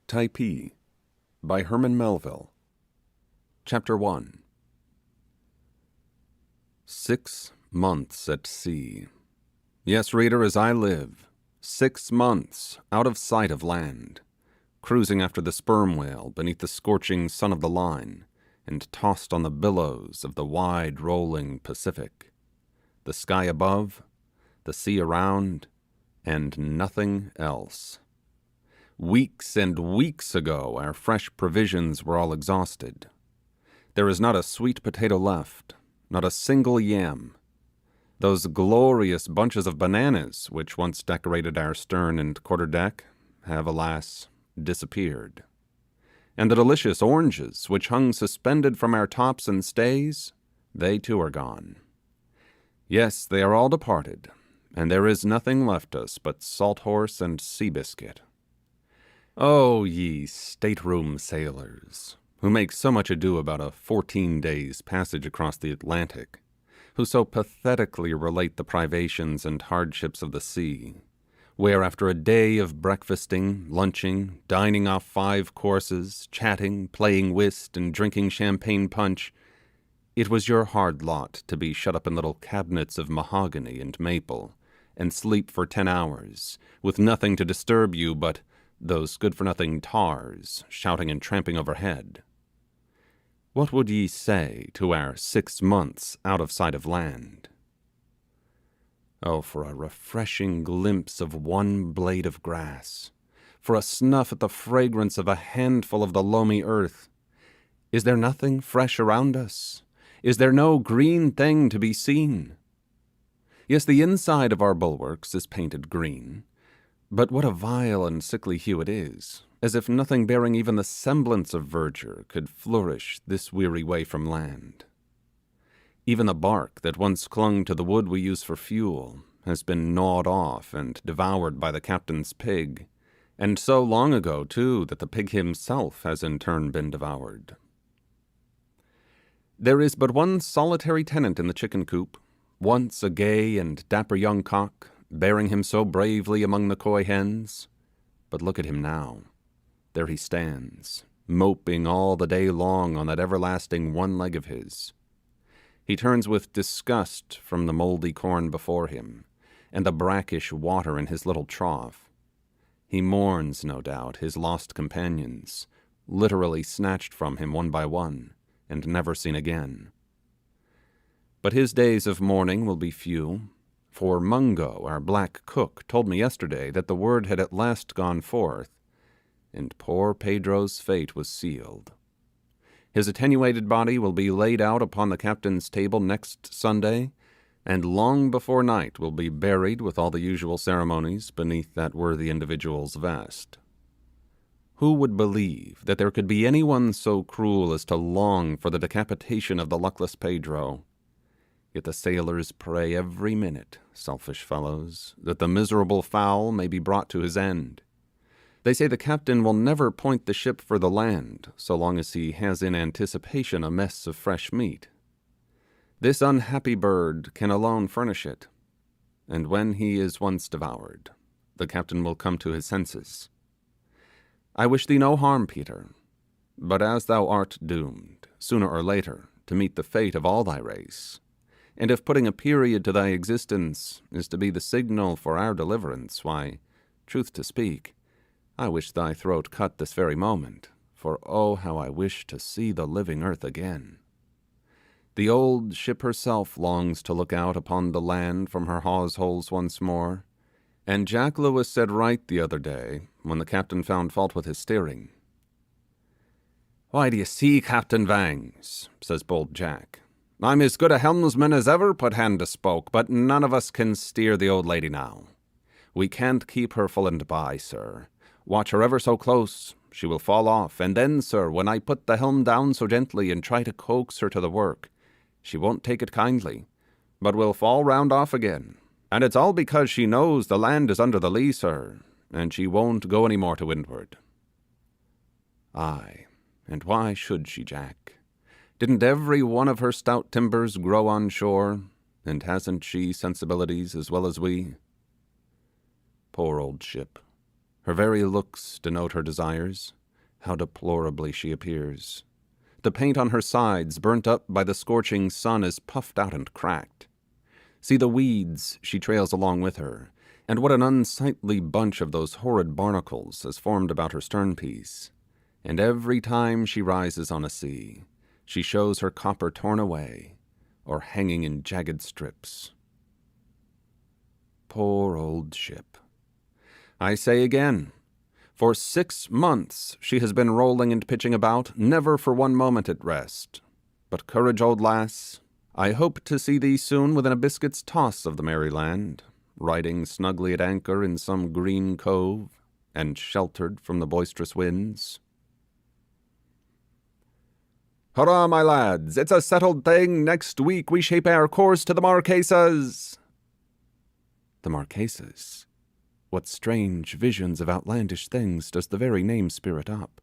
Typee by Herman Melville. Chapter 1. 6 months at sea. Yes, reader, as I live, 6 months out of sight of land, cruising after the sperm whale beneath the scorching sun of the line, and tossed on the billows of the wide rolling Pacific. The sky above, the sea around, and nothing else. Weeks and weeks ago our fresh provisions were all exhausted. There is not a sweet potato left, not a single yam. Those glorious bunches of bananas which once decorated our stern and quarter-deck have, alas, disappeared. And the delicious oranges which hung suspended from our tops and stays, they too are gone. Yes, they are all departed, and there is nothing left us but salt horse and sea biscuit. Oh, ye stateroom sailors, who make so much ado about a 14 days' passage across the Atlantic, who so pathetically relate the privations and hardships of the sea, where after a day of breakfasting, lunching, dining off 5 courses, chatting, playing whist, and drinking champagne punch, it was your hard lot to be shut up in little cabinets of mahogany and maple, and sleep for 10 hours, with nothing to disturb you but those good-for-nothing tars shouting and tramping overhead. What would ye say to our 6 months out of sight of land? Oh, for a refreshing glimpse of one blade of grass, for a snuff at the fragrance of a handful of the loamy earth. Is there nothing fresh around us? Is there no green thing to be seen? Yes, the inside of our bulwarks is painted green, but what a vile and sickly hue it is, as if nothing bearing even the semblance of verdure could flourish this weary way from land. Even the bark that once clung to the wood we use for fuel has been gnawed off and devoured by the captain's pig, and so long ago, too, that the pig himself has in turn been devoured. There is but one solitary tenant in the chicken coop, once a gay and dapper young cock, bearing him so bravely among the coy hens. But look at him now. There he stands, moping all the day long on that everlasting one leg of his. He turns with disgust from the mouldy corn before him, and the brackish water in his little trough. He mourns, no doubt, his lost companions, literally snatched from him one by one, and never seen again. But his days of mourning will be few, for Mungo, our black cook, told me yesterday that the word had at last gone forth, and poor Pedro's fate was sealed. His attenuated body will be laid out upon the captain's table next Sunday, and long before night will be buried with all the usual ceremonies beneath that worthy individual's vest. Who would believe that there could be anyone so cruel as to long for the decapitation of the luckless Pedro? Yet the sailors pray every minute, selfish fellows, that the miserable fowl may be brought to his end. They say the captain will never point the ship for the land so long as he has in anticipation a mess of fresh meat. This unhappy bird can alone furnish it, and when he is once devoured, the captain will come to his senses. I wish thee no harm, Peter, but as thou art doomed, sooner or later, to meet the fate of all thy race, and if putting a period to thy existence is to be the signal for our deliverance, why, truth to speak, I wish thy throat cut this very moment, for oh, how I wish to see the living earth again. The old ship herself longs to look out upon the land from her hawse-holes once more, and Jack Lewis said right the other day, when the captain found fault with his steering. "Why do you see, Captain Vangs," says bold Jack, "I'm as good a helmsman as ever put hand to spoke, but none of us can steer the old lady now. We can't keep her full and by, sir. Watch her ever so close, she will fall off, and then, sir, when I put the helm down so gently and try to coax her to the work, she won't take it kindly, but will fall round off again. And it's all because she knows the land is under the lee, sir, and she won't go any more to windward." Aye, and why should she, Jack? Didn't every one of her stout timbers grow on shore, and hasn't she sensibilities as well as we? Poor old ship. Her very looks denote her desires. How deplorably she appears! The paint on her sides, burnt up by the scorching sun, is puffed out and cracked. See the weeds she trails along with her, and what an unsightly bunch of those horrid barnacles has formed about her sternpiece. And every time she rises on a sea, she shows her copper torn away, or hanging in jagged strips. Poor old ship. I say again, for 6 months she has been rolling and pitching about, never for one moment at rest. But courage, old lass, I hope to see thee soon within a biscuit's toss of the merry land, riding snugly at anchor in some green cove, and sheltered from the boisterous winds. Hurrah, my lads, it's a settled thing. Next week we shape our course to the Marquesas. The Marquesas? What strange visions of outlandish things does the very name spirit up?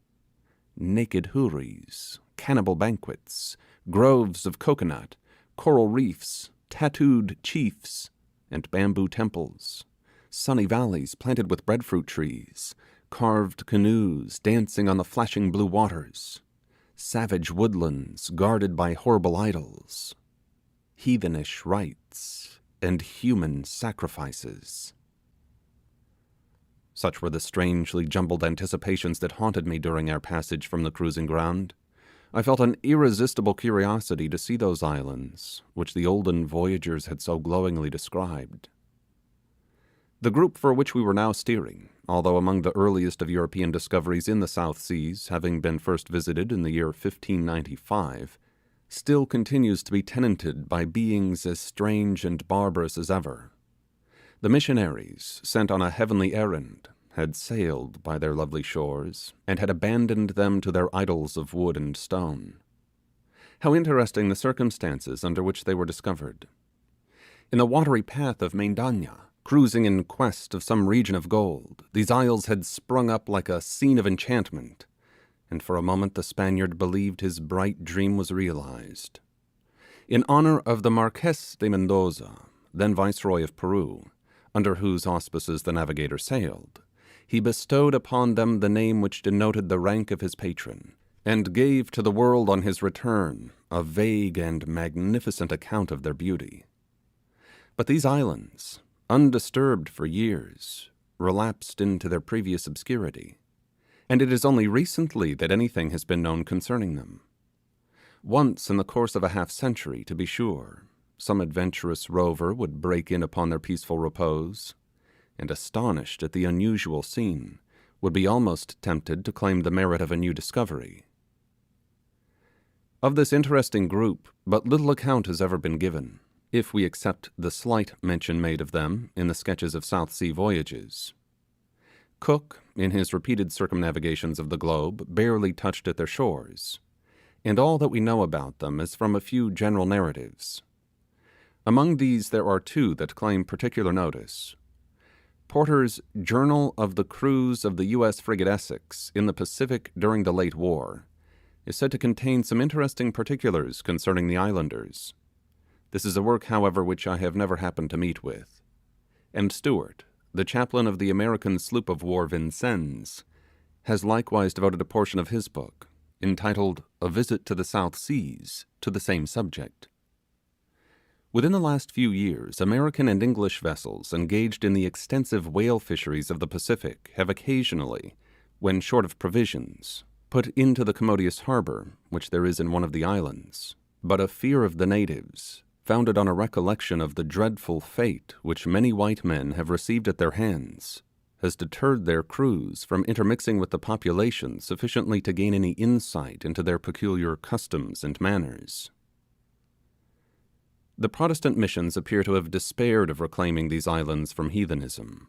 Naked houris, cannibal banquets, groves of coconut, coral reefs, tattooed chiefs, and bamboo temples, sunny valleys planted with breadfruit trees, carved canoes dancing on the flashing blue waters, savage woodlands guarded by horrible idols, heathenish rites, and human sacrifices. Such were the strangely jumbled anticipations that haunted me during our passage from the cruising ground. I felt an irresistible curiosity to see those islands, which the olden voyagers had so glowingly described. The group for which we were now steering, although among the earliest of European discoveries in the South Seas, having been first visited in the year 1595, still continues to be tenanted by beings as strange and barbarous as ever. The missionaries, sent on a heavenly errand, had sailed by their lovely shores, and had abandoned them to their idols of wood and stone. How interesting the circumstances under which they were discovered! In the watery path of Mendaña, cruising in quest of some region of gold, these isles had sprung up like a scene of enchantment, and for a moment the Spaniard believed his bright dream was realized. In honor of the Marqués de Mendoza, then Viceroy of Peru, under whose auspices the navigator sailed, he bestowed upon them the name which denoted the rank of his patron, and gave to the world on his return a vague and magnificent account of their beauty. But these islands, undisturbed for years, relapsed into their previous obscurity, and it is only recently that anything has been known concerning them. Once in the course of a half-century, to be sure, some adventurous rover would break in upon their peaceful repose, and astonished at the unusual scene, would be almost tempted to claim the merit of a new discovery. Of this interesting group, but little account has ever been given, if we accept the slight mention made of them in the sketches of South Sea voyages. Cook, in his repeated circumnavigations of the globe, barely touched at their shores, and all that we know about them is from a few general narratives. Among these there are two that claim particular notice. Porter's Journal of the Cruise of the U.S. frigate Essex in the Pacific during the late war is said to contain some interesting particulars concerning the islanders. This is a work, however, which I have never happened to meet with. And Stewart, the chaplain of the American sloop of war Vincennes, has likewise devoted a portion of his book, entitled A Visit to the South Seas, to the same subject. Within the last few years, American and English vessels engaged in the extensive whale fisheries of the Pacific have occasionally, when short of provisions, put into the commodious harbor which there is in one of the islands, but a fear of the natives, founded on a recollection of the dreadful fate which many white men have received at their hands, has deterred their crews from intermixing with the population sufficiently to gain any insight into their peculiar customs and manners. The Protestant missions appear to have despaired of reclaiming these islands from heathenism.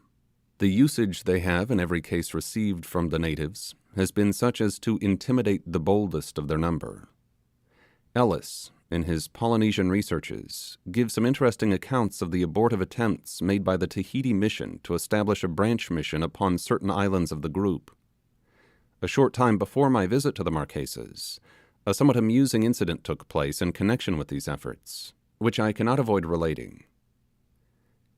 The usage they have in every case received from the natives has been such as to intimidate the boldest of their number. Ellis, in his Polynesian researches, gives some interesting accounts of the abortive attempts made by the Tahiti mission to establish a branch mission upon certain islands of the group. A short time before my visit to the Marquesas, a somewhat amusing incident took place in connection with these efforts, which I cannot avoid relating.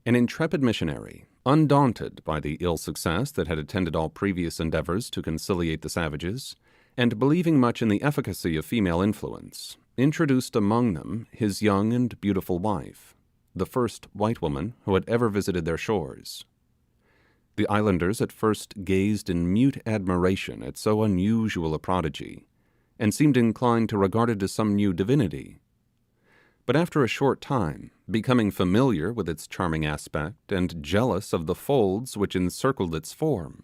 An intrepid missionary, Undaunted by the ill success that had attended all previous endeavours to conciliate the savages, and believing much in the efficacy of female influence, introduced among them his young and beautiful wife, the first white woman who had ever visited their shores. The islanders at first gazed in mute admiration at so unusual a prodigy, and seemed inclined to regard it as some new divinity. But after a short time, becoming familiar with its charming aspect, and jealous of the folds which encircled its form,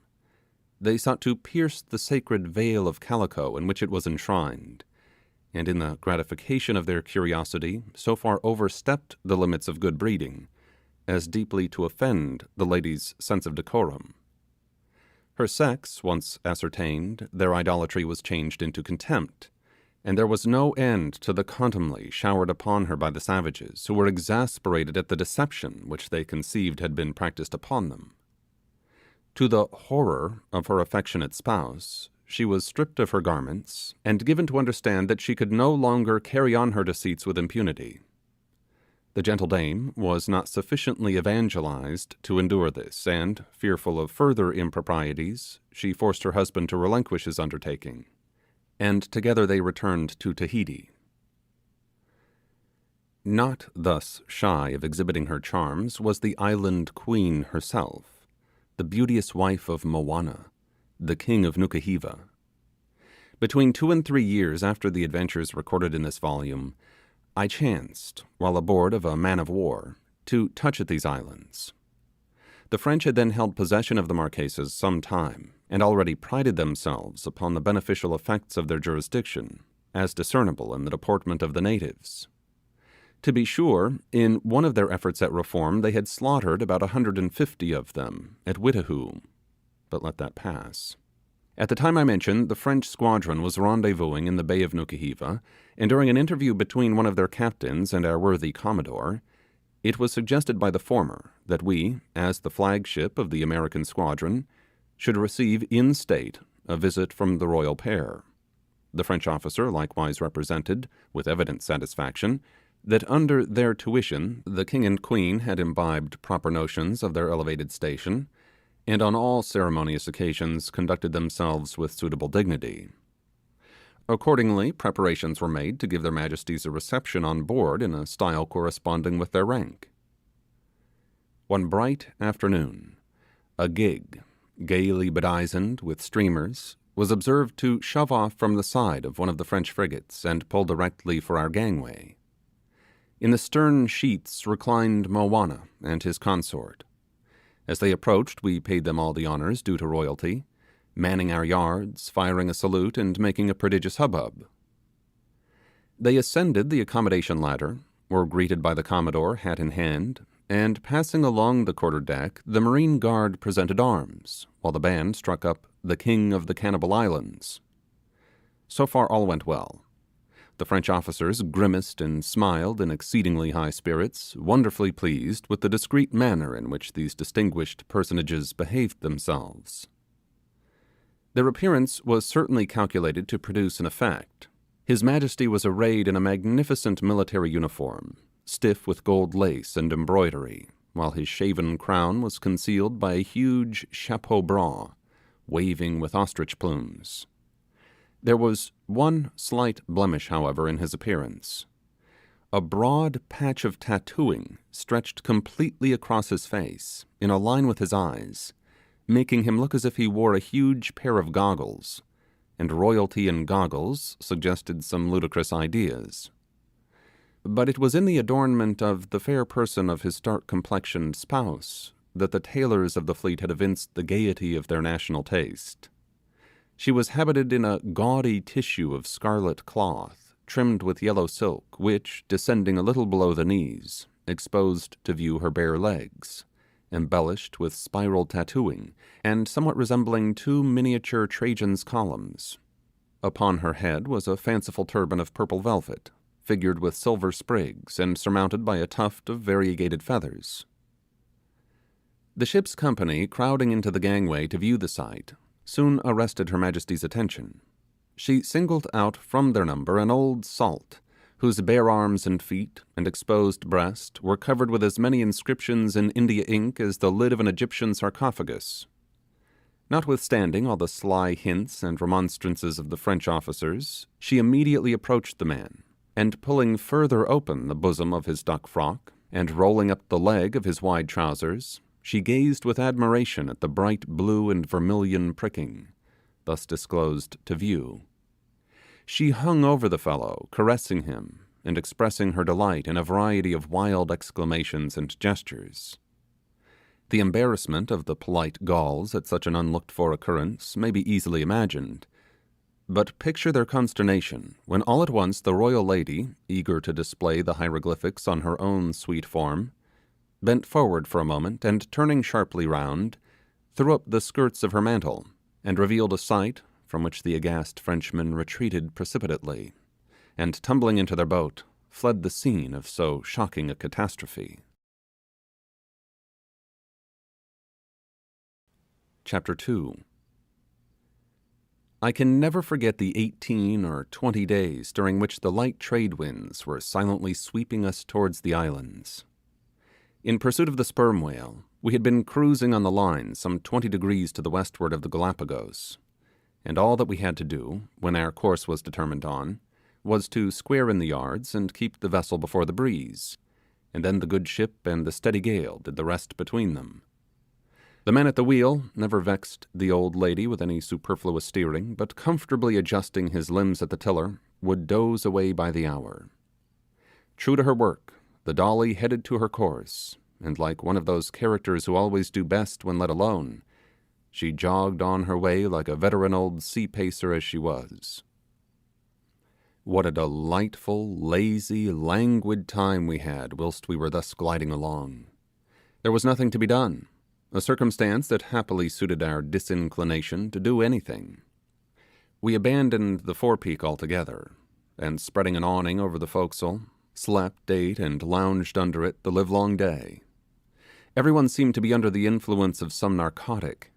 they sought to pierce the sacred veil of calico in which it was enshrined, and in the gratification of their curiosity so far overstepped the limits of good breeding, as deeply to offend the lady's sense of decorum. Her sex once ascertained, their idolatry was changed into contempt, and there was no end to the contumely showered upon her by the savages, who were exasperated at the deception which they conceived had been practiced upon them. To the horror of her affectionate spouse, she was stripped of her garments, and given to understand that she could no longer carry on her deceits with impunity. The gentle dame was not sufficiently evangelized to endure this, and, fearful of further improprieties, she forced her husband to relinquish his undertaking, and together they returned to Tahiti. Not thus shy of exhibiting her charms was the island queen herself, the beauteous wife of Moana, the king of Nukuhiva. Between 2 and 3 years after the adventures recorded in this volume, I chanced, while aboard of a man of war, to touch at these islands. The French had then held possession of the Marquesas some time, and already prided themselves upon the beneficial effects of their jurisdiction, as discernible in the deportment of the natives. To be sure, in one of their efforts at reform they had slaughtered about 150 of them at Whitahoo, but let that pass. At the time I mentioned, the French squadron was rendezvousing in the Bay of Nukuhiva, and during an interview between one of their captains and our worthy commodore, it was suggested by the former that we, as the flagship of the American squadron, should receive in state a visit from the royal pair. The French officer likewise represented, with evident satisfaction, that under their tuition the king and queen had imbibed proper notions of their elevated station, and on all ceremonious occasions conducted themselves with suitable dignity. Accordingly, preparations were made to give their majesties a reception on board in a style corresponding with their rank. One bright afternoon, a gig, gaily bedizened with streamers, was observed to shove off from the side of one of the French frigates and pull directly for our gangway. In the stern sheets reclined Moana and his consort. As they approached, we paid them all the honours due to royalty, manning our yards, firing a salute, and making a prodigious hubbub. They ascended the accommodation ladder, were greeted by the commodore hat in hand, and passing along the quarter-deck, the marine guard presented arms, while the band struck up "The King of the Cannibal Islands." So far all went well. The French officers grimaced and smiled in exceedingly high spirits, wonderfully pleased with the discreet manner in which these distinguished personages behaved themselves. Their appearance was certainly calculated to produce an effect. His Majesty was arrayed in a magnificent military uniform, stiff with gold lace and embroidery, while his shaven crown was concealed by a huge chapeau bras, waving with ostrich plumes. There was one slight blemish, however, in his appearance. A broad patch of tattooing stretched completely across his face, in a line with his eyes, making him look as if he wore a huge pair of goggles, and royalty in goggles suggested some ludicrous ideas. But it was in the adornment of the fair person of his dark-complexioned spouse that the tailors of the fleet had evinced the gaiety of their national taste. She was habited in a gaudy tissue of scarlet cloth, trimmed with yellow silk, which, descending a little below the knees, exposed to view her bare legs, embellished with spiral tattooing, and somewhat resembling 2 miniature Trajan's columns. Upon her head was a fanciful turban of purple velvet, figured with silver sprigs, and surmounted by a tuft of variegated feathers. The ship's company, crowding into the gangway to view the sight, soon arrested Her Majesty's attention. She singled out from their number an old salt, whose bare arms and feet and exposed breast were covered with as many inscriptions in India ink as the lid of an Egyptian sarcophagus. Notwithstanding all the sly hints and remonstrances of the French officers, she immediately approached the man, and pulling further open the bosom of his duck frock, and rolling up the leg of his wide trousers, she gazed with admiration at the bright blue and vermilion pricking, thus disclosed to view. She hung over the fellow, caressing him, and expressing her delight in a variety of wild exclamations and gestures. The embarrassment of the polite Gauls at such an unlooked-for occurrence may be easily imagined, but picture their consternation when all at once the royal lady, eager to display the hieroglyphics on her own sweet form, bent forward for a moment, and turning sharply round, threw up the skirts of her mantle, and revealed a sight from which the aghast Frenchmen retreated precipitately, and tumbling into their boat, fled the scene of so shocking a catastrophe. Chapter 2. I can never forget the 18 or 20 days during which the light trade winds were silently sweeping us towards the islands. In pursuit of the sperm whale, we had been cruising on the line some 20 degrees to the westward of the Galapagos, and all that we had to do, when our course was determined on, was to square in the yards and keep the vessel before the breeze, and then the good ship and the steady gale did the rest between them. The man at the wheel never vexed the old lady with any superfluous steering, but comfortably adjusting his limbs at the tiller, would doze away by the hour. True to her work, the Dolly headed to her course, and like one of those characters who always do best when let alone, she jogged on her way like a veteran old sea pacer as she was. What a delightful, lazy, languid time we had whilst we were thus gliding along. There was nothing to be done, a circumstance that happily suited our disinclination to do anything. We abandoned the forepeak altogether, and spreading an awning over the forecastle, slept, ate, and lounged under it the livelong day. Everyone seemed to be under the influence of some narcotic.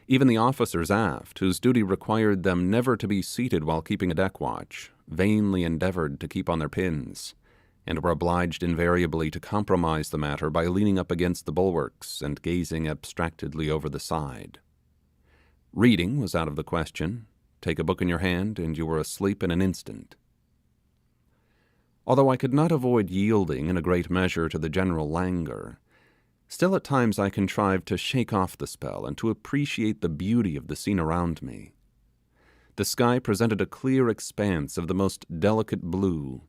Even the officers aft, whose duty required them never to be seated while keeping a deck watch, vainly endeavoured to keep on their pins, and were obliged invariably to compromise the matter by leaning up against the bulwarks and gazing abstractedly over the side. Reading was out of the question. Take a book in your hand, and you were asleep in an instant. Although I could not avoid yielding in a great measure to the general languor, still at times I contrived to shake off the spell and to appreciate the beauty of the scene around me. The sky presented a clear expanse of the most delicate blue,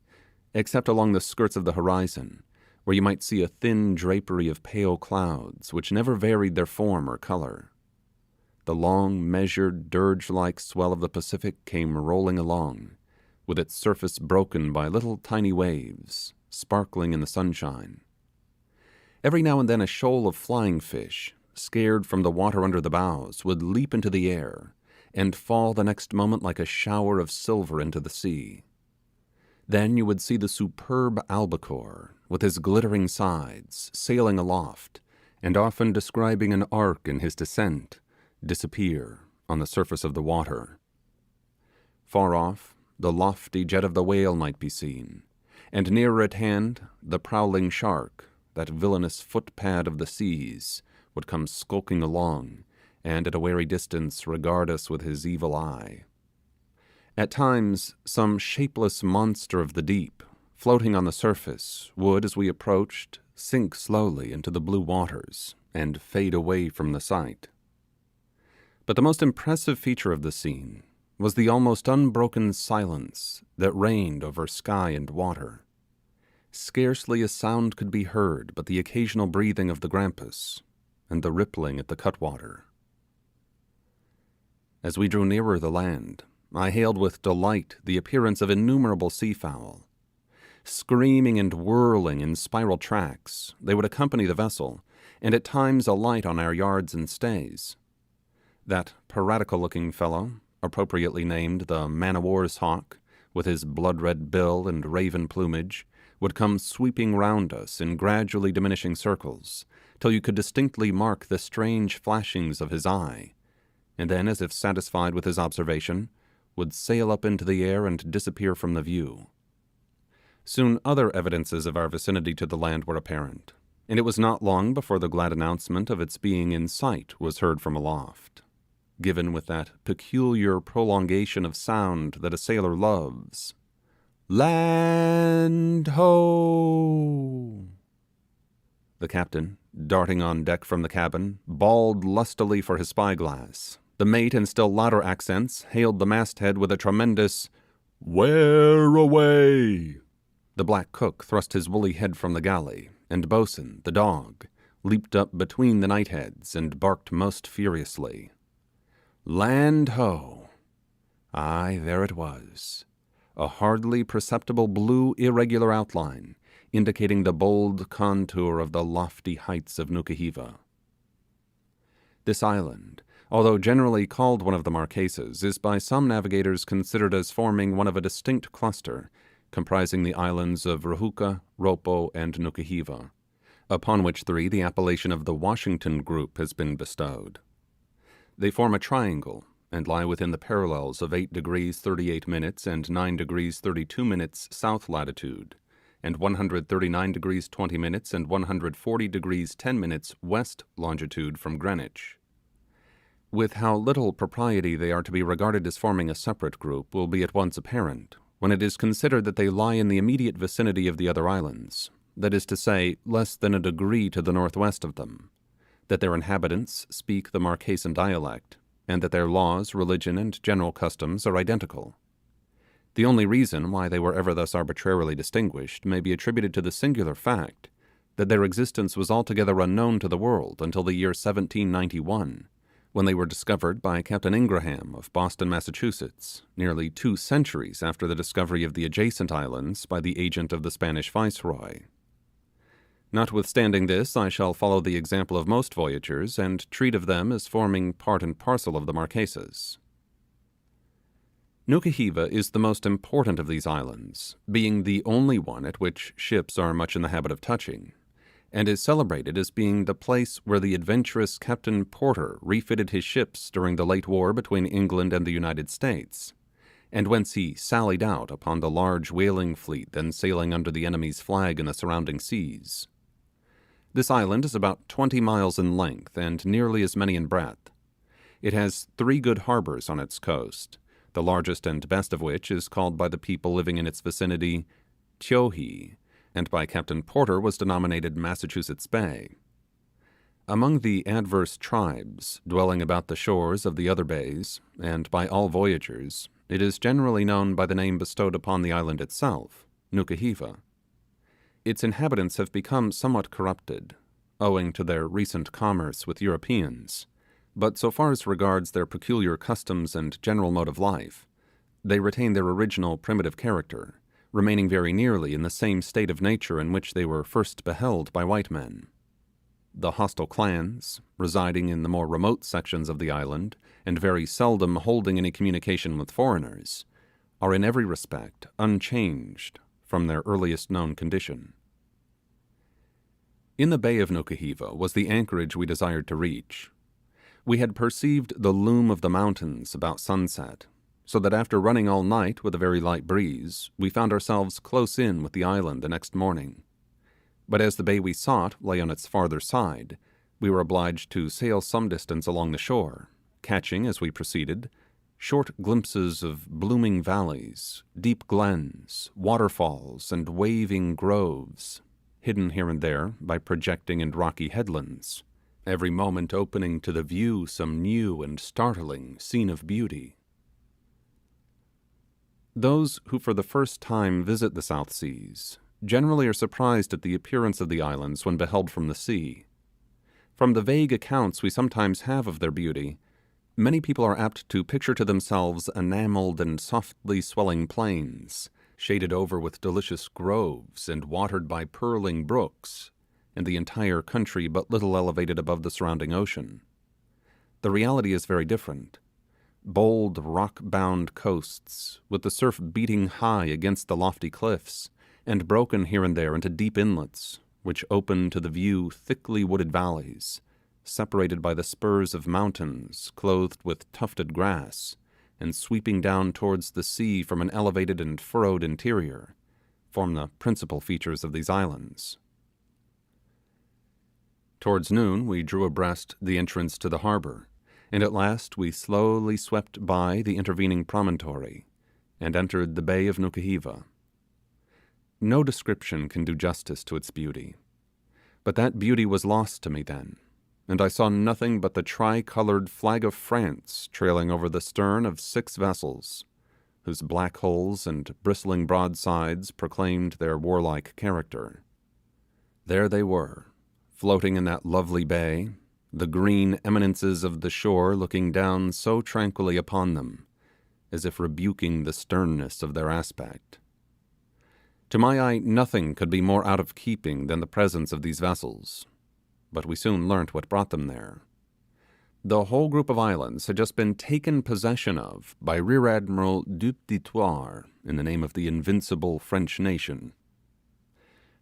except along the skirts of the horizon, where you might see a thin drapery of pale clouds which never varied their form or colour. The long, measured, dirge-like swell of the Pacific came rolling along, with its surface broken by little tiny waves, sparkling in the sunshine. Every now and then a shoal of flying fish, scared from the water under the bows, would leap into the air, and fall the next moment like a shower of silver into the sea. Then you would see the superb albacore, with his glittering sides, sailing aloft, and often describing an arc in his descent, disappear on the surface of the water. Far off, the lofty jet of the whale might be seen, and nearer at hand, the prowling shark, that villainous footpad of the seas, would come skulking along, and at a wary distance regard us with his evil eye. At times, some shapeless monster of the deep, floating on the surface, would, as we approached, sink slowly into the blue waters, and fade away from the sight. But the most impressive feature of the scene was the almost unbroken silence that reigned over sky and water. Scarcely a sound could be heard but the occasional breathing of the grampus, and the rippling at the cutwater. As we drew nearer the land, I hailed with delight the appearance of innumerable seafowl. Screaming and whirling in spiral tracks, they would accompany the vessel, and at times alight on our yards and stays. That piratical-looking fellow, appropriately named the man-o'-war's hawk, with his blood-red bill and raven plumage, would come sweeping round us in gradually diminishing circles, till you could distinctly mark the strange flashings of his eye, and then, as if satisfied with his observation, would sail up into the air and disappear from the view. Soon other evidences of our vicinity to the land were apparent, and it was not long before the glad announcement of its being in sight was heard from aloft, given with that peculiar prolongation of sound that a sailor loves. Land ho! The captain, darting on deck from the cabin, bawled lustily for his spyglass. The mate, in still louder accents, hailed the masthead with a tremendous "Where away?" The black cook thrust his woolly head from the galley, and boatswain, the dog, leaped up between the knightheads and barked most furiously. Land ho! Aye, there it was, a hardly perceptible blue irregular outline, indicating the bold contour of the lofty heights of Nukuhiva. This island, although generally called one of the Marquesas, is by some navigators considered as forming one of a distinct cluster, comprising the islands of Rahuka, Ropo, and Nukuhiva, upon which three the appellation of the Washington group has been bestowed. They form a triangle, and lie within the parallels of 8 degrees 38 minutes and 9 degrees 32 minutes south latitude, and 139 degrees 20 minutes and 140 degrees 10 minutes west longitude from Greenwich. With how little propriety they are to be regarded as forming a separate group will be at once apparent, when it is considered that they lie in the immediate vicinity of the other islands, that is to say, less than a degree to the northwest of them, that their inhabitants speak the Marquesan dialect, and that their laws, religion, and general customs are identical. The only reason why they were ever thus arbitrarily distinguished may be attributed to the singular fact that their existence was altogether unknown to the world until the year 1791, when they were discovered by Captain Ingraham of Boston, Massachusetts, nearly 2 centuries after the discovery of the adjacent islands by the agent of the Spanish viceroy. Notwithstanding this, I shall follow the example of most voyagers, and treat of them as forming part and parcel of the Marquesas. Nukuhiva is the most important of these islands, being the only one at which ships are much in the habit of touching, and is celebrated as being the place where the adventurous Captain Porter refitted his ships during the late war between England and the United States, and whence he sallied out upon the large whaling fleet then sailing under the enemy's flag in the surrounding seas. This island is about 20 miles in length and nearly as many in breadth. It has 3 good harbours on its coast, the largest and best of which is called by the people living in its vicinity Tiohe, and by Captain Porter was denominated Massachusetts Bay. Among the adverse tribes dwelling about the shores of the other bays, and by all voyagers, it is generally known by the name bestowed upon the island itself, Nukuhiva. Its inhabitants have become somewhat corrupted, owing to their recent commerce with Europeans, but so far as regards their peculiar customs and general mode of life, they retain their original primitive character, remaining very nearly in the same state of nature in which they were first beheld by white men. The hostile clans, residing in the more remote sections of the island, and very seldom holding any communication with foreigners, are in every respect unchanged from their earliest known condition. In the Bay of Nukuhiva was the anchorage we desired to reach. We had perceived the loom of the mountains about sunset, so that after running all night with a very light breeze, we found ourselves close in with the island the next morning. But as the bay we sought lay on its farther side, we were obliged to sail some distance along the shore, catching, as we proceeded, short glimpses of blooming valleys, deep glens, waterfalls, and waving groves, hidden here and there by projecting and rocky headlands, every moment opening to the view some new and startling scene of beauty. Those who for the first time visit the South Seas generally are surprised at the appearance of the islands when beheld from the sea. From the vague accounts we sometimes have of their beauty, many people are apt to picture to themselves enamelled and softly swelling plains, shaded over with delicious groves and watered by purling brooks, and the entire country but little elevated above the surrounding ocean. The reality is very different. Bold rock-bound coasts, with the surf beating high against the lofty cliffs, and broken here and there into deep inlets, which open to the view thickly wooded valleys, separated by the spurs of mountains clothed with tufted grass, and sweeping down towards the sea from an elevated and furrowed interior, form the principal features of these islands. Towards noon we drew abreast the entrance to the harbour, and at last we slowly swept by the intervening promontory, and entered the bay of Nukuhiva. No description can do justice to its beauty, but that beauty was lost to me then, and I saw nothing but the tri-coloured flag of France trailing over the stern of 6 vessels, whose black hulls and bristling broadsides proclaimed their warlike character. There they were, floating in that lovely bay, the green eminences of the shore looking down so tranquilly upon them, as if rebuking the sternness of their aspect. To my eye nothing could be more out of keeping than the presence of these vessels, but we soon learnt what brought them there. The whole group of islands had just been taken possession of by Rear Admiral Dupuy in the name of the invincible French nation.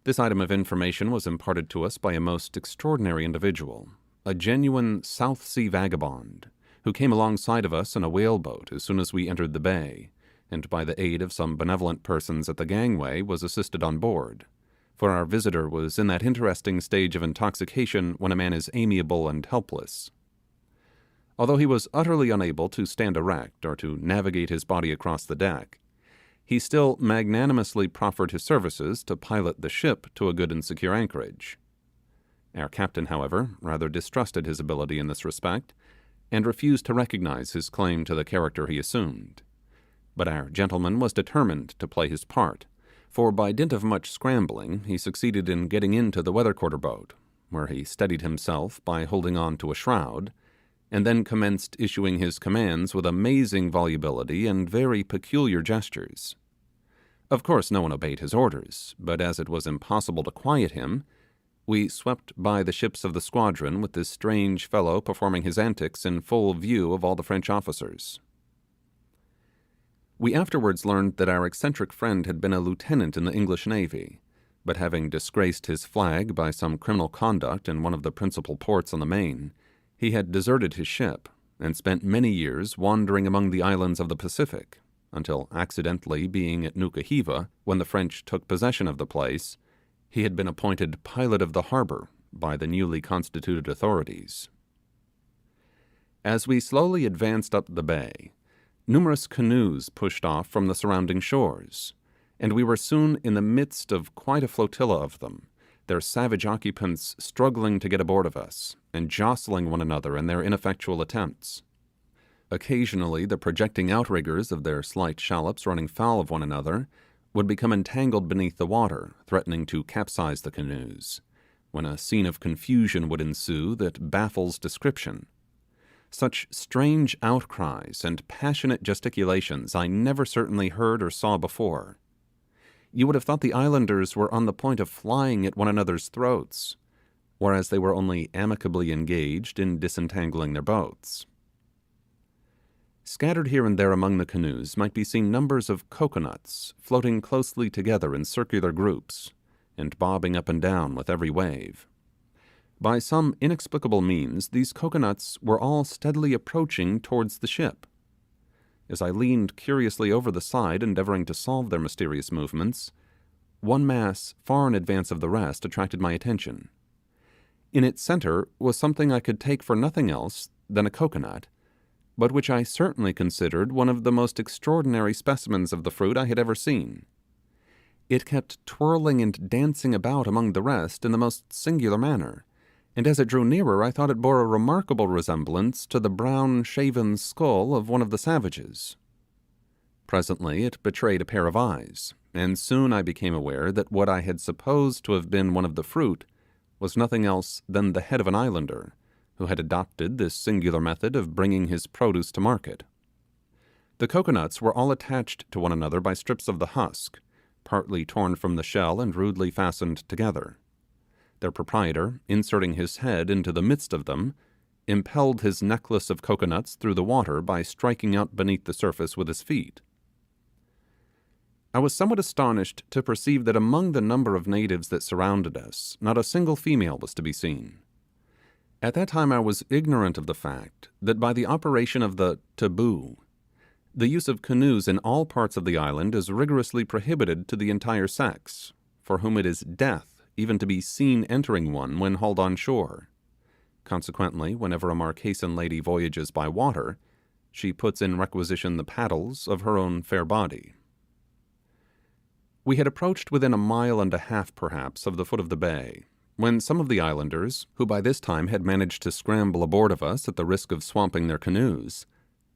This item of information was imparted to us by a most extraordinary individual, a genuine South Sea vagabond, who came alongside of us in a whaleboat as soon as we entered the bay, and by the aid of some benevolent persons at the gangway was assisted on board, for our visitor was in that interesting stage of intoxication when a man is amiable and helpless. Although he was utterly unable to stand erect or to navigate his body across the deck, he still magnanimously proffered his services to pilot the ship to a good and secure anchorage. Our captain, however, rather distrusted his ability in this respect, and refused to recognize his claim to the character he assumed. But our gentleman was determined to play his part, for by dint of much scrambling he succeeded in getting into the weather quarter boat, where he steadied himself by holding on to a shroud, and then commenced issuing his commands with amazing volubility and very peculiar gestures. Of course no one obeyed his orders, but as it was impossible to quiet him, we swept by the ships of the squadron with this strange fellow performing his antics in full view of all the French officers. We afterwards learned that our eccentric friend had been a lieutenant in the English navy, but having disgraced his flag by some criminal conduct in one of the principal ports on the main, he had deserted his ship, and spent many years wandering among the islands of the Pacific, until accidentally being at Nukuhiva when the French took possession of the place, he had been appointed pilot of the harbour by the newly constituted authorities. As we slowly advanced up the bay, numerous canoes pushed off from the surrounding shores, and we were soon in the midst of quite a flotilla of them, their savage occupants struggling to get aboard of us, and jostling one another in their ineffectual attempts. Occasionally the projecting outriggers of their slight shallops running foul of one another would become entangled beneath the water, threatening to capsize the canoes, when a scene of confusion would ensue that baffles description. Such strange outcries and passionate gesticulations I never certainly heard or saw before. You would have thought the islanders were on the point of flying at one another's throats, whereas they were only amicably engaged in disentangling their boats. Scattered here and there among the canoes might be seen numbers of coconuts floating closely together in circular groups, and bobbing up and down with every wave. By some inexplicable means, these coconuts were all steadily approaching towards the ship. As I leaned curiously over the side endeavouring to solve their mysterious movements, one mass far in advance of the rest attracted my attention. In its centre was something I could take for nothing else than a coconut, but which I certainly considered one of the most extraordinary specimens of the fruit I had ever seen. It kept twirling and dancing about among the rest in the most singular manner, and as it drew nearer I thought it bore a remarkable resemblance to the brown shaven skull of one of the savages. Presently it betrayed a pair of eyes, and soon I became aware that what I had supposed to have been one of the fruit was nothing else than the head of an islander, who had adopted this singular method of bringing his produce to market. The coconuts were all attached to one another by strips of the husk, partly torn from the shell and rudely fastened together. Their proprietor, inserting his head into the midst of them, impelled his necklace of coconuts through the water by striking out beneath the surface with his feet. I was somewhat astonished to perceive that among the number of natives that surrounded us, not a single female was to be seen. At that time I was ignorant of the fact that by the operation of the taboo, The use of canoes in all parts of the island is rigorously prohibited to the entire sex, for whom it is death even to be seen entering one when hauled on shore. Consequently, whenever a Marquesan lady voyages by water, she puts in requisition the paddles of her own fair body. We had approached within a mile and a half, perhaps, of the foot of the bay, when some of the islanders, who by this time had managed to scramble aboard of us at the risk of swamping their canoes,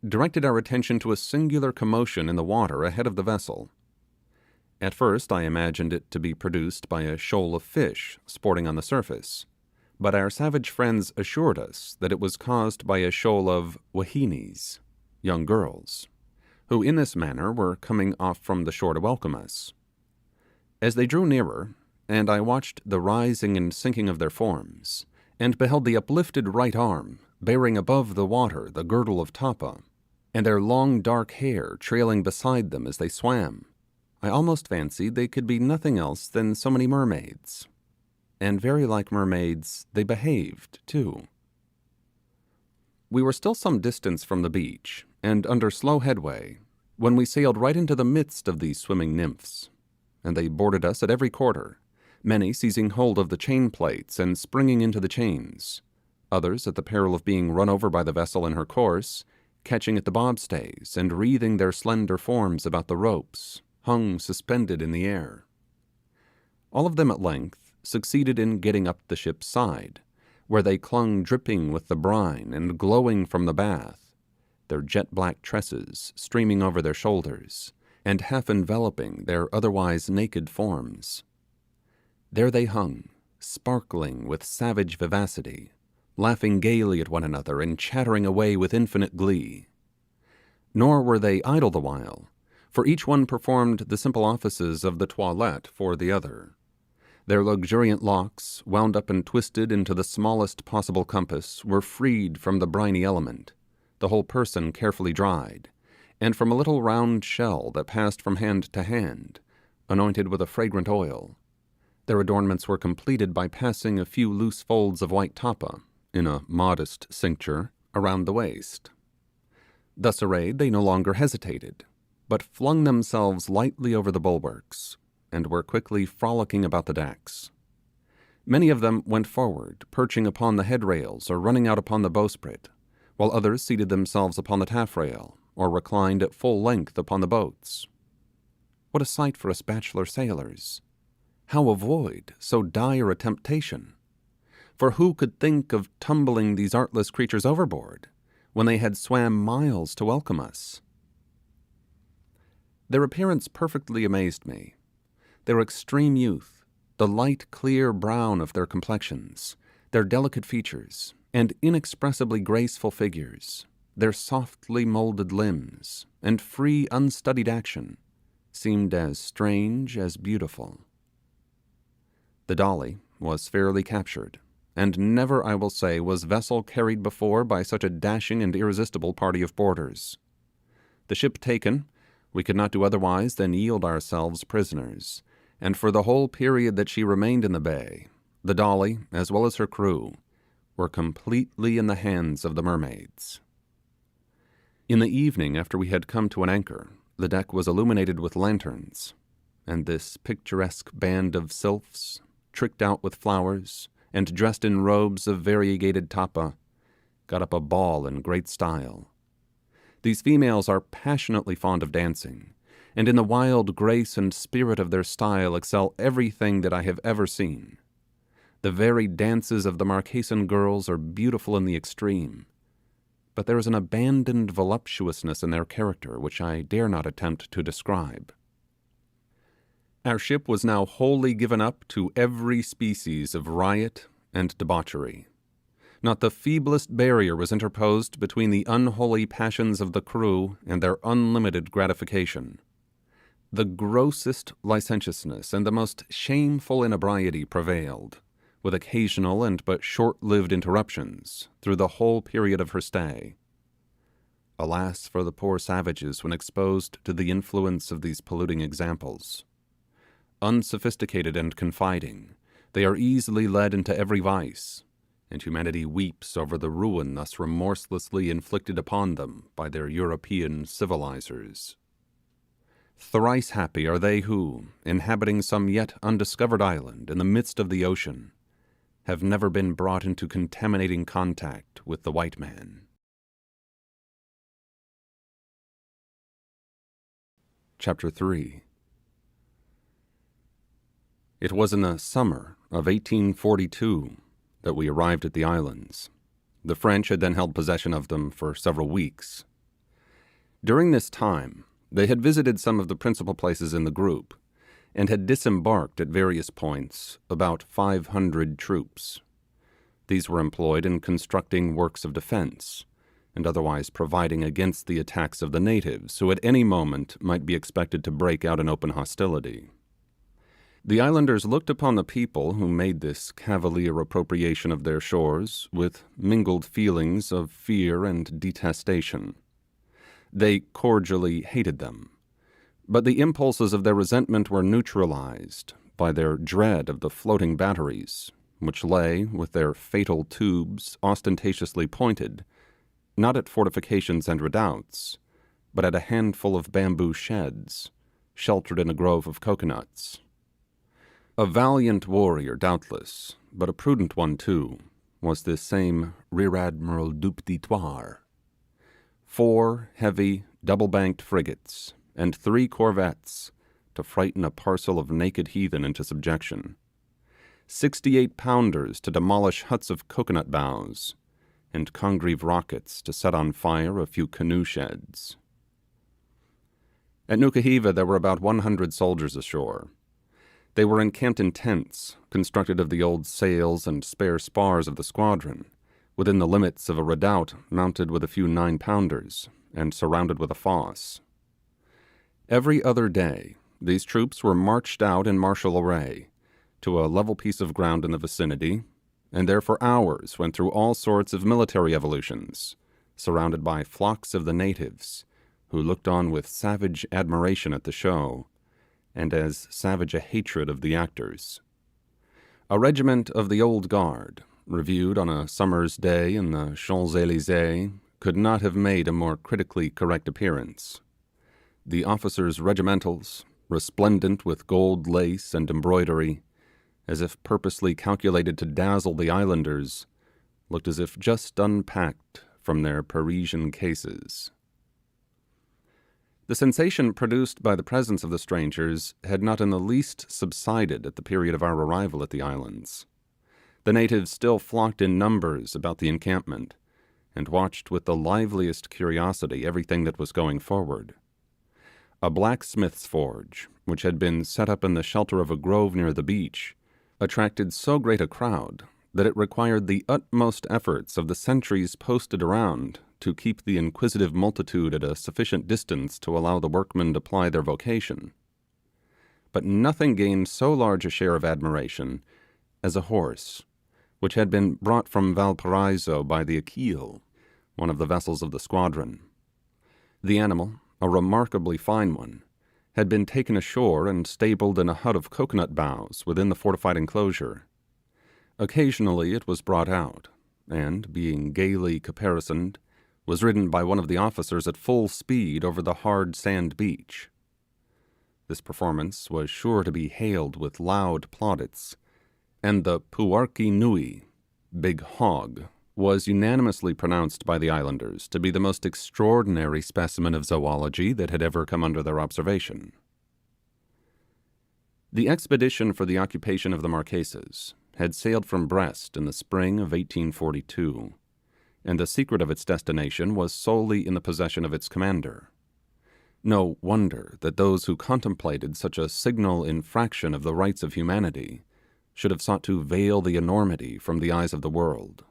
directed our attention to a singular commotion in the water ahead of the vessel. At first I imagined it to be produced by a shoal of fish sporting on the surface, but our savage friends assured us that it was caused by a shoal of wahinis, young girls, who in this manner were coming off from the shore to welcome us. As they drew nearer, and I watched the rising and sinking of their forms, and beheld the uplifted right arm bearing above the water the girdle of tapa, and their long dark hair trailing beside them as they swam, I almost fancied they could be nothing else than so many mermaids. And very like mermaids they behaved, too. We were still some distance from the beach, and under slow headway, when we sailed right into the midst of these swimming nymphs, and they boarded us at every quarter, many seizing hold of the chain plates and springing into the chains, others, at the peril of being run over by the vessel in her course, catching at the bobstays and wreathing their slender forms about the ropes, hung suspended in the air. All of them at length succeeded in getting up the ship's side, where they clung dripping with the brine and glowing from the bath, their jet-black tresses streaming over their shoulders, and half enveloping their otherwise naked forms. There they hung, sparkling with savage vivacity, laughing gaily at one another and chattering away with infinite glee. Nor were they idle the while, for each one performed the simple offices of the toilette for the other. Their luxuriant locks, wound up and twisted into the smallest possible compass, were freed from the briny element, the whole person carefully dried, and from a little round shell that passed from hand to hand, anointed with a fragrant oil. Their adornments were completed by passing a few loose folds of white tapa, in a modest cincture, around the waist. Thus arrayed, they no longer hesitated, but flung themselves lightly over the bulwarks, and were quickly frolicking about the decks. Many of them went forward, perching upon the headrails or running out upon the bowsprit, while others seated themselves upon the taffrail, or reclined at full length upon the boats. What a sight for us bachelor sailors! How avoid so dire a temptation? For who could think of tumbling these artless creatures overboard, when they had swam miles to welcome us? Their appearance perfectly amazed me. Their extreme youth, the light clear brown of their complexions, their delicate features, and inexpressibly graceful figures, their softly moulded limbs, and free unstudied action, seemed as strange as beautiful. The Dolly was fairly captured, and never, I will say, was vessel carried before by such a dashing and irresistible party of boarders. The ship taken, we could not do otherwise than yield ourselves prisoners, and for the whole period that she remained in the bay, the Dolly, as well as her crew, were completely in the hands of the mermaids. In the evening, after we had come to an anchor, the deck was illuminated with lanterns, and this picturesque band of sylphs, tricked out with flowers, and dressed in robes of variegated tapa, got up a ball in great style. These females are passionately fond of dancing, and in the wild grace and spirit of their style excel everything that I have ever seen. The very dances of the Marquesan girls are beautiful in the extreme, but there is an abandoned voluptuousness in their character which I dare not attempt to describe. Our ship was now wholly given up to every species of riot and debauchery. Not the feeblest barrier was interposed between the unholy passions of the crew and their unlimited gratification. The grossest licentiousness and the most shameful inebriety prevailed, with occasional and but short-lived interruptions, through the whole period of her stay. Alas for the poor savages when exposed to the influence of these polluting examples! Unsophisticated and confiding, they are easily led into every vice, and humanity weeps over the ruin thus remorselessly inflicted upon them by their European civilizers. Thrice happy are they who, inhabiting some yet undiscovered island in the midst of the ocean, have never been brought into contaminating contact with the white man. Chapter 3. It was in the summer of 1842 that we arrived at the islands. The French had then held possession of them for several weeks. During this time, they had visited some of the principal places in the group, and had disembarked at various points about 500 troops. These were employed in constructing works of defense, and otherwise providing against the attacks of the natives, who at any moment might be expected to break out in open hostility. The islanders looked upon the people who made this cavalier appropriation of their shores with mingled feelings of fear and detestation. They cordially hated them, but the impulses of their resentment were neutralized by their dread of the floating batteries, which lay, with their fatal tubes ostentatiously pointed, not at fortifications and redoubts, but at a handful of bamboo sheds, sheltered in a grove of coconuts. A valiant warrior, doubtless, but a prudent one too, was this same Rear Admiral Dupditoir. 4 heavy, double-banked frigates, and 3 corvettes, to frighten a parcel of naked heathen into subjection. 68-pounders to demolish huts of coconut boughs, and Congreve rockets to set on fire a few canoe sheds. At Nukuhiva there were about 100 soldiers ashore. They were encamped in tents, constructed of the old sails and spare spars of the squadron, within the limits of a redoubt mounted with a few 9-pounders, and surrounded with a fosse. Every other day, these troops were marched out in martial array, to a level piece of ground in the vicinity, and there for hours went through all sorts of military evolutions, surrounded by flocks of the natives, who looked on with savage admiration at the show, and as savage a hatred of the actors. A regiment of the old guard, reviewed on a summer's day in the Champs-Élysées, could not have made a more critically correct appearance. The officers' regimentals, resplendent with gold lace and embroidery, as if purposely calculated to dazzle the islanders, looked as if just unpacked from their Parisian cases. The sensation produced by the presence of the strangers had not in the least subsided at the period of our arrival at the islands. The natives still flocked in numbers about the encampment, and watched with the liveliest curiosity everything that was going forward. A blacksmith's forge, which had been set up in the shelter of a grove near the beach, attracted so great a crowd that it required the utmost efforts of the sentries posted around to keep the inquisitive multitude at a sufficient distance to allow the workmen to ply their vocation. But nothing gained so large a share of admiration as a horse, which had been brought from Valparaiso by the Aquile, one of the vessels of the squadron. The animal, a remarkably fine one, had been taken ashore and stabled in a hut of coconut boughs within the fortified enclosure. Occasionally it was brought out, and, being gaily caparisoned, was ridden by one of the officers at full speed over the hard sand beach. This performance was sure to be hailed with loud plaudits, and the Puarki Nui, big hog, was unanimously pronounced by the islanders to be the most extraordinary specimen of zoology that had ever come under their observation. The expedition for the occupation of the Marquesas had sailed from Brest in the spring of 1842, and the secret of its destination was solely in the possession of its commander. No wonder that those who contemplated such a signal infraction of the rights of humanity should have sought to veil the enormity from the eyes of the world.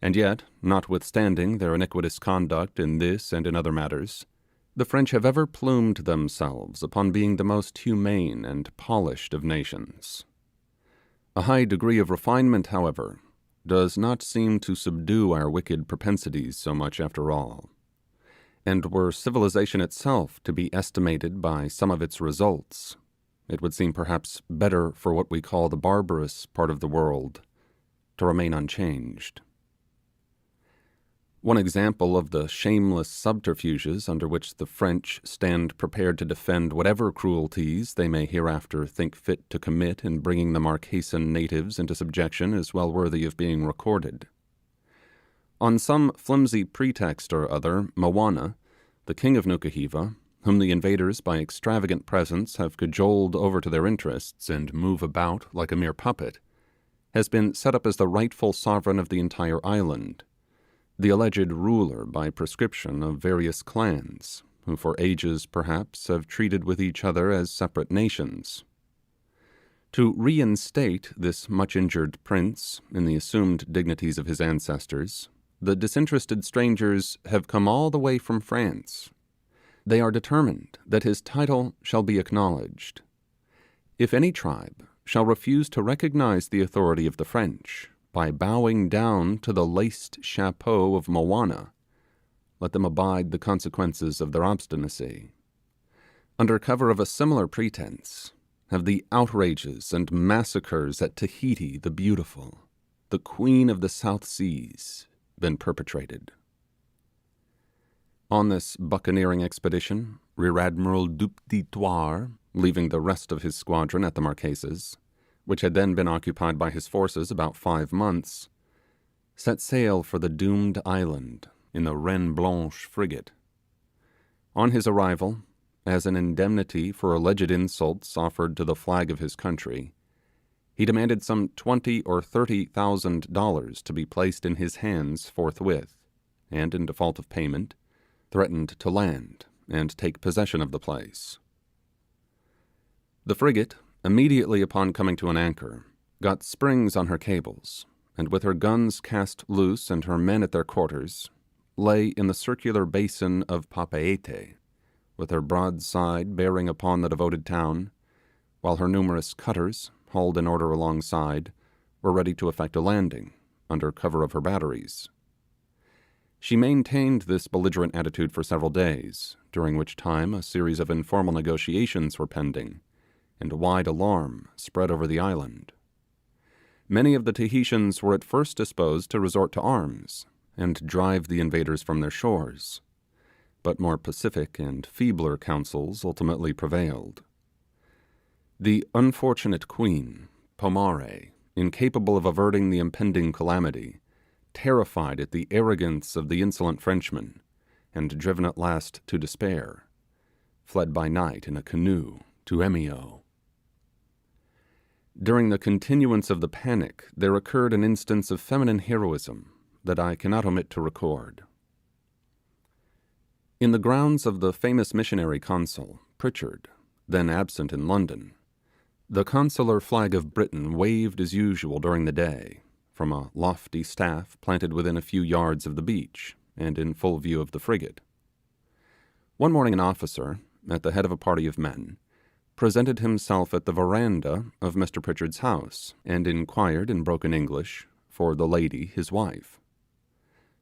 And yet, notwithstanding their iniquitous conduct in this and in other matters, the French have ever plumed themselves upon being the most humane and polished of nations. A high degree of refinement, however, does not seem to subdue our wicked propensities so much after all, and were civilization itself to be estimated by some of its results, it would seem perhaps better for what we call the barbarous part of the world to remain unchanged. One example of the shameless subterfuges under which the French stand prepared to defend whatever cruelties they may hereafter think fit to commit in bringing the Marquesan natives into subjection is well worthy of being recorded. On some flimsy pretext or other, Moana, the king of Nukuhiva, whom the invaders by extravagant presents have cajoled over to their interests and move about like a mere puppet, has been set up as the rightful sovereign of the entire island, the alleged ruler by prescription of various clans, who for ages perhaps have treated with each other as separate nations. To reinstate this much injured prince in the assumed dignities of his ancestors, the disinterested strangers have come all the way from France. They are determined that his title shall be acknowledged. If any tribe shall refuse to recognize the authority of the French by bowing down to the laced chapeau of Moana, let them abide the consequences of their obstinacy. Under cover of a similar pretense have the outrages and massacres at Tahiti the Beautiful, the Queen of the South Seas, been perpetrated. On this buccaneering expedition, Rear Admiral Dupditoir, leaving the rest of his squadron at the Marquesas, which had then been occupied by his forces about 5 months, set sail for the doomed island in the Reine Blanche frigate. On his arrival, as an indemnity for alleged insults offered to the flag of his country, he demanded some $20,000 or $30,000 to be placed in his hands forthwith, and in default of payment, threatened to land and take possession of the place. The frigate, immediately upon coming to an anchor, got springs on her cables, and with her guns cast loose and her men at their quarters, lay in the circular basin of Papeete, with her broadside bearing upon the devoted town, while her numerous cutters, hauled in order alongside, were ready to effect a landing, under cover of her batteries. She maintained this belligerent attitude for several days, during which time a series of informal negotiations were pending, and a wide alarm spread over the island. Many of the Tahitians were at first disposed to resort to arms, and drive the invaders from their shores, but more pacific and feebler counsels ultimately prevailed. The unfortunate queen, Pomare, incapable of averting the impending calamity, terrified at the arrogance of the insolent Frenchman, and driven at last to despair, fled by night in a canoe to Emio. During the continuance of the panic, there occurred an instance of feminine heroism that I cannot omit to record. In the grounds of the famous missionary consul, Pritchard, then absent in London, the consular flag of Britain waved as usual during the day, from a lofty staff planted within a few yards of the beach, and in full view of the frigate. One morning an officer, at the head of a party of men, presented himself at the veranda of Mr. Pritchard's house, and inquired in broken English for the lady his wife.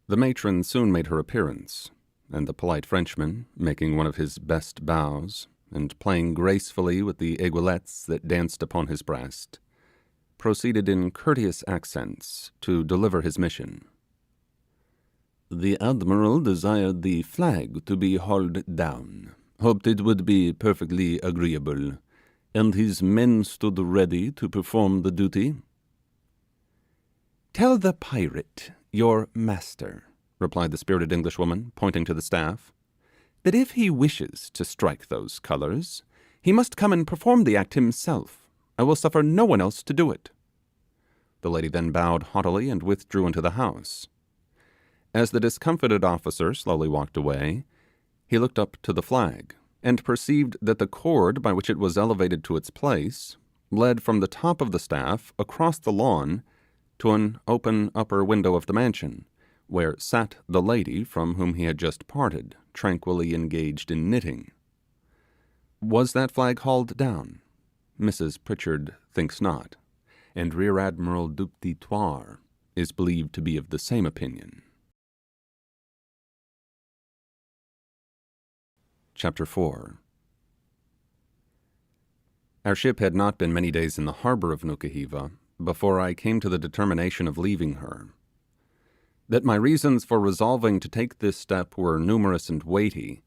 The matron soon made her appearance, and the polite Frenchman, making one of his best bows, and playing gracefully with the aiguillettes that danced upon his breast, proceeded in courteous accents to deliver his mission. The Admiral desired the flag to be hauled down, hoped it would be perfectly agreeable, and his men stood ready to perform the duty. "Tell the pirate, your master," replied the spirited Englishwoman, pointing to the staff, "that if he wishes to strike those colours, he must come and perform the act himself. I will suffer no one else to do it." The lady then bowed haughtily and withdrew into the house. As the discomfited officer slowly walked away, he looked up to the flag, and perceived that the cord by which it was elevated to its place led from the top of the staff across the lawn to an open upper window of the mansion, where sat the lady from whom he had just parted, tranquilly engaged in knitting. Was that flag hauled down? Mrs. Pritchard thinks not, and Rear Admiral Dupditoir is believed to be of the same opinion. Chapter 4. Our ship had not been many days in the harbour of Nukuhiva before I came to the determination of leaving her. That my reasons for resolving to take this step were numerous and weighty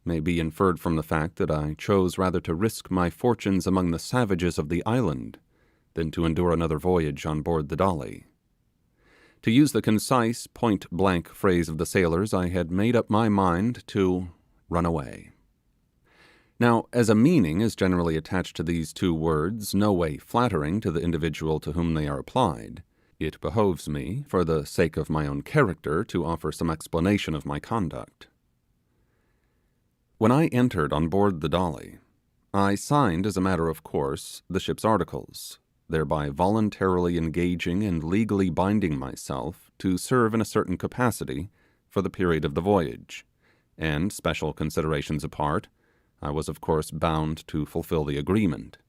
may be inferred from the fact that I chose rather to risk my fortunes among the savages of the island than to endure another voyage on board the Dolly. To use the concise, point-blank phrase of the sailors, I had made up my mind to run away. Now, as a meaning is generally attached to these two words, no way flattering to the individual to whom they are applied, it behoves me, for the sake of my own character, to offer some explanation of my conduct. When I entered on board the Dolly, I signed, as a matter of course, the ship's articles, thereby voluntarily engaging and legally binding myself to serve in a certain capacity for the period of the voyage, and, special considerations apart, I was of course bound to fulfill the agreement.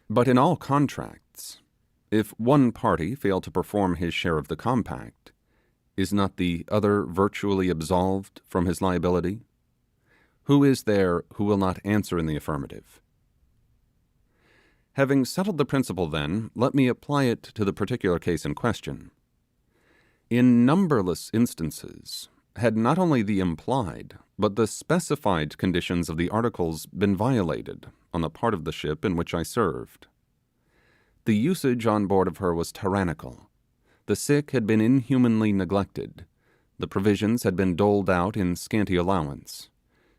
But in all contracts, if one party failed to perform his share of the compact, is not the other virtually absolved from his liability? Who is there who will not answer in the affirmative? Having settled the principle, then, let me apply it to the particular case in question. In numberless instances, had not only the implied, but the specified conditions of the articles been violated on the part of the ship in which I served. The usage on board of her was tyrannical. The sick had been inhumanly neglected. The provisions had been doled out in scanty allowance,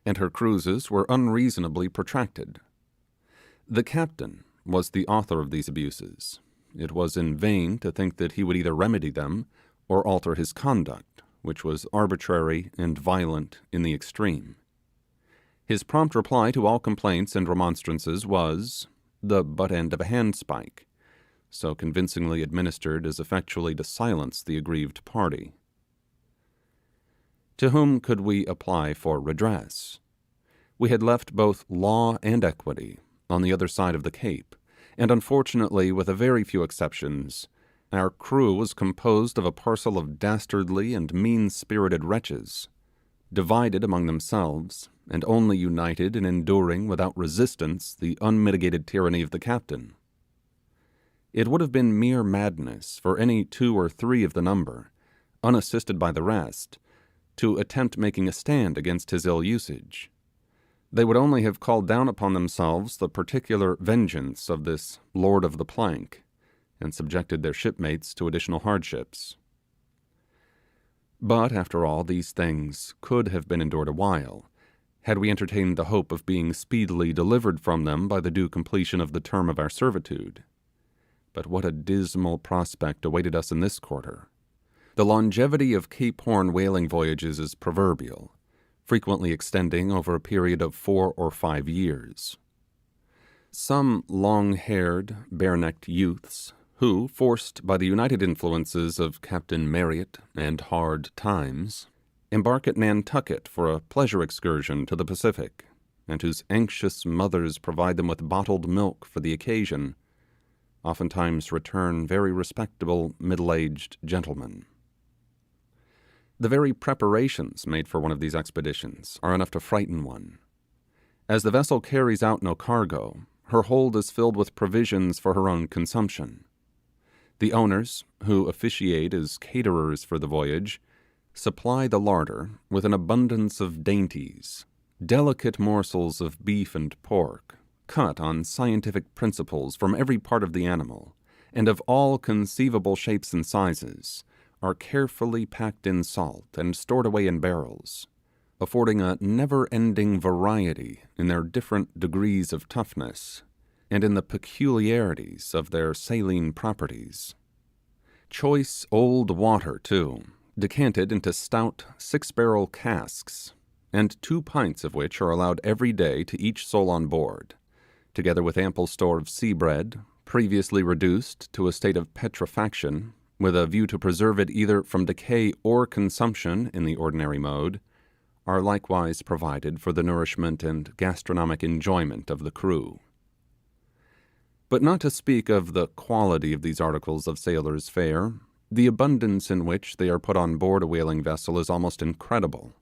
and her cruises were unreasonably protracted. The captain was the author of these abuses. It was in vain to think that he would either remedy them or alter his conduct, which was arbitrary and violent in the extreme. His prompt reply to all complaints and remonstrances was the butt end of a handspike, so convincingly administered as effectually to silence the aggrieved party. To whom could we apply for redress? We had left both law and equity on the other side of the Cape, and unfortunately, with a very few exceptions, our crew was composed of a parcel of dastardly and mean-spirited wretches, divided among themselves, and only united in enduring without resistance the unmitigated tyranny of the captain. It would have been mere madness for any 2 or 3 of the number, unassisted by the rest, to attempt making a stand against his ill usage. They would only have called down upon themselves the particular vengeance of this lord of the plank, and subjected their shipmates to additional hardships. But, after all, these things could have been endured a while, had we entertained the hope of being speedily delivered from them by the due completion of the term of our servitude. But what a dismal prospect awaited us in this quarter! The longevity of Cape Horn whaling voyages is proverbial, frequently extending over a period of 4 or 5 years. Some long-haired, bare-necked youths, who, forced by the united influences of Captain Marryat and hard times, embark at Nantucket for a pleasure excursion to the Pacific, and whose anxious mothers provide them with bottled milk for the occasion, oftentimes return very respectable middle-aged gentlemen. The very preparations made for one of these expeditions are enough to frighten one. As the vessel carries out no cargo, her hold is filled with provisions for her own consumption. The owners, who officiate as caterers for the voyage, supply the larder with an abundance of dainties, delicate morsels of beef and pork, cut on scientific principles from every part of the animal, and of all conceivable shapes and sizes, are carefully packed in salt and stored away in barrels, affording a never-ending variety in their different degrees of toughness, and in the peculiarities of their saline properties. Choice old water, too, decanted into stout 6-barrel casks, and 2 pints of which are allowed every day to each soul on board, together with ample store of sea bread, previously reduced to a state of petrifaction, with a view to preserve it either from decay or consumption in the ordinary mode, are likewise provided for the nourishment and gastronomic enjoyment of the crew. But not to speak of the quality of these articles of sailors' fare, the abundance in which they are put on board a whaling vessel is almost incredible.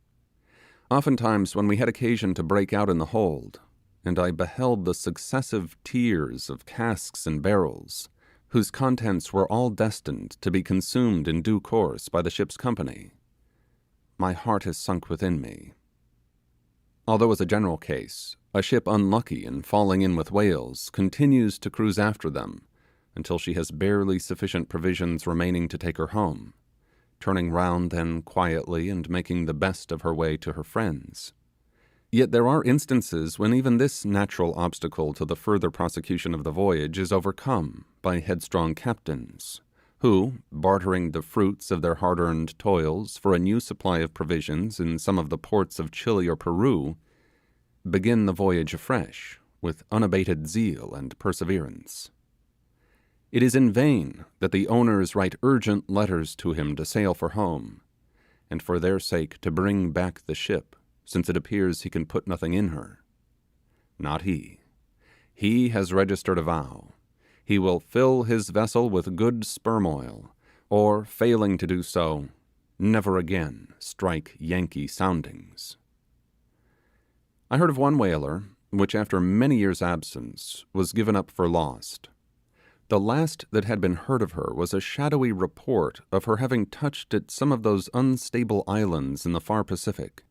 Oftentimes, when we had occasion to break out in the hold, and I beheld the successive tiers of casks and barrels, whose contents were all destined to be consumed in due course by the ship's company, my heart has sunk within me. Although as a general case, a ship unlucky in falling in with whales continues to cruise after them until she has barely sufficient provisions remaining to take her home, turning round then quietly and making the best of her way to her friends. Yet there are instances when even this natural obstacle to the further prosecution of the voyage is overcome by headstrong captains, who, bartering the fruits of their hard-earned toils for a new supply of provisions in some of the ports of Chile or Peru, begin the voyage afresh with unabated zeal and perseverance. It is in vain that the owners write urgent letters to him to sail for home, and for their sake to bring back the ship, since it appears he can put nothing in her. Not he. He has registered a vow. He will fill his vessel with good sperm oil, or, failing to do so, never again strike Yankee soundings. I heard of one whaler, which after many years' absence was given up for lost. The last that had been heard of her was a shadowy report of her having touched at some of those unstable islands in the far Pacific,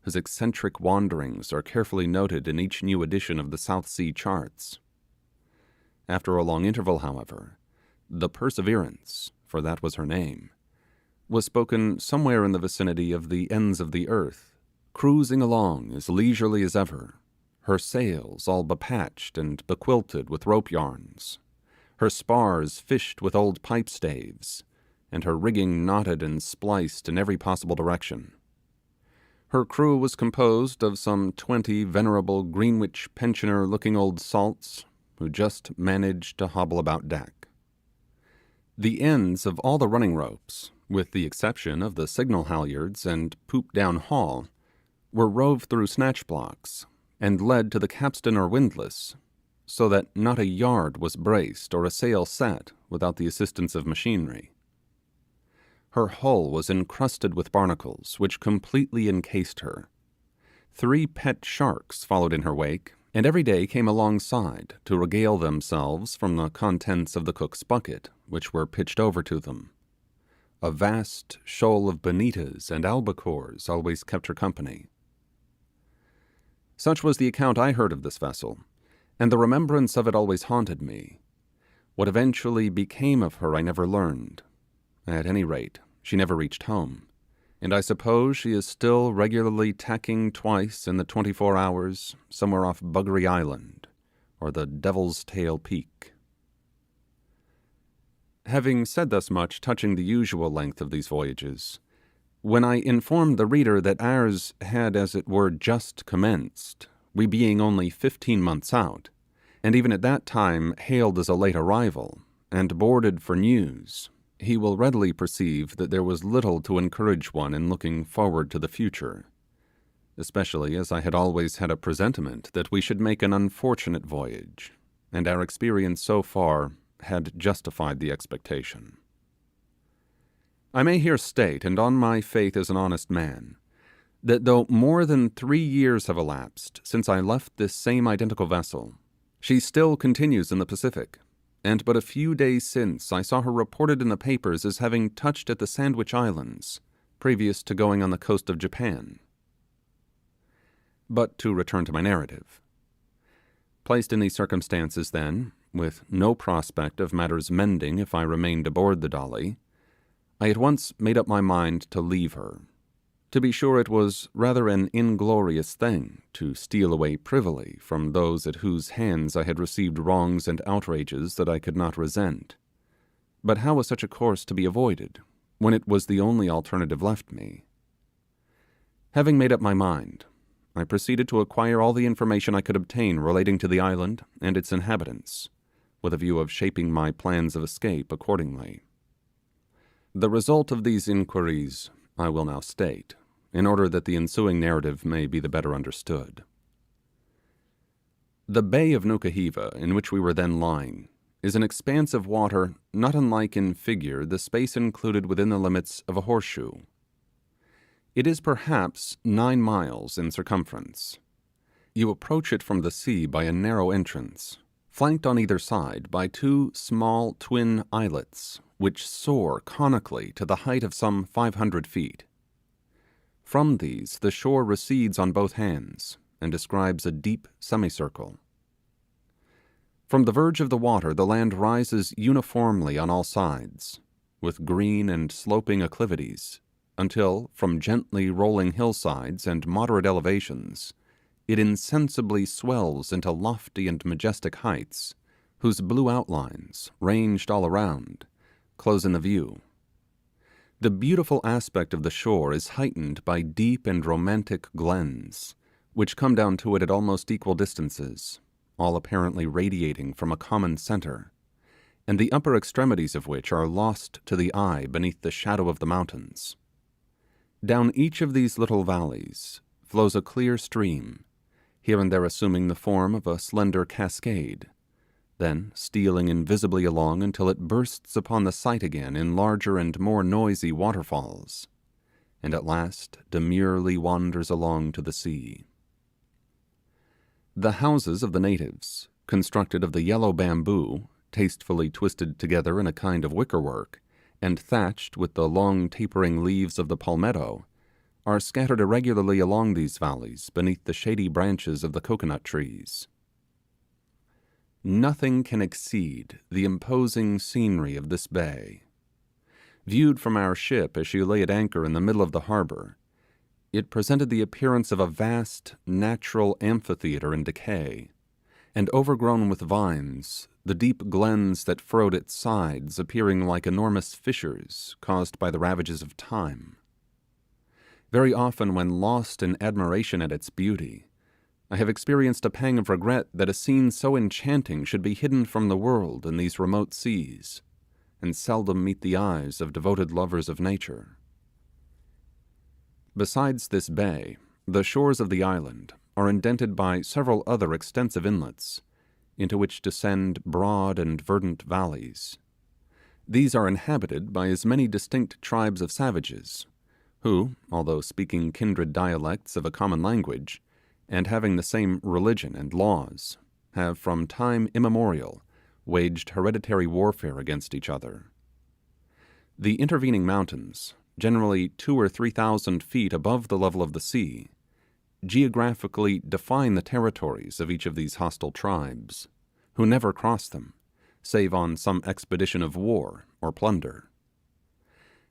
whose eccentric wanderings are carefully noted in each new edition of the South Sea charts. After a long interval, however, the Perseverance, for that was her name, was spoken somewhere in the vicinity of the ends of the earth, cruising along as leisurely as ever, her sails all bepatched and bequilted with rope yarns, her spars fished with old pipe staves, and her rigging knotted and spliced in every possible direction. Her crew was composed of some 20 venerable Greenwich pensioner-looking old salts who just managed to hobble about deck. The ends of all the running ropes, with the exception of the signal halyards and poop-down haul, were rove through snatch blocks, and led to the capstan or windlass, so that not a yard was braced or a sail set without the assistance of machinery. Her hull was encrusted with barnacles, which completely encased her. 3 pet sharks followed in her wake, and every day came alongside to regale themselves from the contents of the cook's bucket, which were pitched over to them. A vast shoal of bonitas and albacores always kept her company. Such was the account I heard of this vessel, and the remembrance of it always haunted me. What eventually became of her I never learned. At any rate, she never reached home, and I suppose she is still regularly tacking twice in the 24 hours somewhere off Buggery Island, or the Devil's Tail Peak. Having said thus much touching the usual length of these voyages, when I informed the reader that ours had as it were just commenced, we being only 15 months out, and even at that time hailed as a late arrival, and boarded for news, he will readily perceive that there was little to encourage one in looking forward to the future, especially as I had always had a presentiment that we should make an unfortunate voyage, and our experience so far had justified the expectation. I may here state, and on my faith as an honest man, that though more than 3 years have elapsed since I left this same identical vessel, she still continues in the Pacific, and but a few days since I saw her reported in the papers as having touched at the Sandwich Islands, previous to going on the coast of Japan. But to return to my narrative. Placed in these circumstances, then, with no prospect of matters mending if I remained aboard the Dolly, I at once made up my mind to leave her. To be sure, it was rather an inglorious thing to steal away privily from those at whose hands I had received wrongs and outrages that I could not resent. But how was such a course to be avoided, when it was the only alternative left me? Having made up my mind, I proceeded to acquire all the information I could obtain relating to the island and its inhabitants, with a view of shaping my plans of escape accordingly. The result of these inquiries I will now state, in order that the ensuing narrative may be the better understood. The Bay of Nukuhiva, in which we were then lying, is an expanse of water not unlike in figure the space included within the limits of a horseshoe. It is perhaps 9 miles in circumference. You approach it from the sea by a narrow entrance, flanked on either side by two small twin islets, which soar conically to the height of some 500 feet. From these, the shore recedes on both hands, and describes a deep semicircle. From the verge of the water, the land rises uniformly on all sides, with green and sloping acclivities, until, from gently rolling hillsides and moderate elevations, it insensibly swells into lofty and majestic heights, whose blue outlines, ranged all around, close in the view. The beautiful aspect of the shore is heightened by deep and romantic glens, which come down to it at almost equal distances, all apparently radiating from a common centre, and the upper extremities of which are lost to the eye beneath the shadow of the mountains. Down each of these little valleys flows a clear stream, here and there assuming the form of a slender cascade, then stealing invisibly along until it bursts upon the sight again in larger and more noisy waterfalls, and at last demurely wanders along to the sea. The houses of the natives, constructed of the yellow bamboo, tastefully twisted together in a kind of wickerwork, and thatched with the long tapering leaves of the palmetto, are scattered irregularly along these valleys beneath the shady branches of the coconut trees. Nothing can exceed the imposing scenery of this bay. Viewed from our ship as she lay at anchor in the middle of the harbour, it presented the appearance of a vast natural amphitheatre in decay, and overgrown with vines, the deep glens that furrowed its sides appearing like enormous fissures caused by the ravages of time. Very often, when lost in admiration at its beauty, I have experienced a pang of regret that a scene so enchanting should be hidden from the world in these remote seas, and seldom meet the eyes of devoted lovers of nature. Besides this bay, the shores of the island are indented by several other extensive inlets, into which descend broad and verdant valleys. These are inhabited by as many distinct tribes of savages, who, although speaking kindred dialects of a common language, and having the same religion and laws, have from time immemorial waged hereditary warfare against each other. The intervening mountains, generally 2,000 or 3,000 feet above the level of the sea, geographically define the territories of each of these hostile tribes, who never cross them, save on some expedition of war or plunder.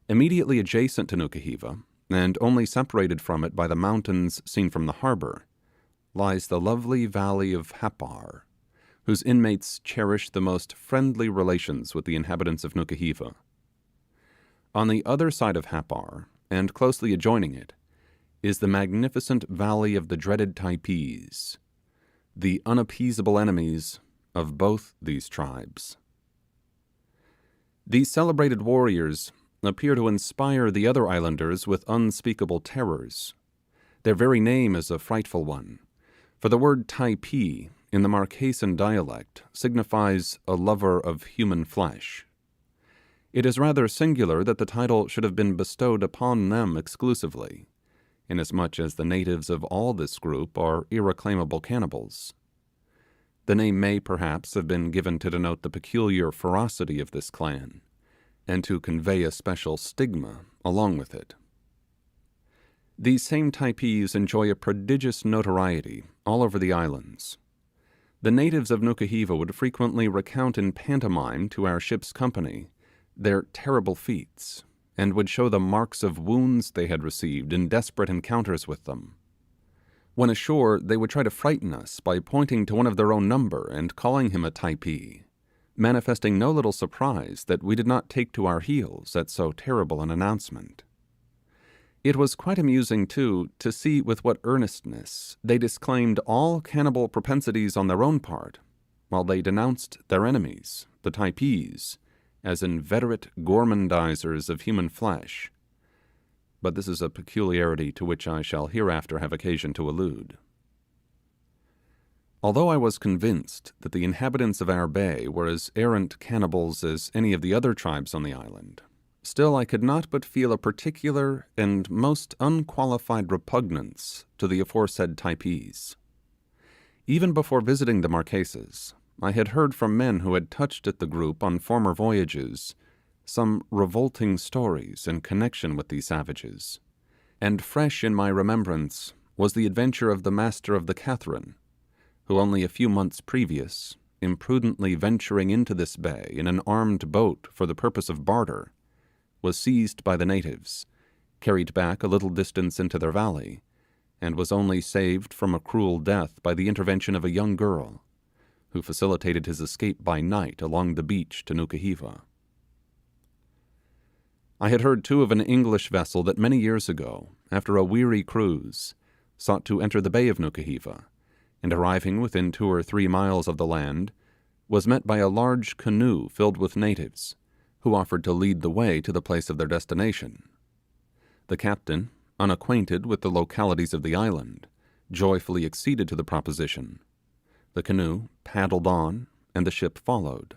Immediately adjacent to Nukuhiva, and only separated from it by the mountains seen from the harbour, lies the lovely valley of Happar, whose inmates cherish the most friendly relations with the inhabitants of Nukuhiva. On the other side of Happar, and closely adjoining it, is the magnificent valley of the dreaded Typees, the unappeasable enemies of both these tribes. These celebrated warriors appear to inspire the other islanders with unspeakable terrors. Their very name is a frightful one, for the word Typee in the Marquesan dialect signifies a lover of human flesh. It is rather singular that the title should have been bestowed upon them exclusively, inasmuch as the natives of all this group are irreclaimable cannibals. The name may perhaps have been given to denote the peculiar ferocity of this clan, and to convey a special stigma along with it. These same Typees enjoy a prodigious notoriety all over the islands. The natives of Nukuhiva would frequently recount in pantomime to our ship's company their terrible feats, and would show the marks of wounds they had received in desperate encounters with them. When ashore, they would try to frighten us by pointing to one of their own number and calling him a Typee, manifesting no little surprise that we did not take to our heels at so terrible an announcement. It was quite amusing, too, to see with what earnestness they disclaimed all cannibal propensities on their own part, while they denounced their enemies, the Typees, as inveterate gormandizers of human flesh. But this is a peculiarity to which I shall hereafter have occasion to allude. Although I was convinced that the inhabitants of our bay were as arrant cannibals as any of the other tribes on the island, still I could not but feel a particular and most unqualified repugnance to the aforesaid Typees. Even before visiting the Marquesas, I had heard from men who had touched at the group on former voyages some revolting stories in connection with these savages, and fresh in my remembrance was the adventure of the master of the Catherine, who only a few months previous, imprudently venturing into this bay in an armed boat for the purpose of barter, was seized by the natives, carried back a little distance into their valley, and was only saved from a cruel death by the intervention of a young girl, who facilitated his escape by night along the beach to Nukuhiva. I had heard too of an English vessel that many years ago, after a weary cruise, sought to enter the bay of Nukuhiva, and arriving within 2 or 3 miles of the land, was met by a large canoe filled with natives, who offered to lead the way to the place of their destination. The captain, unacquainted with the localities of the island, joyfully acceded to the proposition. The canoe paddled on, and the ship followed.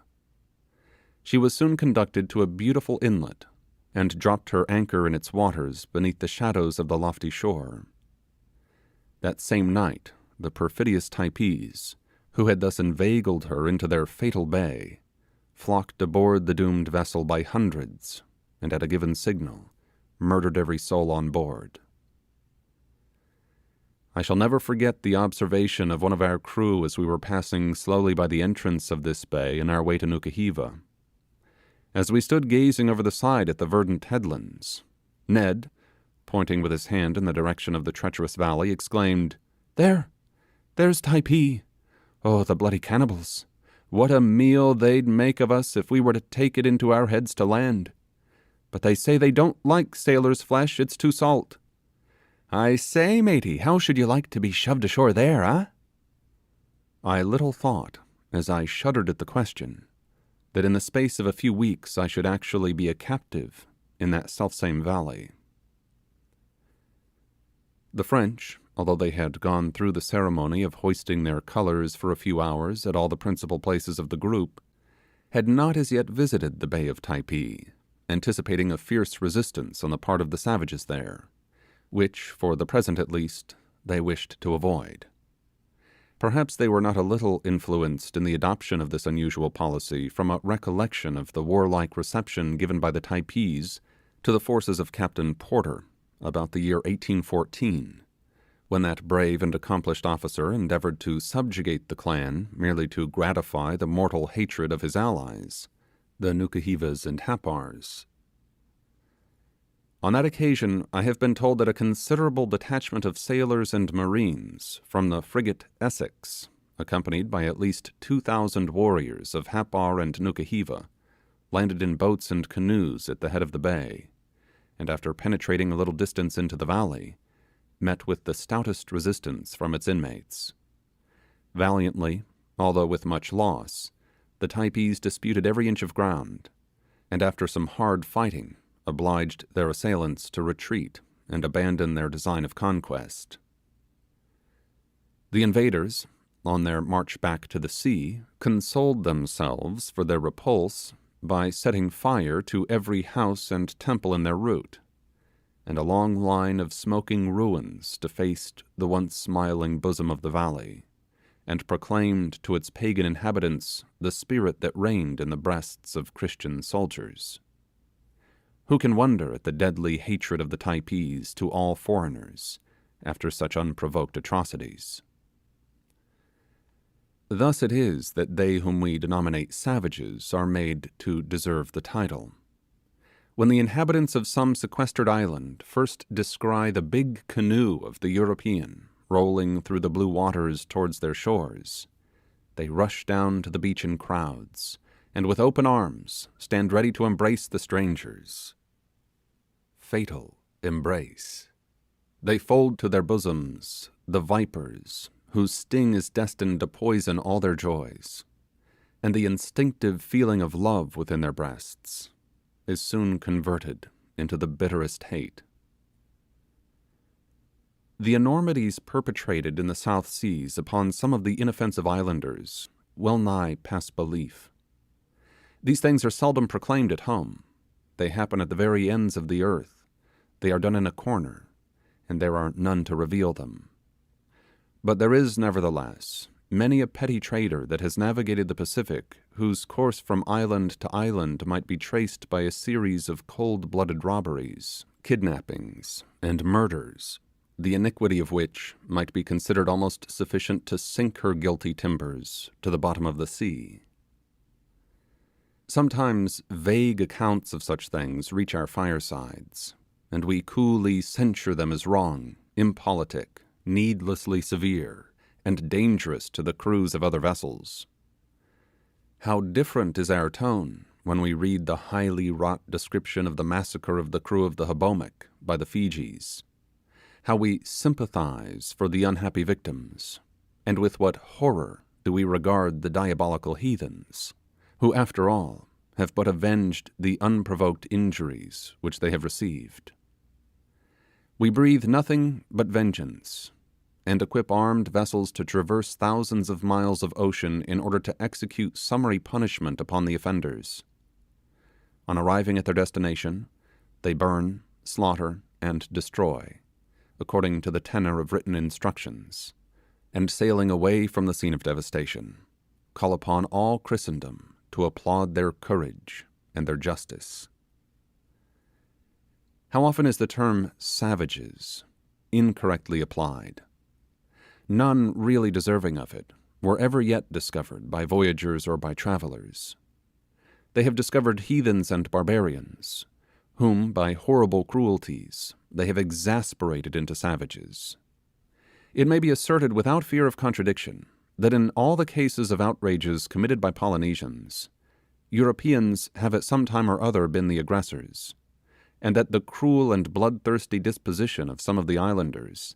She was soon conducted to a beautiful inlet, and dropped her anchor in its waters beneath the shadows of the lofty shore. That same night, the perfidious Typees, who had thus inveigled her into their fatal bay, flocked aboard the doomed vessel by hundreds, and at a given signal, murdered every soul on board. I shall never forget the observation of one of our crew as we were passing slowly by the entrance of this bay in our way to Nukuhiva. As we stood gazing over the side at the verdant headlands, Ned, pointing with his hand in the direction of the treacherous valley, exclaimed, There's Typee! Oh, the bloody cannibals! What a meal they'd make of us if we were to take it into our heads to land! But they say they don't like sailors' flesh, it's too salt. I say, matey, how should you like to be shoved ashore there, I little thought, as I shuddered at the question, that in the space of a few weeks I should actually be a captive in that selfsame valley. The French, although they had gone through the ceremony of hoisting their colours for a few hours at all the principal places of the group, had not as yet visited the Bay of Typee, anticipating a fierce resistance on the part of the savages there, which, for the present at least, they wished to avoid. Perhaps they were not a little influenced in the adoption of this unusual policy from a recollection of the warlike reception given by the Typees to the forces of Captain Porter about the year 1814, when that brave and accomplished officer endeavoured to subjugate the clan merely to gratify the mortal hatred of his allies, the Nukuhivas and Happars. On that occasion I have been told that a considerable detachment of sailors and marines from the frigate Essex, accompanied by at least 2,000 warriors of Happar and Nukuhiva, landed in boats and canoes at the head of the bay, and after penetrating a little distance into the valley, met with the stoutest resistance from its inmates. Valiantly, although with much loss, the Typees disputed every inch of ground, and after some hard fighting, obliged their assailants to retreat and abandon their design of conquest. The invaders, on their march back to the sea, consoled themselves for their repulse by setting fire to every house and temple in their route, and a long line of smoking ruins defaced the once smiling bosom of the valley, and proclaimed to its pagan inhabitants the spirit that reigned in the breasts of Christian soldiers. Who can wonder at the deadly hatred of the Typees to all foreigners after such unprovoked atrocities? Thus it is that they whom we denominate savages are made to deserve the title. When the inhabitants of some sequestered island first descry the big canoe of the European rolling through the blue waters towards their shores, they rush down to the beach in crowds, and with open arms stand ready to embrace the strangers. Fatal embrace. They fold to their bosoms the vipers whose sting is destined to poison all their joys, and the instinctive feeling of love within their breasts is soon converted into the bitterest hate. The enormities perpetrated in the South Seas upon some of the inoffensive islanders well nigh pass belief. These things are seldom proclaimed at home. They happen at the very ends of the earth. They are done in a corner, and there are none to reveal them. But there is, nevertheless, many a petty trader that has navigated the Pacific, whose course from island to island might be traced by a series of cold-blooded robberies, kidnappings, and murders, the iniquity of which might be considered almost sufficient to sink her guilty timbers to the bottom of the sea. Sometimes vague accounts of such things reach our firesides, and we coolly censure them as wrong, impolitic, needlessly severe, and dangerous to the crews of other vessels. How different is our tone when we read the highly wrought description of the massacre of the crew of the Hobomak by the Fijis. How we sympathize for the unhappy victims, and with what horror do we regard the diabolical heathens, who, after all, have but avenged the unprovoked injuries which they have received. We breathe nothing but vengeance, and equip armed vessels to traverse thousands of miles of ocean in order to execute summary punishment upon the offenders. On arriving at their destination, they burn, slaughter, and destroy, according to the tenor of written instructions, and sailing away from the scene of devastation, call upon all Christendom to applaud their courage and their justice. How often is the term savages incorrectly applied? None really deserving of it were ever yet discovered by voyagers or by travellers. They have discovered heathens and barbarians, whom by horrible cruelties they have exasperated into savages. It may be asserted without fear of contradiction that in all the cases of outrages committed by Polynesians, Europeans have at some time or other been the aggressors, and that the cruel and bloodthirsty disposition of some of the islanders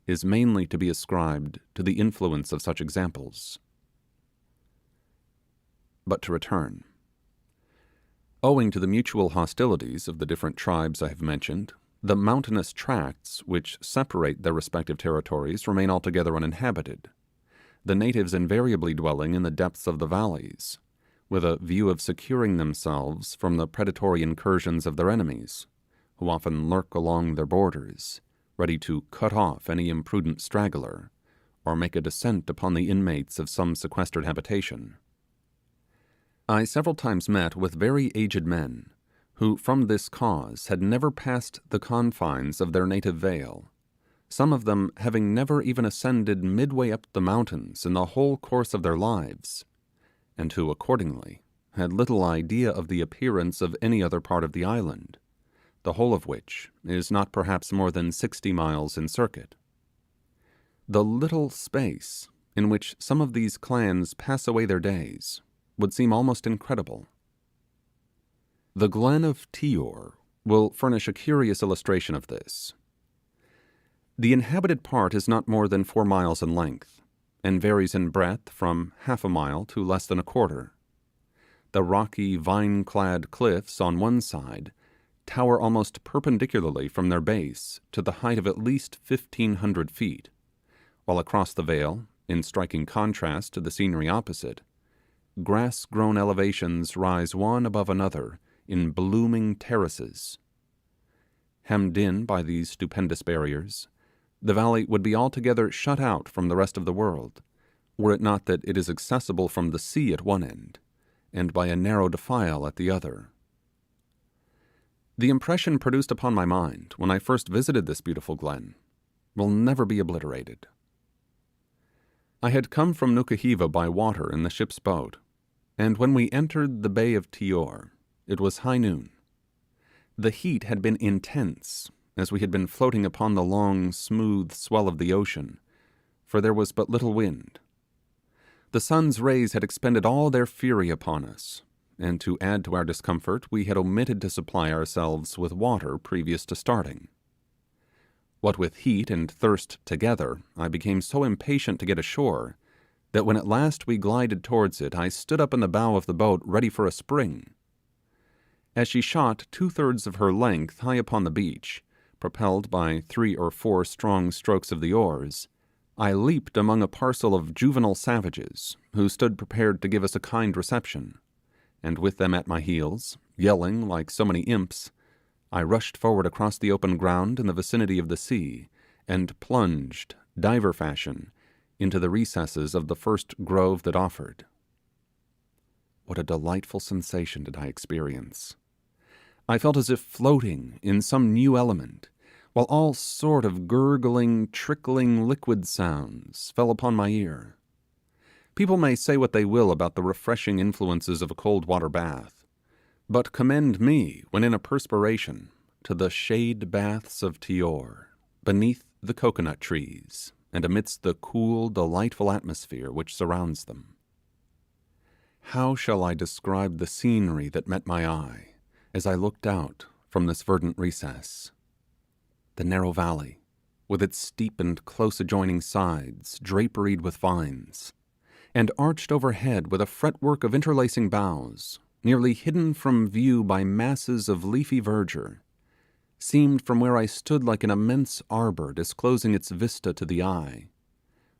is mainly to be ascribed to the influence of such examples. But to return. Owing to the mutual hostilities of the different tribes I have mentioned, the mountainous tracts which separate their respective territories remain altogether uninhabited, the natives invariably dwelling in the depths of the valleys, with a view of securing themselves from the predatory incursions of their enemies, who often lurk along their borders, ready to cut off any imprudent straggler, or make a descent upon the inmates of some sequestered habitation. I several times met with very aged men, who from this cause had never passed the confines of their native vale, some of them having never even ascended midway up the mountains in the whole course of their lives, and who accordingly had little idea of the appearance of any other part of the island, the whole of which is not perhaps more than 60 miles in circuit. The little space in which some of these clans pass away their days would seem almost incredible. The glen of Tior will furnish a curious illustration of this. The inhabited part is not more than 4 miles in length, and varies in breadth from half a mile to less than a quarter. The rocky, vine-clad cliffs on one side tower almost perpendicularly from their base to the height of at least 1,500 feet, while across the vale, in striking contrast to the scenery opposite, grass-grown elevations rise one above another in blooming terraces. Hemmed in by these stupendous barriers, the valley would be altogether shut out from the rest of the world, were it not that it is accessible from the sea at one end, and by a narrow defile at the other. The impression produced upon my mind when I first visited this beautiful glen will never be obliterated. I had come from Nukuhiva by water in the ship's boat, and when we entered the bay of Tior, it was high noon. The heat had been intense, as we had been floating upon the long, smooth swell of the ocean, for there was but little wind. The sun's rays had expended all their fury upon us, and to add to our discomfort, we had omitted to supply ourselves with water previous to starting. What with heat and thirst together, I became so impatient to get ashore, that when at last we glided towards it, I stood up in the bow of the boat ready for a spring. As she shot 2/3 of her length high upon the beach, propelled by 3 or 4 strong strokes of the oars, I leaped among a parcel of juvenile savages, who stood prepared to give us a kind reception, and with them at my heels, yelling like so many imps, I rushed forward across the open ground in the vicinity of the sea, and plunged, diver fashion, into the recesses of the first grove that offered. What a delightful sensation did I experience! I felt as if floating in some new element, while all sort of gurgling, trickling liquid sounds fell upon my ear. People may say what they will about the refreshing influences of a cold water bath, but commend me, when in a perspiration, to the shade baths of Tyore, beneath the coconut trees, and amidst the cool, delightful atmosphere which surrounds them. How shall I describe the scenery that met my eye as I looked out from this verdant recess? The narrow valley, with its steep and close adjoining sides draperied with vines, and arched overhead with a fretwork of interlacing boughs, nearly hidden from view by masses of leafy verdure, seemed from where I stood like an immense arbour disclosing its vista to the eye,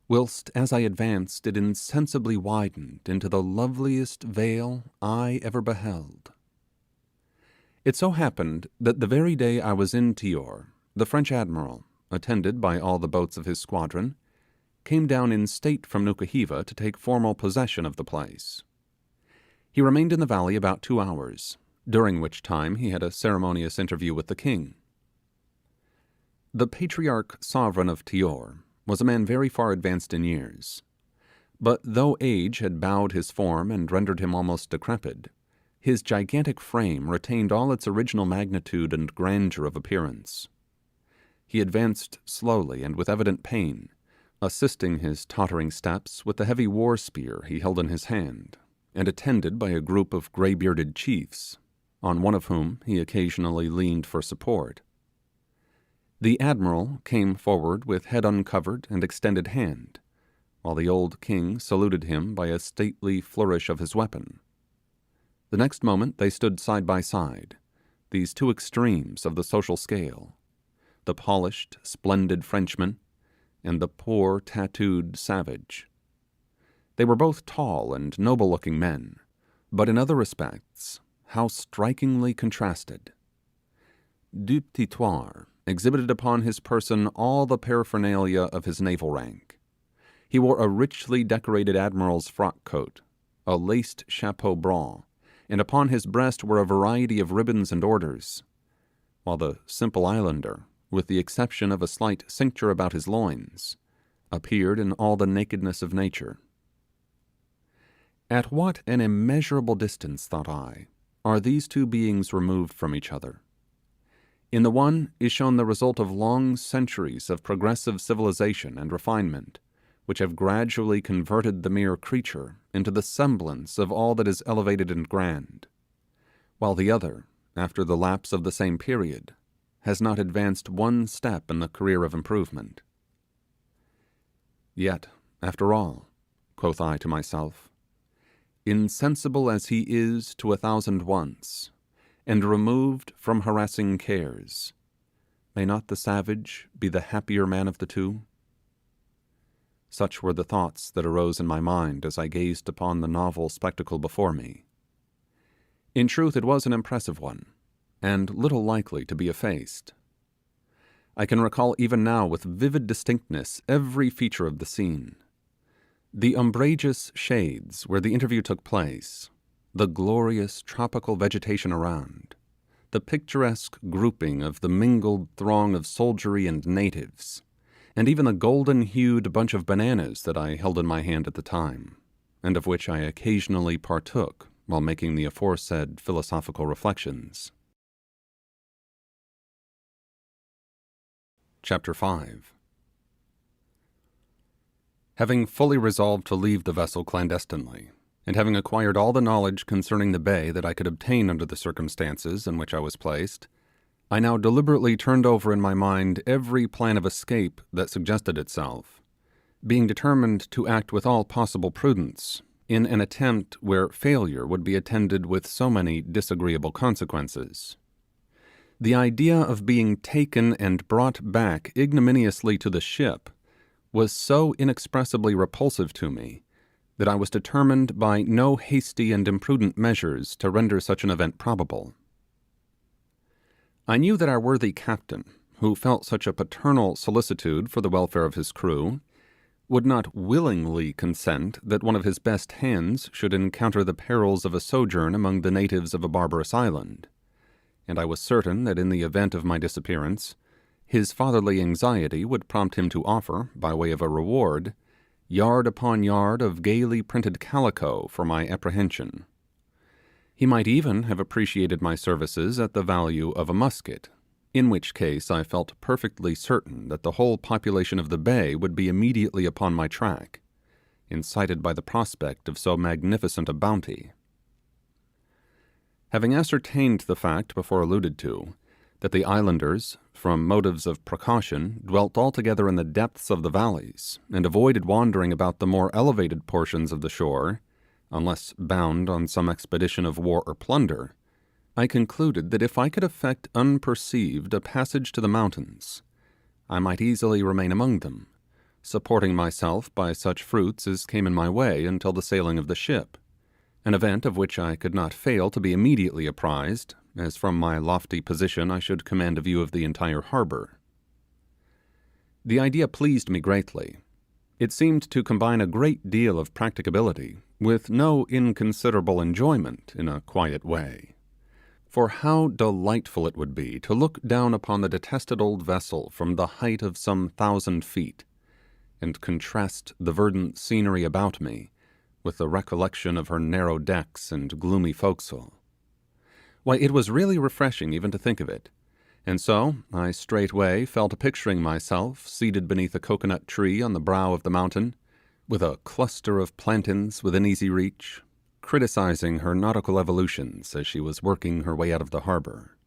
whilst as I advanced it insensibly widened into the loveliest vale I ever beheld. It so happened that the very day I was in Tyore, the French admiral, attended by all the boats of his squadron, came down in state from Nukuhiva to take formal possession of the place. He remained in the valley about 2 hours, during which time he had a ceremonious interview with the king. The patriarch sovereign of Tyore was a man very far advanced in years, but though age had bowed his form and rendered him almost decrepit, his gigantic frame retained all its original magnitude and grandeur of appearance. He advanced slowly and with evident pain, assisting his tottering steps with the heavy war spear he held in his hand, and attended by a group of grey-bearded chiefs, on one of whom he occasionally leaned for support. The admiral came forward with head uncovered and extended hand, while the old king saluted him by a stately flourish of his weapon. The next moment they stood side by side, these two extremes of the social scale, the polished, splendid Frenchman, and the poor, tattooed savage. They were both tall and noble-looking men, but in other respects, how strikingly contrasted. Du Petit Thouars exhibited upon his person all the paraphernalia of his naval rank. He wore a richly decorated admiral's frock coat, a laced chapeau bras, and upon his breast were a variety of ribbons and orders, while the simple islander, with the exception of a slight cincture about his loins, appeared in all the nakedness of nature. At what an immeasurable distance, thought I, are these two beings removed from each other. In the one is shown the result of long centuries of progressive civilization and refinement, which have gradually converted the mere creature into the semblance of all that is elevated and grand, while the other, after the lapse of the same period, has not advanced one step in the career of improvement. Yet, after all, quoth I to myself, insensible as he is to 1,000 wants, and removed from harassing cares, may not the savage be the happier man of the two? Such were the thoughts that arose in my mind as I gazed upon the novel spectacle before me. In truth, it was an impressive one, and little likely to be effaced. I can recall even now with vivid distinctness every feature of the scene. The umbrageous shades where the interview took place, the glorious tropical vegetation around, the picturesque grouping of the mingled throng of soldiery and natives, and even the golden-hued bunch of bananas that I held in my hand at the time, and of which I occasionally partook while making the aforesaid philosophical reflections. Chapter 5. Having fully resolved to leave the vessel clandestinely, and having acquired all the knowledge concerning the bay that I could obtain under the circumstances in which I was placed, I now deliberately turned over in my mind every plan of escape that suggested itself, being determined to act with all possible prudence in an attempt where failure would be attended with so many disagreeable consequences. The idea of being taken and brought back ignominiously to the ship was so inexpressibly repulsive to me that I was determined by no hasty and imprudent measures to render such an event probable. I knew that our worthy captain, who felt such a paternal solicitude for the welfare of his crew, would not willingly consent that one of his best hands should encounter the perils of a sojourn among the natives of a barbarous island, and I was certain that in the event of my disappearance, his fatherly anxiety would prompt him to offer, by way of a reward, yard upon yard of gaily printed calico for my apprehension. He might even have appreciated my services at the value of a musket, in which case I felt perfectly certain that the whole population of the bay would be immediately upon my track, incited by the prospect of so magnificent a bounty. Having ascertained the fact before alluded to, that the islanders, from motives of precaution, dwelt altogether in the depths of the valleys, and avoided wandering about the more elevated portions of the shore, unless bound on some expedition of war or plunder, I concluded that if I could effect unperceived a passage to the mountains, I might easily remain among them, supporting myself by such fruits as came in my way until the sailing of the ship, an event of which I could not fail to be immediately apprised, as from my lofty position I should command a view of the entire harbour. The idea pleased me greatly. It seemed to combine a great deal of practicability with no inconsiderable enjoyment in a quiet way. For how delightful it would be to look down upon the detested old vessel from the height of some 1,000 feet, and contrast the verdant scenery about me with the recollection of her narrow decks and gloomy forecastle. Why, it was really refreshing even to think of it, and so I straightway fell to picturing myself seated beneath a coconut tree on the brow of the mountain, with a cluster of plantains within easy reach, criticizing her nautical evolutions as she was working her way out of the harbour.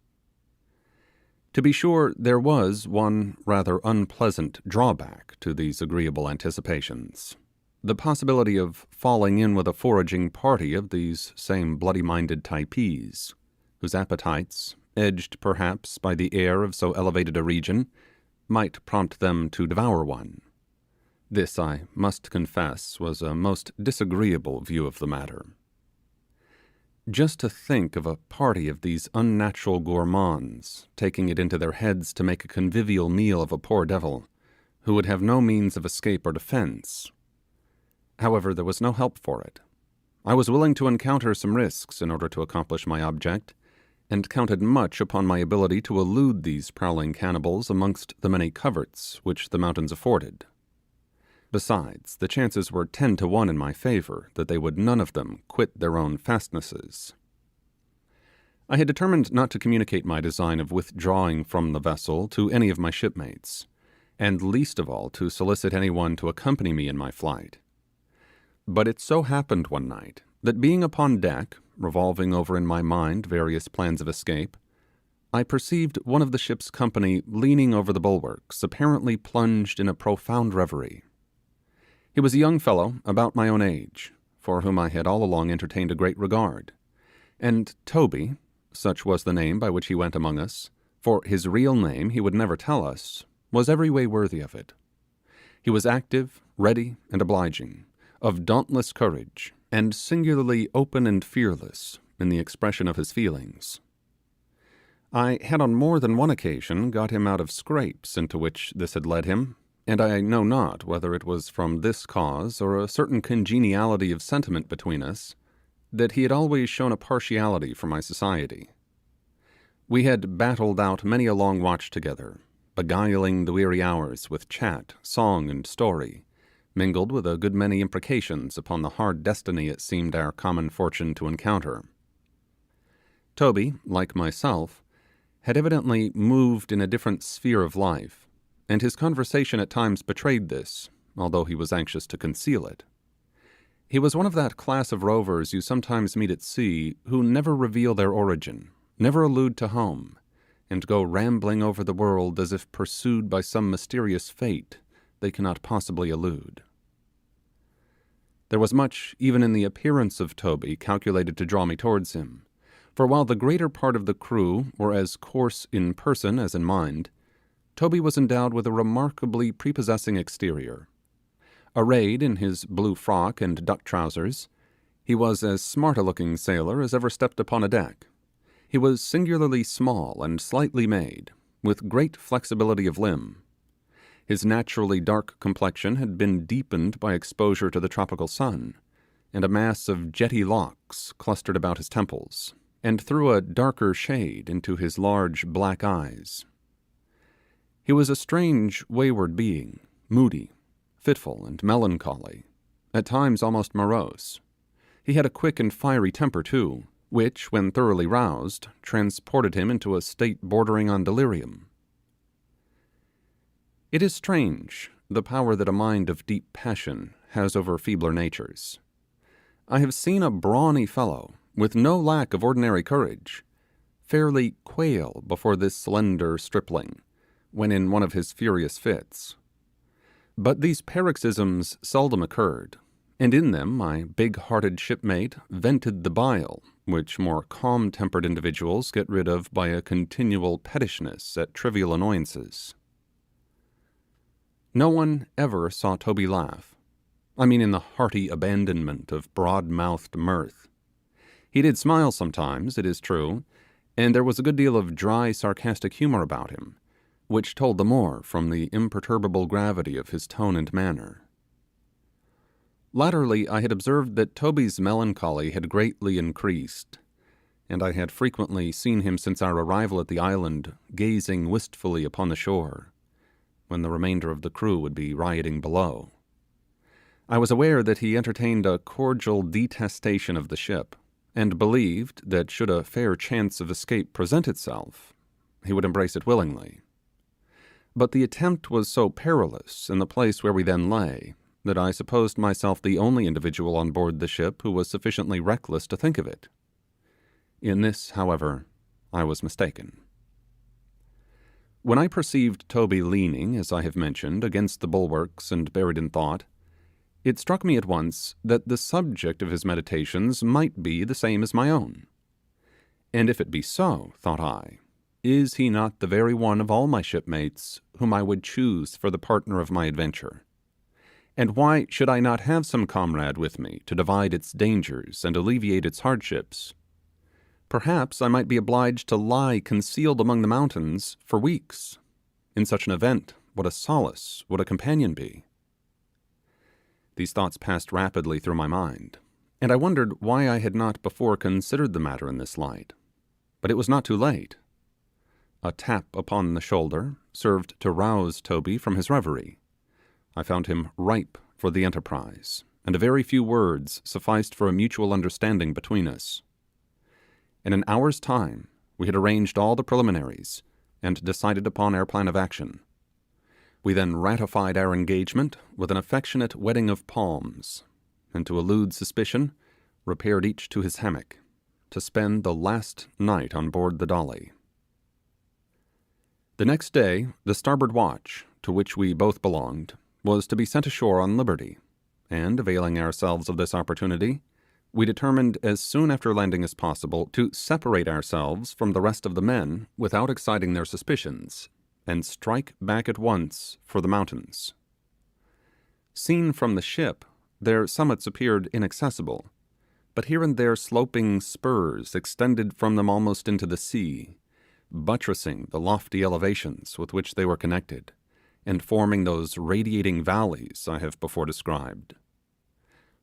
To be sure, there was one rather unpleasant drawback to these agreeable anticipations: the possibility of falling in with a foraging party of these same bloody-minded Typees, whose appetites, edged perhaps by the air of so elevated a region, might prompt them to devour one. This, I must confess, was a most disagreeable view of the matter. Just to think of a party of these unnatural gourmands taking it into their heads to make a convivial meal of a poor devil, who would have no means of escape or defence. However, there was no help for it. I was willing to encounter some risks in order to accomplish my object, and counted much upon my ability to elude these prowling cannibals amongst the many coverts which the mountains afforded. Besides, the chances were 10 to 1 in my favour that they would none of them quit their own fastnesses. I had determined not to communicate my design of withdrawing from the vessel to any of my shipmates, and least of all to solicit anyone to accompany me in my flight. But it so happened one night that, being upon deck, revolving over in my mind various plans of escape, I perceived one of the ship's company leaning over the bulwarks, apparently plunged in a profound reverie. He was a young fellow about my own age, for whom I had all along entertained a great regard, and Toby, such was the name by which he went among us, for his real name he would never tell us, was every way worthy of it. He was active, ready, and obliging, of dauntless courage, and singularly open and fearless in the expression of his feelings. I had on more than one occasion got him out of scrapes into which this had led him, and I know not whether it was from this cause or a certain congeniality of sentiment between us, that he had always shown a partiality for my society. We had battled out many a long watch together, beguiling the weary hours with chat, song, and story, mingled with a good many imprecations upon the hard destiny it seemed our common fortune to encounter. Toby, like myself, had evidently moved in a different sphere of life, and his conversation at times betrayed this, although he was anxious to conceal it. He was one of that class of rovers you sometimes meet at sea, who never reveal their origin, never allude to home, and go rambling over the world as if pursued by some mysterious fate they cannot possibly elude. There was much even in the appearance of Toby calculated to draw me towards him, for while the greater part of the crew were as coarse in person as in mind, Toby was endowed with a remarkably prepossessing exterior. Arrayed in his blue frock and duck trousers, he was as smart a looking sailor as ever stepped upon a deck. He was singularly small and slightly made, with great flexibility of limb. His naturally dark complexion had been deepened by exposure to the tropical sun, and a mass of jetty locks clustered about his temples, and threw a darker shade into his large black eyes. He was a strange, wayward being, moody, fitful, and melancholy, at times almost morose. He had a quick and fiery temper, too, which, when thoroughly roused, transported him into a state bordering on delirium. It is strange, the power that a mind of deep passion has over feebler natures. I have seen a brawny fellow, with no lack of ordinary courage, fairly quail before this slender stripling, when in one of his furious fits. But these paroxysms seldom occurred, and in them my big-hearted shipmate vented the bile which more calm-tempered individuals get rid of by a continual pettishness at trivial annoyances. No one ever saw Toby laugh. I mean in the hearty abandonment of broad-mouthed mirth. He did smile sometimes, it is true, and there was a good deal of dry, sarcastic humour about him, which told the more from the imperturbable gravity of his tone and manner. Latterly, I had observed that Toby's melancholy had greatly increased, and I had frequently seen him since our arrival at the island gazing wistfully upon the shore, when the remainder of the crew would be rioting below. I was aware that he entertained a cordial detestation of the ship, and believed that should a fair chance of escape present itself, he would embrace it willingly. But the attempt was so perilous in the place where we then lay, that I supposed myself the only individual on board the ship who was sufficiently reckless to think of it. In this, however, I was mistaken. When I perceived Toby leaning, as I have mentioned, against the bulwarks and buried in thought, it struck me at once that the subject of his meditations might be the same as my own. And if it be so, thought I, is he not the very one of all my shipmates whom I would choose for the partner of my adventure? And why should I not have some comrade with me to divide its dangers and alleviate its hardships? Perhaps I might be obliged to lie concealed among the mountains for weeks. In such an event, what a solace would a companion be? These thoughts passed rapidly through my mind, and I wondered why I had not before considered the matter in this light. But it was not too late. A tap upon the shoulder served to rouse Toby from his reverie. I found him ripe for the enterprise, and a very few words sufficed for a mutual understanding between us. In an hour's time we had arranged all the preliminaries, and decided upon our plan of action. We then ratified our engagement with an affectionate wedding of palms, and to elude suspicion, repaired each to his hammock, to spend the last night on board the Dolly. The next day, the starboard watch, to which we both belonged, was to be sent ashore on liberty, and, availing ourselves of this opportunity, we determined as soon after landing as possible to separate ourselves from the rest of the men without exciting their suspicions, and strike back at once for the mountains. Seen from the ship, their summits appeared inaccessible, but here and there sloping spurs extended from them almost into the sea, buttressing the lofty elevations with which they were connected, and forming those radiating valleys I have before described.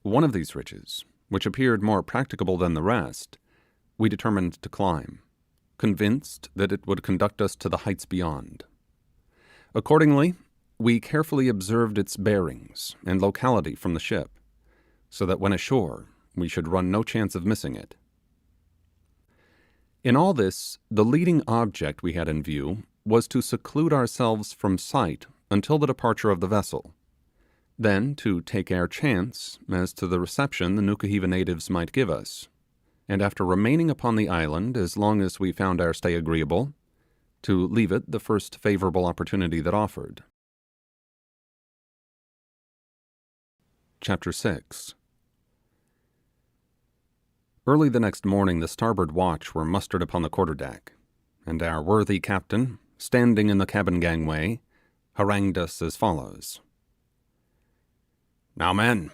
One of these ridges, which appeared more practicable than the rest, we determined to climb, convinced that it would conduct us to the heights beyond. Accordingly, we carefully observed its bearings and locality from the ship, so that when ashore we should run no chance of missing it. In all this, the leading object we had in view was to seclude ourselves from sight until the departure of the vessel, then to take our chance as to the reception the Nukuhiva natives might give us, and after remaining upon the island as long as we found our stay agreeable, to leave it the first favourable opportunity that offered. Chapter 6. Early the next morning the starboard watch were mustered upon the quarterdeck, and our worthy captain, standing in the cabin gangway, harangued us as follows. Now, men,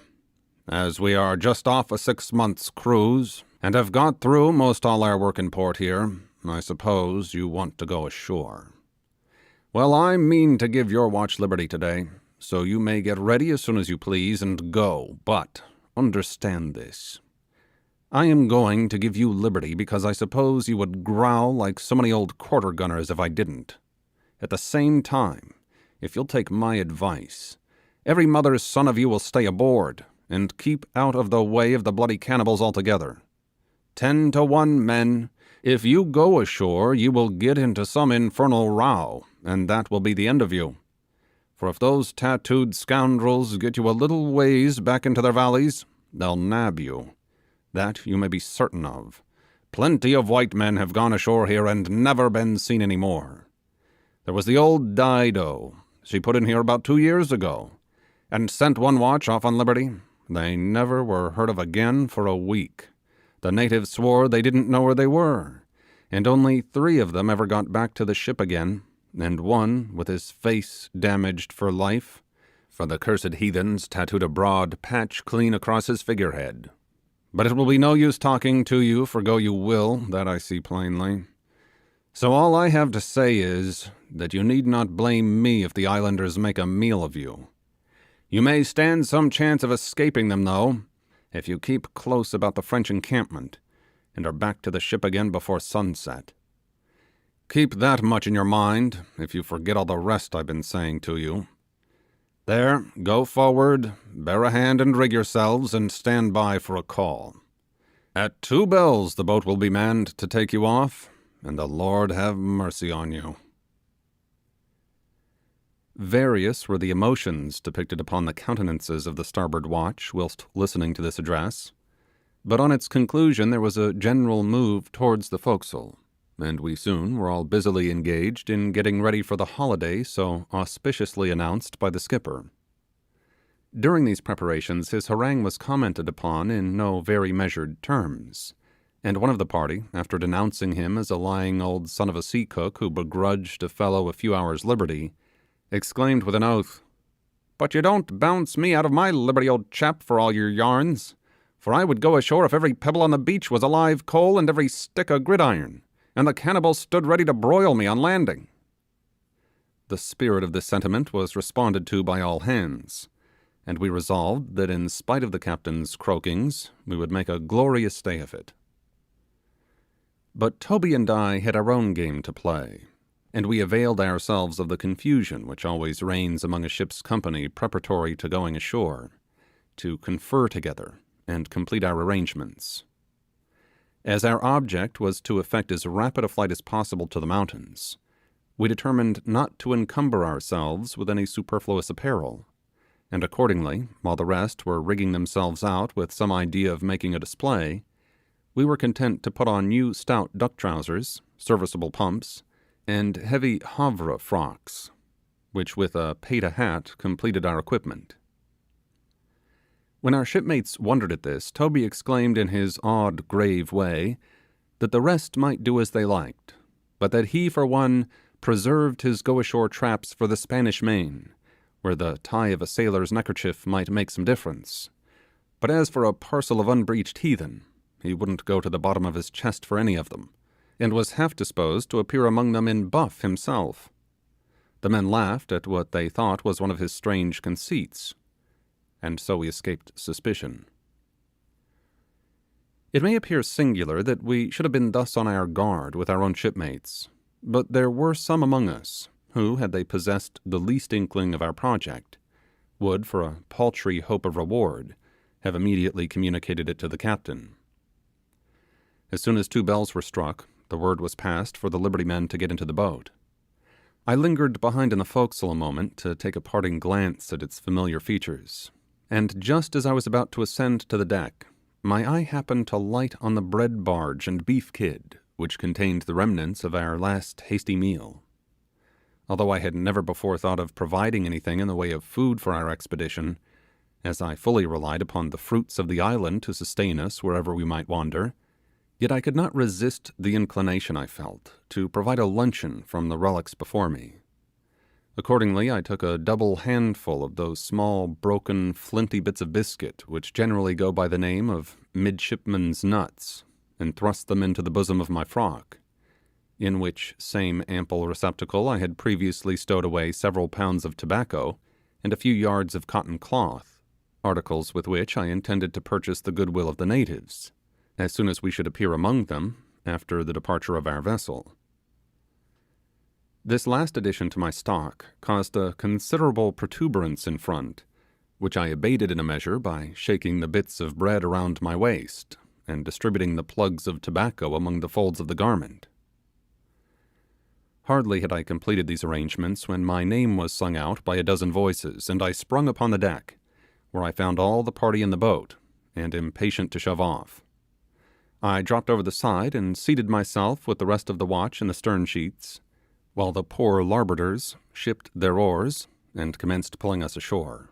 as we are just off a 6 months' cruise, and have got through most all our work in port here, I suppose you want to go ashore. Well, I mean to give your watch liberty today, so you may get ready as soon as you please and go, but understand this. I am going to give you liberty because I suppose you would growl like so many old quarter gunners if I didn't. At the same time, if you'll take my advice, every mother's son of you will stay aboard and keep out of the way of the bloody cannibals altogether. 10 to 1, men. If you go ashore, you will get into some infernal row, and that will be the end of you. For if those tattooed scoundrels get you a little ways back into their valleys, they'll nab you. That you may be certain of. Plenty of white men have gone ashore here and never been seen any more. There was the old Dido. She put in here about 2 years ago, and sent one watch off on liberty. They never were heard of again for a week. The natives swore they didn't know where they were, and only 3 of them ever got back to the ship again, and one with his face damaged for life, for the cursed heathens tattooed a broad patch clean across his figurehead. But it will be no use talking to you, for go you will, that I see plainly. So all I have to say is that you need not blame me if the islanders make a meal of you. You may stand some chance of escaping them, though, if you keep close about the French encampment, and are back to the ship again before sunset. Keep that much in your mind, if you forget all the rest I've been saying to you. There, go forward, bear a hand and rig yourselves, and stand by for a call. At 2 bells the boat will be manned to take you off, and the Lord have mercy on you. Various were the emotions depicted upon the countenances of the starboard watch whilst listening to this address, but on its conclusion there was a general move towards the forecastle, and we soon were all busily engaged in getting ready for the holiday so auspiciously announced by the skipper. During these preparations his harangue was commented upon in no very measured terms, and one of the party, after denouncing him as a lying old son of a sea cook who begrudged a fellow a few hours' liberty, exclaimed with an oath, "But you don't bounce me out of my liberty, old chap, for all your yarns, for I would go ashore if every pebble on the beach was a live coal and every stick a gridiron, and the cannibals stood ready to broil me on landing." The spirit of this sentiment was responded to by all hands, and we resolved that in spite of the captain's croakings, we would make a glorious day of it. But Toby and I had our own game to play, and we availed ourselves of the confusion which always reigns among a ship's company preparatory to going ashore, to confer together and complete our arrangements. As our object was to effect as rapid a flight as possible to the mountains, we determined not to encumber ourselves with any superfluous apparel, and accordingly, while the rest were rigging themselves out with some idea of making a display, we were content to put on new stout duck trousers, serviceable pumps, and heavy Havre frocks, which with a peta hat completed our equipment. When our shipmates wondered at this, Toby exclaimed in his odd grave way that the rest might do as they liked, but that he for one preserved his go-ashore traps for the Spanish Main, where the tie of a sailor's neckerchief might make some difference, but as for a parcel of unbreeched heathen, he wouldn't go to the bottom of his chest for any of them, and was half disposed to appear among them in buff himself. The men laughed at what they thought was one of his strange conceits, and so we escaped suspicion. It may appear singular that we should have been thus on our guard with our own shipmates, but there were some among us who, had they possessed the least inkling of our project, would, for a paltry hope of reward, have immediately communicated it to the captain. As soon as 2 bells were struck, the word was passed for the Liberty men to get into the boat. I lingered behind in the forecastle a moment to take a parting glance at its familiar features, and just as I was about to ascend to the deck, my eye happened to light on the bread barge and beef kid, which contained the remnants of our last hasty meal. Although I had never before thought of providing anything in the way of food for our expedition, as I fully relied upon the fruits of the island to sustain us wherever we might wander, yet I could not resist the inclination I felt to provide a luncheon from the relics before me. Accordingly, I took a double handful of those small, broken, flinty bits of biscuit which generally go by the name of midshipman's nuts, and thrust them into the bosom of my frock, in which same ample receptacle I had previously stowed away several pounds of tobacco and a few yards of cotton cloth, articles with which I intended to purchase the goodwill of the natives, as soon as we should appear among them after the departure of our vessel. This last addition to my stock caused a considerable protuberance in front, which I abated in a measure by shaking the bits of bread around my waist and distributing the plugs of tobacco among the folds of the garment. Hardly had I completed these arrangements when my name was sung out by a dozen voices, and I sprung upon the deck, where I found all the party in the boat, and impatient to shove off. I dropped over the side and seated myself with the rest of the watch in the stern sheets, while the poor larboarders shipped their oars and commenced pulling us ashore.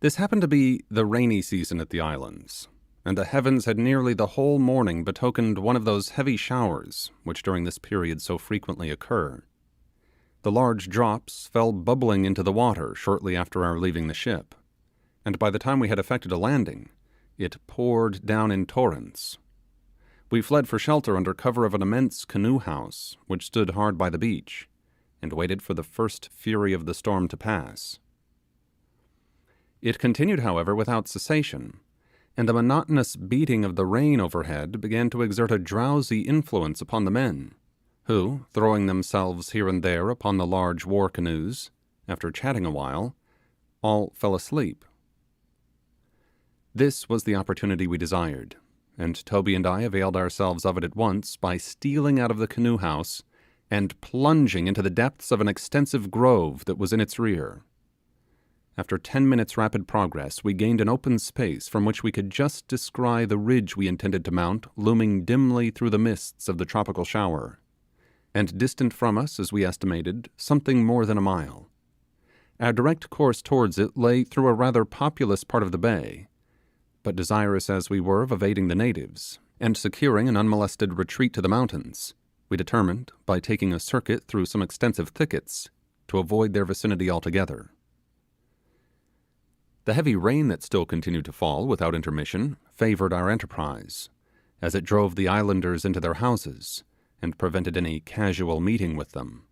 This happened to be the rainy season at the islands, and the heavens had nearly the whole morning betokened one of those heavy showers which during this period so frequently occur. The large drops fell bubbling into the water shortly after our leaving the ship, and by the time we had effected a landing, it poured down in torrents. We fled for shelter under cover of an immense canoe house which stood hard by the beach, and waited for the first fury of the storm to pass. It continued, however, without cessation, and the monotonous beating of the rain overhead began to exert a drowsy influence upon the men, who, throwing themselves here and there upon the large war canoes, after chatting a while, all fell asleep. This was the opportunity we desired, and Toby and I availed ourselves of it at once by stealing out of the canoe house and plunging into the depths of an extensive grove that was in its rear. After 10 minutes' rapid progress, we gained an open space from which we could just descry the ridge we intended to mount looming dimly through the mists of the tropical shower, and distant from us, as we estimated, something more than a mile. Our direct course towards it lay through a rather populous part of the bay, but desirous as we were of evading the natives, and securing an unmolested retreat to the mountains, we determined, by taking a circuit through some extensive thickets, to avoid their vicinity altogether. The heavy rain that still continued to fall without intermission favoured our enterprise, as it drove the islanders into their houses, and prevented any casual meeting with them.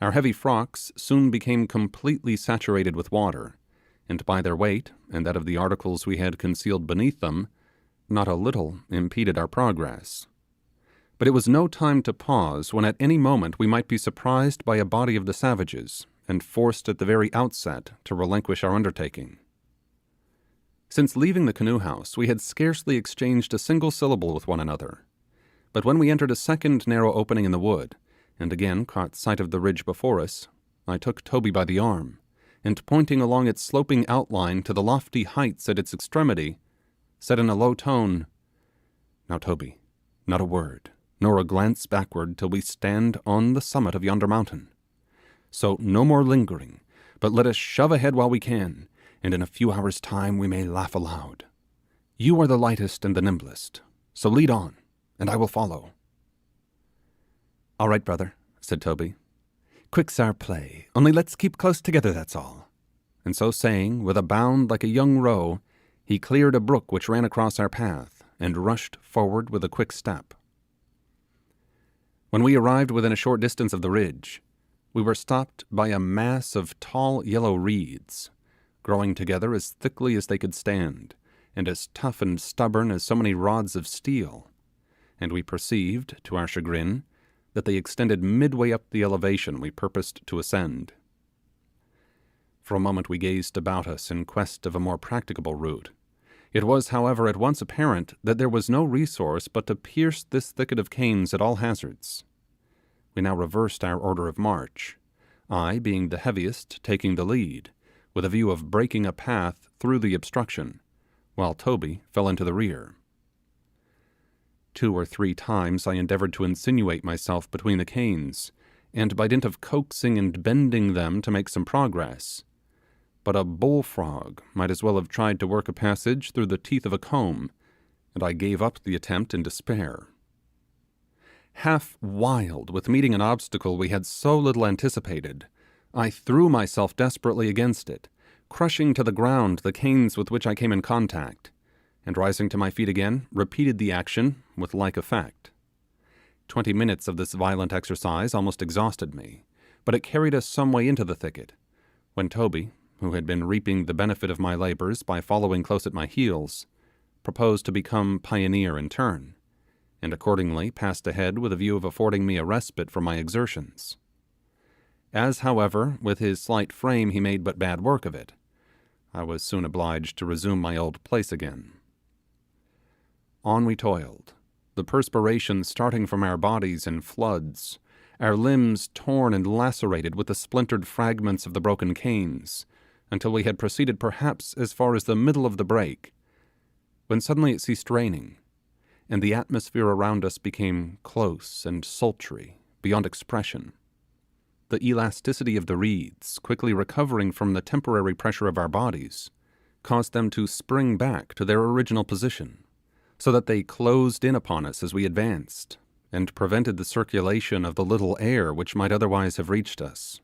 Our heavy frocks soon became completely saturated with water, and by their weight, and that of the articles we had concealed beneath them, not a little impeded our progress. But it was no time to pause when at any moment we might be surprised by a body of the savages, and forced at the very outset to relinquish our undertaking. Since leaving the canoe house, we had scarcely exchanged a single syllable with one another, but when we entered a second narrow opening in the wood, and again caught sight of the ridge before us, I took Toby by the arm, and pointing along its sloping outline to the lofty heights at its extremity, said in a low tone, "Now, Toby, not a word, nor a glance backward till we stand on the summit of yonder mountain. So no more lingering, but let us shove ahead while we can, and in a few hours' time we may laugh aloud. You are the lightest and the nimblest, so lead on, and I will follow." "All right, brother," said Toby. "Quick's our play, only let's keep close together, that's all." And so saying, with a bound like a young roe, he cleared a brook which ran across our path, and rushed forward with a quick step. When we arrived within a short distance of the ridge, we were stopped by a mass of tall yellow reeds, growing together as thickly as they could stand, and as tough and stubborn as so many rods of steel, and we perceived, to our chagrin, that they extended midway up the elevation we purposed to ascend. For a moment we gazed about us in quest of a more practicable route. It was, however, at once apparent that there was no resource but to pierce this thicket of canes at all hazards. We now reversed our order of march, I being the heaviest taking the lead, with a view of breaking a path through the obstruction, while Toby fell into the rear. 2 or 3 times I endeavoured to insinuate myself between the canes, and by dint of coaxing and bending them to make some progress, but a bullfrog might as well have tried to work a passage through the teeth of a comb, and I gave up the attempt in despair. Half wild with meeting an obstacle we had so little anticipated, I threw myself desperately against it, crushing to the ground the canes with which I came in contact, and rising to my feet again, repeated the action with like effect. 20 minutes of this violent exercise almost exhausted me, but it carried us some way into the thicket, when Toby, who had been reaping the benefit of my labours by following close at my heels, proposed to become pioneer in turn, and accordingly passed ahead with a view of affording me a respite from my exertions. As, however, with his slight frame he made but bad work of it, I was soon obliged to resume my old place again. On we toiled, the perspiration starting from our bodies in floods, our limbs torn and lacerated with the splintered fragments of the broken canes, until we had proceeded perhaps as far as the middle of the break, when suddenly it ceased raining, and the atmosphere around us became close and sultry beyond expression. The elasticity of the reeds, quickly recovering from the temporary pressure of our bodies, caused them to spring back to their original position, so that they closed in upon us as we advanced, and prevented the circulation of the little air which might otherwise have reached us.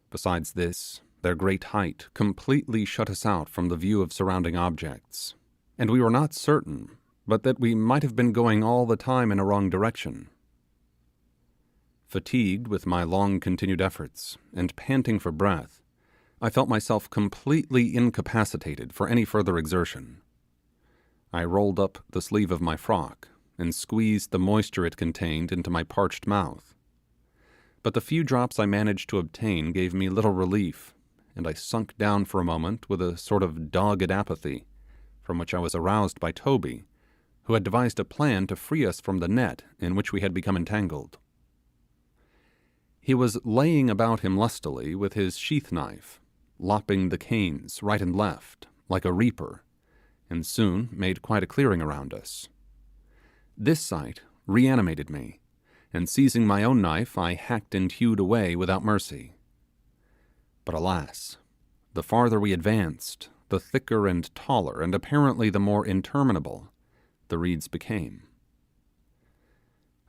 Besides this, their great height completely shut us out from the view of surrounding objects, and we were not certain but that we might have been going all the time in a wrong direction. Fatigued with my long-continued efforts, and panting for breath, I felt myself completely incapacitated for any further exertion. I rolled up the sleeve of my frock, and squeezed the moisture it contained into my parched mouth. But the few drops I managed to obtain gave me little relief, and I sunk down for a moment with a sort of dogged apathy, from which I was aroused by Toby, who had devised a plan to free us from the net in which we had become entangled. He was laying about him lustily with his sheath knife, lopping the canes right and left, like a reaper, and soon made quite a clearing around us. This sight reanimated me, and seizing my own knife, I hacked and hewed away without mercy. But alas, the farther we advanced, the thicker and taller, and apparently the more interminable, the reeds became.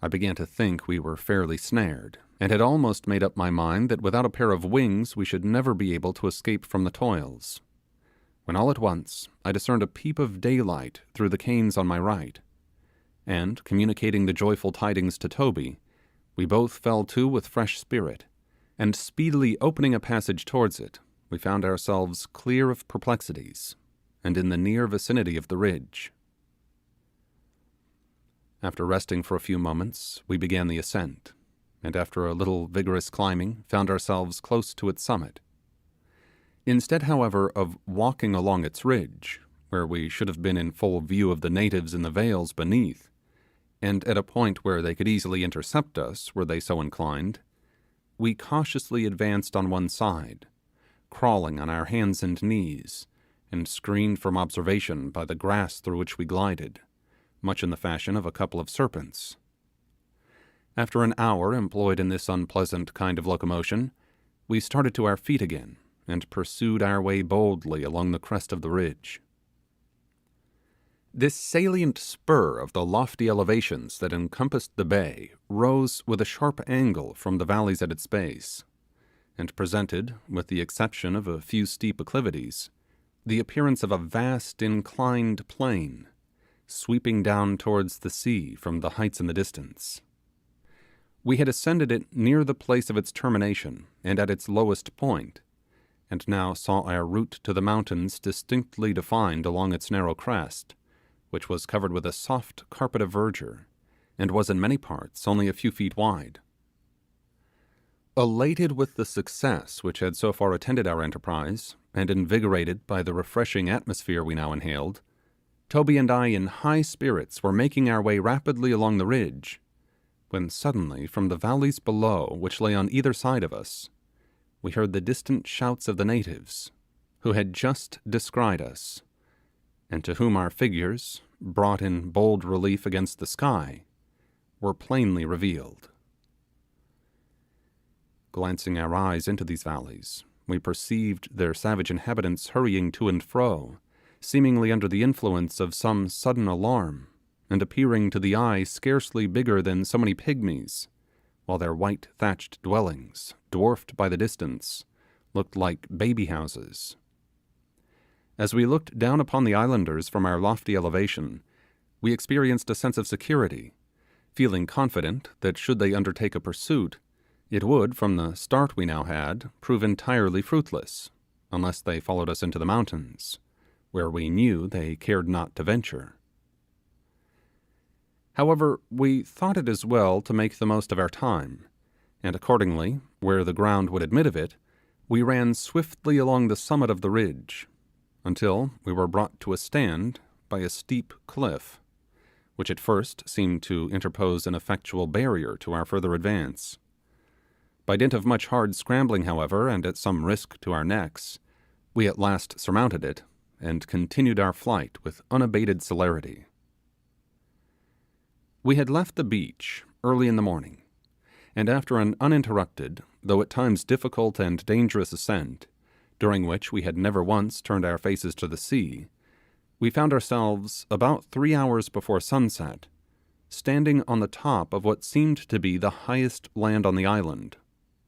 I began to think we were fairly snared, and had almost made up my mind that without a pair of wings we should never be able to escape from the toils, when all at once I discerned a peep of daylight through the canes on my right, and, communicating the joyful tidings to Toby, we both fell to with fresh spirit, and speedily opening a passage towards it, we found ourselves clear of perplexities, and in the near vicinity of the ridge. After resting for a few moments, we began the ascent, and after a little vigorous climbing, found ourselves close to its summit. Instead, however, of walking along its ridge, where we should have been in full view of the natives in the vales beneath, and at a point where they could easily intercept us were they so inclined, we cautiously advanced on one side, crawling on our hands and knees, and screened from observation by the grass through which we glided, much in the fashion of a couple of serpents. After an hour employed in this unpleasant kind of locomotion, we started to our feet again, and pursued our way boldly along the crest of the ridge. This salient spur of the lofty elevations that encompassed the bay rose with a sharp angle from the valleys at its base, and presented, with the exception of a few steep acclivities, the appearance of a vast inclined plain, sweeping down towards the sea from the heights in the distance. We had ascended it near the place of its termination, and at its lowest point, and now saw our route to the mountains distinctly defined along its narrow crest, which was covered with a soft carpet of verdure, and was in many parts only a few feet wide. Elated with the success which had so far attended our enterprise, and invigorated by the refreshing atmosphere we now inhaled, Toby and I in high spirits were making our way rapidly along the ridge, when suddenly from the valleys below, which lay on either side of us, we heard the distant shouts of the natives, who had just descried us, and to whom our figures, brought in bold relief against the sky, were plainly revealed. Glancing our eyes into these valleys, we perceived their savage inhabitants hurrying to and fro, seemingly under the influence of some sudden alarm, and appearing to the eye scarcely bigger than so many pygmies, while their white thatched dwellings, dwarfed by the distance, looked like baby houses. As we looked down upon the islanders from our lofty elevation, we experienced a sense of security, feeling confident that should they undertake a pursuit, it would, from the start we now had, prove entirely fruitless, unless they followed us into the mountains, where we knew they cared not to venture. However, we thought it as well to make the most of our time, and accordingly, where the ground would admit of it, we ran swiftly along the summit of the ridge, until we were brought to a stand by a steep cliff, which at first seemed to interpose an effectual barrier to our further advance. By dint of much hard scrambling, however, and at some risk to our necks, we at last surmounted it, and continued our flight with unabated celerity. We had left the beach early in the morning, and after an uninterrupted, though at times difficult and dangerous ascent, during which we had never once turned our faces to the sea, we found ourselves, about 3 hours before sunset, standing on the top of what seemed to be the highest land on the island,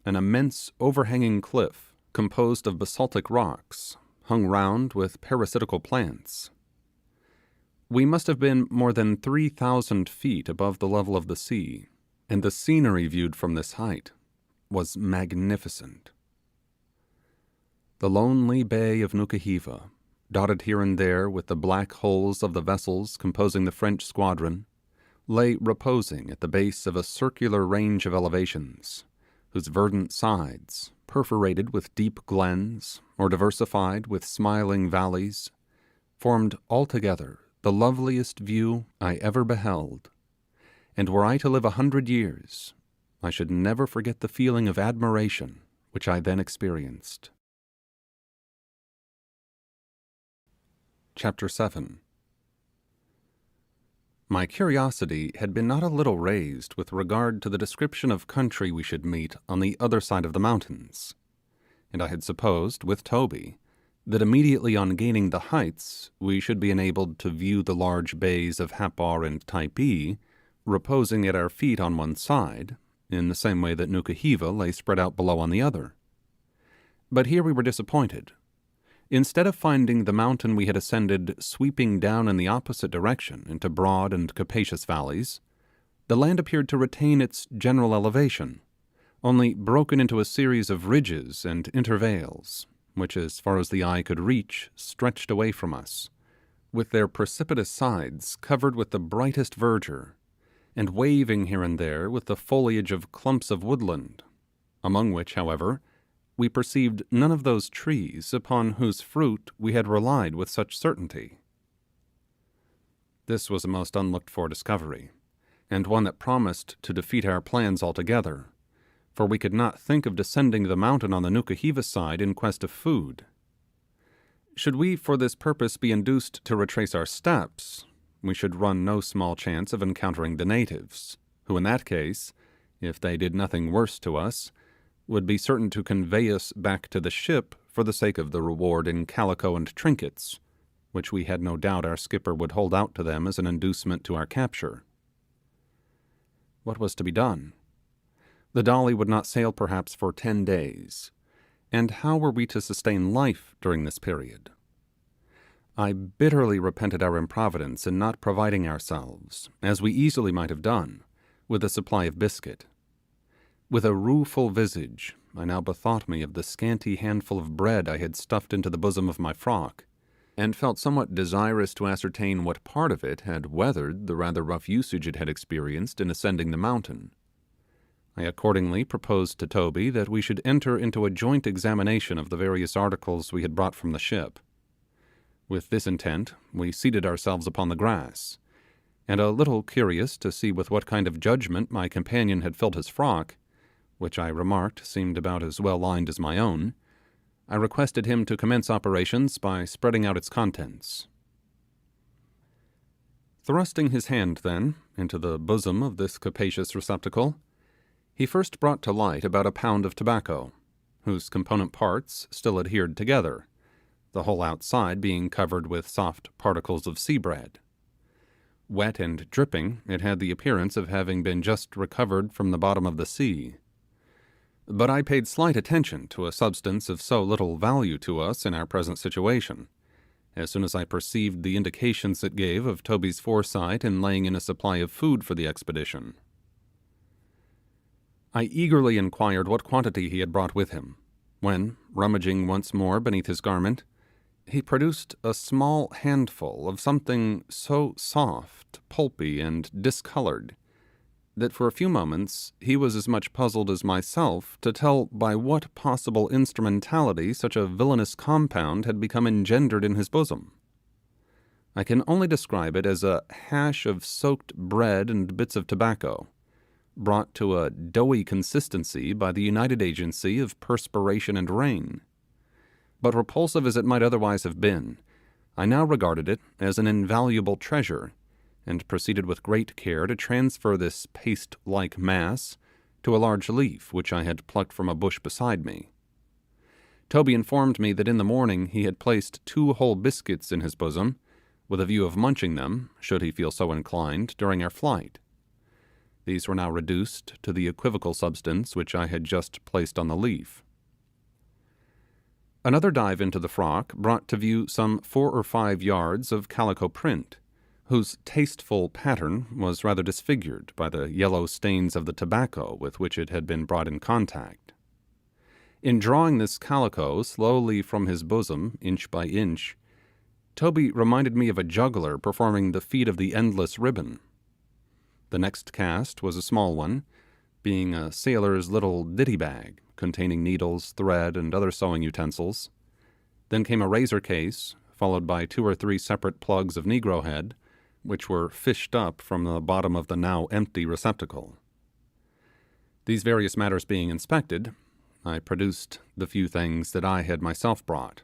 an immense overhanging cliff composed of basaltic rocks, hung round with parasitical plants. We must have been more than 3,000 feet above the level of the sea, and the scenery viewed from this height was magnificent. The lonely bay of Nukuhiva, dotted here and there with the black hulls of the vessels composing the French squadron, lay reposing at the base of a circular range of elevations, whose verdant sides, perforated with deep glens, or diversified with smiling valleys, formed altogether the loveliest view I ever beheld, and were I to live 100 years, I should never forget the feeling of admiration which I then experienced. Chapter 7. My curiosity had been not a little raised with regard to the description of country we should meet on the other side of the mountains, and I had supposed, with Toby, that immediately on gaining the heights we should be enabled to view the large bays of Happar and Typee reposing at our feet on one side, in the same way that Nukuhiva lay spread out below on the other. But here we were disappointed. Instead of finding the mountain we had ascended sweeping down in the opposite direction into broad and capacious valleys, the land appeared to retain its general elevation, only broken into a series of ridges and intervales, which, as far as the eye could reach, stretched away from us, with their precipitous sides covered with the brightest verdure, and waving here and there with the foliage of clumps of woodland, among which, however, we perceived none of those trees upon whose fruit we had relied with such certainty. This was a most unlooked-for discovery, and one that promised to defeat our plans altogether, for we could not think of descending the mountain on the Nukuhiva side in quest of food. Should we for this purpose be induced to retrace our steps, we should run no small chance of encountering the natives, who in that case, if they did nothing worse to us, would be certain to convey us back to the ship for the sake of the reward in calico and trinkets, which we had no doubt our skipper would hold out to them as an inducement to our capture. What was to be done? The Dolly would not sail perhaps for 10 days, and how were we to sustain life during this period? I bitterly repented our improvidence in not providing ourselves, as we easily might have done, with a supply of biscuit. With a rueful visage, I now bethought me of the scanty handful of bread I had stuffed into the bosom of my frock, and felt somewhat desirous to ascertain what part of it had weathered the rather rough usage it had experienced in ascending the mountain. I accordingly proposed to Toby that we should enter into a joint examination of the various articles we had brought from the ship. With this intent, we seated ourselves upon the grass, and a little curious to see with what kind of judgment my companion had filled his frock, which I remarked seemed about as well lined as my own, I requested him to commence operations by spreading out its contents. Thrusting his hand, then, into the bosom of this capacious receptacle, he first brought to light about a pound of tobacco, whose component parts still adhered together, the whole outside being covered with soft particles of sea bread. Wet and dripping, it had the appearance of having been just recovered from the bottom of the sea. But I paid slight attention to a substance of so little value to us in our present situation, as soon as I perceived the indications it gave of Toby's foresight in laying in a supply of food for the expedition. I eagerly inquired what quantity he had brought with him, when, rummaging once more beneath his garment, he produced a small handful of something so soft, pulpy, and discoloured, that for a few moments he was as much puzzled as myself to tell by what possible instrumentality such a villainous compound had become engendered in his bosom. I can only describe it as a hash of soaked bread and bits of tobacco, brought to a doughy consistency by the united agency of perspiration and rain. But repulsive as it might otherwise have been, I now regarded it as an invaluable treasure, and proceeded with great care to transfer this paste-like mass to a large leaf which I had plucked from a bush beside me. Toby informed me that in the morning he had placed 2 whole biscuits in his bosom, with a view of munching them, should he feel so inclined, during our flight. These were now reduced to the equivocal substance which I had just placed on the leaf. Another dive into the frock brought to view some 4 or 5 yards of calico print, whose tasteful pattern was rather disfigured by the yellow stains of the tobacco with which it had been brought in contact. In drawing this calico slowly from his bosom, inch by inch, Toby reminded me of a juggler performing the feat of the endless ribbon. The next cast was a small one, being a sailor's little ditty bag, containing needles, thread, and other sewing utensils. Then came a razor case, followed by 2 or 3 separate plugs of negro head, which were fished up from the bottom of the now empty receptacle. These various matters being inspected, I produced the few things that I had myself brought.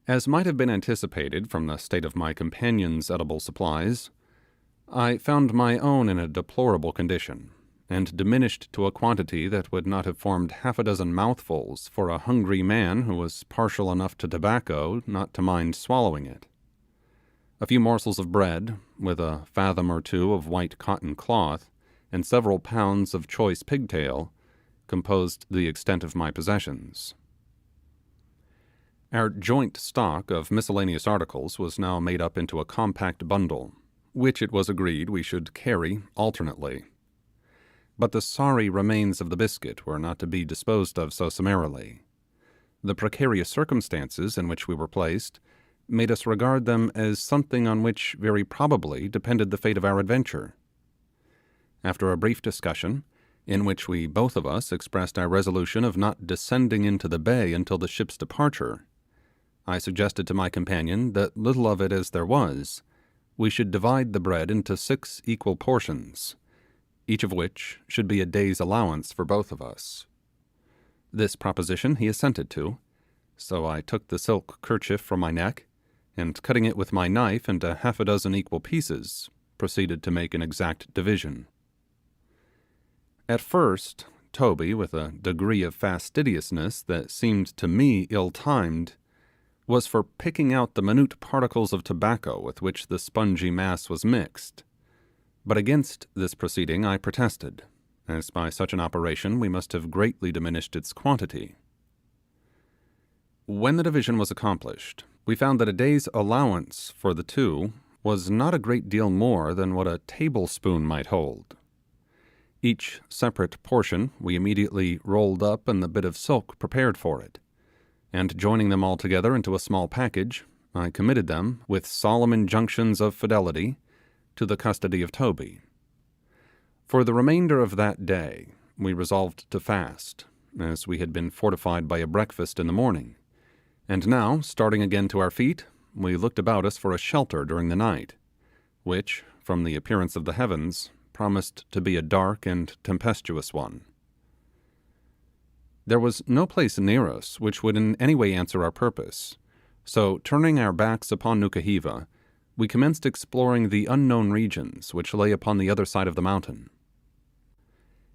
As might have been anticipated from the state of my companion's edible supplies, I found my own in a deplorable condition, and diminished to a quantity that would not have formed 6 mouthfuls for a hungry man who was partial enough to tobacco not to mind swallowing it. A few morsels of bread, with a fathom or 2 of white cotton cloth, and several pounds of choice pigtail, composed the extent of my possessions. Our joint stock of miscellaneous articles was now made up into a compact bundle, which it was agreed we should carry alternately. But the sorry remains of the biscuit were not to be disposed of so summarily. The precarious circumstances in which we were placed made us regard them as something on which very probably depended the fate of our adventure. After a brief discussion, in which we both of us expressed our resolution of not descending into the bay until the ship's departure, I suggested to my companion that, little of it as there was, we should divide the bread into 6 equal portions, each of which should be a day's allowance for both of us. This proposition he assented to, so I took the silk kerchief from my neck, and cutting it with my knife into 6 equal pieces, proceeded to make an exact division. At first, Toby, with a degree of fastidiousness that seemed to me ill-timed, was for picking out the minute particles of tobacco with which the spongy mass was mixed, but against this proceeding I protested, as by such an operation we must have greatly diminished its quantity. When the division was accomplished, we found that a day's allowance for the 2 was not a great deal more than what a tablespoon might hold. Each separate portion we immediately rolled up in the bit of silk prepared for it, and joining them all together into a small package, I committed them, with solemn injunctions of fidelity, to the custody of Toby. For the remainder of that day we resolved to fast, as we had been fortified by a breakfast in the morning, and now, starting again to our feet, we looked about us for a shelter during the night, which, from the appearance of the heavens, promised to be a dark and tempestuous one. There was no place near us which would in any way answer our purpose, so turning our backs upon Nukuhiva, we commenced exploring the unknown regions which lay upon the other side of the mountain.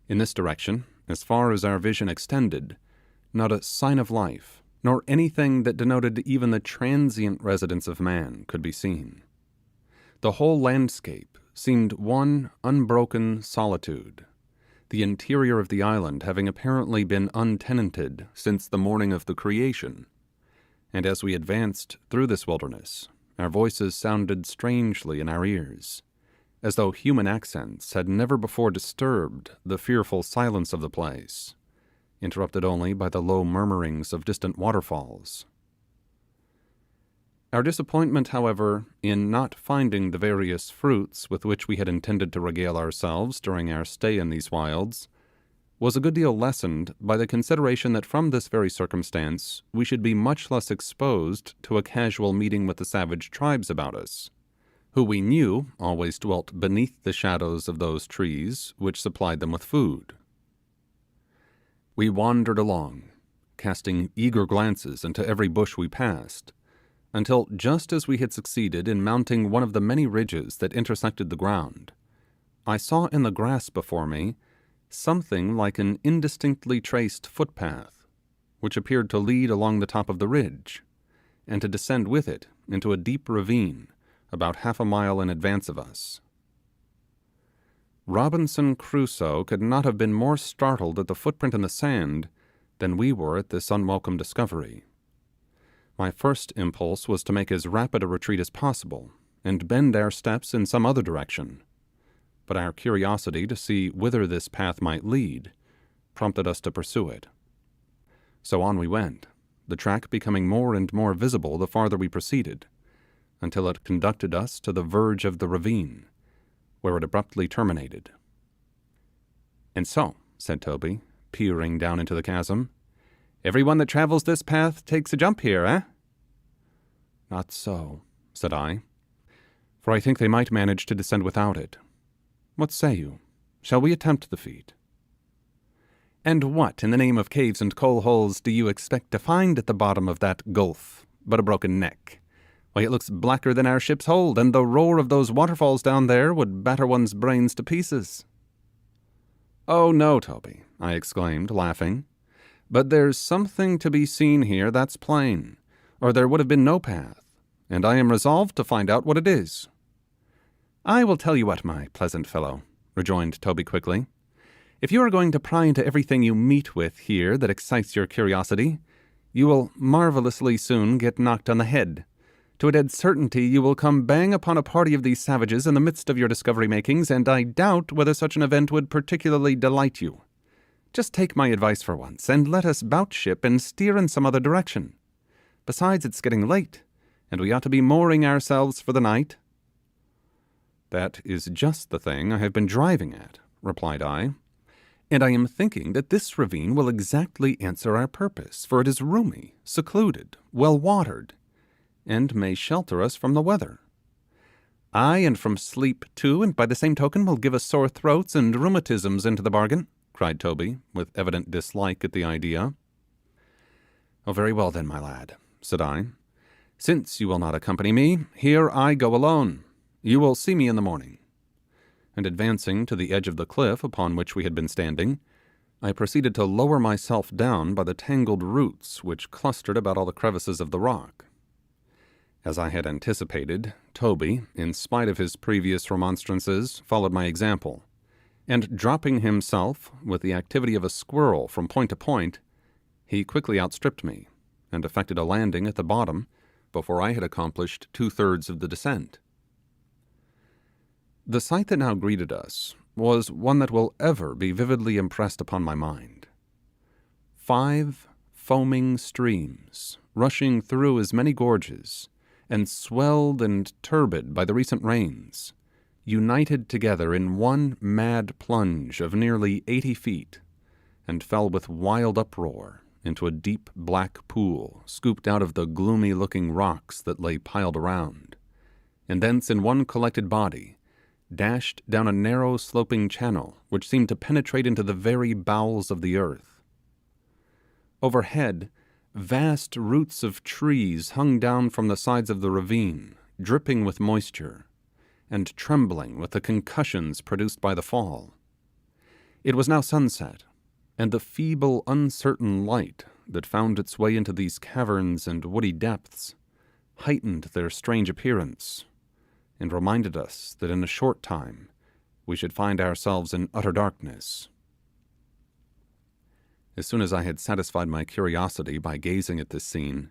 In this direction, as far as our vision extended, not a sign of life, nor anything that denoted even the transient residence of man, could be seen. The whole landscape seemed one unbroken solitude, the interior of the island having apparently been untenanted since the morning of the creation, and as we advanced through this wilderness, our voices sounded strangely in our ears, as though human accents had never before disturbed the fearful silence of the place, interrupted only by the low murmurings of distant waterfalls. Our disappointment, however, in not finding the various fruits with which we had intended to regale ourselves during our stay in these wilds, was a good deal lessened by the consideration that from this very circumstance we should be much less exposed to a casual meeting with the savage tribes about us, who we knew always dwelt beneath the shadows of those trees which supplied them with food. We wandered along, casting eager glances into every bush we passed, until just as we had succeeded in mounting one of the many ridges that intersected the ground, I saw in the grass before me something like an indistinctly traced footpath, which appeared to lead along the top of the ridge, and to descend with it into a deep ravine about half a mile in advance of us. Robinson Crusoe could not have been more startled at the footprint in the sand than we were at this unwelcome discovery. My first impulse was to make as rapid a retreat as possible, and bend our steps in some other direction, but our curiosity to see whither this path might lead prompted us to pursue it. So on we went, the track becoming more and more visible the farther we proceeded, until it conducted us to the verge of the ravine, where it abruptly terminated. "And so," said Toby, peering down into the chasm, "everyone that travels this path takes a jump here, eh?" "Not so," said I, "for I think they might manage to descend without it. What say you? Shall we attempt the feat?" "And what, in the name of caves and coal holes, do you expect to find at the bottom of that gulf but a broken neck? Why, it looks blacker than our ship's hold, and the roar of those waterfalls down there would batter one's brains to pieces." "Oh no, Toby," I exclaimed, laughing, "but there's something to be seen here, that's plain, or there would have been no path, and I am resolved to find out what it is." "I will tell you what, my pleasant fellow," rejoined Toby quickly, "if you are going to pry into everything you meet with here that excites your curiosity, you will marvellously soon get knocked on the head. To a dead certainty you will come bang upon a party of these savages in the midst of your discovery makings, and I doubt whether such an event would particularly delight you. Just take my advice for once, and let us bout ship and steer in some other direction. Besides, it's getting late, and we ought to be mooring ourselves for the night." "That is just the thing I have been driving at," replied I, "and I am thinking that this ravine will exactly answer our purpose, for it is roomy, secluded, well watered, and may shelter us from the weather." "Aye, and from sleep too, and by the same token will give us sore throats and rheumatisms into the bargain," cried Toby, with evident dislike at the idea. "Oh, very well then, my lad," said I, "since you will not accompany me, here I go alone. You will see me in the morning." And advancing to the edge of the cliff upon which we had been standing, I proceeded to lower myself down by the tangled roots which clustered about all the crevices of the rock. As I had anticipated, Toby, in spite of his previous remonstrances, followed my example, and dropping himself with the activity of a squirrel from point to point, he quickly outstripped me, and effected a landing at the bottom before I had accomplished 2/3 of the descent. The sight that now greeted us was one that will ever be vividly impressed upon my mind. 5 foaming streams, rushing through as many gorges, and swelled and turbid by the recent rains, united together in one mad plunge of nearly 80 feet, and fell with wild uproar into a deep black pool scooped out of the gloomy looking rocks that lay piled around, and thence in one collected body dashed down a narrow sloping channel which seemed to penetrate into the very bowels of the earth. Overhead, vast roots of trees hung down from the sides of the ravine, dripping with moisture, and trembling with the concussions produced by the fall. It was now sunset, and the feeble, uncertain light that found its way into these caverns and woody depths heightened their strange appearance, and reminded us that in a short time we should find ourselves in utter darkness. As soon as I had satisfied my curiosity by gazing at this scene,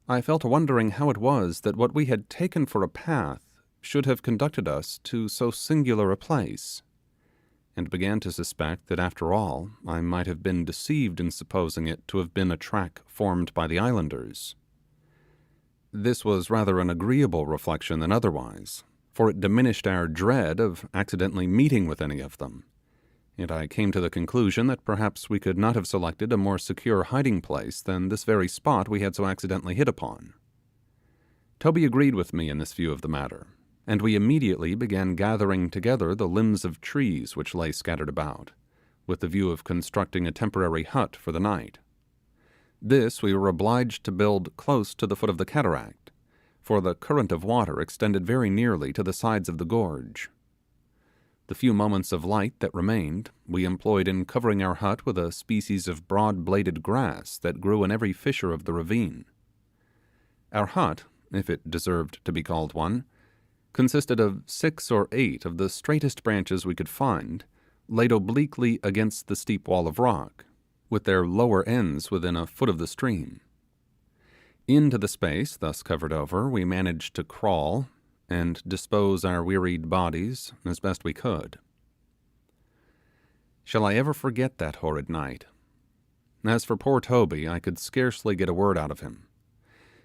I fell to wondering how it was that what we had taken for a path should have conducted us to so singular a place, and began to suspect that after all I might have been deceived in supposing it to have been a track formed by the islanders. This was rather an agreeable reflection than otherwise, for it diminished our dread of accidentally meeting with any of them, and I came to the conclusion that perhaps we could not have selected a more secure hiding place than this very spot we had so accidentally hit upon. Toby agreed with me in this view of the matter, and we immediately began gathering together the limbs of trees which lay scattered about, with the view of constructing a temporary hut for the night. This we were obliged to build close to the foot of the cataract, for the current of water extended very nearly to the sides of the gorge. The few moments of light that remained we employed in covering our hut with a species of broad-bladed grass that grew in every fissure of the ravine. Our hut, if it deserved to be called one, consisted of 6 or 8 of the straightest branches we could find, laid obliquely against the steep wall of rock, with their lower ends within a foot of the stream. Into the space thus covered over we managed to crawl and dispose our wearied bodies as best we could. Shall I ever forget that horrid night? As for poor Toby, I could scarcely get a word out of him.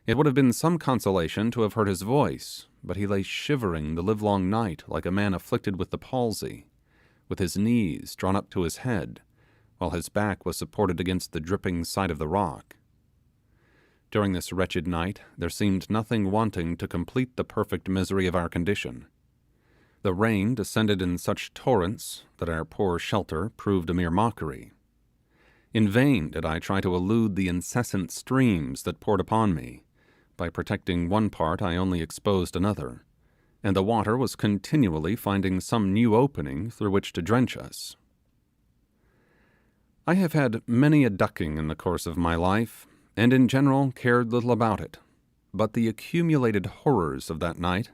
It would have been some consolation to have heard his voice, but he lay shivering the livelong night like a man afflicted with the palsy, with his knees drawn up to his head, while his back was supported against the dripping side of the rock. During this wretched night there seemed nothing wanting to complete the perfect misery of our condition. The rain descended in such torrents that our poor shelter proved a mere mockery. In vain did I try to elude the incessant streams that poured upon me. By protecting one part I only exposed another, and the water was continually finding some new opening through which to drench us. I have had many a ducking in the course of my life, and in general cared little about it, but the accumulated horrors of that night,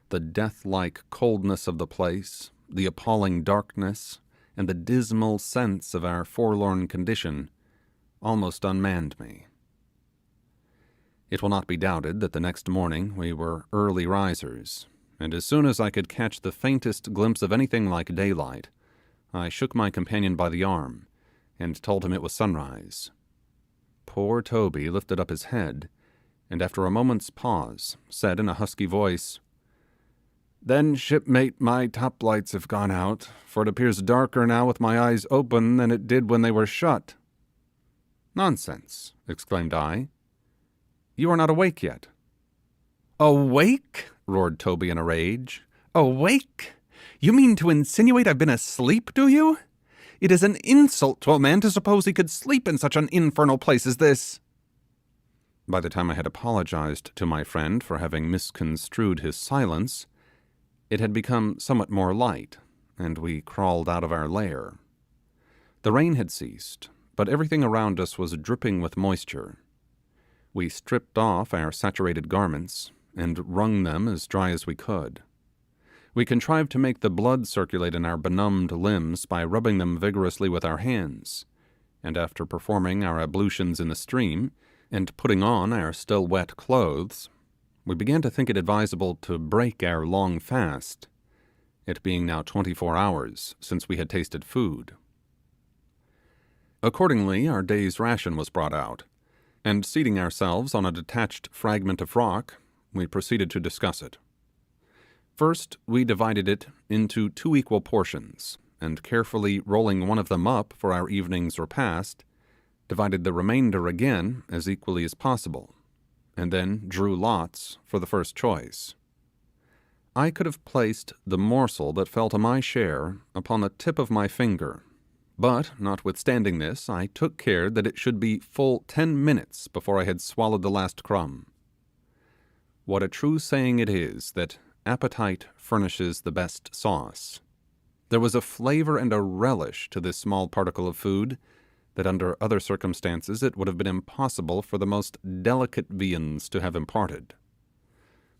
the death-like coldness of the place, the appalling darkness, and the dismal sense of our forlorn condition, almost unmanned me. It will not be doubted that the next morning we were early risers, and as soon as I could catch the faintest glimpse of anything like daylight, I shook my companion by the arm, and told him it was sunrise. Poor Toby lifted up his head, and after a moment's pause, said in a husky voice, "Then, shipmate, my top-lights have gone out, for it appears darker now with my eyes open than it did when they were shut." "Nonsense," exclaimed I. "You are not awake yet." "Awake?" roared Toby in a rage. "Awake? You mean to insinuate I've been asleep, do you? It is an insult to a man to suppose he could sleep in such an infernal place as this." By the time I had apologized to my friend for having misconstrued his silence, it had become somewhat more light, and we crawled out of our lair. The rain had ceased, but everything around us was dripping with moisture. We stripped off our saturated garments, and wrung them as dry as we could. We contrived to make the blood circulate in our benumbed limbs by rubbing them vigorously with our hands, and after performing our ablutions in the stream, and putting on our still wet clothes, we began to think it advisable to break our long fast, it being now 24 hours since we had tasted food. Accordingly, our day's ration was brought out, and seating ourselves on a detached fragment of rock, we proceeded to discuss it. First, we divided it into 2 equal portions, and carefully rolling one of them up for our evening's repast, divided the remainder again as equally as possible, and then drew lots for the first choice. I could have placed the morsel that fell to my share upon the tip of my finger, but, notwithstanding this, I took care that it should be full 10 minutes before I had swallowed the last crumb. What a true saying it is that appetite furnishes the best sauce. There was a flavour and a relish to this small particle of food that under other circumstances it would have been impossible for the most delicate viands to have imparted.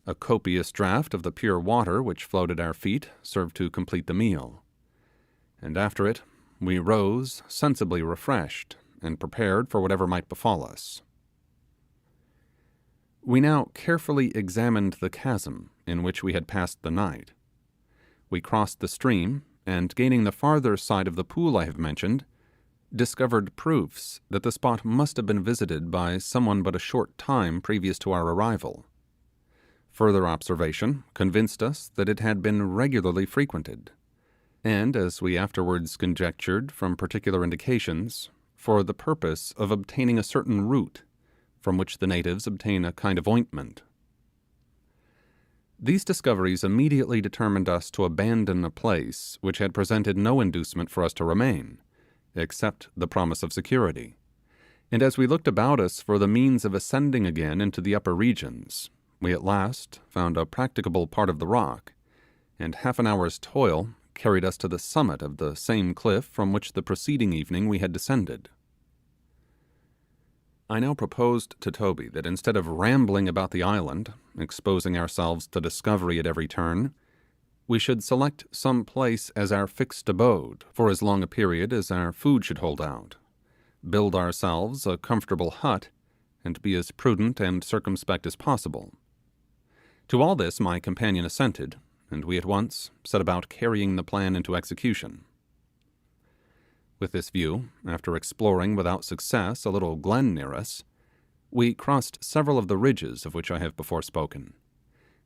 A copious draught of the pure water which flowed at our feet served to complete the meal, and after it we rose sensibly refreshed and prepared for whatever might befall us. We now carefully examined the chasm in which we had passed the night. We crossed the stream, and gaining the farther side of the pool I have mentioned, discovered proofs that the spot must have been visited by someone but a short time previous to our arrival. Further observation convinced us that it had been regularly frequented, and, as we afterwards conjectured from particular indications, for the purpose of obtaining a certain root, from which the natives obtain a kind of ointment. These discoveries immediately determined us to abandon a place which had presented no inducement for us to remain, except the promise of security, and as we looked about us for the means of ascending again into the upper regions, we at last found a practicable part of the rock, and half an hour's toil carried us to the summit of the same cliff from which the preceding evening we had descended. I now proposed to Toby that instead of rambling about the island, exposing ourselves to discovery at every turn, we should select some place as our fixed abode for as long a period as our food should hold out, build ourselves a comfortable hut, and be as prudent and circumspect as possible. To all this my companion assented, and we at once set about carrying the plan into execution. With this view, after exploring without success a little glen near us, we crossed several of the ridges of which I have before spoken,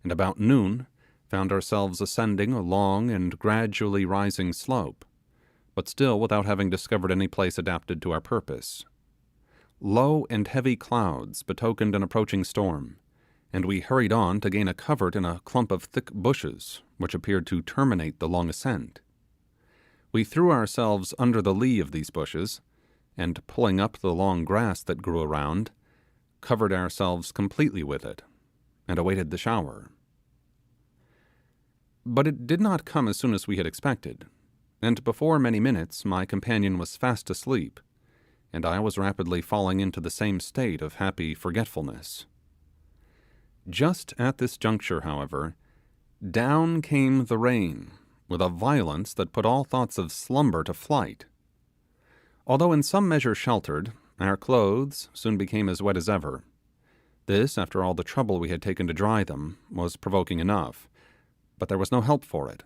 and about noon found ourselves ascending a long and gradually rising slope, but still without having discovered any place adapted to our purpose. Low and heavy clouds betokened an approaching storm, and we hurried on to gain a covert in a clump of thick bushes which appeared to terminate the long ascent. We threw ourselves under the lee of these bushes, and pulling up the long grass that grew around, covered ourselves completely with it, and awaited the shower. But it did not come as soon as we had expected, and before many minutes my companion was fast asleep, and I was rapidly falling into the same state of happy forgetfulness. Just at this juncture, however, down came the rain, with a violence that put all thoughts of slumber to flight. Although in some measure sheltered, our clothes soon became as wet as ever. This, after all the trouble we had taken to dry them, was provoking enough, but there was no help for it,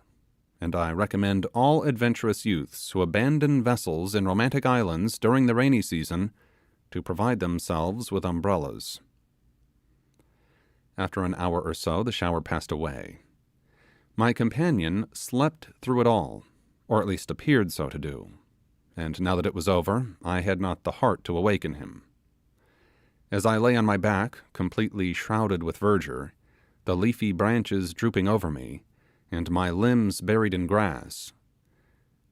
and I recommend all adventurous youths who abandon vessels in romantic islands during the rainy season to provide themselves with umbrellas. After an hour or so the shower passed away. My companion slept through it all, or at least appeared so to do, and now that it was over, I had not the heart to awaken him. As I lay on my back, completely shrouded with verdure, the leafy branches drooping over me, and my limbs buried in grass,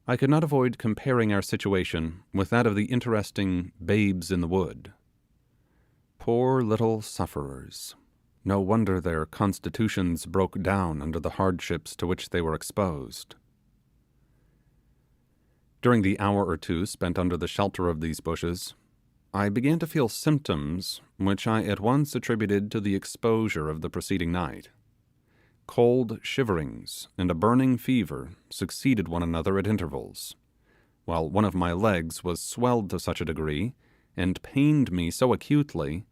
I could not avoid comparing our situation with that of the interesting Babes in the Wood. Poor little sufferers! No wonder their constitutions broke down under the hardships to which they were exposed. During the hour or two spent under the shelter of these bushes, I began to feel symptoms which I at once attributed to the exposure of the preceding night. Cold shiverings and a burning fever succeeded one another at intervals, while one of my legs was swelled to such a degree, and pained me so acutely,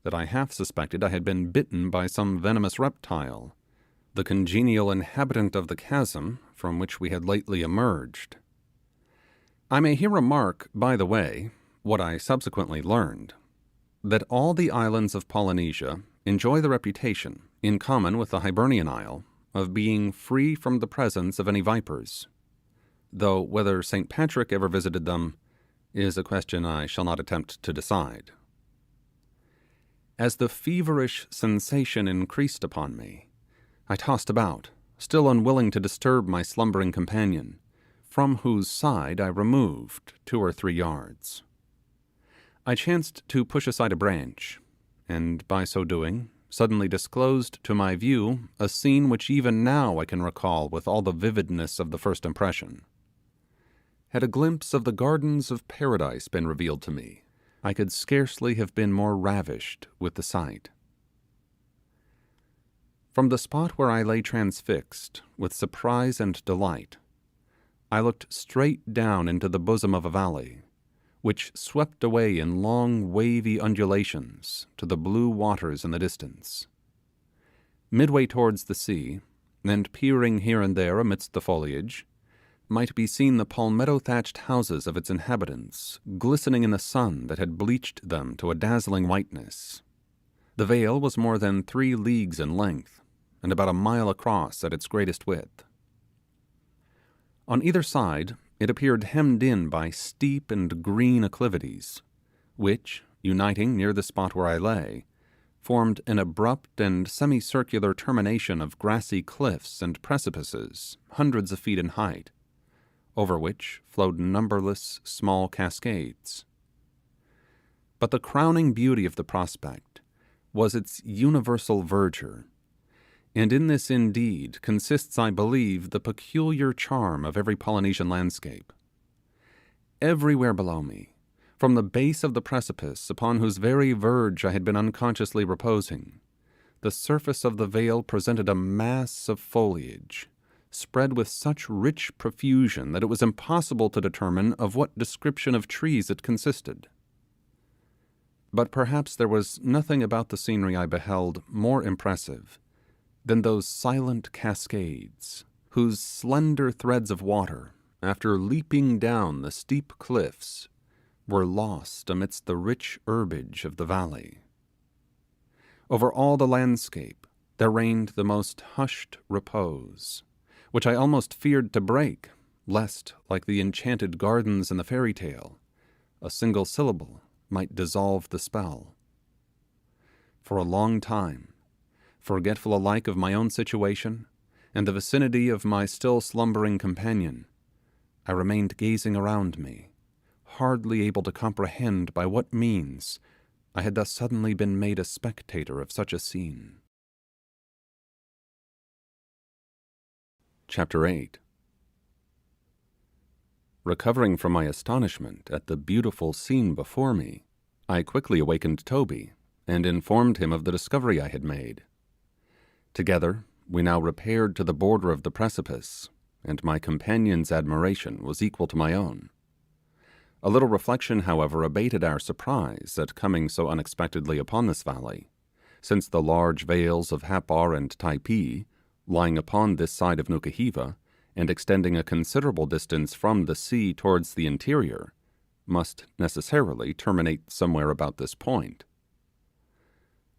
that I half suspected I had been bitten by some venomous reptile, the congenial inhabitant of the chasm from which we had lately emerged. I may here remark, by the way, what I subsequently learned, that all the islands of Polynesia enjoy the reputation, in common with the Hibernian Isle, of being free from the presence of any vipers, though whether St. Patrick ever visited them is a question I shall not attempt to decide. As the feverish sensation increased upon me, I tossed about, still unwilling to disturb my slumbering companion, from whose side I removed 2 or 3 yards. I chanced to push aside a branch, and by so doing suddenly disclosed to my view a scene which even now I can recall with all the vividness of the first impression. Had a glimpse of the gardens of paradise been revealed to me, I could scarcely have been more ravished with the sight. From the spot where I lay transfixed with surprise and delight, I looked straight down into the bosom of a valley, which swept away in long wavy undulations to the blue waters in the distance. Midway towards the sea, and peering here and there amidst the foliage, might be seen the palmetto-thatched houses of its inhabitants, glistening in the sun that had bleached them to a dazzling whiteness. The vale was more than 3 leagues in length, and about a mile across at its greatest width. On either side, it appeared hemmed in by steep and green acclivities, which, uniting near the spot where I lay, formed an abrupt and semicircular termination of grassy cliffs and precipices hundreds of feet in height, over which flowed numberless small cascades. But the crowning beauty of the prospect was its universal verdure, and in this indeed consists, I believe, the peculiar charm of every Polynesian landscape. Everywhere below me, from the base of the precipice upon whose very verge I had been unconsciously reposing, the surface of the vale presented a mass of foliage, spread with such rich profusion that it was impossible to determine of what description of trees it consisted. But perhaps there was nothing about the scenery I beheld more impressive than those silent cascades, whose slender threads of water, after leaping down the steep cliffs, were lost amidst the rich herbage of the valley. Over all the landscape there reigned the most hushed repose, which I almost feared to break, lest, like the enchanted gardens in the fairy tale, a single syllable might dissolve the spell. For a long time, forgetful alike of my own situation and the vicinity of my still slumbering companion, I remained gazing around me, hardly able to comprehend by what means I had thus suddenly been made a spectator of such a scene. Chapter 8. Recovering from my astonishment at the beautiful scene before me, I quickly awakened Toby, and informed him of the discovery I had made. Together we now repaired to the border of the precipice, and my companion's admiration was equal to my own. A little reflection, however, abated our surprise at coming so unexpectedly upon this valley, since the large vales of Happar and Typee, lying upon this side of Nukuhiva, and extending a considerable distance from the sea towards the interior, must necessarily terminate somewhere about this point.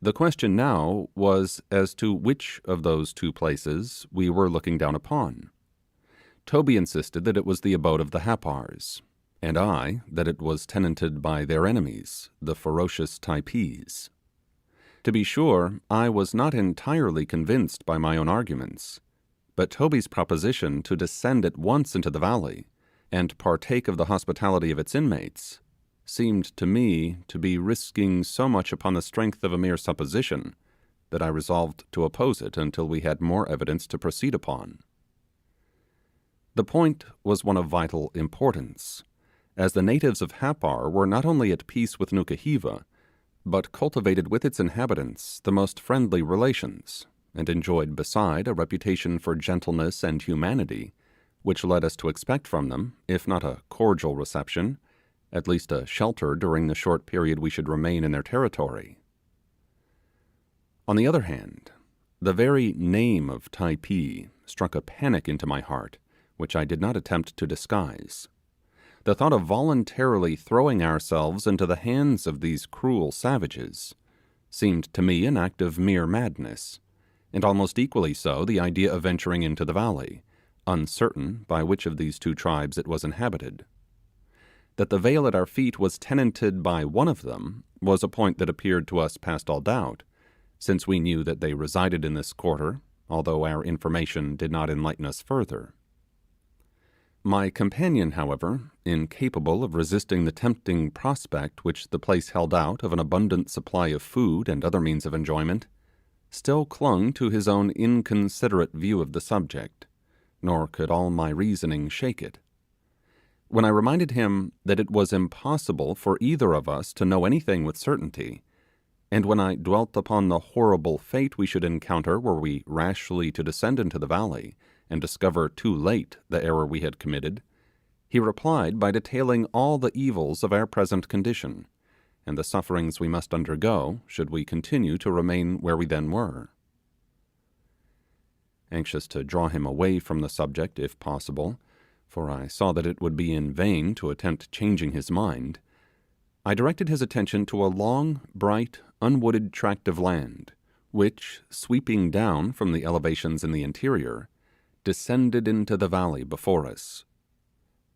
The question now was as to which of those 2 places we were looking down upon. Toby insisted that it was the abode of the Happars, and I that it was tenanted by their enemies, the ferocious Typees. To be sure, I was not entirely convinced by my own arguments, but Toby's proposition to descend at once into the valley, and partake of the hospitality of its inmates, seemed to me to be risking so much upon the strength of a mere supposition, that I resolved to oppose it until we had more evidence to proceed upon. The point was one of vital importance, as the natives of Happar were not only at peace with Nukuhiva, but cultivated with its inhabitants the most friendly relations, and enjoyed beside a reputation for gentleness and humanity, which led us to expect from them, if not a cordial reception, at least a shelter during the short period we should remain in their territory. On the other hand, the very name of Typee struck a panic into my heart, which I did not attempt to disguise. The thought of voluntarily throwing ourselves into the hands of these cruel savages seemed to me an act of mere madness, and almost equally so the idea of venturing into the valley, uncertain by which of these 2 tribes it was inhabited. That the vale at our feet was tenanted by one of them was a point that appeared to us past all doubt, since we knew that they resided in this quarter, although our information did not enlighten us further. My companion, however, incapable of resisting the tempting prospect which the place held out of an abundant supply of food and other means of enjoyment, still clung to his own inconsiderate view of the subject, nor could all my reasoning shake it. When I reminded him that it was impossible for either of us to know anything with certainty, and when I dwelt upon the horrible fate we should encounter were we rashly to descend into the valley, and discover too late the error we had committed, he replied by detailing all the evils of our present condition, and the sufferings we must undergo should we continue to remain where we then were. Anxious to draw him away from the subject if possible, for I saw that it would be in vain to attempt changing his mind, I directed his attention to a long, bright, unwooded tract of land, which, sweeping down from the elevations in the interior, descended into the valley before us.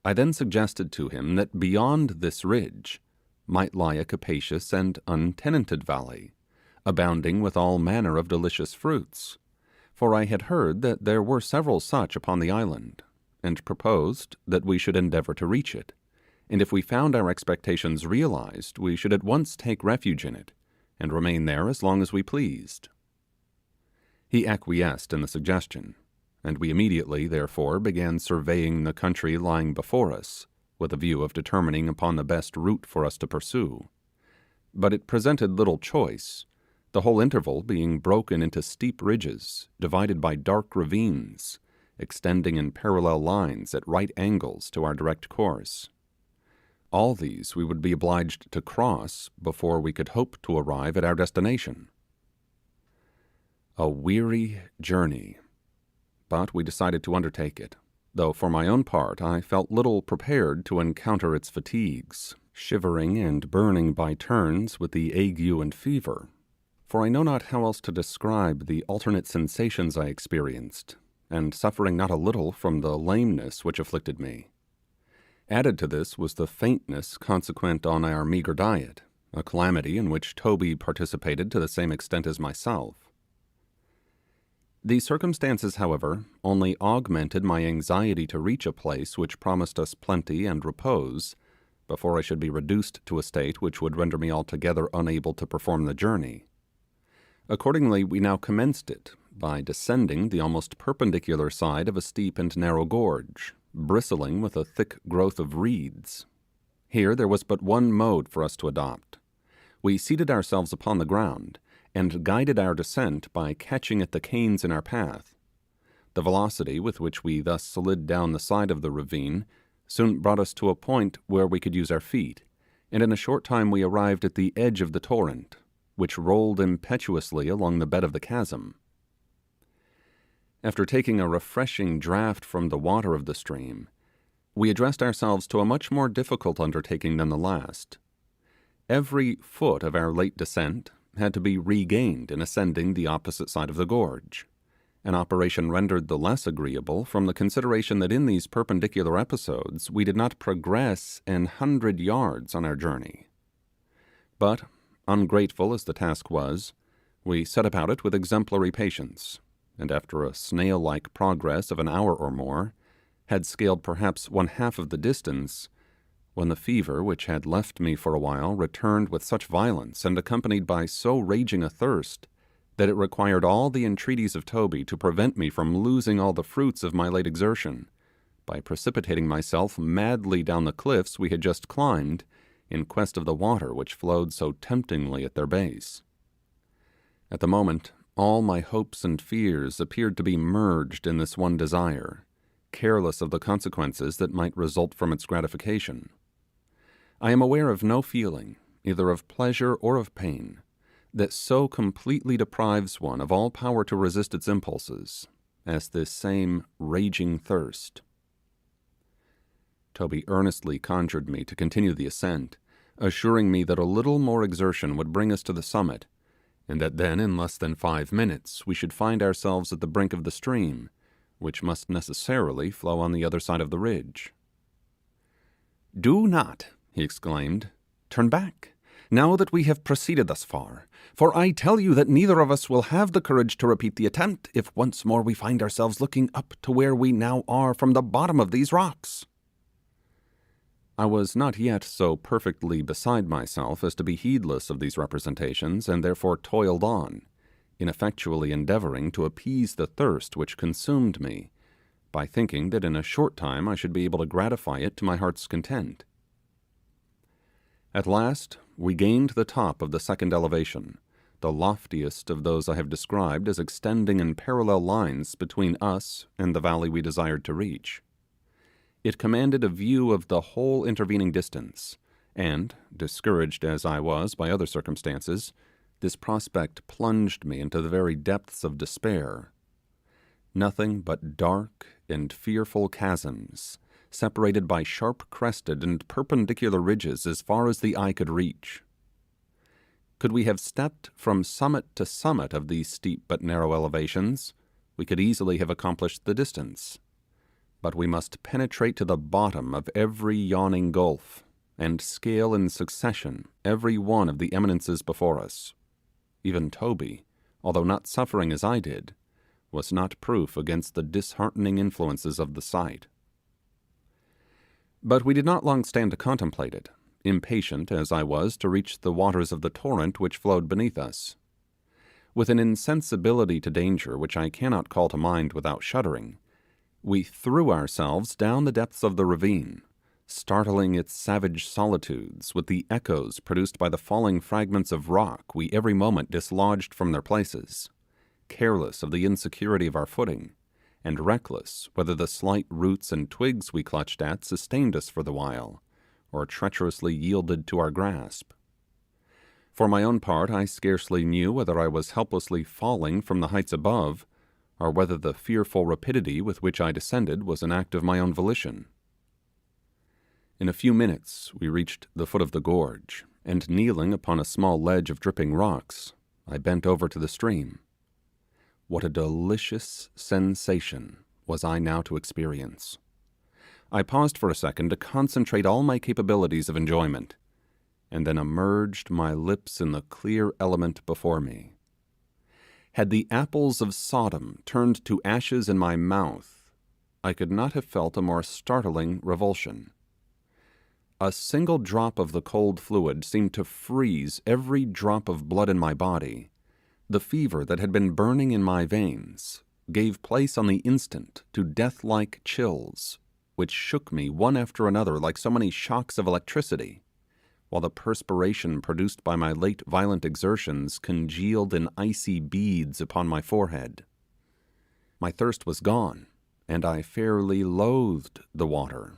I then suggested to him that beyond this ridge might lie a capacious and untenanted valley, abounding with all manner of delicious fruits, for I had heard that there were several such upon the island, and proposed that we should endeavour to reach it, and if we found our expectations realized, we should at once take refuge in it, and remain there as long as we pleased. He acquiesced in the suggestion, and we immediately, therefore, began surveying the country lying before us, with a view of determining upon the best route for us to pursue. But it presented little choice, the whole interval being broken into steep ridges, divided by dark ravines, extending in parallel lines at right angles to our direct course. All these we would be obliged to cross before we could hope to arrive at our destination. A weary journey, but we decided to undertake it, though for my own part I felt little prepared to encounter its fatigues, shivering and burning by turns with the ague and fever, for I know not how else to describe the alternate sensations I experienced, and suffering not a little from the lameness which afflicted me. Added to this was the faintness consequent on our meagre diet, a calamity in which Toby participated to the same extent as myself. These circumstances, however, only augmented my anxiety to reach a place which promised us plenty and repose, before I should be reduced to a state which would render me altogether unable to perform the journey. Accordingly, we now commenced it by descending the almost perpendicular side of a steep and narrow gorge, bristling with a thick growth of reeds. Here there was but one mode for us to adopt. We seated ourselves upon the ground, and guided our descent by catching at the canes in our path. The velocity with which we thus slid down the side of the ravine soon brought us to a point where we could use our feet, and in a short time we arrived at the edge of the torrent, which rolled impetuously along the bed of the chasm. After taking a refreshing draught from the water of the stream, we addressed ourselves to a much more difficult undertaking than the last. Every foot of our late descent had to be regained in ascending the opposite side of the gorge, an operation rendered the less agreeable from the consideration that in these perpendicular episodes we did not progress an 100 yards on our journey. But, ungrateful as the task was, we set about it with exemplary patience, and after a snail-like progress of an hour or more, had scaled perhaps one half of the distance, when the fever which had left me for a while returned with such violence and accompanied by so raging a thirst, that it required all the entreaties of Toby to prevent me from losing all the fruits of my late exertion, by precipitating myself madly down the cliffs we had just climbed, in quest of the water which flowed so temptingly at their base. At the moment, all my hopes and fears appeared to be merged in this one desire, careless of the consequences that might result from its gratification. I am aware of no feeling, either of pleasure or of pain, that so completely deprives one of all power to resist its impulses, as this same raging thirst. Toby earnestly conjured me to continue the ascent, assuring me that a little more exertion would bring us to the summit, and that then in less than 5 minutes we should find ourselves at the brink of the stream, which must necessarily flow on the other side of the ridge. "Do not," he exclaimed, "turn back, now that we have proceeded thus far, for I tell you that neither of us will have the courage to repeat the attempt if once more we find ourselves looking up to where we now are from the bottom of these rocks." I was not yet so perfectly beside myself as to be heedless of these representations, and therefore toiled on, ineffectually endeavouring to appease the thirst which consumed me, by thinking that in a short time I should be able to gratify it to my heart's content. At last we gained the top of the second elevation, the loftiest of those I have described as extending in parallel lines between us and the valley we desired to reach. It commanded a view of the whole intervening distance, and, discouraged as I was by other circumstances, this prospect plunged me into the very depths of despair. Nothing but dark and fearful chasms, separated by sharp-crested and perpendicular ridges as far as the eye could reach. Could we have stepped from summit to summit of these steep but narrow elevations, we could easily have accomplished the distance. But we must penetrate to the bottom of every yawning gulf, and scale in succession every one of the eminences before us. Even Toby, although not suffering as I did, was not proof against the disheartening influences of the sight. But we did not long stand to contemplate it, impatient as I was to reach the waters of the torrent which flowed beneath us. With an insensibility to danger which I cannot call to mind without shuddering, we threw ourselves down the depths of the ravine, startling its savage solitudes with the echoes produced by the falling fragments of rock we every moment dislodged from their places, careless of the insecurity of our footing, and reckless whether the slight roots and twigs we clutched at sustained us for the while, or treacherously yielded to our grasp. For my own part, I scarcely knew whether I was helplessly falling from the heights above, or whether the fearful rapidity with which I descended was an act of my own volition. In a few minutes we reached the foot of the gorge, and kneeling upon a small ledge of dripping rocks, I bent over to the stream. What a delicious sensation was I now to experience! I paused for a second to concentrate all my capabilities of enjoyment, and then immerged my lips in the clear element before me. Had the apples of Sodom turned to ashes in my mouth, I could not have felt a more startling revulsion. A single drop of the cold fluid seemed to freeze every drop of blood in my body. The fever that had been burning in my veins gave place on the instant to death-like chills, which shook me one after another like so many shocks of electricity, while the perspiration produced by my late violent exertions congealed in icy beads upon my forehead. My thirst was gone, and I fairly loathed the water.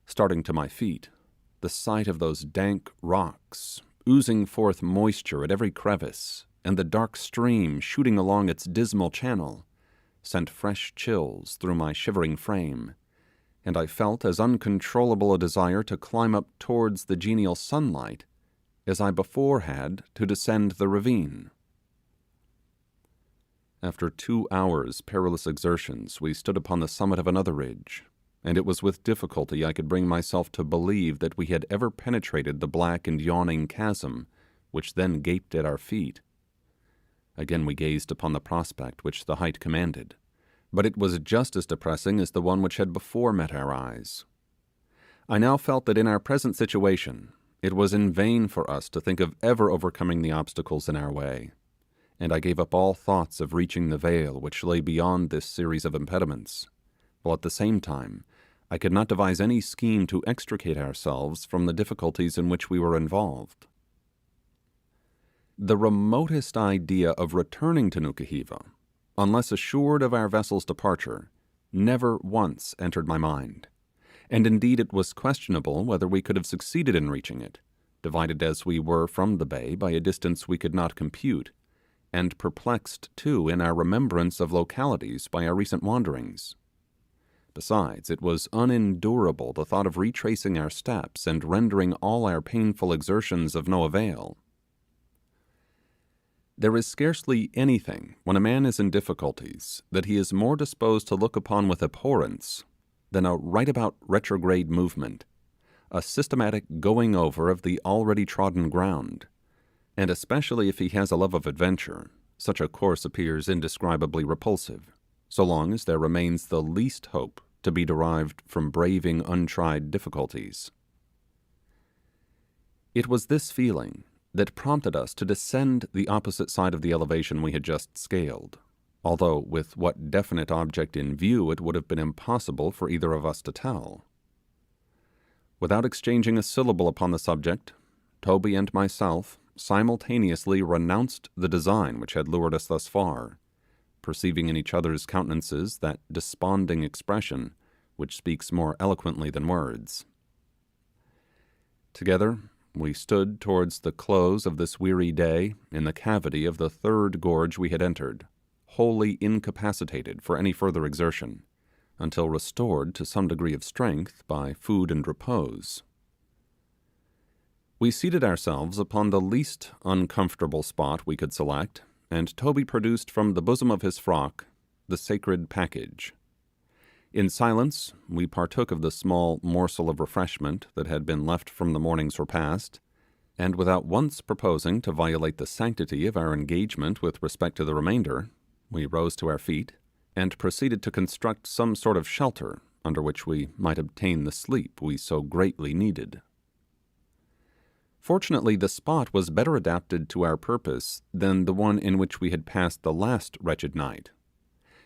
Starting to my feet, the sight of those dank rocks, oozing forth moisture at every crevice, and the dark stream shooting along its dismal channel, sent fresh chills through my shivering frame, and I felt as uncontrollable a desire to climb up towards the genial sunlight as I before had to descend the ravine. After 2 hours' perilous exertions, we stood upon the summit of another ridge, and it was with difficulty I could bring myself to believe that we had ever penetrated the black and yawning chasm which then gaped at our feet. Again we gazed upon the prospect which the height commanded, but it was just as depressing as the one which had before met our eyes. I now felt that in our present situation it was in vain for us to think of ever overcoming the obstacles in our way, and I gave up all thoughts of reaching the vale which lay beyond this series of impediments, while at the same time I could not devise any scheme to extricate ourselves from the difficulties in which we were involved. The remotest idea of returning to Nukuhiva, unless assured of our vessel's departure, never once entered my mind, and indeed it was questionable whether we could have succeeded in reaching it, divided as we were from the bay by a distance we could not compute, and perplexed too in our remembrance of localities by our recent wanderings. Besides, it was unendurable the thought of retracing our steps and rendering all our painful exertions of no avail. There is scarcely anything, when a man is in difficulties, that he is more disposed to look upon with abhorrence than a right-about retrograde movement, a systematic going over of the already trodden ground, and especially if he has a love of adventure, such a course appears indescribably repulsive, so long as there remains the least hope to be derived from braving untried difficulties. It was this feeling that prompted us to descend the opposite side of the elevation we had just scaled, although with what definite object in view it would have been impossible for either of us to tell. Without exchanging a syllable upon the subject, Toby and myself simultaneously renounced the design which had lured us thus far, perceiving in each other's countenances that desponding expression which speaks more eloquently than words. Together, we stood towards the close of this weary day in the cavity of the third gorge we had entered, wholly incapacitated for any further exertion, until restored to some degree of strength by food and repose. We seated ourselves upon the least uncomfortable spot we could select, and Toby produced from the bosom of his frock the sacred package. In silence, we partook of the small morsel of refreshment that had been left from the morning's repast, and without once proposing to violate the sanctity of our engagement with respect to the remainder, we rose to our feet, and proceeded to construct some sort of shelter under which we might obtain the sleep we so greatly needed. Fortunately, the spot was better adapted to our purpose than the one in which we had passed the last wretched night.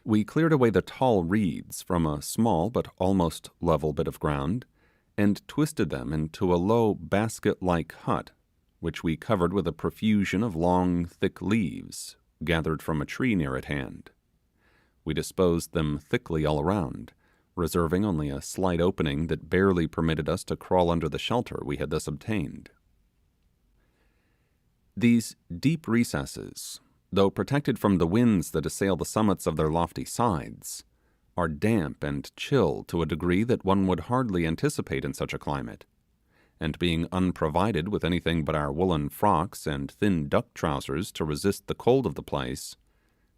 We cleared away the tall reeds from a small but almost level bit of ground, and twisted them into a low basket-like hut, which we covered with a profusion of long, thick leaves, gathered from a tree near at hand. We disposed them thickly all around, reserving only a slight opening that barely permitted us to crawl under the shelter we had thus obtained. These deep recesses, though protected from the winds that assail the summits of their lofty sides, are damp and chill to a degree that one would hardly anticipate in such a climate, and being unprovided with anything but our woolen frocks and thin duck trousers to resist the cold of the place,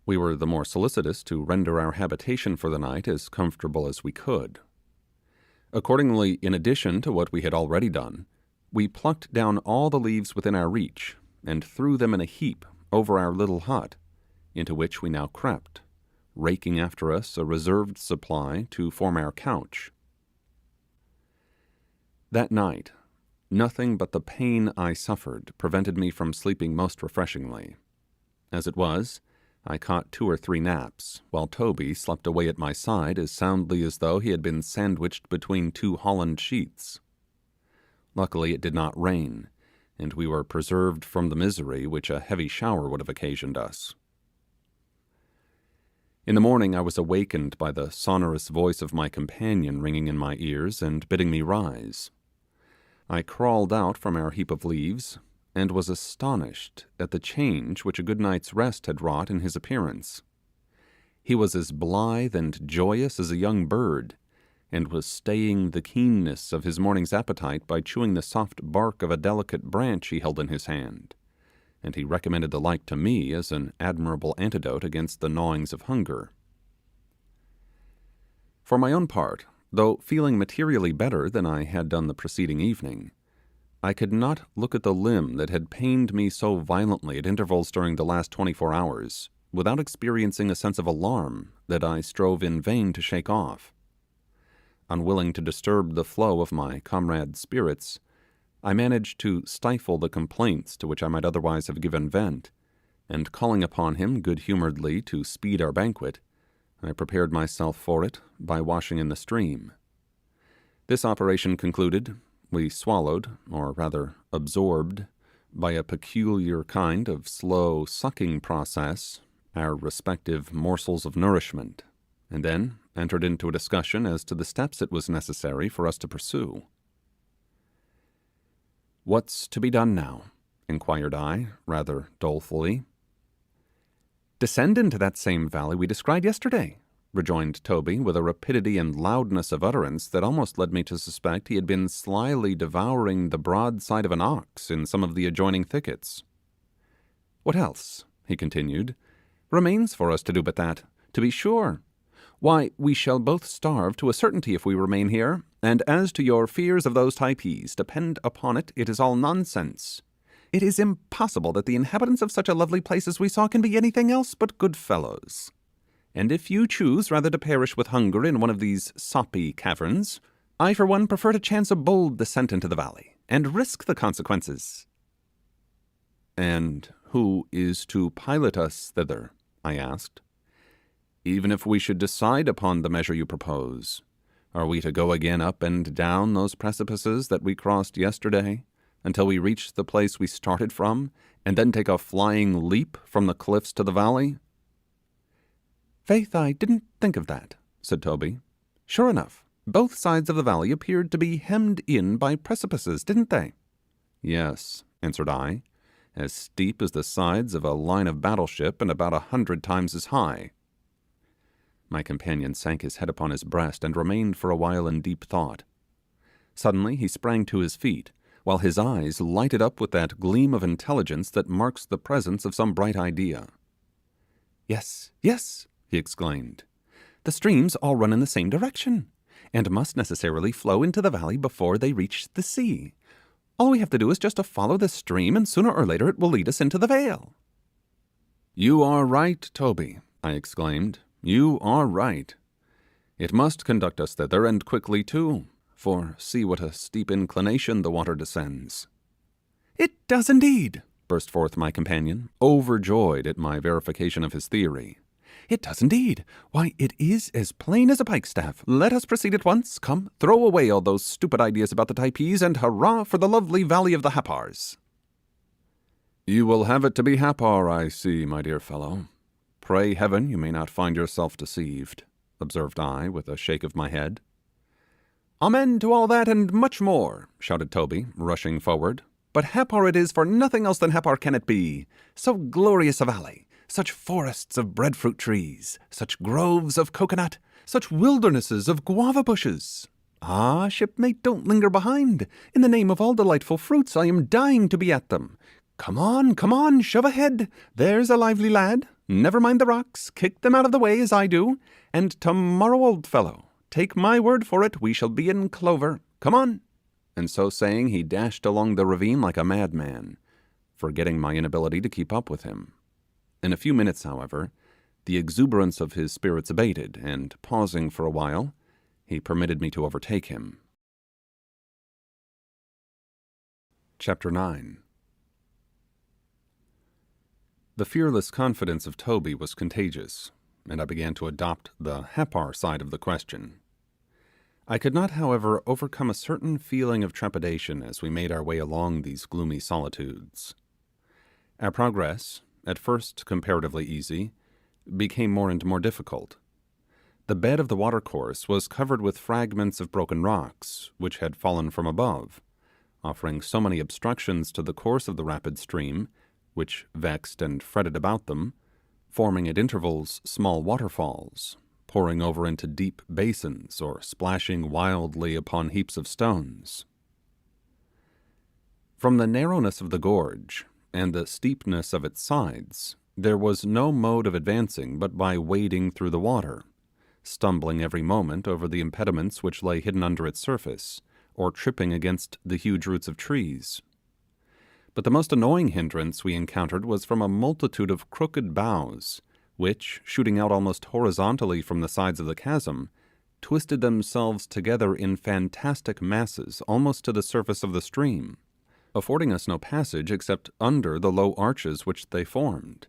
we were the more solicitous to render our habitation for the night as comfortable as we could. Accordingly, in addition to what we had already done, we plucked down all the leaves within our reach, and threw them in a heap over our little hut, into which we now crept, raking after us a reserved supply to form our couch. That night, nothing but the pain I suffered prevented me from sleeping most refreshingly. As it was, I caught 2 or 3 naps, while Toby slept away at my side as soundly as though he had been sandwiched between 2 Holland sheets. Luckily it did not rain, and we were preserved from the misery which a heavy shower would have occasioned us. In the morning I was awakened by the sonorous voice of my companion ringing in my ears and bidding me rise. I crawled out from our heap of leaves, and was astonished at the change which a good night's rest had wrought in his appearance. He was as blithe and joyous as a young bird, and was staying the keenness of his morning's appetite by chewing the soft bark of a delicate branch he held in his hand, and he recommended the like to me as an admirable antidote against the gnawings of hunger. For my own part, though feeling materially better than I had done the preceding evening, I could not look at the limb that had pained me so violently at intervals during the last 24 hours, without experiencing a sense of alarm that I strove in vain to shake off. Unwilling to disturb the flow of my comrade's spirits, I managed to stifle the complaints to which I might otherwise have given vent, and calling upon him good-humouredly to speed our banquet, I prepared myself for it by washing in the stream. This operation concluded, we swallowed, or rather absorbed, by a peculiar kind of slow sucking process, our respective morsels of nourishment, and then entered into a discussion as to the steps it was necessary for us to pursue. "What's to be done now?" inquired I, rather dolefully. "Descend into that same valley we descried yesterday," rejoined Toby, with a rapidity and loudness of utterance that almost led me to suspect he had been slyly devouring the broadside of an ox in some of the adjoining thickets. "What else," he continued, "remains for us to do but that, to be sure? Why, we shall both starve to a certainty if we remain here, and as to your fears of those Typees, depend upon it, it is all nonsense. It is impossible that the inhabitants of such a lovely place as we saw can be anything else but good fellows. And if you choose rather to perish with hunger in one of these soppy caverns, I for one prefer to chance a bold descent into the valley, and risk the consequences." "And who is to pilot us thither?" I asked. "Even if we should decide upon the measure you propose, are we to go again up and down those precipices that we crossed yesterday, until we reach the place we started from, and then take a flying leap from the cliffs to the valley?" "Faith, I didn't think of that," said Toby. "Sure enough, Both sides of the valley appeared to be hemmed in by precipices, didn't they? Yes, answered I, as steep as the sides of a line of battleship and about 100 times as high. My companion sank his head upon his breast and remained for a while in deep thought. Suddenly he sprang to his feet, while his eyes lighted up with that gleam of intelligence that marks the presence of some bright idea. Yes, yes, he exclaimed. The streams all run in the same direction, and must necessarily flow into the valley before they reach the sea. All we have to do is just to follow the stream, and sooner or later it will lead us into the vale. You are right, Toby, I exclaimed. You are right. It must conduct us thither, and quickly too, for see what a steep inclination the water descends. It does indeed, burst forth my companion, overjoyed at my verification of his theory. It does indeed. Why, it is as plain as a pikestaff. Let us proceed at once. Come, throw away all those stupid ideas about the Typees, and hurrah for the lovely valley of the Happars. You will have it to be Happar, I see, my dear fellow. Pray heaven you may not find yourself deceived, observed I, with a shake of my head. Amen to all that and much more, shouted Toby, rushing forward. But Happar it is, for nothing else than Happar can it be. So glorious a valley, such forests of breadfruit trees, such groves of coconut, such wildernesses of guava bushes. Ah, shipmate, don't linger behind. In the name of all delightful fruits, I am dying to be at them. Come on, shove ahead. There's a lively lad. Never mind the rocks, kick them out of the way as I do, and tomorrow, old fellow, take my word for it, we shall be in clover. Come on. And so saying, he dashed along the ravine like a madman, forgetting my inability to keep up with him. In a few minutes, however, the exuberance of his spirits abated, and pausing for a while, he permitted me to overtake him. Chapter 9. The fearless confidence of Toby was contagious, and I began to adopt the Happar side of the question. I could not, however, overcome a certain feeling of trepidation as we made our way along these gloomy solitudes. Our progress, at first comparatively easy, became more and more difficult. The bed of the watercourse was covered with fragments of broken rocks, which had fallen from above, offering so many obstructions to the course of the rapid stream, which vexed and fretted about them, forming at intervals small waterfalls, pouring over into deep basins, or splashing wildly upon heaps of stones. From the narrowness of the gorge, and the steepness of its sides, there was no mode of advancing but by wading through the water, stumbling every moment over the impediments which lay hidden under its surface, or tripping against the huge roots of trees. But the most annoying hindrance we encountered was from a multitude of crooked boughs, which, shooting out almost horizontally from the sides of the chasm, twisted themselves together in fantastic masses almost to the surface of the stream, affording us no passage except under the low arches which they formed.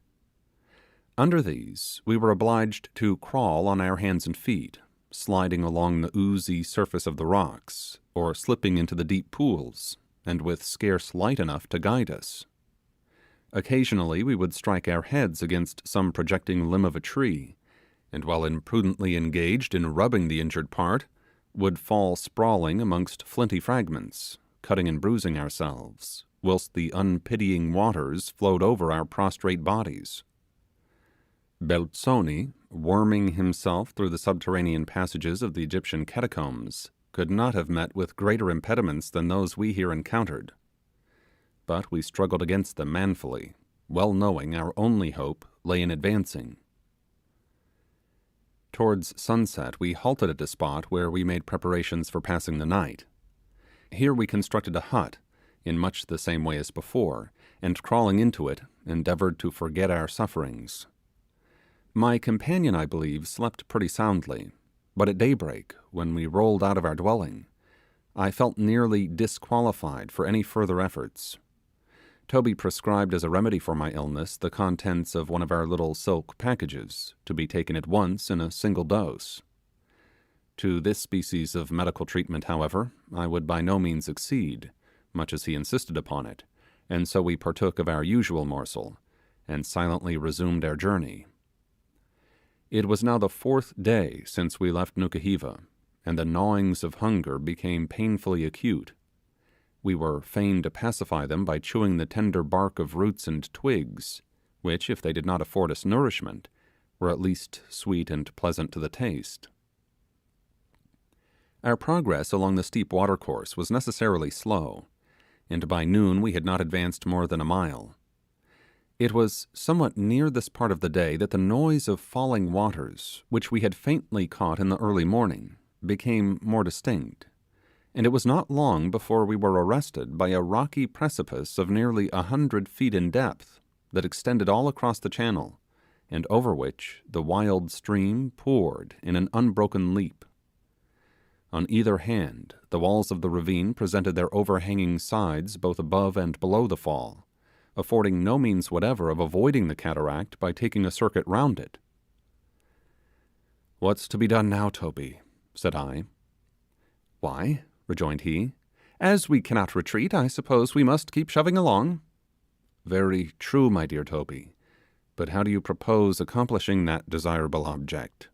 Under these we were obliged to crawl on our hands and feet, sliding along the oozy surface of the rocks, or slipping into the deep pools, and with scarce light enough to guide us. Occasionally we would strike our heads against some projecting limb of a tree, and while imprudently engaged in rubbing the injured part, would fall sprawling amongst flinty fragments, cutting and bruising ourselves, whilst the unpitying waters flowed over our prostrate bodies. Belzoni, worming himself through the subterranean passages of the Egyptian catacombs, could not have met with greater impediments than those we here encountered. But we struggled against them manfully, well knowing our only hope lay in advancing. Towards sunset we halted at a spot where we made preparations for passing the night. Here we constructed a hut, in much the same way as before, and crawling into it, endeavoured to forget our sufferings. My companion, I believe, slept pretty soundly, but at daybreak, when we rolled out of our dwelling, I felt nearly disqualified for any further efforts. Toby prescribed as a remedy for my illness the contents of one of our little silk packages, to be taken at once in a single dose. To this species of medical treatment, however, I would by no means accede, much as he insisted upon it, and so we partook of our usual morsel, and silently resumed our journey. It was now the 4th day since we left Nukuhiva, and the gnawings of hunger became painfully acute. We were fain to pacify them by chewing the tender bark of roots and twigs, which, if they did not afford us nourishment, were at least sweet and pleasant to the taste. Our progress along the steep watercourse was necessarily slow, and by noon we had not advanced more than a mile. It was somewhat near this part of the day that the noise of falling waters, which we had faintly caught in the early morning, became more distinct, and it was not long before we were arrested by a rocky precipice of nearly 100 feet in depth that extended all across the channel, and over which the wild stream poured in an unbroken leap. On either hand, the walls of the ravine presented their overhanging sides both above and below the fall, affording no means whatever of avoiding the cataract by taking a circuit round it. "What's to be done now, Toby?" said I. "Why," rejoined he, "as we cannot retreat, I suppose we must keep shoving along." "Very true, my dear Toby, but how do you propose accomplishing that desirable object?"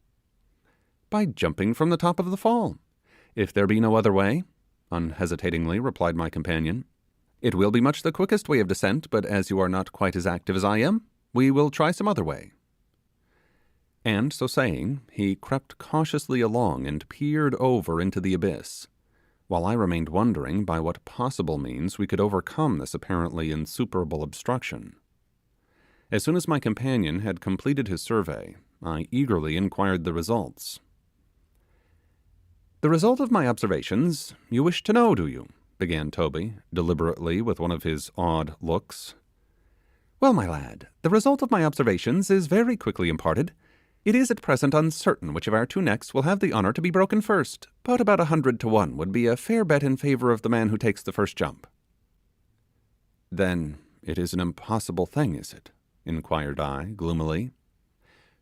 "By jumping from the top of the fall, if there be no other way," unhesitatingly replied my companion. "It will be much the quickest way of descent, but as you are not quite as active as I am, we will try some other way." And so saying, he crept cautiously along and peered over into the abyss, while I remained wondering by what possible means we could overcome this apparently insuperable obstruction. As soon as my companion had completed his survey, I eagerly inquired the results. "The result of my observations you wish to know, do you?" began Toby, deliberately, with one of his odd looks. "Well, my lad, the result of my observations is very quickly imparted. It is at present uncertain which of our two necks will have the honour to be broken first, but about 100 to 1 would be a fair bet in favour of the man who takes the first jump." "Then it is an impossible thing, is it?" inquired I, gloomily.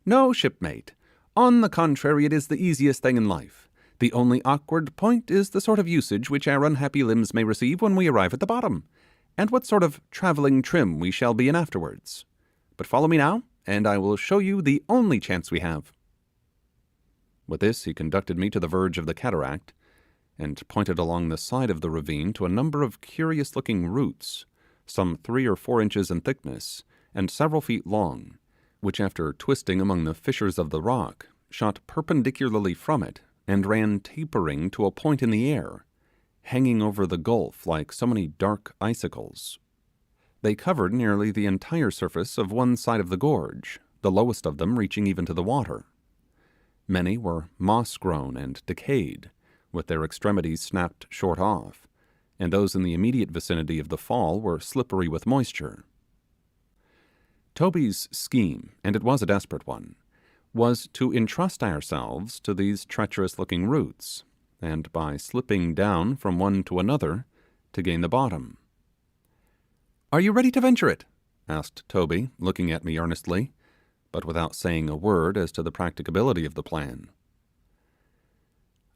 "No, shipmate. On the contrary, it is the easiest thing in life. The only awkward point is the sort of usage which our unhappy limbs may receive when we arrive at the bottom, and what sort of travelling trim we shall be in afterwards. But follow me now, and I will show you the only chance we have." With this he conducted me to the verge of the cataract, and pointed along the side of the ravine to a number of curious-looking roots, some 3 or 4 inches in thickness, and several feet long, which, after twisting among the fissures of the rock, shot perpendicularly from it, and ran tapering to a point in the air, hanging over the gulf like so many dark icicles. They covered nearly the entire surface of one side of the gorge, the lowest of them reaching even to the water. Many were moss-grown and decayed, with their extremities snapped short off, and those in the immediate vicinity of the fall were slippery with moisture. Toby's scheme, and it was a desperate one, was to entrust ourselves to these treacherous-looking roots, and by slipping down from one to another, to gain the bottom. "Are you ready to venture it?" asked Toby, looking at me earnestly, but without saying a word as to the practicability of the plan.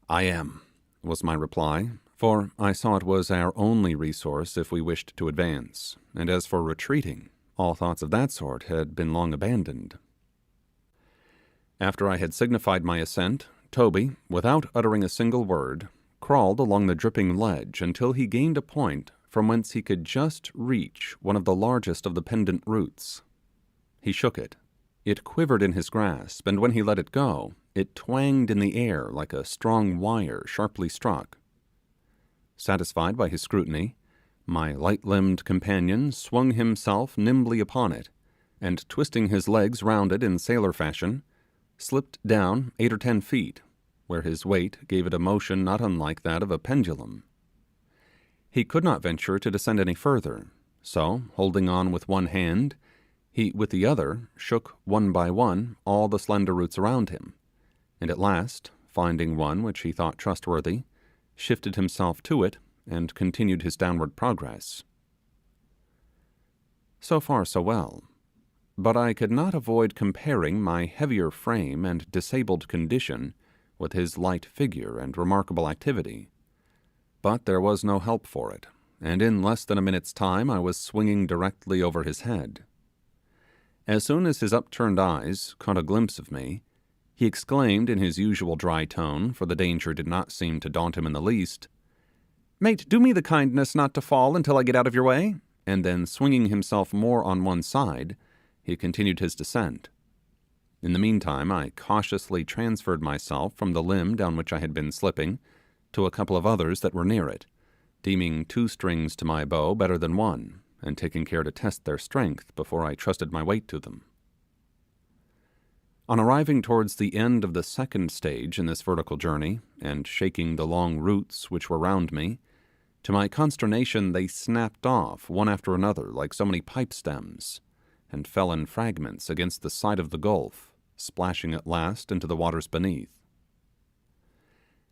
"I am," was my reply, for I saw it was our only resource if we wished to advance, and as for retreating, all thoughts of that sort had been long abandoned. After I had signified my assent, Toby, without uttering a single word, crawled along the dripping ledge until he gained a point from whence he could just reach one of the largest of the pendant roots. He shook it. It quivered in his grasp, and when he let it go, it twanged in the air like a strong wire sharply struck. Satisfied by his scrutiny, my light-limbed companion swung himself nimbly upon it, and twisting his legs round it in sailor fashion, slipped down 8 or 10 feet, where his weight gave it a motion not unlike that of a pendulum. He could not venture to descend any further, so, holding on with one hand, he with the other shook one by one all the slender roots around him, and at last, finding one which he thought trustworthy, shifted himself to it and continued his downward progress. So far so well, but I could not avoid comparing my heavier frame and disabled condition with his light figure and remarkable activity. But there was no help for it, and in less than a minute's time I was swinging directly over his head. As soon as his upturned eyes caught a glimpse of me, He exclaimed in his usual dry tone, for the danger did not seem to daunt him in the least, "Mate, do me the kindness not to fall until I get out of your way," and then swinging himself more on one side, he continued his descent. In the meantime, I cautiously transferred myself from the limb down which I had been slipping to a couple of others that were near it, deeming 2 strings to my bow better than 1, and taking care to test their strength before I trusted my weight to them. On arriving towards the end of the second stage in this vertical journey, and shaking the long roots which were round me, to my consternation they snapped off one after another like so many pipe stems, and fell in fragments against the side of the gulf, splashing at last into the waters beneath.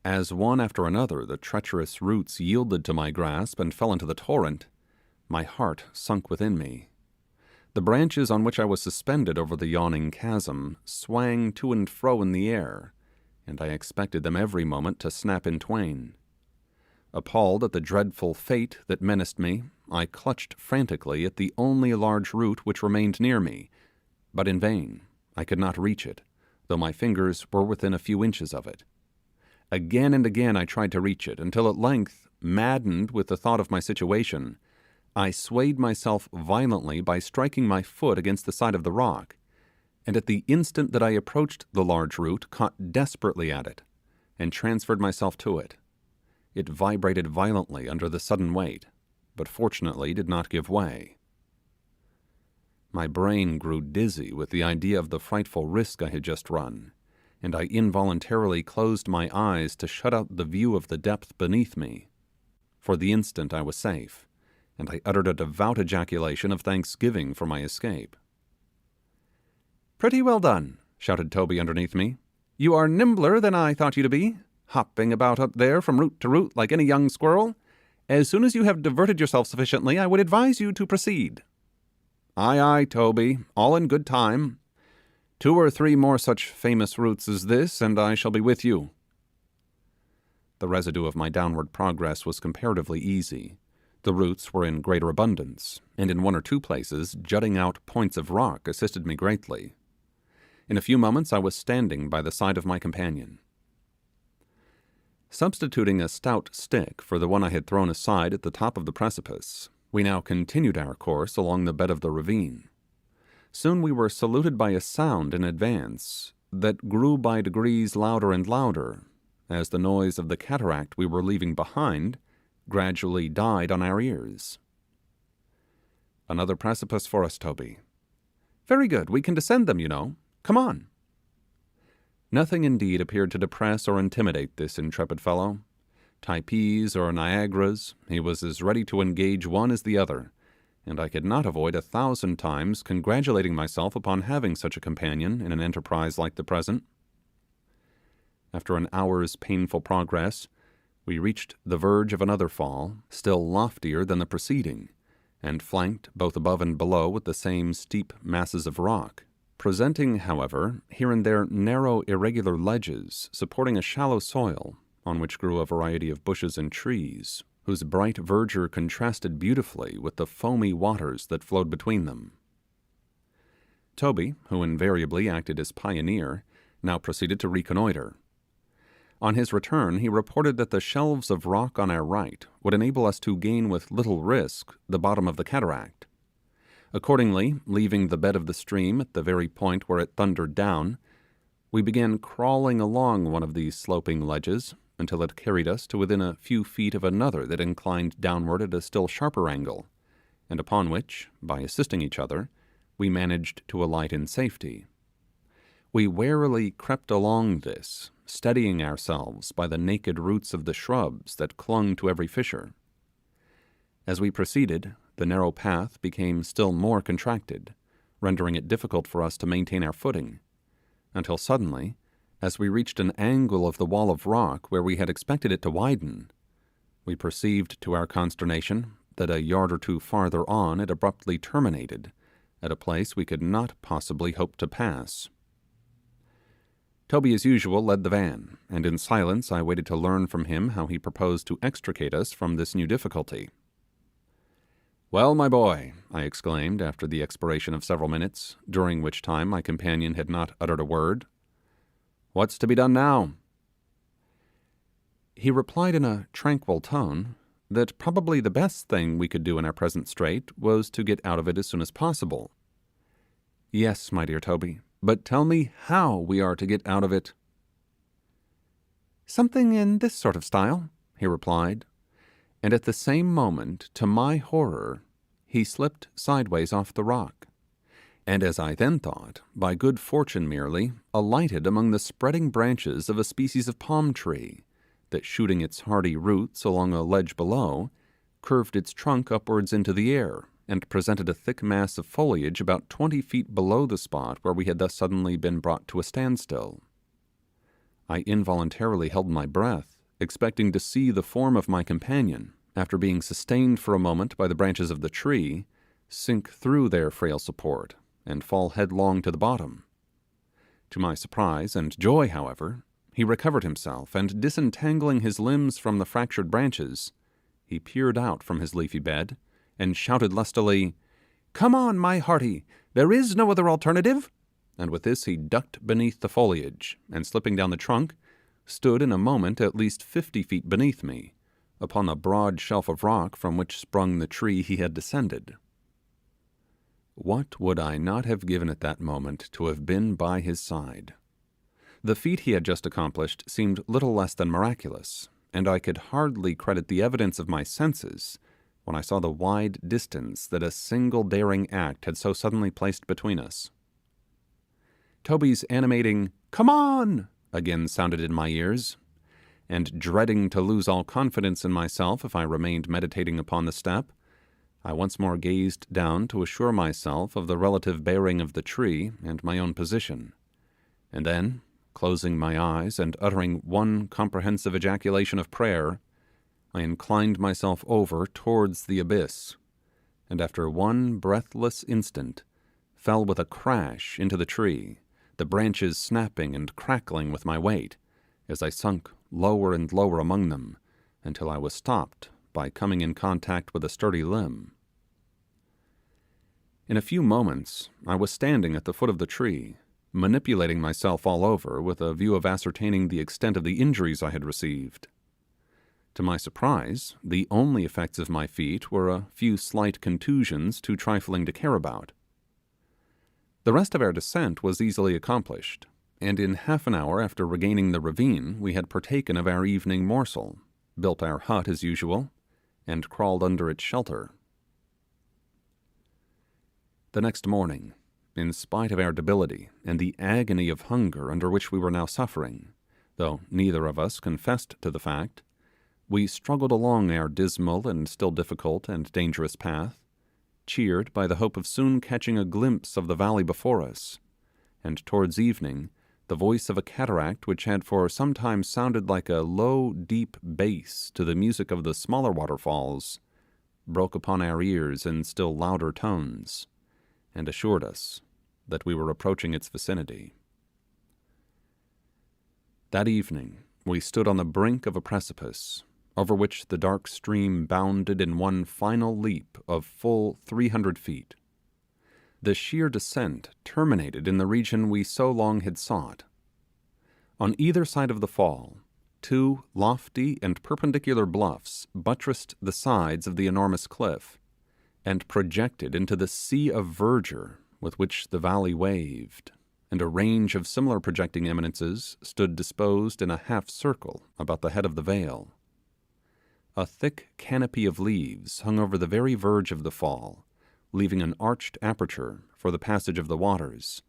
As one after another the treacherous roots yielded to my grasp and fell into the torrent, my heart sunk within me. The branches on which I was suspended over the yawning chasm swang to and fro in the air, and I expected them every moment to snap in twain. Appalled at the dreadful fate that menaced me, I clutched frantically at the only large root which remained near me, but in vain. I could not reach it, though my fingers were within a few inches of it. Again and again I tried to reach it, until at length, maddened with the thought of my situation, I swayed myself violently by striking my foot against the side of the rock, and at the instant that I approached the large root, caught desperately at it, and transferred myself to it. It vibrated violently under the sudden weight, but fortunately did not give way. My brain grew dizzy with the idea of the frightful risk I had just run, and I involuntarily closed my eyes to shut out the view of the depth beneath me. For the instant I was safe, and I uttered a devout ejaculation of thanksgiving for my escape. "Pretty well done," shouted Toby underneath me. "You are nimbler than I thought you to be, hopping about up there from root to root like any young squirrel. As soon as you have diverted yourself sufficiently, I would advise you to proceed." "Aye, aye, Toby, all in good time. 2 or 3 more such famous roots as this, and I shall be with you." The residue of my downward progress was comparatively easy. The roots were in greater abundance, and in 1 or 2 places jutting out points of rock assisted me greatly. In a few moments I was standing by the side of my companion. Substituting a stout stick for the one I had thrown aside at the top of the precipice, we now continued our course along the bed of the ravine. Soon we were saluted by a sound in advance that grew by degrees louder and louder, as the noise of the cataract we were leaving behind gradually died on our ears. "Another precipice for us, Toby." "Very good, we can descend them, you know. Come on." Nothing indeed appeared to depress or intimidate this intrepid fellow. Typees or Niagaras, he was as ready to engage one as the other, and I could not avoid 1,000 times congratulating myself upon having such a companion in an enterprise like the present. After an hour's painful progress, we reached the verge of another fall, still loftier than the preceding, and flanked both above and below with the same steep masses of rock, presenting, however, here and there narrow irregular ledges supporting a shallow soil, on which grew a variety of bushes and trees, whose bright verdure contrasted beautifully with the foamy waters that flowed between them. Toby, who invariably acted as pioneer, now proceeded to reconnoitre. On his return he reported that the shelves of rock on our right would enable us to gain with little risk the bottom of the cataract. Accordingly, leaving the bed of the stream at the very point where it thundered down, we began crawling along one of these sloping ledges until it carried us to within a few feet of another that inclined downward at a still sharper angle, and upon which, by assisting each other, we managed to alight in safety. We warily crept along this, steadying ourselves by the naked roots of the shrubs that clung to every fissure. As we proceeded, the narrow path became still more contracted, rendering it difficult for us to maintain our footing, until suddenly, as we reached an angle of the wall of rock where we had expected it to widen, we perceived to our consternation that a yard or 2 farther on it abruptly terminated at a place we could not possibly hope to pass. Toby as usual led the van, and in silence I waited to learn from him how he proposed to extricate us from this new difficulty. "Well, my boy," I exclaimed after the expiration of several minutes, during which time my companion had not uttered a word, What's to be done now?" He replied in a tranquil tone that probably the best thing we could do in our present strait was to get out of it as soon as possible. "Yes, my dear Toby, but tell me how we are to get out of it." "Something in this sort of style," he replied, and at the same moment, to my horror, he slipped sideways off the rock, and as I then thought, by good fortune merely, alighted among the spreading branches of a species of palm tree, that shooting its hardy roots along a ledge below, curved its trunk upwards into the air, and presented a thick mass of foliage about 20 feet below the spot where we had thus suddenly been brought to a standstill. I involuntarily held my breath, expecting to see the form of my companion, after being sustained for a moment by the branches of the tree, sink through their frail support, and fall headlong to the bottom. To my surprise and joy, however, he recovered himself, and disentangling his limbs from the fractured branches, he peered out from his leafy bed, and shouted lustily, "Come on, my hearty, there is no other alternative," and with this he ducked beneath the foliage, and slipping down the trunk, stood in a moment at least 50 feet beneath me, upon the broad shelf of rock from which sprung the tree he had descended. What would I not have given at that moment to have been by his side? The feat he had just accomplished seemed little less than miraculous, and I could hardly credit the evidence of my senses when I saw the wide distance that a single daring act had so suddenly placed between us. Toby's animating "Come on!" again sounded in my ears, and dreading to lose all confidence in myself if I remained meditating upon the step, I once more gazed down to assure myself of the relative bearing of the tree and my own position, and then, closing my eyes and uttering one comprehensive ejaculation of prayer, I inclined myself over towards the abyss, and after one breathless instant, fell with a crash into the tree, the branches snapping and crackling with my weight, as I sunk lower and lower among them, until I was stopped by coming in contact with a sturdy limb. In a few moments I was standing at the foot of the tree, manipulating myself all over with a view of ascertaining the extent of the injuries I had received. To my surprise, the only effects of my feat were a few slight contusions too trifling to care about. The rest of our descent was easily accomplished, and in half an hour after regaining the ravine we had partaken of our evening morsel, built our hut as usual, and crawled under its shelter. The next morning, in spite of our debility and the agony of hunger under which we were now suffering, though neither of us confessed to the fact, we struggled along our dismal and still difficult and dangerous path, cheered by the hope of soon catching a glimpse of the valley before us, and towards evening the voice of a cataract which had for some time sounded like a low deep bass to the music of the smaller waterfalls, broke upon our ears in still louder tones, and assured us that we were approaching its vicinity. That evening we stood on the brink of a precipice, over which the dark stream bounded in one final leap of full 300 feet. The sheer descent terminated in the region we so long had sought. On either side of the fall, two lofty and perpendicular bluffs buttressed the sides of the enormous cliff, and projected into the sea of verdure with which the valley waved, and a range of similar projecting eminences stood disposed in a half circle about the head of the vale. A thick canopy of leaves hung over the very verge of the fall, leaving an arched aperture for the passage of the waters,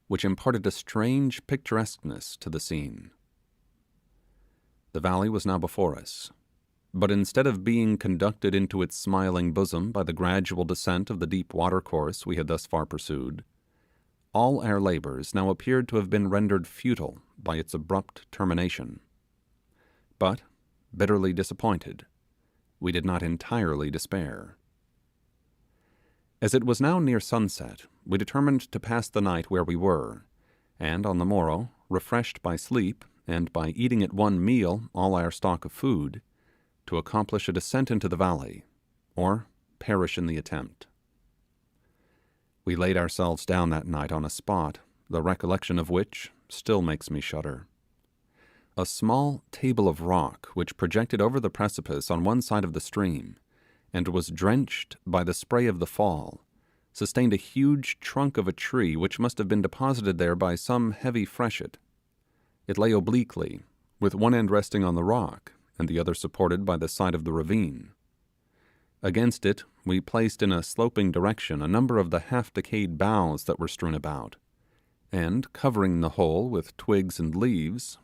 which imparted a strange picturesqueness to the scene. The valley was now before us, but instead of being conducted into its smiling bosom by the gradual descent of the deep watercourse we had thus far pursued, all our labours now appeared to have been rendered futile by its abrupt termination. But, bitterly disappointed, we did not entirely despair. As it was now near sunset, we determined to pass the night where we were, and on the morrow, refreshed by sleep, and by eating at one meal all our stock of food, to accomplish a descent into the valley, or perish in the attempt. We laid ourselves down that night on a spot, the recollection of which still makes me shudder. A small table of rock which projected over the precipice on one side of the stream, and was drenched by the spray of the fall, sustained a huge trunk of a tree which must have been deposited there by some heavy freshet. It lay obliquely, with one end resting on the rock, and the other supported by the side of the ravine. Against it we placed in a sloping direction a number of the half-decayed boughs that were strewn about, and, covering the whole with twigs and leaves,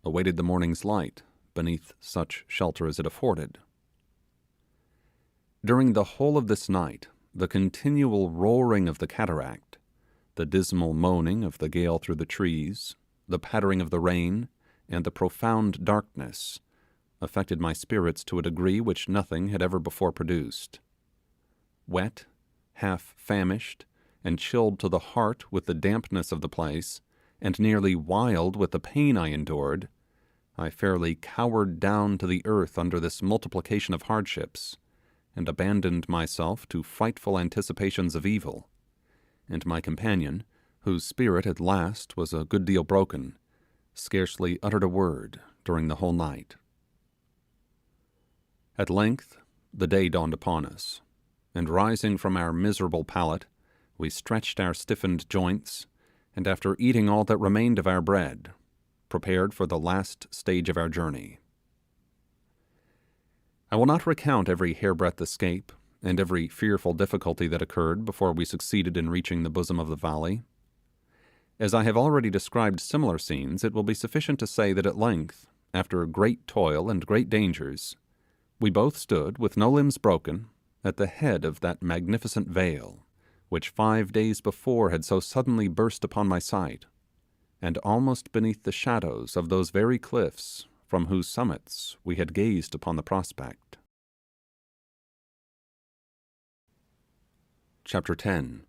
awaited the morning's light beneath such shelter as it afforded. During the whole of this night, the continual roaring of the cataract, the dismal moaning of the gale through the trees, the pattering of the rain, and the profound darkness, affected my spirits to a degree which nothing had ever before produced. Wet, half famished, and chilled to the heart with the dampness of the place, and nearly wild with the pain I endured, I fairly cowered down to the earth under this multiplication of hardships, and abandoned myself to frightful anticipations of evil, and my companion, whose spirit at last was a good deal broken, scarcely uttered a word during the whole night. At length the day dawned upon us, and rising from our miserable pallet, we stretched our stiffened joints, and after eating all that remained of our bread, prepared for the last stage of our journey. I will not recount every hairbreadth escape, and every fearful difficulty that occurred before we succeeded in reaching the bosom of the valley. As I have already described similar scenes, it will be sufficient to say that at length, after great toil and great dangers, we both stood, with no limbs broken, at the head of that magnificent vale, which 5 days before had so suddenly burst upon my sight, and almost beneath the shadows of those very cliffs from whose summits we had gazed upon the prospect. Chapter 10.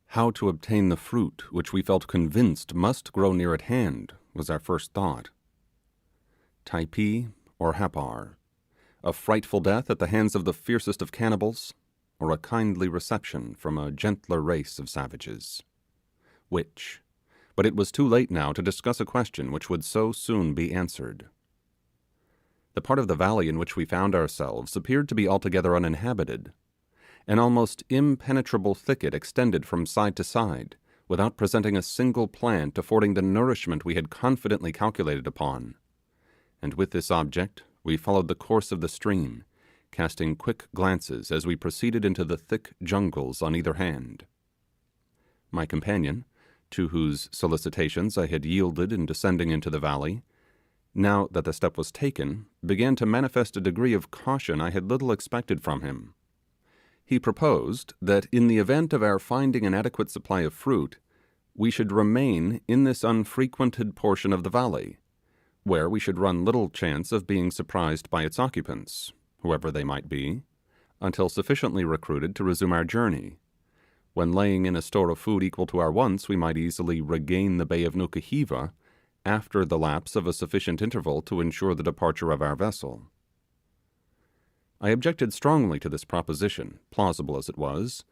How to obtain the fruit which we felt convinced must grow near at hand was our first thought. Typee or Happar, a frightful death at the hands of the fiercest of cannibals, or a kindly reception from a gentler race of savages. Which? But it was too late now to discuss a question which would so soon be answered. The part of the valley in which we found ourselves appeared to be altogether uninhabited. An almost impenetrable thicket extended from side to side, without presenting a single plant affording the nourishment we had confidently calculated upon, and with this object we followed the course of the stream, casting quick glances as we proceeded into the thick jungles on either hand. My companion, to whose solicitations I had yielded in descending into the valley, now that the step was taken, began to manifest a degree of caution I had little expected from him. He proposed that in the event of our finding an adequate supply of fruit, we should remain in this unfrequented portion of the valley, where we should run little chance of being surprised by its occupants, whoever they might be, until sufficiently recruited to resume our journey, when laying in a store of food equal to our wants we might easily regain the bay of Nukuhiva after the lapse of a sufficient interval to ensure the departure of our vessel. I objected strongly to this proposition, plausible as it was,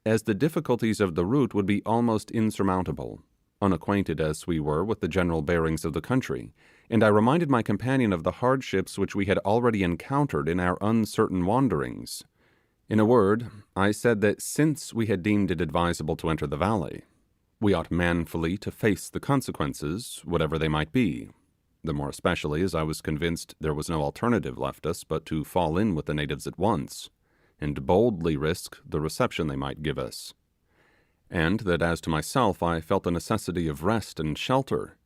as the difficulties of the route would be almost insurmountable, unacquainted as we were with the general bearings of the country, and I reminded my companion of the hardships which we had already encountered in our uncertain wanderings. In a word, I said that since we had deemed it advisable to enter the valley, we ought manfully to face the consequences, whatever they might be, the more especially as I was convinced there was no alternative left us but to fall in with the natives at once, and boldly risk the reception they might give us, and that as to myself I felt the necessity of rest and shelter,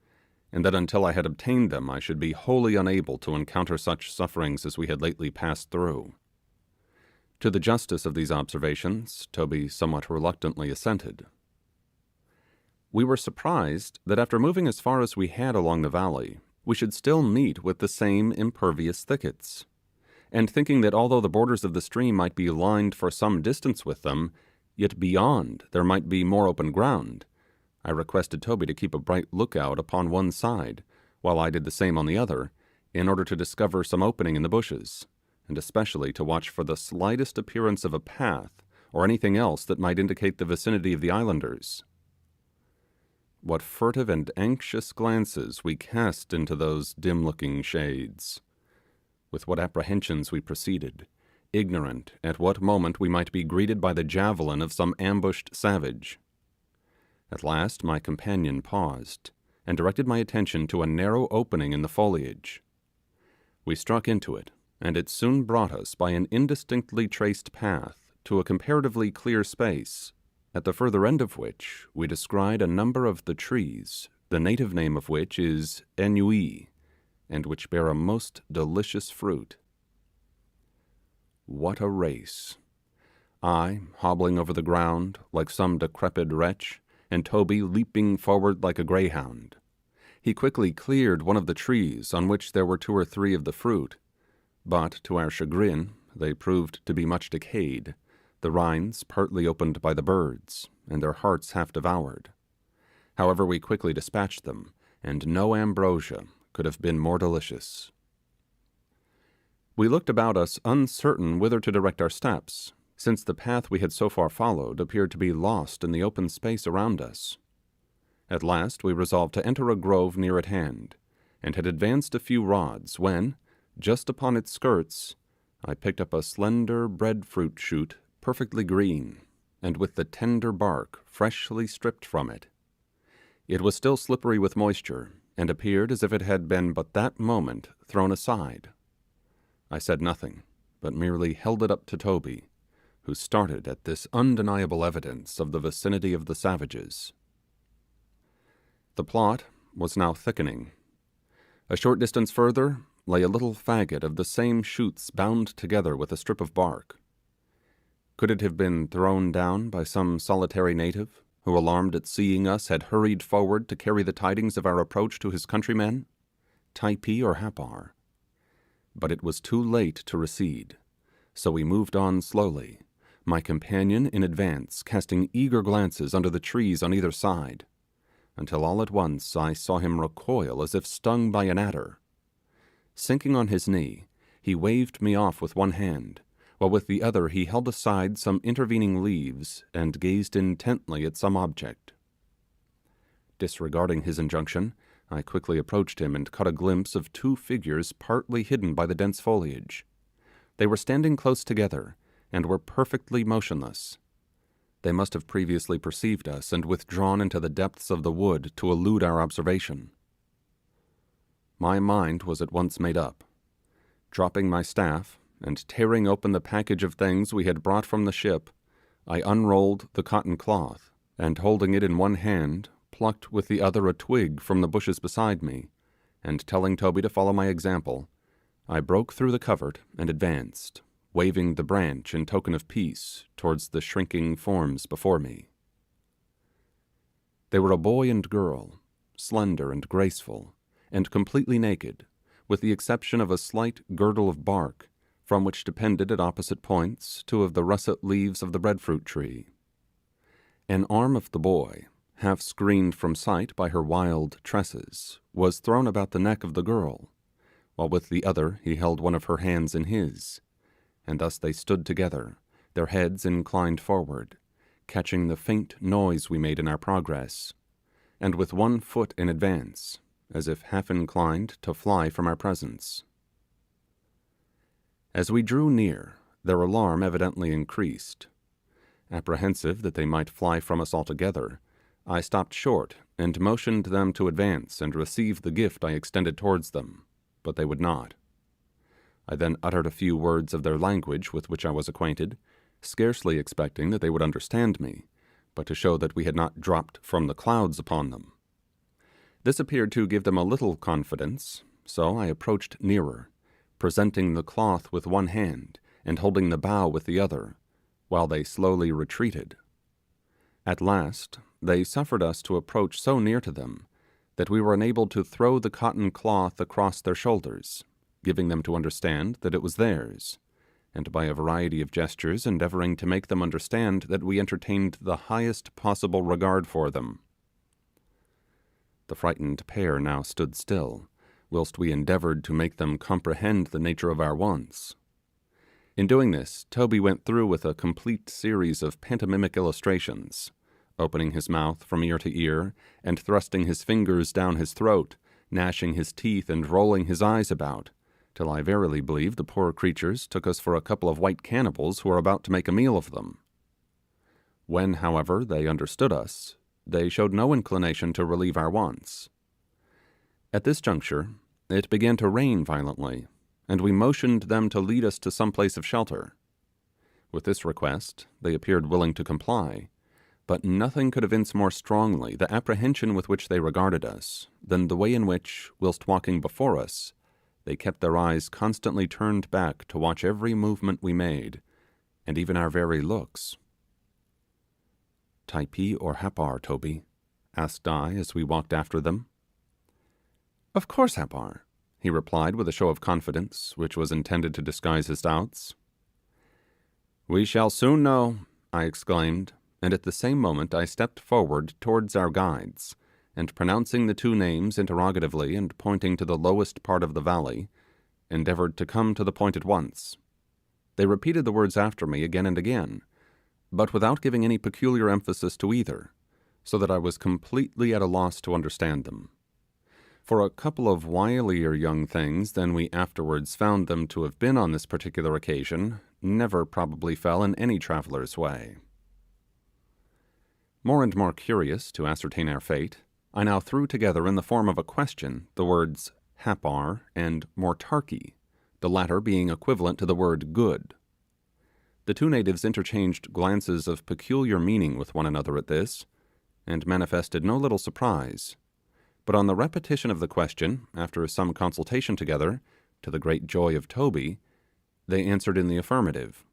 and that until I had obtained them I should be wholly unable to encounter such sufferings as we had lately passed through. To the justice of these observations, Toby somewhat reluctantly assented. We were surprised that after moving as far as we had along the valley, we should still meet with the same impervious thickets, and thinking that although the borders of the stream might be lined for some distance with them, yet beyond there might be more open ground, I requested Toby to keep a bright lookout upon one side, while I did the same on the other, in order to discover some opening in the bushes, and especially to watch for the slightest appearance of a path, or anything else that might indicate the vicinity of the islanders. what furtive and anxious glances we cast into those dim-looking shades! With what apprehensions we proceeded, ignorant at what moment we might be greeted by the javelin of some ambushed savage. At last my companion paused, and directed my attention to a narrow opening in the foliage. We struck into it, and it soon brought us by an indistinctly traced path to a comparatively clear space, at the further end of which we descried a number of the trees, the native name of which is ennui, and which bear a most delicious fruit. What a race! I, hobbling over the ground like some decrepit wretch, and Toby leaping forward like a greyhound. He quickly cleared one of the trees on which there were 2 or 3 of the fruit, but to our chagrin they proved to be much decayed, the rinds partly opened by the birds, and their hearts half devoured. However, we quickly dispatched them, and no ambrosia could have been more delicious. We looked about us uncertain whither to direct our steps, since the path we had so far followed appeared to be lost in the open space around us. At last we resolved to enter a grove near at hand, and had advanced a few rods when, just upon its skirts, I picked up a slender breadfruit shoot, perfectly green, and with the tender bark freshly stripped from it. It was still slippery with moisture, and appeared as if it had been but that moment thrown aside. I said nothing, but merely held it up to Toby, who started at this undeniable evidence of the vicinity of the savages. The plot was now thickening. A short distance further lay a little faggot of the same shoots bound together with a strip of bark. Could it have been thrown down by some solitary native, who, alarmed at seeing us, had hurried forward to carry the tidings of our approach to his countrymen, Typee or Happar? But it was too late to recede, so we moved on slowly, my companion in advance casting eager glances under the trees on either side, until all at once I saw him recoil as if stung by an adder. Sinking on his knee, he waved me off with one hand, while with the other he held aside some intervening leaves and gazed intently at some object. Disregarding his injunction, I quickly approached him and caught a glimpse of 2 figures partly hidden by the dense foliage. They were standing close together, and were perfectly motionless. They must have previously perceived us and withdrawn into the depths of the wood to elude our observation. My mind was at once made up. Dropping my staff, and tearing open the package of things we had brought from the ship, I unrolled the cotton cloth, and holding it in one hand, plucked with the other a twig from the bushes beside me, and telling Toby to follow my example, I broke through the covert and advanced, waving the branch in token of peace towards the shrinking forms before me. They were a boy and girl, slender and graceful, and completely naked, with the exception of a slight girdle of bark, from which depended at opposite points 2 of the russet leaves of the breadfruit tree. An arm of the boy, half screened from sight by her wild tresses, was thrown about the neck of the girl, while with the other he held one of her hands in his, and thus they stood together, their heads inclined forward, catching the faint noise we made in our progress, and with one foot in advance, as if half inclined to fly from our presence. As we drew near, their alarm evidently increased. Apprehensive that they might fly from us altogether, I stopped short and motioned them to advance and receive the gift I extended towards them, but they would not. I then uttered a few words of their language with which I was acquainted, scarcely expecting that they would understand me, but to show that we had not dropped from the clouds upon them. This appeared to give them a little confidence, so I approached nearer, presenting the cloth with one hand and holding the bough with the other, while they slowly retreated. At last they suffered us to approach so near to them that we were enabled to throw the cotton cloth across their shoulders, giving them to understand that it was theirs, and by a variety of gestures endeavouring to make them understand that we entertained the highest possible regard for them. The frightened pair now stood still, whilst we endeavoured to make them comprehend the nature of our wants. In doing this, Toby went through with a complete series of pantomimic illustrations, opening his mouth from ear to ear, and thrusting his fingers down his throat, gnashing his teeth and rolling his eyes about, till I verily believe the poor creatures took us for a couple of white cannibals who were about to make a meal of them. When, however, they understood us, they showed no inclination to relieve our wants. At this juncture, it began to rain violently, and we motioned them to lead us to some place of shelter. With this request, they appeared willing to comply, but nothing could evince more strongly the apprehension with which they regarded us than the way in which, whilst walking before us, they kept their eyes constantly turned back to watch every movement we made, and even our very looks. "Typee or Happar, Toby?" asked I as we walked after them. "Of course Happar," he replied with a show of confidence which was intended to disguise his doubts. "We shall soon know," I exclaimed, and at the same moment I stepped forward towards our guides, and pronouncing the two names interrogatively and pointing to the lowest part of the valley, endeavoured to come to the point at once. They repeated the words after me again and again, but without giving any peculiar emphasis to either, so that I was completely at a loss to understand them. For a couple of wilier young things than we afterwards found them to have been on this particular occasion never probably fell in any traveller's way. More and more curious to ascertain our fate, I now threw together in the form of a question the words Happar and Mortarki, the latter being equivalent to the word good. The two natives interchanged glances of peculiar meaning with one another at this, and manifested no little surprise, but on the repetition of the question, after some consultation together, to the great joy of Toby, they answered in the affirmative.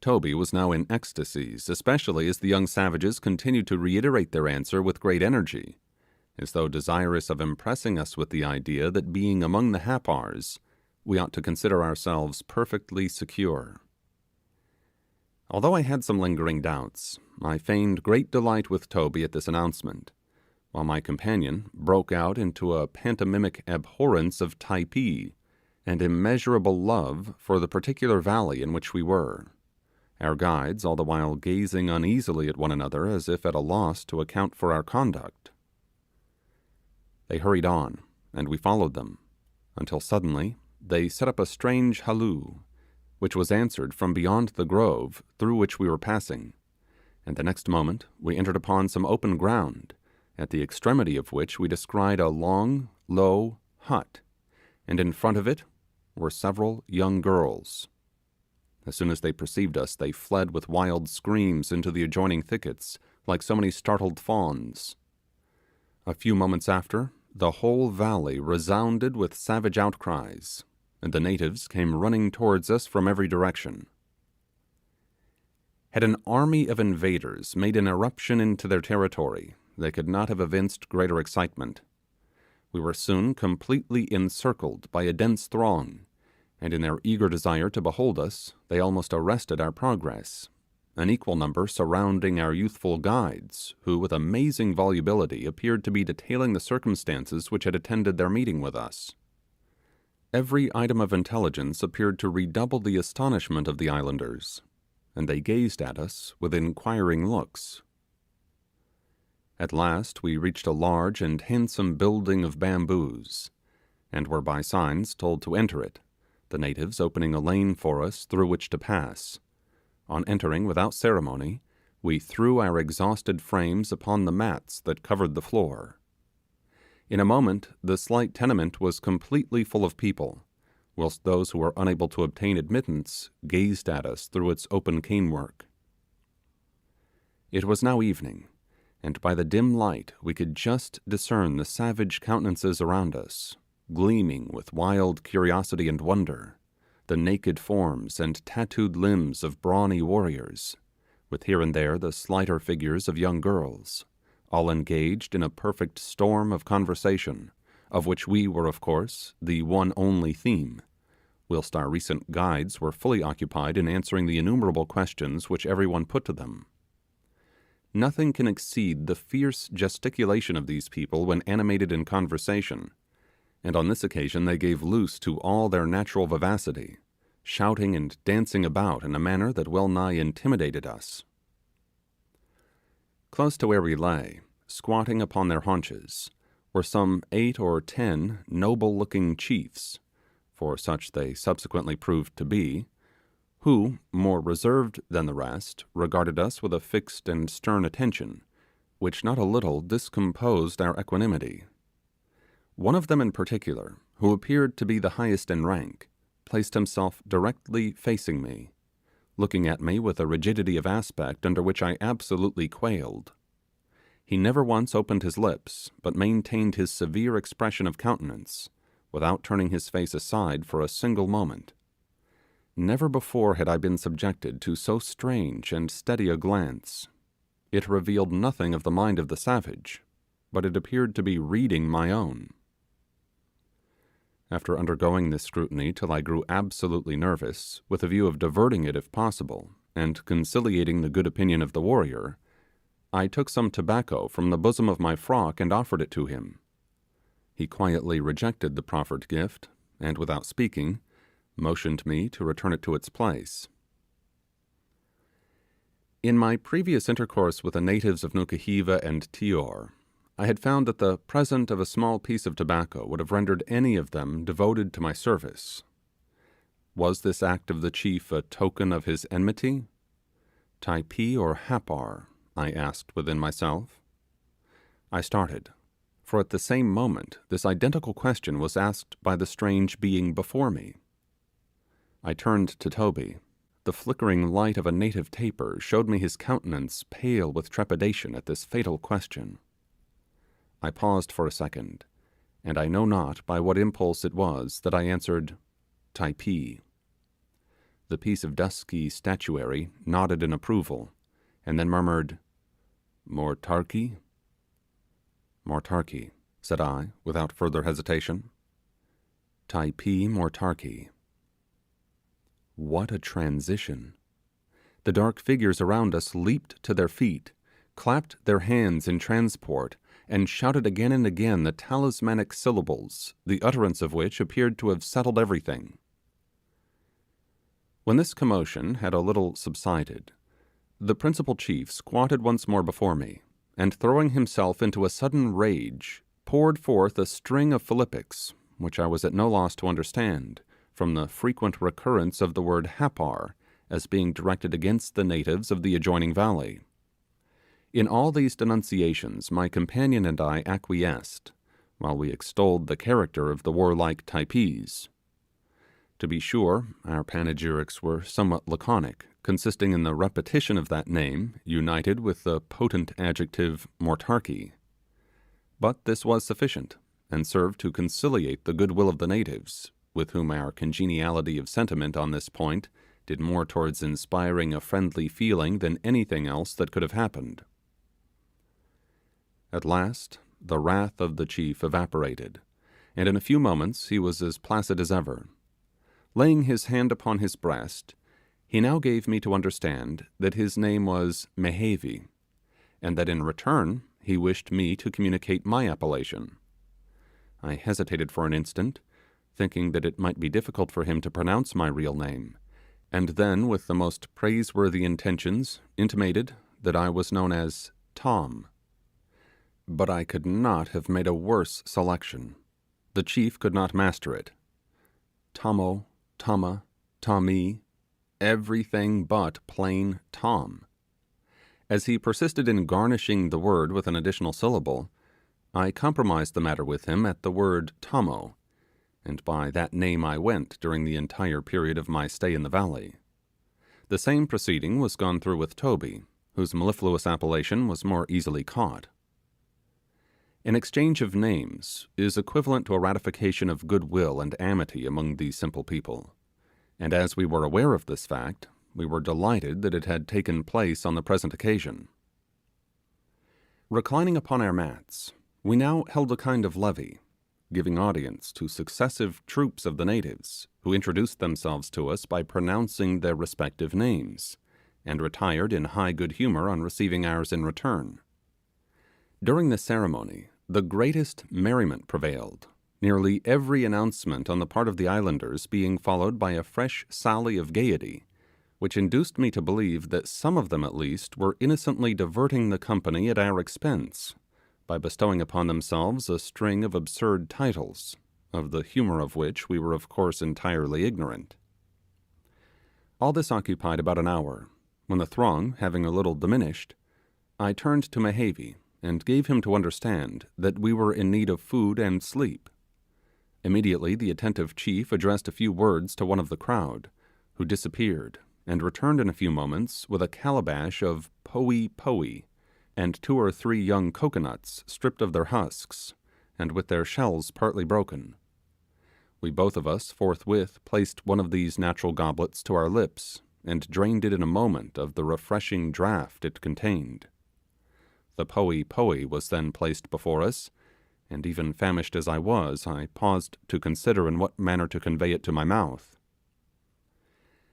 Toby was now in ecstasies, especially as the young savages continued to reiterate their answer with great energy, as though desirous of impressing us with the idea that being among the Happars, we ought to consider ourselves perfectly secure. Although I had some lingering doubts, I feigned great delight with Toby at this announcement, while my companion broke out into a pantomimic abhorrence of Typee, and immeasurable love for the particular valley in which we were, our guides all the while gazing uneasily at one another as if at a loss to account for our conduct. They hurried on, and we followed them, until suddenly they set up a strange halloo, which was answered from beyond the grove through which we were passing, and the next moment we entered upon some open ground, at the extremity of which we descried a long, low hut, and in front of it were several young girls. As soon as they perceived us, they fled with wild screams into the adjoining thickets, like so many startled fawns. A few moments after, the whole valley resounded with savage outcries, and the natives came running towards us from every direction. Had an army of invaders made an irruption into their territory, they could not have evinced greater excitement. We were soon completely encircled by a dense throng, and in their eager desire to behold us, they almost arrested our progress, an equal number surrounding our youthful guides, who with amazing volubility appeared to be detailing the circumstances which had attended their meeting with us. Every item of intelligence appeared to redouble the astonishment of the islanders, and they gazed at us with inquiring looks. At last we reached a large and handsome building of bamboos, and were by signs told to enter it, the natives opening a lane for us through which to pass. On entering without ceremony, we threw our exhausted frames upon the mats that covered the floor. In a moment the slight tenement was completely full of people, whilst those who were unable to obtain admittance gazed at us through its open canework. It was now evening, and by the dim light we could just discern the savage countenances around us, gleaming with wild curiosity and wonder, the naked forms and tattooed limbs of brawny warriors, with here and there the slighter figures of young girls, all engaged in a perfect storm of conversation, of which we were of course the one only theme, whilst our recent guides were fully occupied in answering the innumerable questions which everyone put to them. Nothing can exceed the fierce gesticulation of these people when animated in conversation, and on this occasion they gave loose to all their natural vivacity, shouting and dancing about in a manner that well nigh intimidated us. Close to where we lay, squatting upon their haunches, were some 8 or 10 noble-looking chiefs, for such they subsequently proved to be, who, more reserved than the rest, regarded us with a fixed and stern attention, which not a little discomposed our equanimity. One of them in particular, who appeared to be the highest in rank, placed himself directly facing me, looking at me with a rigidity of aspect under which I absolutely quailed. He never once opened his lips, but maintained his severe expression of countenance, without turning his face aside for a single moment. Never before had I been subjected to so strange and steady a glance. It revealed nothing of the mind of the savage, but it appeared to be reading my own. After undergoing this scrutiny till I grew absolutely nervous, with a view of diverting it if possible, and conciliating the good opinion of the warrior, I took some tobacco from the bosom of my frock and offered it to him. He quietly rejected the proffered gift, and without speaking, motioned me to return it to its place. In my previous intercourse with the natives of Nukuhiva and Tior, I had found that the present of a small piece of tobacco would have rendered any of them devoted to my service. Was this act of the chief a token of his enmity? Typee or Happar? I asked within myself. I started, for at the same moment this identical question was asked by the strange being before me. I turned to Toby. The flickering light of a native taper showed me his countenance pale with trepidation at this fatal question. I paused for a second, and I know not by what impulse it was that I answered, Typee. The piece of dusky statuary nodded in approval, and then murmured, Mortarki? Mortarki, said I, without further hesitation. Typee Mortarki. What a transition! The dark figures around us leaped to their feet, clapped their hands in transport, and shouted again and again the talismanic syllables, the utterance of which appeared to have settled everything. When this commotion had a little subsided, the principal chief squatted once more before me, and throwing himself into a sudden rage, poured forth a string of philippics, which I was at no loss to understand, from the frequent recurrence of the word Happar as being directed against the natives of the adjoining valley. In all these denunciations my companion and I acquiesced, while we extolled the character of the warlike Typees. To be sure, our panegyrics were somewhat laconic, consisting in the repetition of that name, united with the potent adjective Mortarki. But this was sufficient, and served to conciliate the goodwill of the natives, with whom our congeniality of sentiment on this point did more towards inspiring a friendly feeling than anything else that could have happened. At last, the wrath of the chief evaporated, and in a few moments he was as placid as ever. Laying his hand upon his breast, he now gave me to understand that his name was Mehevi, and that in return he wished me to communicate my appellation. I hesitated for an instant, thinking that it might be difficult for him to pronounce my real name, and then, with the most praiseworthy intentions, intimated that I was known as Tom. But I could not have made a worse selection. The chief could not master it. Tomo, Tama, Tommy, everything but plain Tom. As he persisted in garnishing the word with an additional syllable, I compromised the matter with him at the word Tomo, and by that name I went during the entire period of my stay in the valley. The same proceeding was gone through with Toby, whose mellifluous appellation was more easily caught. An exchange of names is equivalent to a ratification of goodwill and amity among these simple people, and as we were aware of this fact, we were delighted that it had taken place on the present occasion. Reclining upon our mats, we now held a kind of levee, giving audience to successive troops of the natives, who introduced themselves to us by pronouncing their respective names, and retired in high good humour on receiving ours in return. During this ceremony, the greatest merriment prevailed, nearly every announcement on the part of the islanders being followed by a fresh sally of gaiety, which induced me to believe that some of them at least were innocently diverting the company at our expense, by bestowing upon themselves a string of absurd titles, of the humour of which we were of course entirely ignorant. All this occupied about an hour, when the throng having a little diminished, I turned to Mehevi and gave him to understand that we were in need of food and sleep. Immediately the attentive chief addressed a few words to one of the crowd, who disappeared, and returned in a few moments with a calabash of poe and 2 or 3 young coconuts stripped of their husks, and with their shells partly broken. We both of us forthwith placed one of these natural goblets to our lips, and drained it in a moment of the refreshing draught it contained. The poe was then placed before us, and even famished as I was, I paused to consider in what manner to convey it to my mouth.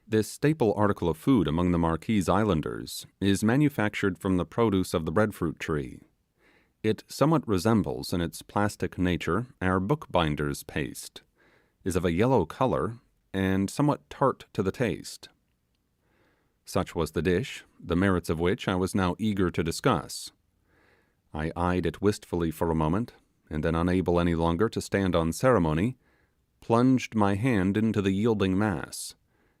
This staple article of food among the Marquesas Islanders is manufactured from the produce of the breadfruit tree. It somewhat resembles in its plastic nature our bookbinder's paste, is of a yellow colour, and somewhat tart to the taste. Such was the dish, the merits of which I was now eager to discuss. I eyed it wistfully for a moment, and then, unable any longer to stand on ceremony, plunged my hand into the yielding mass,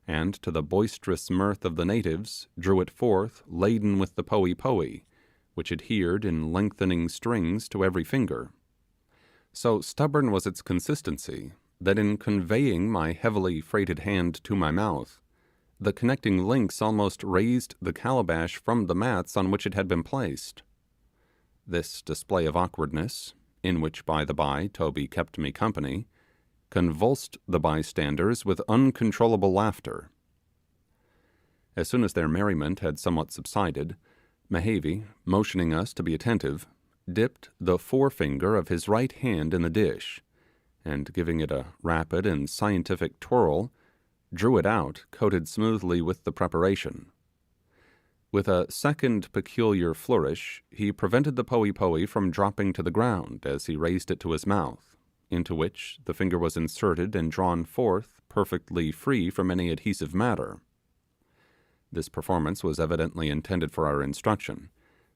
and to the boisterous mirth of the natives drew it forth laden with the poe, which adhered in lengthening strings to every finger. So stubborn was its consistency, that in conveying my heavily freighted hand to my mouth, the connecting links almost raised the calabash from the mats on which it had been placed. This display of awkwardness, in which by the by Toby kept me company, convulsed the bystanders with uncontrollable laughter. As soon as their merriment had somewhat subsided, Mehevi, motioning us to be attentive, dipped the forefinger of his right hand in the dish, and giving it a rapid and scientific twirl, drew it out coated smoothly with the preparation. With a second peculiar flourish, he prevented the poe from dropping to the ground as he raised it to his mouth, into which the finger was inserted and drawn forth perfectly free from any adhesive matter. This performance was evidently intended for our instruction,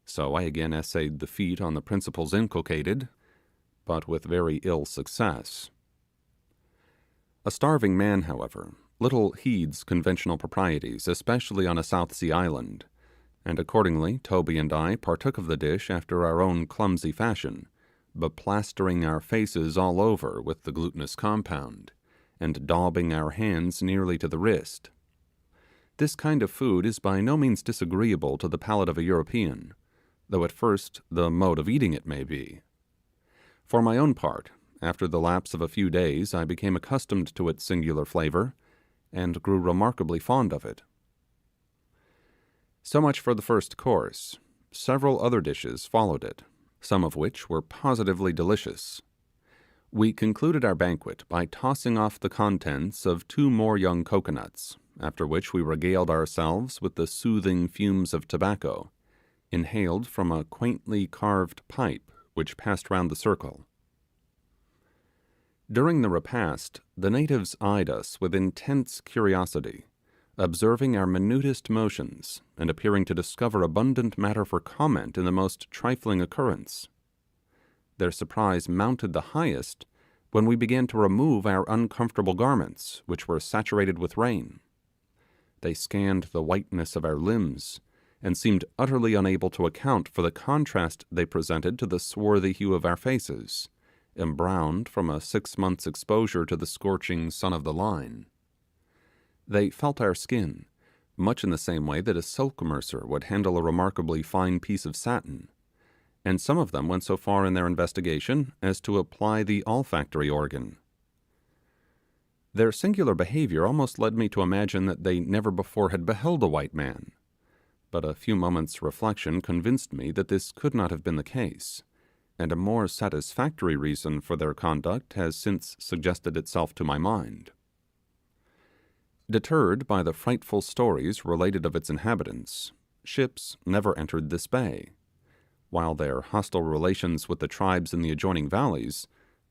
so I again essayed the feat on the principles inculcated, but with very ill success. A starving man, however, little heeds conventional proprieties, especially on a South Sea island, and accordingly Toby and I partook of the dish after our own clumsy fashion, beplastering our faces all over with the glutinous compound, and daubing our hands nearly to the wrist. This kind of food is by no means disagreeable to the palate of a European, though at first the mode of eating it may be. For my own part, after the lapse of a few days I became accustomed to its singular flavour, and grew remarkably fond of it. So much for the first course. Several other dishes followed it, some of which were positively delicious. We concluded our banquet by tossing off the contents of 2 more young coconuts, after which we regaled ourselves with the soothing fumes of tobacco, inhaled from a quaintly carved pipe which passed round the circle. During the repast, the natives eyed us with intense curiosity, observing our minutest motions, and appearing to discover abundant matter for comment in the most trifling occurrence. Their surprise mounted the highest when we began to remove our uncomfortable garments, which were saturated with rain. They scanned the whiteness of our limbs, and seemed utterly unable to account for the contrast they presented to the swarthy hue of our faces, embrowned from a 6 months' exposure to the scorching sun of the line. They felt our skin, much in the same way that a silk mercer would handle a remarkably fine piece of satin, and some of them went so far in their investigation as to apply the olfactory organ. Their singular behaviour almost led me to imagine that they never before had beheld a white man, but a few moments' reflection convinced me that this could not have been the case, and a more satisfactory reason for their conduct has since suggested itself to my mind. Deterred by the frightful stories related of its inhabitants, ships never entered this bay, while their hostile relations with the tribes in the adjoining valleys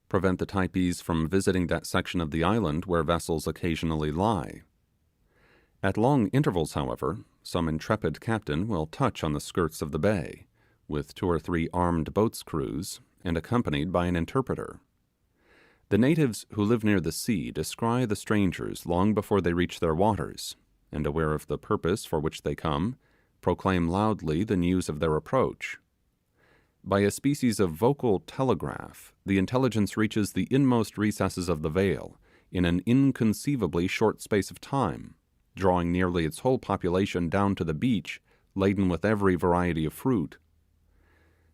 prevent the Typees from visiting that section of the island where vessels occasionally lie. At long intervals, however, some intrepid captain will touch on the skirts of the bay, with 2 or 3 armed boats' crews, and accompanied by an interpreter. The natives who live near the sea descry the strangers long before they reach their waters, and aware of the purpose for which they come, proclaim loudly the news of their approach. By a species of vocal telegraph, the intelligence reaches the inmost recesses of the vale in an inconceivably short space of time, drawing nearly its whole population down to the beach, laden with every variety of fruit.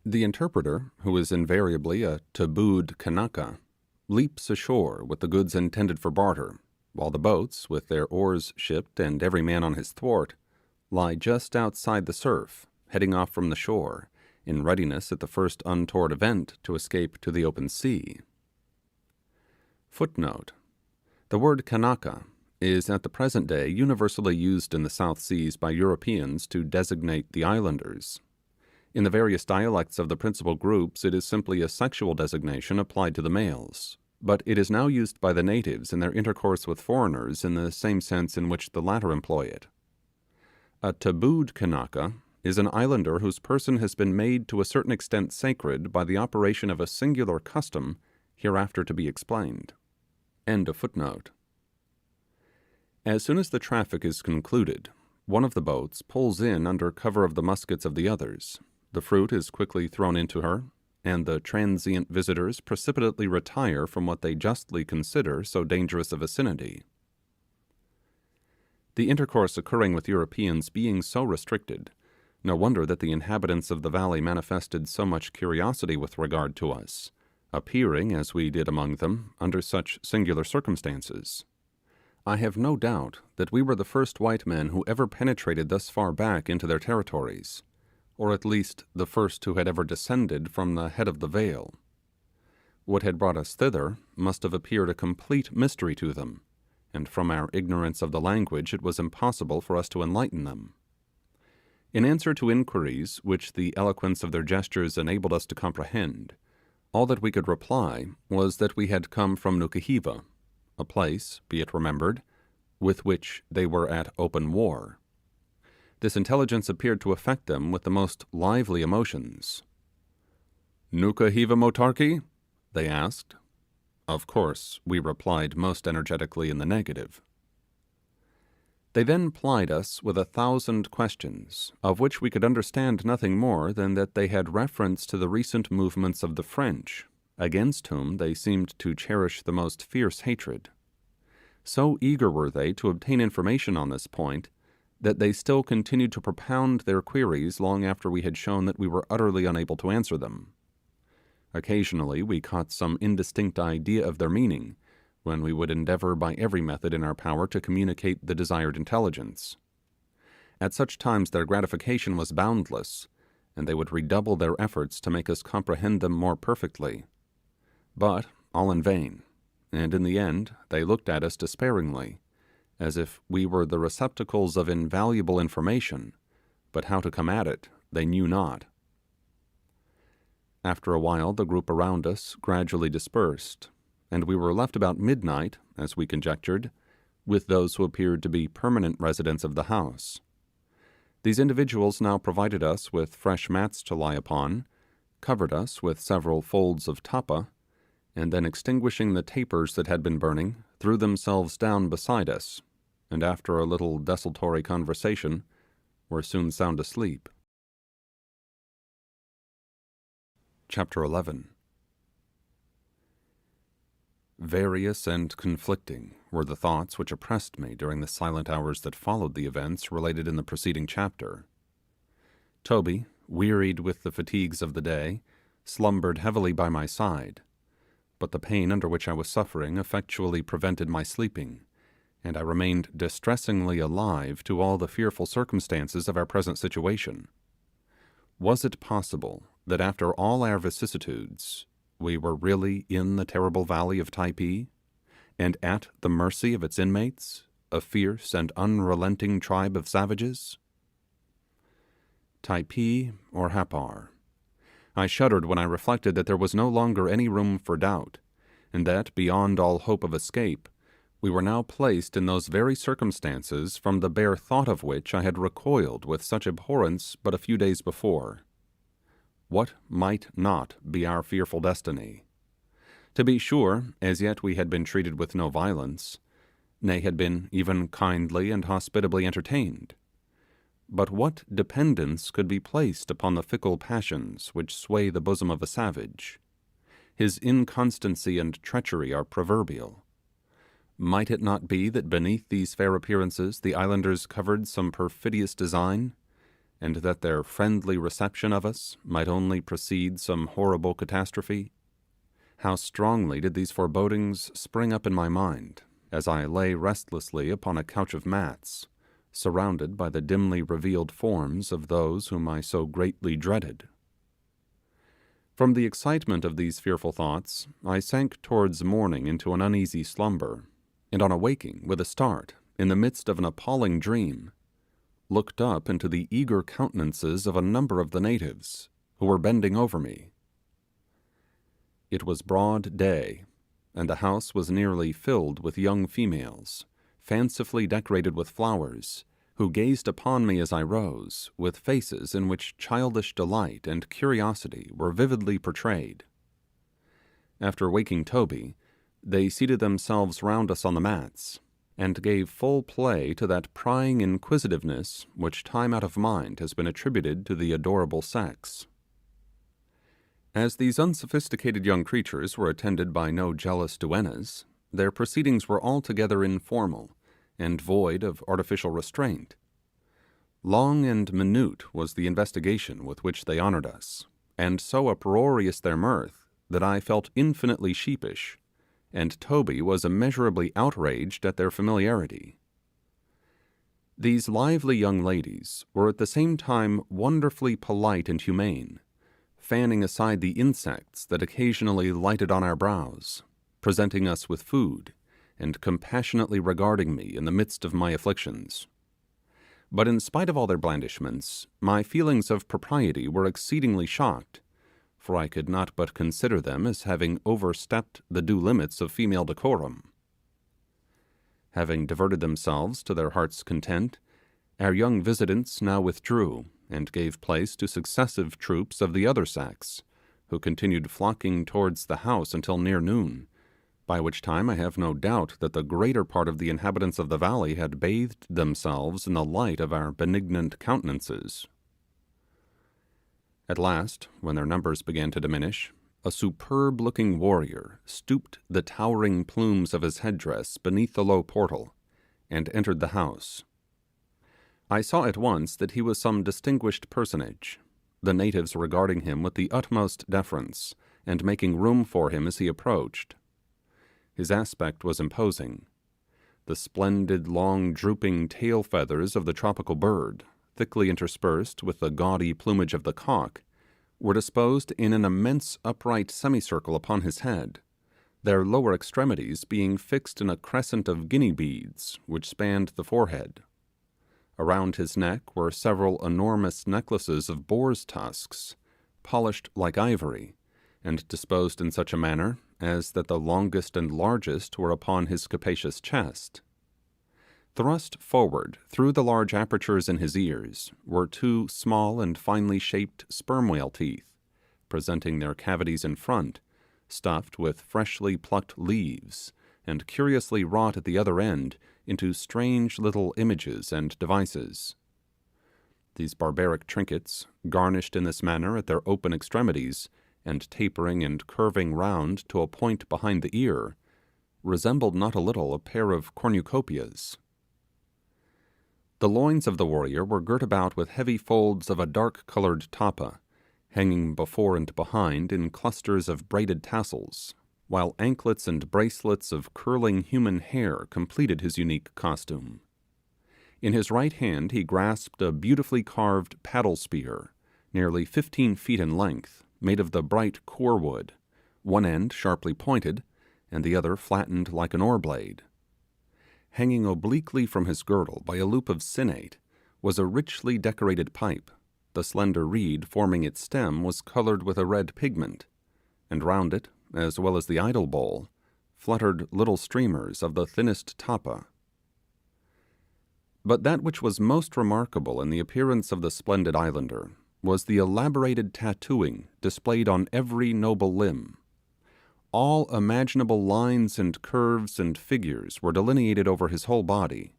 The interpreter, who is invariably a tabooed Kanaka, leaps ashore with the goods intended for barter, while the boats, with their oars shipped and every man on his thwart, lie just outside the surf, heading off from the shore, in readiness at the first untoward event to escape to the open sea. Footnote: the word Kanaka is at the present day universally used in the South Seas by Europeans to designate the islanders. In the various dialects of the principal groups it is simply a sexual designation applied to the males, but it is now used by the natives in their intercourse with foreigners in the same sense in which the latter employ it. A tabooed Kanaka is an islander whose person has been made to a certain extent sacred by the operation of a singular custom hereafter to be explained. End of footnote. As soon as the traffic is concluded, one of the boats pulls in under cover of the muskets of the others, the fruit is quickly thrown into her, and the transient visitors precipitately retire from what they justly consider so dangerous a vicinity. The intercourse occurring with Europeans being so restricted, no wonder that the inhabitants of the valley manifested so much curiosity with regard to us, appearing, as we did among them, under such singular circumstances. I have no doubt that we were the first white men who ever penetrated thus far back into their territories, or at least the first who had ever descended from the head of the vale. What had brought us thither must have appeared a complete mystery to them, and from our ignorance of the language it was impossible for us to enlighten them. In answer to inquiries which the eloquence of their gestures enabled us to comprehend, all that we could reply was that we had come from Nukuhiva, a place, be it remembered, with which they were at open war. This intelligence appeared to affect them with the most lively emotions. "Nukuhiva Motarki?" they asked. Of course, we replied most energetically in the negative. They then plied us with 1,000 questions, of which we could understand nothing more than that they had reference to the recent movements of the French, against whom they seemed to cherish the most fierce hatred. So eager were they to obtain information on this point, that they still continued to propound their queries long after we had shown that we were utterly unable to answer them. Occasionally we caught some indistinct idea of their meaning, when we would endeavour by every method in our power to communicate the desired intelligence. At such times their gratification was boundless, and they would redouble their efforts to make us comprehend them more perfectly. But all in vain, and in the end they looked at us despairingly, as if we were the receptacles of invaluable information, but how to come at it they knew not. After a while the group around us gradually dispersed, and we were left about midnight, as we conjectured, with those who appeared to be permanent residents of the house. These individuals now provided us with fresh mats to lie upon, covered us with several folds of tapa, and then extinguishing the tapers that had been burning, threw themselves down beside us, and after a little desultory conversation, were soon sound asleep. Chapter 11. Various and conflicting were the thoughts which oppressed me during the silent hours that followed the events related in the preceding chapter. Toby, wearied with the fatigues of the day, slumbered heavily by my side, but the pain under which I was suffering effectually prevented my sleeping, and I remained distressingly alive to all the fearful circumstances of our present situation. Was it possible that after all our vicissitudes we were really in the terrible valley of Typee, and at the mercy of its inmates, a fierce and unrelenting tribe of savages? Typee or Happar? I shuddered when I reflected that there was no longer any room for doubt, and that, beyond all hope of escape, We were now placed in those very circumstances from the bare thought of which I had recoiled with such abhorrence but a few days before. What might not be our fearful destiny? To be sure, as yet we had been treated with no violence, nay, had been even kindly and hospitably entertained. But what dependence could be placed upon the fickle passions which sway the bosom of a savage? His inconstancy and treachery are proverbial. Might it not be that beneath these fair appearances the islanders covered some perfidious design, and that their friendly reception of us might only precede some horrible catastrophe? How strongly did these forebodings spring up in my mind, as I lay restlessly upon a couch of mats, surrounded by the dimly revealed forms of those whom I so greatly dreaded. From the excitement of these fearful thoughts, I sank towards morning into an uneasy slumber, and on awaking with a start, in the midst of an appalling dream, looked up into the eager countenances of a number of the natives, who were bending over me. It was broad day, and the house was nearly filled with young females, fancifully decorated with flowers, who gazed upon me as I rose, with faces in which childish delight and curiosity were vividly portrayed. After waking Toby, they seated themselves round us on the mats, and gave full play to that prying inquisitiveness which time out of mind has been attributed to the adorable sex. As these unsophisticated young creatures were attended by no jealous duennas, their proceedings were altogether informal, and void of artificial restraint. Long and minute was the investigation with which they honoured us, and so uproarious their mirth, that I felt infinitely sheepish, and Toby was immeasurably outraged at their familiarity. These lively young ladies were at the same time wonderfully polite and humane, fanning aside the insects that occasionally lighted on our brows, presenting us with food, and compassionately regarding me in the midst of my afflictions. But in spite of all their blandishments, my feelings of propriety were exceedingly shocked, for I could not but consider them as having overstepped the due limits of female decorum. Having diverted themselves to their heart's content, our young visitants now withdrew, and gave place to successive troops of the other sex, who continued flocking towards the house until near noon, by which time I have no doubt that the greater part of the inhabitants of the valley had bathed themselves in the light of our benignant countenances. At last, when their numbers began to diminish, a superb-looking warrior stooped the towering plumes of his headdress beneath the low portal, and entered the house. I saw at once that he was some distinguished personage, the natives regarding him with the utmost deference, and making room for him as he approached. His aspect was imposing. The splendid long drooping tail feathers of the tropical bird, thickly interspersed with the gaudy plumage of the cock, were disposed in an immense upright semicircle upon his head, their lower extremities being fixed in a crescent of guinea beads which spanned the forehead. Around his neck were several enormous necklaces of boar's tusks, polished like ivory, and disposed in such a manner as that the longest and largest were upon his capacious chest. Thrust forward through the large apertures in his ears were two small and finely shaped sperm whale teeth, presenting their cavities in front, stuffed with freshly plucked leaves, and curiously wrought at the other end into strange little images and devices. These barbaric trinkets, garnished in this manner at their open extremities, and tapering and curving round to a point behind the ear, resembled not a little a pair of cornucopias. The loins of the warrior were girt about with heavy folds of a dark-coloured tapa, hanging before and behind in clusters of braided tassels, while anklets and bracelets of curling human hair completed his unique costume. In his right hand he grasped a beautifully carved paddle spear, nearly 15 feet in length, made of the bright core wood, one end sharply pointed, and the other flattened like an oar blade. Hanging obliquely from his girdle by a loop of sinnate was a richly decorated pipe. The slender reed forming its stem was coloured with a red pigment, and round it, as well as the idol bowl, fluttered little streamers of the thinnest tappa. But that which was most remarkable in the appearance of the splendid islander was the elaborated tattooing displayed on every noble limb. All imaginable lines and curves and figures were delineated over his whole body,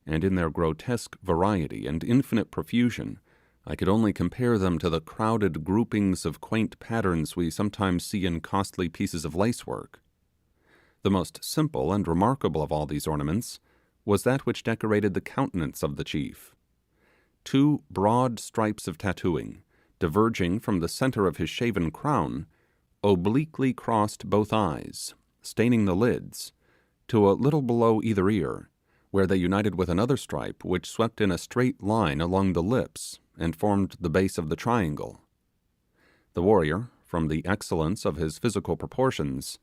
and in their grotesque variety and infinite profusion I could only compare them to the crowded groupings of quaint patterns we sometimes see in costly pieces of lacework. The most simple and remarkable of all these ornaments was that which decorated the countenance of the chief. 2 broad stripes of tattooing, diverging from the centre of his shaven crown, obliquely crossed both eyes, staining the lids, to a little below either ear, where they united with another stripe which swept in a straight line along the lips and formed the base of the triangle. The warrior, from the excellence of his physical proportions,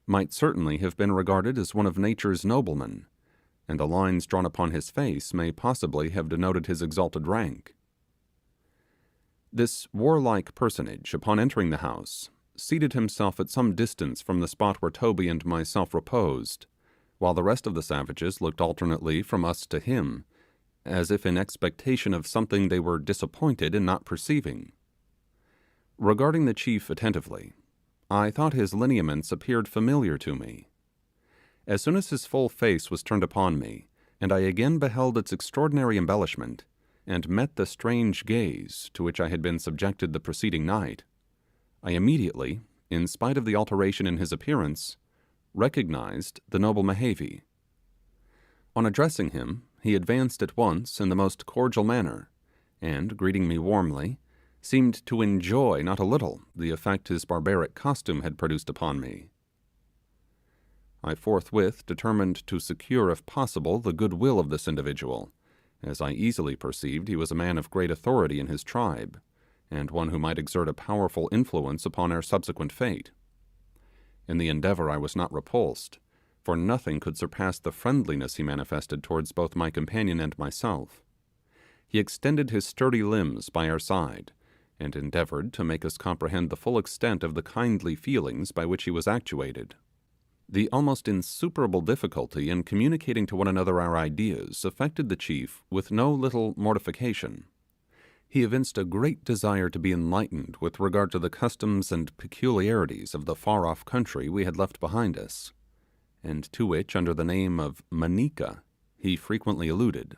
might certainly have been regarded as one of nature's noblemen, and the lines drawn upon his face may possibly have denoted his exalted rank. This warlike personage, upon entering the house, seated himself at some distance from the spot where Toby and myself reposed, while the rest of the savages looked alternately from us to him, as if in expectation of something they were disappointed in not perceiving. Regarding the chief attentively, I thought his lineaments appeared familiar to me. As soon as his full face was turned upon me, and I again beheld its extraordinary embellishment, and met the strange gaze to which I had been subjected the preceding night, I immediately, in spite of the alteration in his appearance, recognized the noble Mehevi. On addressing him, he advanced at once in the most cordial manner, and, greeting me warmly, seemed to enjoy not a little the effect his barbaric costume had produced upon me. I forthwith determined to secure, if possible, the goodwill of this individual, as I easily perceived he was a man of great authority in his tribe, and one who might exert a powerful influence upon our subsequent fate. In the endeavour I was not repulsed, for nothing could surpass the friendliness he manifested towards both my companion and myself. He extended his sturdy limbs by our side, and endeavoured to make us comprehend the full extent of the kindly feelings by which he was actuated. The almost insuperable difficulty in communicating to one another our ideas affected the chief with no little mortification. He evinced a great desire to be enlightened with regard to the customs and peculiarities of the far-off country we had left behind us, and to which, under the name of Manika, he frequently alluded.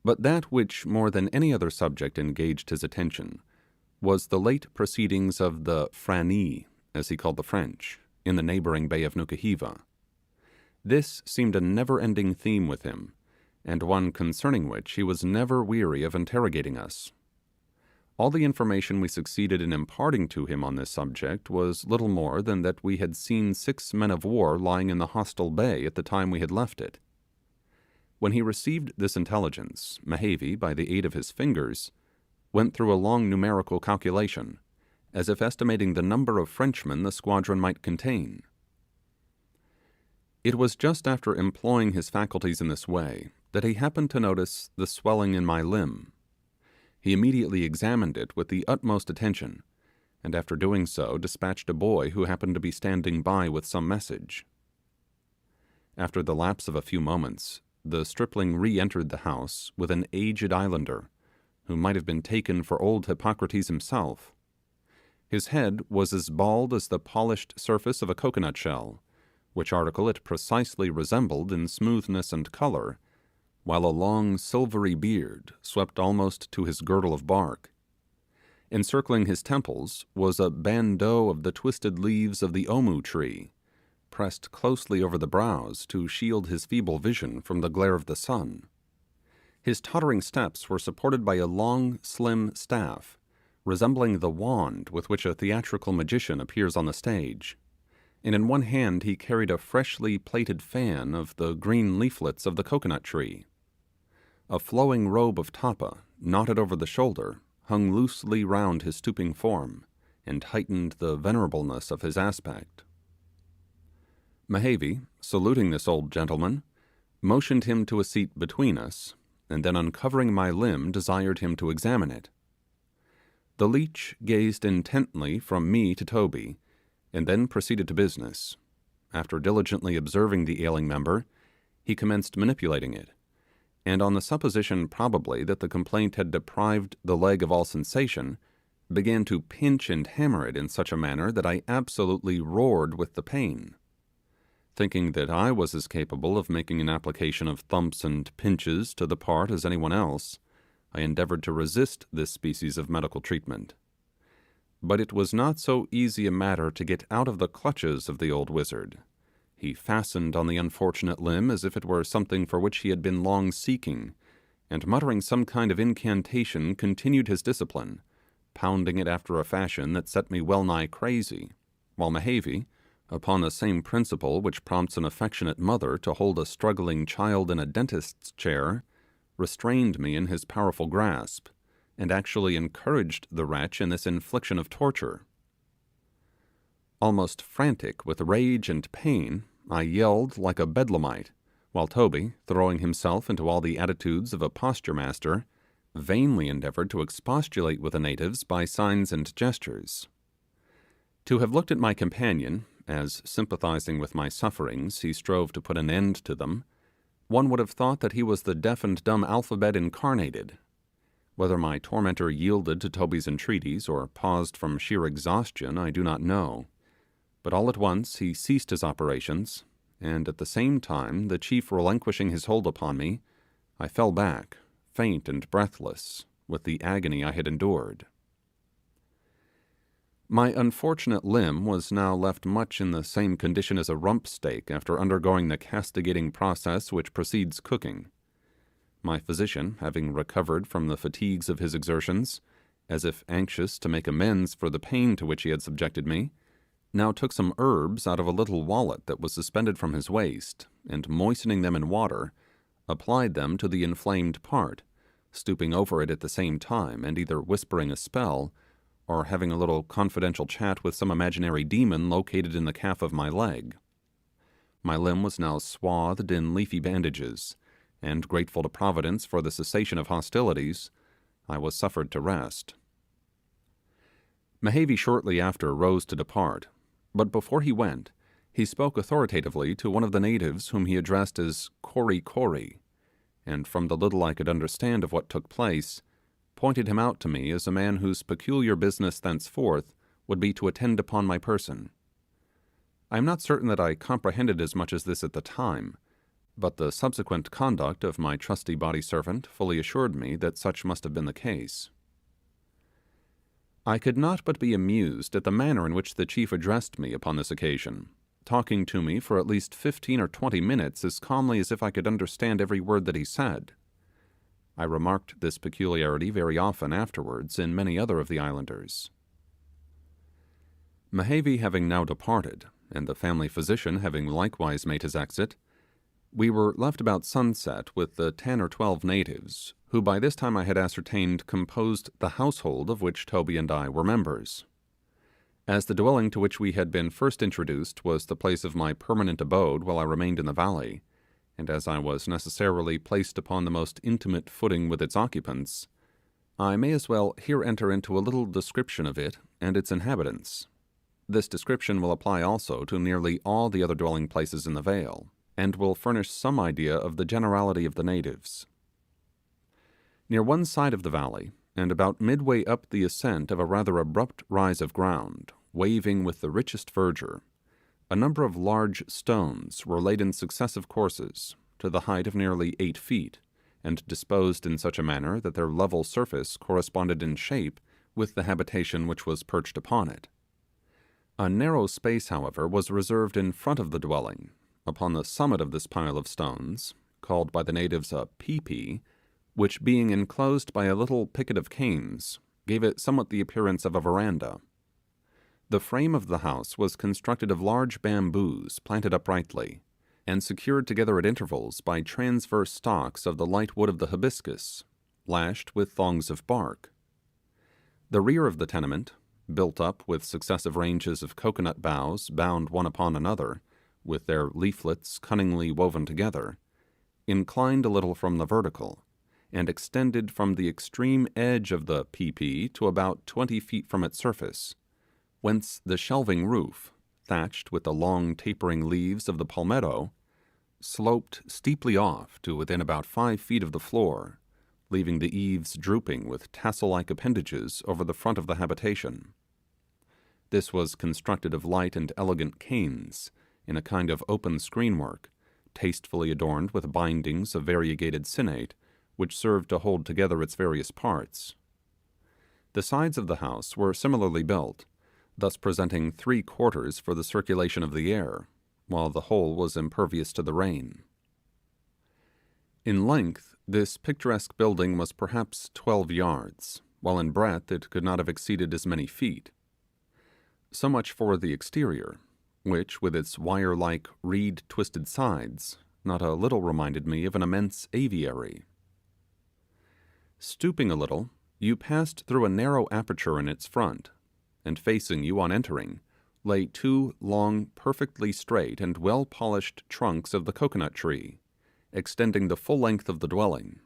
But that which more than any other subject engaged his attention was the late proceedings of the Frani, as he called the French, in the neighbouring bay of Nukuhiva. This seemed a never-ending theme with him, and one concerning which he was never weary of interrogating us. All the information we succeeded in imparting to him on this subject was little more than that we had seen 6 men of war lying in the hostile bay at the time we had left it. When he received this intelligence, Mehevi, by the aid of his fingers, went through a long numerical calculation, as if estimating the number of Frenchmen the squadron might contain. It was just after employing his faculties in this way that he happened to notice the swelling in my limb. He immediately examined it with the utmost attention, and after doing so dispatched a boy who happened to be standing by with some message. After the lapse of a few moments, the stripling re-entered the house with an aged islander, who might have been taken for old Hippocrates himself. His head was as bald as the polished surface of a coconut shell, which article it precisely resembled in smoothness and colour, while a long silvery beard swept almost to his girdle of bark. Encircling his temples was a bandeau of the twisted leaves of the omu tree, pressed closely over the brows to shield his feeble vision from the glare of the sun. His tottering steps were supported by a long, slim staff, resembling the wand with which a theatrical magician appears on the stage, and in one hand he carried a freshly plaited fan of the green leaflets of the coconut tree. A flowing robe of tappa, knotted over the shoulder, hung loosely round his stooping form, and heightened the venerableness of his aspect. Mehevi, saluting this old gentleman, motioned him to a seat between us, and then uncovering my limb desired him to examine it. The leech gazed intently from me to Toby, and then proceeded to business, after diligently observing the ailing member, he commenced manipulating it, and on the supposition probably that the complaint had deprived the leg of all sensation, began to pinch and hammer it in such a manner that I absolutely roared with the pain. Thinking that I was as capable of making an application of thumps and pinches to the part as anyone else, I endeavoured to resist this species of medical treatment. But it was not so easy a matter to get out of the clutches of the old wizard. He fastened on the unfortunate limb as if it were something for which he had been long seeking, and muttering some kind of incantation continued his discipline, pounding it after a fashion that set me well nigh crazy, while Mehavy, upon the same principle which prompts an affectionate mother to hold a struggling child in a dentist's chair, restrained me in his powerful grasp, and actually encouraged the wretch in this infliction of torture. Almost frantic with rage and pain, I yelled like a bedlamite, while Toby, throwing himself into all the attitudes of a posture master, vainly endeavoured to expostulate with the natives by signs and gestures. To have looked at my companion, as sympathizing with my sufferings he strove to put an end to them, one would have thought that he was the deaf and dumb alphabet incarnated. Whether my tormentor yielded to Toby's entreaties or paused from sheer exhaustion I do not know, but all at once he ceased his operations, and at the same time the chief relinquishing his hold upon me, I fell back, faint and breathless, with the agony I had endured. My unfortunate limb was now left much in the same condition as a rump steak after undergoing the castigating process which precedes cooking. My physician, having recovered from the fatigues of his exertions, as if anxious to make amends for the pain to which he had subjected me, now took some herbs out of a little wallet that was suspended from his waist, and moistening them in water, applied them to the inflamed part, stooping over it at the same time, and either whispering a spell, or having a little confidential chat with some imaginary demon located in the calf of my leg. My limb was now swathed in leafy bandages, and grateful to Providence for the cessation of hostilities, I was suffered to rest. Mehavy shortly after rose to depart, but before he went, he spoke authoritatively to one of the natives whom he addressed as Kori Kori, and from the little I could understand of what took place, pointed him out to me as a man whose peculiar business thenceforth would be to attend upon my person. I am not certain that I comprehended as much as this at the time, but the subsequent conduct of my trusty body servant fully assured me that such must have been the case. I could not but be amused at the manner in which the chief addressed me upon this occasion, talking to me for at least 15 or 20 minutes as calmly as if I could understand every word that he said. I remarked this peculiarity very often afterwards in many other of the islanders. Mehavy having now departed, and the family physician having likewise made his exit, we were left about sunset with the 10 or 12 natives, who by this time I had ascertained composed the household of which Toby and I were members. As the dwelling to which we had been first introduced was the place of my permanent abode while I remained in the valley, and as I was necessarily placed upon the most intimate footing with its occupants, I may as well here enter into a little description of it and its inhabitants. This description will apply also to nearly all the other dwelling places in the vale, and will furnish some idea of the generality of the natives. Near one side of the valley, and about midway up the ascent of a rather abrupt rise of ground, waving with the richest verdure, a number of large stones were laid in successive courses, to the height of nearly 8 feet, and disposed in such a manner that their level surface corresponded in shape with the habitation which was perched upon it. A narrow space, however, was reserved in front of the dwelling, upon the summit of this pile of stones, called by the natives a Typee, which being enclosed by a little picket of canes, gave it somewhat the appearance of a veranda. The frame of the house was constructed of large bamboos planted uprightly, and secured together at intervals by transverse stalks of the light wood of the hibiscus, lashed with thongs of bark. The rear of the tenement, built up with successive ranges of coconut boughs bound one upon another, with their leaflets cunningly woven together, inclined a little from the vertical, and extended from the extreme edge of the Typee to about 20 feet from its surface, whence the shelving roof, thatched with the long tapering leaves of the palmetto, sloped steeply off to within about 5 feet of the floor, leaving the eaves drooping with tassel-like appendages over the front of the habitation. This was constructed of light and elegant canes, in a kind of open screenwork, tastefully adorned with bindings of variegated sinnate, which served to hold together its various parts. The sides of the house were similarly built, thus presenting 3 quarters for the circulation of the air, while the whole was impervious to the rain. In length, this picturesque building was perhaps 12 yards, while in breadth it could not have exceeded as many feet. So much for the exterior, which, with its wire-like, reed-twisted sides, not a little reminded me of an immense aviary. Stooping a little, you passed through a narrow aperture in its front, and facing you on entering lay 2 long, perfectly straight and well-polished trunks of the coconut tree, extending the full length of the dwelling,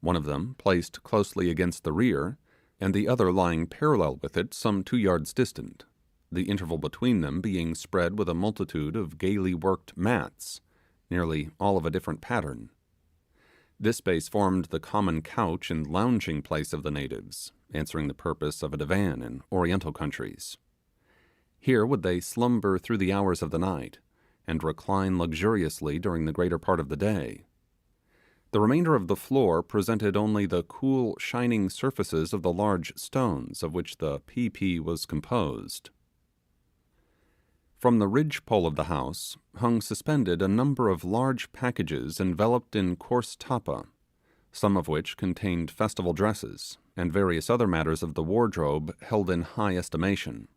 one of them placed closely against the rear, and the other lying parallel with it some 2 yards distant, the interval between them being spread with a multitude of gaily worked mats, nearly all of a different pattern. This space formed the common couch and lounging place of the natives, answering the purpose of a divan in oriental countries. Here would they slumber through the hours of the night, and recline luxuriously during the greater part of the day. The remainder of the floor presented only the cool, shining surfaces of the large stones of which the Typee was composed. From the ridge pole of the house hung suspended a number of large packages enveloped in coarse tappa, some of which contained festival dresses, and various other matters of the wardrobe held in high estimation.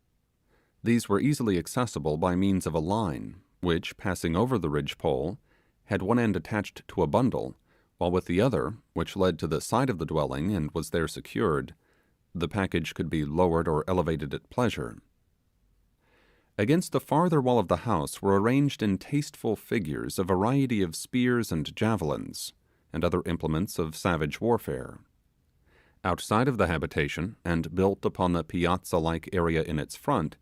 These were easily accessible by means of a line, which, passing over the ridge pole, had one end attached to a bundle, while with the other, which led to the side of the dwelling and was there secured, the package could be lowered or elevated at pleasure. Against the farther wall of the house were arranged in tasteful figures a variety of spears and javelins, and other implements of savage warfare. Outside of the habitation, and built upon the piazza-like area in its front,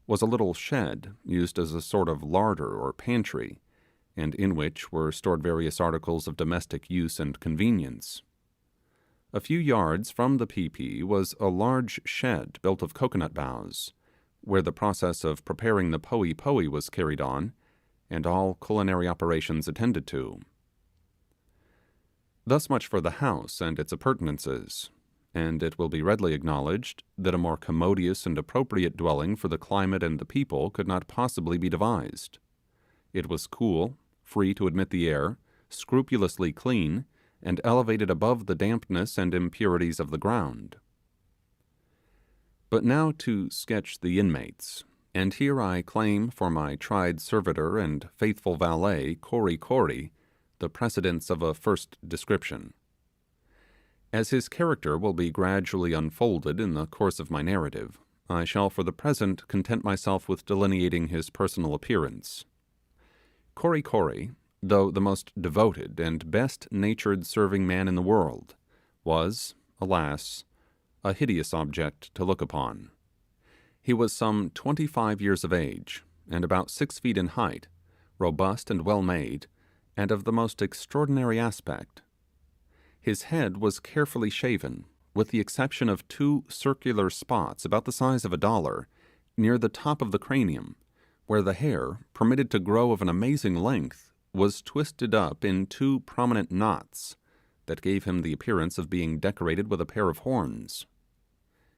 was a little shed used as a sort of larder or pantry, and in which were stored various articles of domestic use and convenience. A few yards from the Typee was a large shed built of coconut boughs, where the process of preparing the poe was carried on, and all culinary operations attended to. Thus much for the house and its appurtenances, and it will be readily acknowledged that a more commodious and appropriate dwelling for the climate and the people could not possibly be devised. It was cool, free to admit the air, scrupulously clean, and elevated above the dampness and impurities of the ground. But now to sketch the inmates, and here I claim for my tried servitor and faithful valet, Kory, the precedence of a first description. As his character will be gradually unfolded in the course of my narrative, I shall for the present content myself with delineating his personal appearance. Kory, though the most devoted and best-natured serving man in the world, was, alas, a hideous object to look upon. He was some 25 years of age, and about 6 feet in height, robust and well made, and of the most extraordinary aspect. His head was carefully shaven, with the exception of 2 circular spots about the size of $1 near the top of the cranium, where the hair, permitted to grow of an amazing length, was twisted up in 2 prominent knots that gave him the appearance of being decorated with a pair of horns.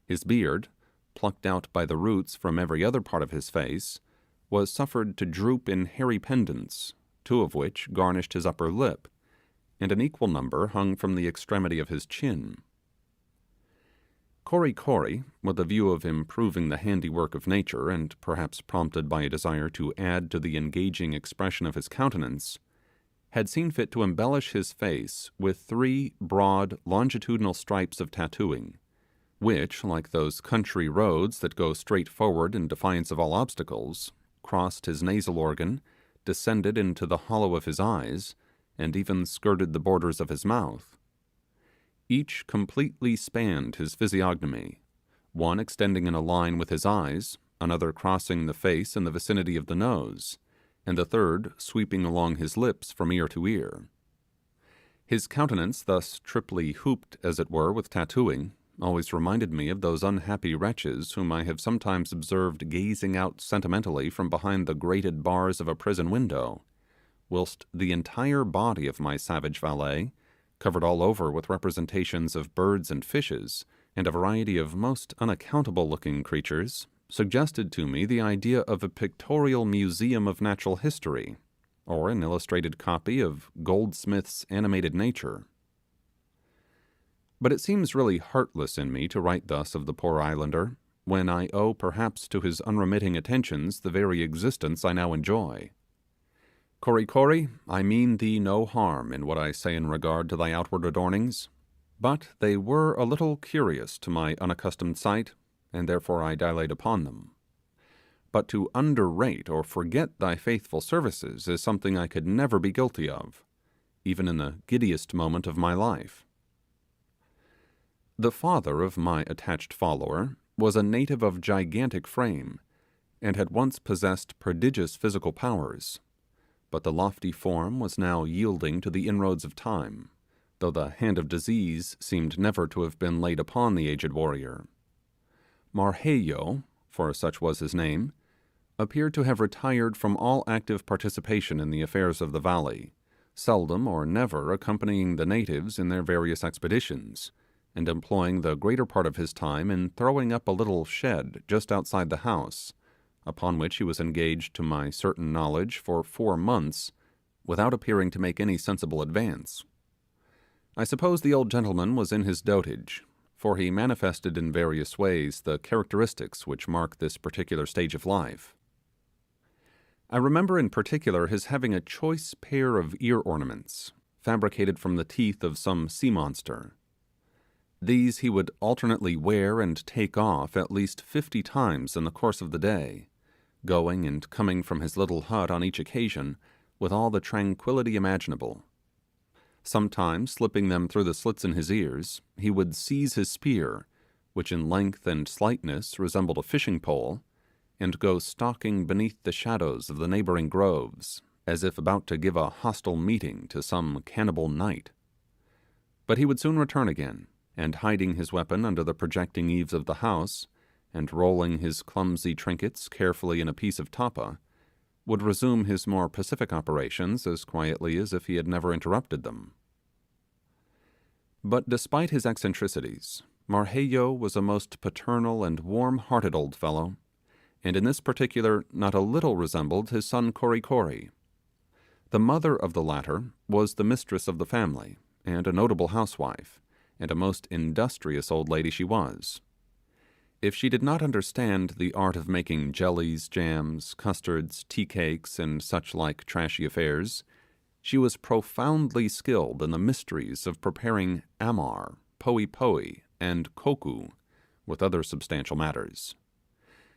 His beard, plucked out by the roots from every other part of his face, was suffered to droop in hairy pendants, 2 of which garnished his upper lip, and an equal number hung from the extremity of his chin. Kory, with a view of improving the handiwork of nature, and perhaps prompted by a desire to add to the engaging expression of his countenance, had seen fit to embellish his face with 3 broad longitudinal stripes of tattooing, which, like those country roads that go straight forward in defiance of all obstacles, crossed his nasal organ, descended into the hollow of his eyes, and even skirted the borders of his mouth. Each completely spanned his physiognomy, one extending in a line with his eyes, another crossing the face in the vicinity of the nose, and the third sweeping along his lips from ear to ear. His countenance, thus triply hooped as it were with tattooing, always reminded me of those unhappy wretches whom I have sometimes observed gazing out sentimentally from behind the grated bars of a prison window, whilst the entire body of my savage valet, covered all over with representations of birds and fishes, and a variety of most unaccountable looking creatures, suggested to me the idea of a pictorial museum of natural history, or an illustrated copy of Goldsmith's Animated Nature. But it seems really heartless in me to write thus of the poor islander, when I owe perhaps to his unremitting attentions the very existence I now enjoy. Kory Kory, I mean thee no harm in what I say in regard to thy outward adornings, but they were a little curious to my unaccustomed sight, and therefore I dilate upon them. But to underrate or forget thy faithful services is something I could never be guilty of, even in the giddiest moment of my life. The father of my attached follower was a native of gigantic frame, and had once possessed prodigious physical powers, but the lofty form was now yielding to the inroads of time, though the hand of disease seemed never to have been laid upon the aged warrior. Marquesas, for such was his name, appeared to have retired from all active participation in the affairs of the valley, seldom or never accompanying the natives in their various expeditions, and employing the greater part of his time in throwing up a little shed just outside the house, upon which he was engaged to my certain knowledge for 4 months, without appearing to make any sensible advance. I suppose the old gentleman was in his dotage, for he manifested in various ways the characteristics which mark this particular stage of life. I remember in particular his having a choice pair of ear ornaments, fabricated from the teeth of some sea monster. These he would alternately wear and take off at least 50 times in the course of the day, going and coming from his little hut on each occasion with all the tranquillity imaginable. Sometimes, slipping them through the slits in his ears, he would seize his spear, which in length and slightness resembled a fishing pole, and go stalking beneath the shadows of the neighbouring groves, as if about to give a hostile meeting to some cannibal knight. But he would soon return again, and hiding his weapon under the projecting eaves of the house, and rolling his clumsy trinkets carefully in a piece of tapa, would resume his more pacific operations as quietly as if he had never interrupted them. But despite his eccentricities, Marquesas was a most paternal and warm-hearted old fellow, and in this particular not a little resembled his son Kory Kory. The mother of the latter was the mistress of the family, and a notable housewife, and a most industrious old lady she was. If she did not understand the art of making jellies, jams, custards, tea cakes, and such like trashy affairs, she was profoundly skilled in the mysteries of preparing amar, poe, and koku, with other substantial matters.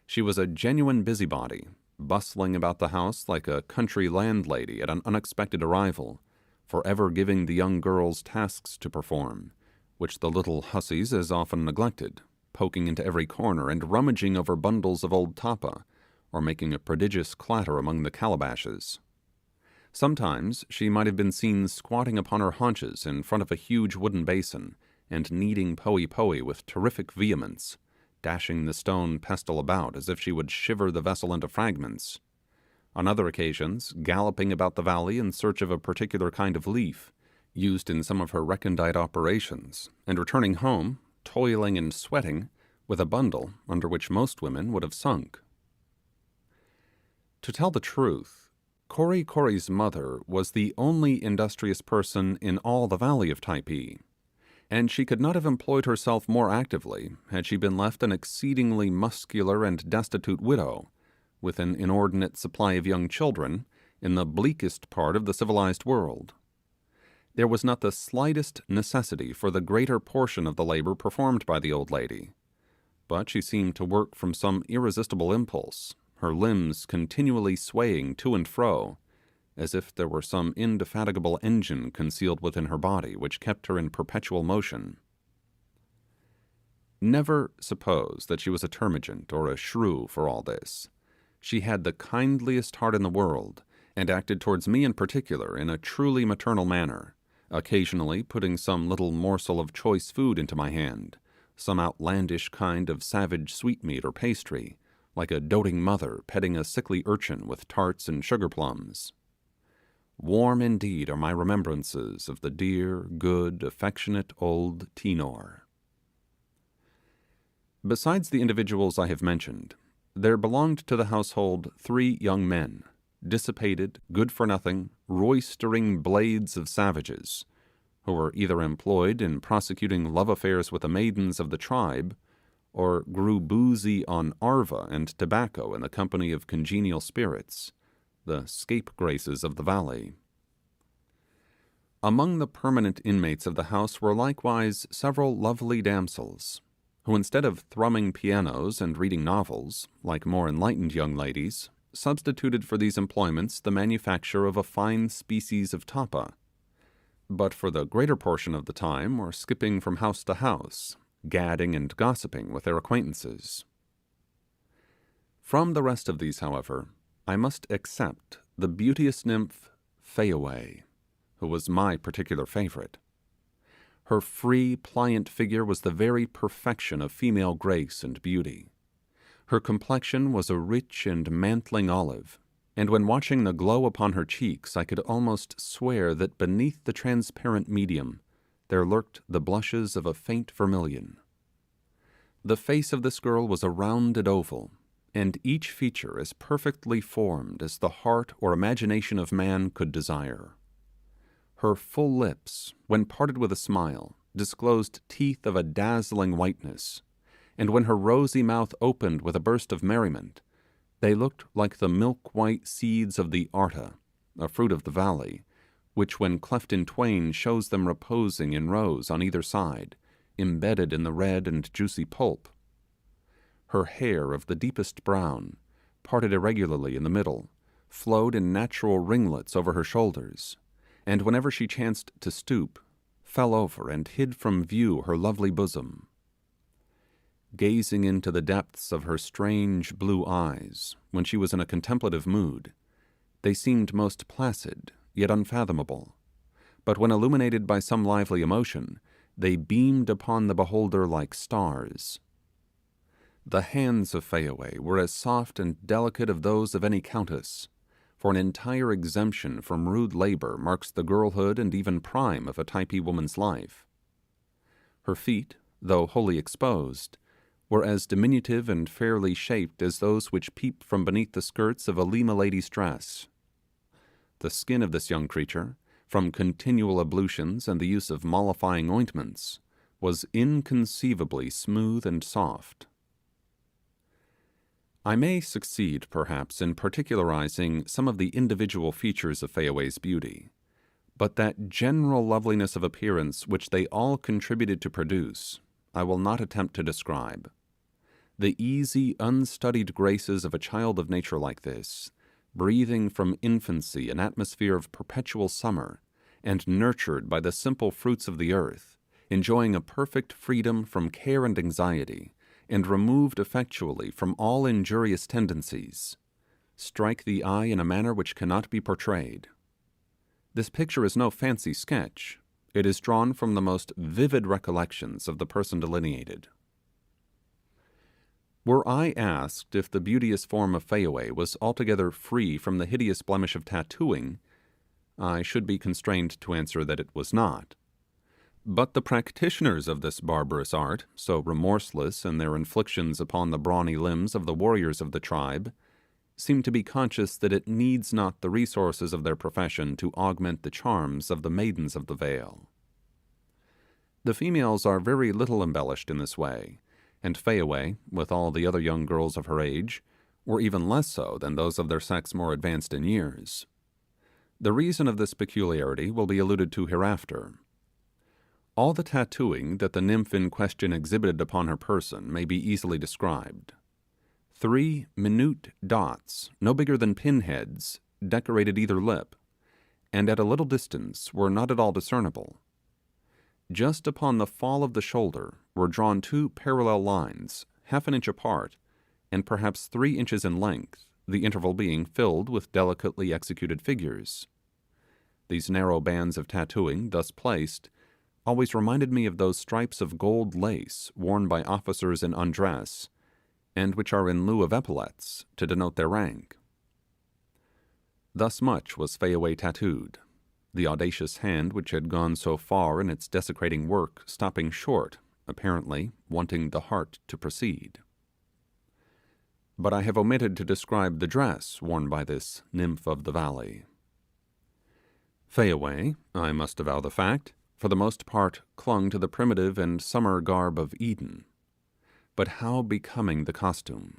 She was a genuine busybody, bustling about the house like a country landlady at an unexpected arrival, forever giving the young girls tasks to perform, which the little hussies as often neglected, poking into every corner and rummaging over bundles of old tapa, or making a prodigious clatter among the calabashes. Sometimes she might have been seen squatting upon her haunches in front of a huge wooden basin, and kneading poe with terrific vehemence, dashing the stone pestle about as if she would shiver the vessel into fragments. On other occasions, galloping about the valley in search of a particular kind of leaf, used in some of her recondite operations, and returning home, toiling and sweating, with a bundle under which most women would have sunk. To tell the truth, Kory Kory's mother was the only industrious person in all the valley of Typee, and she could not have employed herself more actively had she been left an exceedingly muscular and destitute widow, with an inordinate supply of young children, in the bleakest part of the civilized world. There was not the slightest necessity for the greater portion of the labour performed by the old lady, but she seemed to work from some irresistible impulse, her limbs continually swaying to and fro, as if there were some indefatigable engine concealed within her body which kept her in perpetual motion. Never suppose that she was a termagant or a shrew for all this. She had the kindliest heart in the world, and acted towards me in particular in a truly maternal manner, occasionally putting some little morsel of choice food into my hand, some outlandish kind of savage sweetmeat or pastry, like a doting mother petting a sickly urchin with tarts and sugar plums. Warm indeed are my remembrances of the dear, good, affectionate old tenor. Besides the individuals I have mentioned, there belonged to the household 3 young men, dissipated, good-for-nothing, roistering blades of savages, who were either employed in prosecuting love affairs with the maidens of the tribe, or grew boozy on arva and tobacco in the company of congenial spirits, the scapegraces of the valley. Among the permanent inmates of the house were likewise several lovely damsels, who instead of thrumming pianos and reading novels, like more enlightened young ladies, substituted for these employments the manufacture of a fine species of tapa, but for the greater portion of the time were skipping from house to house, gadding and gossiping with their acquaintances. From the rest of these, however, I must except the beauteous nymph Fayaway, who was my particular favourite. Her free, pliant figure was the very perfection of female grace and beauty. Her complexion was a rich and mantling olive, and when watching the glow upon her cheeks I could almost swear that beneath the transparent medium there lurked the blushes of a faint vermilion. The face of this girl was a rounded oval, and each feature as perfectly formed as the heart or imagination of man could desire. Her full lips, when parted with a smile, disclosed teeth of a dazzling whiteness, and when her rosy mouth opened with a burst of merriment, they looked like the milk-white seeds of the arta, a fruit of the valley, which when cleft in twain shows them reposing in rows on either side, embedded in the red and juicy pulp. Her hair of the deepest brown, parted irregularly in the middle, flowed in natural ringlets over her shoulders, and whenever she chanced to stoop, fell over and hid from view her lovely bosom. Gazing into the depths of her strange blue eyes, when she was in a contemplative mood, they seemed most placid, yet unfathomable, but when illuminated by some lively emotion, they beamed upon the beholder like stars. The hands of Fayaway were as soft and delicate as those of any countess, for an entire exemption from rude labour marks the girlhood and even prime of a Typee woman's life. Her feet, though wholly exposed, were as diminutive and fairly shaped as those which peep from beneath the skirts of a Lima lady's dress. The skin of this young creature, from continual ablutions and the use of mollifying ointments, was inconceivably smooth and soft. I may succeed, perhaps, in particularizing some of the individual features of Fayaway's beauty, but that general loveliness of appearance which they all contributed to produce, I will not attempt to describe. The easy, unstudied graces of a child of nature like this, breathing from infancy an atmosphere of perpetual summer, and nurtured by the simple fruits of the earth, enjoying a perfect freedom from care and anxiety, and removed effectually from all injurious tendencies, strike the eye in a manner which cannot be portrayed. This picture is no fancy sketch. It is drawn from the most vivid recollections of the person delineated. Were I asked if the beauteous form of Fayaway was altogether free from the hideous blemish of tattooing, I should be constrained to answer that it was not. But the practitioners of this barbarous art, so remorseless in their inflictions upon the brawny limbs of the warriors of the tribe, seem to be conscious that it needs not the resources of their profession to augment the charms of the maidens of the vale. The females are very little embellished in this way, and Fayaway, with all the other young girls of her age, were even less so than those of their sex more advanced in years. The reason of this peculiarity will be alluded to hereafter. All the tattooing that the nymph in question exhibited upon her person may be easily described. 3 minute dots, no bigger than pinheads, decorated either lip, and at a little distance were not at all discernible. Just upon the fall of the shoulder were drawn two parallel lines, half an inch apart, and perhaps 3 inches in length, the interval being filled with delicately executed figures. These narrow bands of tattooing, thus placed, always reminded me of those stripes of gold lace worn by officers in undress, and which are in lieu of epaulets to denote their rank. Thus much was Fayaway tattooed, the audacious hand which had gone so far in its desecrating work stopping short, apparently wanting the heart to proceed. But I have omitted to describe the dress worn by this nymph of the valley. Fayaway, I must avow the fact, for the most part clung to the primitive and summer garb of Eden. But how becoming the costume!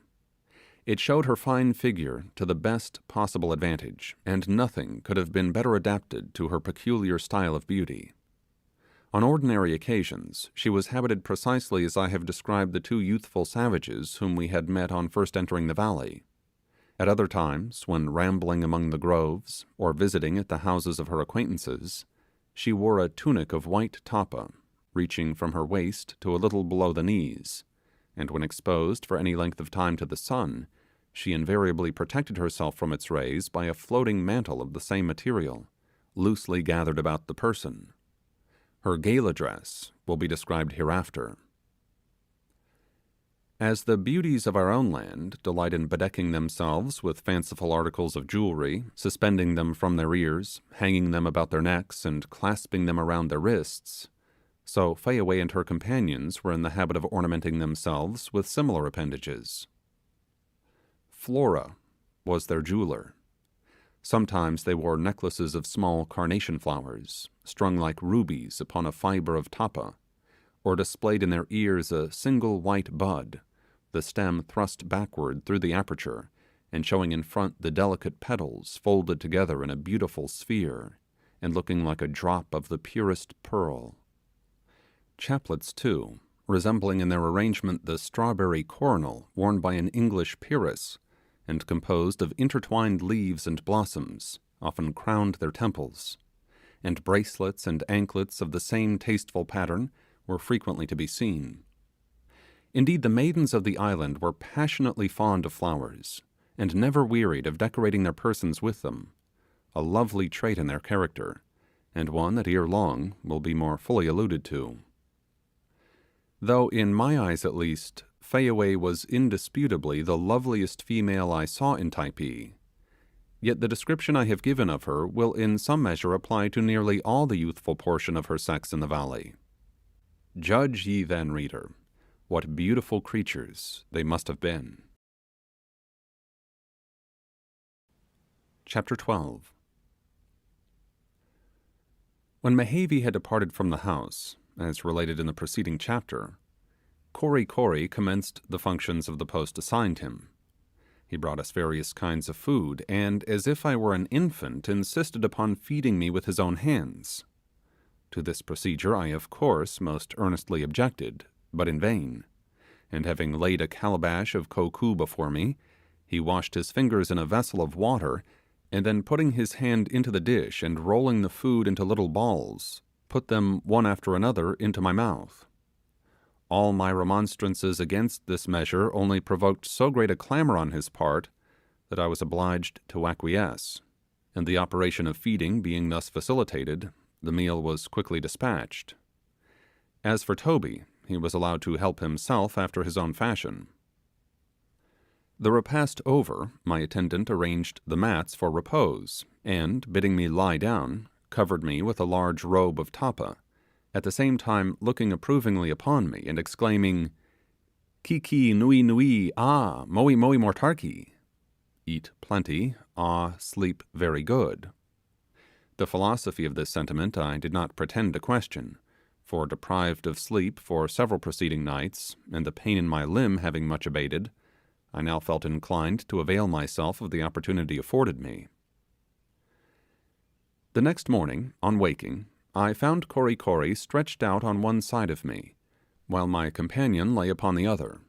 It showed her fine figure to the best possible advantage, and nothing could have been better adapted to her peculiar style of beauty. On ordinary occasions she was habited precisely as I have described the two youthful savages whom we had met on first entering the valley. At other times, when rambling among the groves, or visiting at the houses of her acquaintances, she wore a tunic of white tapa, reaching from her waist to a little below the knees, and when exposed for any length of time to the sun, she invariably protected herself from its rays by a floating mantle of the same material, loosely gathered about the person. Her gala dress will be described hereafter. As the beauties of our own land delight in bedecking themselves with fanciful articles of jewelry, suspending them from their ears, hanging them about their necks, and clasping them around their wrists, so Fayaway and her companions were in the habit of ornamenting themselves with similar appendages. Flora was their jeweler. Sometimes they wore necklaces of small carnation flowers, strung like rubies upon a fibre of tapa, or displayed in their ears a single white bud, the stem thrust backward through the aperture, and showing in front the delicate petals folded together in a beautiful sphere, and looking like a drop of the purest pearl. Chaplets, too, resembling in their arrangement the strawberry coronal worn by an English peeress, and composed of intertwined leaves and blossoms, often crowned their temples, and bracelets and anklets of the same tasteful pattern were frequently to be seen. Indeed, the maidens of the island were passionately fond of flowers, and never wearied of decorating their persons with them, a lovely trait in their character, and one that ere long will be more fully alluded to. Though in my eyes at least, Fayaway was indisputably the loveliest female I saw in Typee, yet the description I have given of her will in some measure apply to nearly all the youthful portion of her sex in the valley. Judge ye then, reader, what beautiful creatures they must have been. Chapter 12. When Mehavy had departed from the house, as related in the preceding chapter, Kory Kory commenced the functions of the post assigned him. He brought us various kinds of food, and, as if I were an infant, insisted upon feeding me with his own hands. To this procedure I of course most earnestly objected, but in vain, and having laid a calabash of kokoo before me, he washed his fingers in a vessel of water, and then putting his hand into the dish and rolling the food into little balls, put them one after another into my mouth. All my remonstrances against this measure only provoked so great a clamour on his part that I was obliged to acquiesce, and the operation of feeding being thus facilitated, the meal was quickly dispatched. As for Toby, he was allowed to help himself after his own fashion. The repast over, my attendant arranged the mats for repose, and, bidding me lie down, covered me with a large robe of tapa, at the same time looking approvingly upon me and exclaiming, "Kiki nui nui, ah, moi moi mortarki," eat plenty, ah, sleep very good. The philosophy of this sentiment I did not pretend to question, for deprived of sleep for several preceding nights, and the pain in my limb having much abated, I now felt inclined to avail myself of the opportunity afforded me. The next morning, on waking, I found Kory Kory stretched out on one side of me, while my companion lay upon the other.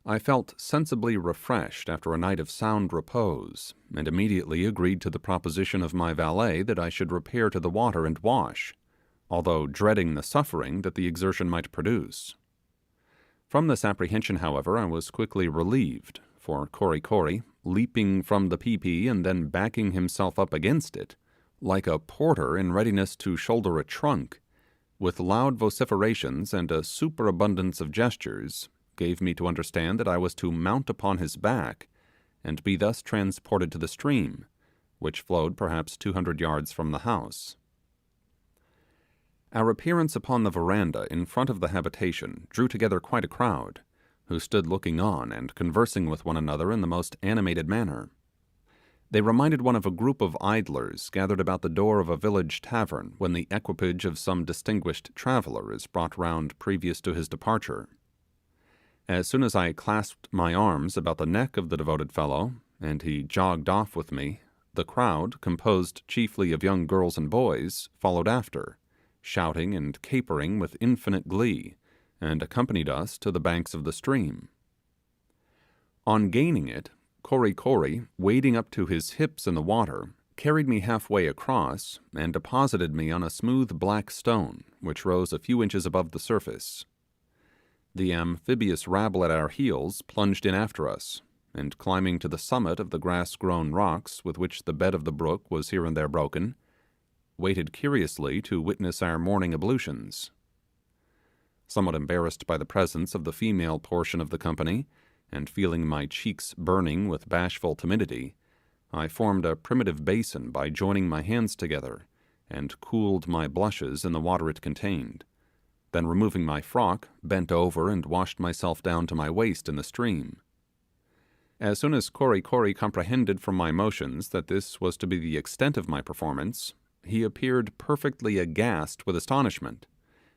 I felt sensibly refreshed after a night of sound repose, and immediately agreed to the proposition of my valet that I should repair to the water and wash, although dreading the suffering that the exertion might produce. From this apprehension, however, I was quickly relieved, for Kory Kory, leaping from the Typee and then backing himself up against it, like a porter in readiness to shoulder a trunk, with loud vociferations and a superabundance of gestures, gave me to understand that I was to mount upon his back, and be thus transported to the stream, which flowed perhaps 200 yards from the house. Our appearance upon the veranda in front of the habitation drew together quite a crowd, who stood looking on and conversing with one another in the most animated manner. They reminded one of a group of idlers gathered about the door of a village tavern when the equipage of some distinguished traveller is brought round previous to his departure. As soon as I clasped my arms about the neck of the devoted fellow, and he jogged off with me, the crowd, composed chiefly of young girls and boys, followed after, shouting and capering with infinite glee, and accompanied us to the banks of the stream. On gaining it, Kory Kory, wading up to his hips in the water, carried me halfway across, and deposited me on a smooth black stone, which rose a few inches above the surface. The amphibious rabble at our heels plunged in after us, and climbing to the summit of the grass-grown rocks with which the bed of the brook was here and there broken, waited curiously to witness our morning ablutions. Somewhat embarrassed by the presence of the female portion of the company, and feeling my cheeks burning with bashful timidity, I formed a primitive basin by joining my hands together, and cooled my blushes in the water it contained, then removing my frock, bent over and washed myself down to my waist in the stream. As soon as Kory Kory comprehended from my motions that this was to be the extent of my performance, he appeared perfectly aghast with astonishment,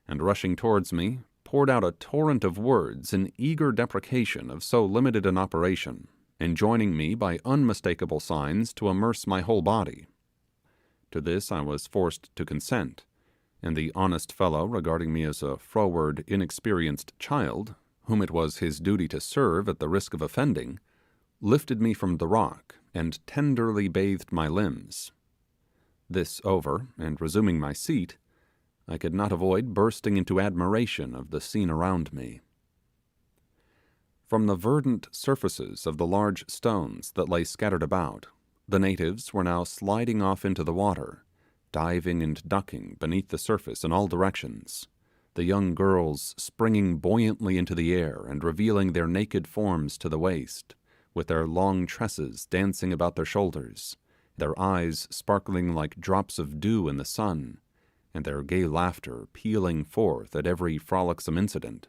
and rushing towards me, poured out a torrent of words in eager deprecation of so limited an operation, enjoining me by unmistakable signs to immerse my whole body. To this I was forced to consent, and the honest fellow, regarding me as a froward, inexperienced child, whom it was his duty to serve at the risk of offending, lifted me from the rock, and tenderly bathed my limbs. This over, and resuming my seat, I could not avoid bursting into admiration of the scene around me. From the verdant surfaces of the large stones that lay scattered about, the natives were now sliding off into the water, diving and ducking beneath the surface in all directions, the young girls springing buoyantly into the air and revealing their naked forms to the waist, with their long tresses dancing about their shoulders, their eyes sparkling like drops of dew in the sun, and their gay laughter pealing forth at every frolicsome incident.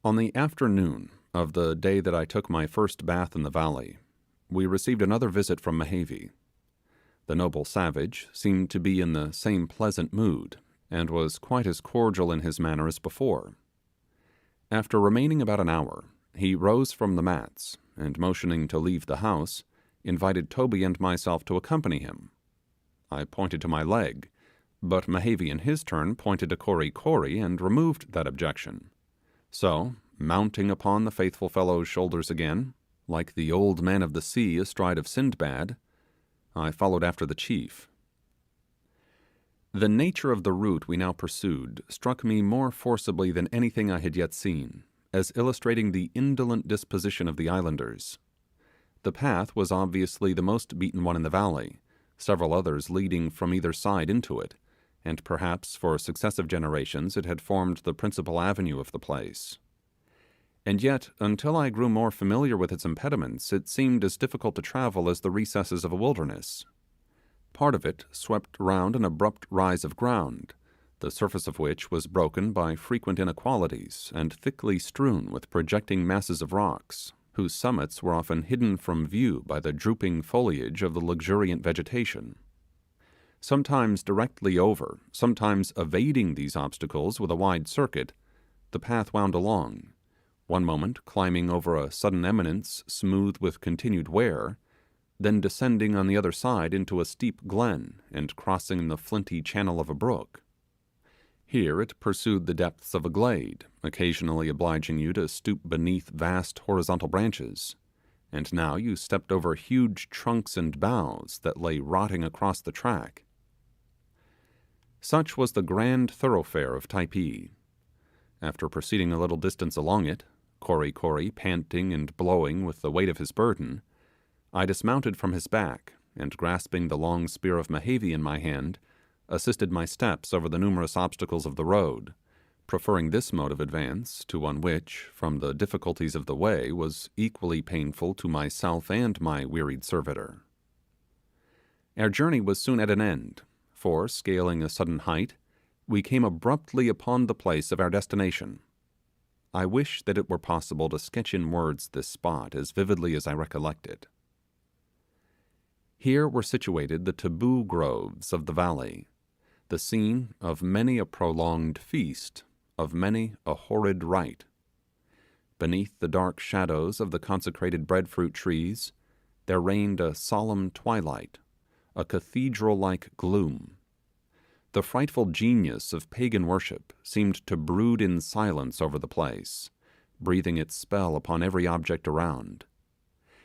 On the afternoon of the day that I took my first bath in the valley, we received another visit from Mehevi. The noble savage seemed to be in the same pleasant mood, and was quite as cordial in his manner as before. After remaining about an hour, he rose from the mats, and motioning to leave the house, invited Toby and myself to accompany him. I pointed to my leg, but Mehevi in his turn pointed to Kory Kory and removed that objection. So, mounting upon the faithful fellow's shoulders again, like the old man of the sea astride of Sindbad, I followed after the chief. The nature of the route we now pursued struck me more forcibly than anything I had yet seen, as illustrating the indolent disposition of the islanders. The path was obviously the most beaten one in the valley, several others leading from either side into it, and perhaps for successive generations it had formed the principal avenue of the place. And yet, until I grew more familiar with its impediments, it seemed as difficult to travel as the recesses of a wilderness. Part of it swept round an abrupt rise of ground, the surface of which was broken by frequent inequalities and thickly strewn with projecting masses of rocks, whose summits were often hidden from view by the drooping foliage of the luxuriant vegetation. Sometimes directly over, sometimes evading these obstacles with a wide circuit, the path wound along, one moment climbing over a sudden eminence smooth with continued wear, then descending on the other side into a steep glen and crossing the flinty channel of a brook. Here it pursued the depths of a glade, occasionally obliging you to stoop beneath vast horizontal branches, and now you stepped over huge trunks and boughs that lay rotting across the track. Such was the grand thoroughfare of Typee. After proceeding a little distance along it, Kory Kory panting and blowing with the weight of his burden, I dismounted from his back, and grasping the long spear of Mehavi in my hand, assisted my steps over the numerous obstacles of the road, preferring this mode of advance to one which, from the difficulties of the way, was equally painful to myself and my wearied servitor. Our journey was soon at an end, for, scaling a sudden height, we came abruptly upon the place of our destination. I wish that it were possible to sketch in words this spot as vividly as I recollect it. Here were situated the taboo groves of the valley, the scene of many a prolonged feast, of many a horrid rite. Beneath the dark shadows of the consecrated breadfruit trees, there reigned a solemn twilight, a cathedral-like gloom. The frightful genius of pagan worship seemed to brood in silence over the place, breathing its spell upon every object around.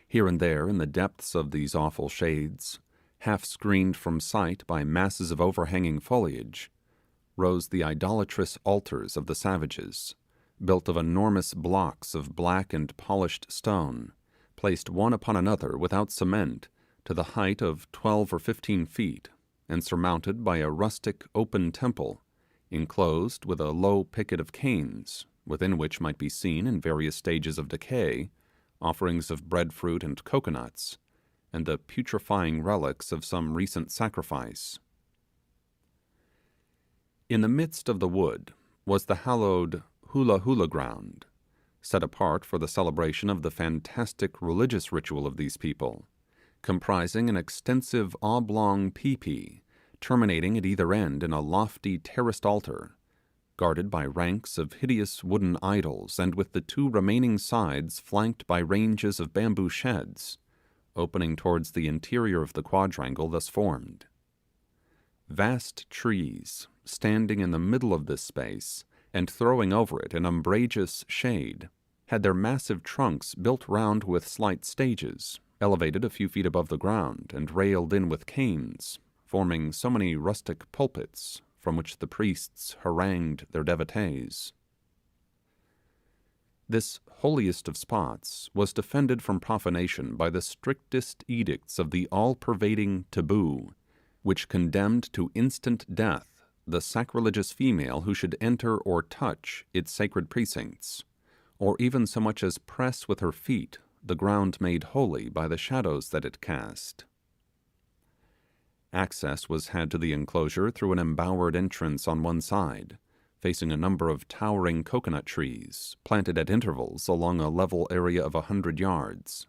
Here and there, in the depths of these awful shades, half screened from sight by masses of overhanging foliage, rose the idolatrous altars of the savages, built of enormous blocks of black and polished stone, placed one upon another without cement, to the height of 12 or 15 feet, and surmounted by a rustic open temple, enclosed with a low picket of canes, within which might be seen, in various stages of decay, offerings of breadfruit and coconuts, and the putrefying relics of some recent sacrifice. In the midst of the wood was the hallowed hula hula ground, set apart for the celebration of the fantastic religious ritual of these people, comprising an extensive oblong peepee, terminating at either end in a lofty terraced altar, guarded by ranks of hideous wooden idols, and with the two remaining sides flanked by ranges of bamboo sheds, opening towards the interior of the quadrangle thus formed. Vast trees, standing in the middle of this space, and throwing over it an umbrageous shade, had their massive trunks built round with slight stages, elevated a few feet above the ground, and railed in with canes, forming so many rustic pulpits from which the priests harangued their devotees. This holiest of spots was defended from profanation by the strictest edicts of the all-pervading taboo, which condemned to instant death the sacrilegious female who should enter or touch its sacred precincts, or even so much as press with her feet the ground made holy by the shadows that it cast. Access was had to the enclosure through an embowered entrance on one side, facing a number of towering coconut trees, planted at intervals along a level area of 100 yards.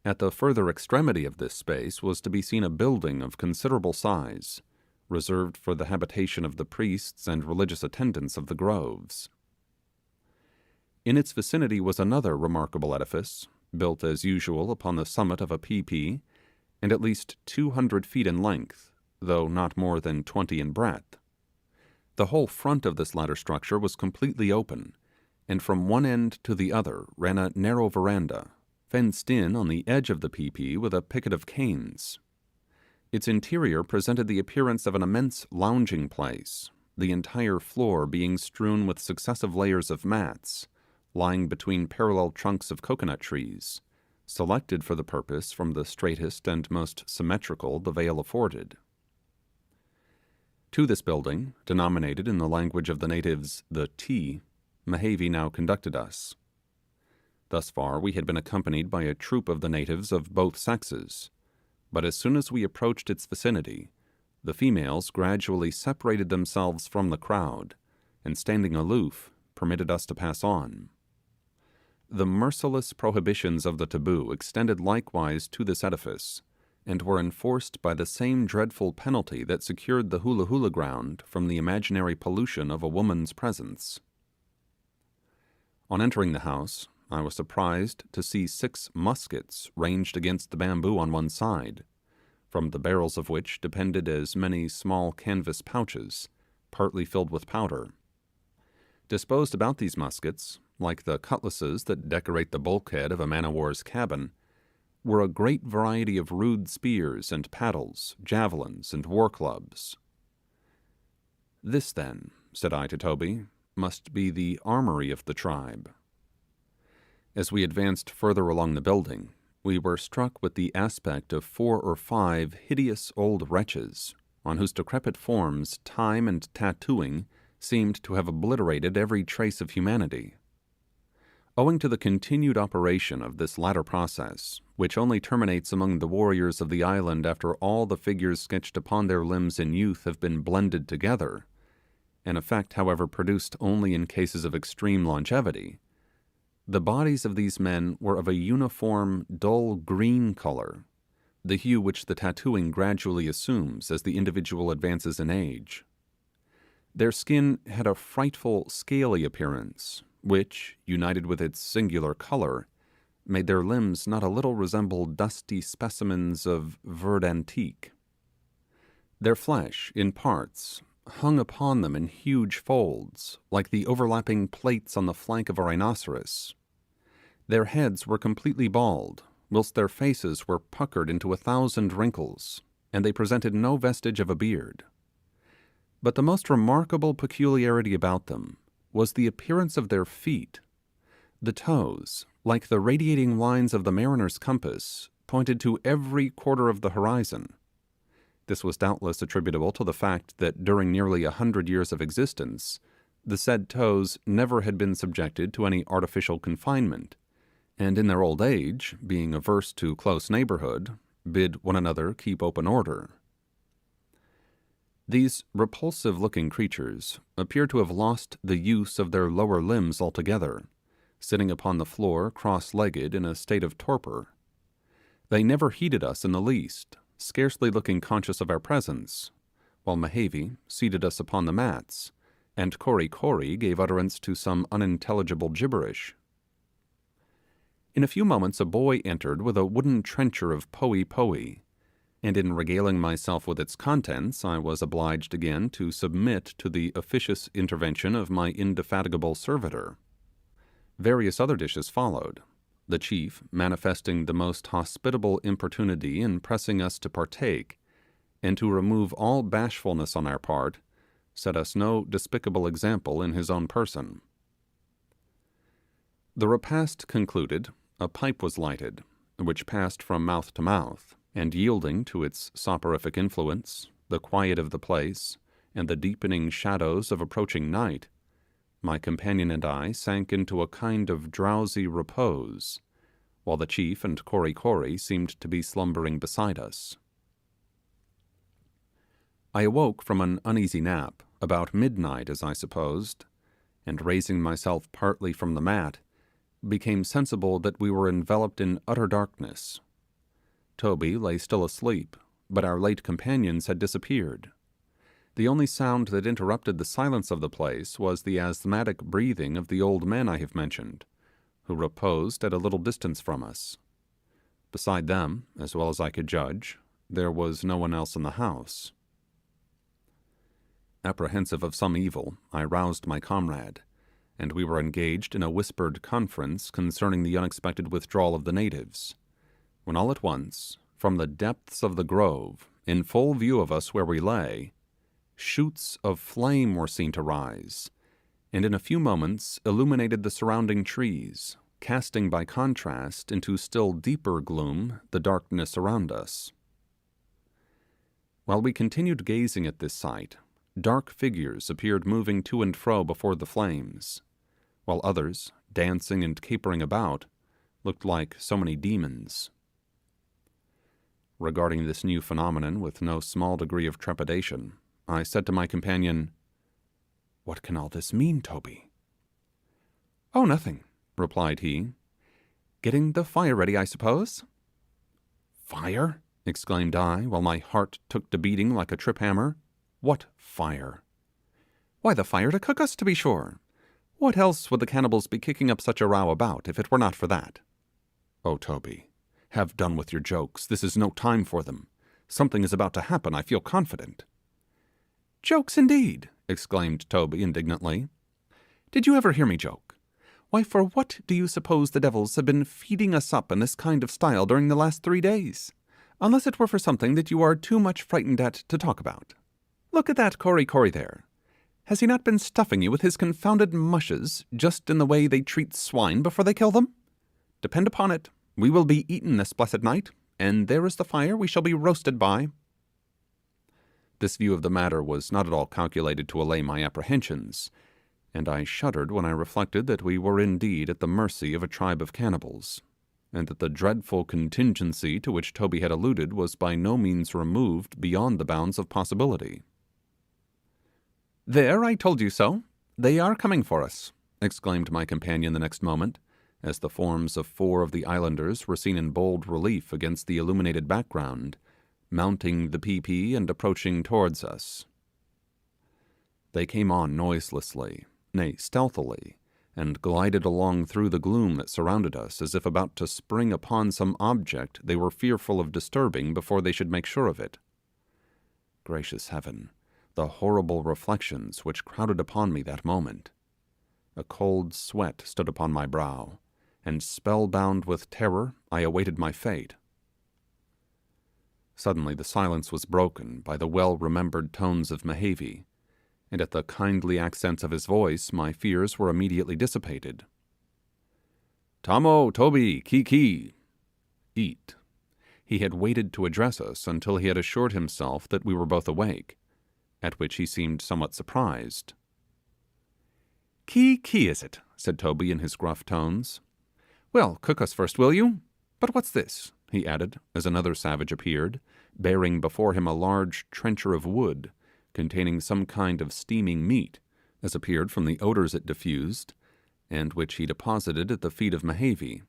At the further extremity of this space was to be seen a building of considerable size, reserved for the habitation of the priests and religious attendants of the groves. In its vicinity was another remarkable edifice, built as usual upon the summit of a peepee, and at least 200 feet in length, though not more than 20 in breadth. The whole front of this latter structure was completely open, and from one end to the other ran a narrow veranda, fenced in on the edge of the peepee with a picket of canes. Its interior presented the appearance of an immense lounging place, the entire floor being strewn with successive layers of mats, lying between parallel trunks of coconut trees, selected for the purpose from the straightest and most symmetrical the vale afforded. To this building, denominated in the language of the natives the T, Mehavi now conducted us. Thus far we had been accompanied by a troop of the natives of both sexes, but as soon as we approached its vicinity, the females gradually separated themselves from the crowd, and standing aloof, permitted us to pass on. The merciless prohibitions of the taboo extended likewise to this edifice, and were enforced by the same dreadful penalty that secured the hula hula ground from the imaginary pollution of a woman's presence. On entering the house, I was surprised to see 6 muskets ranged against the bamboo on one side, from the barrels of which depended as many small canvas pouches, partly filled with powder. Disposed about these muskets, like the cutlasses that decorate the bulkhead of a man-o'-war's cabin, were a great variety of rude spears and paddles, javelins, and war clubs. "This, then," said I to Toby, "must be the armory of the tribe." As we advanced further along the building, we were struck with the aspect of 4 or 5 hideous old wretches, on whose decrepit forms time and tattooing seemed to have obliterated every trace of humanity. Owing to the continued operation of this latter process, which only terminates among the warriors of the island after all the figures sketched upon their limbs in youth have been blended together, an effect however produced only in cases of extreme longevity, the bodies of these men were of a uniform dull green colour, the hue which the tattooing gradually assumes as the individual advances in age. Their skin had a frightful scaly appearance, which, united with its singular colour, made their limbs not a little resemble dusty specimens of verd antique. Their flesh, in parts, hung upon them in huge folds, like the overlapping plates on the flank of a rhinoceros. Their heads were completely bald, whilst their faces were puckered into 1,000 wrinkles, and they presented no vestige of a beard. But the most remarkable peculiarity about them was the appearance of their feet. The toes, like the radiating lines of the mariner's compass, pointed to every quarter of the horizon. This was doubtless attributable to the fact that during nearly 100 years of existence, the said toes never had been subjected to any artificial confinement, and in their old age, being averse to close neighbourhood, bid one another keep open order. These repulsive-looking creatures appear to have lost the use of their lower limbs altogether, sitting upon the floor cross-legged in a state of torpor. They never heeded us in the least, scarcely looking conscious of our presence, while Mehavi seated us upon the mats, and Kory Kory gave utterance to some unintelligible gibberish. In a few moments a boy entered with a wooden trencher of poey poey, and in regaling myself with its contents I was obliged again to submit to the officious intervention of my indefatigable servitor. Various other dishes followed, the chief manifesting the most hospitable importunity in pressing us to partake, and to remove all bashfulness on our part, set us no despicable example in his own person. The repast concluded, a pipe was lighted, which passed from mouth to mouth, and yielding to its soporific influence, the quiet of the place, and the deepening shadows of approaching night, my companion and I sank into a kind of drowsy repose, while the chief and Kory Kory seemed to be slumbering beside us. I awoke from an uneasy nap, about midnight as I supposed, and raising myself partly from the mat, became sensible that we were enveloped in utter darkness. Toby lay still asleep, but our late companions had disappeared. The only sound that interrupted the silence of the place was the asthmatic breathing of the old men I have mentioned, who reposed at a little distance from us. Beside them, as well as I could judge, there was no one else in the house. Apprehensive of some evil, I roused my comrade, and we were engaged in a whispered conference concerning the unexpected withdrawal of the natives, when all at once, from the depths of the grove, in full view of us where we lay, shoots of flame were seen to rise, and in a few moments illuminated the surrounding trees, casting by contrast into still deeper gloom the darkness around us. While we continued gazing at this sight, dark figures appeared moving to and fro before the flames, while others, dancing and capering about, looked like so many demons. Regarding this new phenomenon with no small degree of trepidation, I said to my companion, "What can all this mean, Toby?" "Oh, nothing," replied he. "Getting the fire ready, I suppose." "Fire?" exclaimed I, while my heart took to beating like a trip hammer. "What fire?" "Why, the fire to cook us, to be sure. What else would the cannibals be kicking up such a row about, if it were not for that?" "Oh, Toby, have done with your jokes. This is no time for them. Something is about to happen, I feel confident." "Jokes, indeed!" exclaimed Toby indignantly. "Did you ever hear me joke? Why, for what do you suppose the devils have been feeding us up in this kind of style during the last 3 days, unless it were for something that you are too much frightened at to talk about? Look at that Kory Kory there. Has he not been stuffing you with his confounded mushes, just in the way they treat swine before they kill them? Depend upon it, we will be eaten this blessed night, and there is the fire we shall be roasted by. This view of the matter was not at all calculated to allay my apprehensions, and I shuddered when I reflected that we were indeed at the mercy of a tribe of cannibals, and that the dreadful contingency to which Toby had alluded was by no means removed beyond the bounds of possibility. "There, I told you so. They are coming for us," exclaimed my companion the next moment, as the forms of 4 of the islanders were seen in bold relief against the illuminated background, mounting the Typee and approaching towards us. They came on noiselessly, nay stealthily, and glided along through the gloom that surrounded us as if about to spring upon some object they were fearful of disturbing before they should make sure of it. Gracious heaven, the horrible reflections which crowded upon me that moment! A cold sweat stood upon my brow, and spellbound with terror I awaited my fate. Suddenly the silence was broken by the well-remembered tones of Mehevi, and at the kindly accents of his voice my fears were immediately dissipated. "Tamo, Toby, Ki. Eat." He had waited to address us until he had assured himself that we were both awake, at which he seemed somewhat surprised. "Ki is it?" said Toby in his gruff tones. "Well, cook us first, will you? But what's this?" he added, as another savage appeared, bearing before him a large trencher of wood, containing some kind of steaming meat, as appeared from the odours it diffused, and which he deposited at the feet of Mehevi.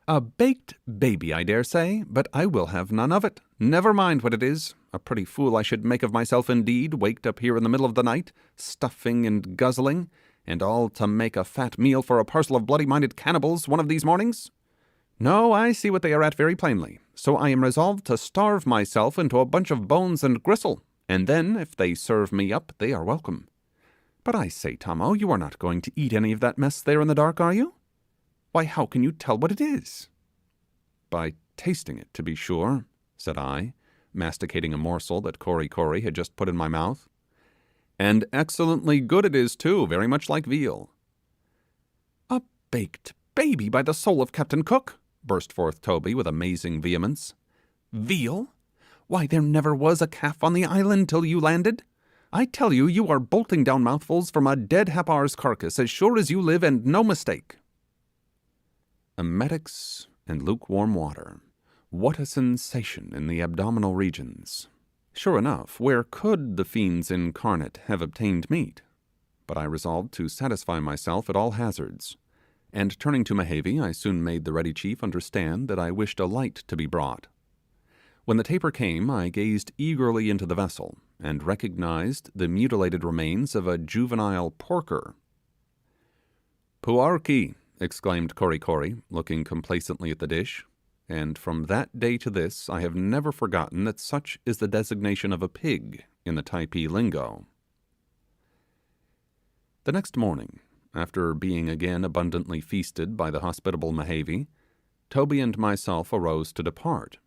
"A baked baby, I dare say, but I will have none of it. Never mind what it is. A pretty fool I should make of myself indeed, waked up here in the middle of the night, stuffing and guzzling, and all to make a fat meal for a parcel of bloody-minded cannibals one of these mornings. No, I see what they are at very plainly, so I am resolved to starve myself into a bunch of bones and gristle, and then, if they serve me up, they are welcome. But I say, Tomo, you are not going to eat any of that mess there in the dark, are you? Why, how can you tell what it is?" "By tasting it, to be sure," said I, masticating a morsel that Cory had just put in my mouth. "And excellently good it is, too, very much like veal." "A baked baby, by the soul of Captain Cook!" burst forth Toby with amazing vehemence. "Veal? Why, there never was a calf on the island till you landed. I tell you, you are bolting down mouthfuls from a dead Happar's carcass as sure as you live, and no mistake." Emetics and lukewarm water. What a sensation in the abdominal regions! Sure enough, where could the fiends incarnate have obtained meat? But I resolved to satisfy myself at all hazards, and turning to Mehevi, I soon made the ready chief understand that I wished a light to be brought. When the taper came, I gazed eagerly into the vessel, and recognized the mutilated remains of a juvenile porker. "Puarki!" exclaimed Cory, looking complacently at the dish, and from that day to this I have never forgotten that such is the designation of a pig in the Typee lingo. The next morning, after being again abundantly feasted by the hospitable Mehevi, Toby and myself arose to depart,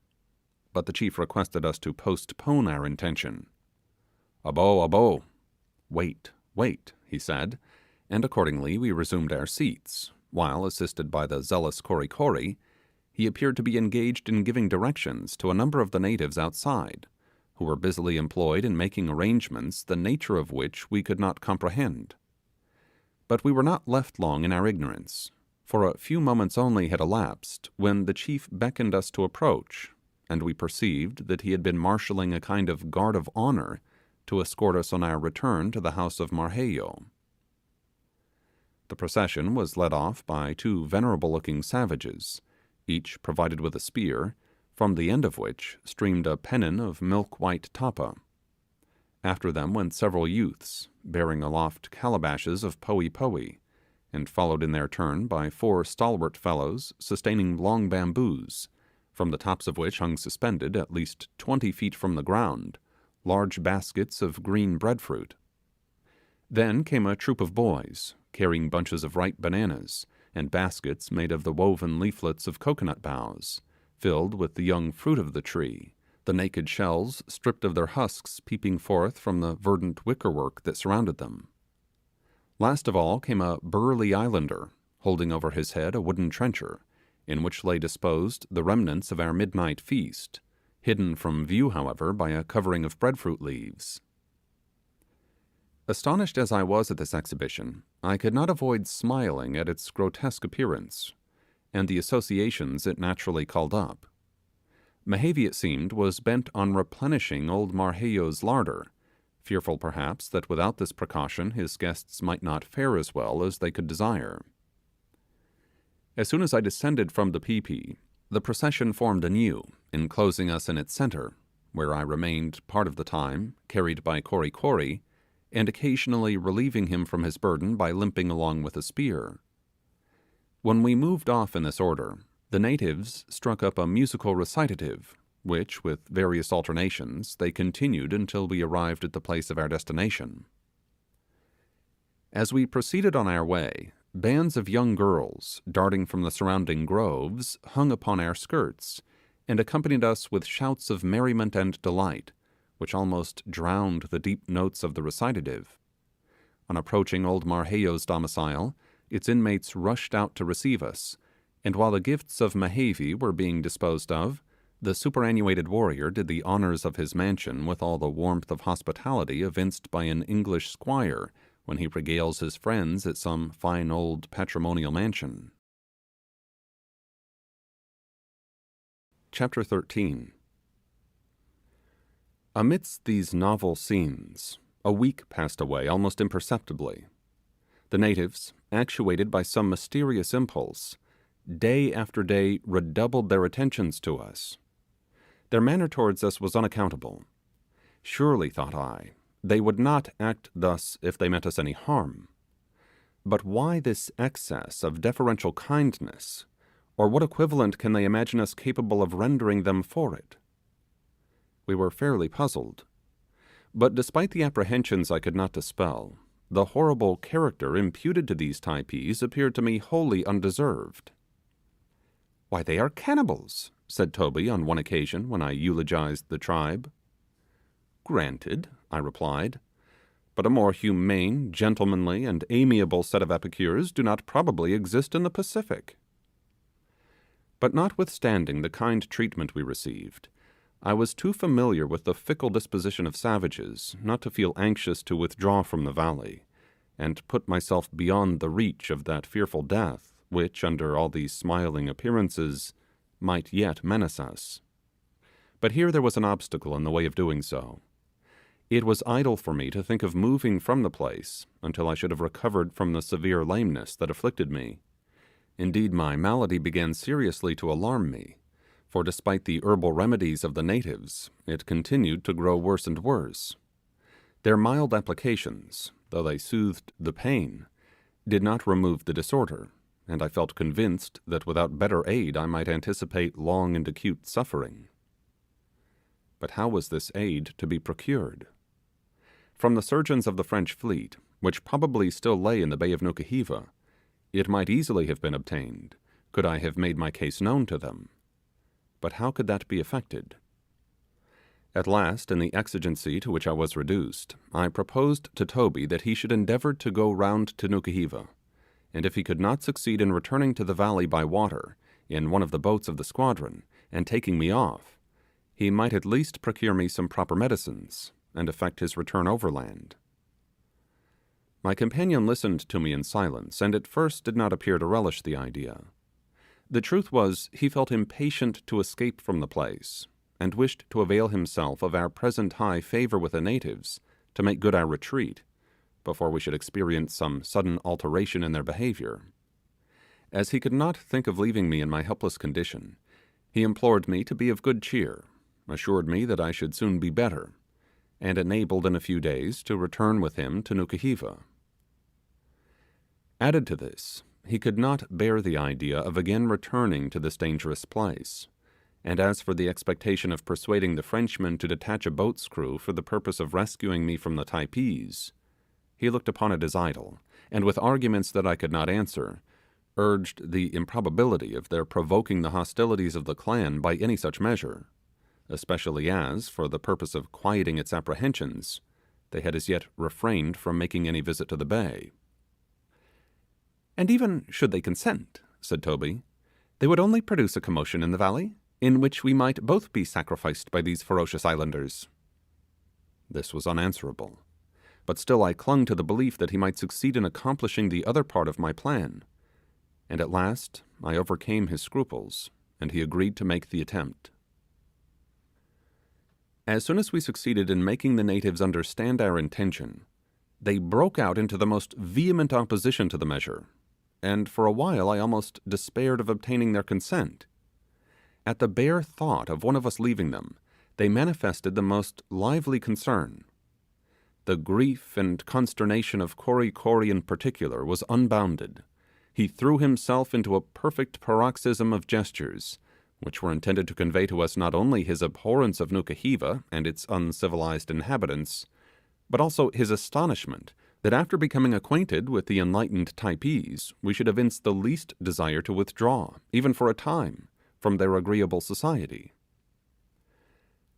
but the chief requested us to postpone our intention. Abo, wait, he said, and accordingly we resumed our seats, while, assisted by the zealous Cory, he appeared to be engaged in giving directions to a number of the natives outside, who were busily employed in making arrangements the nature of which we could not comprehend. But we were not left long in our ignorance, for a few moments only had elapsed when the chief beckoned us to approach, and we perceived that he had been marshalling a kind of guard of honour to escort us on our return to the house of Marquesas. The procession was led off by 2 venerable-looking savages, each provided with a spear, from the end of which streamed a pennon of milk-white tapa. After them went several youths, bearing aloft calabashes of poe, and followed in their turn by 4 stalwart fellows sustaining long bamboos, from the tops of which hung suspended, at least 20 feet from the ground, large baskets of green breadfruit. Then came a troop of boys, carrying bunches of ripe bananas, and baskets made of the woven leaflets of coconut boughs, filled with the young fruit of the tree, the naked shells stripped of their husks peeping forth from the verdant wickerwork that surrounded them. Last of all came a burly islander, holding over his head a wooden trencher, in which lay disposed the remnants of our midnight feast, hidden from view, however, by a covering of breadfruit leaves. Astonished as I was at this exhibition, I could not avoid smiling at its grotesque appearance, and the associations it naturally called up. Mehevi, it seemed, was bent on replenishing old Marquesas' larder, fearful perhaps that without this precaution his guests might not fare as well as they could desire. As soon as I descended from the Typee, the procession formed anew, enclosing us in its centre, where I remained part of the time, carried by Kori Kori, and occasionally relieving him from his burden by limping along with a spear. When we moved off in this order, the natives struck up a musical recitative, which, with various alternations, they continued until we arrived at the place of our destination. As we proceeded on our way, bands of young girls, darting from the surrounding groves, hung upon our skirts, and accompanied us with shouts of merriment and delight, which almost drowned the deep notes of the recitative. On approaching old Marquesas' domicile, its inmates rushed out to receive us, and while the gifts of Mehevi were being disposed of, the superannuated warrior did the honours of his mansion with all the warmth of hospitality evinced by an English squire when he regales his friends at some fine old patrimonial mansion. Chapter 13. Amidst these novel scenes, a week passed away almost imperceptibly. The natives, actuated by some mysterious impulse, day after day redoubled their attentions to us. Their manner towards us was unaccountable. Surely, thought I, they would not act thus if they meant us any harm. But why this excess of deferential kindness, or what equivalent can they imagine us capable of rendering them for it? We were fairly puzzled. But despite the apprehensions I could not dispel, the horrible character imputed to these Typees appeared to me wholly undeserved. "Why, they are cannibals," said Toby on one occasion when I eulogized the tribe. "Granted," I replied, "but a more humane, gentlemanly, and amiable set of epicures do not probably exist in the Pacific." But notwithstanding the kind treatment we received, I was too familiar with the fickle disposition of savages not to feel anxious to withdraw from the valley, and put myself beyond the reach of that fearful death which, under all these smiling appearances, might yet menace us. But here there was an obstacle in the way of doing so. It was idle for me to think of moving from the place until I should have recovered from the severe lameness that afflicted me. Indeed, my malady began seriously to alarm me, for despite the herbal remedies of the natives, it continued to grow worse and worse. Their mild applications, though they soothed the pain, did not remove the disorder, and I felt convinced that without better aid I might anticipate long and acute suffering. But how was this aid to be procured? From the surgeons of the French fleet, which probably still lay in the Bay of Nukuhiva, it might easily have been obtained, could I have made my case known to them. But how could that be effected? At last, in the exigency to which I was reduced, I proposed to Toby that he should endeavour to go round to Nukuhiva, and if he could not succeed in returning to the valley by water, in one of the boats of the squadron, and taking me off, he might at least procure me some proper medicines, and effect his return overland. My companion listened to me in silence, and at first did not appear to relish the idea. The truth was, he felt impatient to escape from the place, and wished to avail himself of our present high favour with the natives to make good our retreat, before we should experience some sudden alteration in their behaviour. As he could not think of leaving me in my helpless condition, he implored me to be of good cheer, assured me that I should soon be better, and enabled in a few days to return with him to Nukuhiva. Added to this, he could not bear the idea of again returning to this dangerous place, and as for the expectation of persuading the Frenchmen to detach a boat's crew for the purpose of rescuing me from the Typees, he looked upon it as idle, and with arguments that I could not answer, urged the improbability of their provoking the hostilities of the clan by any such measure, especially as, for the purpose of quieting its apprehensions, they had as yet refrained from making any visit to the bay. "And even should they consent," said Toby, "they would only produce a commotion in the valley, in which we might both be sacrificed by these ferocious islanders." This was unanswerable, but still I clung to the belief that he might succeed in accomplishing the other part of my plan, and at last I overcame his scruples, and he agreed to make the attempt. As soon as we succeeded in making the natives understand our intention, they broke out into the most vehement opposition to the measure, and for a while I almost despaired of obtaining their consent. At the bare thought of one of us leaving them, they manifested the most lively concern. The grief and consternation of Kory Kory in particular was unbounded. He threw himself into a perfect paroxysm of gestures, which were intended to convey to us not only his abhorrence of Nukuhiva and its uncivilized inhabitants, but also his astonishment that after becoming acquainted with the enlightened Typees, we should evince the least desire to withdraw, even for a time, from their agreeable society.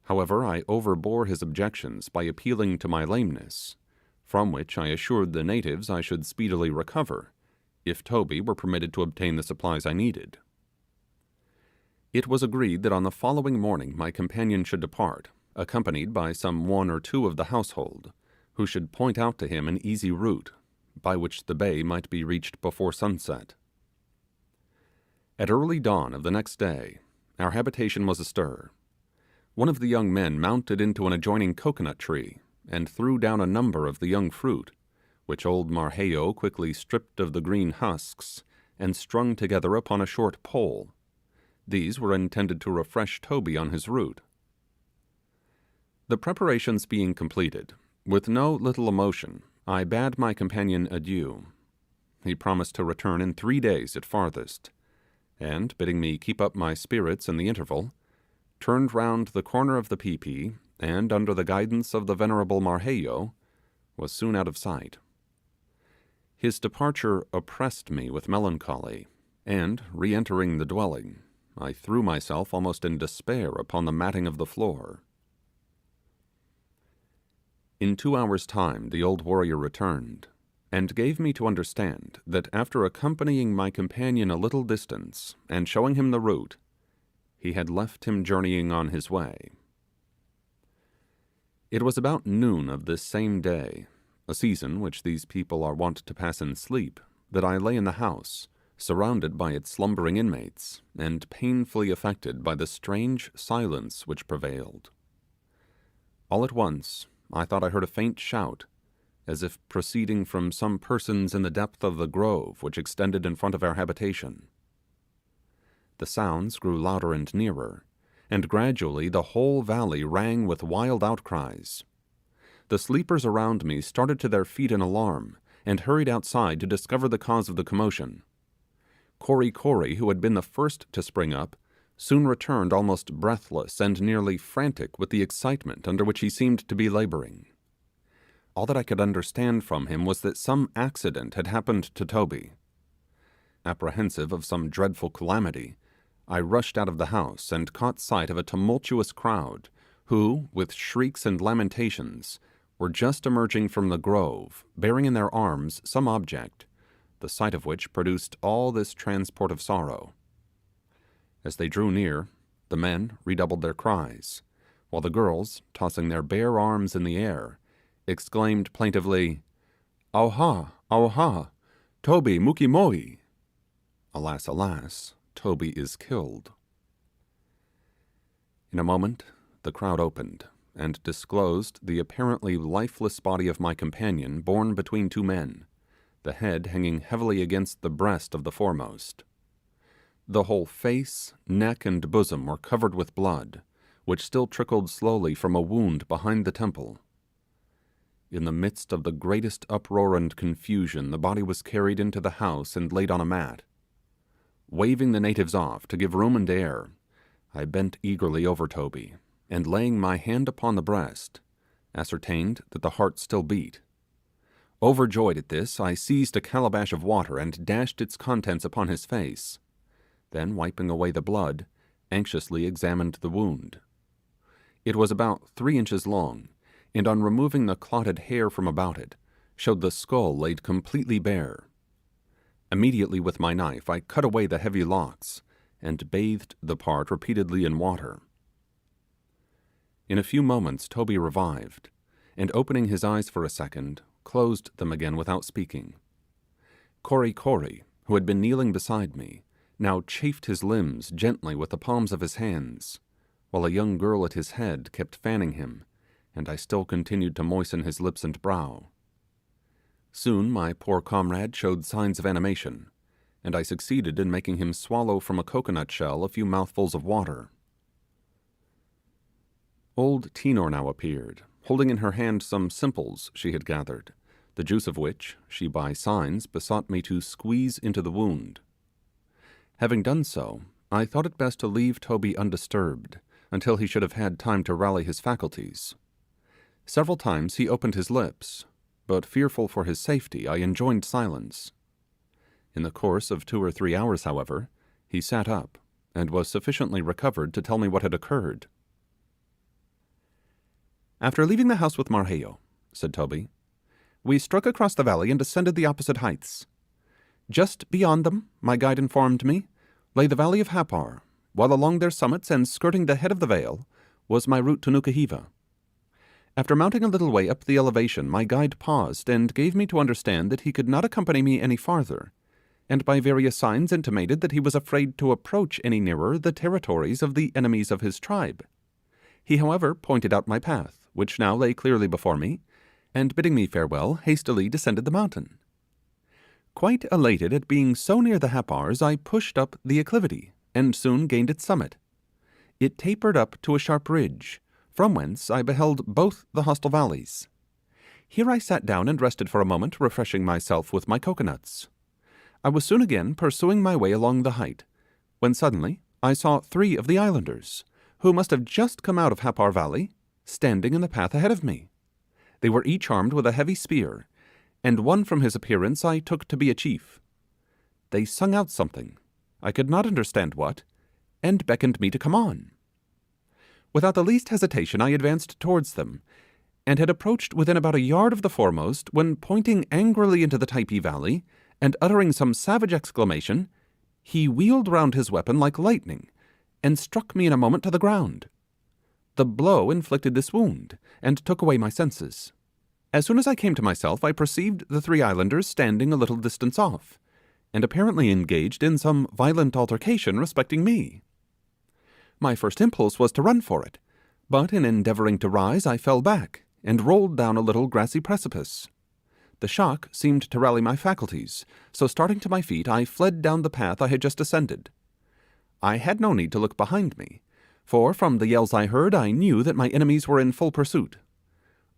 However, I overbore his objections by appealing to my lameness, from which I assured the natives I should speedily recover, if Toby were permitted to obtain the supplies I needed. It was agreed that on the following morning my companion should depart, accompanied by some one or two of the household, who should point out to him an easy route, by which the bay might be reached before sunset. At early dawn of the next day, our habitation was astir. One of the young men mounted into an adjoining coconut tree, and threw down a number of the young fruit, which old Marquesas quickly stripped of the green husks, and strung together upon a short pole. These were intended to refresh Toby on his route. The preparations being completed, with no little emotion, I bade my companion adieu. He promised to return in 3 days at farthest, and, bidding me keep up my spirits in the interval, turned round the corner of the Typee, and, under the guidance of the venerable Marquesas, was soon out of sight. His departure oppressed me with melancholy, and, re-entering the dwelling, I threw myself almost in despair upon the matting of the floor. In 2 hours' time the old warrior returned, and gave me to understand that after accompanying my companion a little distance, and showing him the route, he had left him journeying on his way. It was about noon of this same day, a season which these people are wont to pass in sleep, that I lay in the house, surrounded by its slumbering inmates, and painfully affected by the strange silence which prevailed. All at once I thought I heard a faint shout, as if proceeding from some persons in the depth of the grove which extended in front of our habitation. The sounds grew louder and nearer, and gradually the whole valley rang with wild outcries. The sleepers around me started to their feet in alarm, and hurried outside to discover the cause of the commotion. Kory Kory, who had been the first to spring up, soon returned almost breathless and nearly frantic with the excitement under which he seemed to be labouring. All that I could understand from him was that some accident had happened to Toby. Apprehensive of some dreadful calamity, I rushed out of the house and caught sight of a tumultuous crowd, who, with shrieks and lamentations, were just emerging from the grove, bearing in their arms some object, the sight of which produced all this transport of sorrow. As they drew near, the men redoubled their cries, while the girls, tossing their bare arms in the air, exclaimed plaintively, "Auha, auha, Toby mukimoi!" Alas, alas, Toby is killed. In a moment the crowd opened, and disclosed the apparently lifeless body of my companion borne between 2 men, the head hanging heavily against the breast of the foremost. The whole face, neck, and bosom were covered with blood, which still trickled slowly from a wound behind the temple. In the midst of the greatest uproar and confusion, the body was carried into the house and laid on a mat. Waving the natives off to give room and air, I bent eagerly over Toby, and laying my hand upon the breast, ascertained that the heart still beat. Overjoyed at this, I seized a calabash of water and dashed its contents upon his face, then wiping away the blood, anxiously examined the wound. It was about 3 inches long, and on removing the clotted hair from about it, showed the skull laid completely bare. Immediately with my knife I cut away the heavy locks, and bathed the part repeatedly in water. In a few moments Toby revived, and opening his eyes for a second, closed them again without speaking. Cory, who had been kneeling beside me, now chafed his limbs gently with the palms of his hands, while a young girl at his head kept fanning him, and I still continued to moisten his lips and brow. Soon my poor comrade showed signs of animation, and I succeeded in making him swallow from a coconut shell a few mouthfuls of water. Old Tinor now appeared, holding in her hand some simples she had gathered, the juice of which she by signs besought me to squeeze into the wound. Having done so, I thought it best to leave Toby undisturbed until he should have had time to rally his faculties. Several times he opened his lips, but fearful for his safety, I enjoined silence. In the course of 2 or 3 hours, however, he sat up, and was sufficiently recovered to tell me what had occurred. "After leaving the house with Marquesas," said Toby, "we struck across the valley and ascended the opposite heights. Just beyond them, my guide informed me, lay the valley of Happar, while along their summits and skirting the head of the vale was my route to Nukuhiva. After mounting a little way up the elevation, my guide paused and gave me to understand that he could not accompany me any farther, and by various signs intimated that he was afraid to approach any nearer the territories of the enemies of his tribe. He, however, pointed out my path, which now lay clearly before me, and bidding me farewell, hastily descended the mountain. Quite elated at being so near the Happars, I pushed up the acclivity, and soon gained its summit. It tapered up to a sharp ridge, from whence I beheld both the hostile valleys. Here I sat down and rested for a moment, refreshing myself with my coconuts. I was soon again pursuing my way along the height, when suddenly I saw 3 of the islanders, who must have just come out of Happar Valley, standing in the path ahead of me. They were each armed with a heavy spear, and one from his appearance I took to be a chief. They sung out something, I could not understand what, and beckoned me to come on. Without the least hesitation I advanced towards them, and had approached within about a yard of the foremost, when pointing angrily into the Typee valley, and uttering some savage exclamation, he wheeled round his weapon like lightning, and struck me in a moment to the ground. The blow inflicted this wound, and took away my senses. As soon as I came to myself, I perceived the 3 islanders standing a little distance off, and apparently engaged in some violent altercation respecting me. My first impulse was to run for it, but in endeavouring to rise I fell back, and rolled down a little grassy precipice. The shock seemed to rally my faculties, so starting to my feet I fled down the path I had just ascended. I had no need to look behind me, for from the yells I heard I knew that my enemies were in full pursuit.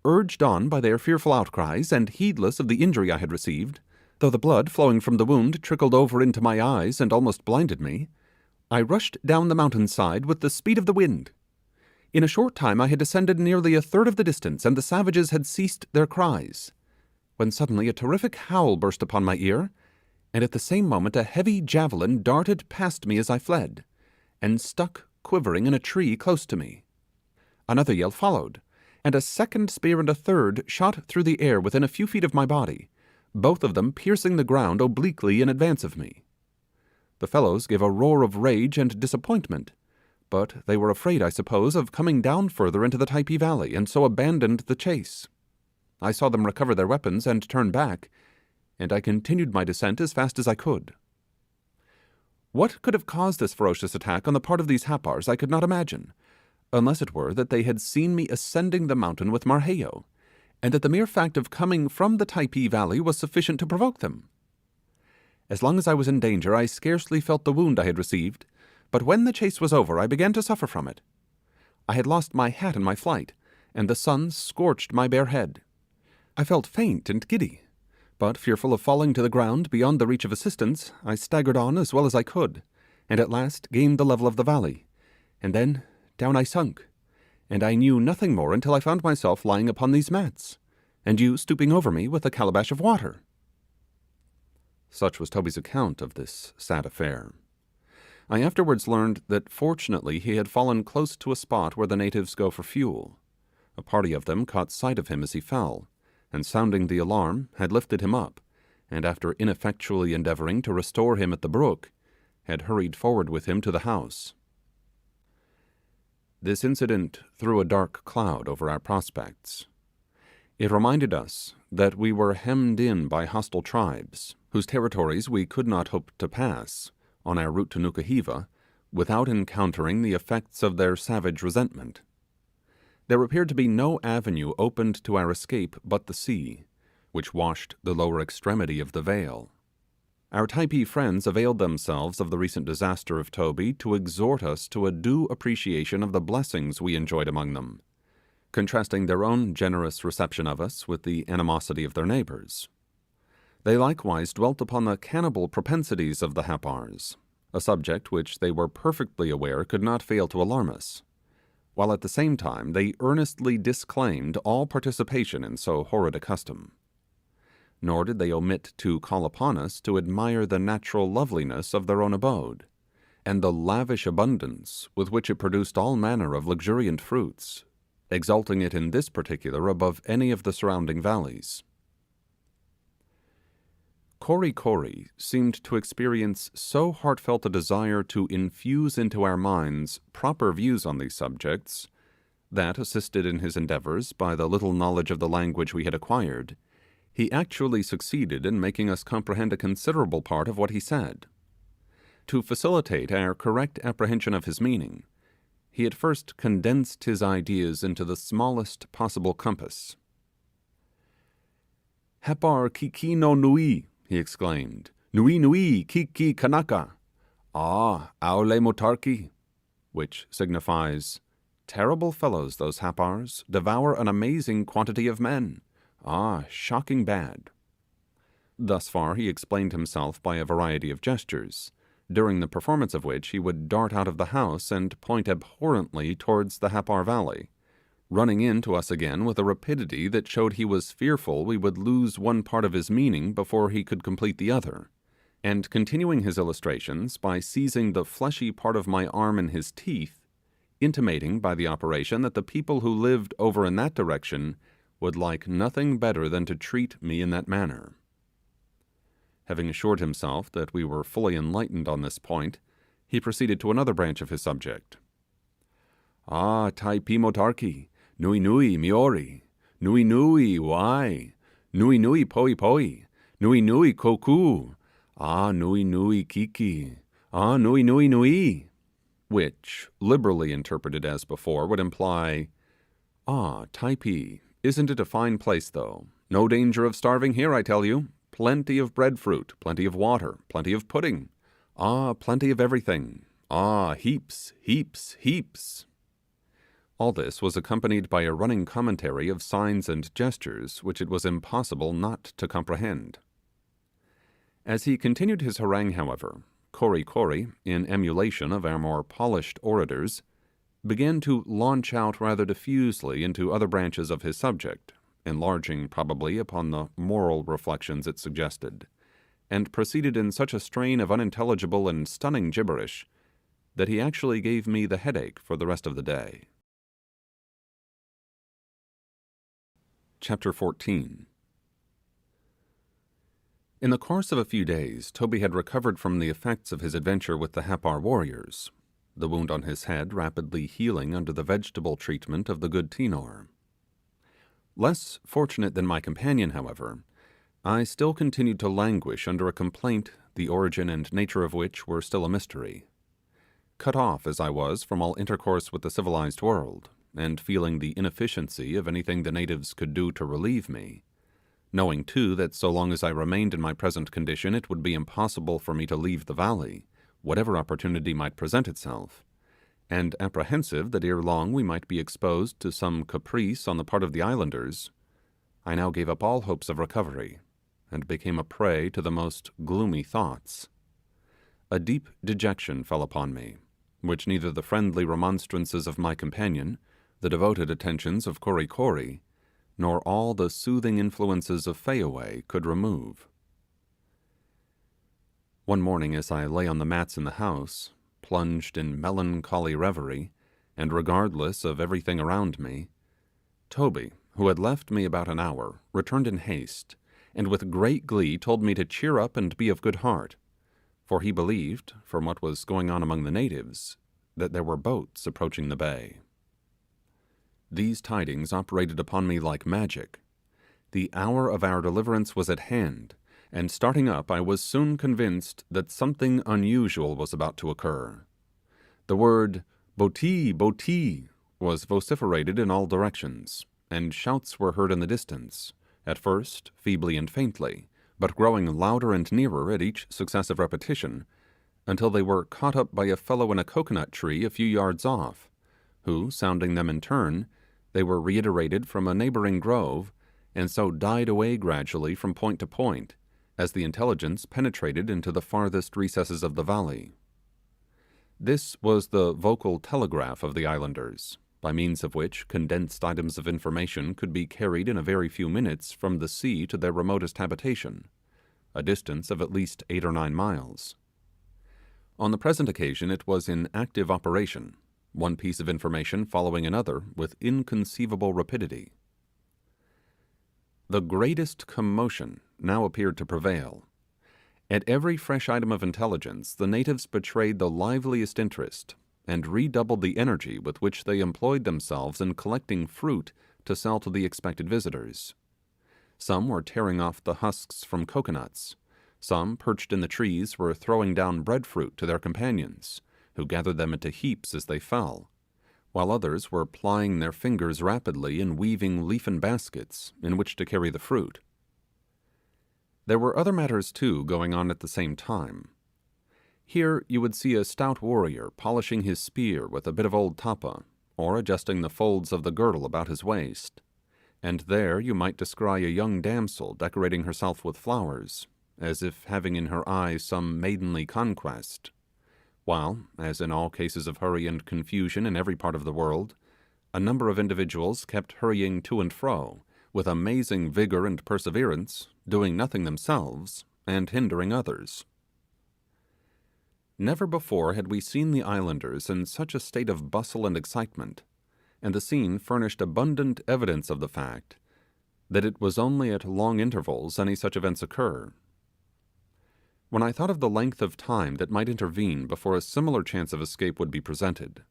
Urged on by their fearful outcries, and heedless of the injury I had received, though the blood flowing from the wound trickled over into my eyes and almost blinded me, I rushed down the mountainside with the speed of the wind. In a short time I had descended nearly a third of the distance, and the savages had ceased their cries, when suddenly a terrific howl burst upon my ear, and at the same moment a heavy javelin darted past me as I fled, and stuck quivering in a tree close to me. Another yell followed, and a second spear and a third shot through the air within a few feet of my body, both of them piercing the ground obliquely in advance of me. The fellows gave a roar of rage and disappointment, but they were afraid, I suppose, of coming down further into the Typee valley, and so abandoned the chase. I saw them recover their weapons and turn back, and I continued my descent as fast as I could. What could have caused this ferocious attack on the part of these Happars I could not imagine, unless it were that they had seen me ascending the mountain with Marquesas, and that the mere fact of coming from the Typee valley was sufficient to provoke them. As long as I was in danger, I scarcely felt the wound I had received, but when the chase was over, I began to suffer from it. I had lost my hat in my flight, and the sun scorched my bare head. I felt faint and giddy, but fearful of falling to the ground beyond the reach of assistance, I staggered on as well as I could, and at last gained the level of the valley, and then down I sunk, and I knew nothing more until I found myself lying upon these mats, and you stooping over me with a calabash of water. Such was Toby's account of this sad affair. I afterwards learned that fortunately he had fallen close to a spot where the natives go for fuel. A party of them caught sight of him as he fell, and sounding the alarm, had lifted him up, and after ineffectually endeavouring to restore him at the brook, had hurried forward with him to the house. This incident threw a dark cloud over our prospects. It reminded us that we were hemmed in by hostile tribes, whose territories we could not hope to pass, on our route to Nukuhiva, without encountering the effects of their savage resentment. There appeared to be no avenue opened to our escape but the sea, which washed the lower extremity of the vale. Our Typee friends availed themselves of the recent disaster of Toby to exhort us to a due appreciation of the blessings we enjoyed among them, contrasting their own generous reception of us with the animosity of their neighbours. They likewise dwelt upon the cannibal propensities of the Happars, a subject which they were perfectly aware could not fail to alarm us, while at the same time they earnestly disclaimed all participation in so horrid a custom. Nor did they omit to call upon us to admire the natural loveliness of their own abode, and the lavish abundance with which it produced all manner of luxuriant fruits, exalting it in this particular above any of the surrounding valleys. Kory Kory seemed to experience so heartfelt a desire to infuse into our minds proper views on these subjects, that, assisted in his endeavours by the little knowledge of the language we had acquired, he actually succeeded in making us comprehend a considerable part of what he said. To facilitate our correct apprehension of his meaning, he at first condensed his ideas into the smallest possible compass. 'Happar kiki no nui,' he exclaimed, 'nui nui kiki kanaka, aule motarki,' which signifies, 'Terrible fellows those Happars, devour an amazing quantity of men. Shocking bad.' Thus far he explained himself by a variety of gestures, during the performance of which he would dart out of the house and point abhorrently towards the Happar Valley, running in to us again with a rapidity that showed he was fearful we would lose one part of his meaning before he could complete the other, and continuing his illustrations by seizing the fleshy part of my arm in his teeth, intimating by the operation that the people who lived over in that direction would like nothing better than to treat me in that manner. Having assured himself that we were fully enlightened on this point, he proceeded to another branch of his subject. 'Typee motarki, nui nui miori, nui nui wai, nui nui poi poi, nui nui koku, nui nui kiki, nui nui nui,' which, liberally interpreted as before, would imply, 'Typee, isn't it a fine place though? No danger of starving here, I tell you. Plenty of breadfruit, plenty of water, plenty of pudding. Plenty of everything. Heaps, heaps, heaps.' All this was accompanied by a running commentary of signs and gestures which it was impossible not to comprehend. As he continued his harangue, however, Kory Kory, in emulation of our more polished orators, began to launch out rather diffusely into other branches of his subject, enlarging probably upon the moral reflections it suggested, and proceeded in such a strain of unintelligible and stunning gibberish that he actually gave me the headache for the rest of the day. Chapter 14. In the course of a few days, Toby had recovered from the effects of his adventure with the Happar warriors, the wound on his head rapidly healing under the vegetable treatment of the good Tinor. Less fortunate than my companion, however, I still continued to languish under a complaint the origin and nature of which were still a mystery. Cut off as I was from all intercourse with the civilized world, and feeling the inefficiency of anything the natives could do to relieve me, knowing too that so long as I remained in my present condition it would be impossible for me to leave the valley, whatever opportunity might present itself, and apprehensive that ere long we might be exposed to some caprice on the part of the islanders, I now gave up all hopes of recovery, and became a prey to the most gloomy thoughts. A deep dejection fell upon me, which neither the friendly remonstrances of my companion, the devoted attentions of Kory Kory, nor all the soothing influences of Fayaway could remove. One morning as I lay on the mats in the house, plunged in melancholy reverie, and regardless of everything around me, Toby, who had left me about an hour, returned in haste, and with great glee told me to cheer up and be of good heart, for he believed, from what was going on among the natives, that there were boats approaching the bay. These tidings operated upon me like magic. The hour of our deliverance was at hand, and starting up I was soon convinced that something unusual was about to occur. The word "Boti, Boti" was vociferated in all directions, and shouts were heard in the distance, at first feebly and faintly, but growing louder and nearer at each successive repetition, until they were caught up by a fellow in a coconut tree a few yards off, who, sounding them in turn, they were reiterated from a neighbouring grove, and so died away gradually from point to point, as the intelligence penetrated into the farthest recesses of the valley. This was the vocal telegraph of the islanders, by means of which condensed items of information could be carried in a very few minutes from the sea to their remotest habitation, a distance of at least 8 or 9 miles. On the present occasion it was in active operation, one piece of information following another with inconceivable rapidity. The greatest commotion now appeared to prevail. At every fresh item of intelligence the natives betrayed the liveliest interest, and redoubled the energy with which they employed themselves in collecting fruit to sell to the expected visitors. Some were tearing off the husks from coconuts, some, perched in the trees, were throwing down breadfruit to their companions, who gathered them into heaps as they fell, while others were plying their fingers rapidly in weaving leafen baskets in which to carry the fruit. There were other matters too going on at the same time. Here you would see a stout warrior polishing his spear with a bit of old tapa, or adjusting the folds of the girdle about his waist, and there you might descry a young damsel decorating herself with flowers, as if having in her eye some maidenly conquest, while, as in all cases of hurry and confusion in every part of the world, a number of individuals kept hurrying to and fro, with amazing vigour and perseverance, doing nothing themselves, and hindering others. Never before had we seen the islanders in such a state of bustle and excitement, and the scene furnished abundant evidence of the fact that it was only at long intervals any such events occur. When I thought of the length of time that might intervene before a similar chance of escape would be presented,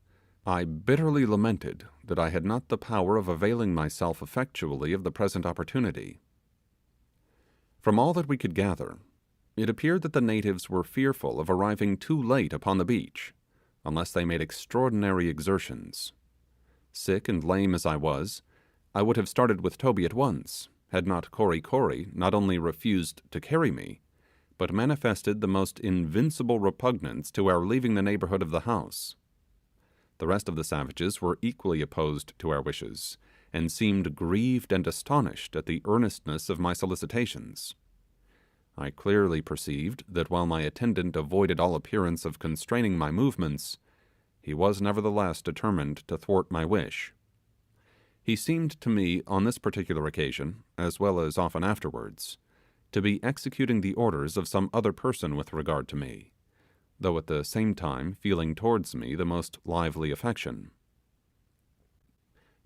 I bitterly lamented that I had not the power of availing myself effectually of the present opportunity. From all that we could gather, it appeared that the natives were fearful of arriving too late upon the beach, unless they made extraordinary exertions. Sick and lame as I was, I would have started with Toby at once, had not Kory Kory not only refused to carry me, but manifested the most invincible repugnance to our leaving the neighbourhood of the house. The rest of the savages were equally opposed to our wishes, and seemed grieved and astonished at the earnestness of my solicitations. I clearly perceived that while my attendant avoided all appearance of constraining my movements, he was nevertheless determined to thwart my wish. He seemed to me on this particular occasion, as well as often afterwards, to be executing the orders of some other person with regard to me, though at the same time feeling towards me the most lively affection.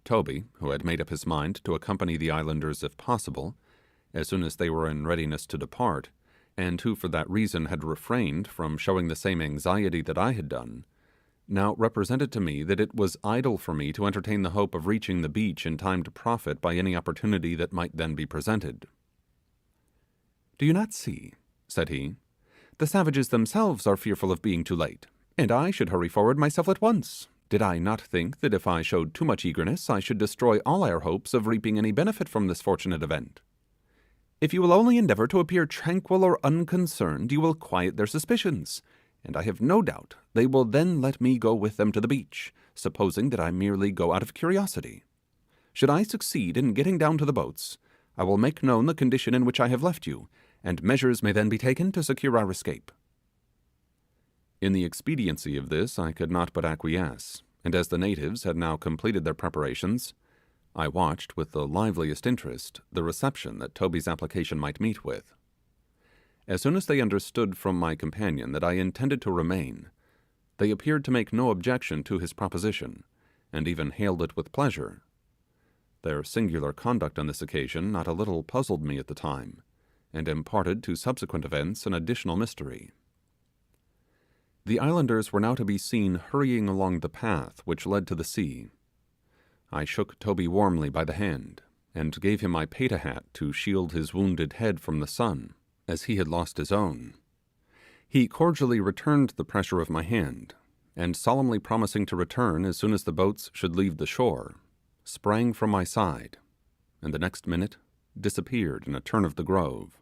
Toby, who had made up his mind to accompany the islanders if possible, as soon as they were in readiness to depart, and who for that reason had refrained from showing the same anxiety that I had done, now represented to me that it was idle for me to entertain the hope of reaching the beach in time to profit by any opportunity that might then be presented. "Do you not see," said he, "the savages themselves are fearful of being too late, and I should hurry forward myself at once, did I not think that if I showed too much eagerness I should destroy all our hopes of reaping any benefit from this fortunate event. If you will only endeavour to appear tranquil or unconcerned, you will quiet their suspicions, and I have no doubt they will then let me go with them to the beach, supposing that I merely go out of curiosity. Should I succeed in getting down to the boats, I will make known the condition in which I have left you, and measures may then be taken to secure our escape." In the expediency of this I could not but acquiesce, and as the natives had now completed their preparations, I watched with the liveliest interest the reception that Toby's application might meet with. As soon as they understood from my companion that I intended to remain, They appeared to make no objection to his proposition, and even hailed it with pleasure. Their singular conduct on this occasion not a little puzzled me at the time, and imparted to subsequent events an additional mystery. The islanders were now to be seen hurrying along the path which led to the sea. I shook Toby warmly by the hand, and gave him my peta hat to shield his wounded head from the sun, as he had lost his own. He cordially returned the pressure of my hand, and solemnly promising to return as soon as the boats should leave the shore, sprang from my side, and the next minute disappeared in a turn of the grove.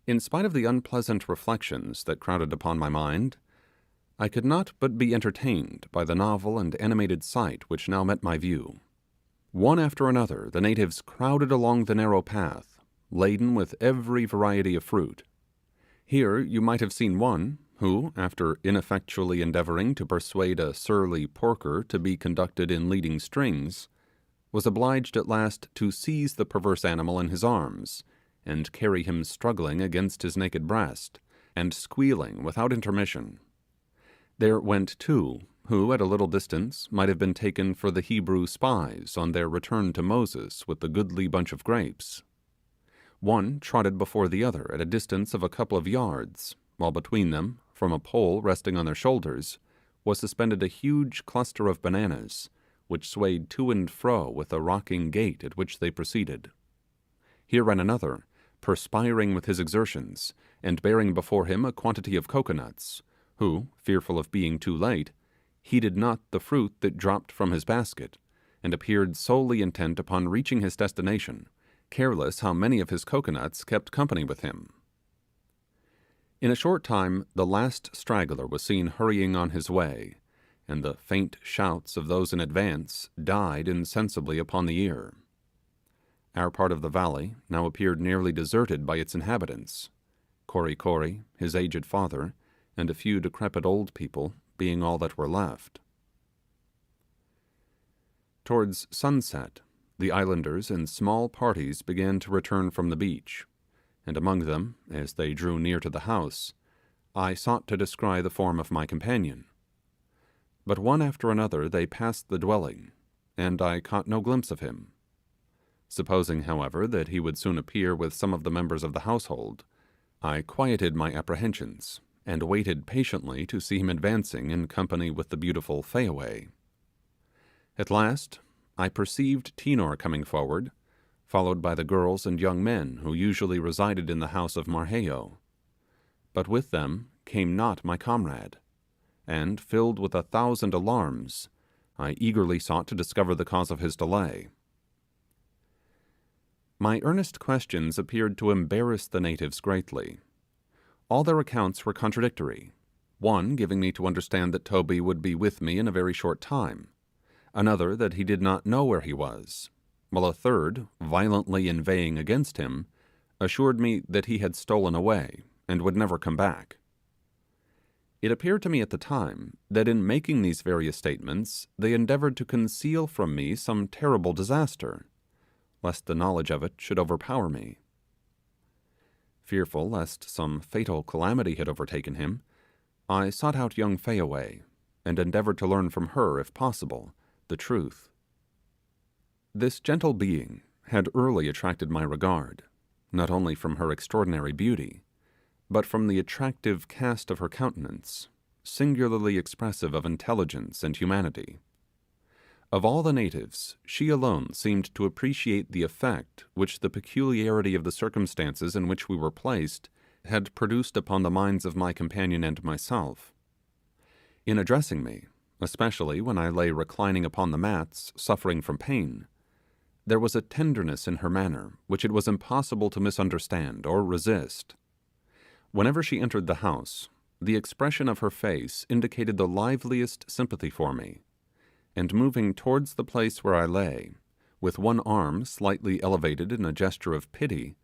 In spite of the unpleasant reflections that crowded upon my mind, I could not but be entertained by the novel and animated sight which now met my view. One after another, the natives crowded along the narrow path, laden with every variety of fruit. Here you might have seen one who, after ineffectually endeavouring to persuade a surly porker to be conducted in leading strings, was obliged at last to seize the perverse animal in his arms, and carry him struggling against his naked breast, and squealing without intermission. There went two, who at a little distance might have been taken for the Hebrew spies on their return to Moses with the goodly bunch of grapes. One trotted before the other at a distance of a couple of yards, while between them, from a pole resting on their shoulders, was suspended a huge cluster of bananas, which swayed to and fro with a rocking gait at which they proceeded. Here ran another, perspiring with his exertions, and bearing before him a quantity of coconuts, who, fearful of being too late, heeded not the fruit that dropped from his basket, and appeared solely intent upon reaching his destination, careless how many of his coconuts kept company with him. In a short time the last straggler was seen hurrying on his way, and the faint shouts of those in advance died insensibly upon the ear. Our part of the valley now appeared nearly deserted by its inhabitants, Kory Kory, his aged father, and a few decrepit old people being all that were left. Towards sunset, the islanders in small parties began to return from the beach, and among them, as they drew near to the house, I sought to descry the form of my companion. But one after another they passed the dwelling, and I caught no glimpse of him. Supposing, however, that he would soon appear with some of the members of the household, I quieted my apprehensions, and waited patiently to see him advancing in company with the beautiful Fayaway. At last I perceived Tinor coming forward, followed by the girls and young men who usually resided in the house of Marquesas. But with them came not my comrade, and, filled with 1,000 alarms, I eagerly sought to discover the cause of his delay. My earnest questions appeared to embarrass the natives greatly. All their accounts were contradictory, one giving me to understand that Toby would be with me in a very short time, another that he did not know where he was, while a third, violently inveighing against him, assured me that he had stolen away, and would never come back. It appeared to me at the time that in making these various statements they endeavoured to conceal from me some terrible disaster, lest the knowledge of it should overpower me. Fearful lest some fatal calamity had overtaken him, I sought out young Fayaway, and endeavoured to learn from her, if possible, the truth. This gentle being had early attracted my regard, not only from her extraordinary beauty, but from the attractive cast of her countenance, singularly expressive of intelligence and humanity. Of all the natives, she alone seemed to appreciate the effect which the peculiarity of the circumstances in which we were placed had produced upon the minds of my companion and myself. In addressing me, especially when I lay reclining upon the mats, suffering from pain, there was a tenderness in her manner which it was impossible to misunderstand or resist. Whenever she entered the house, the expression of her face indicated the liveliest sympathy for me, and moving towards the place where I lay, with one arm slightly elevated in a gesture of pity,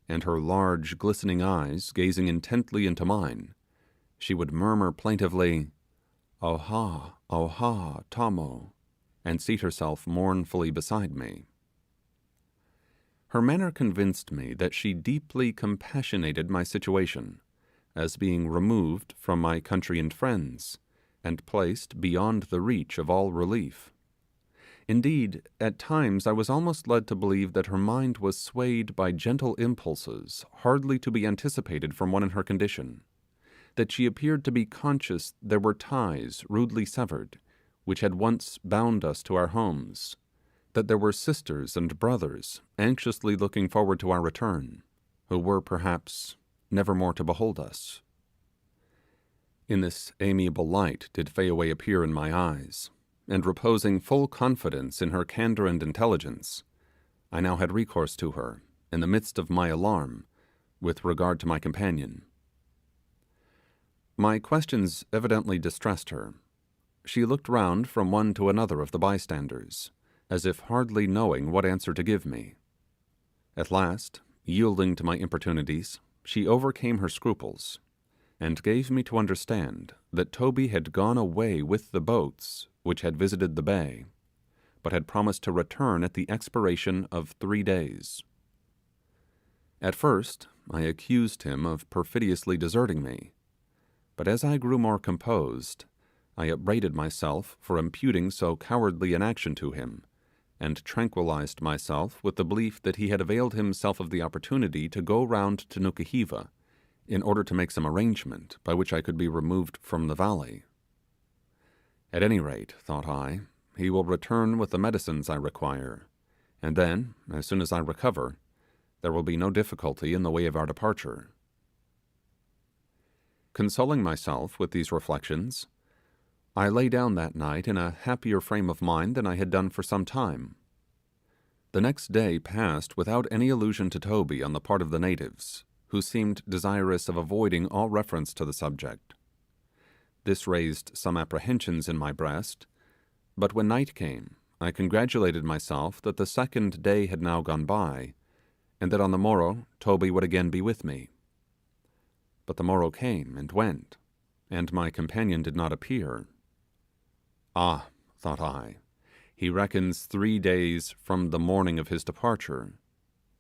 and her large glistening eyes gazing intently into mine, she would murmur plaintively, "Oha, oha, Tomo," and seat herself mournfully beside me. Her manner convinced me that she deeply compassionated my situation, as being removed from my country and friends, and placed beyond the reach of all relief. Indeed, at times I was almost led to believe that her mind was swayed by gentle impulses hardly to be anticipated from one in her condition, that she appeared to be conscious there were ties rudely severed, which had once bound us to our homes, that there were sisters and brothers anxiously looking forward to our return, who were perhaps never more to behold us. In this amiable light did Fayaway appear in my eyes, and reposing full confidence in her candour and intelligence, I now had recourse to her, in the midst of my alarm, with regard to my companion. My questions evidently distressed her. She looked round from one to another of the bystanders, as if hardly knowing what answer to give me. At last, yielding to my importunities, she overcame her scruples, and gave me to understand that Toby had gone away with the boats which had visited the bay, but had promised to return at the expiration of 3 days. At first I accused him of perfidiously deserting me, but as I grew more composed, I upbraided myself for imputing so cowardly an action to him, and tranquillized myself with the belief that he had availed himself of the opportunity to go round to Nukuheva, in order to make some arrangement by which I could be removed from the valley. At any rate, thought I, he will return with the medicines I require, and then, as soon as I recover, there will be no difficulty in the way of our departure. Consoling myself with these reflections, I lay down that night in a happier frame of mind than I had done for some time. The next day passed without any allusion to Toby on the part of the natives, who seemed desirous of avoiding all reference to the subject. This raised some apprehensions in my breast, but when night came, I congratulated myself that the second day had now gone by, and that on the morrow Toby would again be with me. But the morrow came and went, and my companion did not appear. Ah, thought I, he reckons 3 days from the morning of his departure.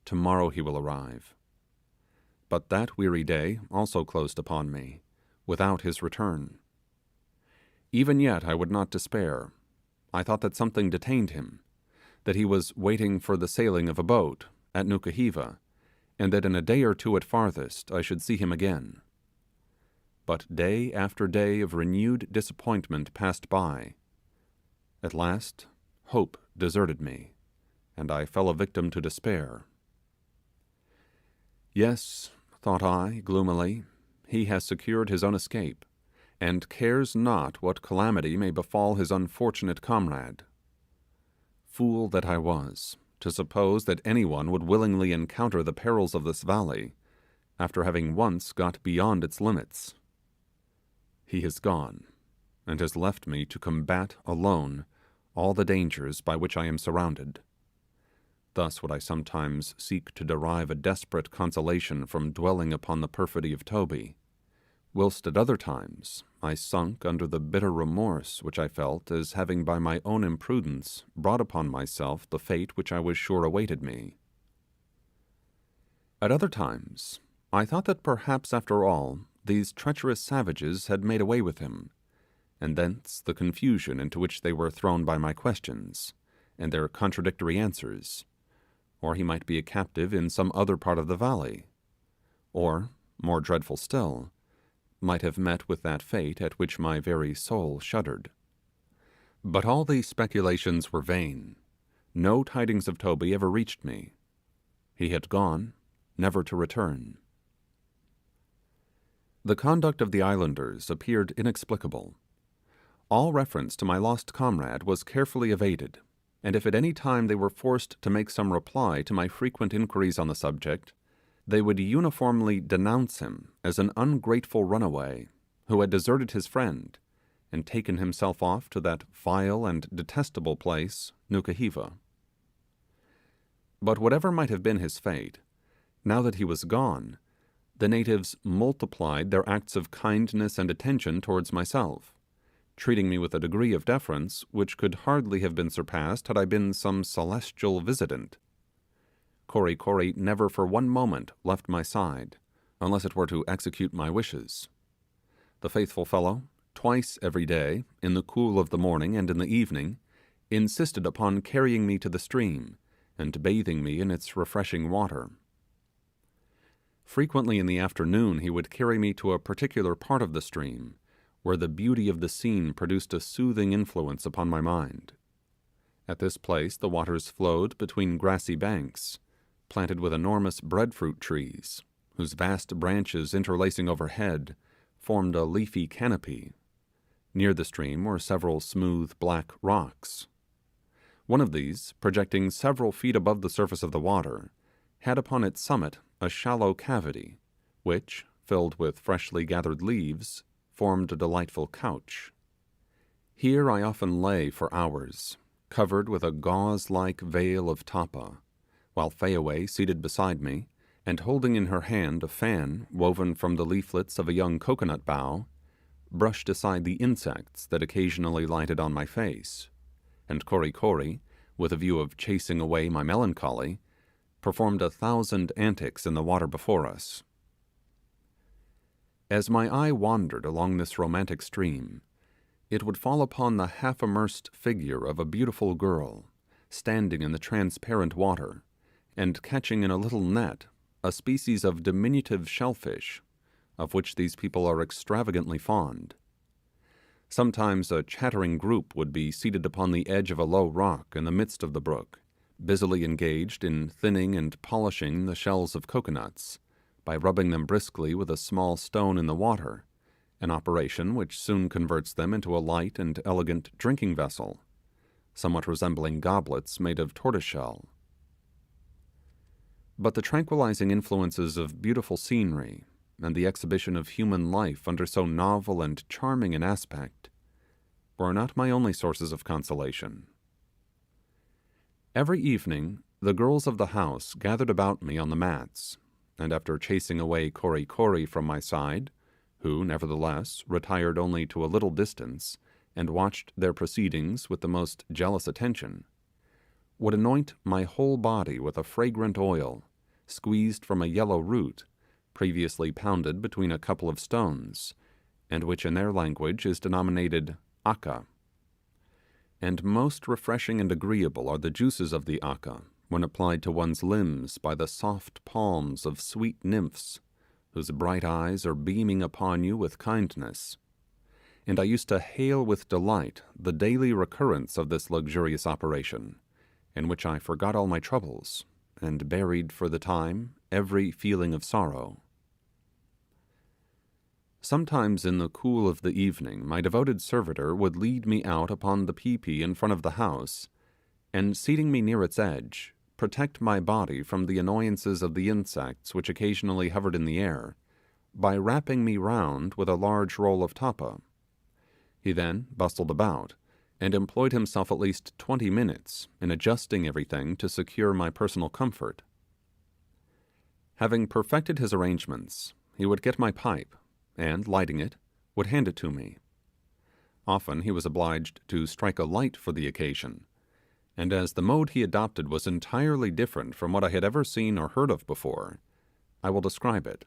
Tomorrow he will arrive. But that weary day also closed upon me, without his return. Even yet I would not despair. I thought that something detained him, that he was waiting for the sailing of a boat at Nukuheva, and that in a day or two at farthest I should see him again. But day after day of renewed disappointment passed by. At last hope deserted me, and I fell a victim to despair. Yes, thought I gloomily, he has secured his own escape, and cares not what calamity may befall his unfortunate comrade. Fool that I was, to suppose that anyone would willingly encounter the perils of this valley, after having once got beyond its limits. He has gone, and has left me to combat alone all the dangers by which I am surrounded. Thus would I sometimes seek to derive a desperate consolation from dwelling upon the perfidy of Toby, whilst at other times I sunk under the bitter remorse which I felt as having by my own imprudence brought upon myself the fate which I was sure awaited me. At other times I thought that perhaps after all these treacherous savages had made away with him, and thence the confusion into which they were thrown by my questions, and their contradictory answers, or he might be a captive in some other part of the valley, or, more dreadful still, might have met with that fate at which my very soul shuddered. But all these speculations were vain. No tidings of Toby ever reached me. He had gone, never to return. The conduct of the islanders appeared inexplicable. All reference to my lost comrade was carefully evaded, and if at any time they were forced to make some reply to my frequent inquiries on the subject, they would uniformly denounce him as an ungrateful runaway, who had deserted his friend, and taken himself off to that vile and detestable place, Nukuheva. But whatever might have been his fate, now that he was gone, the natives multiplied their acts of kindness and attention towards myself, treating me with a degree of deference which could hardly have been surpassed had I been some celestial visitant. Kory Kory never for one moment left my side, unless it were to execute my wishes. The faithful fellow, twice every day, in the cool of the morning and in the evening, insisted upon carrying me to the stream, and bathing me in its refreshing water. Frequently in the afternoon he would carry me to a particular part of the stream, where the beauty of the scene produced a soothing influence upon my mind. At this place the waters flowed between grassy banks, planted with enormous breadfruit trees, whose vast branches interlacing overhead formed a leafy canopy. Near the stream were several smooth black rocks. One of these, projecting several feet above the surface of the water, had upon its summit a shallow cavity, which, filled with freshly gathered leaves, formed a delightful couch. Here I often lay for hours, covered with a gauze-like veil of tapa, while Fayaway, seated beside me, and holding in her hand a fan woven from the leaflets of a young coconut bough, brushed aside the insects that occasionally lighted on my face, and Kory Kory, with a view of chasing away my melancholy, performed 1,000 antics in the water before us. As my eye wandered along this romantic stream, it would fall upon the half-immersed figure of a beautiful girl, standing in the transparent water, and catching in a little net a species of diminutive shellfish, of which these people are extravagantly fond. Sometimes a chattering group would be seated upon the edge of a low rock in the midst of the brook, busily engaged in thinning and polishing the shells of coconuts, by rubbing them briskly with a small stone in the water, an operation which soon converts them into a light and elegant drinking vessel, somewhat resembling goblets made of tortoiseshell. But the tranquilizing influences of beautiful scenery, and the exhibition of human life under so novel and charming an aspect, were not my only sources of consolation. Every evening the girls of the house gathered about me on the mats, and after chasing away Kory Kory from my side, who, nevertheless, retired only to a little distance, and watched their proceedings with the most jealous attention, would anoint my whole body with a fragrant oil, squeezed from a yellow root, previously pounded between a couple of stones, and which in their language is denominated aka. And most refreshing and agreeable are the juices of the aka, when applied to one's limbs by the soft palms of sweet nymphs, whose bright eyes are beaming upon you with kindness. And I used to hail with delight the daily recurrence of this luxurious operation, in which I forgot all my troubles, and buried for the time every feeling of sorrow. Sometimes in the cool of the evening my devoted servitor would lead me out upon the Typee in front of the house, and seating me near its edge, protect my body from the annoyances of the insects which occasionally hovered in the air, by wrapping me round with a large roll of tapa. He then bustled about, and employed himself at least 20 minutes in adjusting everything to secure my personal comfort. Having perfected his arrangements, he would get my pipe, and, lighting it, would hand it to me. Often he was obliged to strike a light for the occasion, and as the mode he adopted was entirely different from what I had ever seen or heard of before, I will describe it.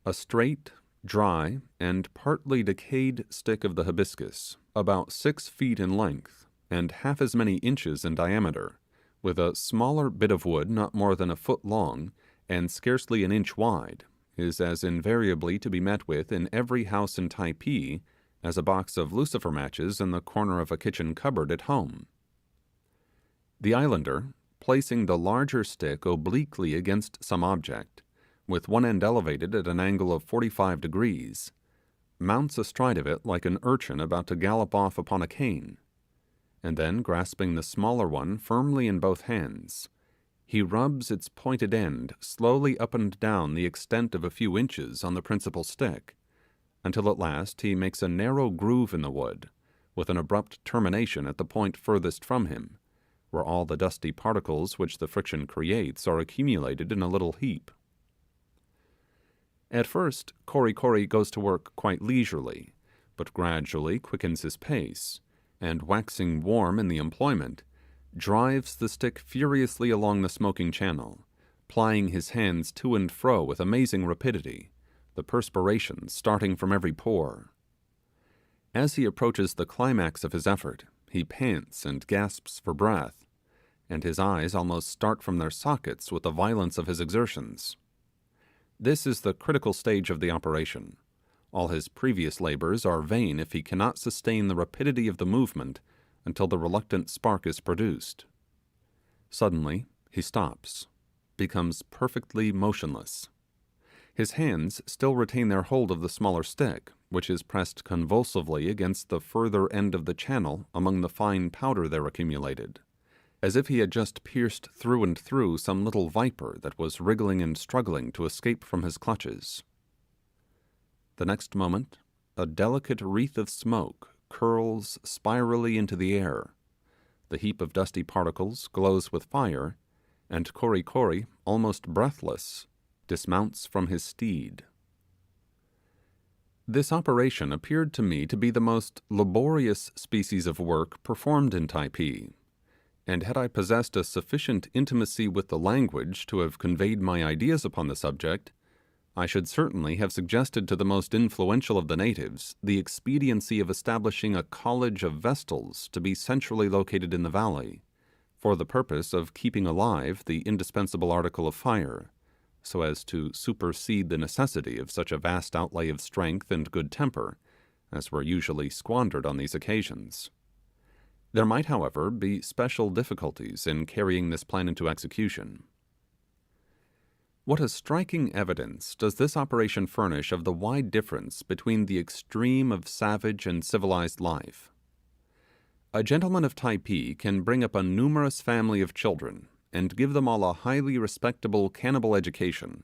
A straight, dry, and partly decayed stick of the hibiscus, about 6 feet in length, and half as many inches in diameter, with a smaller bit of wood not more than a foot long, and scarcely an inch wide, is as invariably to be met with in every house in Typee as a box of lucifer matches in the corner of a kitchen cupboard at home. The islander, placing the larger stick obliquely against some object, with one end elevated at an angle of 45 degrees, mounts astride of it like an urchin about to gallop off upon a cane, and then grasping the smaller one firmly in both hands, he rubs its pointed end slowly up and down the extent of a few inches on the principal stick, until at last he makes a narrow groove in the wood, with an abrupt termination at the point furthest from him, where all the dusty particles which the friction creates are accumulated in a little heap. At first, Kory Kory goes to work quite leisurely, but gradually quickens his pace, and waxing warm in the employment, drives the stick furiously along the smoking channel, plying his hands to and fro with amazing rapidity, the perspiration starting from every pore. As he approaches the climax of his effort, he pants and gasps for breath, and his eyes almost start from their sockets with the violence of his exertions. This is the critical stage of the operation. All his previous labours are vain if he cannot sustain the rapidity of the movement until the reluctant spark is produced. Suddenly he stops, becomes perfectly motionless. His hands still retain their hold of the smaller stick, which is pressed convulsively against the further end of the channel among the fine powder there accumulated, as if he had just pierced through and through some little viper that was wriggling and struggling to escape from his clutches. The next moment, a delicate wreath of smoke curls spirally into the air, the heap of dusty particles glows with fire, and Kori Kori, almost breathless, dismounts from his steed. This operation appeared to me to be the most laborious species of work performed in Typee, and had I possessed a sufficient intimacy with the language to have conveyed my ideas upon the subject, I should certainly have suggested to the most influential of the natives the expediency of establishing a college of Vestals to be centrally located in the valley, for the purpose of keeping alive the indispensable article of fire, so as to supersede the necessity of such a vast outlay of strength and good temper as were usually squandered on these occasions. There might, however, be special difficulties in carrying this plan into execution. What a striking evidence does this operation furnish of the wide difference between the extreme of savage and civilized life. A gentleman of Typee can bring up a numerous family of children, and give them all a highly respectable cannibal education,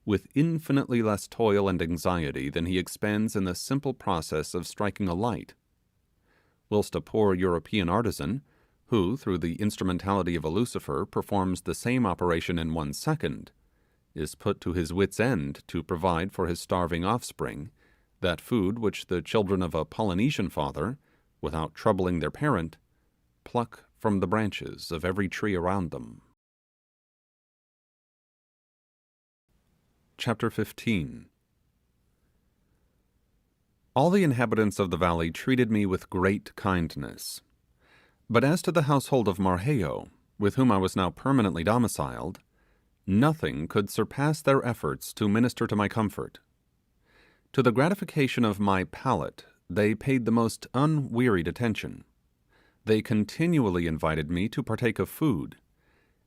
with infinitely less toil and anxiety than he expends in the simple process of striking a light; whilst a poor European artisan, who, through the instrumentality of a Lucifer, performs the same operation in 1 second, is put to his wits' end to provide for his starving offspring that food which the children of a Polynesian father, without troubling their parent, pluck from the branches of every tree around them. Chapter 15. All the inhabitants of the valley treated me with great kindness, but as to the household of Marquesas, with whom I was now permanently domiciled, nothing could surpass their efforts to minister to my comfort. To the gratification of my palate, they paid the most unwearied attention. They continually invited me to partake of food,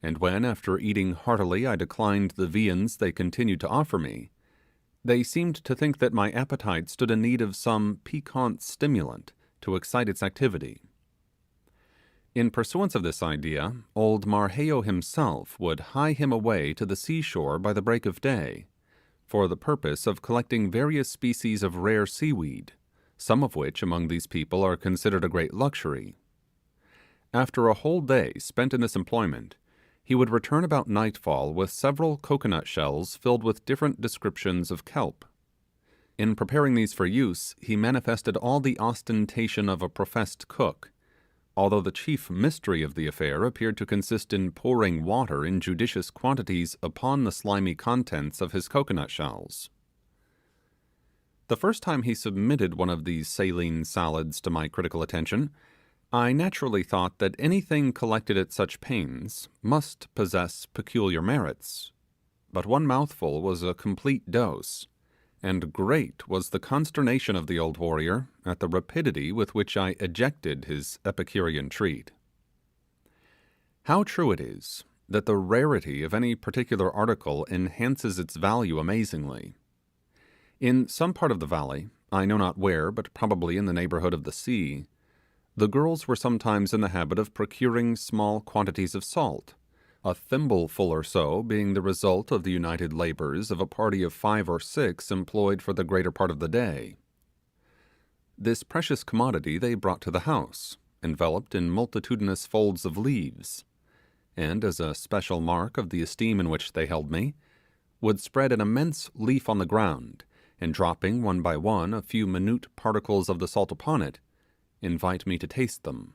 and when, after eating heartily, I declined the viands they continued to offer me, they seemed to think that my appetite stood in need of some piquant stimulant to excite its activity. In pursuance of this idea, old Marquesas himself would hie him away to the seashore by the break of day, for the purpose of collecting various species of rare seaweed, some of which among these people are considered a great luxury. After a whole day spent in this employment, he would return about nightfall with several coconut shells filled with different descriptions of kelp. In preparing these for use, he manifested all the ostentation of a professed cook, although the chief mystery of the affair appeared to consist in pouring water in judicious quantities upon the slimy contents of his coconut shells. The first time he submitted one of these saline salads to my critical attention, I naturally thought that anything collected at such pains must possess peculiar merits, but one mouthful was a complete dose, and great was the consternation of the old warrior at the rapidity with which I ejected his Epicurean treat. How true it is that the rarity of any particular article enhances its value amazingly. In some part of the valley, I know not where, but probably in the neighbourhood of the sea, the girls were sometimes in the habit of procuring small quantities of salt, a thimbleful or so being the result of the united labours of a party of 5 or 6 employed for the greater part of the day. This precious commodity they brought to the house, enveloped in multitudinous folds of leaves, and, as a special mark of the esteem in which they held me, would spread an immense leaf on the ground, and dropping one by one a few minute particles of the salt upon it, invite me to taste them.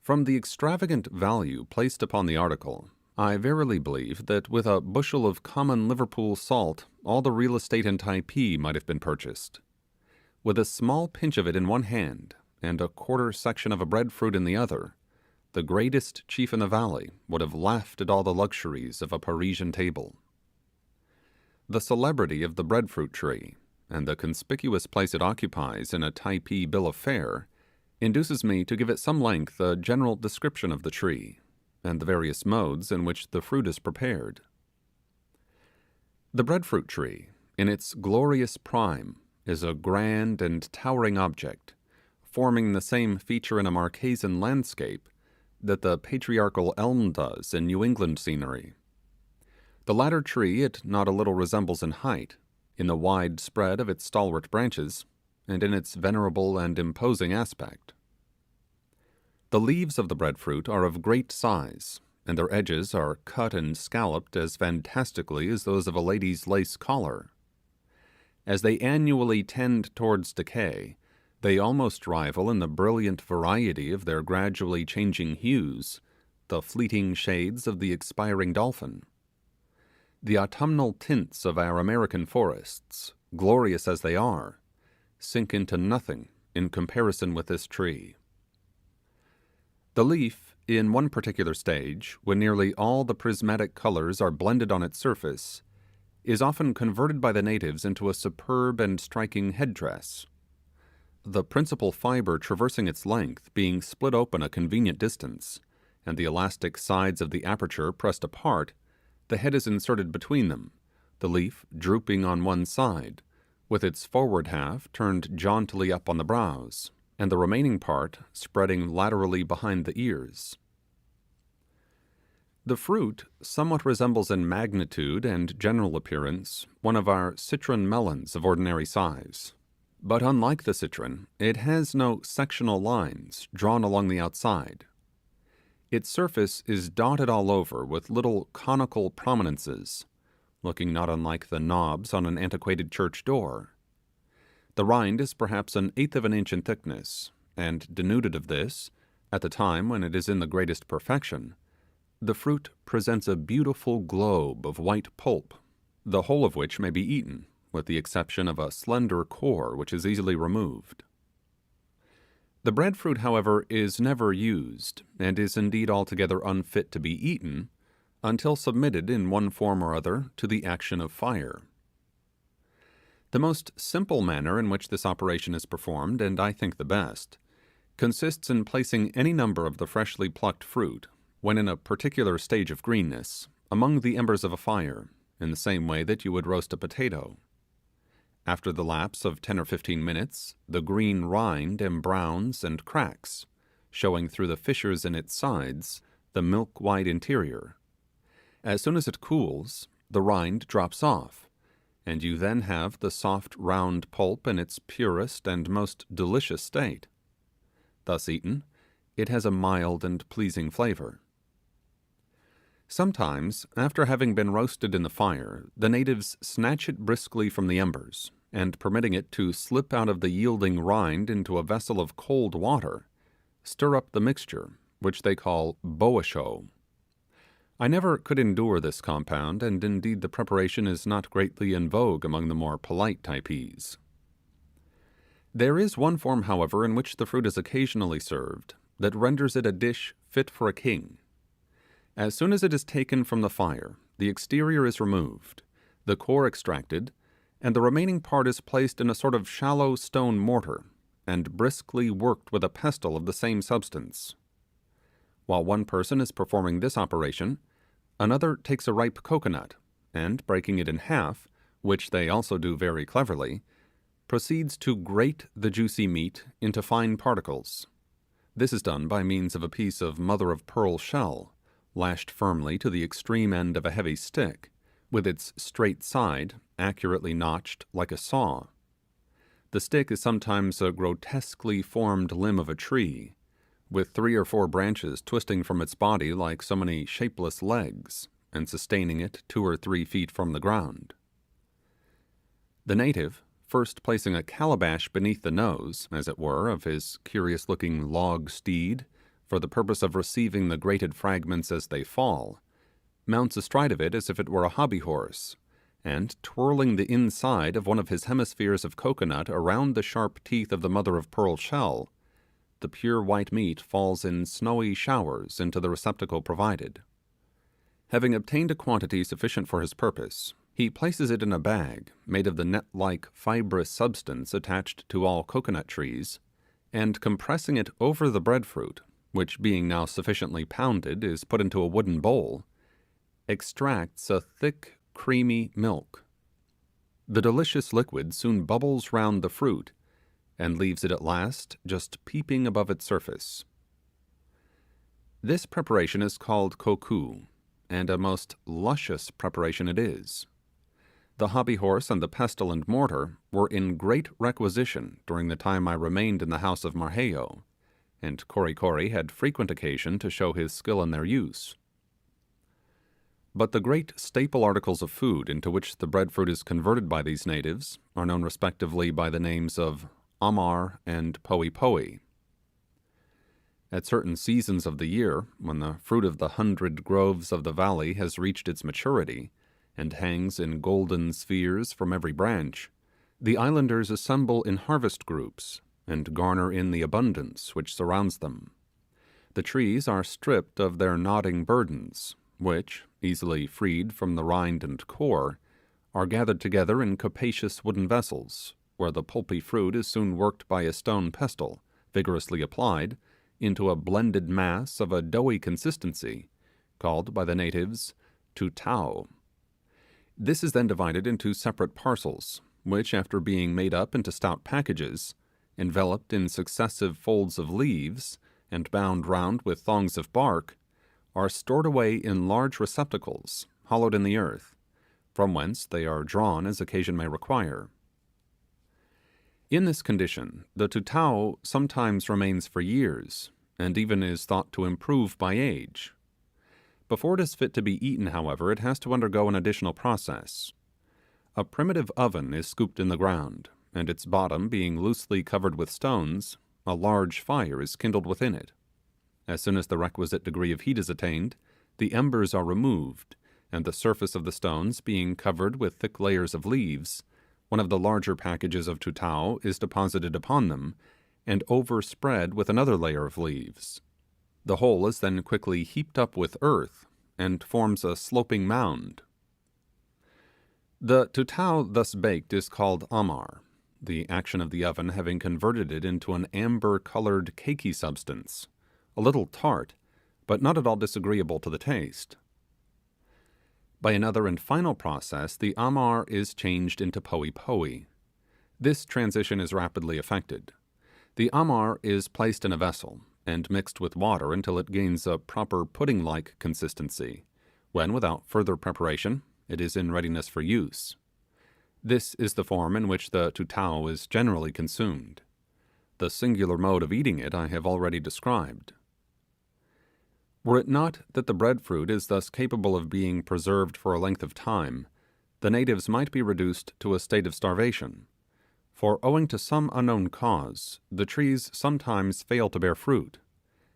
From the extravagant value placed upon the article, I verily believe that with a bushel of common Liverpool salt, all the real estate in Typee might have been purchased. With a small pinch of it in one hand, and a quarter section of a breadfruit in the other, the greatest chief in the valley would have laughed at all the luxuries of a Parisian table. The celebrity of the breadfruit tree, and the conspicuous place it occupies in a Typee bill of fare, induces me to give at some length a general description of the tree, and the various modes in which the fruit is prepared. The breadfruit tree, in its glorious prime, is a grand and towering object, forming the same feature in a Marquesan landscape that the patriarchal elm does in New England scenery. The latter tree it not a little resembles in height, in the wide spread of its stalwart branches, and in its venerable and imposing aspect. The leaves of the breadfruit are of great size, and their edges are cut and scalloped as fantastically as those of a lady's lace collar. As they annually tend towards decay, they almost rival in the brilliant variety of their gradually changing hues the fleeting shades of the expiring dolphin. The autumnal tints of our American forests, glorious as they are, sink into nothing in comparison with this tree. The leaf, in one particular stage, when nearly all the prismatic colours are blended on its surface, is often converted by the natives into a superb and striking headdress. The principal fibre traversing its length being split open a convenient distance, and the elastic sides of the aperture pressed apart, the head is inserted between them, the leaf drooping on one side, with its forward half turned jauntily up on the brows, and the remaining part spreading laterally behind the ears. The fruit somewhat resembles in magnitude and general appearance one of our citron melons of ordinary size, but unlike the citron, it has no sectional lines drawn along the outside. Its surface is dotted all over with little conical prominences, looking not unlike the knobs on an antiquated church door. The rind is perhaps an eighth of an inch in thickness, and denuded of this, at the time when it is in the greatest perfection, the fruit presents a beautiful globe of white pulp, the whole of which may be eaten, with the exception of a slender core which is easily removed. The breadfruit, however, is never used, and is indeed altogether unfit to be eaten, until submitted in one form or other to the action of fire. The most simple manner in which this operation is performed, and I think the best, consists in placing any number of the freshly plucked fruit, when in a particular stage of greenness, among the embers of a fire, in the same way that you would roast a potato. After the lapse of 10 or 15 minutes, the green rind embrowns and cracks, showing through the fissures in its sides the milk-white interior. As soon as it cools, the rind drops off, and you then have the soft round pulp in its purest and most delicious state. Thus eaten, it has a mild and pleasing flavour. Sometimes, after having been roasted in the fire, the natives snatch it briskly from the embers, and permitting it to slip out of the yielding rind into a vessel of cold water, stir up the mixture, which they call boisho. I never could endure this compound, and indeed the preparation is not greatly in vogue among the more polite Typees. There is one form, however, in which the fruit is occasionally served, that renders it a dish fit for a king. As soon as it is taken from the fire, the exterior is removed, the core extracted, and the remaining part is placed in a sort of shallow stone mortar, and briskly worked with a pestle of the same substance. While one person is performing this operation, another takes a ripe coconut, and breaking it in half, which they also do very cleverly, proceeds to grate the juicy meat into fine particles. This is done by means of a piece of mother-of-pearl shell, lashed firmly to the extreme end of a heavy stick, with its straight side accurately notched like a saw. The stick is sometimes a grotesquely formed limb of a tree, with 3 or 4 branches twisting from its body like so many shapeless legs, and sustaining it 2 or 3 feet from the ground. The native, first placing a calabash beneath the nose, as it were, of his curious-looking log steed, for the purpose of receiving the grated fragments as they fall, mounts astride of it as if it were a hobby horse, and twirling the inside of one of his hemispheres of coconut around the sharp teeth of the mother of pearl shell, the pure white meat falls in snowy showers into the receptacle provided. Having obtained a quantity sufficient for his purpose, he places it in a bag made of the net-like fibrous substance attached to all coconut trees, and compressing it over the breadfruit, which being now sufficiently pounded is put into a wooden bowl, extracts a thick, creamy milk. The delicious liquid soon bubbles round the fruit, and leaves it at last just peeping above its surface. This preparation is called koku, and a most luscious preparation it is. The hobby horse and the pestle and mortar were in great requisition during the time I remained in the house of Marquesas, and Kory Kory had frequent occasion to show his skill in their use. But the great staple articles of food into which the breadfruit is converted by these natives are known respectively by the names of amar and poe poe. At certain seasons of the year, when the fruit of the 100 groves of the valley has reached its maturity, and hangs in golden spheres from every branch, the islanders assemble in harvest groups, and garner in the abundance which surrounds them. The trees are stripped of their nodding burdens, which, easily freed from the rind and core, are gathered together in capacious wooden vessels, where the pulpy fruit is soon worked by a stone pestle, vigorously applied, into a blended mass of a doughy consistency, called by the natives tutao. This is then divided into separate parcels, which, after being made up into stout packages, enveloped in successive folds of leaves, and bound round with thongs of bark, are stored away in large receptacles hollowed in the earth, from whence they are drawn as occasion may require. In this condition, the tutao sometimes remains for years, and even is thought to improve by age. Before it is fit to be eaten, however, it has to undergo an additional process. A primitive oven is scooped in the ground, and its bottom being loosely covered with stones, a large fire is kindled within it. As soon as the requisite degree of heat is attained, the embers are removed, and the surface of the stones being covered with thick layers of leaves, one of the larger packages of tutao is deposited upon them, and overspread with another layer of leaves. The whole is then quickly heaped up with earth, and forms a sloping mound. The tutao thus baked is called amar, the action of the oven having converted it into an amber-colored cakey substance, a little tart, but not at all disagreeable to the taste. By another and final process, the amar is changed into poe poe. This transition is rapidly effected. The amar is placed in a vessel, and mixed with water until it gains a proper pudding-like consistency, when, without further preparation, it is in readiness for use. This is the form in which the tutao is generally consumed. The singular mode of eating it I have already described. Were it not that the breadfruit is thus capable of being preserved for a length of time, the natives might be reduced to a state of starvation, for owing to some unknown cause, the trees sometimes fail to bear fruit,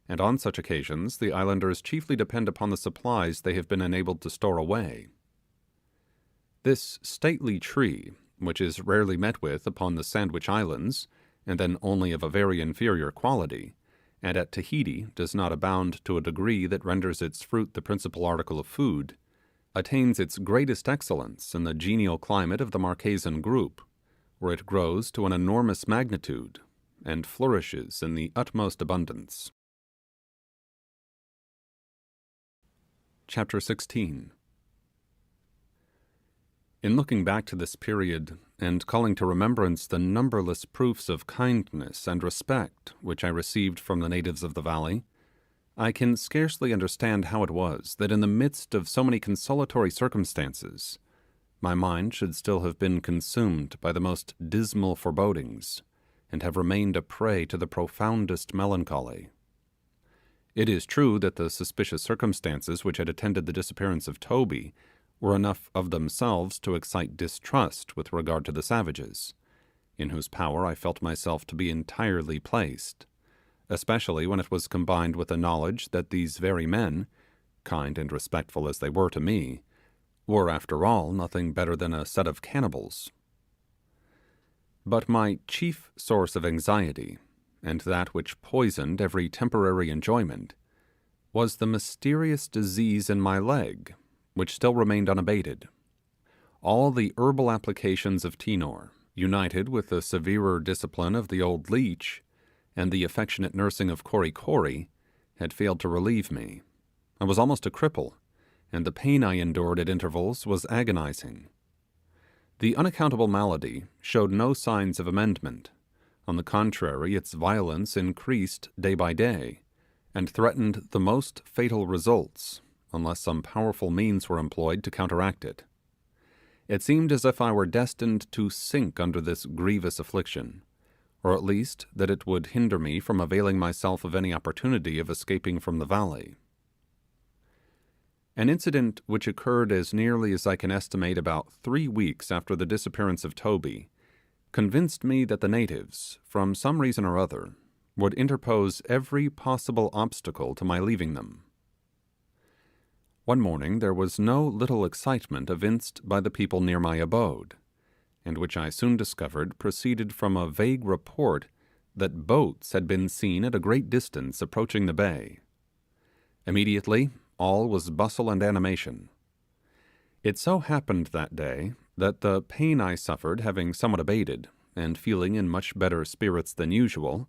and on such occasions the islanders chiefly depend upon the supplies they have been enabled to store away. This stately tree, which is rarely met with upon the Sandwich Islands, and then only of a very inferior quality, and at Tahiti does not abound to a degree that renders its fruit the principal article of food, attains its greatest excellence in the genial climate of the Marquesan group, where it grows to an enormous magnitude, and flourishes in the utmost abundance. Chapter 16. In looking back to this period, and calling to remembrance the numberless proofs of kindness and respect which I received from the natives of the valley, I can scarcely understand how it was that in the midst of so many consolatory circumstances, my mind should still have been consumed by the most dismal forebodings, and have remained a prey to the profoundest melancholy. It is true that the suspicious circumstances which had attended the disappearance of Toby were enough of themselves to excite distrust with regard to the savages, in whose power I felt myself to be entirely placed, especially when it was combined with the knowledge that these very men, kind and respectful as they were to me, were after all nothing better than a set of cannibals. But my chief source of anxiety, and that which poisoned every temporary enjoyment, was the mysterious disease in my leg, which still remained unabated. All the herbal applications of Tinor, united with the severer discipline of the old leech, and the affectionate nursing of Kori Kori, had failed to relieve me. I was almost a cripple, and the pain I endured at intervals was agonizing. The unaccountable malady showed no signs of amendment. On the contrary, its violence increased day by day, and threatened the most fatal results, unless some powerful means were employed to counteract it. It seemed as if I were destined to sink under this grievous affliction, or at least that it would hinder me from availing myself of any opportunity of escaping from the valley. An incident which occurred as nearly as I can estimate about 3 weeks after the disappearance of Toby convinced me that the natives, from some reason or other, would interpose every possible obstacle to my leaving them. One morning there was no little excitement evinced by the people near my abode, and which I soon discovered proceeded from a vague report that boats had been seen at a great distance approaching the bay. Immediately all was bustle and animation. It so happened that day that the pain I suffered having somewhat abated, and feeling in much better spirits than usual,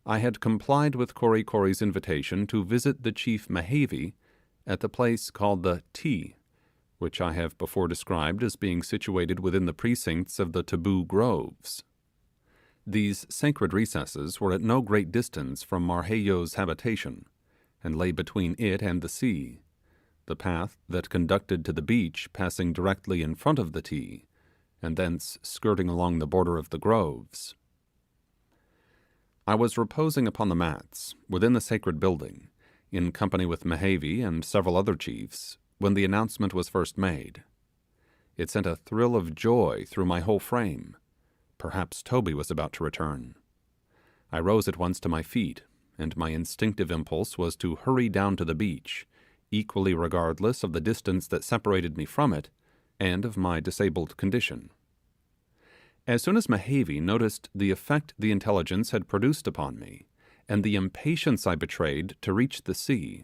I had complied with Kori Kori's invitation to visit the chief Mehavi at the place called the Ti, which I have before described as being situated within the precincts of the Taboo Groves. These sacred recesses were at no great distance from Marquesas' habitation, and lay between it and the sea, the path that conducted to the beach passing directly in front of the Ti, and thence skirting along the border of the groves. I was reposing upon the mats within the sacred building, in company with Mehavi and several other chiefs, when the announcement was first made. It sent a thrill of joy through my whole frame. Perhaps Toby was about to return. I rose at once to my feet, and my instinctive impulse was to hurry down to the beach, equally regardless of the distance that separated me from it, and of my disabled condition. As soon as Mehavi noticed the effect the intelligence had produced upon me, and the impatience I betrayed to reach the sea,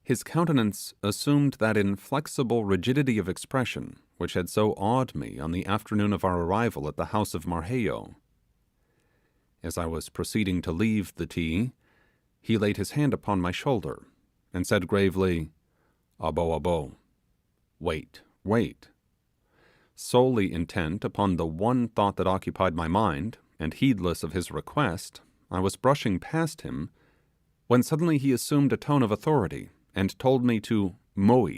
his countenance assumed that inflexible rigidity of expression which had so awed me on the afternoon of our arrival at the house of Marquesas. As I was proceeding to leave the Ti, he laid his hand upon my shoulder, and said gravely, "Abo, abo, wait, wait." Solely intent upon the one thought that occupied my mind, and heedless of his request, I was brushing past him, when suddenly he assumed a tone of authority, and told me to "moi,"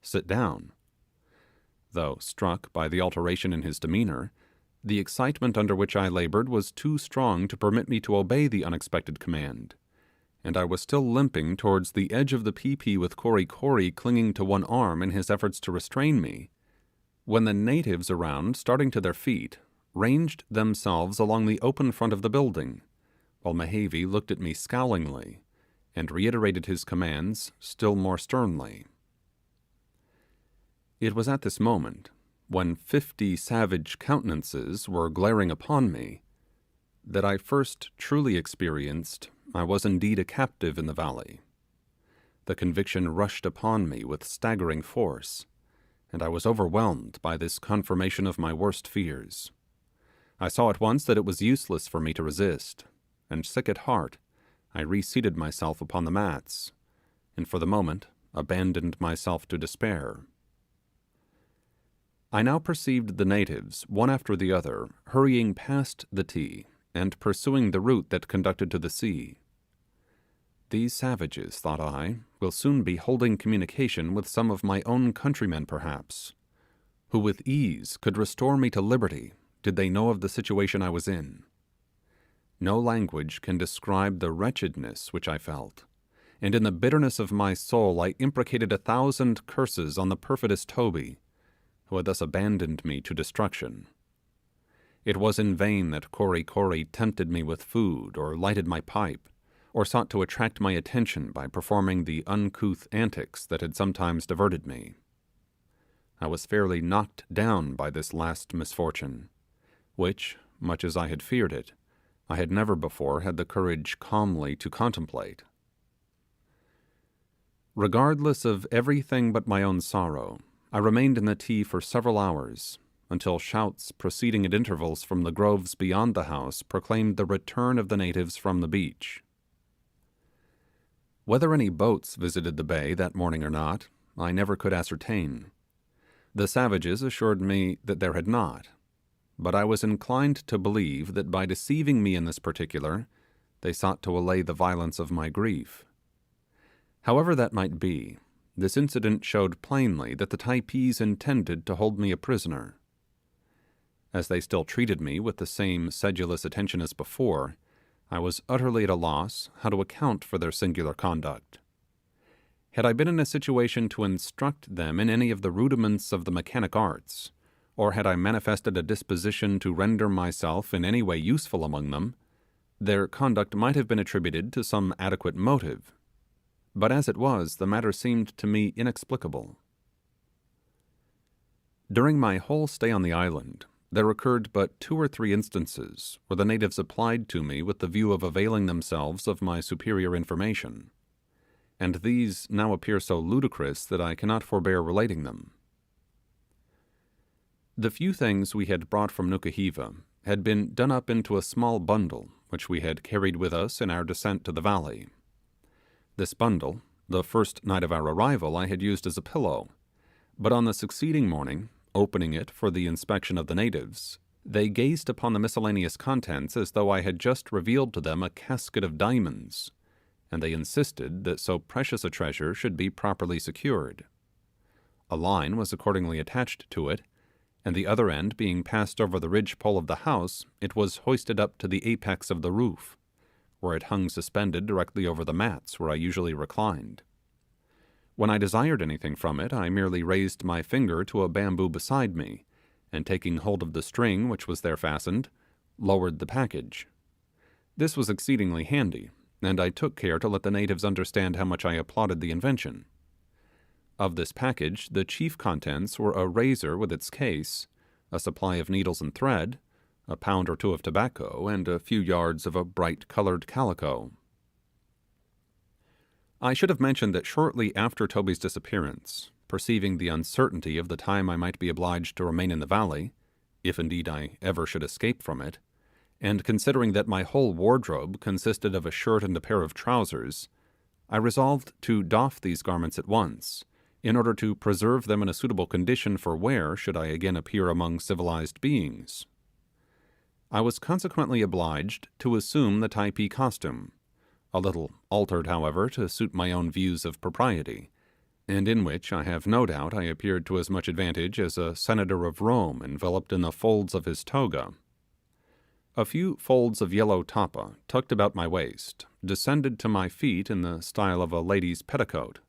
sit down. Though struck by the alteration in his demeanour, the excitement under which I laboured was too strong to permit me to obey the unexpected command, and I was still limping towards the edge of the Typee with Kori Kori clinging to one arm in his efforts to restrain me, when the natives around, starting to their feet, ranged themselves along the open front of the building, while Mehavi looked at me scowlingly, and reiterated his commands still more sternly. It was at this moment, when 50 savage countenances were glaring upon me, that I first truly experienced I was indeed a captive in the valley. The conviction rushed upon me with staggering force, and I was overwhelmed by this confirmation of my worst fears. I saw at once that it was useless for me to resist, and sick at heart, I reseated myself upon the mats, and for the moment abandoned myself to despair. I now perceived the natives, one after the other, hurrying past the Ti, and pursuing the route that conducted to the sea. These savages, thought I, will soon be holding communication with some of my own countrymen perhaps, who with ease could restore me to liberty did they know of the situation I was in. No language can describe the wretchedness which I felt, and in the bitterness of my soul I imprecated 1,000 curses on the perfidious Toby, who had thus abandoned me to destruction. It was in vain that Kori Kori tempted me with food or lighted my pipe, or sought to attract my attention by performing the uncouth antics that had sometimes diverted me. I was fairly knocked down by this last misfortune, which, much as I had feared it, I had never before had the courage calmly to contemplate. Regardless of everything but my own sorrow, I remained in the tea for several hours, until shouts proceeding at intervals from the groves beyond the house proclaimed the return of the natives from the beach. Whether any boats visited the bay that morning or not, I never could ascertain. The savages assured me that there had not, but I was inclined to believe that by deceiving me in this particular, they sought to allay the violence of my grief. However that might be, this incident showed plainly that the Typees intended to hold me a prisoner. As they still treated me with the same sedulous attention as before, I was utterly at a loss how to account for their singular conduct. Had I been in a situation to instruct them in any of the rudiments of the mechanic arts, or had I manifested a disposition to render myself in any way useful among them, their conduct might have been attributed to some adequate motive. But as it was, the matter seemed to me inexplicable. During my whole stay on the island, there occurred but 2 or 3 instances where the natives applied to me with the view of availing themselves of my superior information, and these now appear so ludicrous that I cannot forbear relating them. The few things we had brought from Nukuhiva had been done up into a small bundle which we had carried with us in our descent to the valley. This bundle, the first night of our arrival, I had used as a pillow, but on the succeeding morning, opening it for the inspection of the natives, they gazed upon the miscellaneous contents as though I had just revealed to them a casket of diamonds, and they insisted that so precious a treasure should be properly secured. A line was accordingly attached to it, and the other end being passed over the ridge-pole of the house, it was hoisted up to the apex of the roof, where it hung suspended directly over the mats where I usually reclined. When I desired anything from it, I merely raised my finger to a bamboo beside me, and taking hold of the string which was there fastened, lowered the package. This was exceedingly handy, and I took care to let the natives understand how much I applauded the invention. Of this package, the chief contents were a razor with its case, a supply of needles and thread, a pound or 2 of tobacco, and a few yards of a bright-coloured calico. I should have mentioned that shortly after Toby's disappearance, perceiving the uncertainty of the time I might be obliged to remain in the valley, if indeed I ever should escape from it, and considering that my whole wardrobe consisted of a shirt and a pair of trousers, I resolved to doff these garments at once, in order to preserve them in a suitable condition for wear should I again appear among civilized beings. I was consequently obliged to assume the Typee costume, a little altered, however, to suit my own views of propriety, and in which I have no doubt I appeared to as much advantage as a senator of Rome enveloped in the folds of his toga. A few folds of yellow tapa, tucked about my waist, descended to my feet in the style of a lady's petticoat,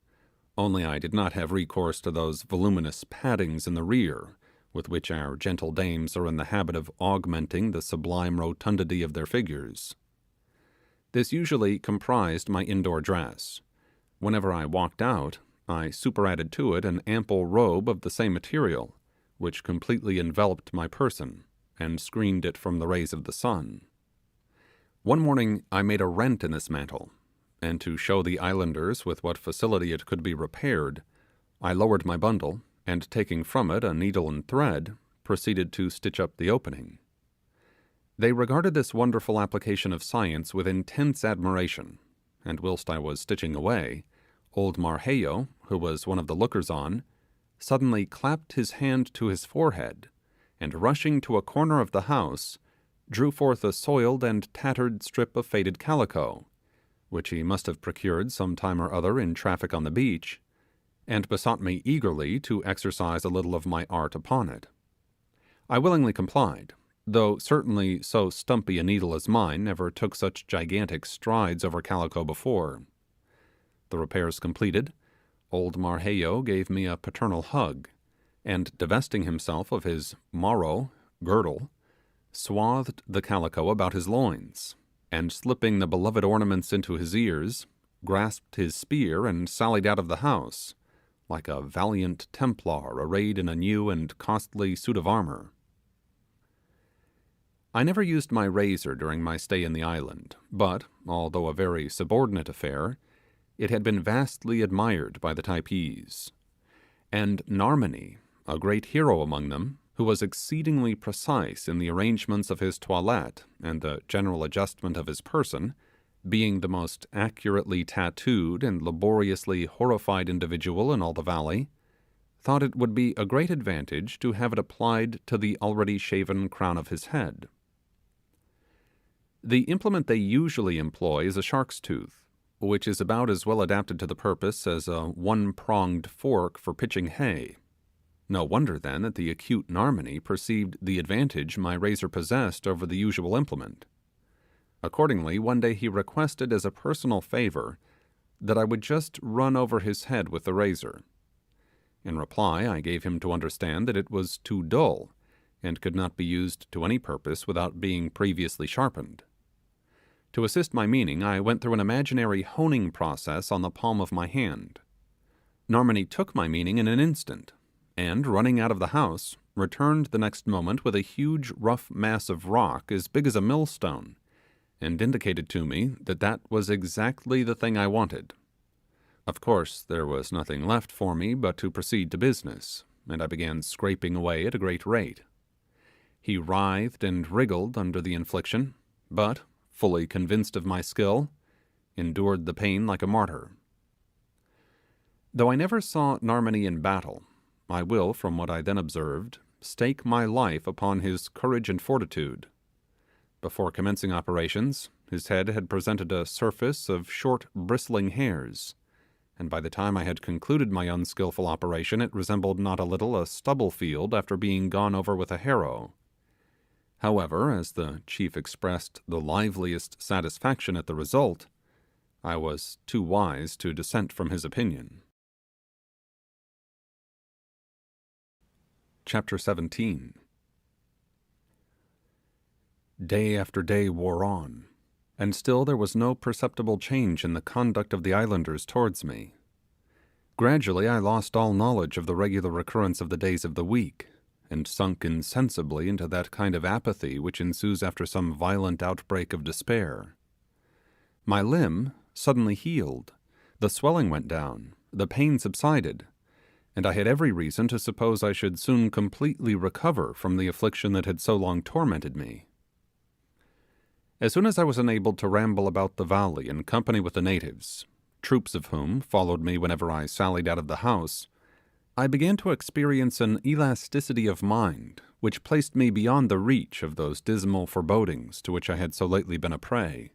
only I did not have recourse to those voluminous paddings in the rear, with which our gentle dames are in the habit of augmenting the sublime rotundity of their figures. This usually comprised my indoor dress. Whenever I walked out, I superadded to it an ample robe of the same material, which completely enveloped my person, and screened it from the rays of the sun. One morning I made a rent in this mantle, and to show the islanders with what facility it could be repaired, I lowered my bundle, and taking from it a needle and thread, proceeded to stitch up the opening. They regarded this wonderful application of science with intense admiration, and whilst I was stitching away, old Marquesas, who was one of the lookers-on, suddenly clapped his hand to his forehead, and rushing to a corner of the house, drew forth a soiled and tattered strip of faded calico, which he must have procured some time or other in traffic on the beach, and besought me eagerly to exercise a little of my art upon it. I willingly complied, though certainly so stumpy a needle as mine never took such gigantic strides over calico before. The repairs completed, old Marquesas gave me a paternal hug, and divesting himself of his maro girdle, swathed the calico about his loins, and slipping the beloved ornaments into his ears, grasped his spear and sallied out of the house, like a valiant Templar arrayed in a new and costly suit of armour. I never used my razor during my stay in the island, but, although a very subordinate affair, it had been vastly admired by the Typees, and Narmany, a great hero among them, who was exceedingly precise in the arrangements of his toilette and the general adjustment of his person, being the most accurately tattooed and laboriously horrified individual in all the valley, thought it would be a great advantage to have it applied to the already shaven crown of his head. The implement they usually employ is a shark's tooth, which is about as well adapted to the purpose as a one-pronged fork for pitching hay. No wonder, then, that the acute Narmany perceived the advantage my razor possessed over the usual implement. Accordingly, one day he requested as a personal favour that I would just run over his head with the razor. In reply, I gave him to understand that it was too dull, and could not be used to any purpose without being previously sharpened. To assist my meaning, I went through an imaginary honing process on the palm of my hand. Narmany took my meaning in an instant, and, running out of the house, returned the next moment with a huge rough mass of rock as big as a millstone, and indicated to me that that was exactly the thing I wanted. Of course, there was nothing left for me but to proceed to business, and I began scraping away at a great rate. He writhed and wriggled under the infliction, but, fully convinced of my skill, endured the pain like a martyr. Though I never saw Narmany in battle, I will, from what I then observed, stake my life upon his courage and fortitude. Before commencing operations, his head had presented a surface of short bristling hairs, and by the time I had concluded my unskilful operation it resembled not a little a stubble field after being gone over with a harrow. However, as the chief expressed the liveliest satisfaction at the result, I was too wise to dissent from his opinion. Chapter 17. Day after day wore on, and still there was no perceptible change in the conduct of the islanders towards me. Gradually I lost all knowledge of the regular recurrence of the days of the week, and sunk insensibly into that kind of apathy which ensues after some violent outbreak of despair. My limb suddenly healed, the swelling went down, the pain subsided, and I had every reason to suppose I should soon completely recover from the affliction that had so long tormented me. As soon as I was enabled to ramble about the valley in company with the natives, troops of whom followed me whenever I sallied out of the house, I began to experience an elasticity of mind which placed me beyond the reach of those dismal forebodings to which I had so lately been a prey.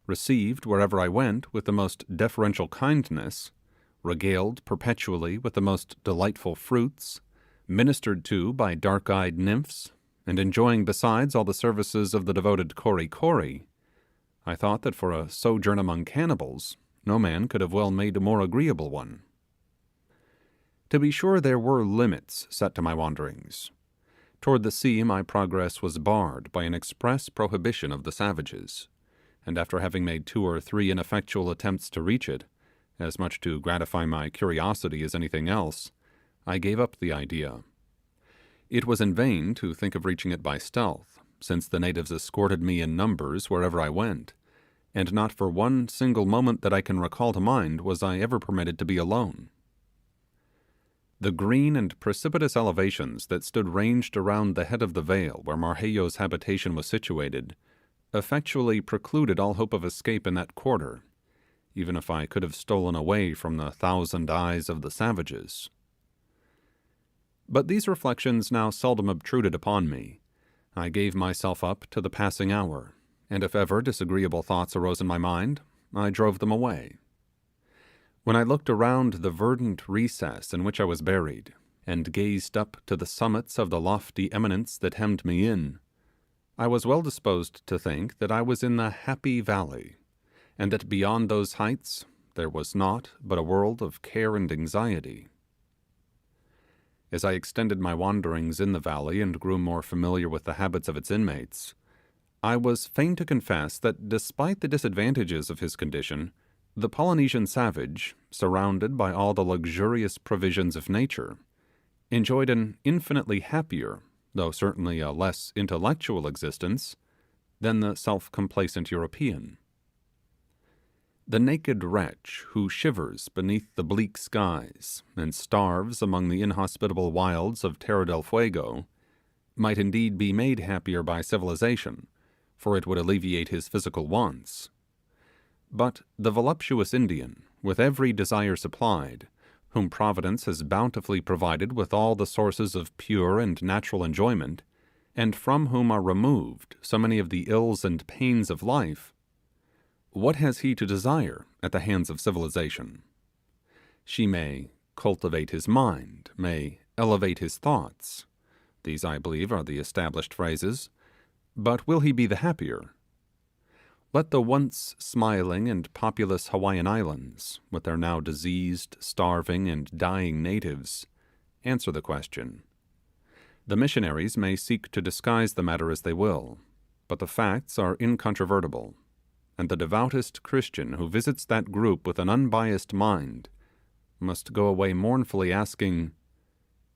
Received wherever I went with the most deferential kindness, regaled perpetually with the most delightful fruits, ministered to by dark-eyed nymphs, and enjoying besides all the services of the devoted Kori Kori, I thought that for a sojourn among cannibals no man could have well made a more agreeable one. To be sure, there were limits set to my wanderings. Toward the sea my progress was barred by an express prohibition of the savages, and after having made 2 or 3 ineffectual attempts to reach it, as much to gratify my curiosity as anything else, I gave up the idea. It was in vain to think of reaching it by stealth, since the natives escorted me in numbers wherever I went, and not for one single moment that I can recall to mind was I ever permitted to be alone. The green and precipitous elevations that stood ranged around the head of the vale where Marquesas' habitation was situated effectually precluded all hope of escape in that quarter, even if I could have stolen away from the 1,000 eyes of the savages. But these reflections now seldom obtruded upon me. I gave myself up to the passing hour, and if ever disagreeable thoughts arose in my mind, I drove them away. When I looked around the verdant recess in which I was buried, and gazed up to the summits of the lofty eminence that hemmed me in, I was well disposed to think that I was in the happy valley, and that beyond those heights there was naught but a world of care and anxiety. As I extended my wanderings in the valley and grew more familiar with the habits of its inmates, I was fain to confess that despite the disadvantages of his condition, the Polynesian savage, surrounded by all the luxurious provisions of nature, enjoyed an infinitely happier, though certainly a less intellectual existence, than the self-complacent European. The naked wretch who shivers beneath the bleak skies and starves among the inhospitable wilds of Terra del Fuego might indeed be made happier by civilization, for it would alleviate his physical wants. But the voluptuous Indian, with every desire supplied, whom Providence has bountifully provided with all the sources of pure and natural enjoyment, and from whom are removed so many of the ills and pains of life, what has he to desire at the hands of civilization? She may cultivate his mind, may elevate his thoughts. These, I believe, are the established phrases. But will he be the happier? Let the once smiling and populous Hawaiian Islands, with their now diseased, starving, and dying natives, answer the question. The missionaries may seek to disguise the matter as they will, but the facts are incontrovertible, and the devoutest Christian who visits that group with an unbiased mind must go away mournfully asking,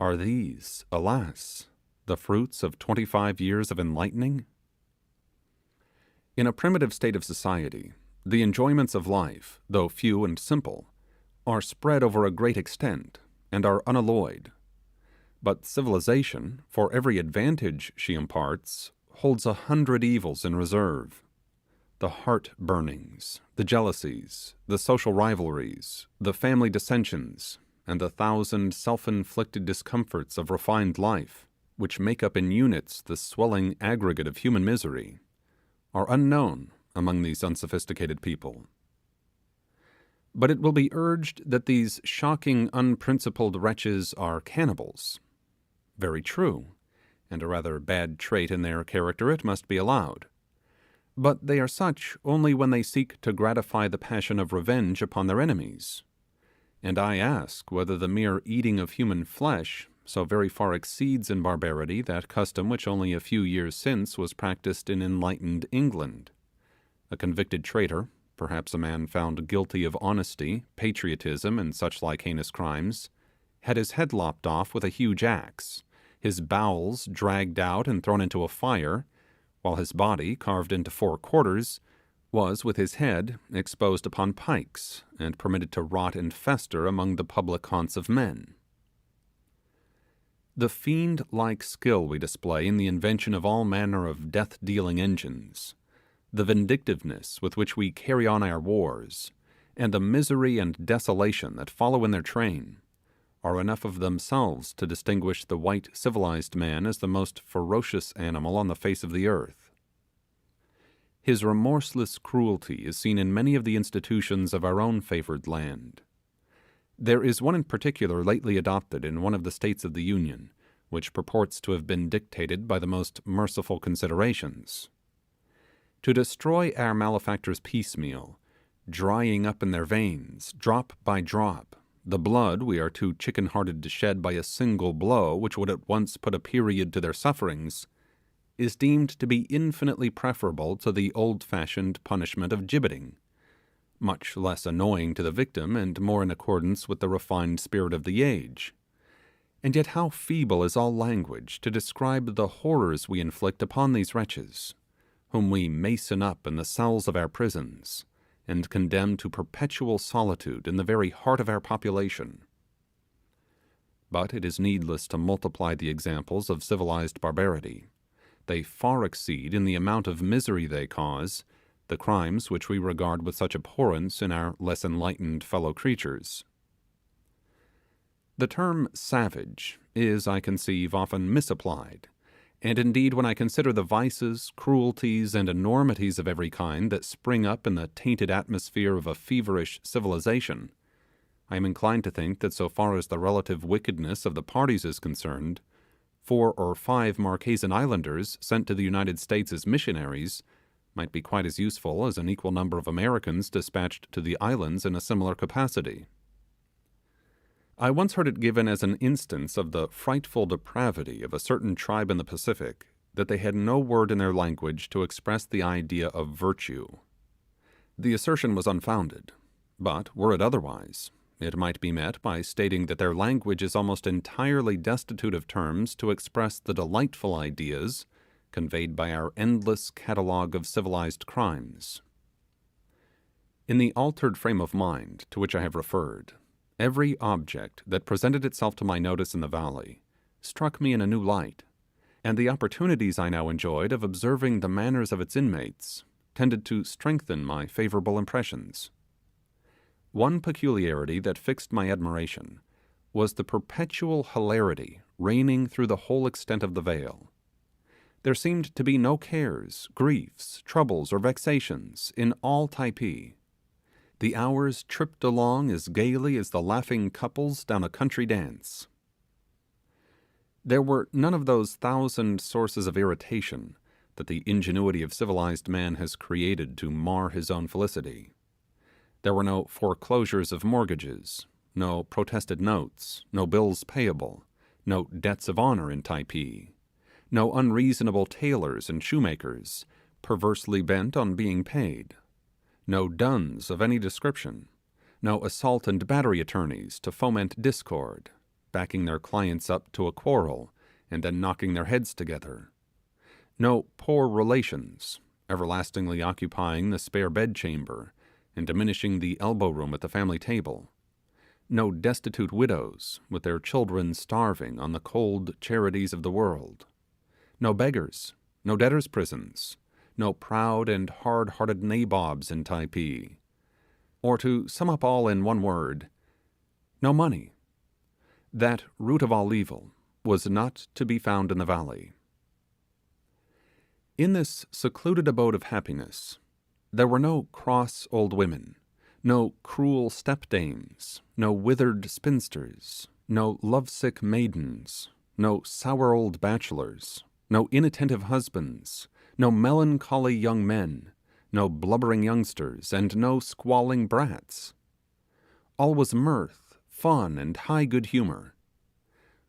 are these, alas, the fruits of 25 years of enlightening? In a primitive state of society, the enjoyments of life, though few and simple, are spread over a great extent, and are unalloyed. But civilization, for every advantage she imparts, holds 100 evils in reserve. The heart-burnings, the jealousies, the social rivalries, the family dissensions, and the 1,000 self-inflicted discomforts of refined life, which make up in units the swelling aggregate of human misery, are unknown among these unsophisticated people. But it will be urged that these shocking, unprincipled wretches are cannibals. Very true, and a rather bad trait in their character, it must be allowed. But they are such only when they seek to gratify the passion of revenge upon their enemies. And I ask whether the mere eating of human flesh so very far exceeds in barbarity that custom which only a few years since was practiced in enlightened England. A convicted traitor, perhaps a man found guilty of honesty, patriotism, and such like heinous crimes, had his head lopped off with a huge axe, his bowels dragged out and thrown into a fire, while his body, carved into 4 quarters, was with his head exposed upon pikes, and permitted to rot and fester among the public haunts of men. The fiend-like skill we display in the invention of all manner of death-dealing engines, the vindictiveness with which we carry on our wars, and the misery and desolation that follow in their train, are enough of themselves to distinguish the white civilized man as the most ferocious animal on the face of the earth. His remorseless cruelty is seen in many of the institutions of our own favored land. There is one in particular lately adopted in one of the states of the Union, which purports to have been dictated by the most merciful considerations. To destroy our malefactors piecemeal, drying up in their veins, drop by drop, the blood we are too chicken-hearted to shed by a single blow which would at once put a period to their sufferings, is deemed to be infinitely preferable to the old-fashioned punishment of gibbeting, much less annoying to the victim and more in accordance with the refined spirit of the age. And yet how feeble is all language to describe the horrors we inflict upon these wretches, whom we mason up in the cells of our prisons, and condemn to perpetual solitude in the very heart of our population. But it is needless to multiply the examples of civilized barbarity. They far exceed in the amount of misery they cause the crimes which we regard with such abhorrence in our less enlightened fellow creatures. The term savage is, I conceive, often misapplied, and indeed when I consider the vices, cruelties, and enormities of every kind that spring up in the tainted atmosphere of a feverish civilization, I am inclined to think that so far as the relative wickedness of the parties is concerned, 4 or 5 Marquesan islanders sent to the United States as missionaries might be quite as useful as an equal number of Americans dispatched to the islands in a similar capacity. I once heard it given as an instance of the frightful depravity of a certain tribe in the Pacific, that they had no word in their language to express the idea of virtue. The assertion was unfounded, but were it otherwise, it might be met by stating that their language is almost entirely destitute of terms to express the delightful ideas conveyed by our endless catalogue of civilized crimes. In the altered frame of mind to which I have referred, every object that presented itself to my notice in the valley struck me in a new light, and the opportunities I now enjoyed of observing the manners of its inmates tended to strengthen my favourable impressions. One peculiarity that fixed my admiration was the perpetual hilarity reigning through the whole extent of the vale. There seemed to be no cares, griefs, troubles, or vexations in all Typee. The hours tripped along as gaily as the laughing couples down a country dance. There were none of those thousand sources of irritation that the ingenuity of civilized man has created to mar his own felicity. There were no foreclosures of mortgages, no protested notes, no bills payable, no debts of honour in Typee, no unreasonable tailors and shoemakers perversely bent on being paid, no duns of any description, no assault and battery attorneys to foment discord, backing their clients up to a quarrel and then knocking their heads together, no poor relations everlastingly occupying the spare bedchamber and diminishing the elbow room at the family table, no destitute widows with their children starving on the cold charities of the world, no beggars, no debtors' prisons, no proud and hard-hearted nabobs in Typee, or to sum up all in one word, no money. That root of all evil was not to be found in the valley. In this secluded abode of happiness, there were no cross old women, no cruel stepdames, no withered spinsters, no lovesick maidens, no sour old bachelors, no inattentive husbands, no melancholy young men, no blubbering youngsters, and no squalling brats. All was mirth, fun, and high good humour.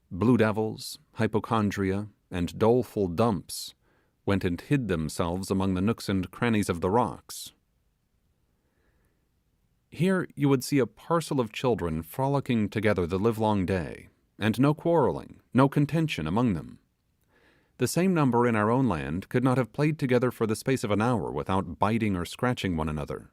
Blue devils, hypochondria, and doleful dumps went and hid themselves among the nooks and crannies of the rocks. Here you would see a parcel of children frolicking together the livelong day, and no quarrelling, no contention among them. The same number in our own land could not have played together for the space of an hour without biting or scratching one another.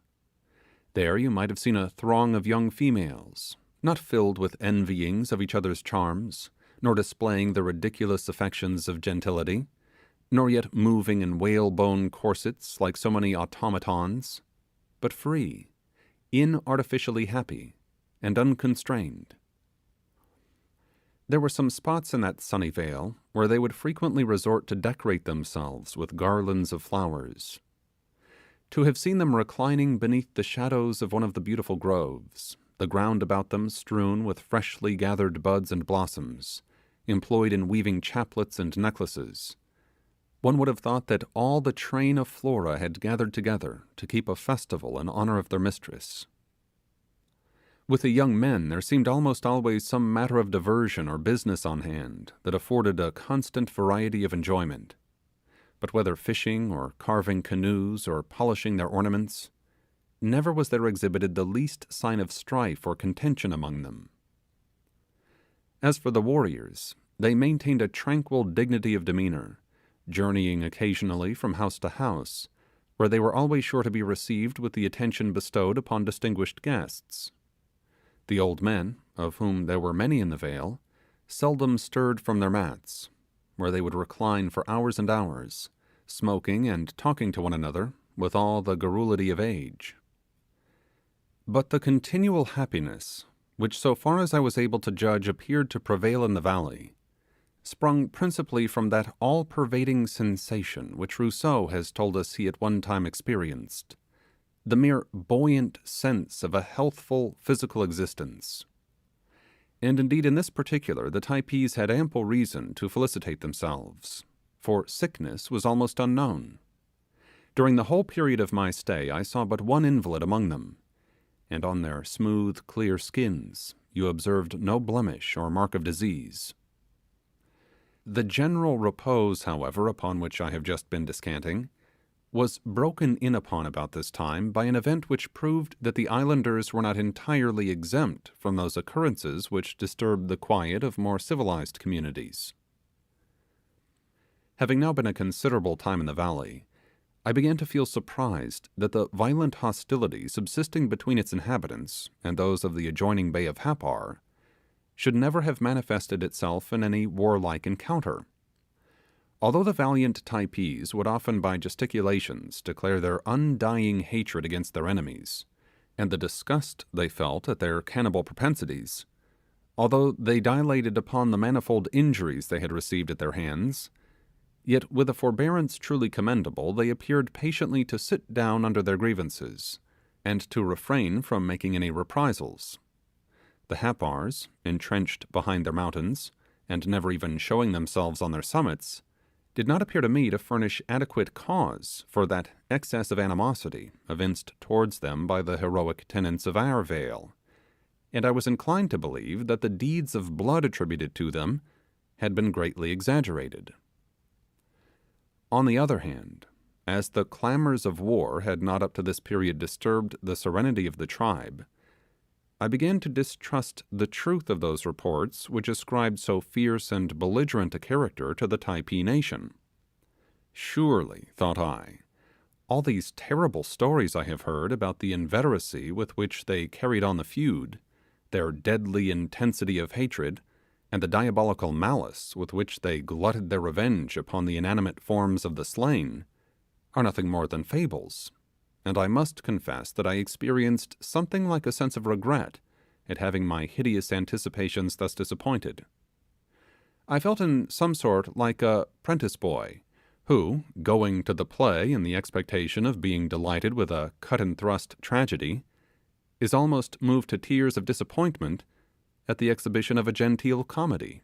There you might have seen a throng of young females, not filled with envyings of each other's charms, nor displaying the ridiculous affections of gentility, nor yet moving in whalebone corsets like so many automatons, but free, inartificially happy, and unconstrained. There were some spots in that sunny vale where they would frequently resort to decorate themselves with garlands of flowers. To have seen them reclining beneath the shadows of one of the beautiful groves, the ground about them strewn with freshly gathered buds and blossoms, employed in weaving chaplets and necklaces, one would have thought that all the train of Flora had gathered together to keep a festival in honour of their mistress. With the young men there seemed almost always some matter of diversion or business on hand that afforded a constant variety of enjoyment. But whether fishing or carving canoes or polishing their ornaments, never was there exhibited the least sign of strife or contention among them. As for the warriors, they maintained a tranquil dignity of demeanour, journeying occasionally from house to house, where they were always sure to be received with the attention bestowed upon distinguished guests. The old men, of whom there were many in the vale, seldom stirred from their mats, where they would recline for hours and hours, smoking and talking to one another with all the garrulity of age. But the continual happiness, which so far as I was able to judge appeared to prevail in the valley, sprung principally from that all-pervading sensation which Rousseau has told us he at one time experienced, the mere buoyant sense of a healthful physical existence. And indeed in this particular the Typees had ample reason to felicitate themselves, for sickness was almost unknown. During the whole period of my stay I saw but one invalid among them, and on their smooth clear skins you observed no blemish or mark of disease. The general repose, however, upon which I have just been descanting, was broken in upon about this time by an event which proved that the islanders were not entirely exempt from those occurrences which disturb the quiet of more civilized communities. Having now been a considerable time in the valley, I began to feel surprised that the violent hostility subsisting between its inhabitants and those of the adjoining bay of Happar should never have manifested itself in any warlike encounter. Although the valiant Typees would often by gesticulations declare their undying hatred against their enemies, and the disgust they felt at their cannibal propensities, although they dilated upon the manifold injuries they had received at their hands, yet with a forbearance truly commendable they appeared patiently to sit down under their grievances, and to refrain from making any reprisals. The Happars, entrenched behind their mountains, and never even showing themselves on their summits, did not appear to me to furnish adequate cause for that excess of animosity evinced towards them by the heroic tenants of our vale, and I was inclined to believe that the deeds of blood attributed to them had been greatly exaggerated. On the other hand, as the clamours of war had not up to this period disturbed the serenity of the tribe, I began to distrust the truth of those reports which ascribed so fierce and belligerent a character to the Typee nation. Surely, thought I, all these terrible stories I have heard about the inveteracy with which they carried on the feud, their deadly intensity of hatred, and the diabolical malice with which they glutted their revenge upon the inanimate forms of the slain, are nothing more than fables, and I must confess that I experienced something like a sense of regret at having my hideous anticipations thus disappointed. I felt in some sort like a prentice boy, who, going to the play in the expectation of being delighted with a cut-and-thrust tragedy, is almost moved to tears of disappointment at the exhibition of a genteel comedy.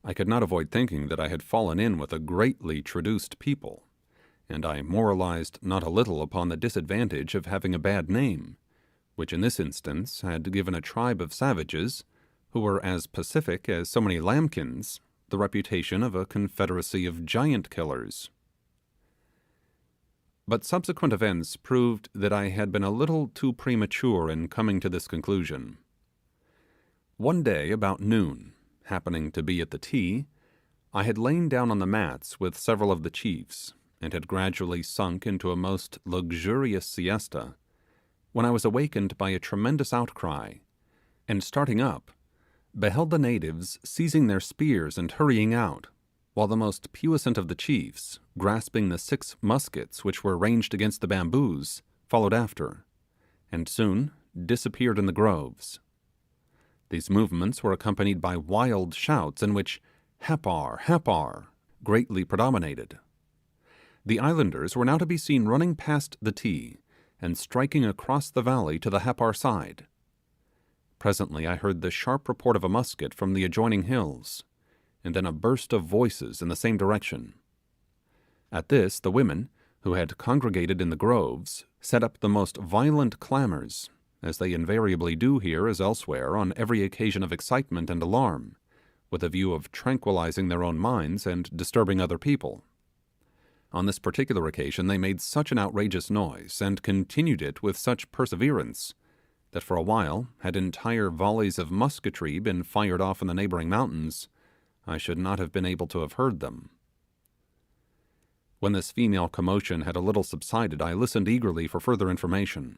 I could not avoid thinking that I had fallen in with a greatly traduced people, and I moralized not a little upon the disadvantage of having a bad name, which in this instance had given a tribe of savages, who were as pacific as so many lambkins, the reputation of a confederacy of giant killers. But subsequent events proved that I had been a little too premature in coming to this conclusion. One day about noon, happening to be at the tea, I had lain down on the mats with several of the chiefs, and had gradually sunk into a most luxurious siesta, when I was awakened by a tremendous outcry, and starting up, beheld the natives seizing their spears and hurrying out, while the most puissant of the chiefs, grasping the 6 muskets which were ranged against the bamboos, followed after, and soon disappeared in the groves. These movements were accompanied by wild shouts in which Happar, Happar greatly predominated. The islanders were now to be seen running past the tea, and striking across the valley to the Happar side. Presently I heard the sharp report of a musket from the adjoining hills, and then a burst of voices in the same direction. At this the women, who had congregated in the groves, set up the most violent clamours, as they invariably do here as elsewhere on every occasion of excitement and alarm, with a view of tranquilizing their own minds and disturbing other people. On this particular occasion they made such an outrageous noise, and continued it with such perseverance, that for a while, had entire volleys of musketry been fired off in the neighbouring mountains, I should not have been able to have heard them. When this female commotion had a little subsided, I listened eagerly for further information.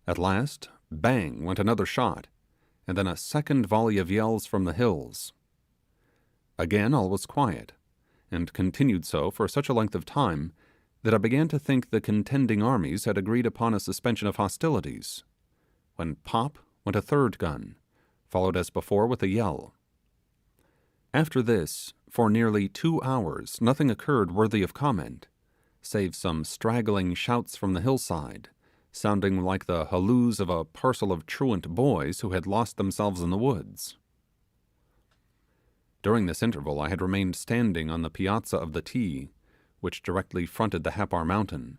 At last, bang went another shot, and then a second volley of yells from the hills. Again all was quiet, and continued so for such a length of time that I began to think the contending armies had agreed upon a suspension of hostilities, when pop went a third gun, followed as before with a yell. After this, for nearly 2 hours nothing occurred worthy of comment, save some straggling shouts from the hillside, sounding like the halloos of a parcel of truant boys who had lost themselves in the woods. During this interval I had remained standing on the piazza of the tea, which directly fronted the Happar mountain,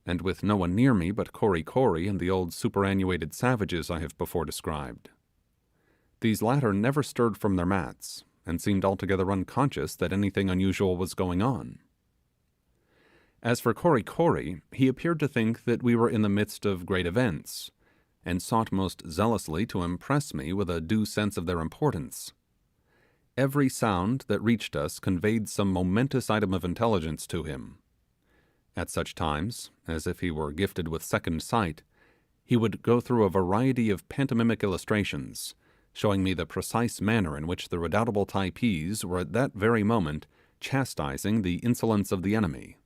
and with no one near me but Kory Kory and the old superannuated savages I have before described. These latter never stirred from their mats, and seemed altogether unconscious that anything unusual was going on. As for Kori Kori, he appeared to think that we were in the midst of great events, and sought most zealously to impress me with a due sense of their importance. Every sound that reached us conveyed some momentous item of intelligence to him. At such times, as if he were gifted with second sight, he would go through a variety of pantomimic illustrations, showing me the precise manner in which the redoubtable Typees were at that very moment chastising the insolence of the enemy.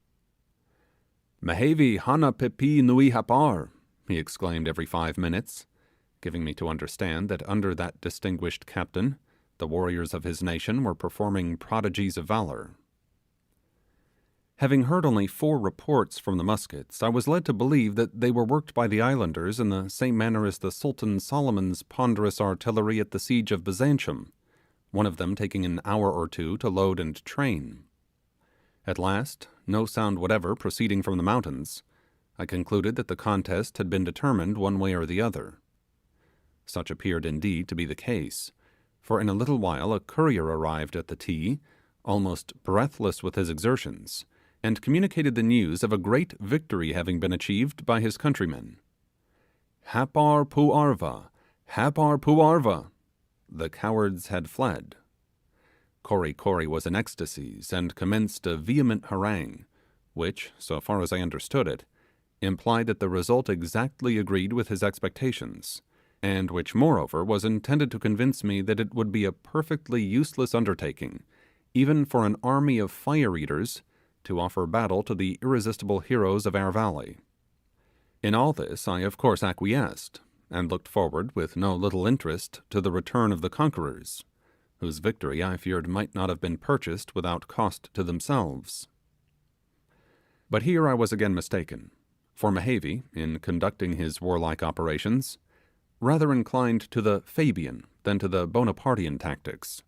"Mehevi hana pepi nui hapar," he exclaimed every 5 minutes, giving me to understand that under that distinguished captain the warriors of his nation were performing prodigies of valour. Having heard only 4 reports from the muskets, I was led to believe that they were worked by the islanders in the same manner as the Sultan Solomon's ponderous artillery at the siege of Byzantium, one of them taking an hour or 2 to load and train. At last, no sound whatever proceeding from the mountains, I concluded that the contest had been determined one way or the other. Such appeared indeed to be the case, for in a little while a courier arrived at the Ti, almost breathless with his exertions, and communicated the news of a great victory having been achieved by his countrymen. Hapar Puarva! Hapar Puarva! The cowards had fled. Kori Kori was in ecstasies, and commenced a vehement harangue, which, so far as I understood it, implied that the result exactly agreed with his expectations, and which moreover was intended to convince me that it would be a perfectly useless undertaking, even for an army of fire-eaters, to offer battle to the irresistible heroes of our valley. In all this I of course acquiesced, and looked forward with no little interest to the return of the conquerors, whose victory I feared might not have been purchased without cost to themselves. But here I was again mistaken, for Mehevi, in conducting his warlike operations, rather inclined to the Fabian than to the Bonapartean tactics,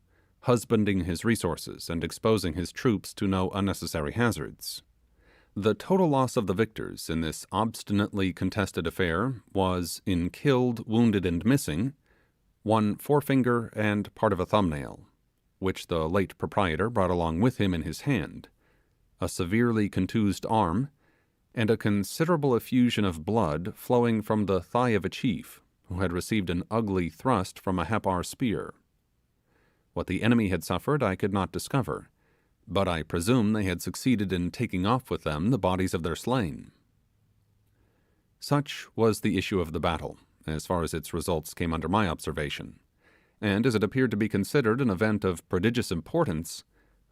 husbanding his resources and exposing his troops to no unnecessary hazards. The total loss of the victors in this obstinately contested affair was, in killed, wounded, and missing, 1 forefinger and part of a thumbnail, which the late proprietor brought along with him in his hand, a severely contused arm, and a considerable effusion of blood flowing from the thigh of a chief who had received an ugly thrust from a Hapar spear. What the enemy had suffered I could not discover, but I presume they had succeeded in taking off with them the bodies of their slain. Such was the issue of the battle, as far as its results came under my observation, and as it appeared to be considered an event of prodigious importance,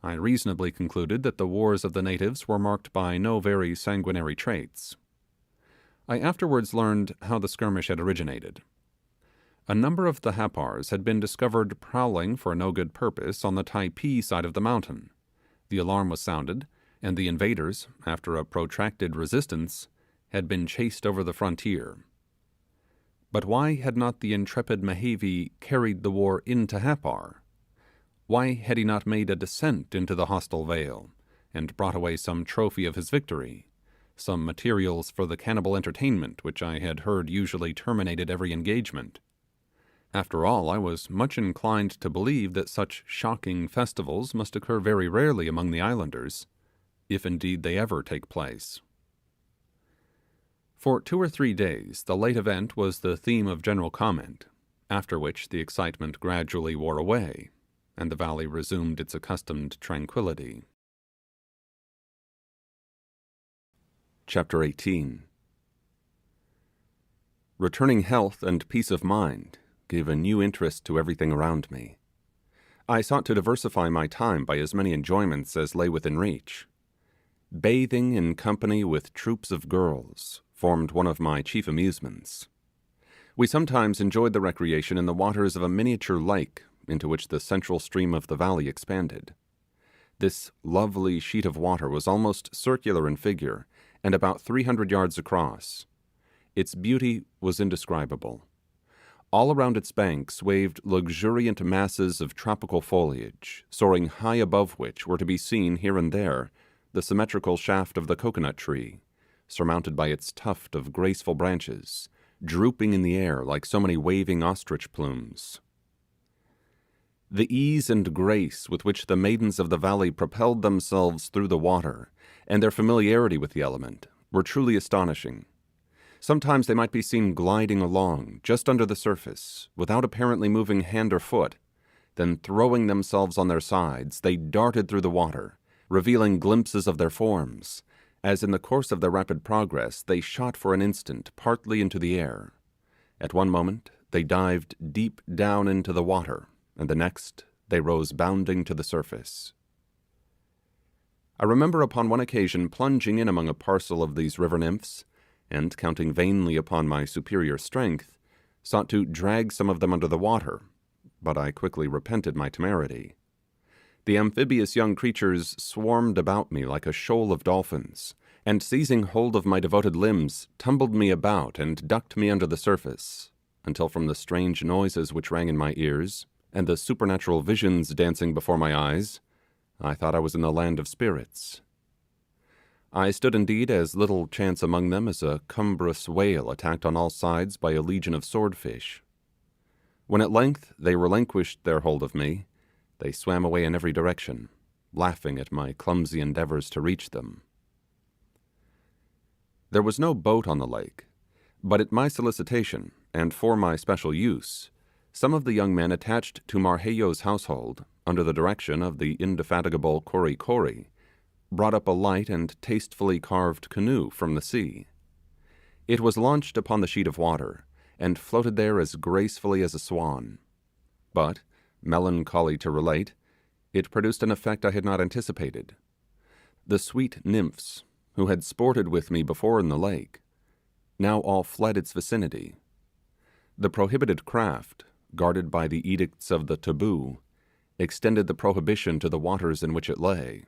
I reasonably concluded that the wars of the natives were marked by no very sanguinary traits. I afterwards learned how the skirmish had originated. A number of the Hapars had been discovered prowling for no good purpose on the Typee side of the mountain. The alarm was sounded, and the invaders, after a protracted resistance, had been chased over the frontier. But why had not the intrepid Mehevi carried the war into Hapar? Why had he not made a descent into the hostile vale, and brought away some trophy of his victory, some materials for the cannibal entertainment which I had heard usually terminated every engagement? After all, I was much inclined to believe that such shocking festivals must occur very rarely among the islanders, if indeed they ever take place. For 2 or 3 days the late event was the theme of general comment, after which the excitement gradually wore away, and the valley resumed its accustomed tranquillity. Chapter 18. Returning health and peace of mind gave a new interest to everything around me. I sought to diversify my time by as many enjoyments as lay within reach. Bathing in company with troops of girls formed one of my chief amusements. We sometimes enjoyed the recreation in the waters of a miniature lake into which the central stream of the valley expanded. This lovely sheet of water was almost circular in figure and about 300 yards across. Its beauty was indescribable. All around its banks waved luxuriant masses of tropical foliage, soaring high above which were to be seen here and there the symmetrical shaft of the coconut tree, surmounted by its tuft of graceful branches, drooping in the air like so many waving ostrich plumes. The ease and grace with which the maidens of the valley propelled themselves through the water, and their familiarity with the element, were truly astonishing. Sometimes they might be seen gliding along, just under the surface, without apparently moving hand or foot. Then throwing themselves on their sides, they darted through the water, revealing glimpses of their forms, as in the course of their rapid progress they shot for an instant partly into the air. At one moment they dived deep down into the water, and the next they rose bounding to the surface. I remember upon one occasion plunging in among a parcel of these river nymphs, and counting vainly upon my superior strength, sought to drag some of them under the water, but I quickly repented my temerity. The amphibious young creatures swarmed about me like a shoal of dolphins, and seizing hold of my devoted limbs, tumbled me about and ducked me under the surface, until from the strange noises which rang in my ears, and the supernatural visions dancing before my eyes, I thought I was in the land of spirits. I stood indeed as little chance among them as a cumbrous whale attacked on all sides by a legion of swordfish. When at length they relinquished their hold of me, they swam away in every direction, laughing at my clumsy endeavours to reach them. There was no boat on the lake, but at my solicitation, and for my special use, some of the young men attached to Marquesas' household, under the direction of the indefatigable Kory Kory, brought up a light and tastefully carved canoe from the sea. It was launched upon the sheet of water, and floated there as gracefully as a swan. But, melancholy to relate, it produced an effect I had not anticipated. The sweet nymphs, who had sported with me before in the lake, now all fled its vicinity. The prohibited craft, guarded by the edicts of the taboo, extended the prohibition to the waters in which it lay.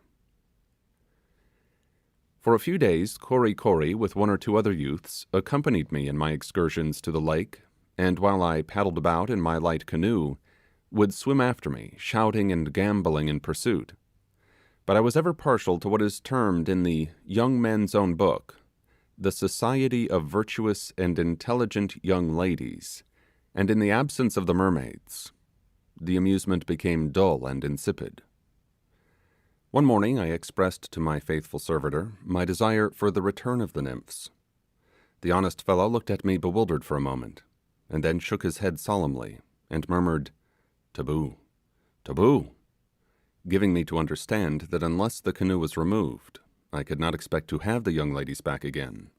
For a few days, Kory Kory, with one or two other youths, accompanied me in my excursions to the lake, and while I paddled about in my light canoe, would swim after me, shouting and gambolling in pursuit. But I was ever partial to what is termed in the Young Men's Own Book, the society of virtuous and intelligent young ladies, and in the absence of the mermaids, the amusement became dull and insipid. One morning I expressed to my faithful servitor my desire for the return of the nymphs. The honest fellow looked at me bewildered for a moment, and then shook his head solemnly, and murmured, "Taboo, taboo," giving me to understand that unless the canoe was removed, I could not expect to have the young ladies back again.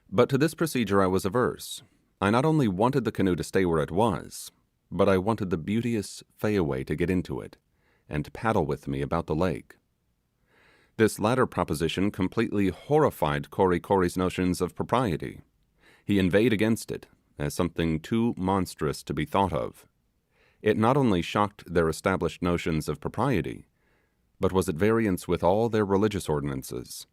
But to this procedure I was averse. I not only wanted the canoe to stay where it was, but I wanted the beauteous Fayaway to get into it, and paddle with me about the lake. This latter proposition completely horrified Kory Kory's notions of propriety. He inveighed against it, as something too monstrous to be thought of. It not only shocked their established notions of propriety, but was at variance with all their religious ordinances.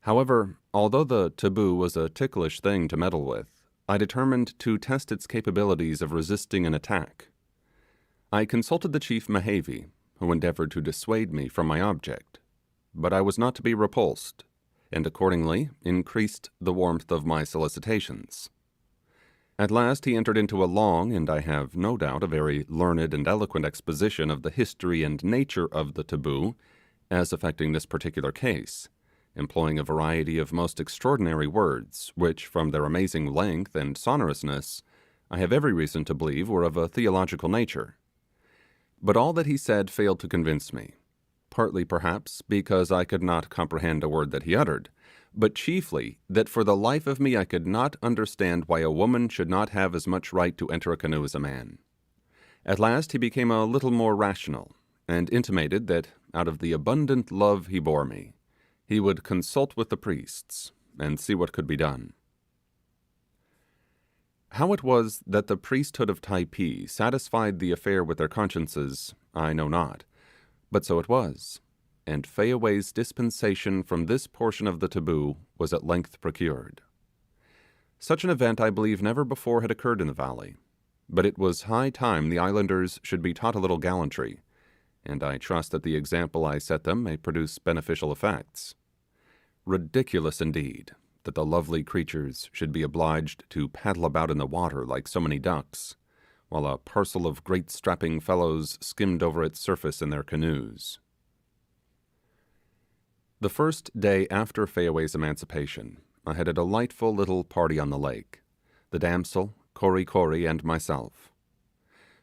However, although the taboo was a ticklish thing to meddle with, I determined to test its capabilities of resisting an attack. I consulted the chief Mehavi, who endeavoured to dissuade me from my object, but I was not to be repulsed, and accordingly increased the warmth of my solicitations. At last he entered into a long, and I have no doubt a very learned and eloquent exposition of the history and nature of the taboo, as affecting this particular case, employing a variety of most extraordinary words, which, from their amazing length and sonorousness, I have every reason to believe were of a theological nature. But all that he said failed to convince me, partly perhaps because I could not comprehend a word that he uttered, but chiefly that for the life of me I could not understand why a woman should not have as much right to enter a canoe as a man. At last he became a little more rational, and intimated that, out of the abundant love he bore me, he would consult with the priests, and see what could be done. How it was that the priesthood of Typee satisfied the affair with their consciences, I know not, but so it was, and Fayaway's dispensation from this portion of the taboo was at length procured. Such an event I believe never before had occurred in the valley, but it was high time the islanders should be taught a little gallantry, and I trust that the example I set them may produce beneficial effects. Ridiculous indeed that the lovely creatures should be obliged to paddle about in the water like so many ducks, while a parcel of great strapping fellows skimmed over its surface in their canoes. The first day after Fayaway's emancipation, I had a delightful little party on the lake, the damsel, Kory Kory, and myself.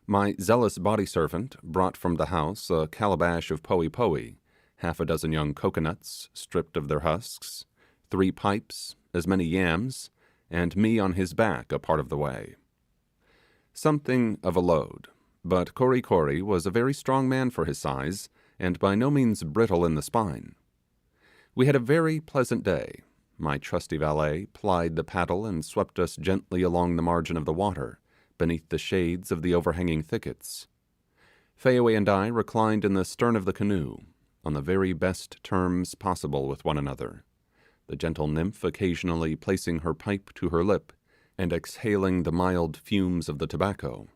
My zealous body servant brought from the house a calabash of poey poey, half a dozen young coconuts, stripped of their husks, 3 pipes, as many yams, and me on his back a part of the way. Something of a load, but Kory Kory was a very strong man for his size, and by no means brittle in the spine. We had a very pleasant day. My trusty valet plied the paddle and swept us gently along the margin of the water, beneath the shades of the overhanging thickets. Fayaway and I reclined in the stern of the canoe, on the very best terms possible with one another, the gentle nymph occasionally placing her pipe to her lip, and exhaling the mild fumes of the tobacco,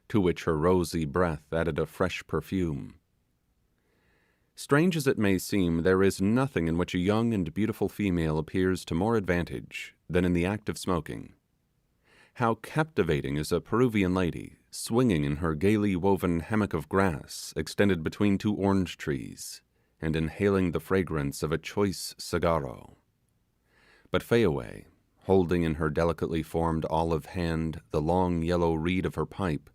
to which her rosy breath added a fresh perfume. Strange as it may seem, there is nothing in which a young and beautiful female appears to more advantage than in the act of smoking. How captivating is a Peruvian lady, swinging in her gaily woven hammock of grass extended between 2 orange trees, and inhaling the fragrance of a choice cigarro. But Fayaway, holding in her delicately formed olive hand the long yellow reed of her pipe,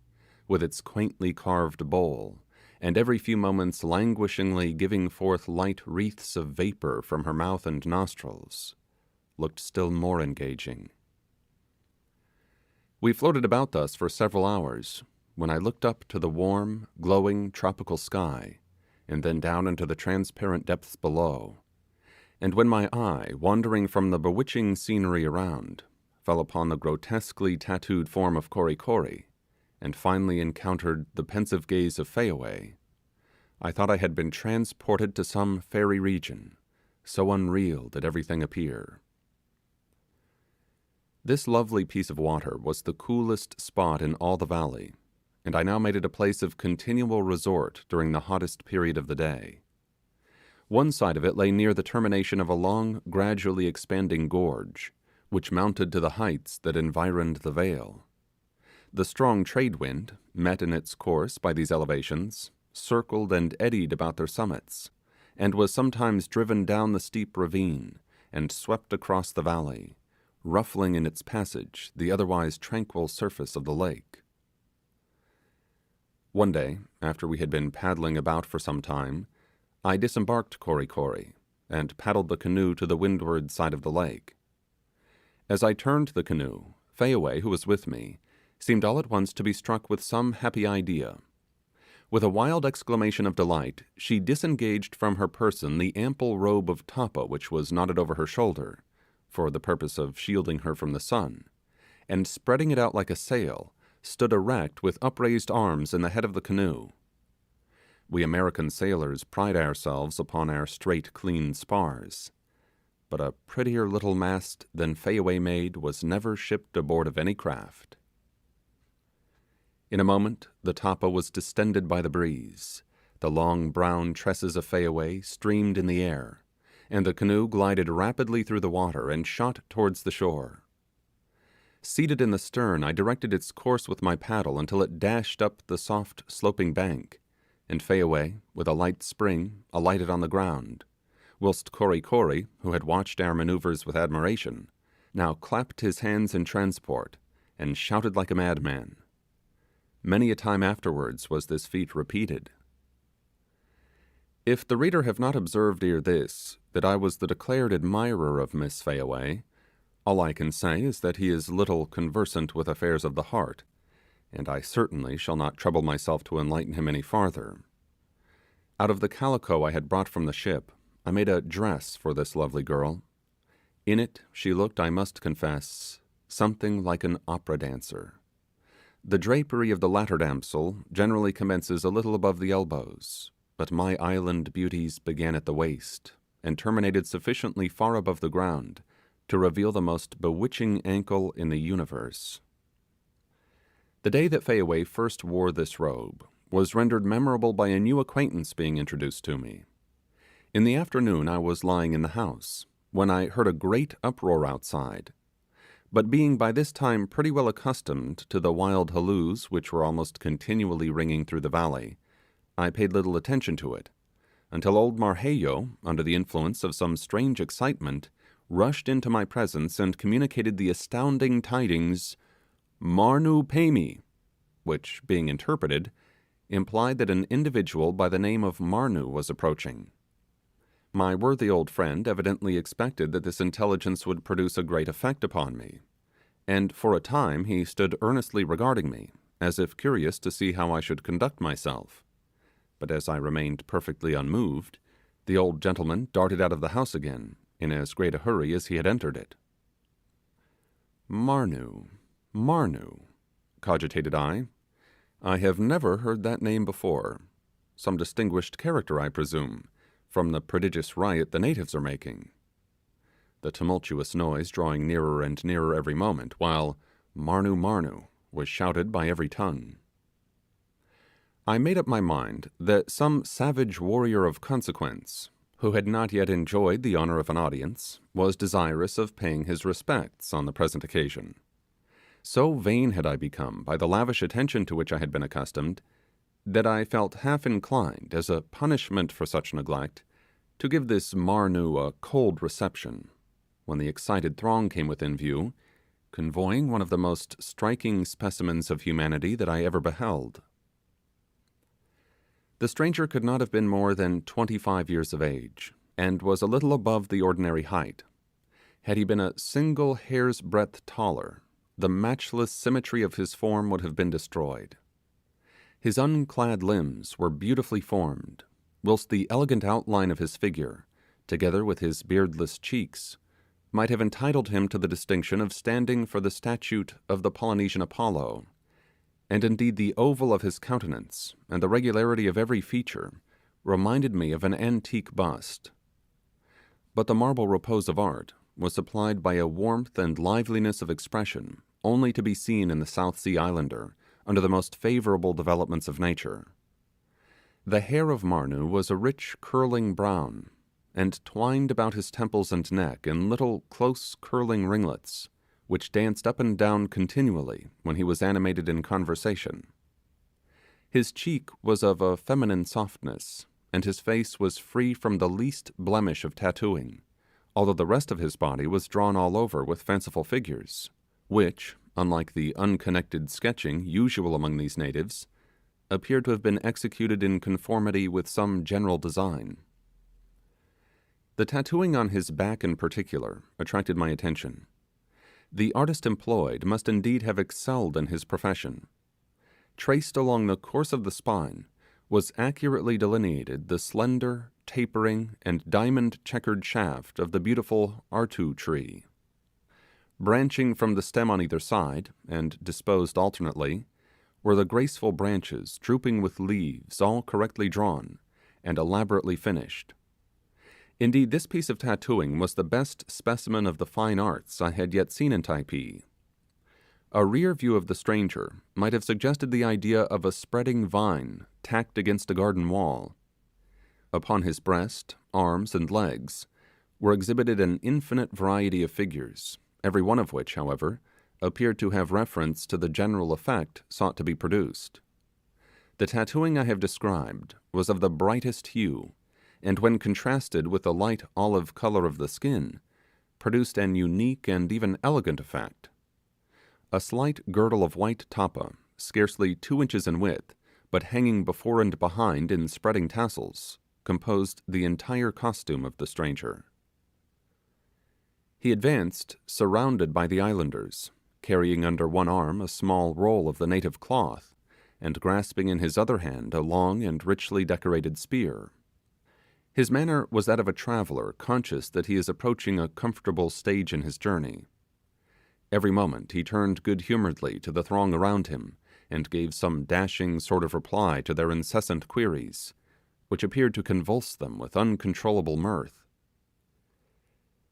with its quaintly carved bowl, and every few moments languishingly giving forth light wreaths of vapour from her mouth and nostrils, looked still more engaging. We floated about thus for several hours, when I looked up to the warm, glowing tropical sky, and then down into the transparent depths below, and when my eye, wandering from the bewitching scenery around, fell upon the grotesquely tattooed form of Kory Kory, and finally encountered the pensive gaze of Fayaway, I thought I had been transported to some fairy region, so unreal did everything appear. This lovely piece of water was the coolest spot in all the valley, and I now made it a place of continual resort during the hottest period of the day. One side of it lay near the termination of a long, gradually expanding gorge, which mounted to the heights that environed the vale. The strong trade wind, met in its course by these elevations, circled and eddied about their summits, and was sometimes driven down the steep ravine, and swept across the valley, ruffling in its passage the otherwise tranquil surface of the lake. One day, after we had been paddling about for some time, I disembarked Kory Kory, and paddled the canoe to the windward side of the lake. As I turned the canoe, Fayaway, who was with me, seemed all at once to be struck with some happy idea. With a wild exclamation of delight, she disengaged from her person the ample robe of tapa which was knotted over her shoulder, for the purpose of shielding her from the sun, and spreading it out like a sail, stood erect with upraised arms in the head of the canoe. We American sailors pride ourselves upon our straight, clean spars, but a prettier little mast than Fayaway made was never shipped aboard of any craft. In a moment the tapa was distended by the breeze, the long brown tresses of Fayaway streamed in the air, and the canoe glided rapidly through the water and shot towards the shore. Seated in the stern, I directed its course with my paddle until it dashed up the soft sloping bank, and Fayaway, with a light spring, alighted on the ground, whilst Kory Kory, who had watched our manoeuvres with admiration, now clapped his hands in transport, and shouted like a madman. Many a time afterwards was this feat repeated. If the reader have not observed ere this that I was the declared admirer of Miss Fayaway, all I can say is that he is little conversant with affairs of the heart, and I certainly shall not trouble myself to enlighten him any farther. Out of the calico I had brought from the ship, I made a dress for this lovely girl. In it she looked, I must confess, something like an opera dancer. The drapery of the latter damsel generally commences a little above the elbows, but my island beauties began at the waist, and terminated sufficiently far above the ground to reveal the most bewitching ankle in the universe. The day that Fayaway first wore this robe was rendered memorable by a new acquaintance being introduced to me. In the afternoon I was lying in the house, when I heard a great uproar outside. but being by this time pretty well accustomed to the wild halloos which were almost continually ringing through the valley, I paid little attention to it, until old Marheyo, under the influence of some strange excitement, rushed into my presence and communicated the astounding tidings, "Marnu Pemi," which, being interpreted, implied that an individual by the name of Marnu was approaching. My worthy old friend evidently expected that this intelligence would produce a great effect upon me, and for a time he stood earnestly regarding me, as if curious to see how I should conduct myself. But as I remained perfectly unmoved, the old gentleman darted out of the house again, in as great a hurry as he had entered it. Marnu, Marnu, cogitated I have never heard that name before. Some distinguished character, I presume, from the prodigious riot the natives are making. The tumultuous noise drawing nearer and nearer every moment, while Marnu Marnu was shouted by every tongue. I made up my mind that some savage warrior of consequence, who had not yet enjoyed the honour of an audience, was desirous of paying his respects on the present occasion. So vain had I become by the lavish attention to which I had been accustomed, that I felt half inclined, as a punishment for such neglect, to give this Marnu a cold reception, when the excited throng came within view, convoying one of the most striking specimens of humanity that I ever beheld. The stranger could not have been more than 25 years of age, and was a little above the ordinary height. Had he been a single hair's breadth taller, the matchless symmetry of his form would have been destroyed. His unclad limbs were beautifully formed, whilst the elegant outline of his figure, together with his beardless cheeks, might have entitled him to the distinction of standing for the statue of the Polynesian Apollo, and indeed the oval of his countenance and the regularity of every feature reminded me of an antique bust. But the marble repose of art was supplied by a warmth and liveliness of expression only to be seen in the South Sea Islander under the most favourable developments of nature. The hair of Marnu was a rich curling brown, and twined about his temples and neck in little close curling ringlets, which danced up and down continually when he was animated in conversation. His cheek was of a feminine softness, and his face was free from the least blemish of tattooing, although the rest of his body was drawn all over with fanciful figures, which, unlike the unconnected sketching usual among these natives, appeared to have been executed in conformity with some general design. The tattooing on his back in particular attracted my attention. The artist employed must indeed have excelled in his profession. Traced along the course of the spine was accurately delineated the slender, tapering, and diamond-checkered shaft of the beautiful artu tree. Branching from the stem on either side, and disposed alternately, were the graceful branches drooping with leaves all correctly drawn and elaborately finished. Indeed, this piece of tattooing was the best specimen of the fine arts I had yet seen in Typee. A rear view of the stranger might have suggested the idea of a spreading vine tacked against a garden wall. Upon his breast, arms, and legs were exhibited an infinite variety of figures, every one of which, however, appeared to have reference to the general effect sought to be produced. The tattooing I have described was of the brightest hue, and when contrasted with the light olive colour of the skin, produced an unique and even elegant effect. A slight girdle of white tappa, scarcely 2 inches in width, but hanging before and behind in spreading tassels, composed the entire costume of the stranger. He advanced surrounded by the islanders, carrying under one arm a small roll of the native cloth, and grasping in his other hand a long and richly decorated spear. His manner was that of a traveller conscious that he is approaching a comfortable stage in his journey. Every moment he turned good-humouredly to the throng around him, and gave some dashing sort of reply to their incessant queries, which appeared to convulse them with uncontrollable mirth.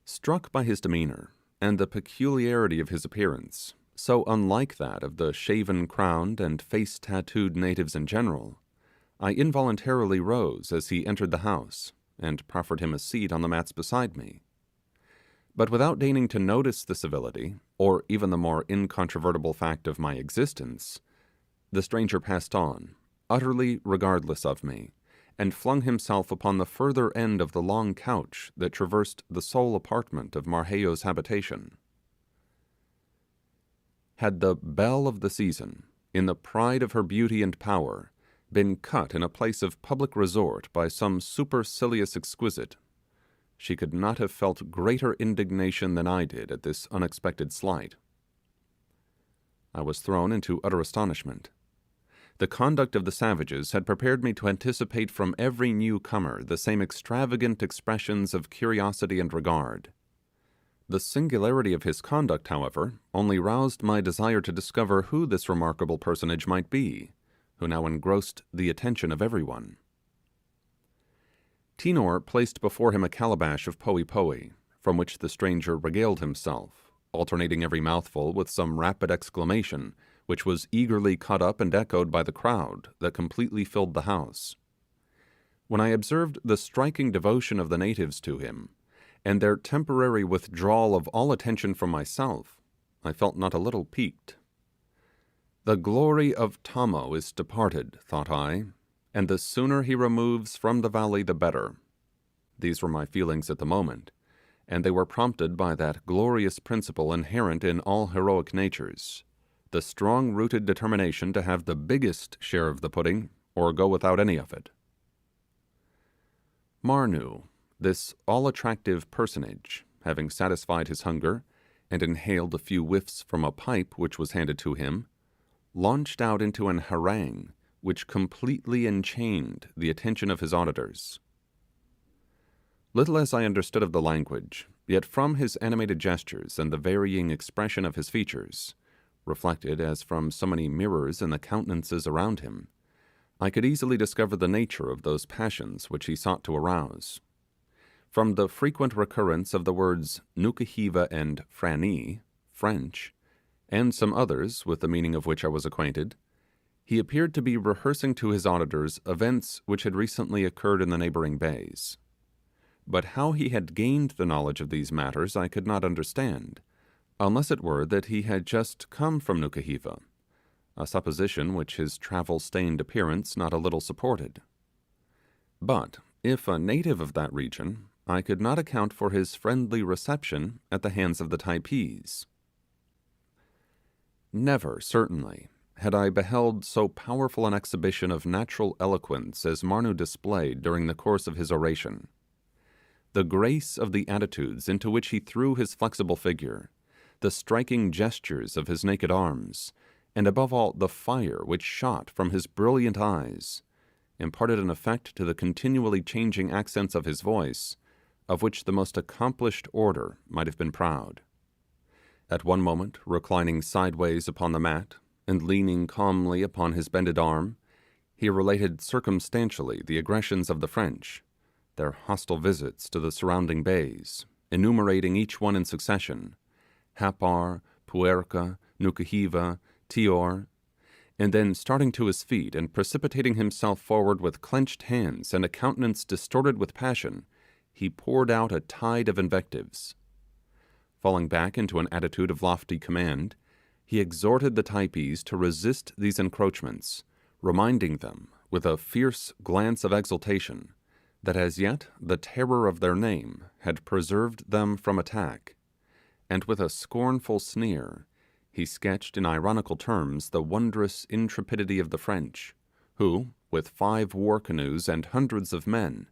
Struck by his demeanour, and the peculiarity of his appearance, so unlike that of the shaven-crowned and face-tattooed natives in general, I involuntarily rose as he entered the house, and proffered him a seat on the mats beside me. But without deigning to notice the civility, or even the more incontrovertible fact of my existence, the stranger passed on, utterly regardless of me, and flung himself upon the further end of the long couch that traversed the sole apartment of Marquesas' habitation. Had the belle of the season, in the pride of her beauty and power, been cut in a place of public resort by some supercilious exquisite, she could not have felt greater indignation than I did at this unexpected slight. I was thrown into utter astonishment. The conduct of the savages had prepared me to anticipate from every newcomer the same extravagant expressions of curiosity and regard. The singularity of his conduct, however, only roused my desire to discover who this remarkable personage might be, who now engrossed the attention of everyone. Tinor placed before him a calabash of poe, from which the stranger regaled himself, alternating every mouthful with some rapid exclamation, which was eagerly caught up and echoed by the crowd that completely filled the house. When I observed the striking devotion of the natives to him, and their temporary withdrawal of all attention from myself, I felt not a little piqued. The glory of Tamo is departed, thought I, and the sooner he removes from the valley the better. These were my feelings at the moment, and they were prompted by that glorious principle inherent in all heroic natures, the strong-rooted determination to have the biggest share of the pudding, or go without any of it. Marnu, this all-attractive personage, having satisfied his hunger, and inhaled a few whiffs from a pipe which was handed to him, launched out into an harangue which completely enchained the attention of his auditors. Little as I understood of the language, yet from his animated gestures and the varying expression of his features, reflected as from so many mirrors in the countenances around him, I could easily discover the nature of those passions which he sought to arouse. From the frequent recurrence of the words Nukuhiva and Franny, French, and some others with the meaning of which I was acquainted, he appeared to be rehearsing to his auditors events which had recently occurred in the neighbouring bays. But how he had gained the knowledge of these matters I could not understand, unless it were that he had just come from Nukuhiva, a supposition which his travel-stained appearance not a little supported. But, if a native of that region, I could not account for his friendly reception at the hands of the Typees. Never, certainly, had I beheld so powerful an exhibition of natural eloquence as Marnu displayed during the course of his oration. The grace of the attitudes into which he threw his flexible figure, the striking gestures of his naked arms, and above all the fire which shot from his brilliant eyes, imparted an effect to the continually changing accents of his voice, of which the most accomplished orator might have been proud. At one moment, reclining sideways upon the mat, and leaning calmly upon his bended arm, he related circumstantially the aggressions of the French, their hostile visits to the surrounding bays, enumerating each one in succession, Hapar, Puerca, Nukuhiva, Tior, and then starting to his feet and precipitating himself forward with clenched hands and a countenance distorted with passion, he poured out a tide of invectives. Falling back into an attitude of lofty command, he exhorted the Typees to resist these encroachments, reminding them, with a fierce glance of exultation, that as yet the terror of their name had preserved them from attack, and with a scornful sneer, he sketched in ironical terms the wondrous intrepidity of the French, who, with 5 war canoes and hundreds of men,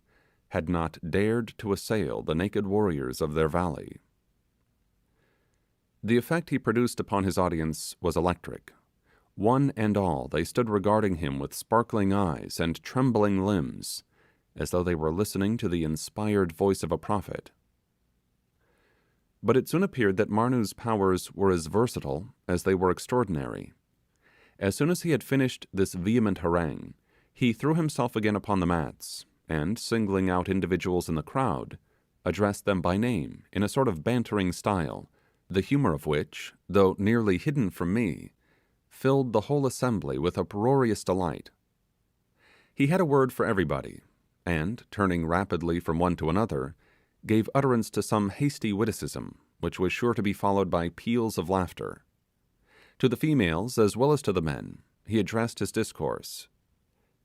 had not dared to assail the naked warriors of their valley. The effect he produced upon his audience was electric. One and all they stood regarding him with sparkling eyes and trembling limbs, as though they were listening to the inspired voice of a prophet. But it soon appeared that Marnu's powers were as versatile as they were extraordinary. As soon as he had finished this vehement harangue, he threw himself again upon the mats, and, singling out individuals in the crowd, addressed them by name in a sort of bantering style, the humour of which, though nearly hidden from me, filled the whole assembly with uproarious delight. He had a word for everybody, and, turning rapidly from one to another, gave utterance to some hasty witticism, which was sure to be followed by peals of laughter. To the females, as well as to the men, he addressed his discourse.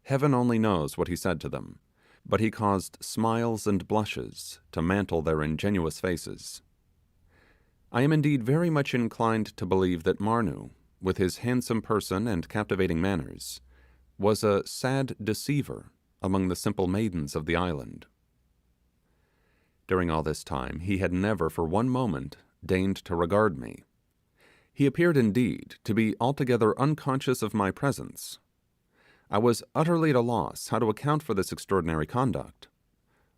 Heaven only knows what he said to them, but he caused smiles and blushes to mantle their ingenuous faces. I am indeed very much inclined to believe that Marnu, with his handsome person and captivating manners, was a sad deceiver among the simple maidens of the island. During all this time he had never for one moment deigned to regard me. He appeared indeed to be altogether unconscious of my presence. I was utterly at a loss how to account for this extraordinary conduct.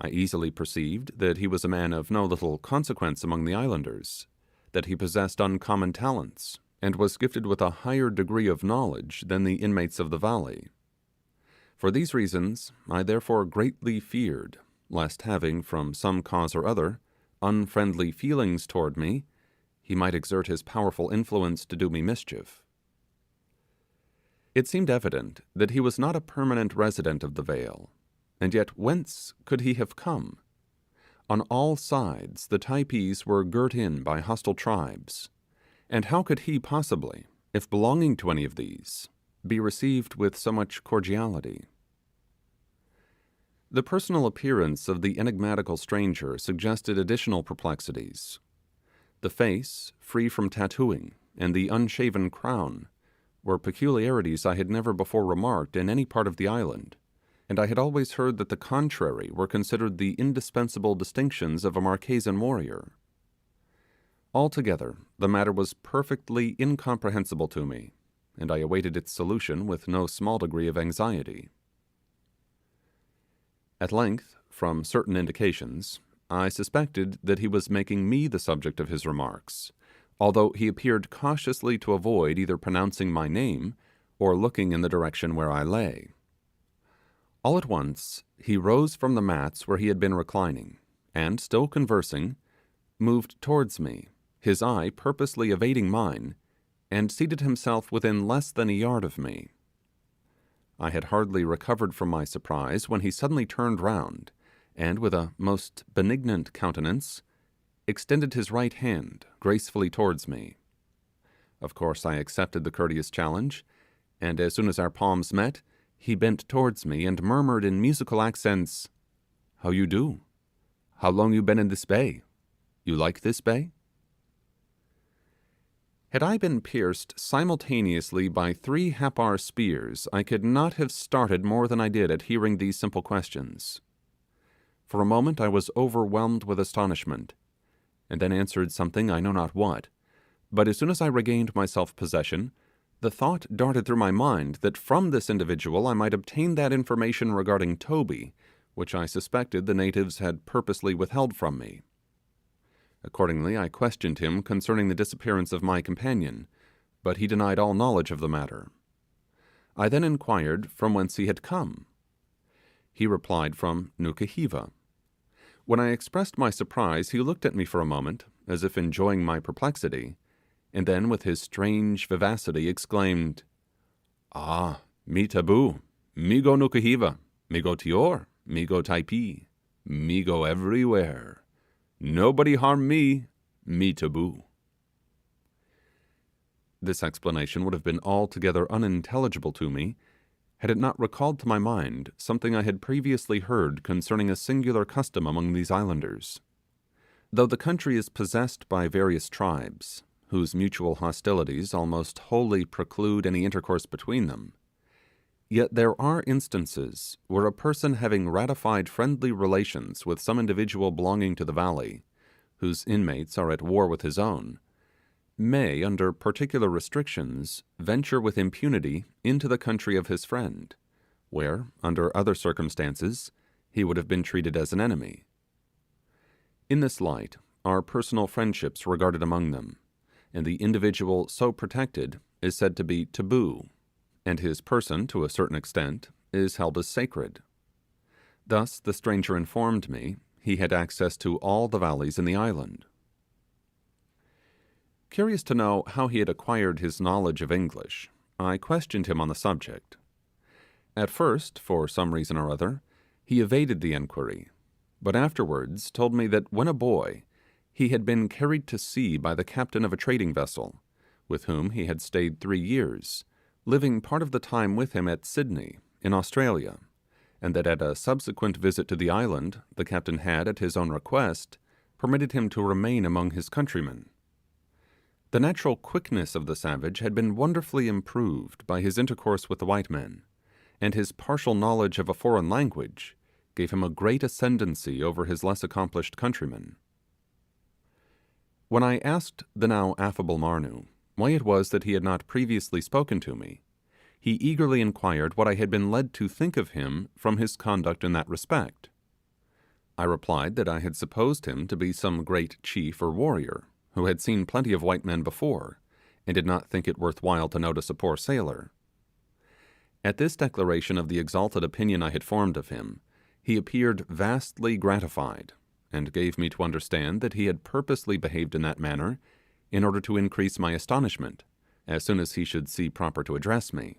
I easily perceived that he was a man of no little consequence among the islanders, that he possessed uncommon talents, and was gifted with a higher degree of knowledge than the inmates of the valley. For these reasons, I therefore greatly feared lest, having, from some cause or other, unfriendly feelings toward me, he might exert his powerful influence to do me mischief. It seemed evident that he was not a permanent resident of the vale, and yet whence could he have come? On all sides the Typees were girt in by hostile tribes, and how could he possibly, if belonging to any of these, be received with so much cordiality? The personal appearance of the enigmatical stranger suggested additional perplexities. The face, free from tattooing, and the unshaven crown were peculiarities I had never before remarked in any part of the island, and I had always heard that the contrary were considered the indispensable distinctions of a Marquesan warrior. Altogether, the matter was perfectly incomprehensible to me, and I awaited its solution with no small degree of anxiety. At length, from certain indications, I suspected that he was making me the subject of his remarks, although he appeared cautiously to avoid either pronouncing my name or looking in the direction where I lay. All at once he rose from the mats where he had been reclining, and, still conversing, moved towards me, his eye purposely evading mine, and seated himself within less than a yard of me. I had hardly recovered from my surprise when he suddenly turned round, and with a most benignant countenance, extended his right hand gracefully towards me. Of course I accepted the courteous challenge, and as soon as our palms met, he bent towards me and murmured in musical accents, "How you do? How long you been in this bay? You like this bay?" Had I been pierced simultaneously by 3 Happar spears, I could not have started more than I did at hearing these simple questions. For a moment I was overwhelmed with astonishment, and then answered something I know not what, but as soon as I regained my self-possession, the thought darted through my mind that from this individual I might obtain that information regarding Toby, which I suspected the natives had purposely withheld from me. Accordingly, I questioned him concerning the disappearance of my companion, but he denied all knowledge of the matter. I then inquired from whence he had come. He replied from Nukuhiva. When I expressed my surprise, he looked at me for a moment, as if enjoying my perplexity, and then with his strange vivacity exclaimed, "Ah, me taboo, me go Nukuhiva, me go Tior, me go Typee, me go everywhere. Nobody harm me, me taboo." This explanation would have been altogether unintelligible to me, had it not recalled to my mind something I had previously heard concerning a singular custom among these islanders. Though the country is possessed by various tribes, whose mutual hostilities almost wholly preclude any intercourse between them, yet there are instances where a person having ratified friendly relations with some individual belonging to the valley, whose inmates are at war with his own, may, under particular restrictions, venture with impunity into the country of his friend, where, under other circumstances, he would have been treated as an enemy. In this light are personal friendships regarded among them, and the individual so protected is said to be taboo, and his person, to a certain extent, is held as sacred. Thus the stranger informed me he had access to all the valleys in the island. Curious to know how he had acquired his knowledge of English, I questioned him on the subject. At first, for some reason or other, he evaded the inquiry, but afterwards told me that when a boy he had been carried to sea by the captain of a trading vessel, with whom he had stayed 3 years, living part of the time with him at Sydney, in Australia, and that at a subsequent visit to the island the captain had, at his own request, permitted him to remain among his countrymen. The natural quickness of the savage had been wonderfully improved by his intercourse with the white men, and his partial knowledge of a foreign language gave him a great ascendancy over his less accomplished countrymen. When I asked the now affable Marnu why it was that he had not previously spoken to me, he eagerly inquired what I had been led to think of him from his conduct in that respect. I replied that I had supposed him to be some great chief or warrior, who had seen plenty of white men before, and did not think it worth while to notice a poor sailor. At this declaration of the exalted opinion I had formed of him, he appeared vastly gratified, and gave me to understand that he had purposely behaved in that manner in order to increase my astonishment as soon as he should see proper to address me.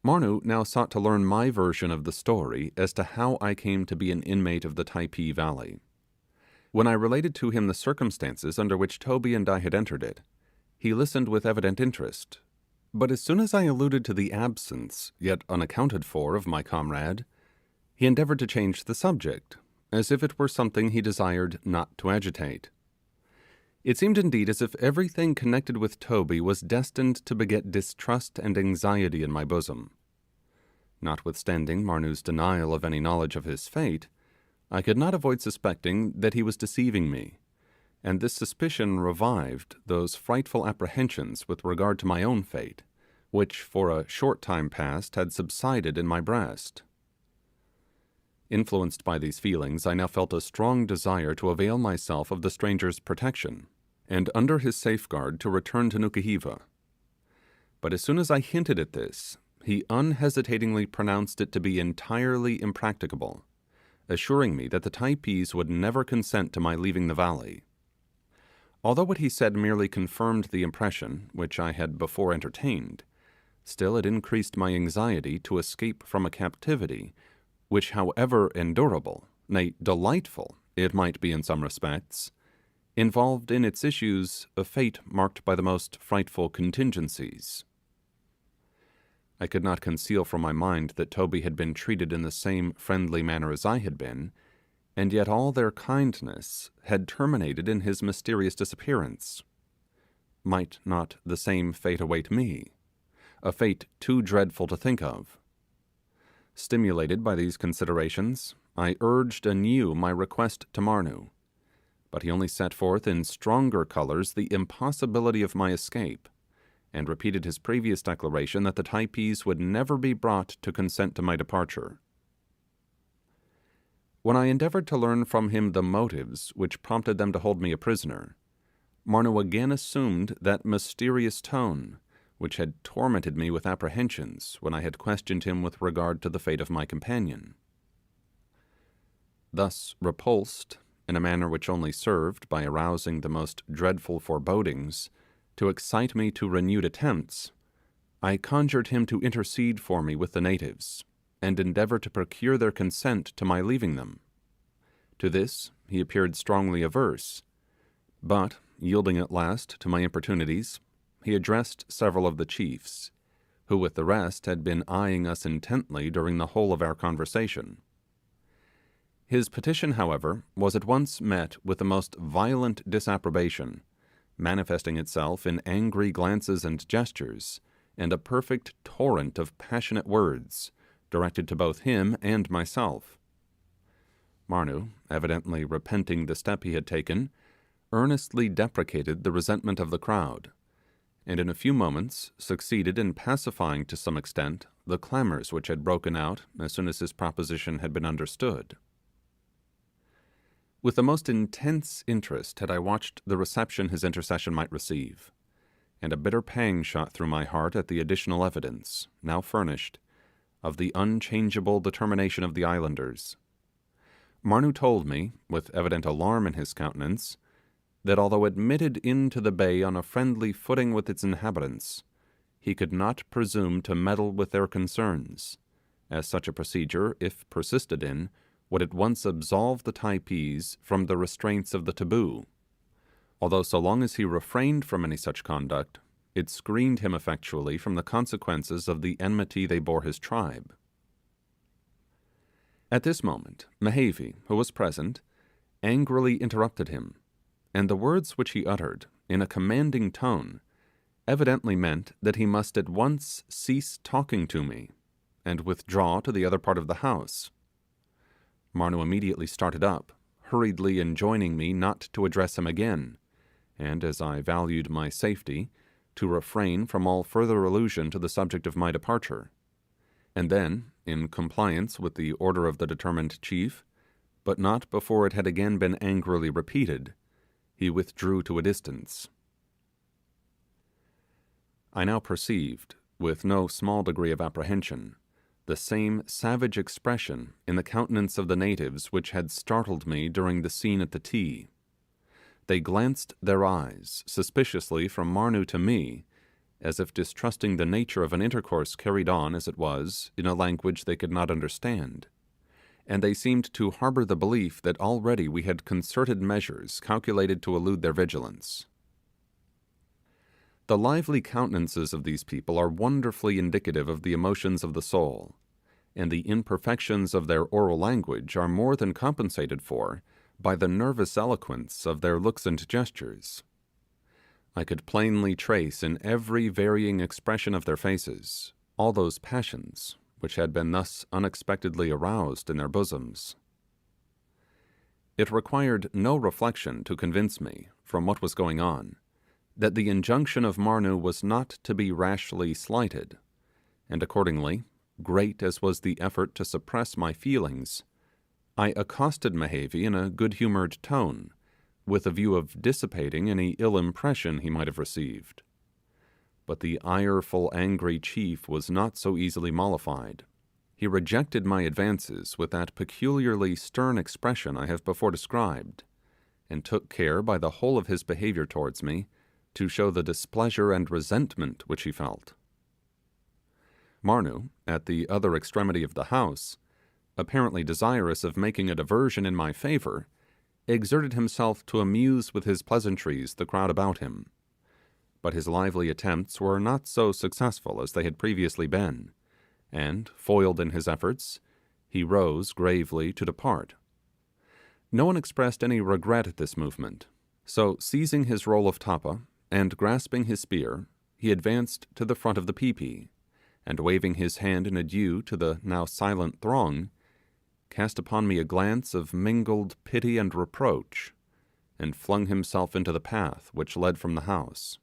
Marnu now sought to learn my version of the story as to how I came to be an inmate of the Typee valley. When I related to him the circumstances under which Toby and I had entered it, he listened with evident interest, but as soon as I alluded to the absence, yet unaccounted for, of my comrade, he endeavoured to change the subject, as if it were something he desired not to agitate. It seemed indeed as if everything connected with Toby was destined to beget distrust and anxiety in my bosom. Notwithstanding Marnu's denial of any knowledge of his fate, I could not avoid suspecting that he was deceiving me, and this suspicion revived those frightful apprehensions with regard to my own fate, which for a short time past had subsided in my breast. Influenced by these feelings, I now felt a strong desire to avail myself of the stranger's protection, and under his safeguard to return to Nukuhiva. But as soon as I hinted at this, he unhesitatingly pronounced it to be entirely impracticable, assuring me that the Typees would never consent to my leaving the valley. Although what he said merely confirmed the impression which I had before entertained, still it increased my anxiety to escape from a captivity which, however endurable, nay, delightful, it might be in some respects, involved in its issues a fate marked by the most frightful contingencies. I could not conceal from my mind that Toby had been treated in the same friendly manner as I had been, and yet all their kindness had terminated in his mysterious disappearance. Might not the same fate await me, a fate too dreadful to think of? Stimulated by these considerations, I urged anew my request to Marnu, but he only set forth in stronger colours the impossibility of my escape, and repeated his previous declaration that the Typees would never be brought to consent to my departure. When I endeavoured to learn from him the motives which prompted them to hold me a prisoner, Marnu again assumed that mysterious tone which had tormented me with apprehensions when I had questioned him with regard to the fate of my companion. Thus repulsed, in a manner which only served, by arousing the most dreadful forebodings, to excite me to renewed attempts, I conjured him to intercede for me with the natives, and endeavour to procure their consent to my leaving them. To this he appeared strongly averse, but, yielding at last to my importunities, he addressed several of the chiefs, who with the rest had been eyeing us intently during the whole of our conversation. His petition, however, was at once met with the most violent disapprobation, manifesting itself in angry glances and gestures, and a perfect torrent of passionate words, directed to both him and myself. Marnu, evidently repenting the step he had taken, earnestly deprecated the resentment of the crowd, and in a few moments succeeded in pacifying to some extent the clamours which had broken out as soon as his proposition had been understood. With the most intense interest had I watched the reception his intercession might receive, and a bitter pang shot through my heart at the additional evidence, now furnished, of the unchangeable determination of the islanders. Marnu told me, with evident alarm in his countenance, that although admitted into the bay on a friendly footing with its inhabitants, he could not presume to meddle with their concerns, as such a procedure, if persisted in, would at once absolve the Typees from the restraints of the taboo, although so long as he refrained from any such conduct, it screened him effectually from the consequences of the enmity they bore his tribe. At this moment, Mehevi, who was present, angrily interrupted him, and the words which he uttered, in a commanding tone, evidently meant that he must at once cease talking to me, and withdraw to the other part of the house. Marnoo immediately started up, hurriedly enjoining me not to address him again, and, as I valued my safety, to refrain from all further allusion to the subject of my departure; and then, in compliance with the order of the determined chief, but not before it had again been angrily repeated, he withdrew to a distance. I now perceived, with no small degree of apprehension, the same savage expression in the countenance of the natives which had startled me during the scene at the tea. They glanced their eyes suspiciously from Marnoo to me, as if distrusting the nature of an intercourse carried on, as it was, in a language they could not understand, and they seemed to harbour the belief that already we had concerted measures calculated to elude their vigilance. The lively countenances of these people are wonderfully indicative of the emotions of the soul, and the imperfections of their oral language are more than compensated for by the nervous eloquence of their looks and gestures. I could plainly trace in every varying expression of their faces all those passions which had been thus unexpectedly aroused in their bosoms. It required no reflection to convince me, from what was going on, that the injunction of Marnoo was not to be rashly slighted, and accordingly, great as was the effort to suppress my feelings, I accosted Mehevi in a good-humoured tone, with a view of dissipating any ill impression he might have received. But the ireful, angry chief was not so easily mollified. He rejected my advances with that peculiarly stern expression I have before described, and took care by the whole of his behaviour towards me to show the displeasure and resentment which he felt. Marnoo, at the other extremity of the house, apparently desirous of making a diversion in my favour, exerted himself to amuse with his pleasantries the crowd about him, but his lively attempts were not so successful as they had previously been, and, foiled in his efforts, he rose gravely to depart. No one expressed any regret at this movement, so seizing his roll of tappa, and grasping his spear, he advanced to the front of the pee-pee, and waving his hand in adieu to the now silent throng, cast upon me a glance of mingled pity and reproach, and flung himself into the path which led from the house.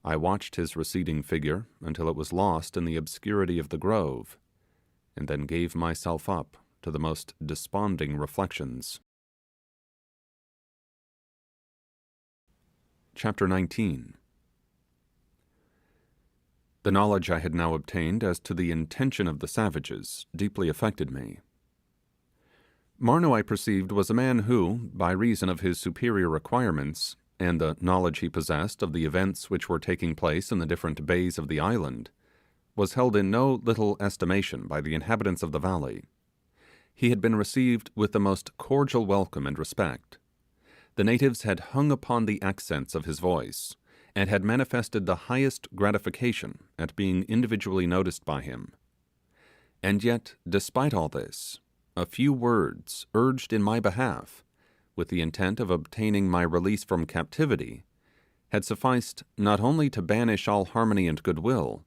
I watched his receding figure until it was lost in the obscurity of the grove, and then gave myself up to the most desponding reflections. Chapter 19. The knowledge I had now obtained as to the intention of the savages deeply affected me. Marnoo, I perceived, was a man who, by reason of his superior acquirements, and the knowledge he possessed of the events which were taking place in the different bays of the island, was held in no little estimation by the inhabitants of the valley. He had been received with the most cordial welcome and respect. The natives had hung upon the accents of his voice, and had manifested the highest gratification at being individually noticed by him. And yet, despite all this, a few words urged in my behalf, with the intent of obtaining my release from captivity, had sufficed not only to banish all harmony and goodwill,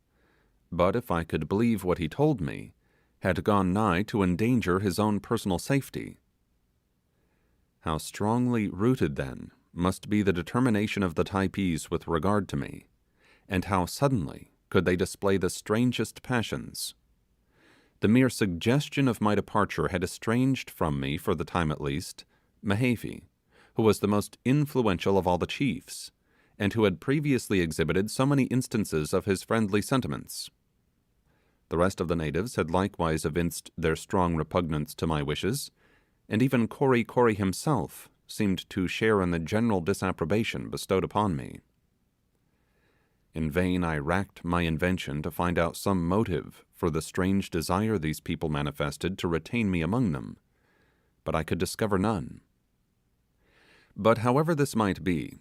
but, if I could believe what he told me, had gone nigh to endanger his own personal safety. How strongly rooted, then, must be the determination of the Typees with regard to me, and how suddenly could they display the strangest passions. The mere suggestion of my departure had estranged from me, for the time at least, Mehevi, who was the most influential of all the chiefs, and who had previously exhibited so many instances of his friendly sentiments. The rest of the natives had likewise evinced their strong repugnance to my wishes, and even Kory Kory himself seemed to share in the general disapprobation bestowed upon me. In vain I racked my invention to find out some motive for the strange desire these people manifested to retain me among them, but I could discover none. But however this might be,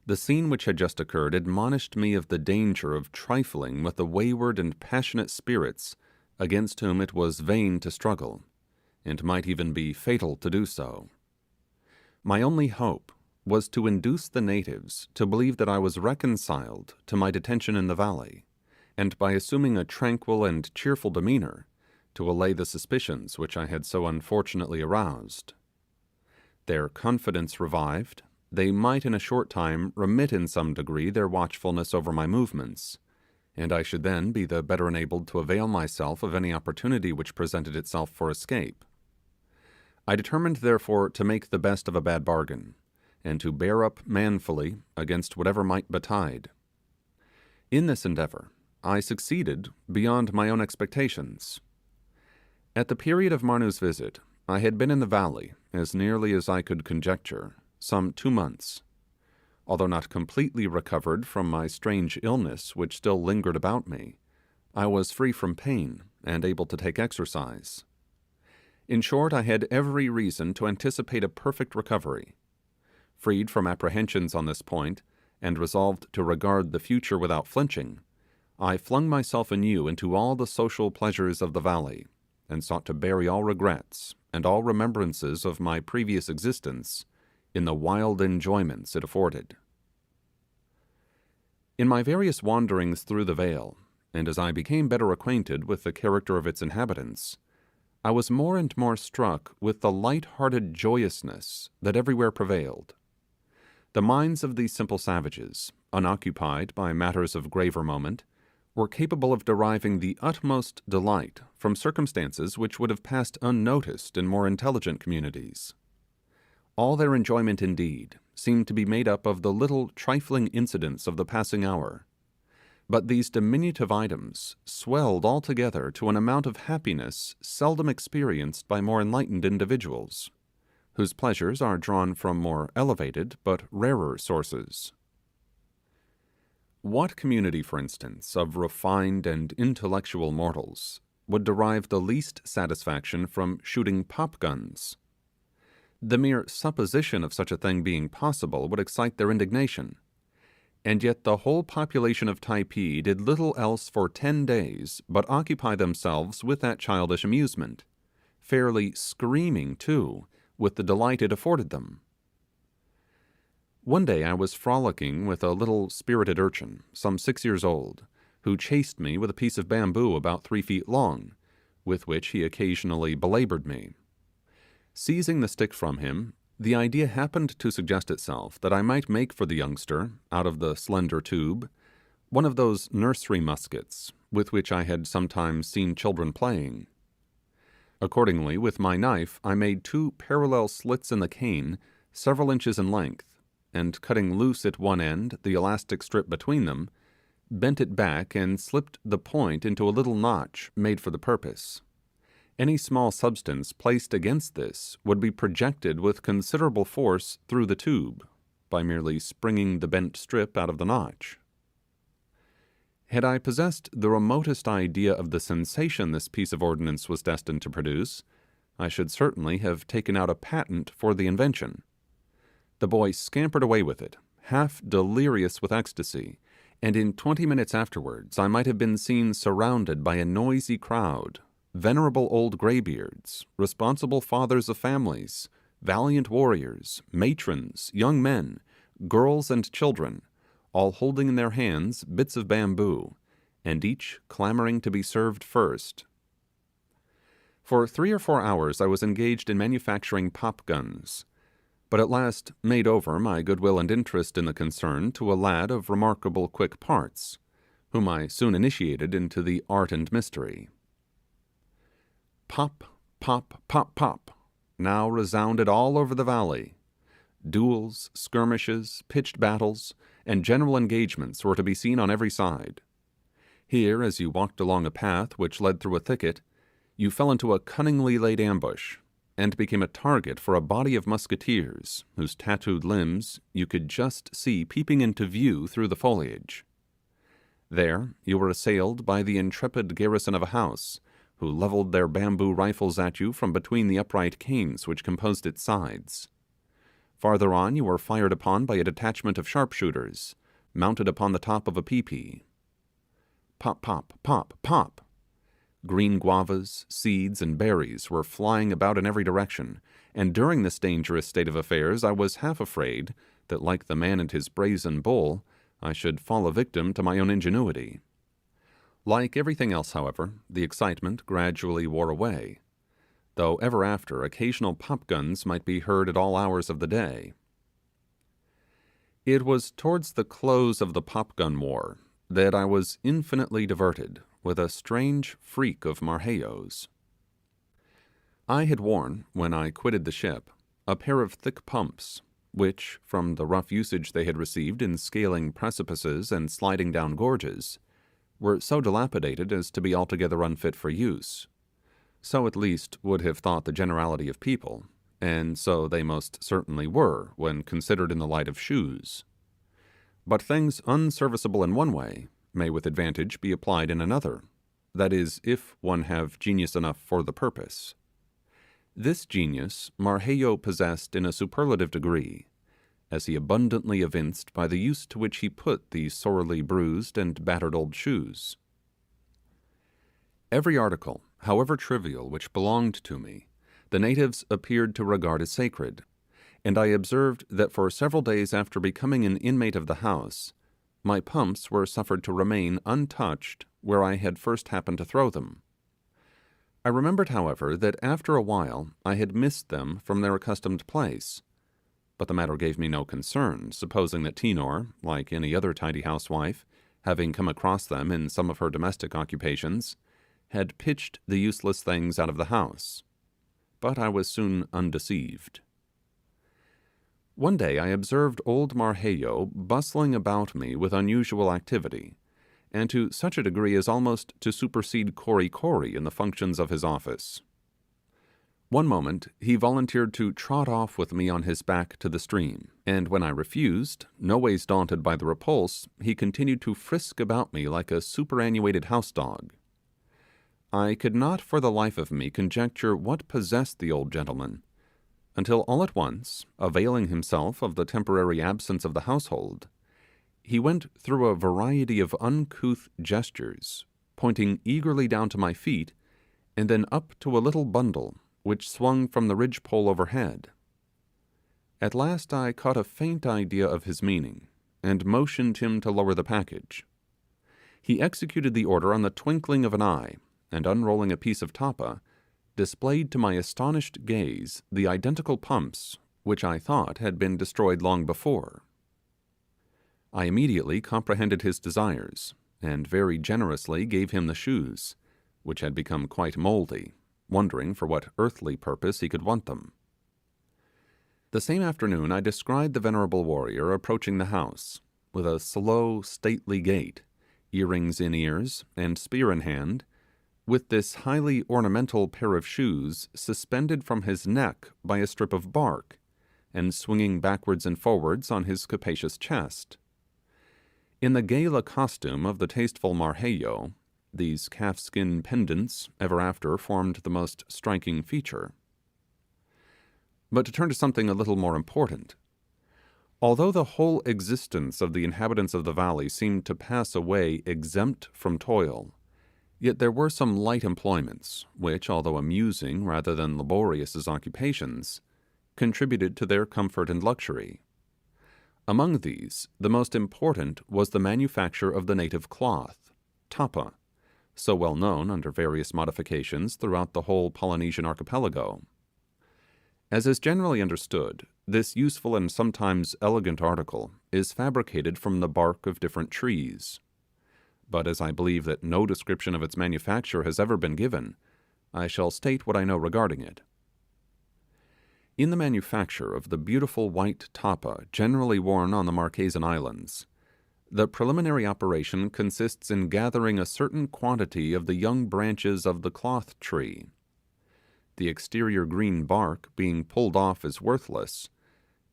the scene which had just occurred admonished me of the danger of trifling with the wayward and passionate spirits against whom it was vain to struggle, and might even be fatal to do so. My only hope was to induce the natives to believe that I was reconciled to my detention in the valley, and by assuming a tranquil and cheerful demeanour, to allay the suspicions which I had so unfortunately aroused. Their confidence revived, they might in a short time remit in some degree their watchfulness over my movements, and I should then be the better enabled to avail myself of any opportunity which presented itself for escape. I determined therefore to make the best of a bad bargain, and to bear up manfully against whatever might betide. In this endeavour I succeeded beyond my own expectations. At the period of Marnoo's visit, I had been in the valley, as nearly as I could conjecture, some 2 months. Although not completely recovered from my strange illness which still lingered about me, I was free from pain and able to take exercise. In short, I had every reason to anticipate a perfect recovery. Freed from apprehensions on this point, and resolved to regard the future without flinching, I flung myself anew into all the social pleasures of the valley, and sought to bury all regrets and all remembrances of my previous existence in the wild enjoyments it afforded. In my various wanderings through the vale, and as I became better acquainted with the character of its inhabitants, I was more and more struck with the light-hearted joyousness that everywhere prevailed. The minds of these simple savages, unoccupied by matters of graver moment, were capable of deriving the utmost delight from circumstances which would have passed unnoticed in more intelligent communities. All their enjoyment, indeed, seemed to be made up of the little trifling incidents of the passing hour, but these diminutive items swelled altogether to an amount of happiness seldom experienced by more enlightened individuals, whose pleasures are drawn from more elevated but rarer sources. What community, for instance, of refined and intellectual mortals would derive the least satisfaction from shooting pop guns? The mere supposition of such a thing being possible would excite their indignation, and yet the whole population of Typee did little else for 10 days but occupy themselves with that childish amusement, fairly screaming, too, with the delight it afforded them. One day I was frolicking with a little spirited urchin, some 6 years old, who chased me with a piece of bamboo about 3 feet long, with which he occasionally belaboured me. Seizing the stick from him, the idea happened to suggest itself that I might make for the youngster, out of the slender tube, one of those nursery muskets with which I had sometimes seen children playing. Accordingly, with my knife I made 2 parallel slits in the cane, several inches in length, and cutting loose at one end the elastic strip between them, bent it back and slipped the point into a little notch made for the purpose. Any small substance placed against this would be projected with considerable force through the tube, by merely springing the bent strip out of the notch. Had I possessed the remotest idea of the sensation this piece of ordnance was destined to produce, I should certainly have taken out a patent for the invention. The boy scampered away with it, half delirious with ecstasy, and in 20 minutes afterwards I might have been seen surrounded by a noisy crowd, venerable old greybeards, responsible fathers of families, valiant warriors, matrons, young men, girls and children, all holding in their hands bits of bamboo, and each clamouring to be served first. For 3 or 4 hours I was engaged in manufacturing pop guns, but at last made over my goodwill and interest in the concern to a lad of remarkable quick parts, whom I soon initiated into the art and mystery. Pop, pop, pop, pop, now resounded all over the valley. Duels, skirmishes, pitched battles, and general engagements were to be seen on every side. Here, as you walked along a path which led through a thicket, you fell into a cunningly laid ambush, and became a target for a body of musketeers, whose tattooed limbs you could just see peeping into view through the foliage. There you were assailed by the intrepid garrison of a house, who leveled their bamboo rifles at you from between the upright canes which composed its sides. Farther on, you were fired upon by a detachment of sharpshooters, mounted upon the top of a peepee. Pop, pop, pop, pop! Green guavas, seeds, and berries were flying about in every direction, and during this dangerous state of affairs I was half afraid that, like the man and his brazen bull, I should fall a victim to my own ingenuity. Like everything else, however, the excitement gradually wore away, though ever after occasional pop guns might be heard at all hours of the day. It was towards the close of the pop gun war that I was infinitely diverted with a strange freak of Marquesas. I had worn, when I quitted the ship, a pair of thick pumps, which, from the rough usage they had received in scaling precipices and sliding down gorges, were so dilapidated as to be altogether unfit for use. So at least would have thought the generality of people, and so they most certainly were when considered in the light of shoes. But things unserviceable in one way may with advantage be applied in another, that is, if one have genius enough for the purpose. This genius Marquesas possessed in a superlative degree, as he abundantly evinced by the use to which he put these sorely bruised and battered old shoes. Every article, however trivial, which belonged to me, the natives appeared to regard as sacred, and I observed that for several days after becoming an inmate of the house, my pumps were suffered to remain untouched where I had first happened to throw them. I remembered, however, that after a while I had missed them from their accustomed place, but the matter gave me no concern, supposing that Tinor, like any other tidy housewife, having come across them in some of her domestic occupations, had pitched the useless things out of the house. But I was soon undeceived. One day I observed old Marquesas bustling about me with unusual activity, and to such a degree as almost to supersede Kory Kory in the functions of his office. One moment he volunteered to trot off with me on his back to the stream, and when I refused, no ways daunted by the repulse, he continued to frisk about me like a superannuated house dog. I could not for the life of me conjecture what possessed the old gentleman, until all at once, availing himself of the temporary absence of the household, he went through a variety of uncouth gestures, pointing eagerly down to my feet, and then up to a little bundle which swung from the ridgepole overhead. At last I caught a faint idea of his meaning, and motioned him to lower the package. He executed the order on the twinkling of an eye, and unrolling a piece of tappa, displayed to my astonished gaze the identical pumps which I thought had been destroyed long before. I immediately comprehended his desires, and very generously gave him the shoes, which had become quite mouldy, wondering for what earthly purpose he could want them. The same afternoon I descried the venerable warrior approaching the house, with a slow, stately gait, earrings in ears, and spear in hand, with this highly ornamental pair of shoes suspended from his neck by a strip of bark, and swinging backwards and forwards on his capacious chest. In the gala costume of the tasteful Marquesas, these calfskin pendants ever after formed the most striking feature. But to turn to something a little more important. Although the whole existence of the inhabitants of the valley seemed to pass away exempt from toil, yet there were some light employments, which, although amusing rather than laborious as occupations, contributed to their comfort and luxury. Among these, the most important was the manufacture of the native cloth, tapa, so well known under various modifications throughout the whole Polynesian archipelago. As is generally understood, this useful and sometimes elegant article is fabricated from the bark of different trees. But as I believe that no description of its manufacture has ever been given, I shall state what I know regarding it. In the manufacture of the beautiful white tapa generally worn on the Marquesan Islands, the preliminary operation consists in gathering a certain quantity of the young branches of the cloth tree. The exterior green bark being pulled off as worthless,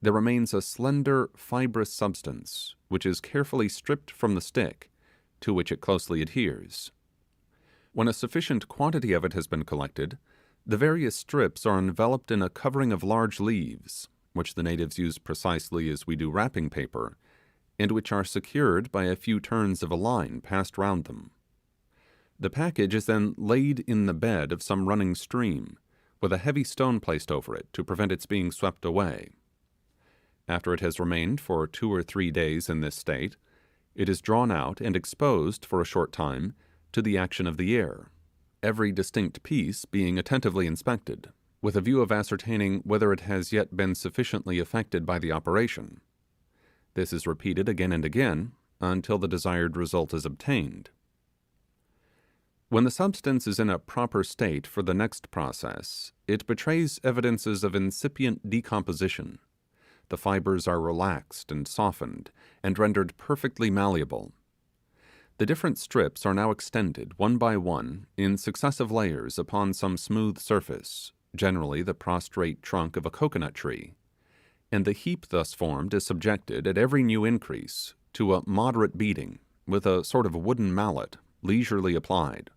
there remains a slender fibrous substance, which is carefully stripped from the stick, to which it closely adheres. When a sufficient quantity of it has been collected, the various strips are enveloped in a covering of large leaves, which the natives use precisely as we do wrapping paper, and which are secured by a few turns of a line passed round them. The package is then laid in the bed of some running stream, with a heavy stone placed over it to prevent its being swept away. After it has remained for 2 or 3 days in this state, it is drawn out and exposed for a short time to the action of the air, every distinct piece being attentively inspected, with a view of ascertaining whether it has yet been sufficiently affected by the operation. This is repeated again and again until the desired result is obtained. When the substance is in a proper state for the next process, it betrays evidences of incipient decomposition. The fibers are relaxed and softened, and rendered perfectly malleable. The different strips are now extended, one by one, in successive layers upon some smooth surface, generally the prostrate trunk of a coconut tree, and the heap thus formed is subjected, at every new increase, to a moderate beating, with a sort of wooden mallet, leisurely applied.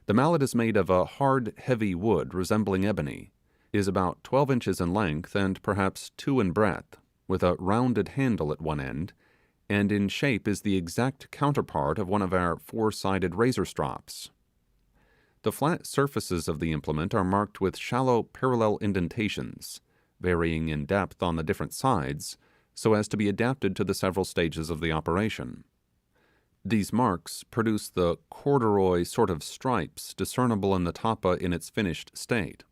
The mallet is made of a hard, heavy wood resembling ebony, is about 12 inches in length and perhaps 2 in breadth, with a rounded handle at one end, and in shape is the exact counterpart of one of our 4-sided razor strops. The flat surfaces of the implement are marked with shallow parallel indentations, varying in depth on the different sides, so as to be adapted to the several stages of the operation. These marks produce the corduroy sort of stripes discernible in the tappa in its finished state.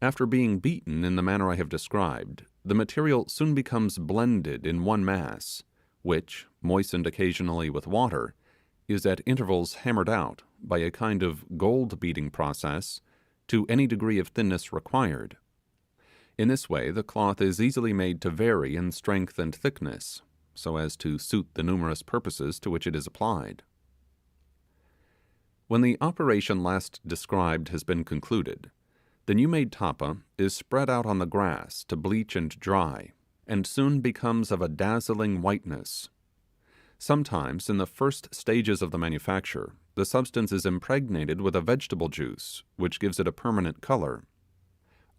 After being beaten in the manner I have described, the material soon becomes blended in one mass, which, moistened occasionally with water, is at intervals hammered out by a kind of gold beating process to any degree of thinness required. In this way the cloth is easily made to vary in strength and thickness, so as to suit the numerous purposes to which it is applied. When the operation last described has been concluded, the new-made tappa is spread out on the grass to bleach and dry, and soon becomes of a dazzling whiteness. Sometimes, in the first stages of the manufacture, the substance is impregnated with a vegetable juice, which gives it a permanent color.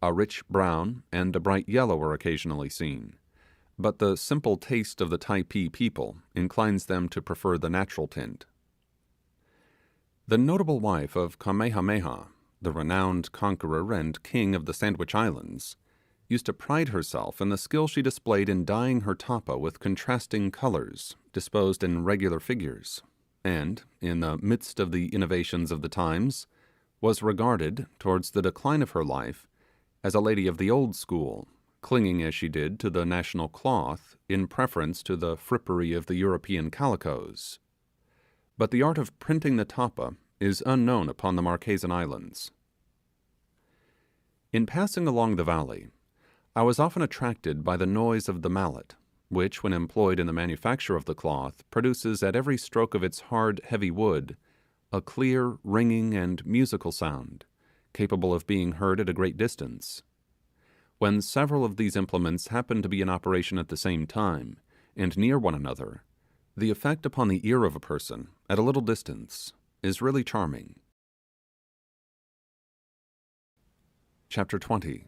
A rich brown and a bright yellow are occasionally seen, but the simple taste of the Typee people inclines them to prefer the natural tint. The notable wife of Kamehameha, the renowned conqueror and king of the Sandwich Islands, used to pride herself in the skill she displayed in dyeing her tappa with contrasting colors disposed in regular figures, and, in the midst of the innovations of the times, was regarded, towards the decline of her life, as a lady of the old school, clinging as she did to the national cloth in preference to the frippery of the European calicoes. But the art of printing the tappa is unknown upon the Marquesan Islands. In passing along the valley, I was often attracted by the noise of the mallet, which, when employed in the manufacture of the cloth, produces at every stroke of its hard, heavy wood a clear, ringing, and musical sound, capable of being heard at a great distance. When several of these implements happen to be in operation at the same time, and near one another, the effect upon the ear of a person, at a little distance, is really charming. Chapter 20.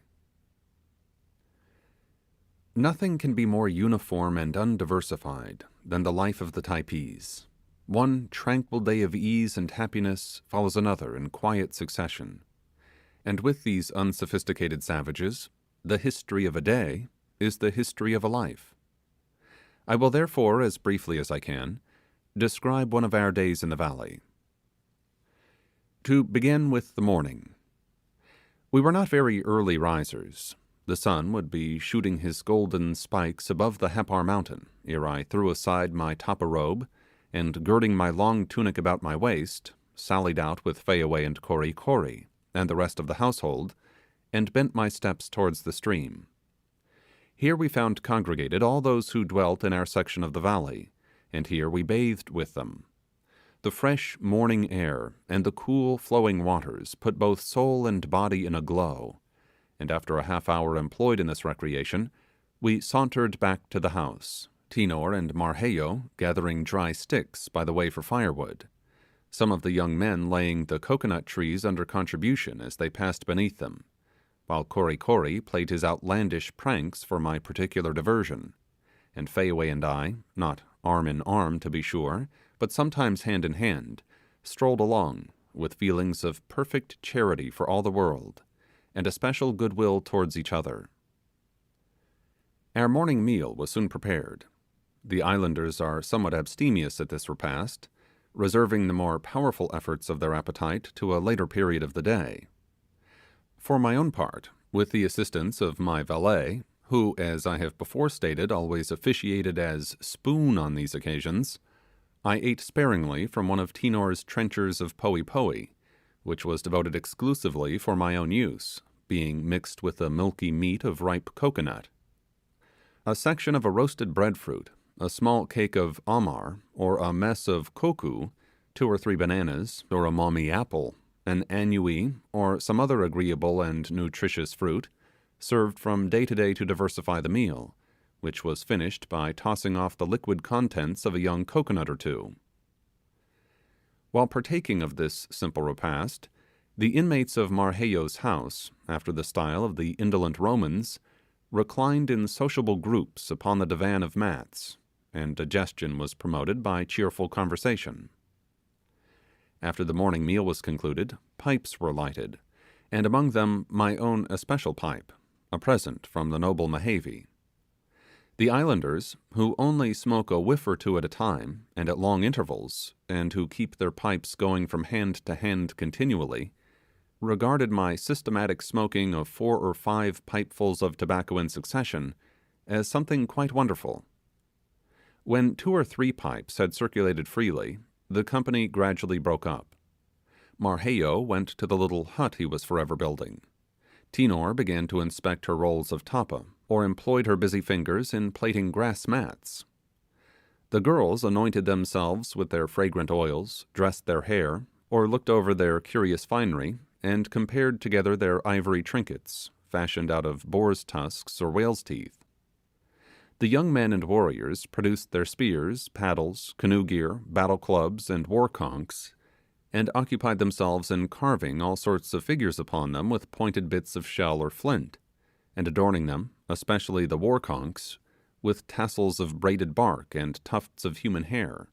Nothing can be more uniform and undiversified than the life of the Typees. One tranquil day of ease and happiness follows another in quiet succession, and with these unsophisticated savages, the history of a day is the history of a life. I will therefore, as briefly as I can, describe one of our days in the valley. To begin with the morning. We were not very early risers. The sun would be shooting his golden spikes above the Happar mountain ere I threw aside my tappa robe, and girding my long tunic about my waist, sallied out with Fayaway and Kory Kory, and the rest of the household, and bent my steps towards the stream. Here we found congregated all those who dwelt in our section of the valley, and here we bathed with them. The fresh morning air and the cool flowing waters put both soul and body in a glow, and after a half hour employed in this recreation, we sauntered back to the house, Tinor and Marheyo gathering dry sticks by the way for firewood, some of the young men laying the coconut trees under contribution as they passed beneath them, while Kori Kori played his outlandish pranks for my particular diversion, and Fayaway and I, not arm in arm to be sure, but sometimes hand in hand, strolled along with feelings of perfect charity for all the world, and a special goodwill towards each other. Our morning meal was soon prepared. The islanders are somewhat abstemious at this repast, reserving the more powerful efforts of their appetite to a later period of the day. For my own part, with the assistance of my valet, who, as I have before stated, always officiated as spoon on these occasions, I ate sparingly from one of Tinor's trenchers of poe poe, which was devoted exclusively for my own use, being mixed with the milky meat of ripe coconut. A section of a roasted breadfruit, a small cake of amar, or a mess of koku, 2 or 3 bananas, or a maumee apple, an annui, or some other agreeable and nutritious fruit, served from day to day to diversify the meal, which was finished by tossing off the liquid contents of a young coconut or two. While partaking of this simple repast, the inmates of Marquesas' house, after the style of the indolent Romans, reclined in sociable groups upon the divan of mats, and digestion was promoted by cheerful conversation. After the morning meal was concluded, pipes were lighted, and among them my own especial pipe, a present from the noble Mehavi. The islanders, who only smoke a whiff or two at a time, and at long intervals, and who keep their pipes going from hand to hand continually, regarded my systematic smoking of 4 or 5 pipefuls of tobacco in succession as something quite wonderful. When 2 or 3 pipes had circulated freely, the company gradually broke up. Marheyo went to the little hut he was forever building. Tinor began to inspect her rolls of tapa, or employed her busy fingers in plaiting grass mats. The girls anointed themselves with their fragrant oils, dressed their hair, or looked over their curious finery, and compared together their ivory trinkets, fashioned out of boar's tusks or whale's teeth. The young men and warriors produced their spears, paddles, canoe gear, battle clubs, and war conchs, and occupied themselves in carving all sorts of figures upon them with pointed bits of shell or flint, and adorning them, especially the war conchs, with tassels of braided bark and tufts of human hair.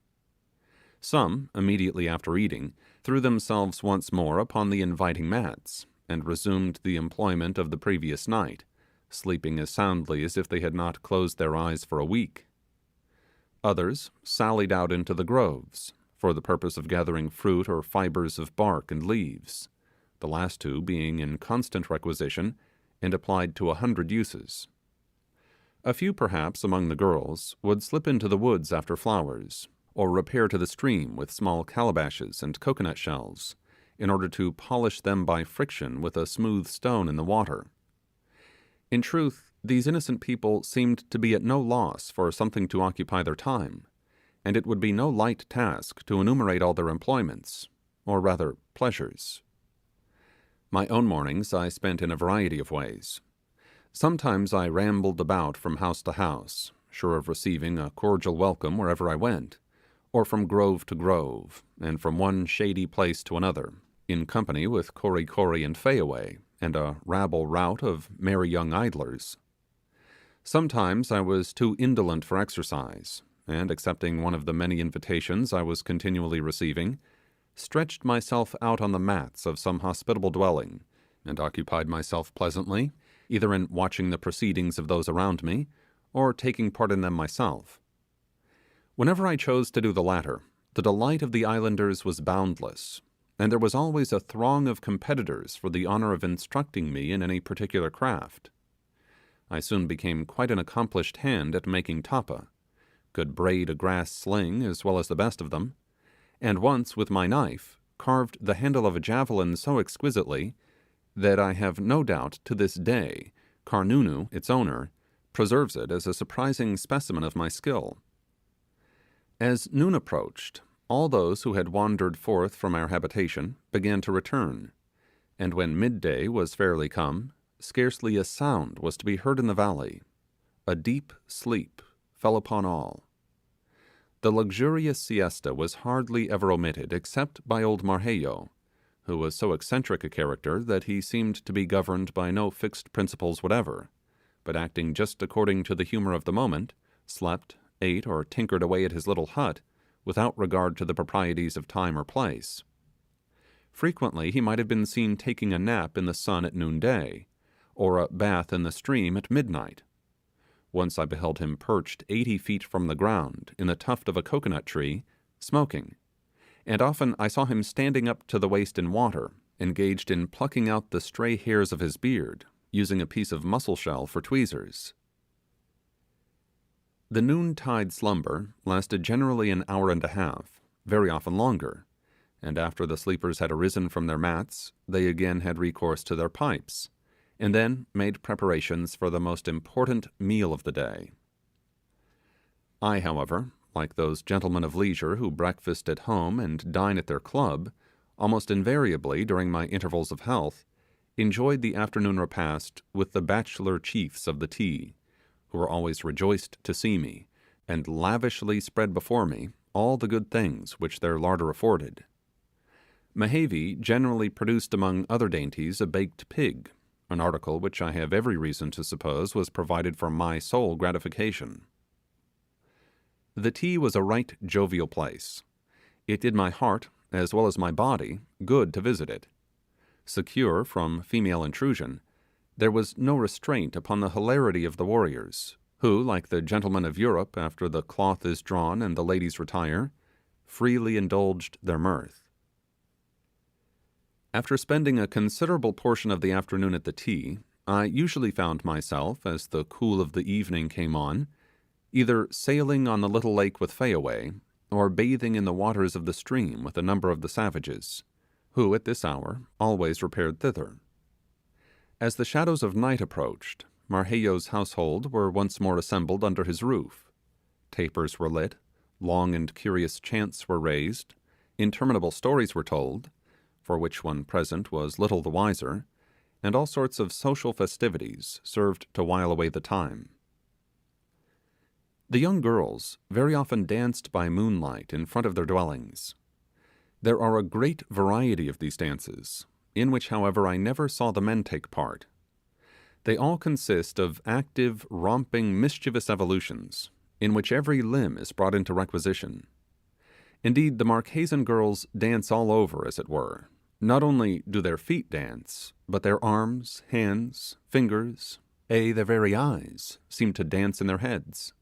Some, immediately after eating, threw themselves once more upon the inviting mats, and resumed the employment of the previous night, sleeping as soundly as if they had not closed their eyes for a week. Others sallied out into the groves, for the purpose of gathering fruit or fibres of bark and leaves, the last 2 being in constant requisition and applied to 100 uses. A few, perhaps, among the girls would slip into the woods after flowers, or repair to the stream with small calabashes and coconut shells, in order to polish them by friction with a smooth stone in the water. In truth, these innocent people seemed to be at no loss for something to occupy their time, and it would be no light task to enumerate all their employments, or rather pleasures. My own mornings I spent in a variety of ways. Sometimes I rambled about from house to house, sure of receiving a cordial welcome wherever I went, or from grove to grove, and from one shady place to another, in company with Kori Kori and Fayaway, and a rabble-rout of merry young idlers. Sometimes I was too indolent for exercise, and accepting one of the many invitations I was continually receiving, stretched myself out on the mats of some hospitable dwelling, and occupied myself pleasantly, either in watching the proceedings of those around me, or taking part in them myself. Whenever I chose to do the latter, the delight of the islanders was boundless, and there was always a throng of competitors for the honour of instructing me in any particular craft. I soon became quite an accomplished hand at making tapa, could braid a grass sling as well as the best of them, and once with my knife carved the handle of a javelin so exquisitely that I have no doubt to this day Karnunu, its owner, preserves it as a surprising specimen of my skill. As noon approached, all those who had wandered forth from our habitation began to return, and when midday was fairly come, scarcely a sound was to be heard in the valley. A deep sleep fell upon all. The luxurious siesta was hardly ever omitted except by old Marquesas, who was so eccentric a character that he seemed to be governed by no fixed principles whatever, but acting just according to the humour of the moment, slept, ate, or tinkered away at his little hut, without regard to the proprieties of time or place. Frequently he might have been seen taking a nap in the sun at noonday, or a bath in the stream at midnight. Once I beheld him perched 80 feet from the ground in the tuft of a coconut tree, smoking, and often I saw him standing up to the waist in water, engaged in plucking out the stray hairs of his beard, using a piece of mussel shell for tweezers. The noontide slumber lasted generally an hour and a half, very often longer, and after the sleepers had arisen from their mats, they again had recourse to their pipes, and then made preparations for the most important meal of the day. I, however, like those gentlemen of leisure who breakfast at home and dine at their club, almost invariably during my intervals of health, enjoyed the afternoon repast with the bachelor chiefs of the tea, who were always rejoiced to see me, and lavishly spread before me all the good things which their larder afforded. Mehevi generally produced among other dainties a baked pig, an article which I have every reason to suppose was provided for my sole gratification. The tea was a right jovial place. It did my heart, as well as my body, good to visit it. Secure from female intrusion, there was no restraint upon the hilarity of the warriors, who, like the gentlemen of Europe after the cloth is drawn and the ladies retire, freely indulged their mirth. After spending a considerable portion of the afternoon at the tea, I usually found myself, as the cool of the evening came on, either sailing on the little lake with Fayaway, or bathing in the waters of the stream with a number of the savages, who at this hour always repaired thither. As the shadows of night approached, Marquesas' household were once more assembled under his roof. Tapers were lit, long and curious chants were raised, interminable stories were told, for which one present was little the wiser, and all sorts of social festivities served to while away the time. The young girls very often danced by moonlight in front of their dwellings. There are a great variety of these dances, in which, however, I never saw the men take part. They all consist of active, romping, mischievous evolutions, in which every limb is brought into requisition. Indeed, the Marquesan girls dance all over, as it were. Not only do their feet dance, but their arms, hands, fingers, their very eyes, seem to dance in their heads.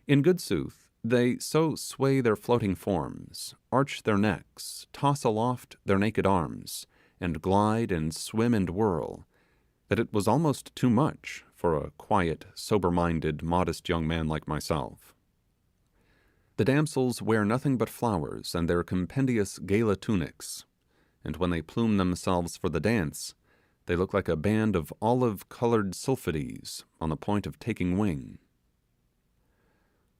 In good sooth, they so sway their floating forms, arch their necks, toss aloft their naked arms, and glide and swim and whirl, that it was almost too much for a quiet, sober-minded, modest young man like myself. The damsels wear nothing but flowers and their compendious gala tunics, and when they plume themselves for the dance, they look like a band of olive-coloured sylphides on the point of taking wing.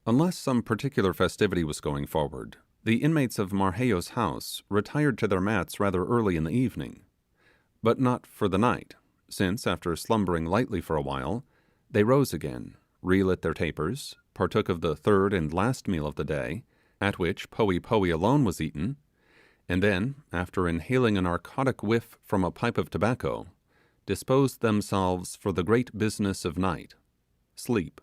Unless some particular festivity was going forward, the inmates of Marquesas' house retired to their mats rather early in the evening, but not for the night, since, after slumbering lightly for a while, they rose again, relit their tapers, partook of the third and last meal of the day, at which Poe alone was eaten, and then, after inhaling a narcotic whiff from a pipe of tobacco, disposed themselves for the great business of night, sleep.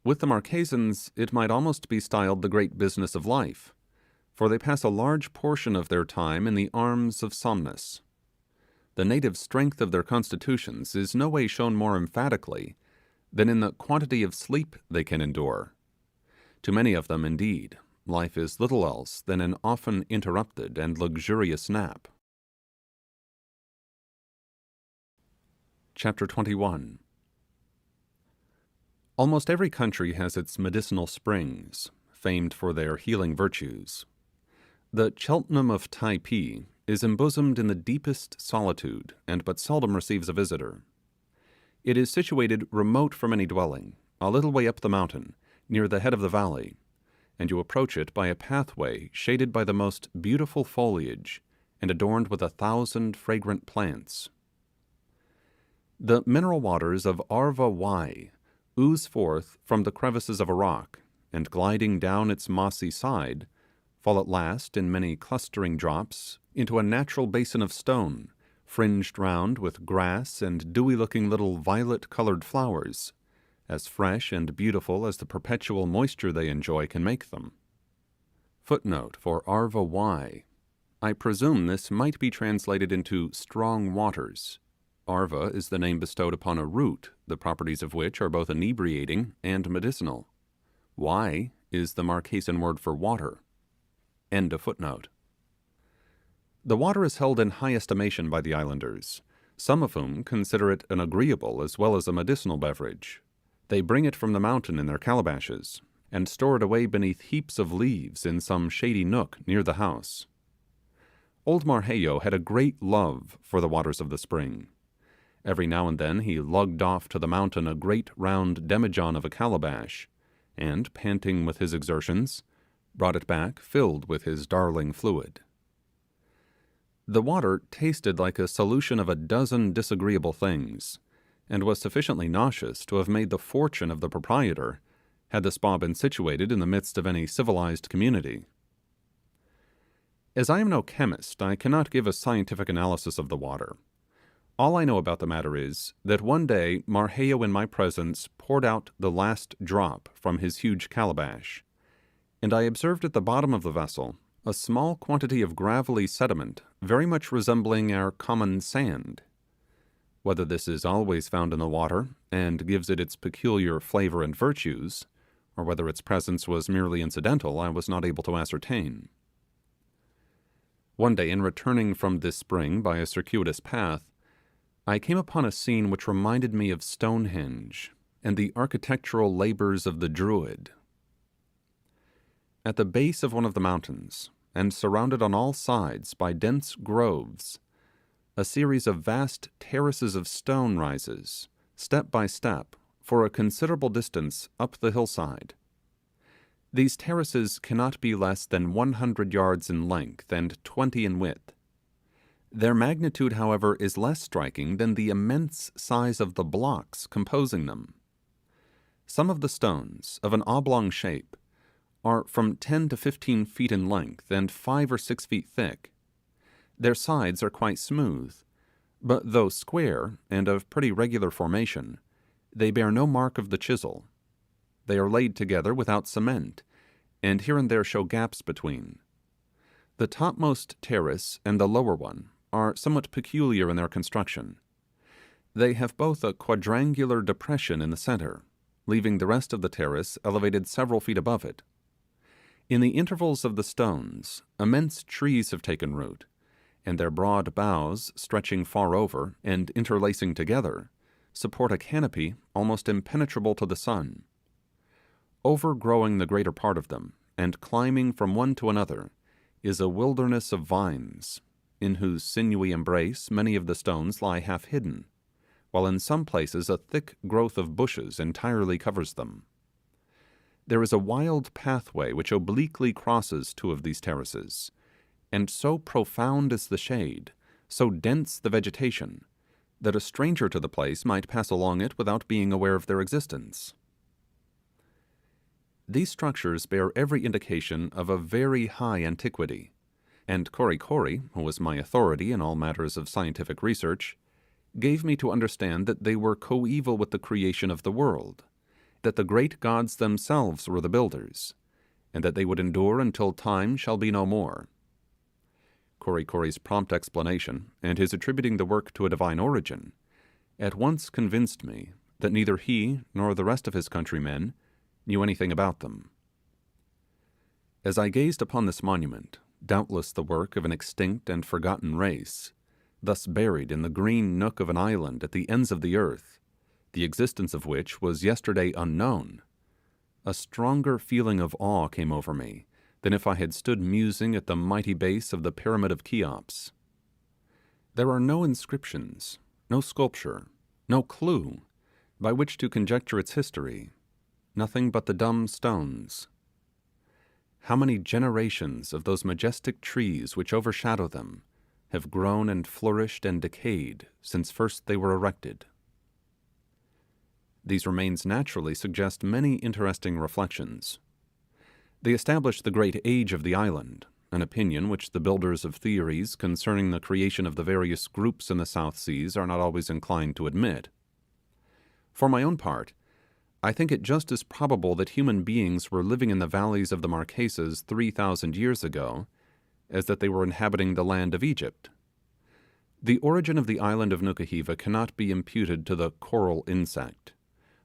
With the Marquesans it might almost be styled the great business of life, for they pass a large portion of their time in the arms of somnus. The native strength of their constitutions is no way shown more emphatically than in the quantity of sleep they can endure. To many of them, indeed, life is little else than an often interrupted and luxurious nap. Chapter 21. Almost every country has its medicinal springs, famed for their healing virtues. The Cheltenham of Typee is embosomed in the deepest solitude, and but seldom receives a visitor. It is situated remote from any dwelling, a little way up the mountain, near the head of the valley, and you approach it by a pathway shaded by the most beautiful foliage, and adorned with 1,000 fragrant plants. The mineral waters of Arva ooze forth from the crevices of a rock, and gliding down its mossy side, fall at last in many clustering drops into a natural basin of stone, fringed round with grass and dewy-looking little violet-coloured flowers, as fresh and beautiful as the perpetual moisture they enjoy can make them. Footnote for Arva Y. I presume this might be translated into strong waters. Arva is the name bestowed upon a root, the properties of which are both inebriating and medicinal. Y is the Marquesan word for water. End of footnote. The water is held in high estimation by the islanders, some of whom consider it an agreeable as well as a medicinal beverage. They bring it from the mountain in their calabashes, and store it away beneath heaps of leaves in some shady nook near the house. Old Marheyo had a great love for the waters of the spring. Every now and then he lugged off to the mountain a great round demijohn of a calabash, and, panting with his exertions, brought it back filled with his darling fluid. The water tasted like a solution of a dozen disagreeable things, and was sufficiently nauseous to have made the fortune of the proprietor, had the spa been situated in the midst of any civilized community. As I am no chemist, I cannot give a scientific analysis of the water. All I know about the matter is, that one day Marheyo in my presence poured out the last drop from his huge calabash, and I observed at the bottom of the vessel a small quantity of gravelly sediment very much resembling our common sand. Whether this is always found in the water, and gives it its peculiar flavour and virtues, or whether its presence was merely incidental, I was not able to ascertain. One day, in returning from this spring by a circuitous path, I came upon a scene which reminded me of Stonehenge and the architectural labours of the Druid. At the base of one of the mountains, and surrounded on all sides by dense groves, a series of vast terraces of stone rises, step by step, for a considerable distance up the hillside. These terraces cannot be less than 100 yards in length and 20 in width. Their magnitude, however, is less striking than the immense size of the blocks composing them. Some of the stones, of an oblong shape, are from 10 to 15 feet in length and 5 or 6 feet thick. Their sides are quite smooth, but though square and of pretty regular formation, they bear no mark of the chisel. They are laid together without cement, and here and there show gaps between. The topmost terrace and the lower one are somewhat peculiar in their construction. They have both a quadrangular depression in the centre, leaving the rest of the terrace elevated several feet above it. In the intervals of the stones, immense trees have taken root, and their broad boughs, stretching far over and interlacing together, support a canopy almost impenetrable to the sun. Overgrowing the greater part of them, and climbing from one to another, is a wilderness of vines, in whose sinewy embrace many of the stones lie half hidden, while in some places a thick growth of bushes entirely covers them. There is a wild pathway which obliquely crosses two of these terraces, and so profound is the shade, so dense the vegetation, that a stranger to the place might pass along it without being aware of their existence. These structures bear every indication of a very high antiquity, and Kori Kori, who was my authority in all matters of scientific research, gave me to understand that they were coeval with the creation of the world, that the great gods themselves were the builders, and that they would endure until time shall be no more. Kori Kori's prompt explanation, and his attributing the work to a divine origin, at once convinced me that neither he nor the rest of his countrymen knew anything about them. As I gazed upon this monument, doubtless the work of an extinct and forgotten race, thus buried in the green nook of an island at the ends of the earth, the existence of which was yesterday unknown, a stronger feeling of awe came over me than if I had stood musing at the mighty base of the pyramid of Cheops. There are no inscriptions, no sculpture, no clue by which to conjecture its history, nothing but the dumb stones. How many generations of those majestic trees which overshadow them have grown and flourished and decayed since first they were erected? These remains naturally suggest many interesting reflections, They established the great age of the island, an opinion which the builders of theories concerning the creation of the various groups in the South Seas are not always inclined to admit. For my own part, I think it just as probable that human beings were living in the valleys of the Marquesas 3,000 years ago, as that they were inhabiting the land of Egypt. The origin of the island of Nukuhiva cannot be imputed to the coral insect,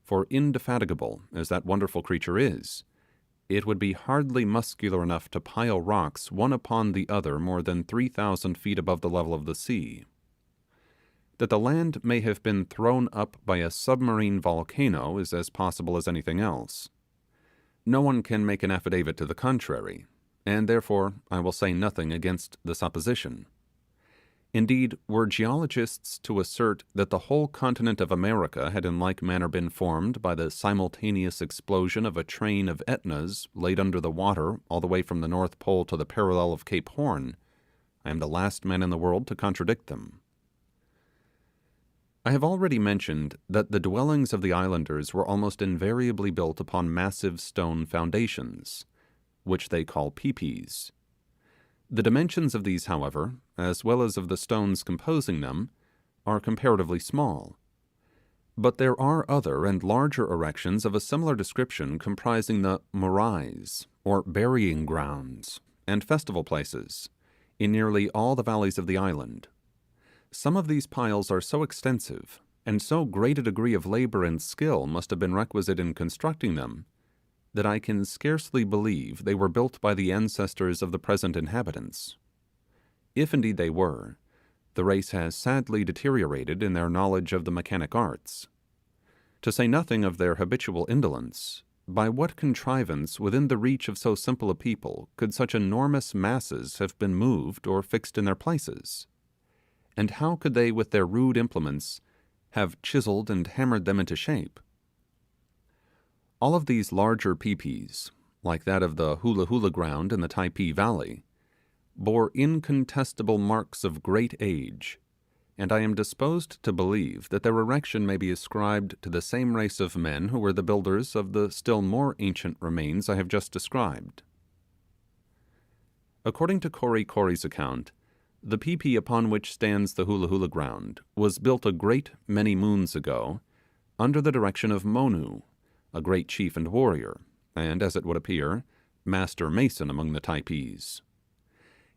for indefatigable as that wonderful creature is, it would be hardly muscular enough to pile rocks one upon the other more than 3,000 feet above the level of the sea. That the land may have been thrown up by a submarine volcano is as possible as anything else. No one can make an affidavit to the contrary, and therefore I will say nothing against the supposition. Indeed, were geologists to assert that the whole continent of America had in like manner been formed by the simultaneous explosion of a train of Etnas laid under the water all the way from the North Pole to the parallel of Cape Horn, I am the last man in the world to contradict them. I have already mentioned that the dwellings of the islanders were almost invariably built upon massive stone foundations, which they call teepees. The dimensions of these, however, as well as of the stones composing them, are comparatively small. But there are other and larger erections of a similar description comprising the morais, or burying grounds, and festival places, in nearly all the valleys of the island. Some of these piles are so extensive, and so great a degree of labour and skill must have been requisite in constructing them, that I can scarcely believe they were built by the ancestors of the present inhabitants. If indeed they were, the race has sadly deteriorated in their knowledge of the mechanic arts. To say nothing of their habitual indolence, by what contrivance within the reach of so simple a people could such enormous masses have been moved or fixed in their places? And how could they with their rude implements have chiselled and hammered them into shape? All of these larger teepees, like that of the Hula Hula ground in the Typee Valley, bore incontestable marks of great age, and I am disposed to believe that their erection may be ascribed to the same race of men who were the builders of the still more ancient remains I have just described. According to Kori Kori's account, the teepee upon which stands the Hula Hula ground was built a great many moons ago, under the direction of Monu, a great chief and warrior, and, as it would appear, master mason among the Typees.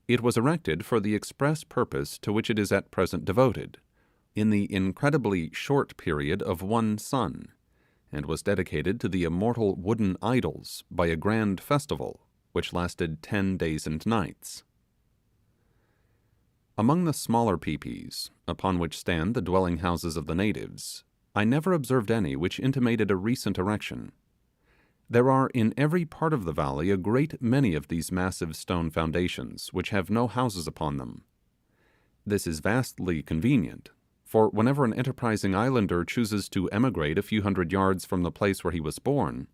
It was erected for the express purpose to which it is at present devoted, in the incredibly short period of one sun, and was dedicated to the immortal wooden idols by a grand festival, which lasted 10 days and nights. Among the smaller teepees, upon which stand the dwelling houses of the natives, I never observed any which intimated a recent erection. There are in every part of the valley a great many of these massive stone foundations, which have no houses upon them. This is vastly convenient, for whenever an enterprising islander chooses to emigrate a few hundred yards from the place where he was born,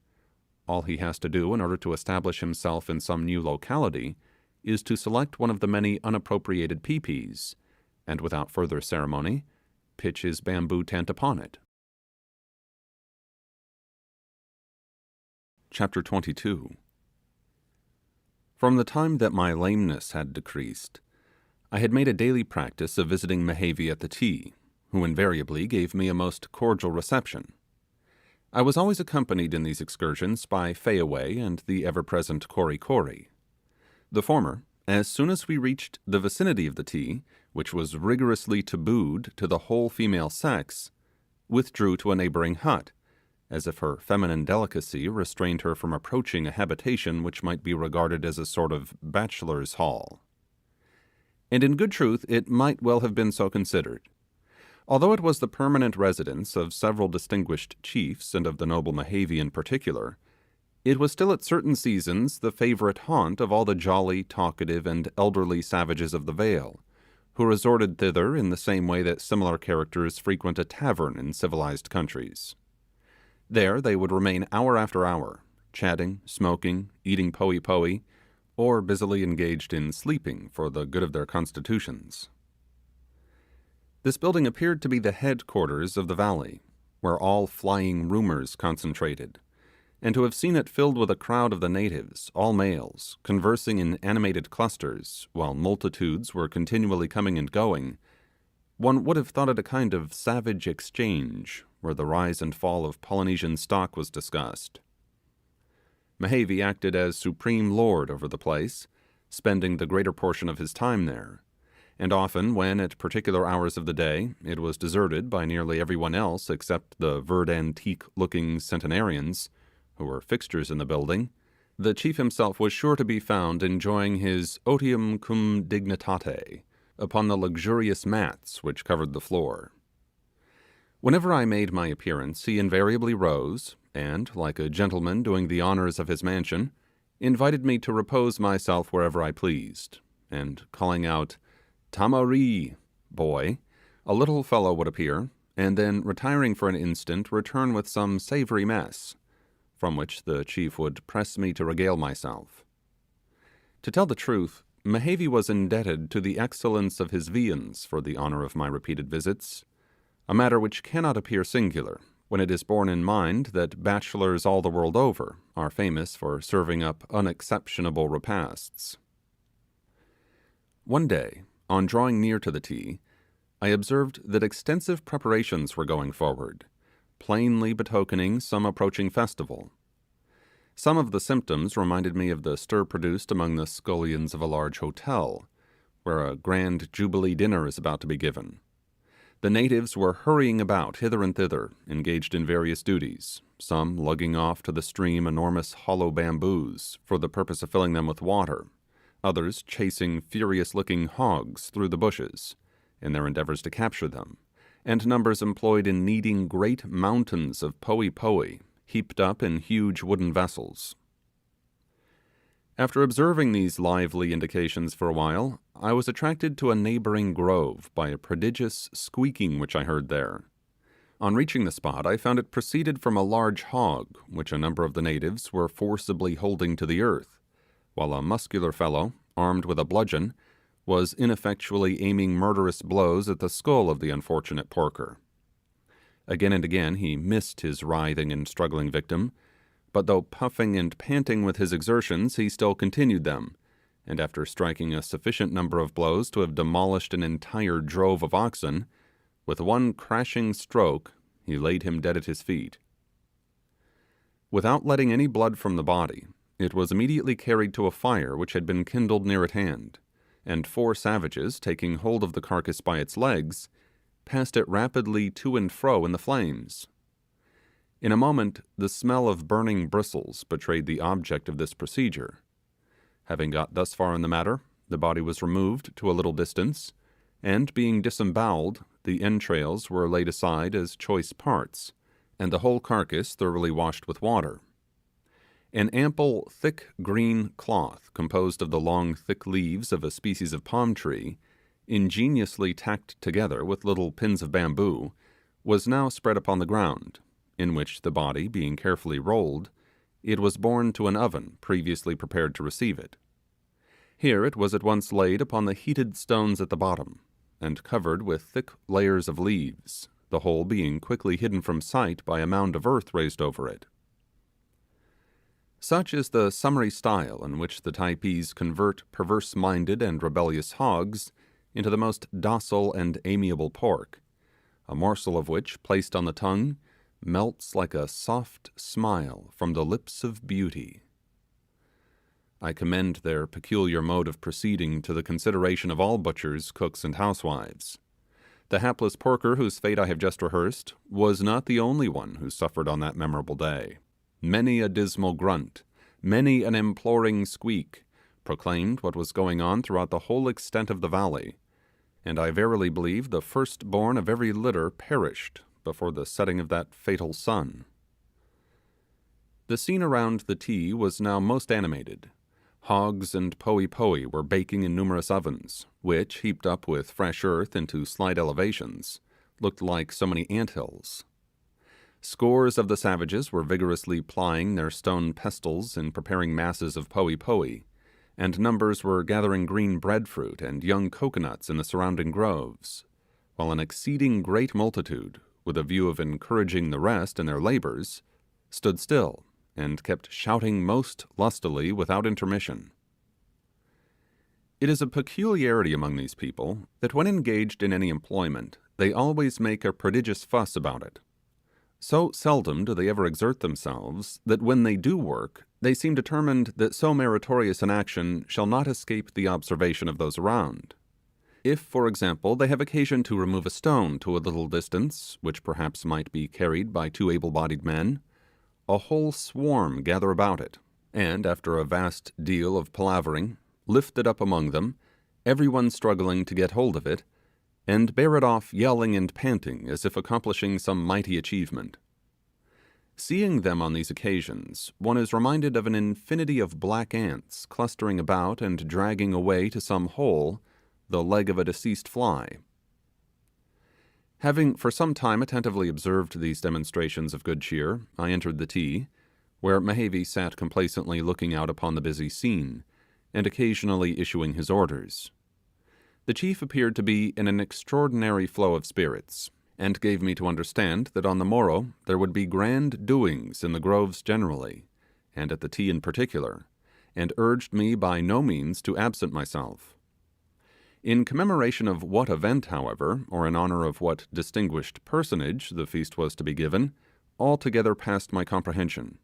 all he has to do in order to establish himself in some new locality is to select one of the many unappropriated teepees, and without further ceremony, pitch his bamboo tent upon it. Chapter 22. From the time that my lameness had decreased, I had made a daily practice of visiting Mehevi at the tea, who invariably gave me a most cordial reception. I was always accompanied in these excursions by Fayaway and the ever-present Kori Kori. The former, as soon as we reached the vicinity of the tea, which was rigorously tabooed to the whole female sex, withdrew to a neighbouring hut, as if her feminine delicacy restrained her from approaching a habitation which might be regarded as a sort of bachelor's hall. And in good truth it might well have been so considered. Although it was the permanent residence of several distinguished chiefs, and of the noble Mehevi in particular, it was still at certain seasons the favourite haunt of all the jolly, talkative, and elderly savages of the vale, who resorted thither in the same way that similar characters frequent a tavern in civilized countries. There they would remain hour after hour, chatting, smoking, eating poe, or busily engaged in sleeping for the good of their constitutions. This building appeared to be the headquarters of the valley, where all flying rumours concentrated, and to have seen it filled with a crowd of the natives, all males, conversing in animated clusters, while multitudes were continually coming and going, one would have thought it a kind of savage exchange, where the rise and fall of Polynesian stock was discussed. Mehevi acted as supreme lord over the place, spending the greater portion of his time there, and often when, at particular hours of the day, it was deserted by nearly everyone else except the verd-antique-looking centenarians, who were fixtures in the building, the chief himself was sure to be found enjoying his otium cum dignitate upon the luxurious mats which covered the floor. Whenever I made my appearance, he invariably rose, and, like a gentleman doing the honours of his mansion, invited me to repose myself wherever I pleased, and calling out, "Tamari, boy," a little fellow would appear, and then retiring for an instant, return with some savoury mess, from which the chief would press me to regale myself. To tell the truth, Mehevi was indebted to the excellence of his viands for the honour of my repeated visits, a matter which cannot appear singular, when it is borne in mind that bachelors all the world over are famous for serving up unexceptionable repasts. One day, on drawing near to the tea, I observed that extensive preparations were going forward, plainly betokening some approaching festival. Some of the symptoms reminded me of the stir produced among the scullions of a large hotel, where a grand jubilee dinner is about to be given. The natives were hurrying about hither and thither, engaged in various duties, some lugging off to the stream enormous hollow bamboos for the purpose of filling them with water, others chasing furious-looking hogs through the bushes, in their endeavours to capture them, and numbers employed in kneading great mountains of poe heaped up in huge wooden vessels. After observing these lively indications for a while, I was attracted to a neighbouring grove by a prodigious squeaking which I heard there. On reaching the spot, I found it proceeded from a large hog, which a number of the natives were forcibly holding to the earth, while a muscular fellow, armed with a bludgeon, was ineffectually aiming murderous blows at the skull of the unfortunate porker. Again and again he missed his writhing and struggling victim, but though puffing and panting with his exertions, he still continued them, and after striking a sufficient number of blows to have demolished an entire drove of oxen, with one crashing stroke he laid him dead at his feet. Without letting any blood from the body, it was immediately carried to a fire which had been kindled near at hand, and 4 savages, taking hold of the carcass by its legs, passed it rapidly to and fro in the flames. In a moment the smell of burning bristles betrayed the object of this procedure. Having got thus far in the matter, the body was removed to a little distance, and being disembowelled, the entrails were laid aside as choice parts, and the whole carcass thoroughly washed with water. An ample, thick green cloth, composed of the long, thick leaves of a species of palm tree, ingeniously tacked together with little pins of bamboo, was now spread upon the ground, in which the body being carefully rolled, it was borne to an oven previously prepared to receive it. Here it was at once laid upon the heated stones at the bottom, and covered with thick layers of leaves, the whole being quickly hidden from sight by a mound of earth raised over it. Such is the summary style in which the Typees convert perverse-minded and rebellious hogs into the most docile and amiable pork, a morsel of which, placed on the tongue, melts like a soft smile from the lips of beauty. I commend their peculiar mode of proceeding to the consideration of all butchers, cooks, and housewives. The hapless porker whose fate I have just rehearsed was not the only one who suffered on that memorable day. Many a dismal grunt, many an imploring squeak, proclaimed what was going on throughout the whole extent of the valley, and I verily believe the firstborn of every litter perished before the setting of that fatal sun. The scene around the tea was now most animated. Hogs and poe were baking in numerous ovens, which, heaped up with fresh earth into slight elevations, looked like so many anthills. Scores of the savages were vigorously plying their stone pestles in preparing masses of poe, and numbers were gathering green breadfruit and young coconuts in the surrounding groves, while an exceeding great multitude, with a view of encouraging the rest in their labours, stood still and kept shouting most lustily without intermission. It is a peculiarity among these people that when engaged in any employment, they always make a prodigious fuss about it. So seldom do they ever exert themselves, that when they do work, they seem determined that so meritorious an action shall not escape the observation of those around. If, for example, they have occasion to remove a stone to a little distance, which perhaps might be carried by two able-bodied men, a whole swarm gather about it, and after a vast deal of palavering, lift it up among them, everyone struggling to get hold of it, and bear it off yelling and panting as if accomplishing some mighty achievement. Seeing them on these occasions, one is reminded of an infinity of black ants clustering about and dragging away to some hole the leg of a deceased fly. Having for some time attentively observed these demonstrations of good cheer, I entered the tea, where Mehevi sat complacently looking out upon the busy scene, and occasionally issuing his orders. The chief appeared to be in an extraordinary flow of spirits, and gave me to understand that on the morrow there would be grand doings in the groves generally, and at the tea in particular, and urged me by no means to absent myself. In commemoration of what event, however, or in honour of what distinguished personage the feast was to be given, altogether past my comprehension.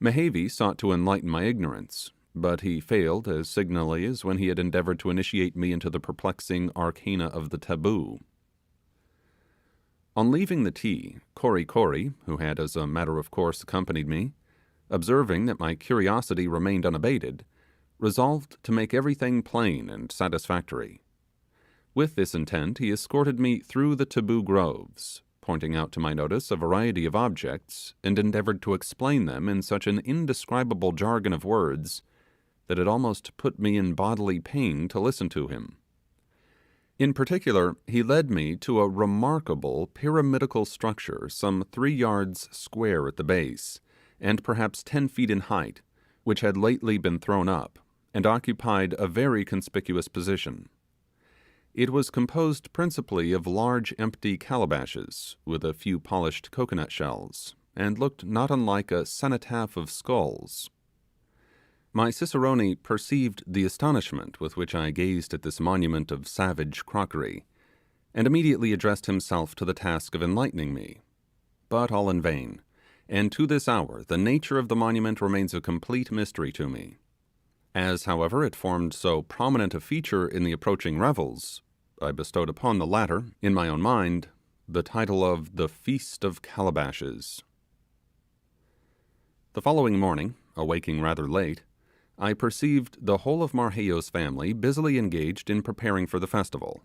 Mehevi sought to enlighten my ignorance, but he failed as signally as when he had endeavoured to initiate me into the perplexing arcana of the taboo. On leaving the tea, Kori, who had as a matter of course accompanied me, observing that my curiosity remained unabated, resolved to make everything plain and satisfactory. With this intent he escorted me through the taboo groves, pointing out to my notice a variety of objects, and endeavoured to explain them in such an indescribable jargon of words that it almost put me in bodily pain to listen to him. In particular, he led me to a remarkable pyramidical structure some 3 yards square at the base, and perhaps 10 feet in height, which had lately been thrown up, and occupied a very conspicuous position. It was composed principally of large empty calabashes, with a few polished coconut shells, and looked not unlike a cenotaph of skulls. My cicerone perceived the astonishment with which I gazed at this monument of savage crockery, and immediately addressed himself to the task of enlightening me. But all in vain, and to this hour the nature of the monument remains a complete mystery to me. As, however, it formed so prominent a feature in the approaching revels, I bestowed upon the latter, in my own mind, the title of the Feast of Calabashes. The following morning, awaking rather late, I perceived the whole of Marquesas' family busily engaged in preparing for the festival.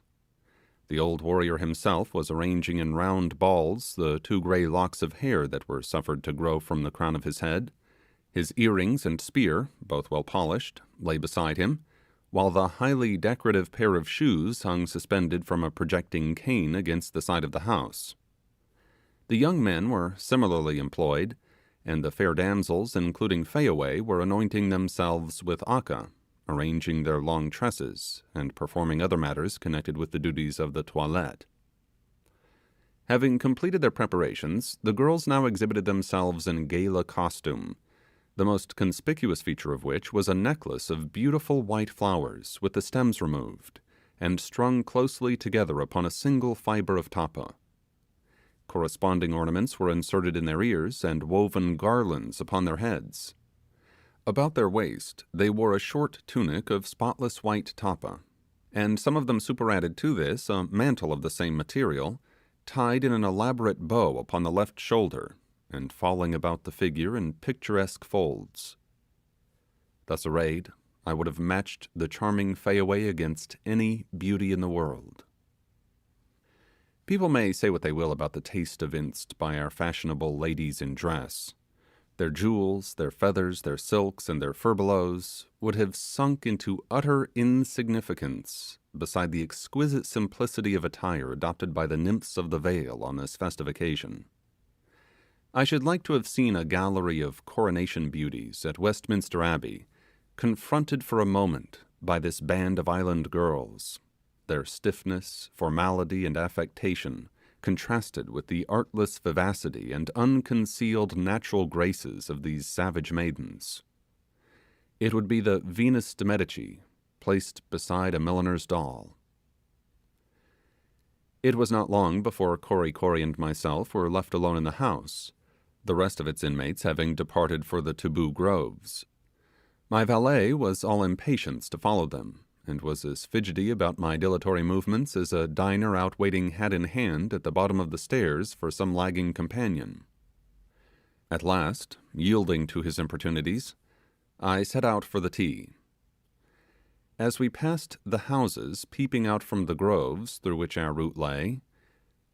The old warrior himself was arranging in round balls the 2 grey locks of hair that were suffered to grow from the crown of his head. His earrings and spear, both well polished, lay beside him, while the highly decorative pair of shoes hung suspended from a projecting cane against the side of the house. The young men were similarly employed, and the fair damsels, including Fayaway, were anointing themselves with aka, arranging their long tresses, and performing other matters connected with the duties of the toilette. Having completed their preparations, the girls now exhibited themselves in gala costume, the most conspicuous feature of which was a necklace of beautiful white flowers with the stems removed, and strung closely together upon a single fibre of tapa. Corresponding ornaments were inserted in their ears, and woven garlands upon their heads. About their waist they wore a short tunic of spotless white tapa, and some of them superadded to this a mantle of the same material, tied in an elaborate bow upon the left shoulder, and falling about the figure in picturesque folds. Thus arrayed, I would have matched the charming Fayaway against any beauty in the world. People may say what they will about the taste evinced by our fashionable ladies in dress. Their jewels, their feathers, their silks, and their furbelows would have sunk into utter insignificance beside the exquisite simplicity of attire adopted by the nymphs of the vale on this festive occasion. I should like to have seen a gallery of coronation beauties at Westminster Abbey, confronted for a moment by this band of island girls, their stiffness, formality, and affectation contrasted with the artless vivacity and unconcealed natural graces of these savage maidens. It would be the Venus de Medici, placed beside a milliner's doll. It was not long before Cory and myself were left alone in the house, the rest of its inmates having departed for the Taboo Groves. My valet was all impatience to follow them, and was as fidgety about my dilatory movements as a diner out waiting hat in hand at the bottom of the stairs for some lagging companion. At last, yielding to his importunities, I set out for the tea. As we passed the houses peeping out from the groves through which our route lay,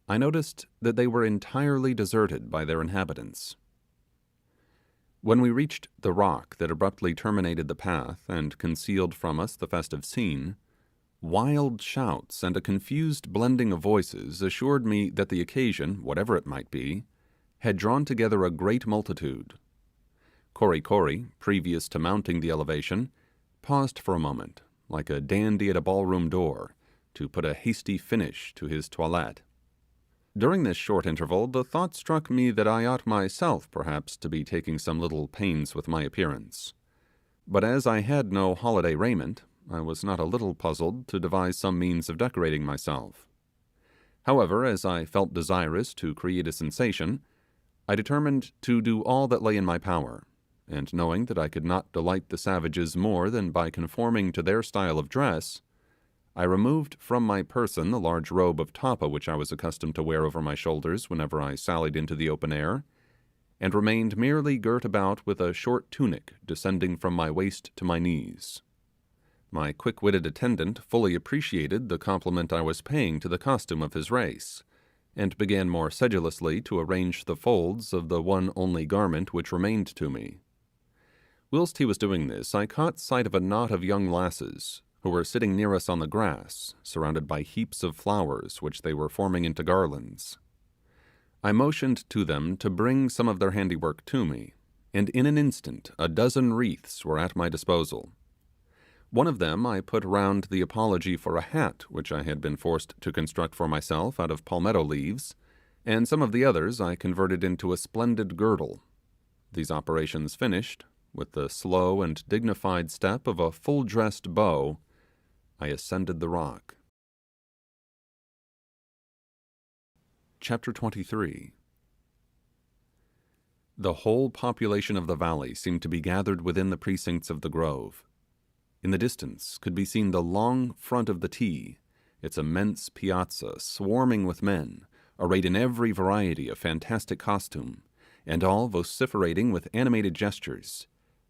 I noticed that they were entirely deserted by their inhabitants. When we reached the rock that abruptly terminated the path and concealed from us the festive scene, wild shouts and a confused blending of voices assured me that the occasion, whatever it might be, had drawn together a great multitude. Cory, previous to mounting the elevation, paused for a moment, like a dandy at a ballroom door, to put a hasty finish to his toilette. During this short interval, the thought struck me that I ought myself perhaps to be taking some little pains with my appearance. But as I had no holiday raiment, I was not a little puzzled to devise some means of decorating myself. However, as I felt desirous to create a sensation, I determined to do all that lay in my power, and knowing that I could not delight the savages more than by conforming to their style of dress, I removed from my person the large robe of tappa which I was accustomed to wear over my shoulders whenever I sallied into the open air, and remained merely girt about with a short tunic descending from my waist to my knees. My quick-witted attendant fully appreciated the compliment I was paying to the costume of his race, and began more sedulously to arrange the folds of the one only garment which remained to me. Whilst he was doing this, I caught sight of a knot of young lasses, who were sitting near us on the grass, surrounded by heaps of flowers which they were forming into garlands. I motioned to them to bring some of their handiwork to me, and in an instant a dozen wreaths were at my disposal. One of them I put round the apology for a hat which I had been forced to construct for myself out of palmetto leaves, and some of the others I converted into a splendid girdle. These operations finished, with the slow and dignified step of a full-dressed beau, I ascended the rock. Chapter 23. The whole population of the valley seemed to be gathered within the precincts of the grove. In the distance could be seen the long front of the T, its immense piazza swarming with men, arrayed in every variety of fantastic costume, and all vociferating with animated gestures,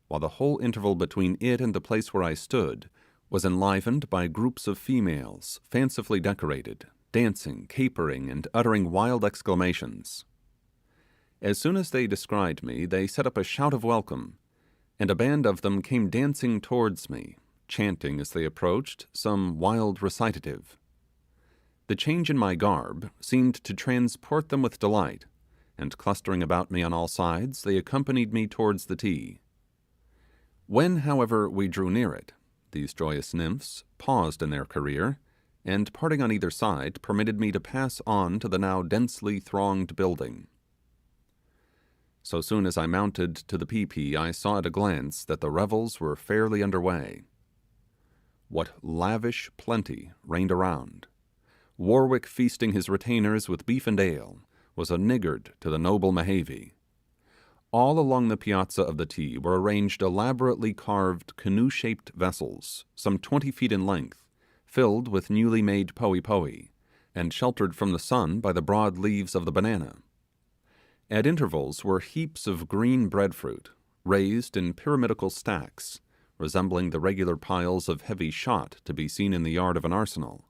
while the whole interval between it and the place where I stood was enlivened by groups of females, fancifully decorated, dancing, capering, and uttering wild exclamations. As soon as they descried me, they set up a shout of welcome, and a band of them came dancing towards me, chanting as they approached some wild recitative. The change in my garb seemed to transport them with delight, and clustering about me on all sides, they accompanied me towards the T. When, however, we drew near it, these joyous nymphs paused in their career, and parting on either side, permitted me to pass on to the now densely thronged building. So soon as I mounted to the Typee, I saw at a glance that the revels were fairly under way. What lavish plenty reigned around! Warwick feasting his retainers with beef and ale was a niggard to the noble Mehavi. All along the piazza of the T were arranged elaborately carved canoe-shaped vessels, some 20 feet in length, filled with newly made poe, and sheltered from the sun by the broad leaves of the banana. At intervals were heaps of green breadfruit, raised in pyramidical stacks, resembling the regular piles of heavy shot to be seen in the yard of an arsenal.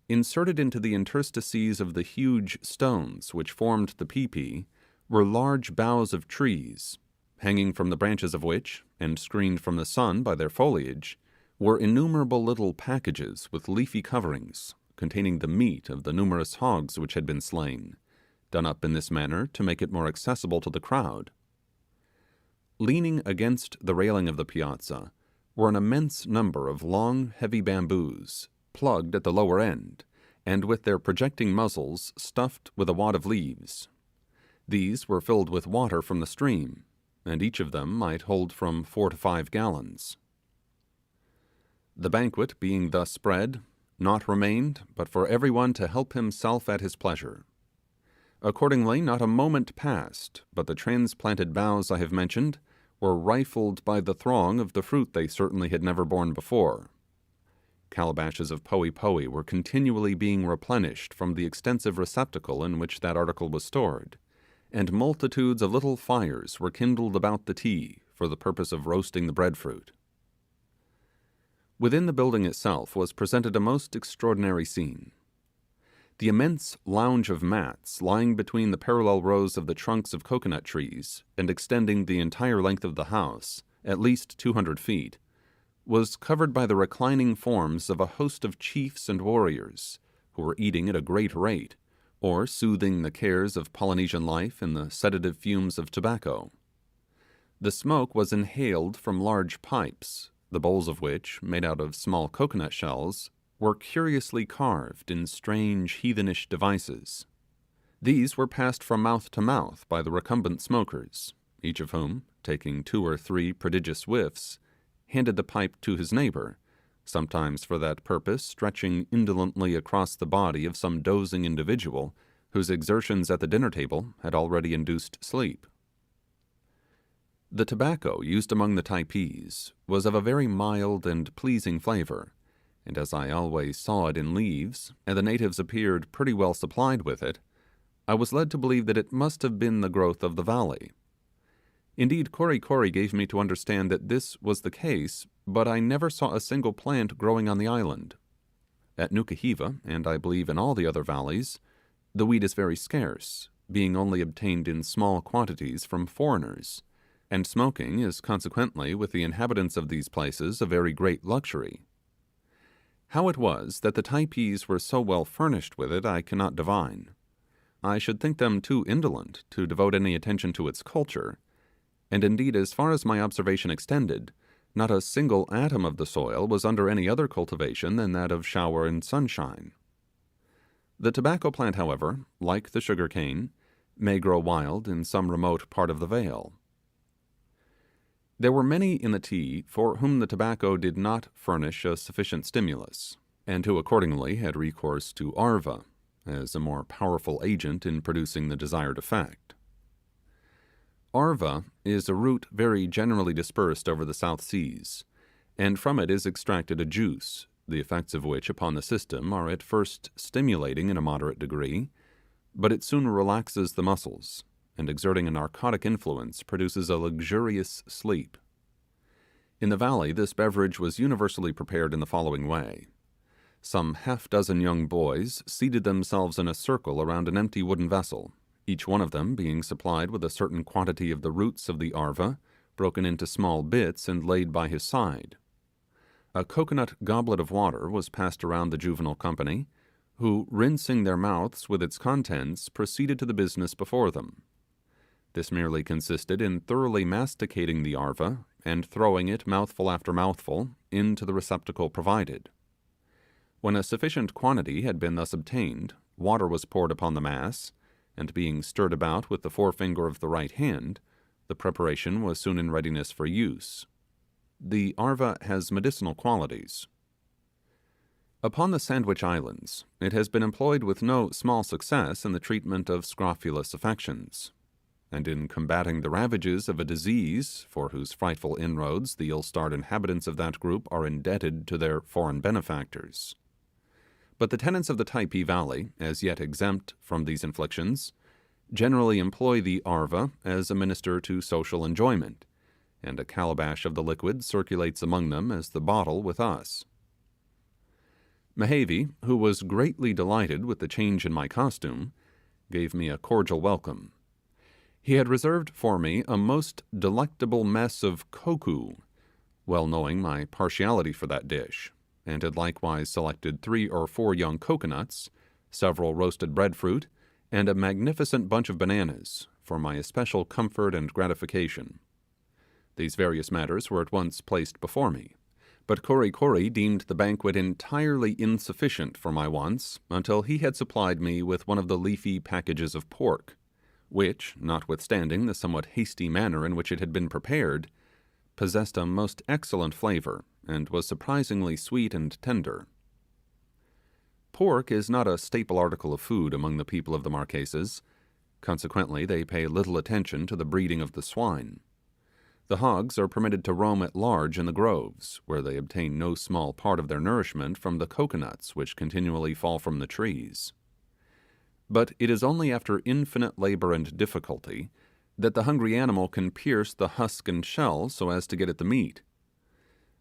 Inserted into the interstices of the huge stones which formed the Typee were large boughs of trees, hanging from the branches of which, and screened from the sun by their foliage, were innumerable little packages with leafy coverings, containing the meat of the numerous hogs which had been slain, done up in this manner to make it more accessible to the crowd. Leaning against the railing of the piazza were an immense number of long, heavy bamboos, plugged at the lower end, and with their projecting muzzles stuffed with a wad of leaves. These were filled with water from the stream, and each of them might hold from 4 to 5 gallons. The banquet being thus spread, naught remained but for everyone to help himself at his pleasure. Accordingly, not a moment passed but the transplanted boughs I have mentioned were rifled by the throng of the fruit they certainly had never borne before. Calabashes of poe were continually being replenished from the extensive receptacle in which that article was stored, and multitudes of little fires were kindled about the tea for the purpose of roasting the breadfruit. Within the building itself was presented a most extraordinary scene. The immense lounge of mats lying between the parallel rows of the trunks of coconut trees and extending the entire length of the house, at least 200 feet, was covered by the reclining forms of a host of chiefs and warriors who were eating at a great rate, or soothing the cares of Polynesian life in the sedative fumes of tobacco. The smoke was inhaled from large pipes, the bowls of which, made out of small coconut shells, were curiously carved in strange heathenish devices. These were passed from mouth to mouth by the recumbent smokers, each of whom, taking 2 or 3 prodigious whiffs, handed the pipe to his neighbour, sometimes for that purpose stretching indolently across the body of some dozing individual whose exertions at the dinner table had already induced sleep. The tobacco used among the Typees was of a very mild and pleasing flavour, and as I always saw it in leaves, and the natives appeared pretty well supplied with it, I was led to believe that it must have been the growth of the valley. Indeed, Kori Kori gave me to understand that this was the case, but I never saw a single plant growing on the island. At Nukuhiva, and I believe in all the other valleys, the weed is very scarce, being only obtained in small quantities from foreigners, and smoking is consequently with the inhabitants of these places a very great luxury. How it was that the Typees were so well furnished with it I cannot divine. I should think them too indolent to devote any attention to its culture, and indeed as far as my observation extended, not a single atom of the soil was under any other cultivation than that of shower and sunshine. The tobacco plant, however, like the sugar cane, may grow wild in some remote part of the vale. There were many in the tea for whom the tobacco did not furnish a sufficient stimulus, and who accordingly had recourse to arva as a more powerful agent in producing the desired effect. Arva is a root very generally dispersed over the South Seas, and from it is extracted a juice, the effects of which upon the system are at first stimulating in a moderate degree, but it soon relaxes the muscles, and exerting a narcotic influence produces a luxurious sleep. In the valley this beverage was universally prepared in the following way. Some half-dozen young boys seated themselves in a circle around an empty wooden vessel, each one of them being supplied with a certain quantity of the roots of the arva, broken into small bits and laid by his side. A coconut goblet of water was passed around the juvenile company, who, rinsing their mouths with its contents, proceeded to the business before them. This merely consisted in thoroughly masticating the arva and throwing it, mouthful after mouthful, into the receptacle provided. When a sufficient quantity had been thus obtained, water was poured upon the mass, and being stirred about with the forefinger of the right hand, the preparation was soon in readiness for use. The arva has medicinal qualities. Upon the Sandwich Islands, it has been employed with no small success in the treatment of scrofulous affections, and in combating the ravages of a disease for whose frightful inroads the ill-starred inhabitants of that group are indebted to their foreign benefactors. But the tenants of the Typee Valley, as yet exempt from these inflictions, generally employ the arva as a minister to social enjoyment, and a calabash of the liquid circulates among them as the bottle with us. Mehevi, who was greatly delighted with the change in my costume, gave me a cordial welcome. He had reserved for me a most delectable mess of koku, well knowing my partiality for that dish, and had likewise selected 3 or 4 young coconuts, several roasted breadfruit, and a magnificent bunch of bananas for my especial comfort and gratification. These various matters were at once placed before me, But Kori Kori deemed the banquet entirely insufficient for my wants until he had supplied me with one of the leafy packages of pork, which, notwithstanding the somewhat hasty manner in which it had been prepared, possessed a most excellent flavour, and was surprisingly sweet and tender. Pork is not a staple article of food among the people of the Marquesas, consequently they pay little attention to the breeding of the swine. The hogs are permitted to roam at large in the groves, where they obtain no small part of their nourishment from the coconuts which continually fall from the trees. But it is only after infinite labour and difficulty that the hungry animal can pierce the husk and shell so as to get at the meat.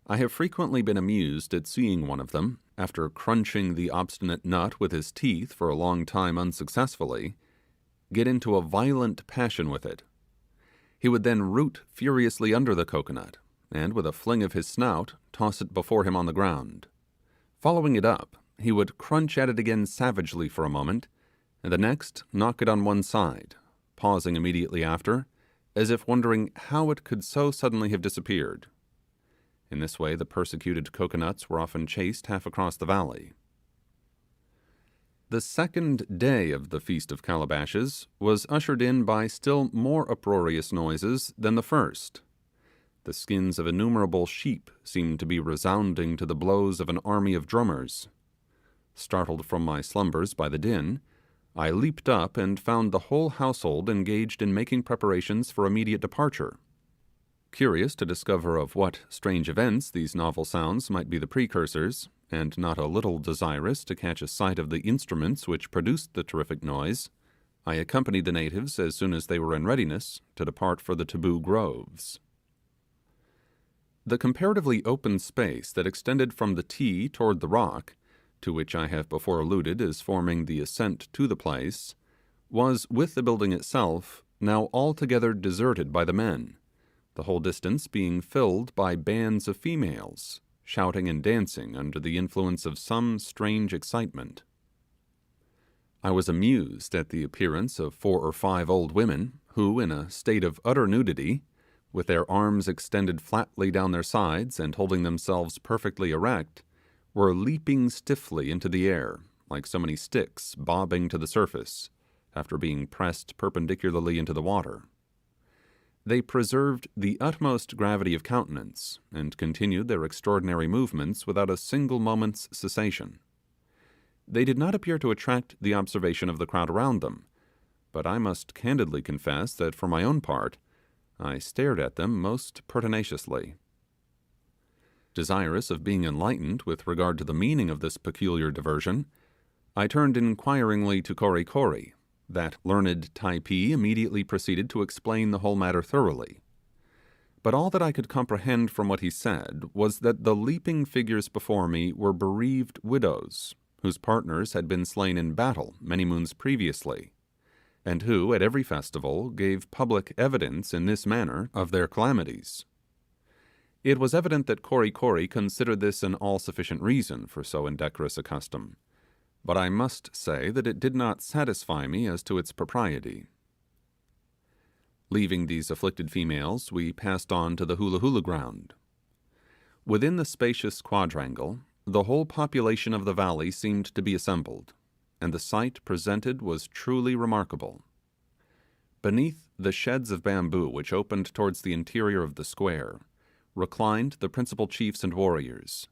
I have frequently been amused at seeing one of them, after crunching the obstinate nut with his teeth for a long time unsuccessfully, get into a violent passion with it. He would then root furiously under the coconut, and with a fling of his snout toss it before him on the ground. Following it up, he would crunch at it again savagely for a moment, and the next knock it on one side, pausing immediately after, as if wondering how it could so suddenly have disappeared. In this way the persecuted coconuts were often chased half across the valley. The second day of the Feast of Calabashes was ushered in by still more uproarious noises than the first. The skins of innumerable sheep seemed to be resounding to the blows of an army of drummers. Startled from my slumbers by the din, I leaped up and found the whole household engaged in making preparations for immediate departure. Curious to discover of what strange events these novel sounds might be the precursors, and not a little desirous to catch a sight of the instruments which produced the terrific noise, I accompanied the natives as soon as they were in readiness to depart for the taboo groves. The comparatively open space that extended from the Ti toward the rock, to which I have before alluded as forming the ascent to the place, was, with the building itself, now altogether deserted by the men, the whole distance being filled by bands of females, shouting and dancing under the influence of some strange excitement. I was amused at the appearance of 4 or 5 old women, who, in a state of utter nudity, with their arms extended flatly down their sides and holding themselves perfectly erect, were leaping stiffly into the air, like so many sticks bobbing to the surface, after being pressed perpendicularly into the water. They preserved the utmost gravity of countenance, and continued their extraordinary movements without a single moment's cessation. They did not appear to attract the observation of the crowd around them, but I must candidly confess that for my own part, I stared at them most pertinaciously. Desirous of being enlightened with regard to the meaning of this peculiar diversion, I turned inquiringly to Kori Kori. That learned Typee immediately proceeded to explain the whole matter thoroughly. But all that I could comprehend from what he said was that the leaping figures before me were bereaved widows, whose partners had been slain in battle many moons previously, and who at every festival gave public evidence in this manner of their calamities. It was evident that Kori Kori considered this an all-sufficient reason for so indecorous a custom, but I must say that it did not satisfy me as to its propriety. Leaving these afflicted females, we passed on to the hula hula ground. Within the spacious quadrangle, the whole population of the valley seemed to be assembled, and the sight presented was truly remarkable. Beneath the sheds of bamboo which opened towards the interior of the square, reclined the principal chiefs and warriors,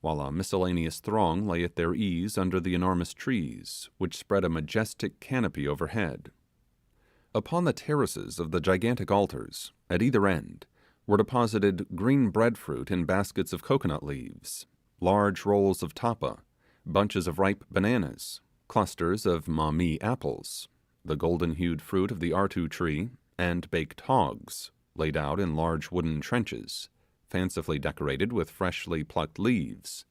while a miscellaneous throng lay at their ease under the enormous trees, which spread a majestic canopy overhead. Upon the terraces of the gigantic altars, at either end, were deposited green breadfruit in baskets of coconut leaves, large rolls of tapa, bunches of ripe bananas, clusters of mammee apples, the golden-hued fruit of the artu tree, and baked hogs, laid out in large wooden trenches, fancifully decorated with freshly plucked leaves,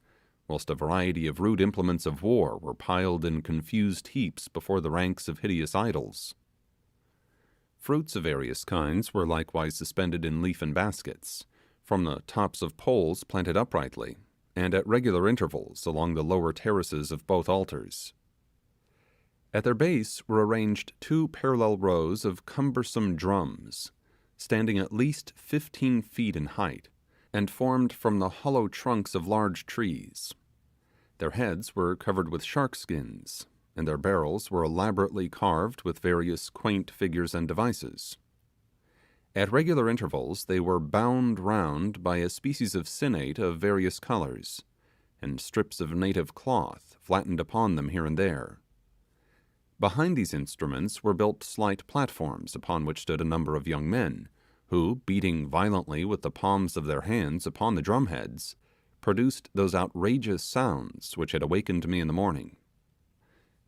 whilst a variety of rude implements of war were piled in confused heaps before the ranks of hideous idols. Fruits of various kinds were likewise suspended in leafen baskets, from the tops of poles planted uprightly, and at regular intervals along the lower terraces of both altars. At their base were arranged 2 parallel rows of cumbersome drums, standing at least 15 feet in height, and formed from the hollow trunks of large trees. Their heads were covered with shark skins, and their barrels were elaborately carved with various quaint figures and devices. At regular intervals they were bound round by a species of sinnate of various colours, and strips of native cloth flattened upon them here and there. Behind these instruments were built slight platforms upon which stood a number of young men, who, beating violently with the palms of their hands upon the drumheads, produced those outrageous sounds which had awakened me in the morning.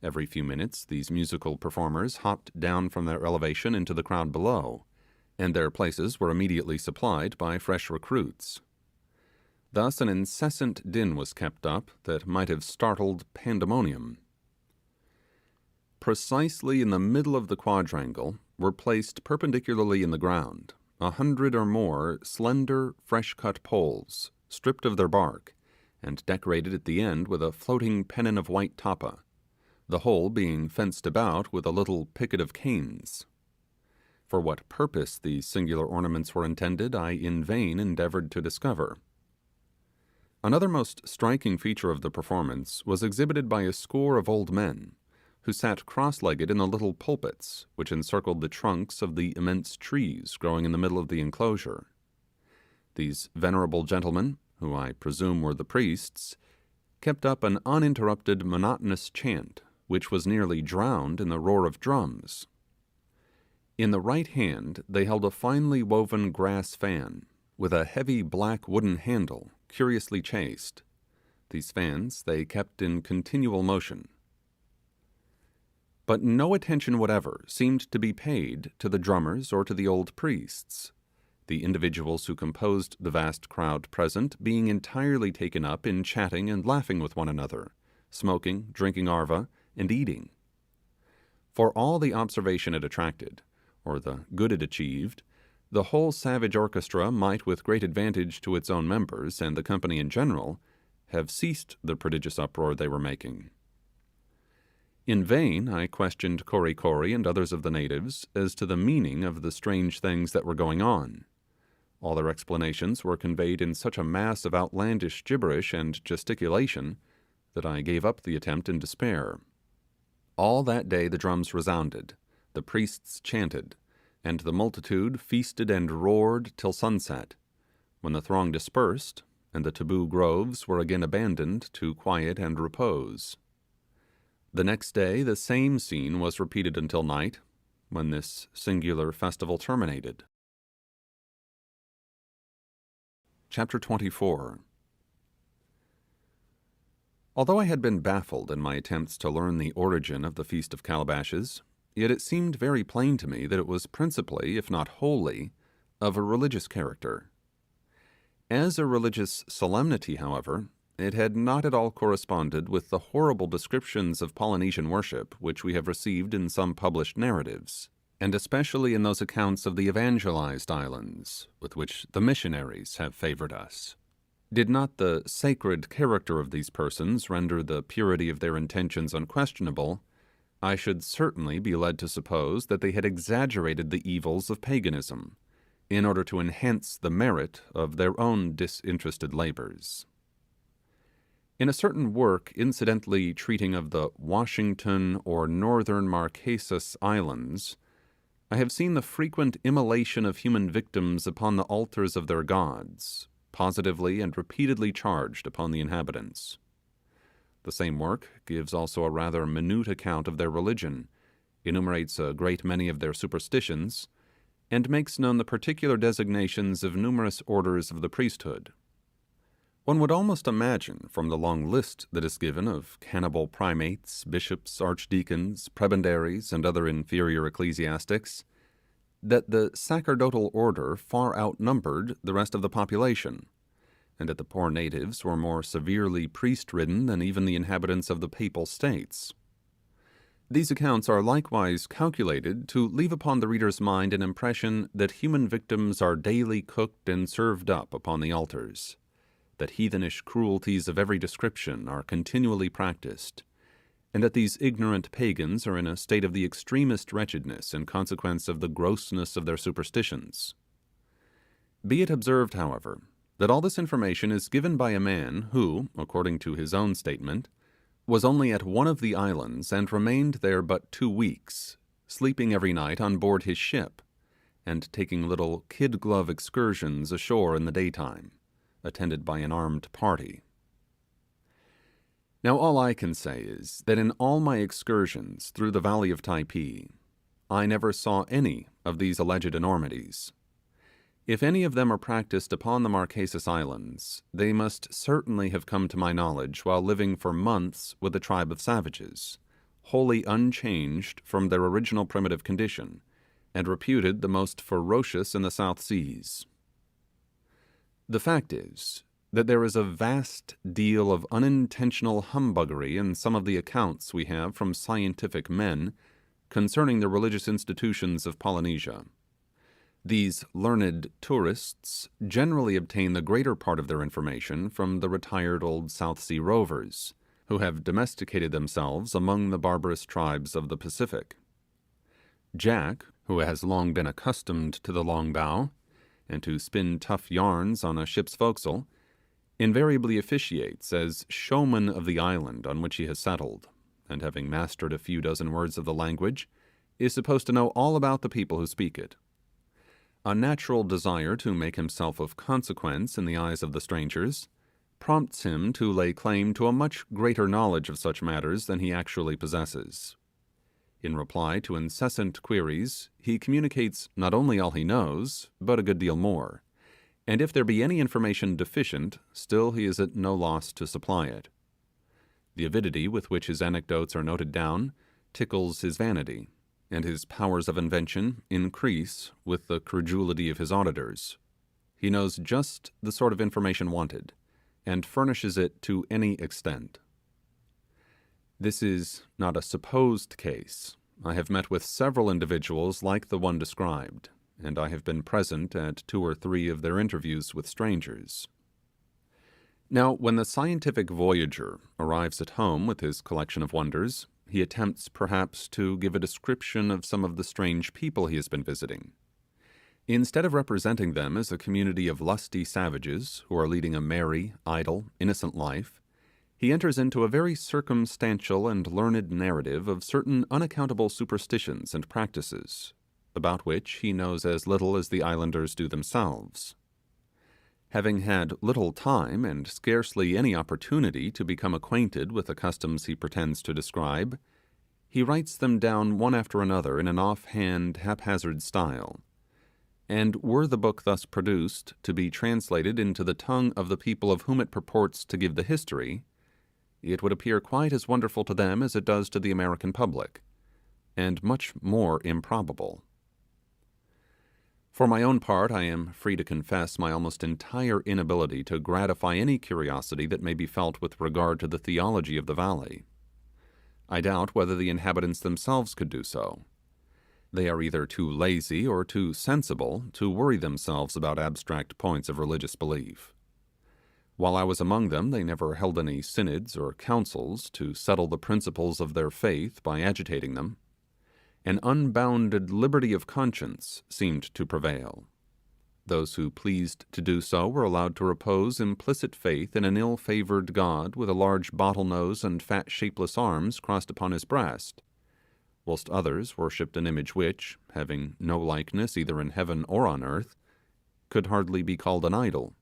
Every few minutes these musical performers hopped down from their elevation into the crowd below, and their places were immediately supplied by fresh recruits. Thus an incessant din was kept up that might have startled pandemonium. Precisely in the middle of the quadrangle were placed perpendicularly in the ground 100 or more slender, fresh-cut poles, stripped of their bark, and decorated at the end with a floating pennon of white tapa, the whole being fenced about with a little picket of canes. For what purpose these singular ornaments were intended, I in vain endeavoured to discover. Another most striking feature of the performance was exhibited by a score of old men, who sat cross-legged in the little pulpits which encircled the trunks of the immense trees growing in the middle of the enclosure. These venerable gentlemen, who I presume were the priests, kept up an uninterrupted monotonous chant, which was nearly drowned in the roar of drums. In the right hand they held a finely woven grass fan, with a heavy black wooden handle, curiously chased. These fans they kept in continual motion. But no attention whatever seemed to be paid to the drummers or to the old priests, the individuals who composed the vast crowd present being entirely taken up in chatting and laughing with one another, smoking, drinking arva, and eating. For all the observation it attracted, or the good it achieved, the whole savage orchestra might with great advantage to its own members and the company in general have ceased the prodigious uproar they were making. In vain I questioned Kory Kory and others of the natives as to the meaning of the strange things that were going on. All their explanations were conveyed in such a mass of outlandish gibberish and gesticulation that I gave up the attempt in despair. All that day the drums resounded, the priests chanted, and the multitude feasted and roared till sunset, when the throng dispersed, and the taboo groves were again abandoned to quiet and repose. The next day the same scene was repeated until night, when this singular festival terminated. Chapter 24. Although I had been baffled in my attempts to learn the origin of the Feast of Calabashes, yet it seemed very plain to me that it was principally, if not wholly, of a religious character. As a religious solemnity, however, it had not at all corresponded with the horrible descriptions of Polynesian worship which we have received in some published narratives, and especially in those accounts of the evangelized islands with which the missionaries have favoured us. Did not the sacred character of these persons render the purity of their intentions unquestionable, I should certainly be led to suppose that they had exaggerated the evils of paganism, in order to enhance the merit of their own disinterested labours. In a certain work incidentally treating of the Washington or Northern Marquesas Islands, I have seen the frequent immolation of human victims upon the altars of their gods, positively and repeatedly charged upon the inhabitants. The same work gives also a rather minute account of their religion, enumerates a great many of their superstitions, and makes known the particular designations of numerous orders of the priesthood. One would almost imagine, from the long list that is given of cannibal primates, bishops, archdeacons, prebendaries, and other inferior ecclesiastics, that the sacerdotal order far outnumbered the rest of the population, and that the poor natives were more severely priest-ridden than even the inhabitants of the papal states. These accounts are likewise calculated to leave upon the reader's mind an impression that human victims are daily cooked and served up upon the altars, that heathenish cruelties of every description are continually practiced, and that these ignorant pagans are in a state of the extremest wretchedness in consequence of the grossness of their superstitions. Be it observed, however, that all this information is given by a man who, according to his own statement, was only at one of the islands and remained there but 2 weeks, sleeping every night on board his ship, and taking little kid-glove excursions ashore in the daytime, attended by an armed party. Now all I can say is that in all my excursions through the valley of Typee, I never saw any of these alleged enormities. If any of them are practiced upon the Marquesas Islands, they must certainly have come to my knowledge while living for months with a tribe of savages, wholly unchanged from their original primitive condition, and reputed the most ferocious in the South Seas. The fact is that there is a vast deal of unintentional humbuggery in some of the accounts we have from scientific men concerning the religious institutions of Polynesia. These learned tourists generally obtain the greater part of their information from the retired old South Sea rovers, who have domesticated themselves among the barbarous tribes of the Pacific. Jack, who has long been accustomed to the long bow, and to spin tough yarns on a ship's forecastle, invariably officiates as showman of the island on which he has settled, and having mastered a few dozen words of the language, is supposed to know all about the people who speak it. A natural desire to make himself of consequence in the eyes of the strangers prompts him to lay claim to a much greater knowledge of such matters than he actually possesses. In reply to incessant queries, he communicates not only all he knows, but a good deal more, and if there be any information deficient, still he is at no loss to supply it. The avidity with which his anecdotes are noted down tickles his vanity, and his powers of invention increase with the credulity of his auditors. He knows just the sort of information wanted, and furnishes it to any extent. This is not a supposed case. I have met with several individuals like the one described, and I have been present at 2 or 3 of their interviews with strangers. Now, when the scientific voyager arrives at home with his collection of wonders, he attempts perhaps to give a description of some of the strange people he has been visiting. Instead of representing them as a community of lusty savages who are leading a merry, idle, innocent life, he enters into a very circumstantial and learned narrative of certain unaccountable superstitions and practices, about which he knows as little as the islanders do themselves. Having had little time and scarcely any opportunity to become acquainted with the customs he pretends to describe, he writes them down one after another in an offhand, haphazard style, and were the book thus produced to be translated into the tongue of the people of whom it purports to give the history, it would appear quite as wonderful to them as it does to the American public, and much more improbable. For my own part, I am free to confess my almost entire inability to gratify any curiosity that may be felt with regard to the theology of the valley. I doubt whether the inhabitants themselves could do so. They are either too lazy or too sensible to worry themselves about abstract points of religious belief. While I was among them, they never held any synods or councils to settle the principles of their faith by agitating them. An unbounded liberty of conscience seemed to prevail. Those who pleased to do so were allowed to repose implicit faith in an ill-favoured god with a large bottle nose and fat shapeless arms crossed upon his breast, whilst others worshipped an image which, having no likeness either in heaven or on earth, could hardly be called an idol.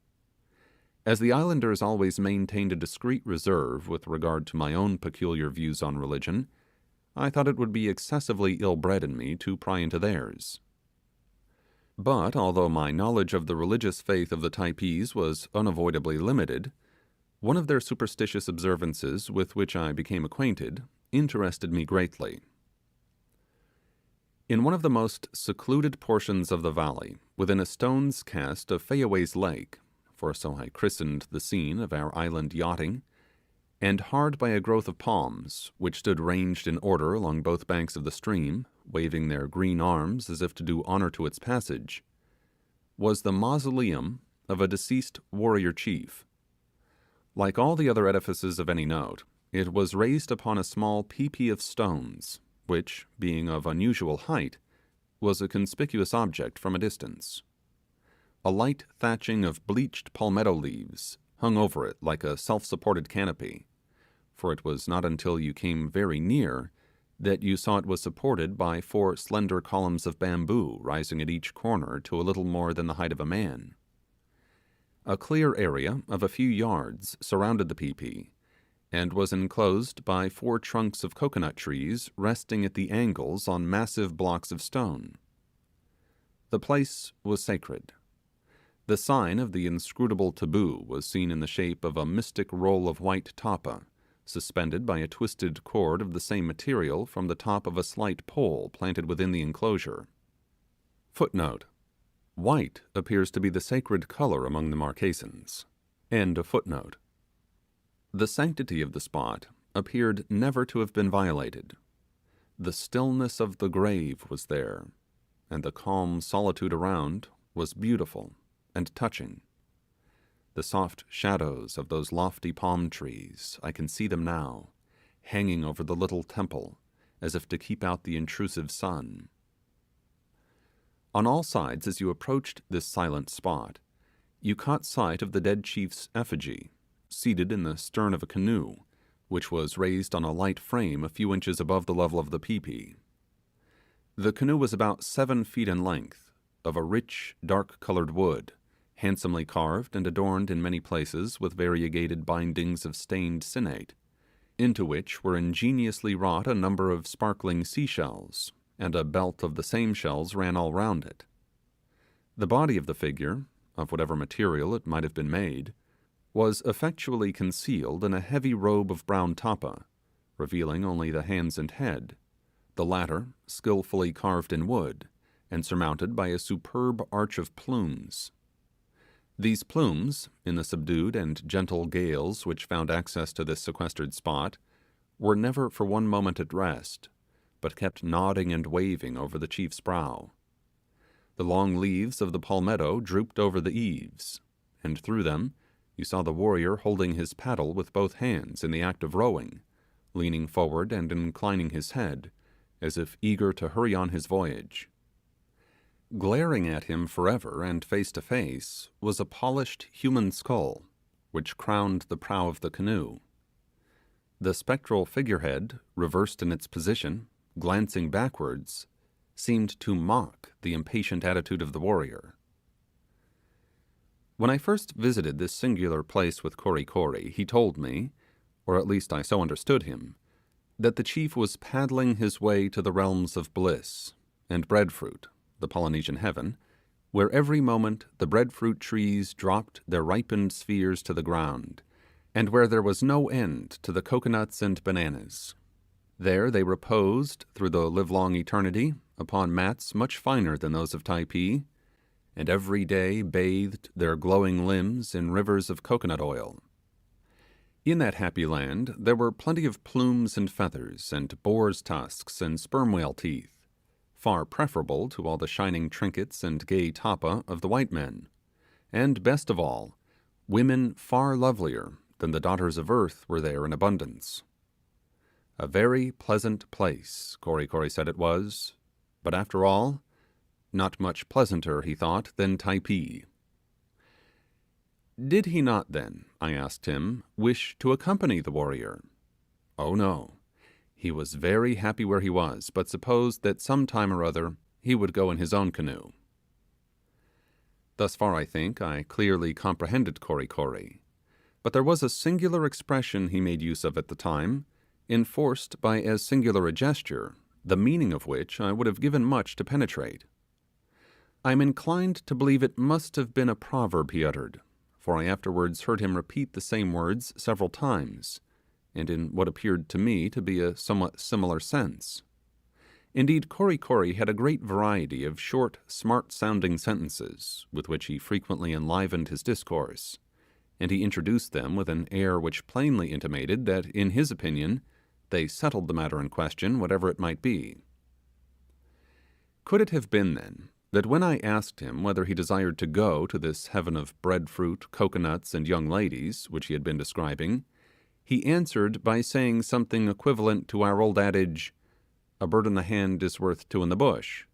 As the islanders always maintained a discreet reserve with regard to my own peculiar views on religion, I thought it would be excessively ill-bred in me to pry into theirs. But although my knowledge of the religious faith of the Typees was unavoidably limited, one of their superstitious observances with which I became acquainted interested me greatly. In one of the most secluded portions of the valley, within a stone's cast of Fayaway's Lake, for so I christened the scene of our island yachting, and hard by a growth of palms, which stood ranged in order along both banks of the stream, waving their green arms as if to do honour to its passage, was the mausoleum of a deceased warrior chief. Like all the other edifices of any note, it was raised upon a small peepee of stones, which, being of unusual height, was a conspicuous object from a distance. A light thatching of bleached palmetto leaves hung over it like a self-supported canopy, for it was not until you came very near that you saw it was supported by 4 slender columns of bamboo rising at each corner to a little more than the height of a man. A clear area of a few yards surrounded the Typee, and was enclosed by 4 trunks of coconut trees resting at the angles on massive blocks of stone. The place was sacred. The sign of the inscrutable taboo was seen in the shape of a mystic roll of white tapa, suspended by a twisted cord of the same material from the top of a slight pole planted within the enclosure. Footnote: white appears to be the sacred color among the Marquesans. End of footnote. The sanctity of the spot appeared never to have been violated. The stillness of the grave was there, and the calm solitude around was beautiful and touching. The soft shadows of those lofty palm trees, I can see them now, hanging over the little temple, as if to keep out the intrusive sun. On all sides, as you approached this silent spot, you caught sight of the dead chief's effigy, seated in the stern of a canoe, which was raised on a light frame a few inches above the level of the Typee. The canoe was about 7 feet in length, of a rich, dark-colored wood, handsomely carved and adorned in many places with variegated bindings of stained sinnate, into which were ingeniously wrought a number of sparkling seashells, and a belt of the same shells ran all round it. The body of the figure, of whatever material it might have been made, was effectually concealed in a heavy robe of brown tapa, revealing only the hands and head, the latter skilfully carved in wood, and surmounted by a superb arch of plumes. These plumes, in the subdued and gentle gales which found access to this sequestered spot, were never for one moment at rest, but kept nodding and waving over the chief's brow. The long leaves of the palmetto drooped over the eaves, and through them you saw the warrior holding his paddle with both hands in the act of rowing, leaning forward and inclining his head, as if eager to hurry on his voyage. Glaring at him forever and face to face was a polished human skull, which crowned the prow of the canoe. The spectral figurehead, reversed in its position, glancing backwards, seemed to mock the impatient attitude of the warrior. When I first visited this singular place with Kory Kory, he told me, or at least I so understood him, that the chief was paddling his way to the realms of bliss, and breadfruit, the Polynesian heaven, where every moment the breadfruit trees dropped their ripened spheres to the ground, and where there was no end to the coconuts and bananas. There they reposed through the livelong eternity upon mats much finer than those of Typee, and every day bathed their glowing limbs in rivers of coconut oil. In that happy land there were plenty of plumes and feathers, and boar's tusks and sperm whale teeth, far preferable to all the shining trinkets and gay tapa of the white men, and best of all, women far lovelier than the daughters of earth were there in abundance. A very pleasant place, Kory Kory said it was, but after all, not much pleasanter, he thought, than Typee. Did he not then, I asked him, wish to accompany the warrior? Oh no. He was very happy where he was, but supposed that some time or other he would go in his own canoe. Thus far, I think, I clearly comprehended Kory Kory, but there was a singular expression he made use of at the time, enforced by as singular a gesture, the meaning of which I would have given much to penetrate. I am inclined to believe it must have been a proverb he uttered, for I afterwards heard him repeat the same words several times, and in what appeared to me to be a somewhat similar sense. Indeed, Kory Kory had a great variety of short, smart-sounding sentences, with which he frequently enlivened his discourse, and he introduced them with an air which plainly intimated that, in his opinion, they settled the matter in question, whatever it might be. Could it have been, then, that when I asked him whether he desired to go to this heaven of breadfruit, coconuts, and young ladies, which he had been describing, he answered by saying something equivalent to our old adage, "A bird in the hand is worth two in the bush,"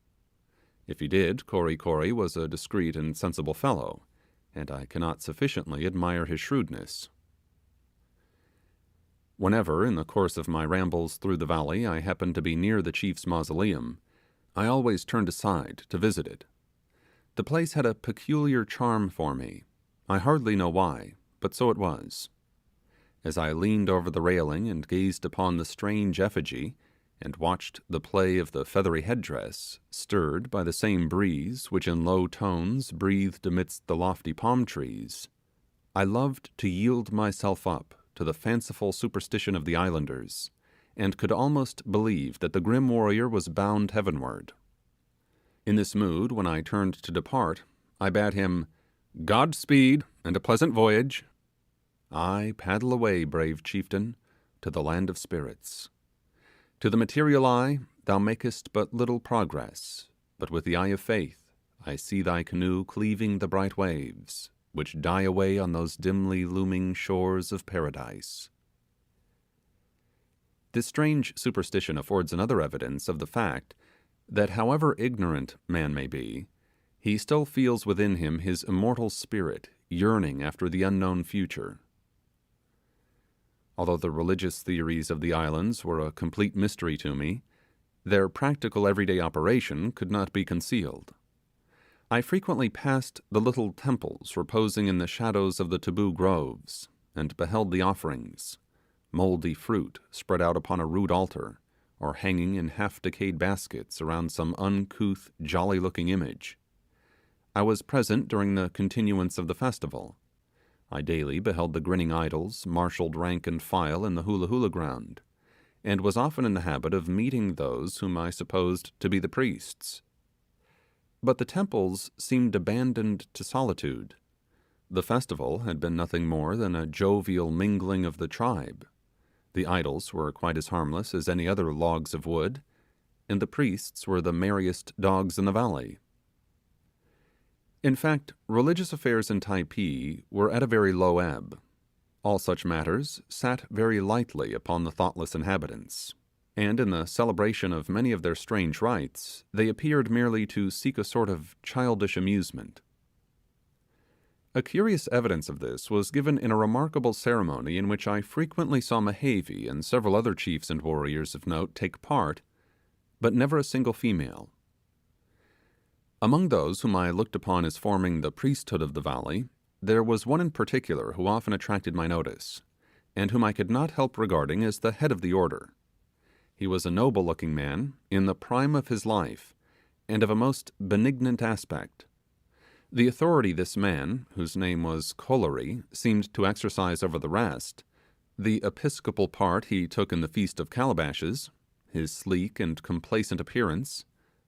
If he did, Kory Kory was a discreet and sensible fellow, and I cannot sufficiently admire his shrewdness. Whenever, in the course of my rambles through the valley, I happened to be near the chief's mausoleum, I always turned aside to visit it. The place had a peculiar charm for me. I hardly know why, but so it was. As I leaned over the railing and gazed upon the strange effigy, and watched the play of the feathery headdress, stirred by the same breeze which in low tones breathed amidst the lofty palm trees, I loved to yield myself up to the fanciful superstition of the islanders, and could almost believe that the grim warrior was bound heavenward. In this mood, when I turned to depart, I bade him "God-speed and a pleasant voyage." Ay, paddle away, brave chieftain, to the land of spirits. To the material eye thou makest but little progress, but with the eye of faith I see thy canoe cleaving the bright waves, which die away on those dimly looming shores of paradise. This strange superstition affords another evidence of the fact that however ignorant man may be, he still feels within him his immortal spirit yearning after the unknown future. Although the religious theories of the islands were a complete mystery to me, their practical everyday operation could not be concealed. I frequently passed the little temples reposing in the shadows of the taboo groves, and beheld the offerings, mouldy fruit spread out upon a rude altar, or hanging in half-decayed baskets around some uncouth, jolly-looking image. I was present during the continuance of the festival. I daily beheld the grinning idols marshalled rank and file in the hula ground, and was often in the habit of meeting those whom I supposed to be the priests. But the temples seemed abandoned to solitude. The festival had been nothing more than a jovial mingling of the tribe. The idols were quite as harmless as any other logs of wood, and the priests were the merriest dogs in the valley. In fact, religious affairs in Typee were at a very low ebb. All such matters sat very lightly upon the thoughtless inhabitants, and in the celebration of many of their strange rites, they appeared merely to seek a sort of childish amusement. A curious evidence of this was given in a remarkable ceremony in which I frequently saw Mehavi and several other chiefs and warriors of note take part, but never a single female. Among those whom I looked upon as forming the priesthood of the valley, there was one in particular who often attracted my notice, and whom I could not help regarding as the head of the order. He was a noble-looking man, in the prime of his life, and of a most benignant aspect. The authority this man, whose name was Kory, seemed to exercise over the rest, the episcopal part he took in the Feast of Calabashes, his sleek and complacent appearance,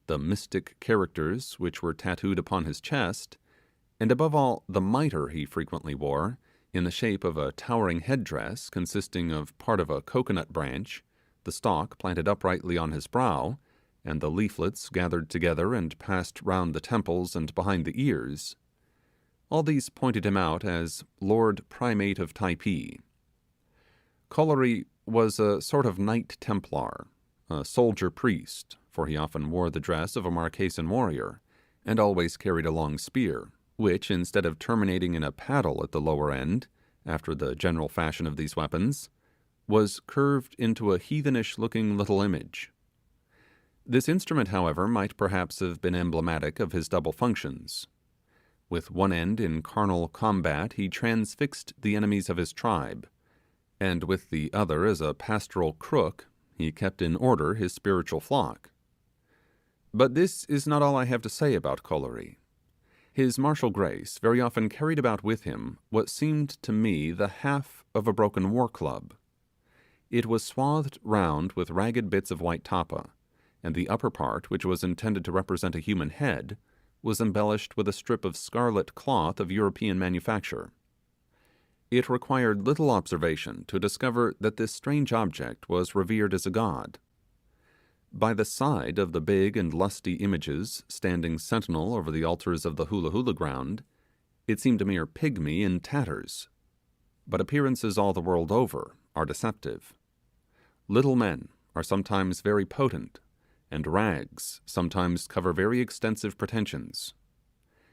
the mystic characters which were tattooed upon his chest, and above all the mitre he frequently wore, in the shape of a towering headdress consisting of part of a coconut branch, the stalk planted uprightly on his brow, and the leaflets gathered together and passed round the temples and behind the ears. All these pointed him out as Lord Primate of Typee. Kory was a sort of Knight Templar, a soldier priest, for he often wore the dress of a Marquesan warrior, and always carried a long spear, which, instead of terminating in a paddle at the lower end, after the general fashion of these weapons, was curved into a heathenish-looking little image. This instrument, however, might perhaps have been emblematic of his double functions. With one end in carnal combat he transfixed the enemies of his tribe, and with the other as a pastoral crook he kept in order his spiritual flock. But this is not all I have to say about Kory. His martial grace very often carried about with him what seemed to me the half of a broken war club. It was swathed round with ragged bits of white tapa, and the upper part, which was intended to represent a human head, was embellished with a strip of scarlet cloth of European manufacture. It required little observation to discover that this strange object was revered as a god. By the side of the big and lusty images standing sentinel over the altars of the hula ground, it seemed a mere pygmy in tatters. But appearances all the world over are deceptive. Little men are sometimes very potent, and rags sometimes cover very extensive pretensions.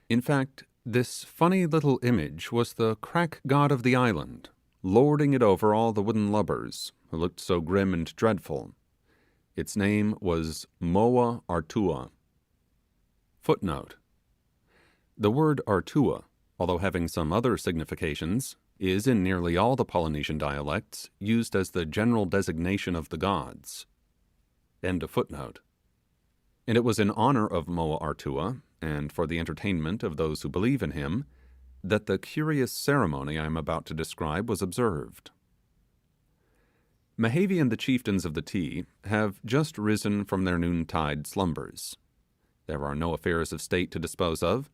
In fact, this funny little image was the crack god of the island, lording it over all the wooden lubbers, who looked so grim and dreadful. Its name was Moa Artua. Footnote: the word Artua, although having some other significations, is in nearly all the Polynesian dialects used as the general designation of the gods. End of footnote. And it was in honor of Moa Artua, and for the entertainment of those who believe in him, that the curious ceremony I am about to describe was observed. Mehavi and the chieftains of the Ti have just risen from their noontide slumbers. There are no affairs of state to dispose of,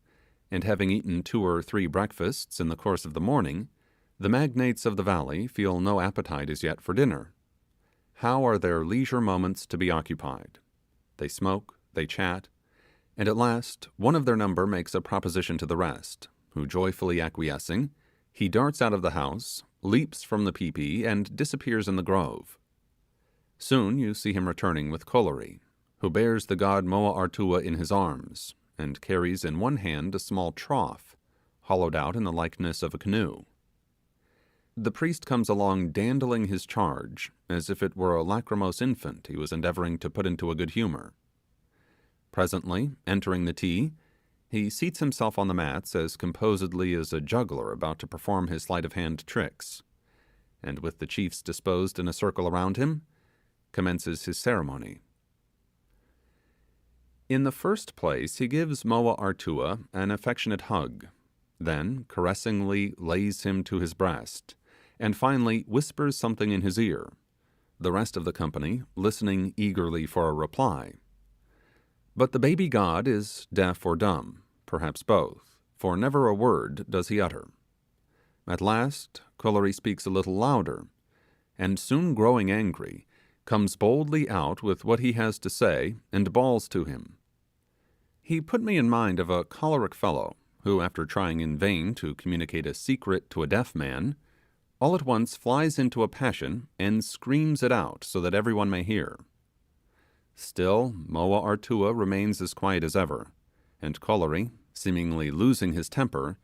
and having eaten 2 or 3 breakfasts in the course of the morning, the magnates of the valley feel no appetite as yet for dinner. How are their leisure moments to be occupied? They smoke, they chat, and at last one of their number makes a proposition to the rest, who, joyfully acquiescing, he darts out of the house, leaps from the Typee, and disappears in the grove. Soon you see him returning with Kolori, who bears the god Moa Artua in his arms, and carries in one hand a small trough, hollowed out in the likeness of a canoe. The priest comes along dandling his charge, as if it were a lachrymose infant he was endeavouring to put into a good humour. Presently, entering the Ti, he seats himself on the mats as composedly as a juggler about to perform his sleight-of-hand tricks, and with the chiefs disposed in a circle around him, commences his ceremony. In the first place he gives Moa Artua an affectionate hug, then caressingly lays him to his breast, and finally whispers something in his ear, the rest of the company listening eagerly for a reply. But the baby god is deaf or dumb, perhaps both, for never a word does he utter. At last Kolori speaks a little louder, and soon growing angry, comes boldly out with what he has to say, and bawls to him. He put me in mind of a choleric fellow, who, after trying in vain to communicate a secret to a deaf man, all at once flies into a passion and screams it out so that everyone may hear. Still, Moa Artua remains as quiet as ever, and Kolori, seemingly losing his temper,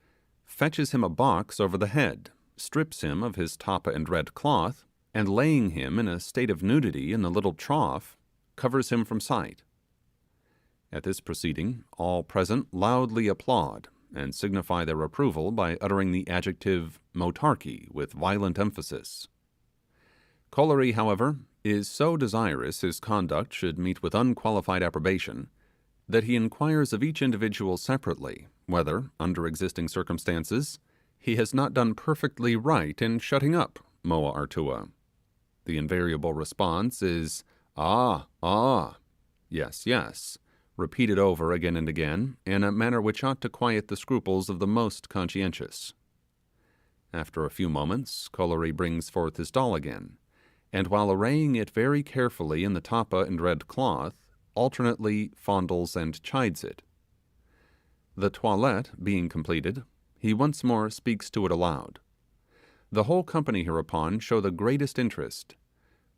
fetches him a box over the head, strips him of his tapa and red cloth, and laying him in a state of nudity in the little trough, covers him from sight. At this proceeding, all present loudly applaud, and signify their approval by uttering the adjective motarchy with violent emphasis. Kolori, however, is so desirous his conduct should meet with unqualified approbation, that he inquires of each individual separately whether, under existing circumstances, he has not done perfectly right in shutting up Moa Artua. The invariable response is, "Ah, ah, yes, yes," repeated over again and again, in a manner which ought to quiet the scruples of the most conscientious. After a few moments, Kolori brings forth his doll again, and while arraying it very carefully in the tapa and red cloth, alternately fondles and chides it. The toilette being completed, he once more speaks to it aloud. The whole company hereupon show the greatest interest,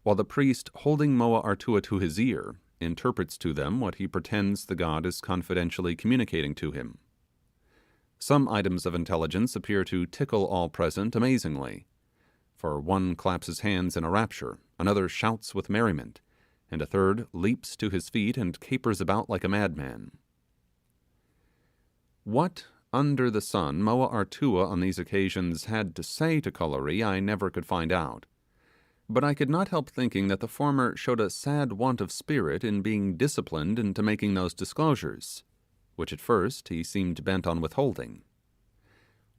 while the priest, holding Moa Artua to his ear, interprets to them what he pretends the god is confidentially communicating to him. Some items of intelligence appear to tickle all present amazingly, for one claps his hands in a rapture, another shouts with merriment, and a third leaps to his feet and capers about like a madman. What under the sun Moa Artua on these occasions had to say to Kolori I never could find out, but I could not help thinking that the former showed a sad want of spirit in being disciplined into making those disclosures, which at first he seemed bent on withholding.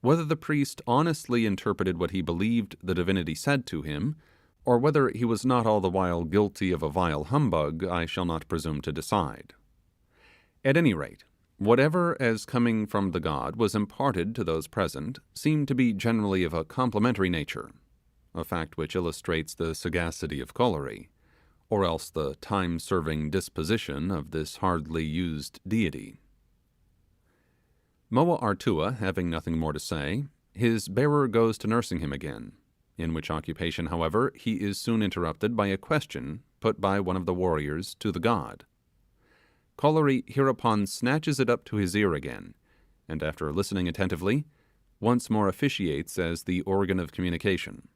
Whether the priest honestly interpreted what he believed the divinity said to him, or whether he was not all the while guilty of a vile humbug, I shall not presume to decide. At any rate, whatever as coming from the god was imparted to those present seemed to be generally of a complimentary nature, a fact which illustrates the sagacity of Kolori, or else the time-serving disposition of this hardly used deity. Moa Artua having nothing more to say, his bearer goes to nursing him again, in which occupation, however, he is soon interrupted by a question put by one of the warriors to the god. Kolory hereupon snatches it up to his ear again, and after listening attentively, once more officiates as the organ of communication.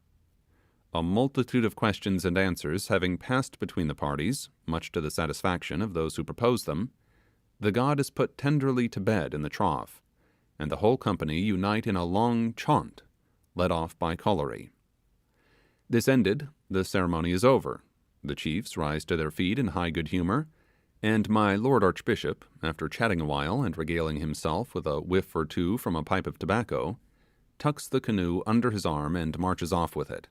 A multitude of questions and answers having passed between the parties, much to the satisfaction of those who proposed them, the god is put tenderly to bed in the trough, and the whole company unite in a long chaunt, led off by Kolory. This ended, the ceremony is over, the chiefs rise to their feet in high good humour, and my Lord Archbishop, after chatting a while and regaling himself with a whiff or two from a pipe of tobacco, tucks the canoe under his arm and marches off with it.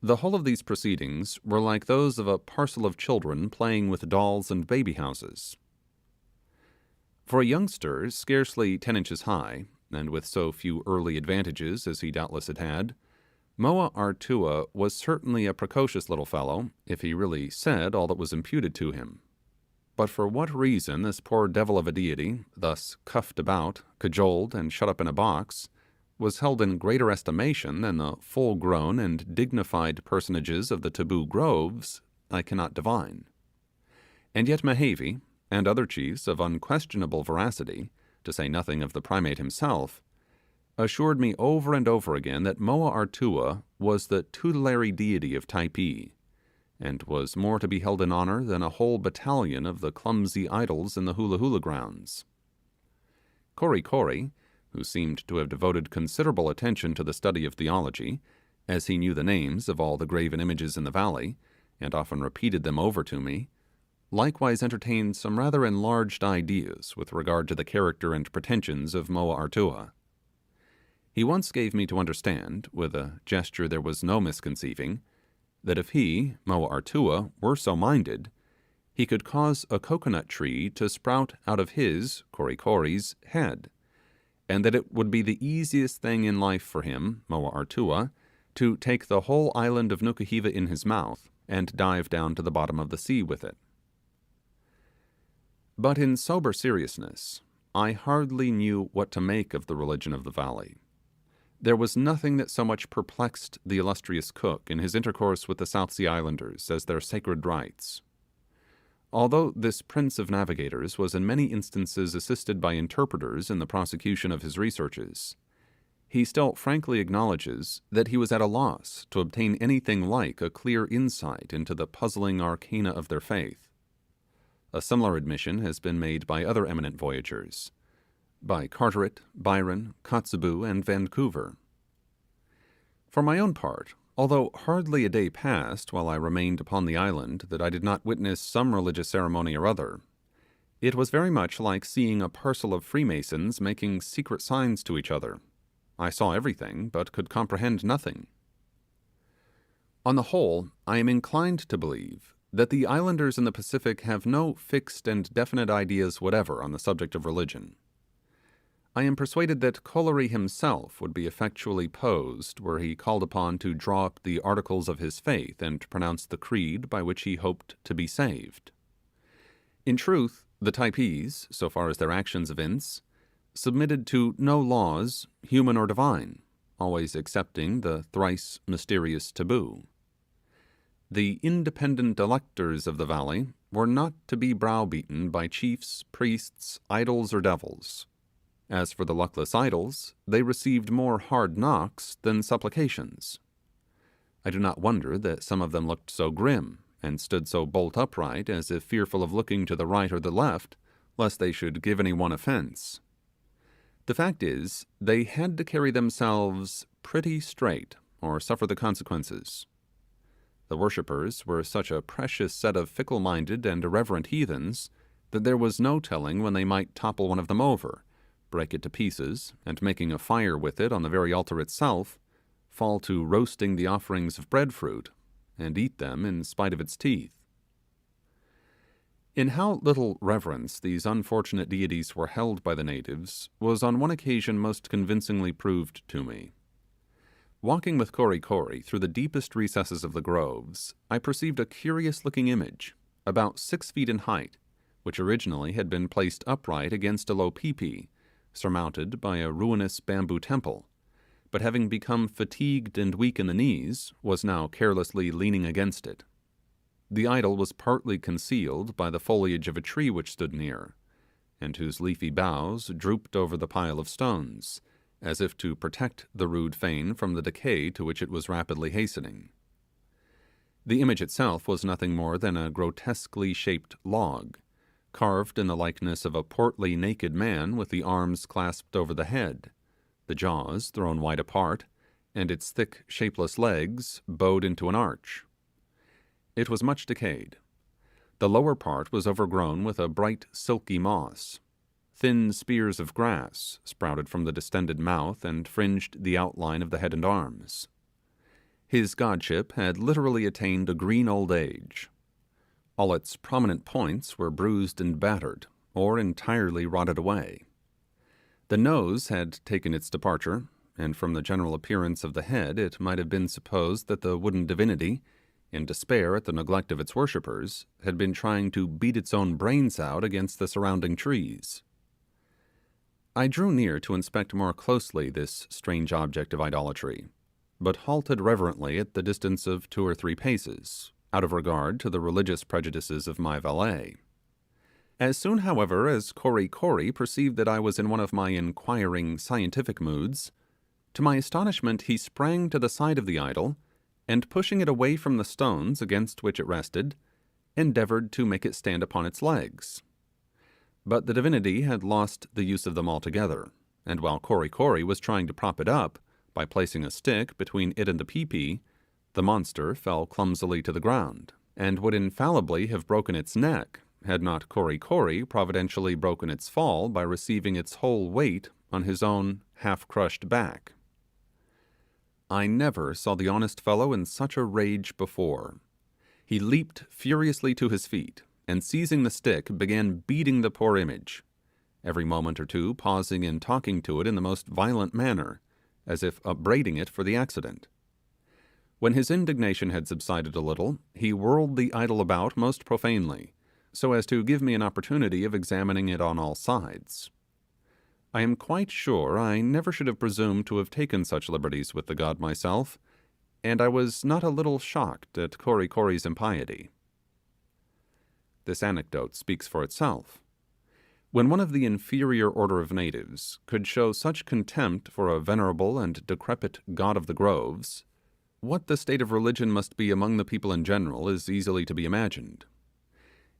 The whole of these proceedings were like those of a parcel of children playing with dolls and baby houses. For a youngster scarcely 10 inches high, and with so few early advantages as he doubtless had had, Moa Artua was certainly a precocious little fellow, if he really said all that was imputed to him. But for what reason this poor devil of a deity, thus cuffed about, cajoled, and shut up in a box, was held in greater estimation than the full-grown and dignified personages of the taboo groves, I cannot divine. And yet Mehavi, and other chiefs of unquestionable veracity, to say nothing of the primate himself, assured me over and over again that Moa Artua was the tutelary deity of Typee, and was more to be held in honour than a whole battalion of the clumsy idols in the hula hula grounds. Kory Kory, who seemed to have devoted considerable attention to the study of theology, as he knew the names of all the graven images in the valley, and often repeated them over to me, likewise entertained some rather enlarged ideas with regard to the character and pretensions of Moa Artua. He once gave me to understand, with a gesture there was no misconceiving, that if he, Moa Artua, were so minded, he could cause a coconut tree to sprout out of his, Kory Kory's, head, and that it would be the easiest thing in life for him, Moa Artua, to take the whole island of Nukuhiva in his mouth, and dive down to the bottom of the sea with it. But in sober seriousness, I hardly knew what to make of the religion of the valley. There was nothing that so much perplexed the illustrious Cook in his intercourse with the South Sea Islanders as their sacred rites. Although this prince of navigators was in many instances assisted by interpreters in the prosecution of his researches, he still frankly acknowledges that he was at a loss to obtain anything like a clear insight into the puzzling arcana of their faith. A similar admission has been made by other eminent voyagers, by Carteret, Byron, Kotzebue, and Vancouver. For my own part, although hardly a day passed while I remained upon the island that I did not witness some religious ceremony or other, it was very much like seeing a parcel of Freemasons making secret signs to each other. I saw everything, but could comprehend nothing. On the whole, I am inclined to believe that the islanders in the Pacific have no fixed and definite ideas whatever on the subject of religion. I am persuaded that Kolory himself would be effectually posed were he called upon to draw up the articles of his faith and pronounce the creed by which he hoped to be saved. In truth, the Typees, so far as their actions evince, submitted to no laws, human or divine, always excepting the thrice mysterious taboo. The independent electors of the valley were not to be browbeaten by chiefs, priests, idols, or devils. As for the luckless idols, they received more hard knocks than supplications. I do not wonder that some of them looked so grim, and stood so bolt upright as if fearful of looking to the right or the left, lest they should give any one offence. The fact is, they had to carry themselves pretty straight, or suffer the consequences. The worshippers were such a precious set of fickle-minded and irreverent heathens, that there was no telling when they might topple one of them over, break it to pieces, and making a fire with it on the very altar itself, fall to roasting the offerings of breadfruit, and eat them in spite of its teeth. In how little reverence these unfortunate deities were held by the natives was on one occasion most convincingly proved to me. Walking with Kory Kory through the deepest recesses of the groves, I perceived a curious-looking image, about 6 feet in height, which originally had been placed upright against a low peepee, surmounted by a ruinous bamboo temple, but having become fatigued and weak in the knees, was now carelessly leaning against it. The idol was partly concealed by the foliage of a tree which stood near, and whose leafy boughs drooped over the pile of stones, as if to protect the rude fane from the decay to which it was rapidly hastening. The image itself was nothing more than a grotesquely shaped log, carved in the likeness of a portly naked man with the arms clasped over the head, the jaws thrown wide apart, and its thick shapeless legs bowed into an arch. It was much decayed. The lower part was overgrown with a bright silky moss. Thin spears of grass sprouted from the distended mouth and fringed the outline of the head and arms. His godship had literally attained a green old age. All its prominent points were bruised and battered, or entirely rotted away. The nose had taken its departure, and from the general appearance of the head it might have been supposed that the wooden divinity, in despair at the neglect of its worshippers, had been trying to beat its own brains out against the surrounding trees. I drew near to inspect more closely this strange object of idolatry, but halted reverently at the distance of 2 or 3 paces, out of regard to the religious prejudices of my valet. As soon, however, as Kory Kory perceived that I was in one of my inquiring scientific moods, to my astonishment he sprang to the side of the idol, and pushing it away from the stones against which it rested, endeavoured to make it stand upon its legs. But the divinity had lost the use of them altogether, and while Kory Kory was trying to prop it up by placing a stick between it and the peepee, the monster fell clumsily to the ground, and would infallibly have broken its neck had not Kory Kory providentially broken its fall by receiving its whole weight on his own half-crushed back. I never saw the honest fellow in such a rage before. He leaped furiously to his feet, and seizing the stick began beating the poor image, every moment or two pausing and talking to it in the most violent manner, as if upbraiding it for the accident. When his indignation had subsided a little, he whirled the idol about most profanely, so as to give me an opportunity of examining it on all sides. I am quite sure I never should have presumed to have taken such liberties with the god myself, and I was not a little shocked at Kory Kory's impiety. This anecdote speaks for itself. When one of the inferior order of natives could show such contempt for a venerable and decrepit god of the groves, what the state of religion must be among the people in general is easily to be imagined.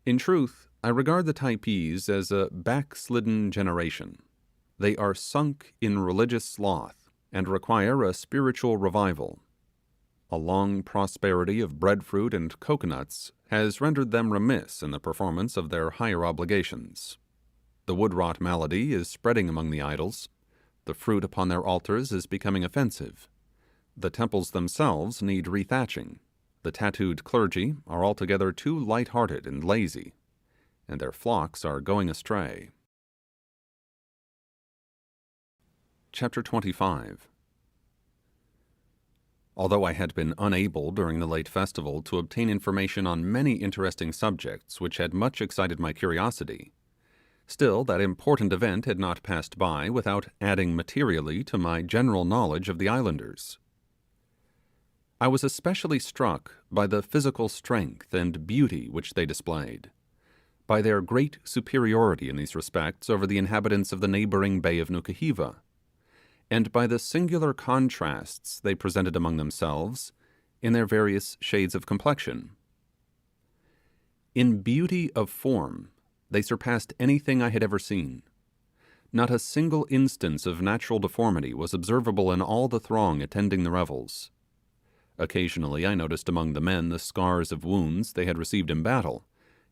In truth, I regard the Typees as a backslidden generation. They are sunk in religious sloth, and require a spiritual revival. A long prosperity of breadfruit and coconuts has rendered them remiss in the performance of their higher obligations. The wood-rot malady is spreading among the idols, the fruit upon their altars is becoming offensive, the temples themselves need rethatching, the tattooed clergy are altogether too light-hearted and lazy, and their flocks are going astray. Chapter 25. Although I had been unable during the late festival to obtain information on many interesting subjects which had much excited my curiosity, still that important event had not passed by without adding materially to my general knowledge of the islanders. I was especially struck by the physical strength and beauty which they displayed, by their great superiority in these respects over the inhabitants of the neighbouring bay of Nukuhiva, and by the singular contrasts they presented among themselves in their various shades of complexion. In beauty of form, they surpassed anything I had ever seen. Not a single instance of natural deformity was observable in all the throng attending the revels. Occasionally I noticed among the men the scars of wounds they had received in battle,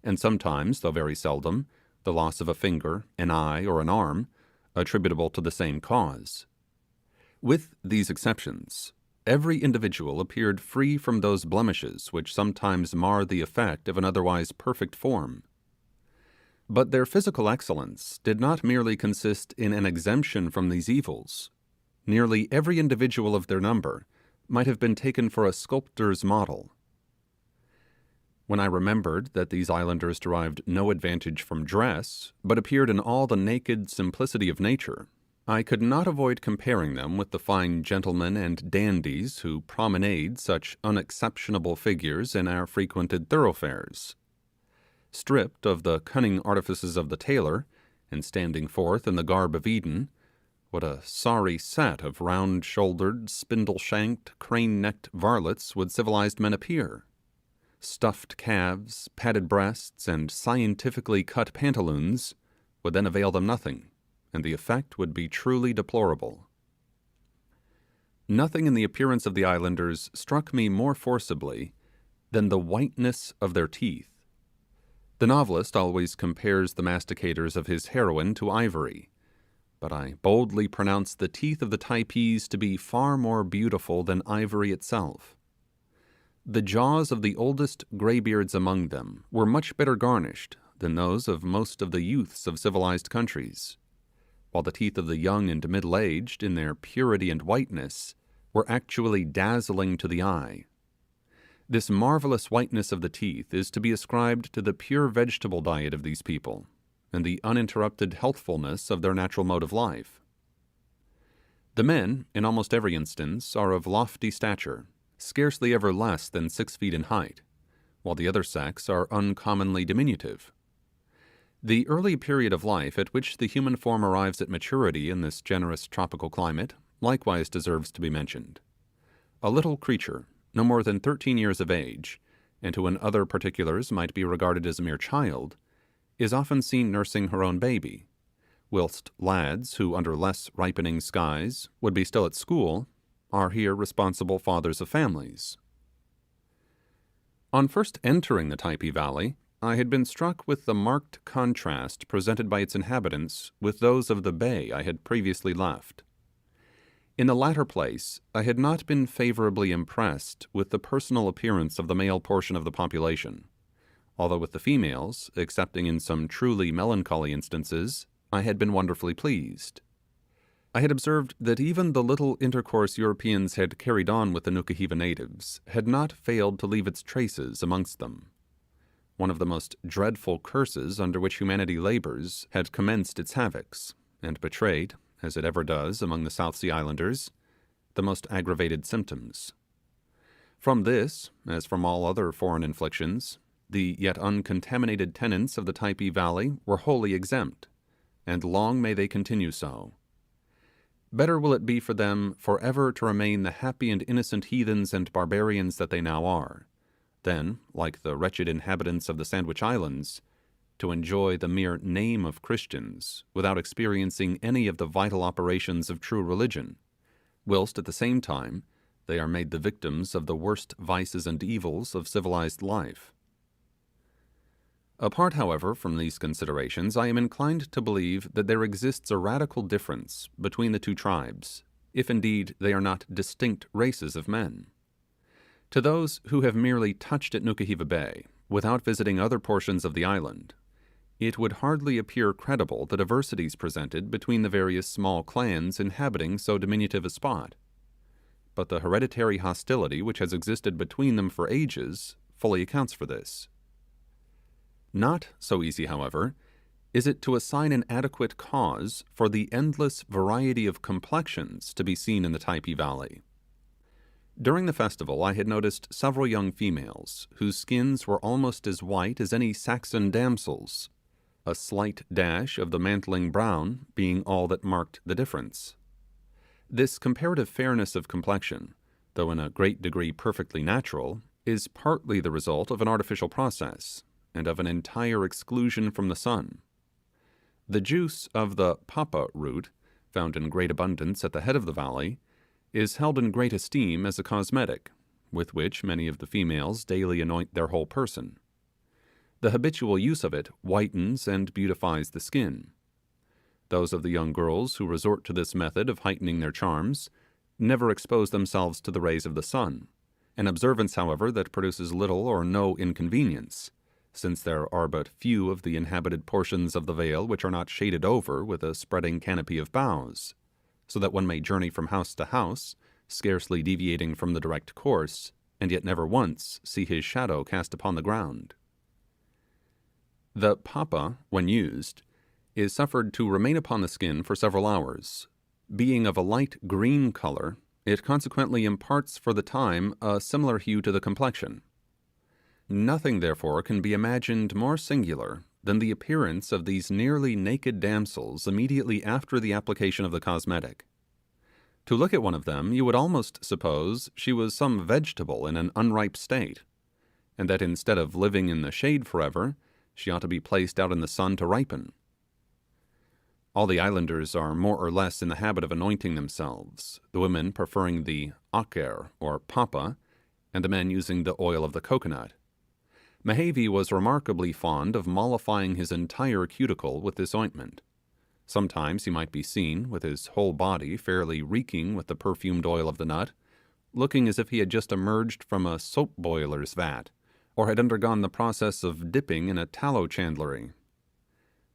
and sometimes, though very seldom, the loss of a finger, an eye, or an arm, attributable to the same cause. With these exceptions, every individual appeared free from those blemishes which sometimes mar the effect of an otherwise perfect form. But their physical excellence did not merely consist in an exemption from these evils. Nearly every individual of their number might have been taken for a sculptor's model. When I remembered that these islanders derived no advantage from dress, but appeared in all the naked simplicity of nature, I could not avoid comparing them with the fine gentlemen and dandies who promenade such unexceptionable figures in our frequented thoroughfares. Stripped of the cunning artifices of the tailor, and standing forth in the garb of Eden, what a sorry set of round-shouldered, spindle-shanked, crane-necked varlets would civilized men appear! Stuffed calves, padded breasts, and scientifically cut pantaloons would then avail them nothing, and the effect would be truly deplorable. Nothing in the appearance of the islanders struck me more forcibly than the whiteness of their teeth. The novelist always compares the masticators of his heroine to ivory, but I boldly pronounce the teeth of the Typees to be far more beautiful than ivory itself. The jaws of the oldest greybeards among them were much better garnished than those of most of the youths of civilized countries, while the teeth of the young and middle-aged, in their purity and whiteness, were actually dazzling to the eye. This marvellous whiteness of the teeth is to be ascribed to the pure vegetable diet of these people, and the uninterrupted healthfulness of their natural mode of life. The men, in almost every instance, are of lofty stature, scarcely ever less than 6 feet in height, while the other sex are uncommonly diminutive. The early period of life at which the human form arrives at maturity in this generous tropical climate likewise deserves to be mentioned. A little creature, no more than 13 years of age, and who in other particulars might be regarded as a mere child, is often seen nursing her own baby, whilst lads who under less ripening skies would be still at school are here responsible fathers of families. On first entering the Typee Valley, I had been struck with the marked contrast presented by its inhabitants with those of the bay I had previously left. In the latter place, I had not been favourably impressed with the personal appearance of the male portion of the population, although with the females, excepting in some truly melancholy instances, I had been wonderfully pleased. I had observed that even the little intercourse Europeans had carried on with the Nukuhiva natives had not failed to leave its traces amongst them. One of the most dreadful curses under which humanity labours had commenced its havocs, and betrayed, as it ever does among the South Sea Islanders, the most aggravated symptoms. From this, as from all other foreign inflictions, the yet uncontaminated tenants of the Typee Valley were wholly exempt, and long may they continue so. Better will it be for them for ever to remain the happy and innocent heathens and barbarians that they now are, than, like the wretched inhabitants of the Sandwich Islands, to enjoy the mere name of Christians without experiencing any of the vital operations of true religion, whilst at the same time they are made the victims of the worst vices and evils of civilized life. Apart, however, from these considerations, I am inclined to believe that there exists a radical difference between the two tribes, if indeed they are not distinct races of men. To those who have merely touched at Nukuhiva Bay, without visiting other portions of the island, it would hardly appear credible the diversities presented between the various small clans inhabiting so diminutive a spot, but the hereditary hostility which has existed between them for ages fully accounts for this. Not so easy, however, is it to assign an adequate cause for the endless variety of complexions to be seen in the Typee Valley. During the festival I had noticed several young females whose skins were almost as white as any Saxon damsels, a slight dash of the mantling brown being all that marked the difference. This comparative fairness of complexion, though in a great degree perfectly natural, is partly the result of an artificial process, and of an entire exclusion from the sun. The juice of the papa root, found in great abundance at the head of the valley, is held in great esteem as a cosmetic, with which many of the females daily anoint their whole person. The habitual use of it whitens and beautifies the skin. Those of the young girls who resort to this method of heightening their charms never expose themselves to the rays of the sun, an observance, however, that produces little or no inconvenience, since there are but few of the inhabited portions of the vale which are not shaded over with a spreading canopy of boughs, so that one may journey from house to house, scarcely deviating from the direct course, and yet never once see his shadow cast upon the ground. The papa, when used, is suffered to remain upon the skin for several hours, Being of a light green color, it consequently imparts for the time a similar hue to the complexion. Nothing, therefore, can be imagined more singular than the appearance of these nearly naked damsels immediately after the application of the cosmetic. To look at one of them, you would almost suppose she was some vegetable in an unripe state, and that instead of living in the shade forever, she ought to be placed out in the sun to ripen. All the islanders are more or less in the habit of anointing themselves, the women preferring the aker, or papa, and the men using the oil of the coconut. Mehevi was remarkably fond of mollifying his entire cuticle with this ointment. Sometimes he might be seen, with his whole body fairly reeking with the perfumed oil of the nut, looking as if he had just emerged from a soap boiler's vat, or had undergone the process of dipping in a tallow chandlery.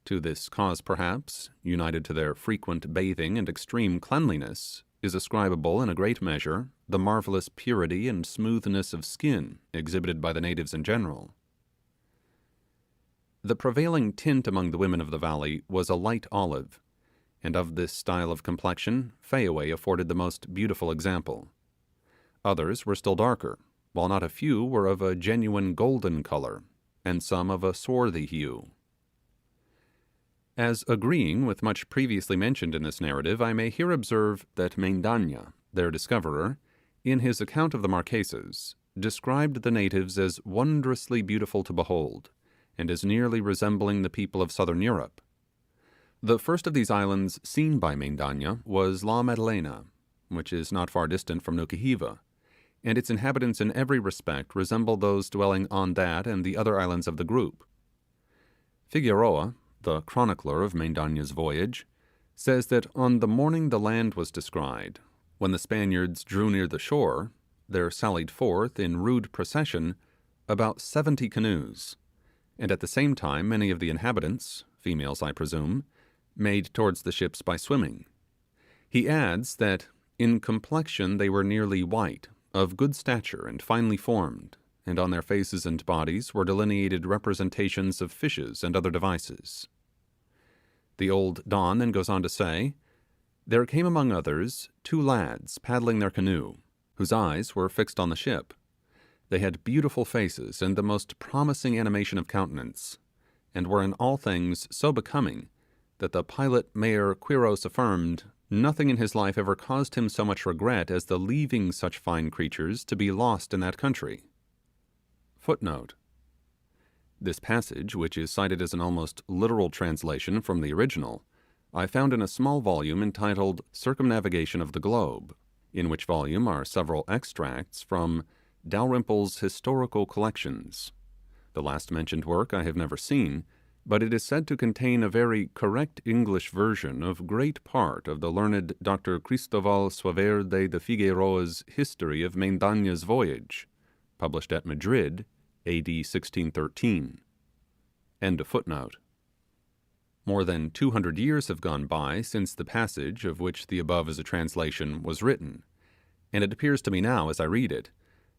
To this cause, perhaps, united to their frequent bathing and extreme cleanliness, is ascribable in a great measure the marvellous purity and smoothness of skin exhibited by the natives in general. The prevailing tint among the women of the valley was a light olive, and of this style of complexion Fayaway afforded the most beautiful example. Others were still darker, while not a few were of a genuine golden colour, and some of a swarthy hue. As agreeing with much previously mentioned in this narrative, I may here observe that Mendaña, their discoverer, in his account of the Marquesas, described the natives as wondrously beautiful to behold, and as nearly resembling the people of southern Europe. The first of these islands seen by Mendaña was La Maddalena, which is not far distant from Nukuhiva, and its inhabitants in every respect resemble those dwelling on that and the other islands of the group. Figueroa, the chronicler of Mendaña's voyage, says that on the morning the land was descried, when the Spaniards drew near the shore, there sallied forth in rude procession about 70 canoes, and at the same time many of the inhabitants, females I presume, made towards the ships by swimming. He adds that in complexion they were nearly white, of good stature and finely formed, and on their faces and bodies were delineated representations of fishes and other devices. The old Don then goes on to say, there came among others 2 lads paddling their canoe, whose eyes were fixed on the ship. They had beautiful faces and the most promising animation of countenance, and were in all things so becoming that the pilot Mayor Quiros affirmed nothing in his life ever caused him so much regret as the leaving such fine creatures to be lost in that country. Footnote: this passage, which is cited as an almost literal translation from the original, I found in a small volume entitled Circumnavigation of the Globe, in which volume are several extracts from Dalrymple's Historical Collections. The last mentioned work I have never seen, but it is said to contain a very correct English version of great part of the learned Dr. Cristoval Suaverde de Figueroa's History of Mendaña's Voyage, published at Madrid, A.D. 1613. End of footnote. More than 200 years have gone by since the passage of which the above is a translation was written, and it appears to me now, as I read it,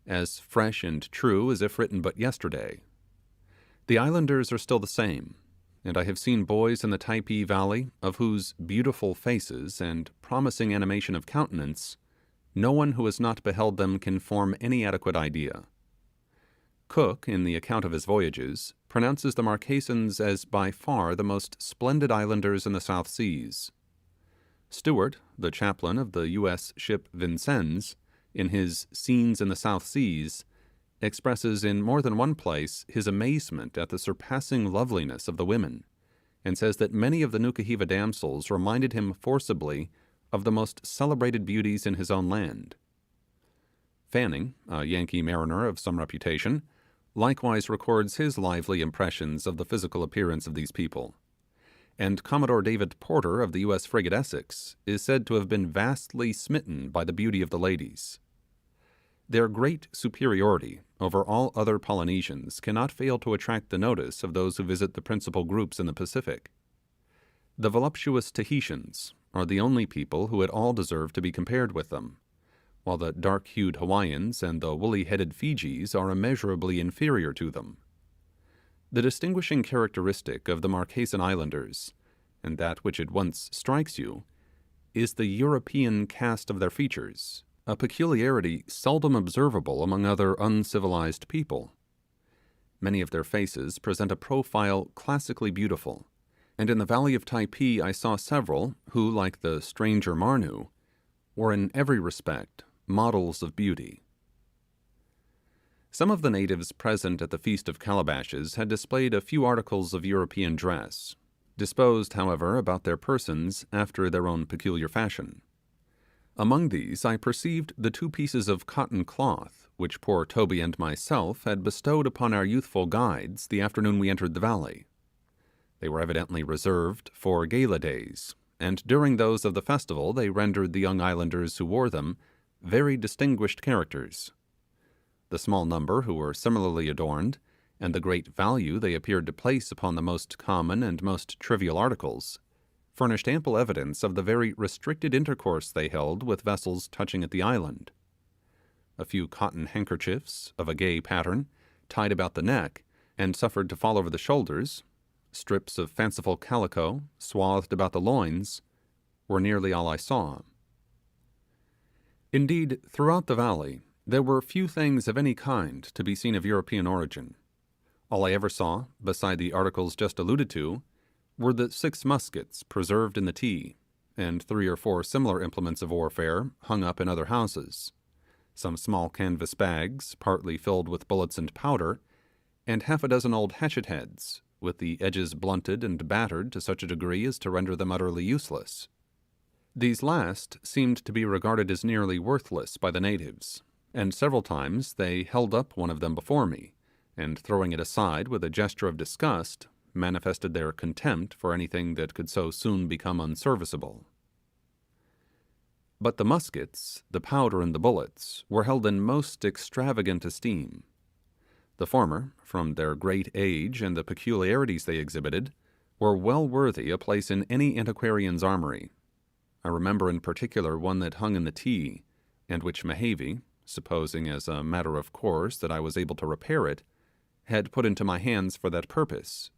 as fresh and true as if written but yesterday. The islanders are still the same, and I have seen boys in the Typee valley of whose beautiful faces and promising animation of countenance no one who has not beheld them can form any adequate idea. Cook, in the account of his voyages, pronounces the Marquesans as by far the most splendid islanders in the South Seas. Stewart, the chaplain of the U.S. ship Vincennes, in his Scenes in the South Seas, expresses in more than one place his amazement at the surpassing loveliness of the women, and says that many of the Nukuhiva damsels reminded him forcibly of the most celebrated beauties in his own land. Fanning, a Yankee mariner of some reputation, likewise records his lively impressions of the physical appearance of these people, and Commodore David Porter of the U.S. frigate Essex is said to have been vastly smitten by the beauty of the ladies. Their great superiority over all other Polynesians cannot fail to attract the notice of those who visit the principal groups in the Pacific. The voluptuous Tahitians are the only people who at all deserve to be compared with them, while the dark-hued Hawaiians and the woolly-headed Fijis are immeasurably inferior to them. The distinguishing characteristic of the Marquesan Islanders, and that which at once strikes you, is the European cast of their features, a peculiarity seldom observable among other uncivilized people. Many of their faces present a profile classically beautiful, and in the valley of Typee I saw several who, like the stranger Marnu, were in every respect models of beauty. Some of the natives present at the Feast of Calabashes had displayed a few articles of European dress, disposed, however, about their persons after their own peculiar fashion. Among these I perceived the 2 pieces of cotton cloth which poor Toby and myself had bestowed upon our youthful guides the afternoon we entered the valley. They were evidently reserved for gala days, and during those of the festival they rendered the young islanders who wore them very distinguished characters. The small number who were similarly adorned, and the great value they appeared to place upon the most common and most trivial articles, furnished ample evidence of the very restricted intercourse they held with vessels touching at the island. A few cotton handkerchiefs of a gay pattern, tied about the neck and suffered to fall over the shoulders, strips of fanciful calico swathed about the loins, were nearly all I saw. Indeed, throughout the valley there were few things of any kind to be seen of European origin. All I ever saw, beside the articles just alluded to, were the 6 muskets preserved in the tea, and 3 or 4 similar implements of warfare hung up in other houses, some small canvas bags partly filled with bullets and powder, and half a dozen old hatchet heads, with the edges blunted and battered to such a degree as to render them utterly useless. These last seemed to be regarded as nearly worthless by the natives, and several times they held up one of them before me, and throwing it aside with a gesture of disgust, manifested their contempt for anything that could so soon become unserviceable. But the muskets, the powder, and the bullets were held in most extravagant esteem. The former, from their great age and the peculiarities they exhibited, were well worthy a place in any antiquarian's armory. I remember in particular one that hung in the tea, and which Mehevi, supposing as a matter of course that I was able to repair it, had put into my hands for that purpose.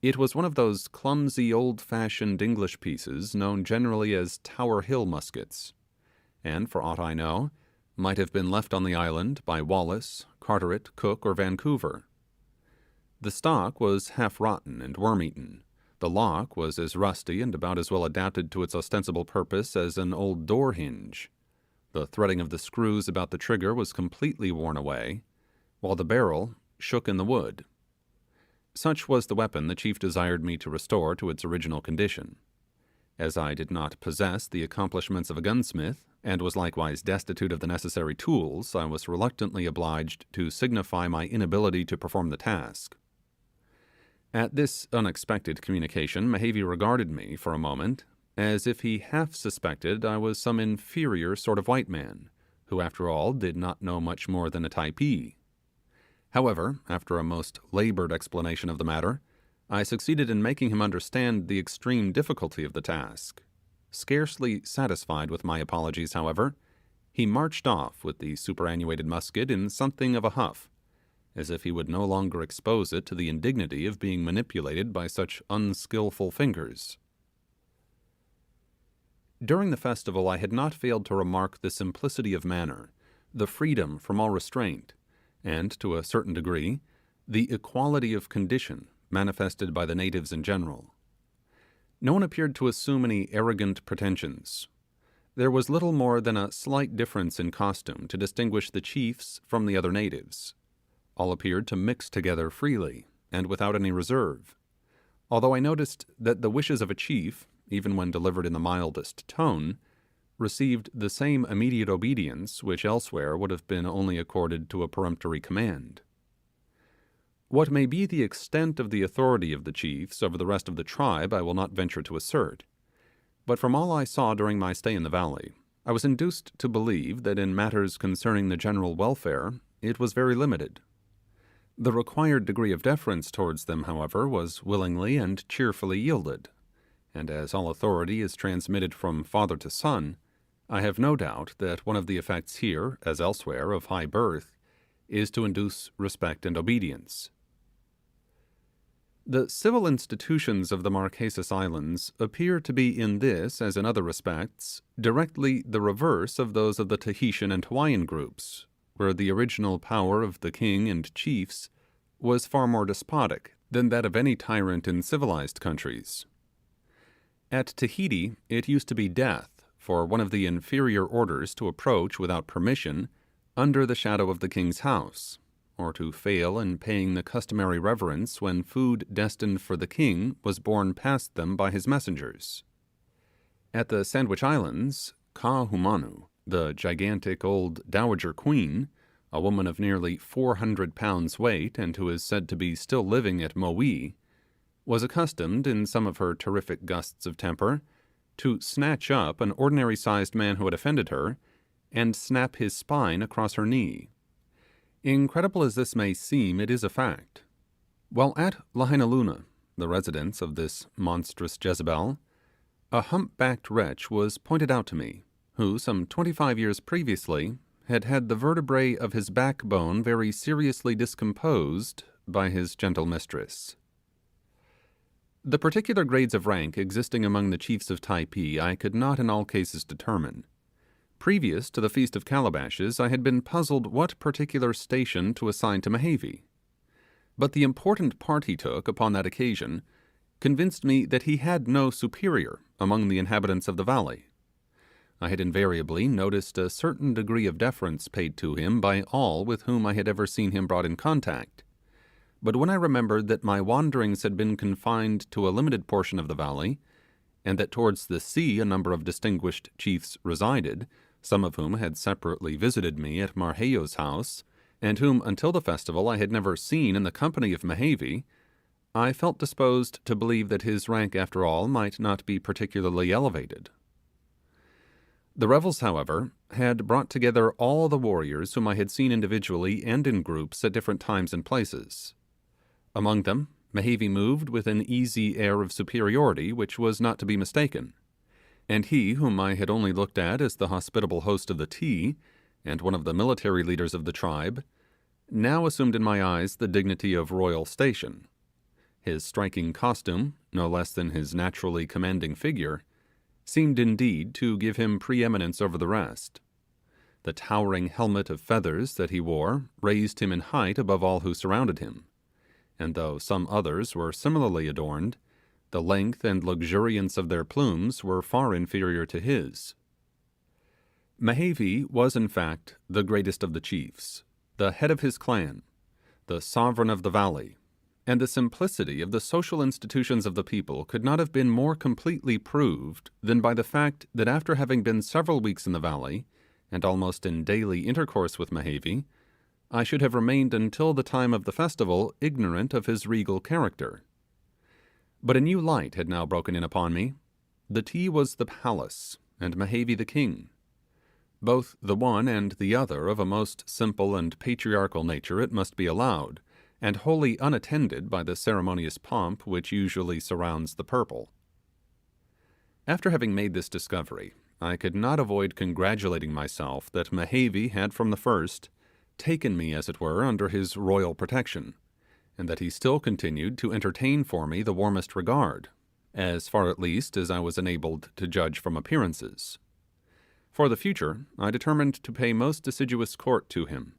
It was one of those clumsy old-fashioned English pieces known generally as Tower Hill muskets, and, for aught I know, might have been left on the island by Wallace, Carteret, Cook, or Vancouver. The stock was half rotten and worm-eaten. The lock was as rusty and about as well adapted to its ostensible purpose as an old door hinge. The threading of the screws about the trigger was completely worn away, while the barrel shook in the wood. Such was the weapon the chief desired me to restore to its original condition. As I did not possess the accomplishments of a gunsmith, and was likewise destitute of the necessary tools, I was reluctantly obliged to signify my inability to perform the task. At this unexpected communication, Mehevi regarded me for a moment as if he half suspected I was some inferior sort of white man, who after all did not know much more than a Typee. However, after a most laboured explanation of the matter, I succeeded in making him understand the extreme difficulty of the task. Scarcely satisfied with my apologies, however, he marched off with the superannuated musket in something of a huff, as if he would no longer expose it to the indignity of being manipulated by such unskilful fingers. During the festival I had not failed to remark the simplicity of manner, the freedom from all restraint, and, to a certain degree, the equality of condition manifested by the natives in general. No one appeared to assume any arrogant pretensions. There was little more than a slight difference in costume to distinguish the chiefs from the other natives. All appeared to mix together freely, and without any reserve, although I noticed that the wishes of a chief, even when delivered in the mildest tone, received the same immediate obedience which elsewhere would have been only accorded to a peremptory command. What may be the extent of the authority of the chiefs over the rest of the tribe I will not venture to assert, but from all I saw during my stay in the valley, I was induced to believe that in matters concerning the general welfare it was very limited. The required degree of deference towards them, however, was willingly and cheerfully yielded, and as all authority is transmitted from father to son, I have no doubt that one of the effects here, as elsewhere, of high birth, is to induce respect and obedience. The civil institutions of the Marquesas Islands appear to be in this, as in other respects, directly the reverse of those of the Tahitian and Hawaiian groups, where the original power of the king and chiefs was far more despotic than that of any tyrant in civilized countries. At Tahiti, it used to be death for one of the inferior orders to approach without permission under the shadow of the king's house, or to fail in paying the customary reverence when food destined for the king was borne past them by his messengers. At the Sandwich Islands, Kahumanu, the gigantic old dowager queen, a woman of nearly 400 pounds weight and who is said to be still living at Maui, was accustomed, in some of her terrific gusts of temper, to snatch up an ordinary-sized man who had offended her and snap his spine across her knee. Incredible as this may seem, it is a fact. While at Lahainaluna, the residence of this monstrous Jezebel, a hump-backed wretch was pointed out to me, who some 25 years previously had had the vertebrae of his backbone very seriously discomposed by his gentle mistress. The particular grades of rank existing among the chiefs of Typee I could not in all cases determine. Previous to the Feast of Calabashes, I had been puzzled what particular station to assign to Mehevi, but the important part he took upon that occasion convinced me that he had no superior among the inhabitants of the valley. I had invariably noticed a certain degree of deference paid to him by all with whom I had ever seen him brought in contact, but when I remembered that my wanderings had been confined to a limited portion of the valley, and that towards the sea a number of distinguished chiefs resided, some of whom had separately visited me at Marheyo's house, and whom until the festival I had never seen in the company of Mehevi, I felt disposed to believe that his rank after all might not be particularly elevated. The revels, however, had brought together all the warriors whom I had seen individually and in groups at different times and places. Among them, Mehevi moved with an easy air of superiority which was not to be mistaken, and he whom I had only looked at as the hospitable host of the tea, and one of the military leaders of the tribe, now assumed in my eyes the dignity of royal station. His striking costume, no less than his naturally commanding figure, seemed indeed to give him preeminence over the rest. The towering helmet of feathers that he wore raised him in height above all who surrounded him, and though some others were similarly adorned, the length and luxuriance of their plumes were far inferior to his. Mehevi was in fact the greatest of the chiefs, the head of his clan, the sovereign of the valley, and the simplicity of the social institutions of the people could not have been more completely proved than by the fact that after having been several weeks in the valley, and almost in daily intercourse with Mehevi, I should have remained until the time of the festival ignorant of his regal character. But a new light had now broken in upon me. The tea was the palace, and Mehevi the king. Both the one and the other of a most simple and patriarchal nature, it must be allowed, and wholly unattended by the ceremonious pomp which usually surrounds the purple. After having made this discovery, I could not avoid congratulating myself that Mehevi had from the first taken me, as it were, under his royal protection, and that he still continued to entertain for me the warmest regard, as far at least as I was enabled to judge from appearances. For the future, I determined to pay most assiduous court to him,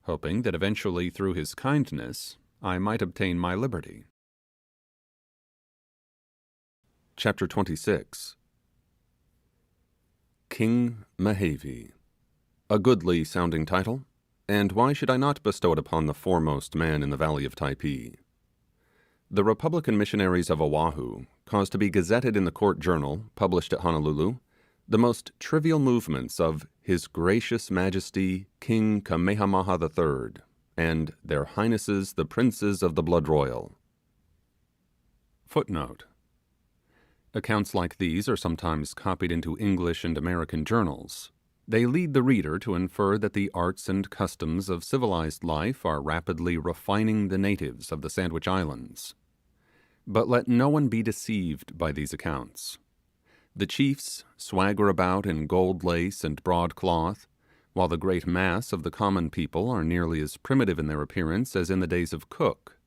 hoping that eventually through his kindness I might obtain my liberty. Chapter 26. King Mehevi. A goodly sounding title, and why should I not bestow it upon the foremost man in the valley of Typee? The Republican missionaries of Oahu caused to be gazetted in the court journal, published at Honolulu, the most trivial movements of His Gracious Majesty King Kamehameha III, and Their Highnesses the Princes of the Blood Royal. Footnote: accounts like these are sometimes copied into English and American journals. They lead the reader to infer that the arts and customs of civilized life are rapidly refining the natives of the Sandwich Islands. But let no one be deceived by these accounts. The chiefs swagger about in gold lace and broadcloth, while the great mass of the common people are nearly as primitive in their appearance as in the days of Cook.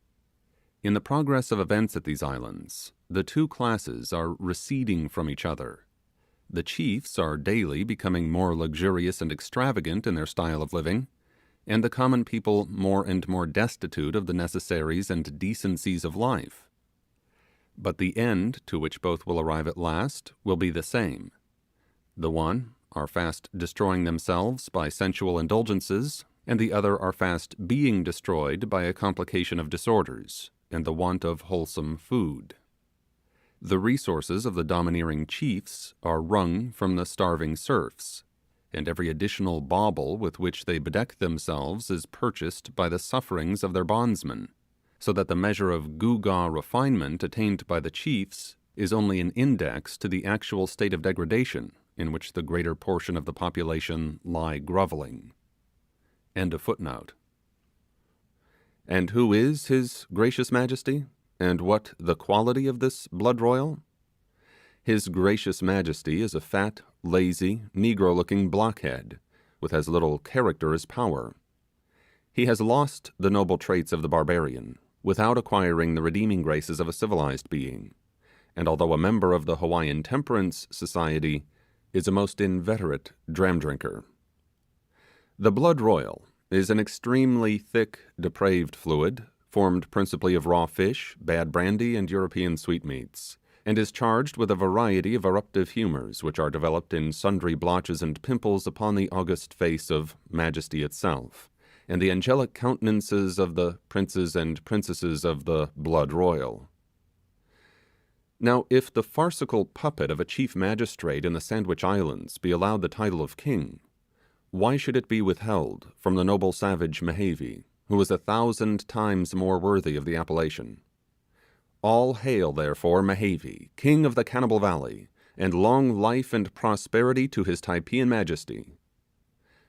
In the progress of events at these islands, the two classes are receding from each other. The chiefs are daily becoming more luxurious and extravagant in their style of living, and the common people more and more destitute of the necessaries and decencies of life. But the end to which both will arrive at last will be the same. The one are fast destroying themselves by sensual indulgences, and the other are fast being destroyed by a complication of disorders and the want of wholesome food. The resources of the domineering chiefs are wrung from the starving serfs, and every additional bauble with which they bedeck themselves is purchased by the sufferings of their bondsmen, so that the measure of gewgaw refinement attained by the chiefs is only an index to the actual state of degradation in which the greater portion of the population lie grovelling. End of footnote. And who is His Gracious Majesty, and what the quality of this blood royal? His Gracious Majesty is a fat, lazy, negro-looking blockhead, with as little character as power. He has lost the noble traits of the barbarian, without acquiring the redeeming graces of a civilized being, and although a member of the Hawaiian Temperance Society, is a most inveterate dram-drinker. The blood royal is an extremely thick, depraved fluid, formed principally of raw fish, bad brandy, and European sweetmeats, and is charged with a variety of eruptive humours which are developed in sundry blotches and pimples upon the august face of Majesty itself, and the angelic countenances of the princes and princesses of the blood royal. Now, if the farcical puppet of a chief magistrate in the Sandwich Islands be allowed the title of king, why should it be withheld from the noble savage Mehevi, who is 1,000 times more worthy of the appellation? All hail, therefore, Mehevi, king of the Cannibal Valley, and long life and prosperity to his Typean Majesty.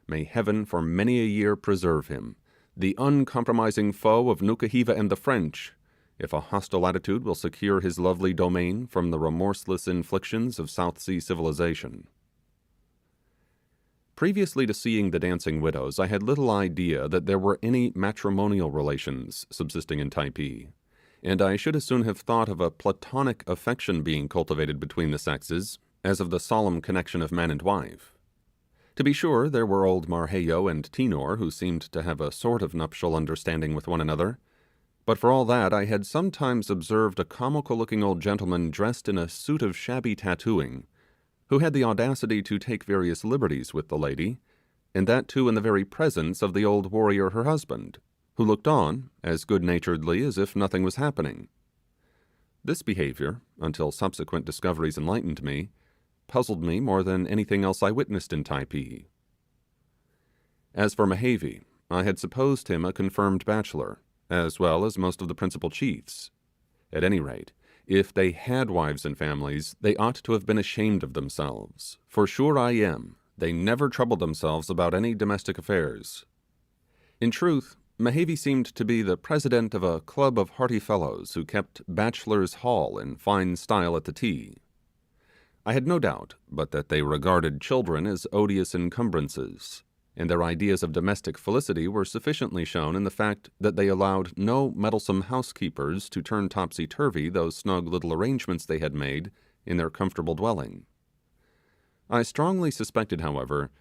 May heaven for many a year preserve him, the uncompromising foe of Nukahiva and the French, if a hostile attitude will secure his lovely domain from the remorseless inflictions of South Sea civilization. Previously to seeing the Dancing Widows, I had little idea that there were any matrimonial relations subsisting in Typee, and I should as soon have thought of a platonic affection being cultivated between the sexes, as of the solemn connection of man and wife. To be sure, there were old Marheyo and Tinor who seemed to have a sort of nuptial understanding with one another, but for all that I had sometimes observed a comical-looking old gentleman dressed in a suit of shabby tattooing, who had the audacity to take various liberties with the lady, and that too in the very presence of the old warrior her husband, who looked on as good-naturedly as if nothing was happening. This behaviour, until subsequent discoveries enlightened me, puzzled me more than anything else I witnessed in Typee. As for Mehevi, I had supposed him a confirmed bachelor, as well as most of the principal chiefs. At any rate, if they had wives and families, they ought to have been ashamed of themselves, for sure I am, they never troubled themselves about any domestic affairs. In truth, Mehevi seemed to be the president of a club of hearty fellows who kept bachelor's hall in fine style at the tea. I had no doubt but that they regarded children as odious encumbrances, and their ideas of domestic felicity were sufficiently shown in the fact that they allowed no meddlesome housekeepers to turn topsy-turvy those snug little arrangements they had made in their comfortable dwelling. I strongly suspected, however,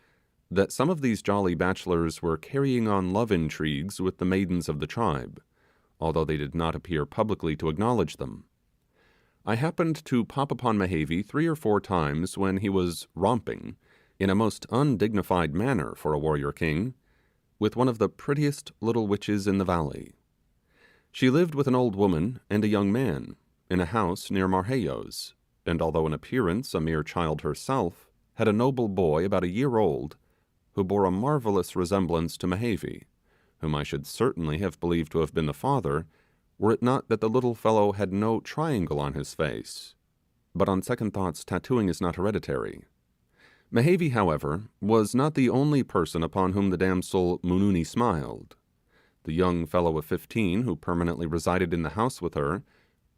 that some of these jolly bachelors were carrying on love intrigues with the maidens of the tribe, although they did not appear publicly to acknowledge them. I happened to pop upon Mehevi 3 or 4 times when he was romping, in a most undignified manner for a warrior king, with one of the prettiest little witches in the valley. She lived with an old woman and a young man, in a house near Marheyo's, and although in appearance a mere child herself, had a noble boy about a year old, who bore a marvellous resemblance to Mehevi, whom I should certainly have believed to have been the father, were it not that the little fellow had no triangle on his face. But on second thoughts, tattooing is not hereditary. Mehevi, however, was not the only person upon whom the damsel Mununi smiled. The young fellow of 15 who permanently resided in the house with her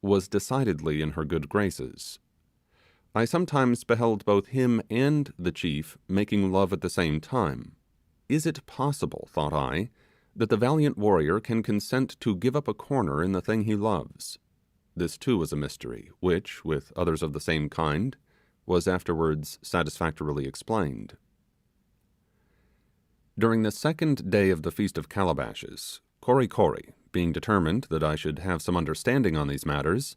was decidedly in her good graces. I sometimes beheld both him and the chief making love at the same time. Is it possible, thought I, that the valiant warrior can consent to give up a corner in the thing he loves. This too was a mystery, which, with others of the same kind, was afterwards satisfactorily explained. During the second day of the Feast of Calabashes, Kory Kory, being determined that I should have some understanding on these matters,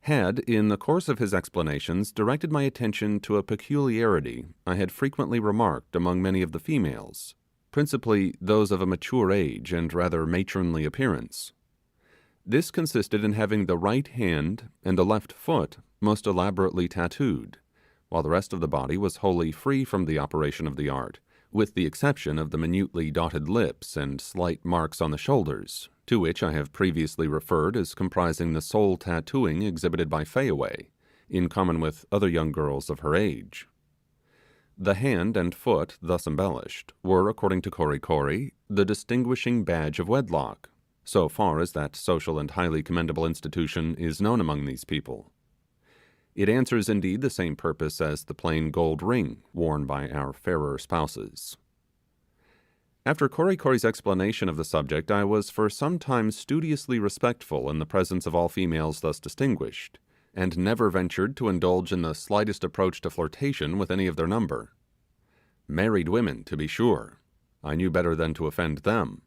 had, in the course of his explanations, directed my attention to a peculiarity I had frequently remarked among many of the females, principally those of a mature age and rather matronly appearance. This consisted in having the right hand and the left foot most elaborately tattooed, while the rest of the body was wholly free from the operation of the art, with the exception of the minutely dotted lips and slight marks on the shoulders, to which I have previously referred as comprising the sole tattooing exhibited by Fayaway, in common with other young girls of her age. The hand and foot thus embellished were, according to Kory Kory, the distinguishing badge of wedlock, so far as that social and highly commendable institution is known among these people. It answers indeed the same purpose as the plain gold ring worn by our fairer spouses. After Kory Kory's explanation of the subject, I was for some time studiously respectful in the presence of all females thus distinguished, and never ventured to indulge in the slightest approach to flirtation with any of their number. Married women, to be sure, I knew better than to offend them.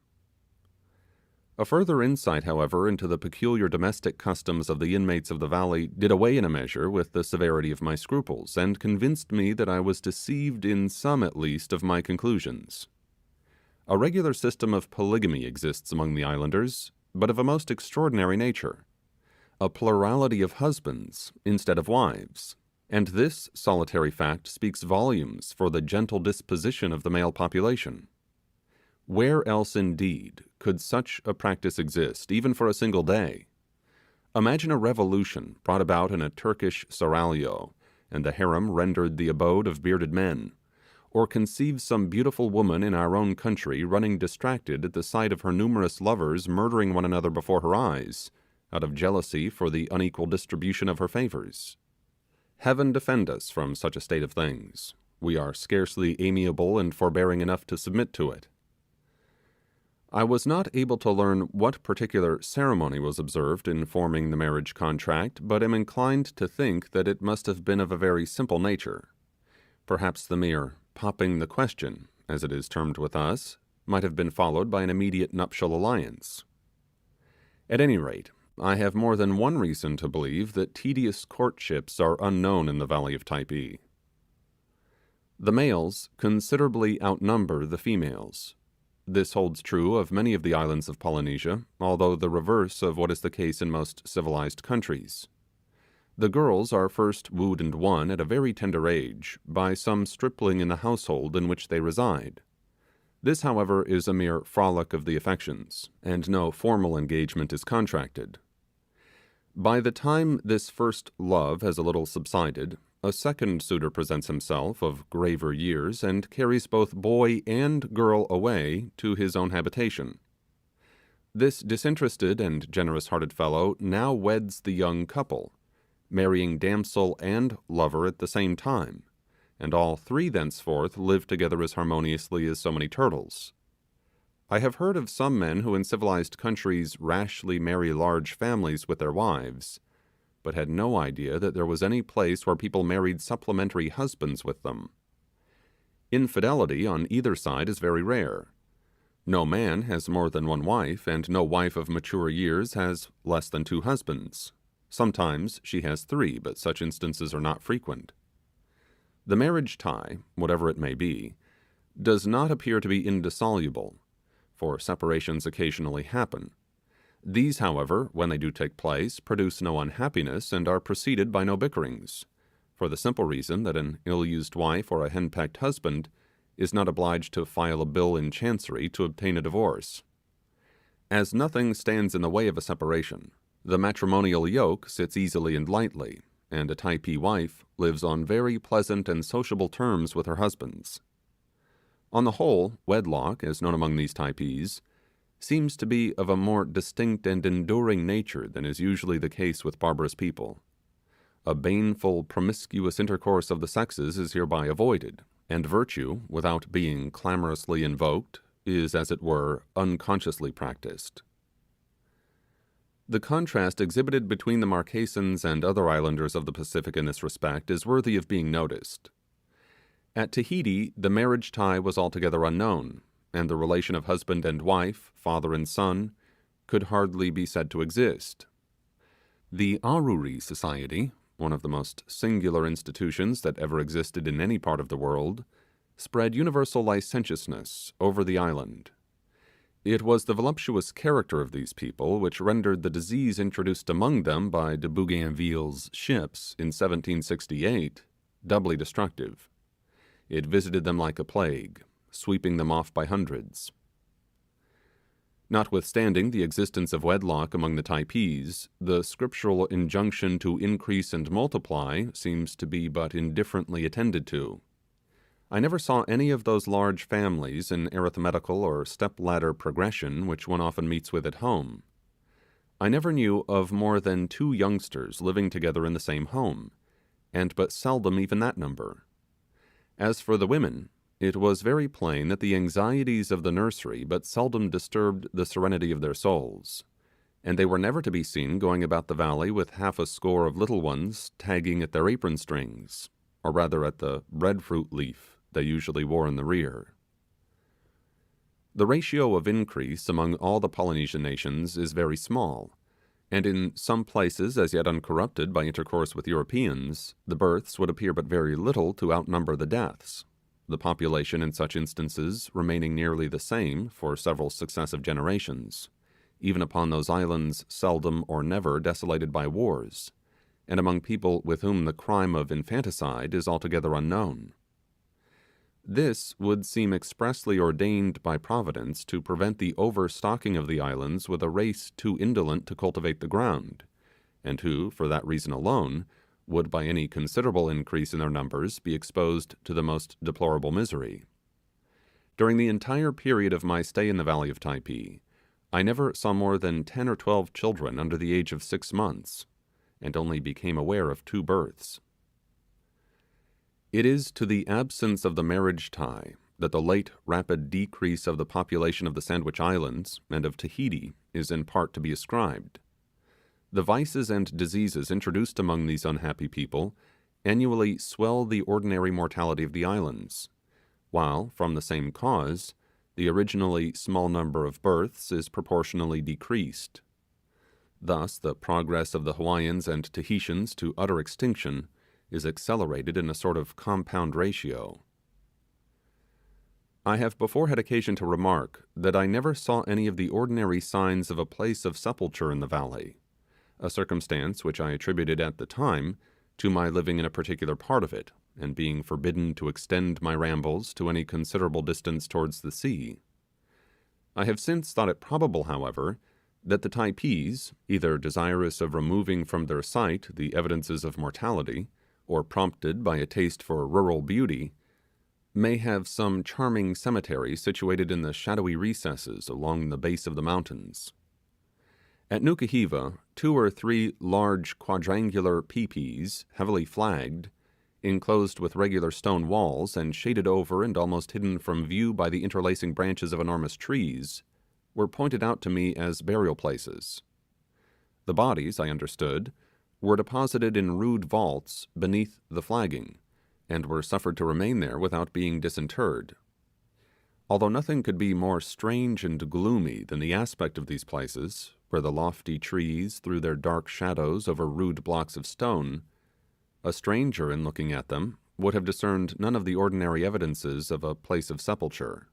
A further insight, however, into the peculiar domestic customs of the inmates of the valley did away in a measure with the severity of my scruples, and convinced me that I was deceived in some at least of my conclusions. A regular system of polygamy exists among the islanders, but of a most extraordinary nature. A plurality of husbands instead of wives, and this solitary fact speaks volumes for the gentle disposition of the male population. Where else, indeed, could such a practice exist, even for a single day? Imagine a revolution brought about in a Turkish seraglio, and the harem rendered the abode of bearded men, or conceive some beautiful woman in our own country running distracted at the sight of her numerous lovers murdering one another before her eyes, out of jealousy for the unequal distribution of her favours. Heaven defend us from such a state of things. We are scarcely amiable and forbearing enough to submit to it. I was not able to learn what particular ceremony was observed in forming the marriage contract, but am inclined to think that it must have been of a very simple nature. Perhaps the mere popping the question, as it is termed with us, might have been followed by an immediate nuptial alliance. At any rate, I have more than one reason to believe that tedious courtships are unknown in the valley of Typee. The males considerably outnumber the females. This holds true of many of the islands of Polynesia, although the reverse of what is the case in most civilized countries. The girls are first wooed and won at a very tender age by some stripling in the household in which they reside. This, however, is a mere frolic of the affections, and no formal engagement is contracted. By the time this first love has a little subsided, a second suitor presents himself of graver years and carries both boy and girl away to his own habitation. This disinterested and generous-hearted fellow now weds the young couple, marrying damsel and lover at the same time, and all three thenceforth live together as harmoniously as so many turtles. I have heard of some men who in civilized countries rashly marry large families with their wives, but had no idea that there was any place where people married supplementary husbands with them. Infidelity on either side is very rare. No man has more than one wife, and no wife of mature years has less than two husbands. Sometimes she has three, but such instances are not frequent. The marriage tie, whatever it may be, does not appear to be indissoluble, for separations occasionally happen. These, however, when they do take place, produce no unhappiness and are preceded by no bickerings, for the simple reason that an ill-used wife or a henpecked husband is not obliged to file a bill in chancery to obtain a divorce. As nothing stands in the way of a separation, the matrimonial yoke sits easily and lightly, and a Typee wife lives on very pleasant and sociable terms with her husbands. On the whole, wedlock, as known among these Typees, seems to be of a more distinct and enduring nature than is usually the case with barbarous people. A baneful promiscuous intercourse of the sexes is hereby avoided, and virtue, without being clamorously invoked, is, as it were, unconsciously practiced. The contrast exhibited between the Marquesans and other islanders of the Pacific in this respect is worthy of being noticed. At Tahiti, the marriage tie was altogether unknown, and the relation of husband and wife, father and son, could hardly be said to exist. The Aruri Society, one of the most singular institutions that ever existed in any part of the world, spread universal licentiousness over the island. It was the voluptuous character of these people which rendered the disease introduced among them by de Bougainville's ships in 1768 doubly destructive. It visited them like a plague, sweeping them off by hundreds. Notwithstanding the existence of wedlock among the Typees, the scriptural injunction to increase and multiply seems to be but indifferently attended to. I never saw any of those large families in arithmetical or step-ladder progression which one often meets with at home. I never knew of more than 2 youngsters living together in the same home, and but seldom even that number. As for the women, it was very plain that the anxieties of the nursery but seldom disturbed the serenity of their souls, and they were never to be seen going about the valley with half a score of little ones tagging at their apron strings, or rather at the breadfruit leaf they usually wore in the rear. The ratio of increase among all the Polynesian nations is very small, and in some places as yet uncorrupted by intercourse with Europeans, the births would appear but very little to outnumber the deaths, the population in such instances remaining nearly the same for several successive generations, even upon those islands seldom or never desolated by wars, and among people with whom the crime of infanticide is altogether unknown. This would seem expressly ordained by Providence to prevent the overstocking of the islands with a race too indolent to cultivate the ground, and who, for that reason alone, would by any considerable increase in their numbers be exposed to the most deplorable misery. During the entire period of my stay in the valley of Typee, I never saw more than 10 or 12 children under the age of 6 months, and only became aware of 2 births. It is to the absence of the marriage tie that the late rapid decrease of the population of the Sandwich Islands and of Tahiti is in part to be ascribed. The vices and diseases introduced among these unhappy people annually swell the ordinary mortality of the islands, while, from the same cause, the originally small number of births is proportionally decreased. Thus, the progress of the Hawaiians and Tahitians to utter extinction is accelerated in a sort of compound ratio. I have before had occasion to remark that I never saw any of the ordinary signs of a place of sepulture in the valley, a circumstance which I attributed at the time to my living in a particular part of it, and being forbidden to extend my rambles to any considerable distance towards the sea. I have since thought it probable, however, that the Typees, either desirous of removing from their sight the evidences of mortality, or prompted by a taste for rural beauty, may have some charming cemetery situated in the shadowy recesses along the base of the mountains. At Nukuhiva, 2 or 3 large quadrangular peepees, heavily flagged, enclosed with regular stone walls and shaded over and almost hidden from view by the interlacing branches of enormous trees, were pointed out to me as burial places. The bodies, I understood, were deposited in rude vaults beneath the flagging, and were suffered to remain there without being disinterred. Although nothing could be more strange and gloomy than the aspect of these places, where the lofty trees threw their dark shadows over rude blocks of stone, a stranger in looking at them would have discerned none of the ordinary evidences of a place of sepulture.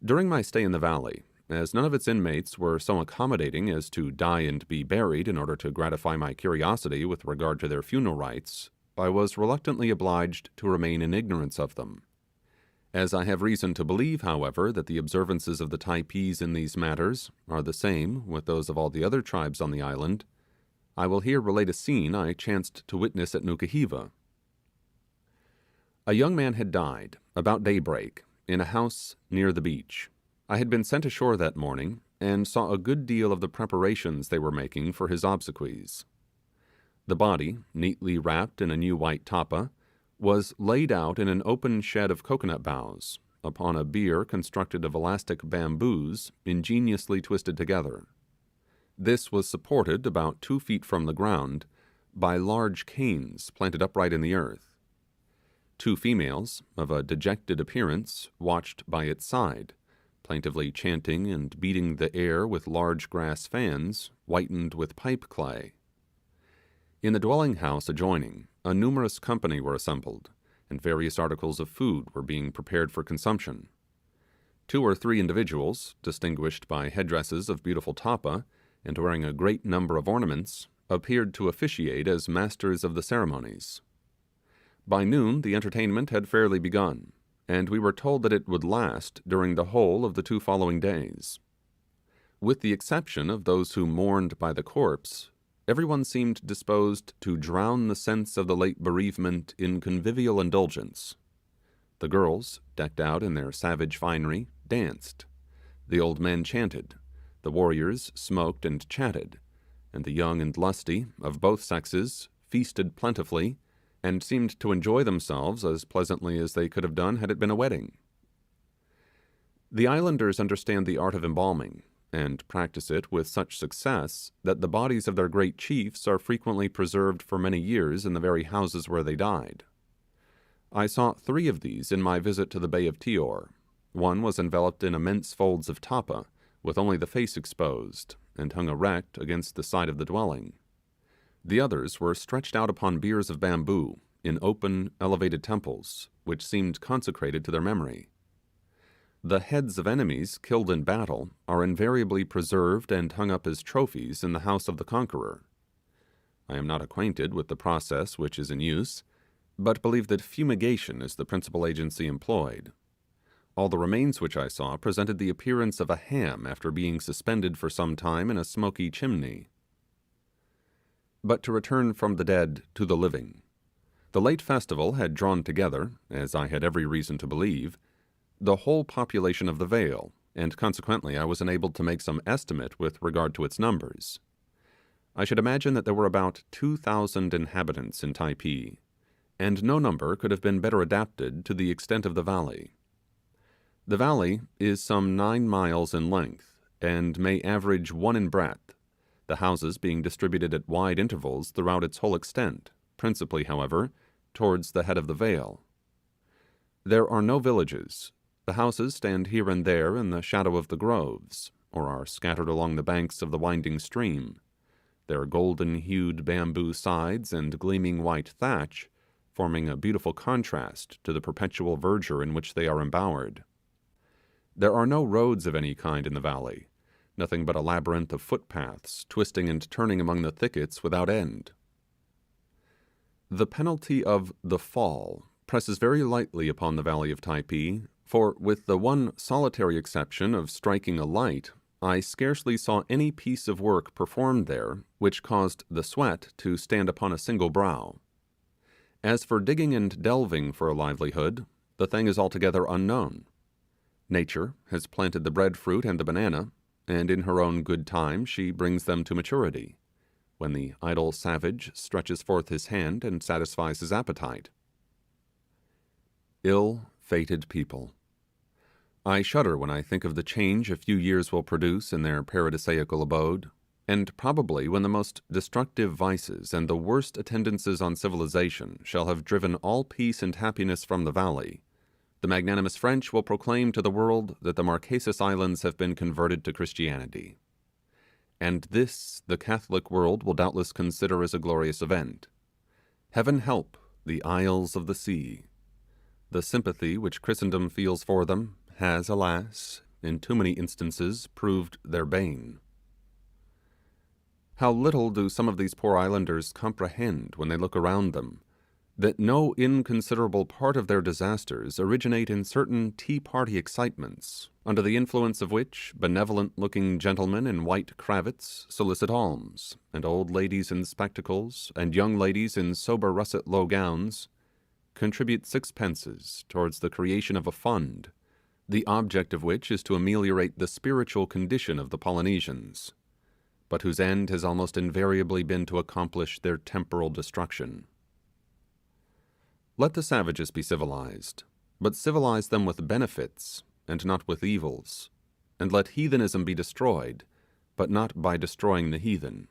During my stay in the valley, as none of its inmates were so accommodating as to die and be buried in order to gratify my curiosity with regard to their funeral rites, I was reluctantly obliged to remain in ignorance of them. As I have reason to believe, however, that the observances of the Typees in these matters are the same with those of all the other tribes on the island, I will here relate a scene I chanced to witness at Nukuhiva. A young man had died, about daybreak, in a house near the beach. I had been sent ashore that morning, and saw a good deal of the preparations they were making for his obsequies. The body, neatly wrapped in a new white tapa, was laid out in an open shed of coconut boughs, upon a bier constructed of elastic bamboos ingeniously twisted together. This was supported about 2 feet from the ground by large canes planted upright in the earth. 2 females, of a dejected appearance, watched by its side, plaintively chanting and beating the air with large grass fans, whitened with pipe clay. In the dwelling house adjoining, a numerous company were assembled, and various articles of food were being prepared for consumption. 2 or 3 individuals, distinguished by headdresses of beautiful tapa, and wearing a great number of ornaments, appeared to officiate as masters of the ceremonies. By noon the entertainment had fairly begun, and we were told that it would last during the whole of the 2 following days. With the exception of those who mourned by the corpse, everyone seemed disposed to drown the sense of the late bereavement in convivial indulgence. The girls, decked out in their savage finery, danced. The old men chanted. The warriors smoked and chatted, and the young and lusty, of both sexes, feasted plentifully, and seemed to enjoy themselves as pleasantly as they could have done had it been a wedding. The islanders understand the art of embalming, and practice it with such success that the bodies of their great chiefs are frequently preserved for many years in the very houses where they died. I saw 3 of these in my visit to the Bay of Tior. One was enveloped in immense folds of tapa, with only the face exposed, and hung erect against the side of the dwelling. The others were stretched out upon biers of bamboo, in open, elevated temples, which seemed consecrated to their memory. The heads of enemies killed in battle are invariably preserved and hung up as trophies in the house of the conqueror. I am not acquainted with the process which is in use, but believe that fumigation is the principal agency employed. All the remains which I saw presented the appearance of a ham after being suspended for some time in a smoky chimney. But to return from the dead to the living. The late festival had drawn together, as I had every reason to believe, the whole population of the vale, and consequently I was enabled to make some estimate with regard to its numbers. I should imagine that there were about 2,000 inhabitants in Typee, and no number could have been better adapted to the extent of the valley. The valley is some 9 miles in length, and may average 1 in breadth, the houses being distributed at wide intervals throughout its whole extent, principally, however, towards the head of the vale. There are no villages. The houses stand here and there in the shadow of the groves, or are scattered along the banks of the winding stream, their golden-hued bamboo sides and gleaming white thatch forming a beautiful contrast to the perpetual verdure in which they are embowered. There are no roads of any kind in the valley, nothing but a labyrinth of footpaths twisting and turning among the thickets without end. The penalty of the fall presses very lightly upon the valley of Typee, for with the one solitary exception of striking a light, I scarcely saw any piece of work performed there which caused the sweat to stand upon a single brow. As for digging and delving for a livelihood, the thing is altogether unknown. Nature has planted the breadfruit and the banana, and in her own good time she brings them to maturity, when the idle savage stretches forth his hand and satisfies his appetite. Ill-fated people. I shudder when I think of the change a few years will produce in their paradisaical abode, and probably when the most destructive vices and the worst attendances on civilization shall have driven all peace and happiness from the valley, the magnanimous French will proclaim to the world that the Marquesas islands have been converted to Christianity. And this the Catholic world will doubtless consider as a glorious event. Heaven help the isles of the sea. The sympathy which Christendom feels for them has, alas, in too many instances proved their bane. How little do some of these poor islanders comprehend when they look around them, that no inconsiderable part of their disasters originate in certain tea-party excitements, under the influence of which benevolent-looking gentlemen in white cravats solicit alms, and old ladies in spectacles, and young ladies in sober russet low gowns, contribute sixpences towards the creation of a fund, the object of which is to ameliorate the spiritual condition of the Polynesians, but whose end has almost invariably been to accomplish their temporal destruction. Let the savages be civilized, but civilize them with benefits and not with evils, and let heathenism be destroyed, but not by destroying the heathen.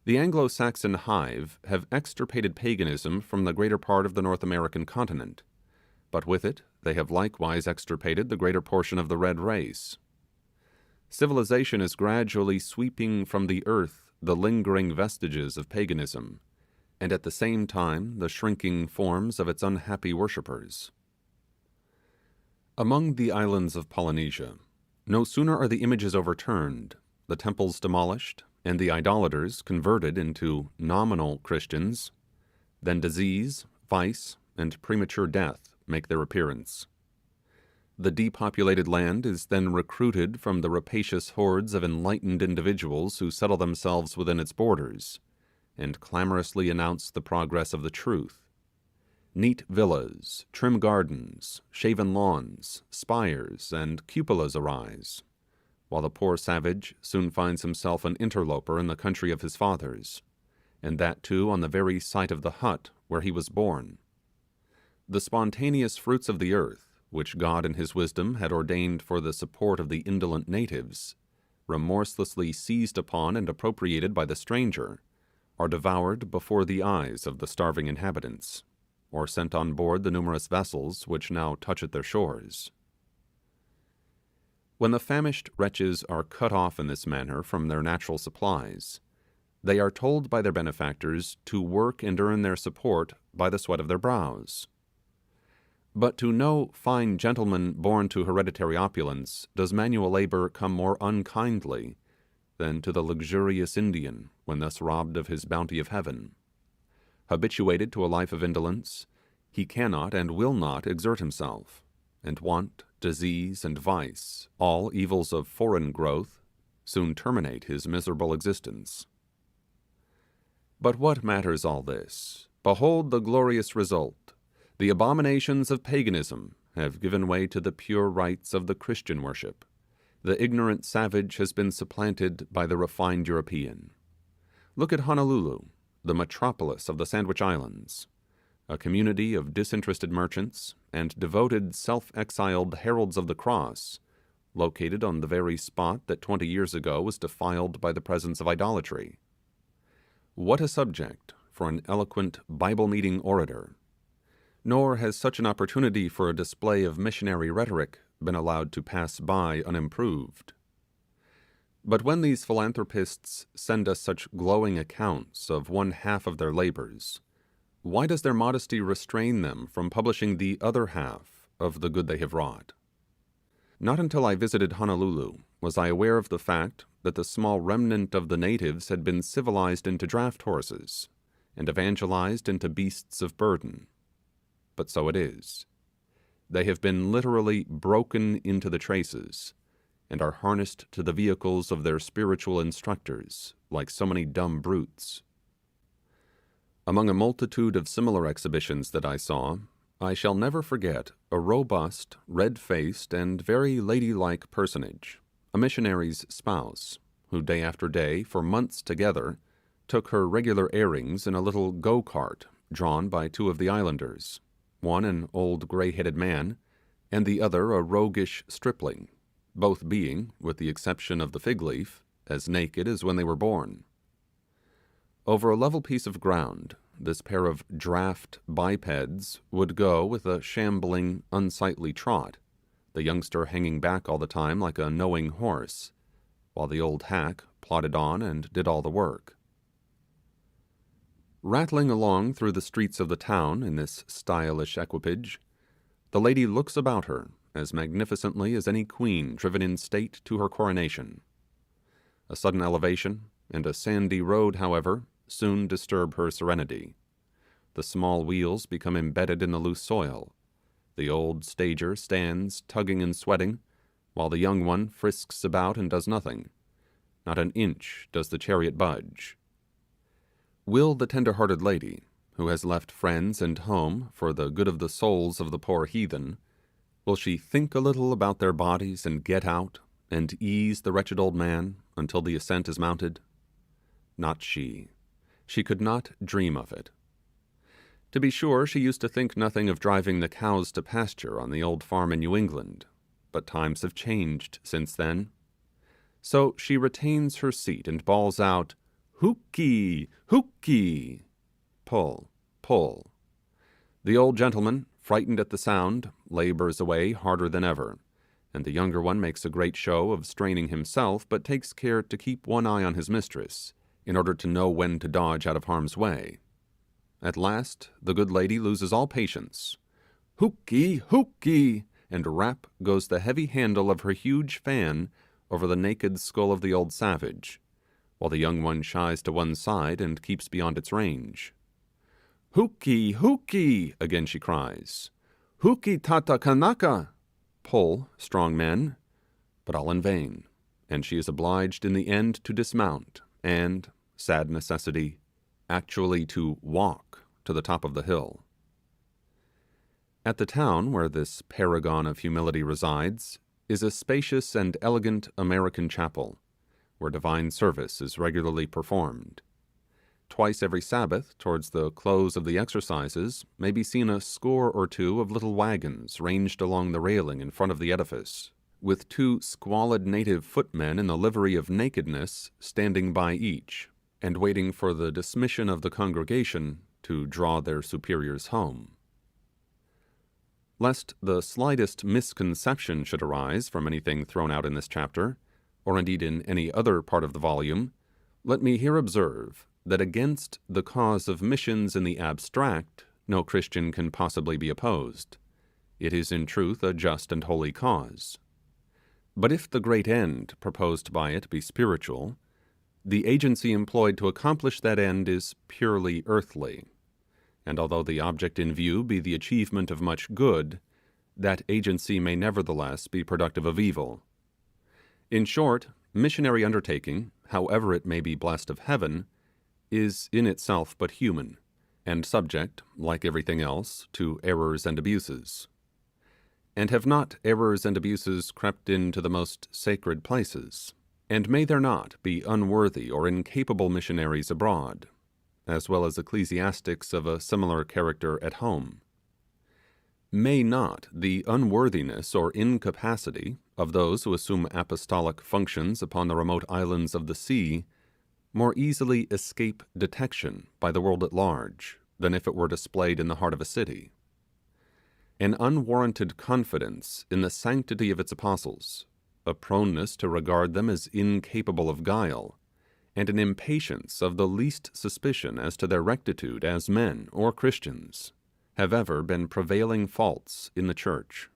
The Anglo-Saxon hive have extirpated paganism from the greater part of the North American continent, but with it they have likewise extirpated the greater portion of the red race. Civilization is gradually sweeping from the earth the lingering vestiges of paganism, and at the same time the shrinking forms of its unhappy worshippers. Among the islands of Polynesia, no sooner are the images overturned, the temples demolished, and the idolaters converted into nominal Christians, than disease, vice, and premature death make their appearance. The depopulated land is then recruited from the rapacious hordes of enlightened individuals who settle themselves within its borders, and clamorously announce the progress of the truth. Neat villas, trim gardens, shaven lawns, spires, and cupolas arise, while the poor savage soon finds himself an interloper in the country of his fathers, and that too on the very site of the hut where he was born. The spontaneous fruits of the earth, which God in his wisdom had ordained for the support of the indolent natives, remorselessly seized upon and appropriated by the stranger, are devoured before the eyes of the starving inhabitants, or sent on board the numerous vessels which now touch at their shores. When the famished wretches are cut off in this manner from their natural supplies, they are told by their benefactors to work and earn their support by the sweat of their brows. But to no fine gentleman born to hereditary opulence does manual labour come more unkindly than to the luxurious Indian when thus robbed of his bounty of heaven. Habituated to a life of indolence, he cannot and will not exert himself, and want, disease, and vice, all evils of foreign growth, soon terminate his miserable existence. But what matters all this? Behold the glorious result. The abominations of paganism have given way to the pure rites of the Christian worship. The ignorant savage has been supplanted by the refined European. Look at Honolulu, the metropolis of the Sandwich Islands, a community of disinterested merchants and devoted self-exiled heralds of the cross, located on the very spot that 20 years ago was defiled by the presence of idolatry. What a subject for an eloquent Bible-meeting orator! Nor has such an opportunity for a display of missionary rhetoric been allowed to pass by unimproved. But when these philanthropists send us such glowing accounts of one half of their labours, why does their modesty restrain them from publishing the other half of the good they have wrought? Not until I visited Honolulu was I aware of the fact that the small remnant of the natives had been civilized into draft horses, and evangelized into beasts of burden. But so it is. They have been literally broken into the traces, and are harnessed to the vehicles of their spiritual instructors, like so many dumb brutes. Among a multitude of similar exhibitions that I saw, I shall never forget a robust, red-faced, and very ladylike personage, a missionary's spouse, who day after day, for months together, took her regular airings in a little go-cart drawn by two of the islanders, one an old grey-headed man, and the other a roguish stripling, both being, with the exception of the fig leaf, as naked as when they were born. Over a level piece of ground, this pair of draft bipeds would go with a shambling, unsightly trot, the youngster hanging back all the time like a knowing horse, while the old hack plodded on and did all the work. Rattling along through the streets of the town in this stylish equipage, the lady looks about her as magnificently as any queen driven in state to her coronation. A sudden elevation and a sandy road, however, soon disturb her serenity. The small wheels become embedded in the loose soil. The old stager stands tugging and sweating, while the young one frisks about and does nothing. Not an inch does the chariot budge. Will the tender-hearted lady, who has left friends and home for the good of the souls of the poor heathen, will she think a little about their bodies and get out, and ease the wretched old man until the ascent is mounted? Not she. She could not dream of it. To be sure, she used to think nothing of driving the cows to pasture on the old farm in New England, but times have changed since then. So she retains her seat and bawls out, "Hookee! Hookee!" Pull, pull. The old gentleman, frightened at the sound, labours away harder than ever, and the younger one makes a great show of straining himself, but takes care to keep one eye on his mistress, in order to know when to dodge out of harm's way. At last the good lady loses all patience. "Hookee! Hookee!" and rap goes the heavy handle of her huge fan over the naked skull of the old savage, while the young one shies to one side and keeps beyond its range. "Hookee! Hookee!" again she cries. "Hookee tata kanaka!" Pull, strong men, but all in vain, and she is obliged in the end to dismount, and, sad necessity, actually to walk to the top of the hill. At the town where this paragon of humility resides is a spacious and elegant American chapel, where divine service is regularly performed. Twice every Sabbath, towards the close of the exercises, may be seen a score or two of little wagons ranged along the railing in front of the edifice, with two squalid native footmen in the livery of nakedness standing by each, and waiting for the dismission of the congregation to draw their superiors home. Lest the slightest misconception should arise from anything thrown out in this chapter, or indeed in any other part of the volume, let me here observe that against the cause of missions in the abstract no Christian can possibly be opposed. It is in truth a just and holy cause. But if the great end proposed by it be spiritual, the agency employed to accomplish that end is purely earthly, and although the object in view be the achievement of much good, that agency may nevertheless be productive of evil. In short, missionary undertaking, however it may be blessed of heaven, is in itself but human, and subject, like everything else, to errors and abuses. And have not errors and abuses crept into the most sacred places? And may there not be unworthy or incapable missionaries abroad, as well as ecclesiastics of a similar character at home? May not the unworthiness or incapacity of those who assume apostolic functions upon the remote islands of the sea more easily escape detection by the world at large than if it were displayed in the heart of a city? An unwarranted confidence in the sanctity of its apostles, a proneness to regard them as incapable of guile, and an impatience of the least suspicion as to their rectitude as men or Christians, have ever been prevailing faults in the church.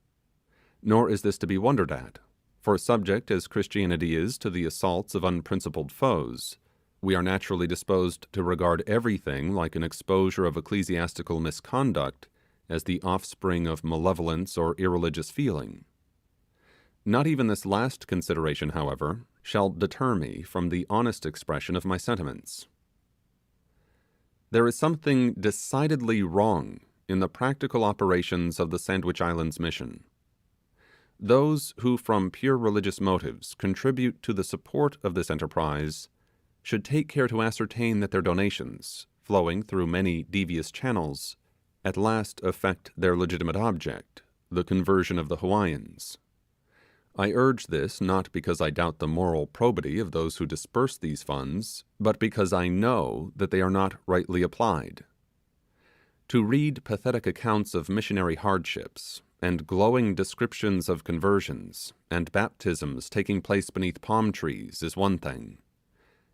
Nor is this to be wondered at, for subject as Christianity is to the assaults of unprincipled foes, we are naturally disposed to regard everything like an exposure of ecclesiastical misconduct as the offspring of malevolence or irreligious feeling. Not even this last consideration, however, shall deter me from the honest expression of my sentiments. There is something decidedly wrong in the practical operations of the Sandwich Islands mission. Those who from pure religious motives contribute to the support of this enterprise should take care to ascertain that their donations, flowing through many devious channels, at last effect their legitimate object, the conversion of the Hawaiians. I urge this not because I doubt the moral probity of those who disperse these funds, but because I know that they are not rightly applied. To read pathetic accounts of missionary hardships, and glowing descriptions of conversions and baptisms taking place beneath palm trees is one thing,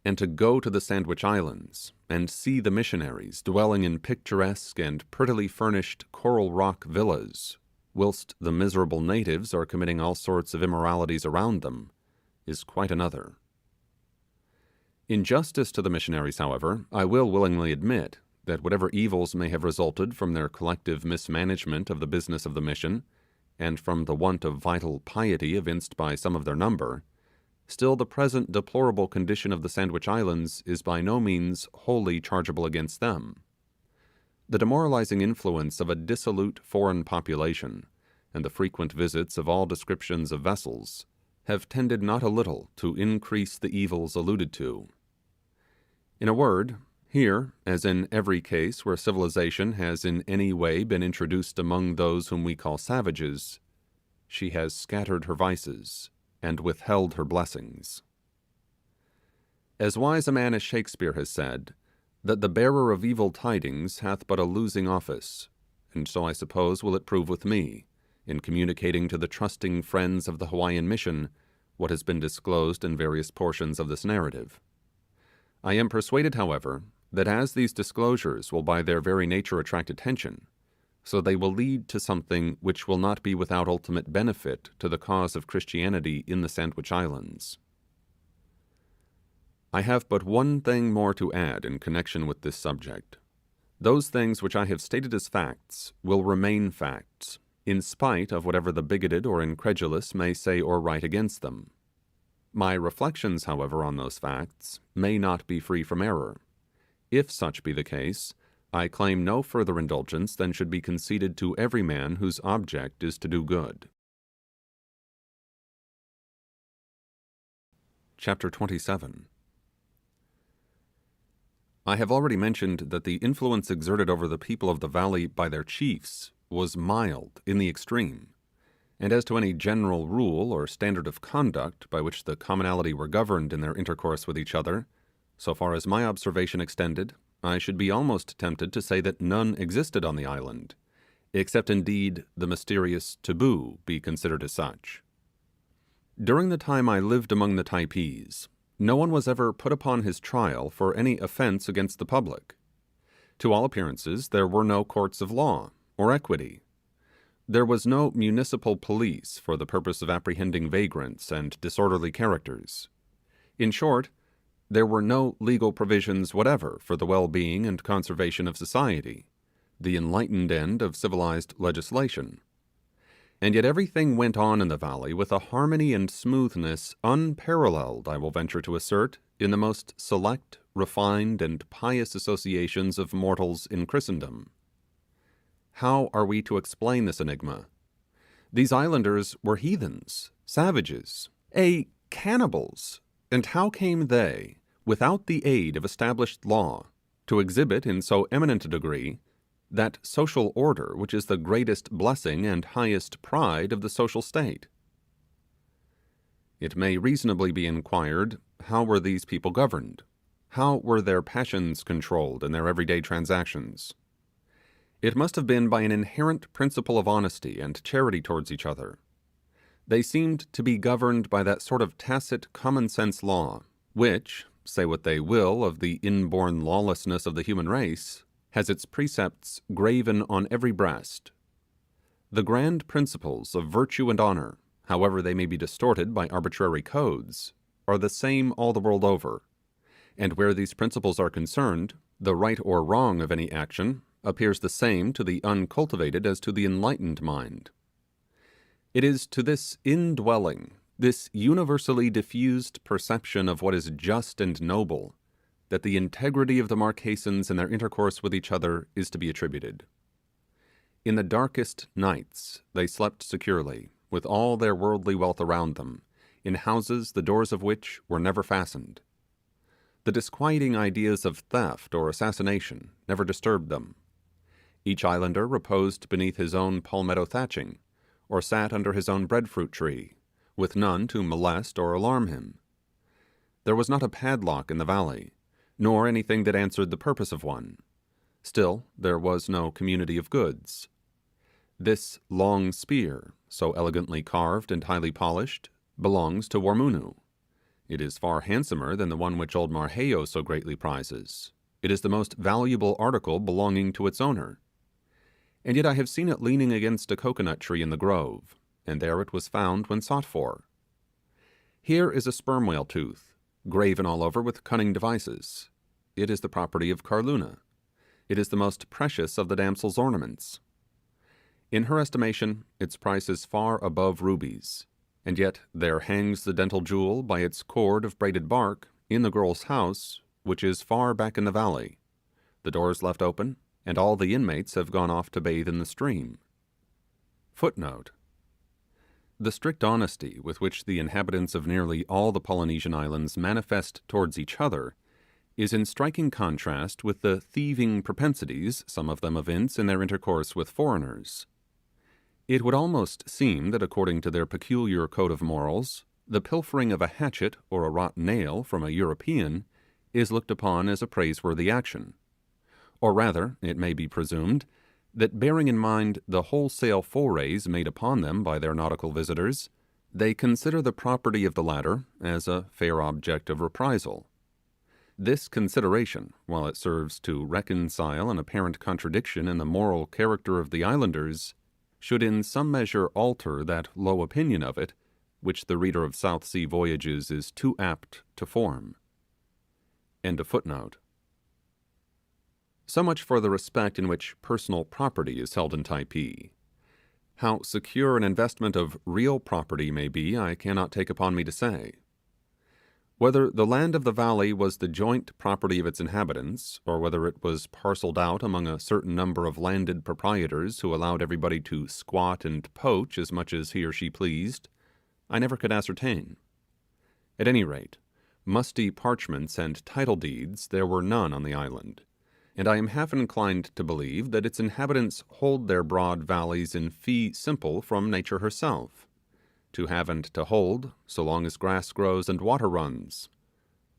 and to go to the Sandwich Islands and see the missionaries dwelling in picturesque and prettily furnished coral rock villas, whilst the miserable natives are committing all sorts of immoralities around them, is quite another. In justice to the missionaries, however, I will willingly admit that whatever evils may have resulted from their collective mismanagement of the business of the mission, and from the want of vital piety evinced by some of their number, still the present deplorable condition of the Sandwich Islands is by no means wholly chargeable against them. The demoralizing influence of a dissolute foreign population, and the frequent visits of all descriptions of vessels, have tended not a little to increase the evils alluded to. In a word, Here, as in every case where civilization has in any way been introduced among those whom we call savages, she has scattered her vices and withheld her blessings. As wise a man as Shakespeare has said, that the bearer of evil tidings hath but a losing office, and so I suppose will it prove with me, in communicating to the trusting friends of the Hawaiian mission what has been disclosed in various portions of this narrative. I am persuaded, however, that as these disclosures will by their very nature attract attention, so they will lead to something which will not be without ultimate benefit to the cause of Christianity in the Sandwich Islands. I have but one thing more to add in connection with this subject. Those things which I have stated as facts will remain facts, in spite of whatever the bigoted or incredulous may say or write against them. My reflections, however, on those facts may not be free from error. If such be the case, I claim no further indulgence than should be conceded to every man whose object is to do good. Chapter 27. I have already mentioned that the influence exerted over the people of the valley by their chiefs was mild in the extreme, and as to any general rule or standard of conduct by which the commonalty were governed in their intercourse with each other, so far as my observation extended, I should be almost tempted to say that none existed on the island, except indeed the mysterious taboo be considered as such. During the time I lived among the Typees, no one was ever put upon his trial for any offence against the public. To all appearances, there were no courts of law or equity. There was no municipal police for the purpose of apprehending vagrants and disorderly characters. In short, there were no legal provisions whatever for the well-being and conservation of society, the enlightened end of civilized legislation. And yet everything went on in the valley with a harmony and smoothness unparalleled, I will venture to assert, in the most select, refined, and pious associations of mortals in Christendom. How are we to explain this enigma? These islanders were heathens, savages, cannibals, and how came they, without the aid of established law, to exhibit in so eminent a degree that social order which is the greatest blessing and highest pride of the social state? It may reasonably be inquired, how were these people governed? How were their passions controlled in their everyday transactions? It must have been by an inherent principle of honesty and charity towards each other. They seemed to be governed by that sort of tacit common sense law, which, say what they will of the inborn lawlessness of the human race, has its precepts graven on every breast. The grand principles of virtue and honour, however they may be distorted by arbitrary codes, are the same all the world over, and where these principles are concerned, the right or wrong of any action appears the same to the uncultivated as to the enlightened mind. It is to this indwelling, this universally diffused perception of what is just and noble, that the integrity of the Marquesans in their intercourse with each other is to be attributed. In the darkest nights they slept securely, with all their worldly wealth around them, in houses the doors of which were never fastened. The disquieting ideas of theft or assassination never disturbed them. Each islander reposed beneath his own palmetto thatching, or sat under his own breadfruit tree, with none to molest or alarm him. There was not a padlock in the valley, nor anything that answered the purpose of one. Still, there was no community of goods. This long spear, so elegantly carved and highly polished, belongs to Warmunu. It is far handsomer than the one which old Marheyo so greatly prizes. It is the most valuable article belonging to its owner. And yet I have seen it leaning against a coconut tree in the grove, and there it was found when sought for. Here is a sperm whale tooth, graven all over with cunning devices. It is the property of Carluna. It is the most precious of the damsel's ornaments. In her estimation, its price is far above rubies, and yet there hangs the dental jewel by its cord of braided bark in the girl's house, which is far back in the valley. The doors left open, and all the inmates have gone off to bathe in the stream. Footnote: the strict honesty with which the inhabitants of nearly all the Polynesian islands manifest towards each other is in striking contrast with the thieving propensities some of them evince in their intercourse with foreigners. It would almost seem that according to their peculiar code of morals, the pilfering of a hatchet or a wrought nail from a European is looked upon as a praiseworthy action. Or rather, it may be presumed, that bearing in mind the wholesale forays made upon them by their nautical visitors, they consider the property of the latter as a fair object of reprisal. This consideration, while it serves to reconcile an apparent contradiction in the moral character of the islanders, should in some measure alter that low opinion of it which the reader of South Sea voyages is too apt to form. End of footnote. So much for the respect in which personal property is held in Typee. How secure an investment of real property may be, I cannot take upon me to say. Whether the land of the valley was the joint property of its inhabitants, or whether it was parcelled out among a certain number of landed proprietors who allowed everybody to squat and poach as much as he or she pleased, I never could ascertain. At any rate, musty parchments and title deeds there were none on the island, and I am half inclined to believe that its inhabitants hold their broad valleys in fee simple from nature herself, to have and to hold so long as grass grows and water runs,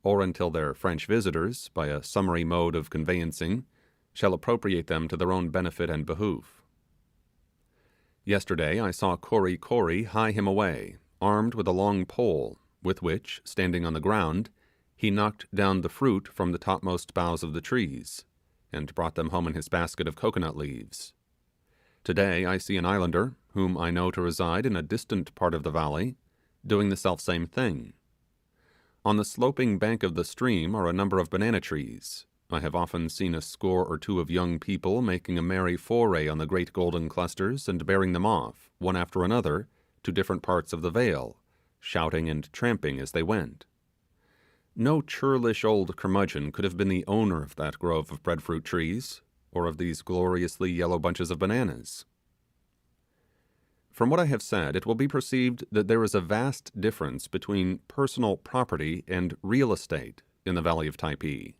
or until their French visitors, by a summary mode of conveyancing, shall appropriate them to their own benefit and behoof. Yesterday I saw Kory Kory hie him away, armed with a long pole, with which, standing on the ground, he knocked down the fruit from the topmost boughs of the trees, and brought them home in his basket of coconut leaves. Today I see an islander, whom I know to reside in a distant part of the valley, doing the selfsame thing. On the sloping bank of the stream are a number of banana trees. I have often seen a score or two of young people making a merry foray on the great golden clusters and bearing them off, one after another, to different parts of the vale, shouting and tramping as they went. No churlish old curmudgeon could have been the owner of that grove of breadfruit trees, or of these gloriously yellow bunches of bananas. From what I have said, it will be perceived that there is a vast difference between personal property and real estate in the valley of Typee.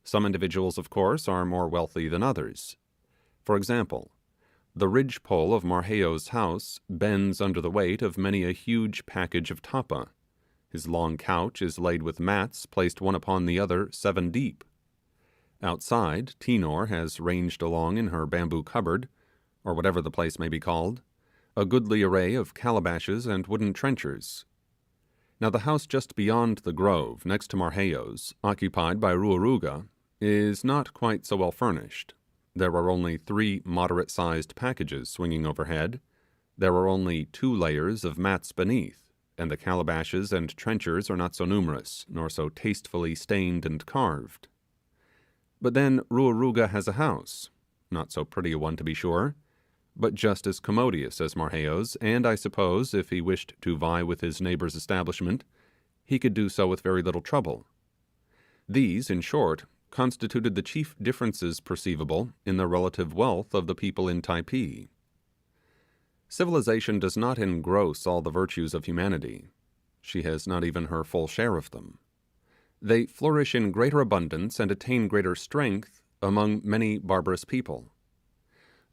Some individuals, of course, are more wealthy than others. For example, the ridgepole of Marquesas' house bends under the weight of many a huge package of tapa. His long couch is laid with mats placed one upon the other 7 deep. Outside, Tinor has ranged along in her bamboo cupboard, or whatever the place may be called, a goodly array of calabashes and wooden trenchers. Now the house just beyond the grove, next to Marquesas, occupied by Ruaruga, is not quite so well furnished. There are only 3 moderate-sized packages swinging overhead. There are only 2 layers of mats beneath, and the calabashes and trenchers are not so numerous, nor so tastefully stained and carved. But then Ruaruga has a house, not so pretty a one to be sure, but just as commodious as Marquesas, and I suppose if he wished to vie with his neighbour's establishment, he could do so with very little trouble. These, in short, constituted the chief differences perceivable in the relative wealth of the people in Typee. Civilization does not engross all the virtues of humanity. She has not even her full share of them. They flourish in greater abundance and attain greater strength among many barbarous people.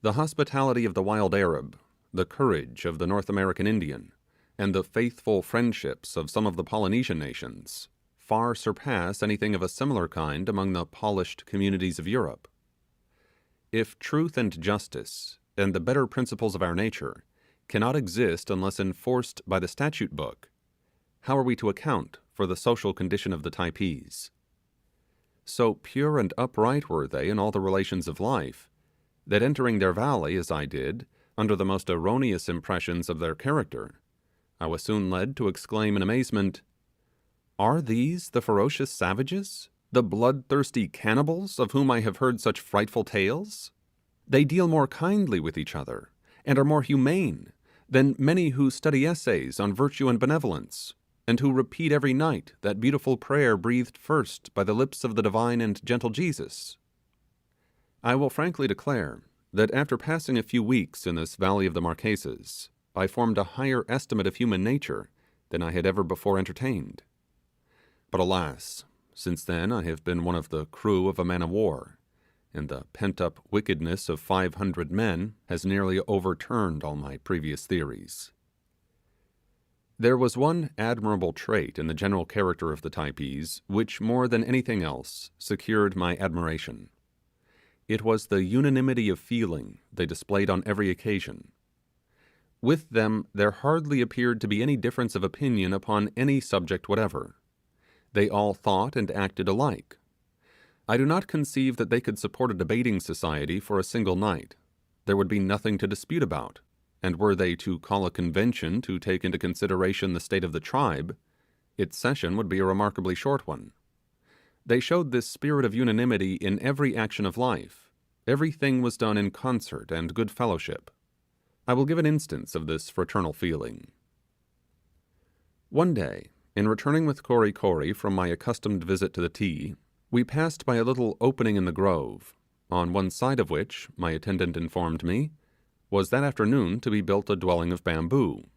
The hospitality of the wild Arab, the courage of the North American Indian, and the faithful friendships of some of the Polynesian nations far surpass anything of a similar kind among the polished communities of Europe. If truth and justice, and the better principles of our nature, cannot exist unless enforced by the statute book, how are we to account for the social condition of the Typees? So pure and upright were they in all the relations of life, that entering their valley, as I did, under the most erroneous impressions of their character, I was soon led to exclaim in amazement, "Are these the ferocious savages, the bloodthirsty cannibals of whom I have heard such frightful tales? They deal more kindly with each other, and are more humane, than many who study essays on virtue and benevolence, and who repeat every night that beautiful prayer breathed first by the lips of the divine and gentle Jesus." I will frankly declare that after passing a few weeks in this valley of the Marquesas, I formed a higher estimate of human nature than I had ever before entertained. But alas, Since then I have been one of the crew of a man-of-war, and the pent-up wickedness of 500 men has nearly overturned all my previous theories. There was one admirable trait in the general character of the Typees which more than anything else secured my admiration. It was the unanimity of feeling they displayed on every occasion. With them there hardly appeared to be any difference of opinion upon any subject whatever. They all thought and acted alike. I do not conceive that they could support a debating society for a single night. There would be nothing to dispute about, and were they to call a convention to take into consideration the state of the tribe, its session would be a remarkably short one. They showed this spirit of unanimity in every action of life. Everything was done in concert and good fellowship. I will give an instance of this fraternal feeling. One day, in returning with Kory Kory from my accustomed visit to the tea, we passed by a little opening in the grove, on one side of which, my attendant informed me, was that afternoon to be built a dwelling of bamboo.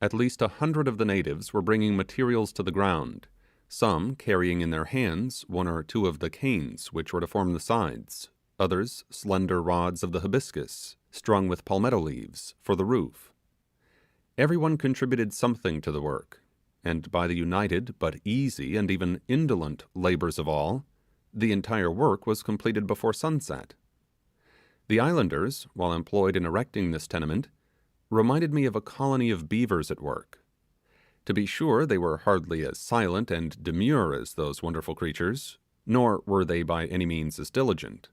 At least 100 of the natives were bringing materials to the ground, some carrying in their hands one or two of the canes which were to form the sides, others slender rods of the hibiscus, strung with palmetto leaves, for the roof. Everyone contributed something to the work, and by the united but easy and even indolent labours of all, the entire work was completed before sunset. The islanders, while employed in erecting this tenement, reminded me of a colony of beavers at work. To be sure, they were hardly as silent and demure as those wonderful creatures, nor were they by any means as diligent.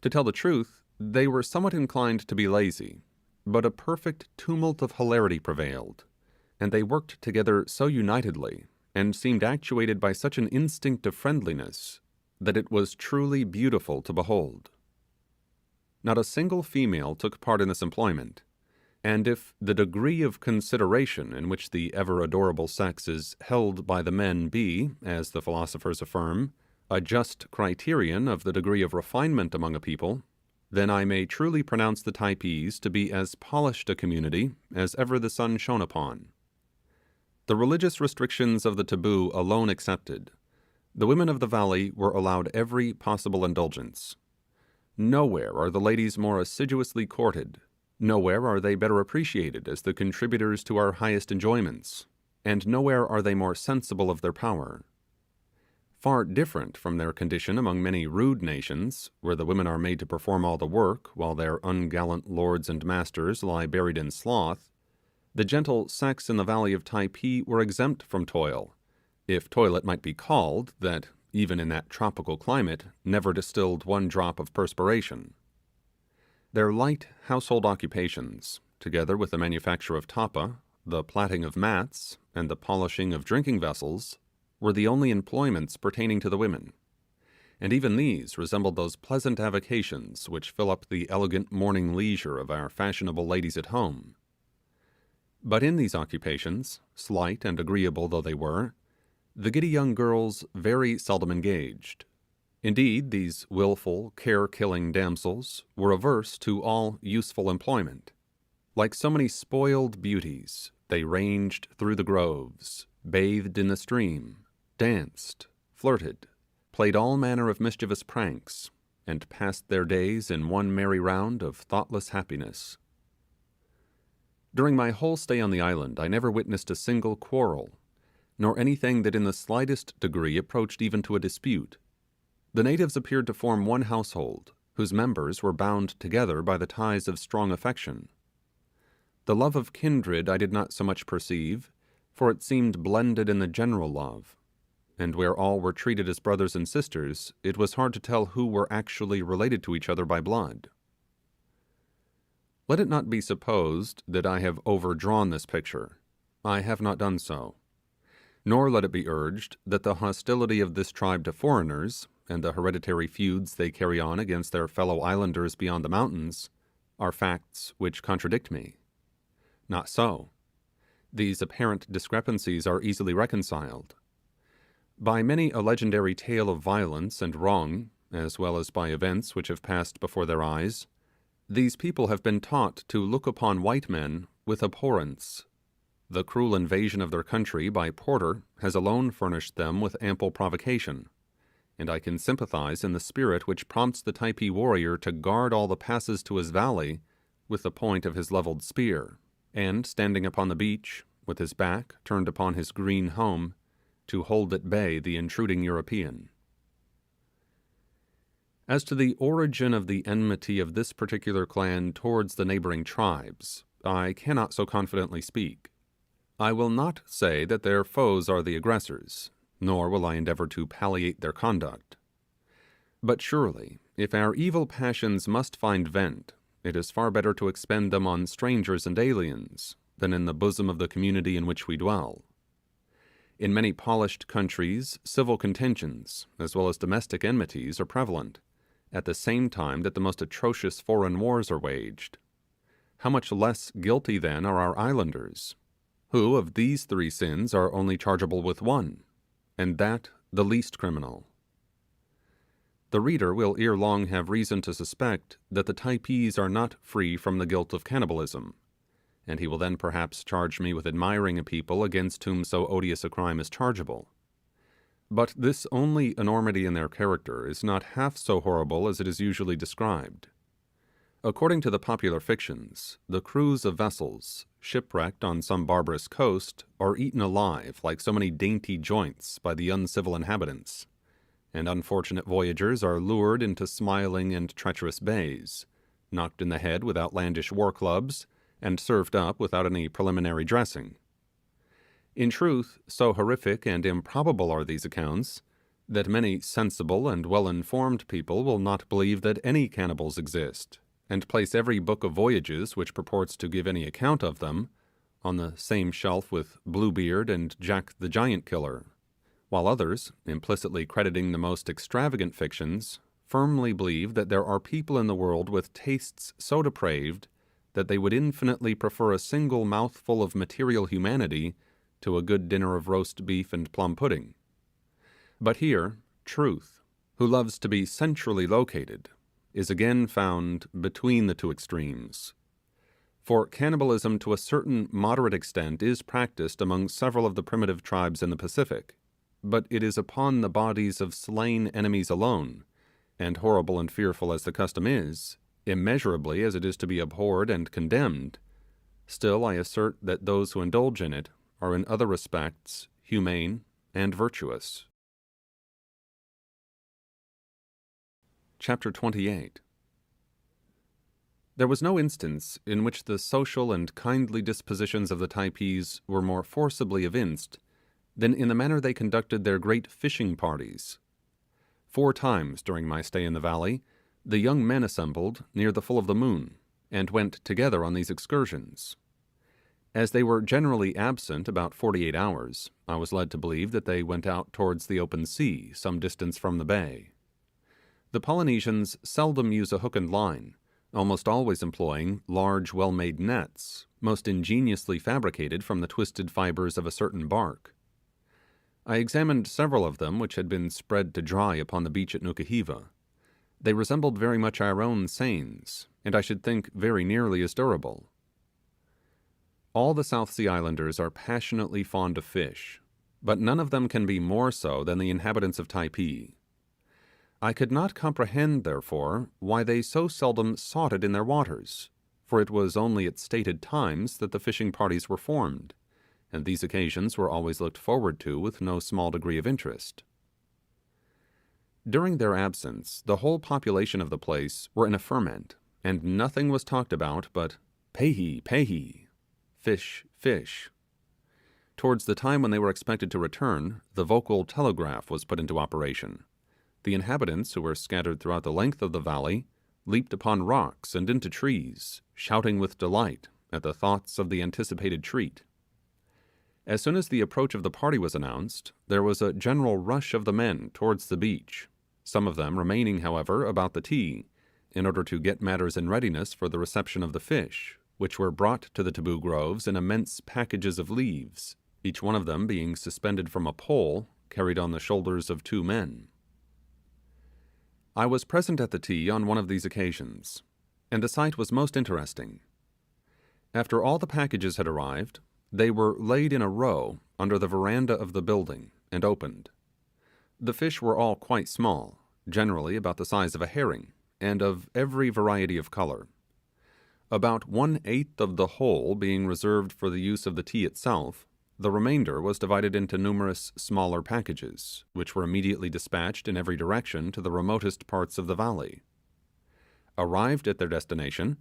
To tell the truth, they were somewhat inclined to be lazy, but a perfect tumult of hilarity prevailed, and they worked together so unitedly, and seemed actuated by such an instinct of friendliness, that it was truly beautiful to behold. Not a single female took part in this employment, and if the degree of consideration in which the ever adorable sex is held by the men be, as the philosophers affirm, a just criterion of the degree of refinement among a people, then I may truly pronounce the Typees to be as polished a community as ever the sun shone upon. The religious restrictions of the taboo alone excepted, the women of the valley were allowed every possible indulgence. Nowhere are the ladies more assiduously courted, nowhere are they better appreciated as the contributors to our highest enjoyments, and nowhere are they more sensible of their power. Far different from their condition among many rude nations, where the women are made to perform all the work, while their ungallant lords and masters lie buried in sloth, the gentle sex in the valley of Typee were exempt from toil, if toil it might be called, that, even in that tropical climate, never distilled one drop of perspiration. Their light household occupations, together with the manufacture of tapa, the plaiting of mats, and the polishing of drinking vessels, were the only employments pertaining to the women, and even these resembled those pleasant avocations which fill up the elegant morning leisure of our fashionable ladies at home. But in these occupations, slight and agreeable though they were, the giddy young girls very seldom engaged. Indeed, these wilful, care-killing damsels were averse to all useful employment. Like so many spoiled beauties, they ranged through the groves, bathed in the stream, danced, flirted, played all manner of mischievous pranks, and passed their days in one merry round of thoughtless happiness. During my whole stay on the island I never witnessed a single quarrel, nor anything that in the slightest degree approached even to a dispute. The natives appeared to form one household, whose members were bound together by the ties of strong affection. The love of kindred I did not so much perceive, for it seemed blended in the general love, and where all were treated as brothers and sisters, it was hard to tell who were actually related to each other by blood. Let it not be supposed that I have overdrawn this picture. I have not done so. Nor let it be urged that the hostility of this tribe to foreigners, and the hereditary feuds they carry on against their fellow islanders beyond the mountains, are facts which contradict me. Not so. These apparent discrepancies are easily reconciled. By many a legendary tale of violence and wrong, as well as by events which have passed before their eyes, these people have been taught to look upon white men with abhorrence. The cruel invasion of their country by Porter has alone furnished them with ample provocation, and I can sympathize in the spirit which prompts the Typee warrior to guard all the passes to his valley with the point of his levelled spear, and standing upon the beach, with his back turned upon his green home, to hold at bay the intruding European. As to the origin of the enmity of this particular clan towards the neighbouring tribes, I cannot so confidently speak. I will not say that their foes are the aggressors, nor will I endeavour to palliate their conduct. But surely, if our evil passions must find vent, it is far better to expend them on strangers and aliens than in the bosom of the community in which we dwell. In many polished countries, civil contentions, as well as domestic enmities, are prevalent, at the same time that the most atrocious foreign wars are waged. How much less guilty then are our islanders, who of these three sins are only chargeable with one, and that the least criminal. The reader will ere long have reason to suspect that the Typees are not free from the guilt of cannibalism, and he will then perhaps charge me with admiring a people against whom so odious a crime is chargeable. But this only enormity in their character is not half so horrible as it is usually described. According to the popular fictions, the crews of vessels, shipwrecked on some barbarous coast, are eaten alive like so many dainty joints by the uncivil inhabitants, and unfortunate voyagers are lured into smiling and treacherous bays, knocked in the head with outlandish war clubs, and served up without any preliminary dressing. In truth, so horrific and improbable are these accounts, that many sensible and well-informed people will not believe that any cannibals exist, and place every book of voyages which purports to give any account of them on the same shelf with Bluebeard and Jack the Giant Killer, while others, implicitly crediting the most extravagant fictions, firmly believe that there are people in the world with tastes so depraved that they would infinitely prefer a single mouthful of material humanity to a good dinner of roast beef and plum pudding. But here, Truth, who loves to be centrally located, is again found between the two extremes. For cannibalism to a certain moderate extent is practiced among several of the primitive tribes in the Pacific, but it is upon the bodies of slain enemies alone, and horrible and fearful as the custom is, immeasurably as it is to be abhorred and condemned, still I assert that those who indulge in it are in other respects humane and virtuous. Chapter 28. There was no instance in which the social and kindly dispositions of the Typees were more forcibly evinced than in the manner they conducted their great fishing parties. 4 times during my stay in the valley, the young men assembled near the full of the moon, and went together on these excursions. As they were generally absent about 48 hours, I was led to believe that they went out towards the open sea, some distance from the bay. The Polynesians seldom use a hook and line, almost always employing large well-made nets, most ingeniously fabricated from the twisted fibres of a certain bark. I examined several of them which had been spread to dry upon the beach at Nukuhiva. They resembled very much our own seines, and I should think very nearly as durable. All the South Sea Islanders are passionately fond of fish, but none of them can be more so than the inhabitants of Typee. I could not comprehend, therefore, why they so seldom sought it in their waters, for it was only at stated times that the fishing parties were formed, and these occasions were always looked forward to with no small degree of interest. During their absence, the whole population of the place were in a ferment, and nothing was talked about but pehi, pehi, fish, fish. Towards the time when they were expected to return, the vocal telegraph was put into operation. The inhabitants, who were scattered throughout the length of the valley, leaped upon rocks and into trees, shouting with delight at the thoughts of the anticipated treat. As soon as the approach of the party was announced, there was a general rush of the men towards the beach, some of them remaining, however, about the Ti, in order to get matters in readiness for the reception of the fish, which were brought to the taboo groves in immense packages of leaves, each one of them being suspended from a pole carried on the shoulders of 2 men. I was present at the Ti on one of these occasions, and the sight was most interesting. After all the packages had arrived, They were laid in a row under the veranda of the building and opened. The fish were all quite small, generally about the size of a herring, and of every variety of colour. About 1/8 of the whole being reserved for the use of the tea itself, the remainder was divided into numerous smaller packages, which were immediately dispatched in every direction to the remotest parts of the valley. Arrived at their destination,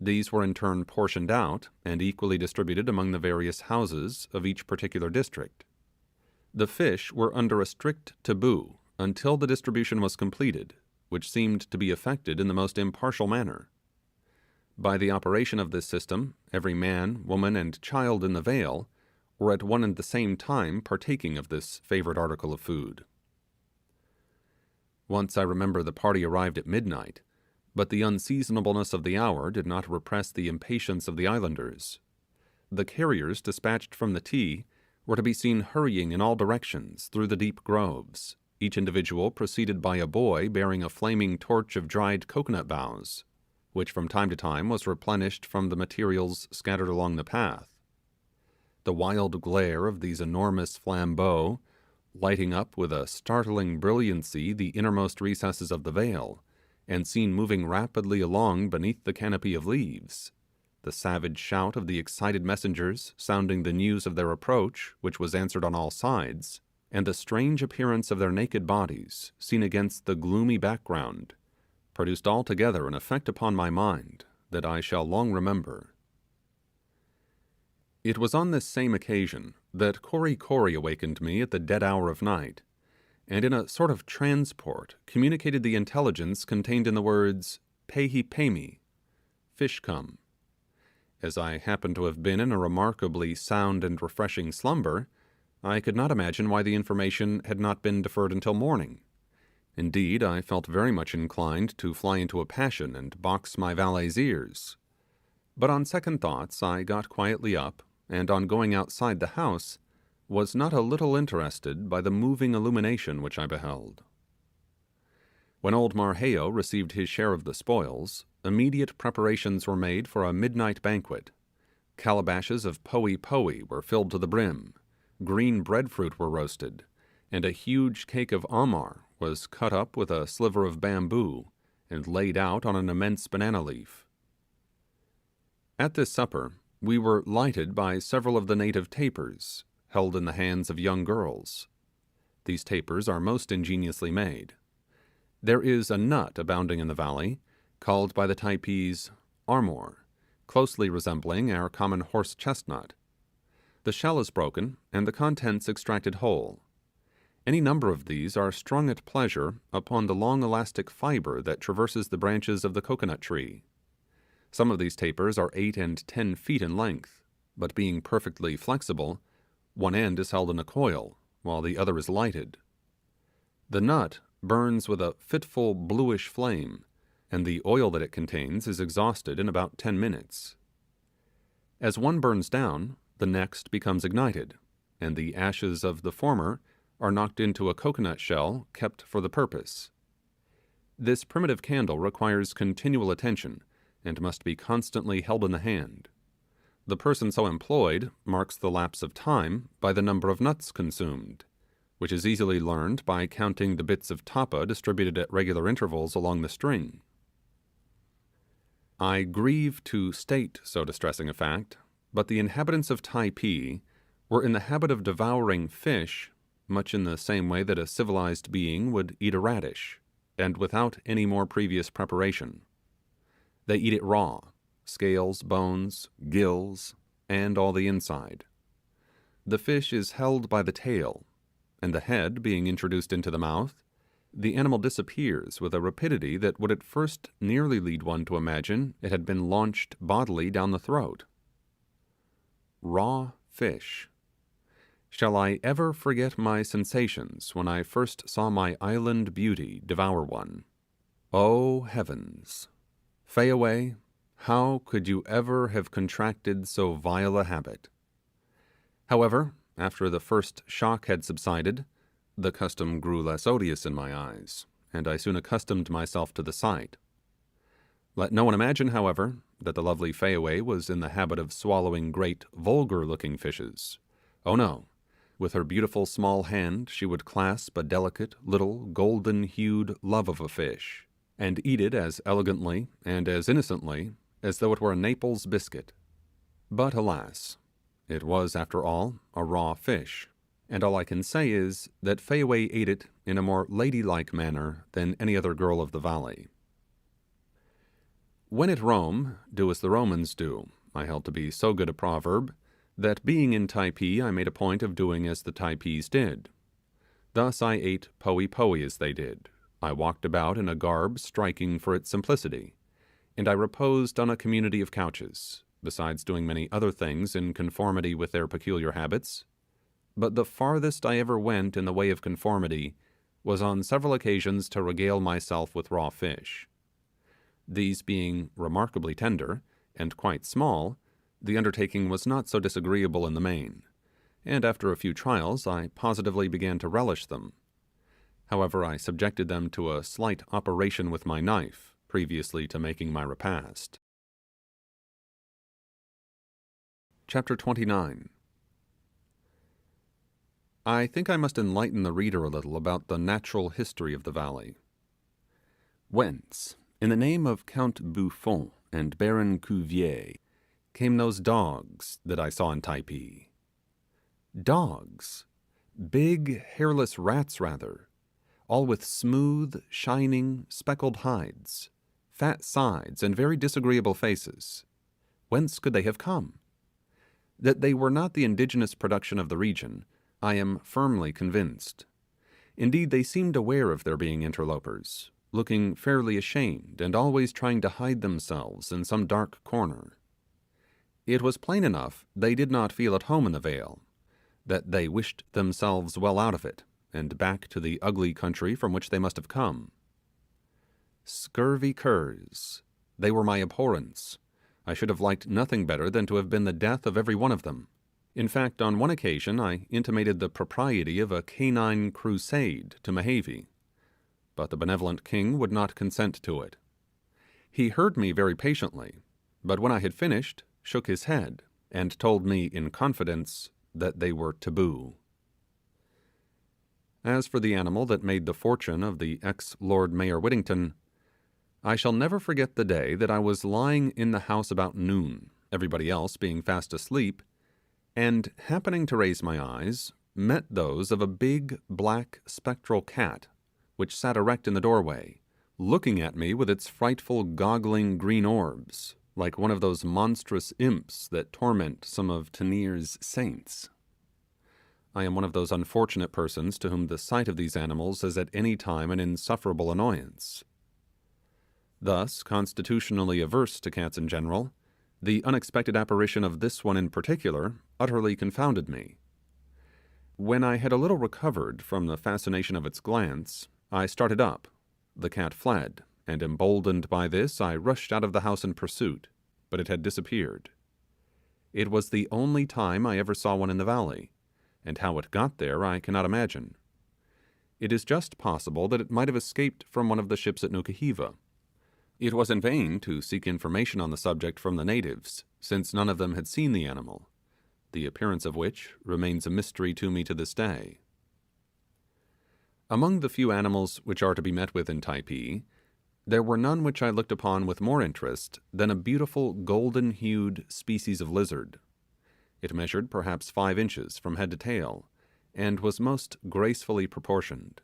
these were in turn portioned out and equally distributed among the various houses of each particular district. The fish were under a strict taboo until the distribution was completed, which seemed to be effected in the most impartial manner. By the operation of this system, every man, woman, and child in the vale were at one and the same time partaking of this favourite article of food. Once I remember the party arrived at midnight, but the unseasonableness of the hour did not repress the impatience of the islanders. The carriers dispatched from the tea were to be seen hurrying in all directions through the deep groves, each individual preceded by a boy bearing a flaming torch of dried coconut boughs, which from time to time was replenished from the materials scattered along the path. The wild glare of these enormous flambeaux, lighting up with a startling brilliancy the innermost recesses of the vale, and seen moving rapidly along beneath the canopy of leaves, the savage shout of the excited messengers sounding the news of their approach, which was answered on all sides, and the strange appearance of their naked bodies, seen against the gloomy background, produced altogether an effect upon my mind that I shall long remember. It was on this same occasion that Kory Kory awakened me at the dead hour of night, and in a sort of transport communicated the intelligence contained in the words "Pehi Pemi," fish come. As I happened to have been in a remarkably sound and refreshing slumber, I could not imagine why the information had not been deferred until morning. Indeed, I felt very much inclined to fly into a passion and box my valet's ears. But on second thoughts I got quietly up, and on going outside the house, was not a little interested by the moving illumination which I beheld. When old Marheyo received his share of the spoils, immediate preparations were made for a midnight banquet. Calabashes of poe poe were filled to the brim, green breadfruit were roasted, and a huge cake of amar was cut up with a sliver of bamboo, and laid out on an immense banana leaf. At this supper we were lighted by several of the native tapers, held in the hands of young girls. These tapers are most ingeniously made. There is a nut abounding in the valley, called by the Typees armor, closely resembling our common horse chestnut. The shell is broken, and the contents extracted whole. Any number of these are strung at pleasure upon the long elastic fibre that traverses the branches of the coconut tree. Some of these tapers are 8 and 10 feet in length, but being perfectly flexible, one end is held in a coil, while the other is lighted. The nut burns with a fitful bluish flame, and the oil that it contains is exhausted in about 10 minutes. As one burns down, the next becomes ignited, and the ashes of the former are knocked into a coconut shell kept for the purpose. This primitive candle requires continual attention, and must be constantly held in the hand. The person so employed marks the lapse of time by the number of nuts consumed, which is easily learned by counting the bits of tappa distributed at regular intervals along the string. I grieve to state so distressing a fact, but the inhabitants of Typee were in the habit of devouring fish much in the same way that a civilized being would eat a radish, and without any more previous preparation. They eat it raw, scales, bones, gills, and all the inside. The fish is held by the tail, and the head being introduced into the mouth, the animal disappears with a rapidity that would at first nearly lead one to imagine it had been launched bodily down the throat. Raw fish. Shall I ever forget my sensations when I first saw my island beauty devour one? Oh heavens! Fayaway, how could you ever have contracted so vile a habit? However, after the first shock had subsided, the custom grew less odious in my eyes, and I soon accustomed myself to the sight. Let no one imagine, however, that the lovely Fayaway was in the habit of swallowing great vulgar-looking fishes. Oh no! With her beautiful small hand she would clasp a delicate, little, golden-hued love of a fish, and eat it as elegantly and as innocently as though it were a Naples biscuit. But alas, it was, after all, a raw fish, and all I can say is that Fayaway ate it in a more ladylike manner than any other girl of the valley. When at Rome, do as the Romans do, I held to be so good a proverb, that being in Typee I made a point of doing as the Typees did. Thus I ate poe as they did, I walked about in a garb striking for its simplicity, and I reposed on a community of couches, besides doing many other things in conformity with their peculiar habits. But the farthest I ever went in the way of conformity was on several occasions to regale myself with raw fish. These being remarkably tender, and quite small, the undertaking was not so disagreeable in the main, and after a few trials I positively began to relish them. However, I subjected them to a slight operation with my knife, previously to making my repast. Chapter 29. I think I must enlighten the reader a little about the natural history of the valley. Whence, in the name of Count Buffon and Baron Cuvier, came those dogs that I saw in Typee? Dogs! Big, hairless rats, rather, all with smooth, shining, speckled hides, fat sides, and very disagreeable faces. Whence could they have come? That they were not the indigenous production of the region, I am firmly convinced. Indeed, they seemed aware of their being interlopers, looking fairly ashamed, and always trying to hide themselves in some dark corner. It was plain enough they did not feel at home in the vale, that they wished themselves well out of it, and back to the ugly country from which they must have come. Scurvy curs! They were my abhorrence. I should have liked nothing better than to have been the death of every one of them. In fact, on one occasion I intimated the propriety of a canine crusade to Mehevi, but the benevolent king would not consent to it. He heard me very patiently, but when I had finished, shook his head, and told me in confidence that they were taboo. As for the animal that made the fortune of the ex-Lord Mayor Whittington, I shall never forget the day that I was lying in the house about noon, everybody else being fast asleep, and happening to raise my eyes, met those of a big, black, spectral cat, which sat erect in the doorway, looking at me with its frightful goggling green orbs, like one of those monstrous imps that torment some of Tenier's saints. I am one of those unfortunate persons to whom the sight of these animals is at any time an insufferable annoyance. Thus, constitutionally averse to cats in general, the unexpected apparition of this one in particular utterly confounded me. When I had a little recovered from the fascination of its glance, I started up, the cat fled, and emboldened by this I rushed out of the house in pursuit, but it had disappeared. It was the only time I ever saw one in the valley, and how it got there I cannot imagine. It is just possible that it might have escaped from one of the ships at Nukuhiva. It was in vain to seek information on the subject from the natives, since none of them had seen the animal, the appearance of which remains a mystery to me to this day. Among the few animals which are to be met with in Typee, there were none which I looked upon with more interest than a beautiful golden-hued species of lizard. It measured perhaps 5 inches from head to tail, and was most gracefully proportioned.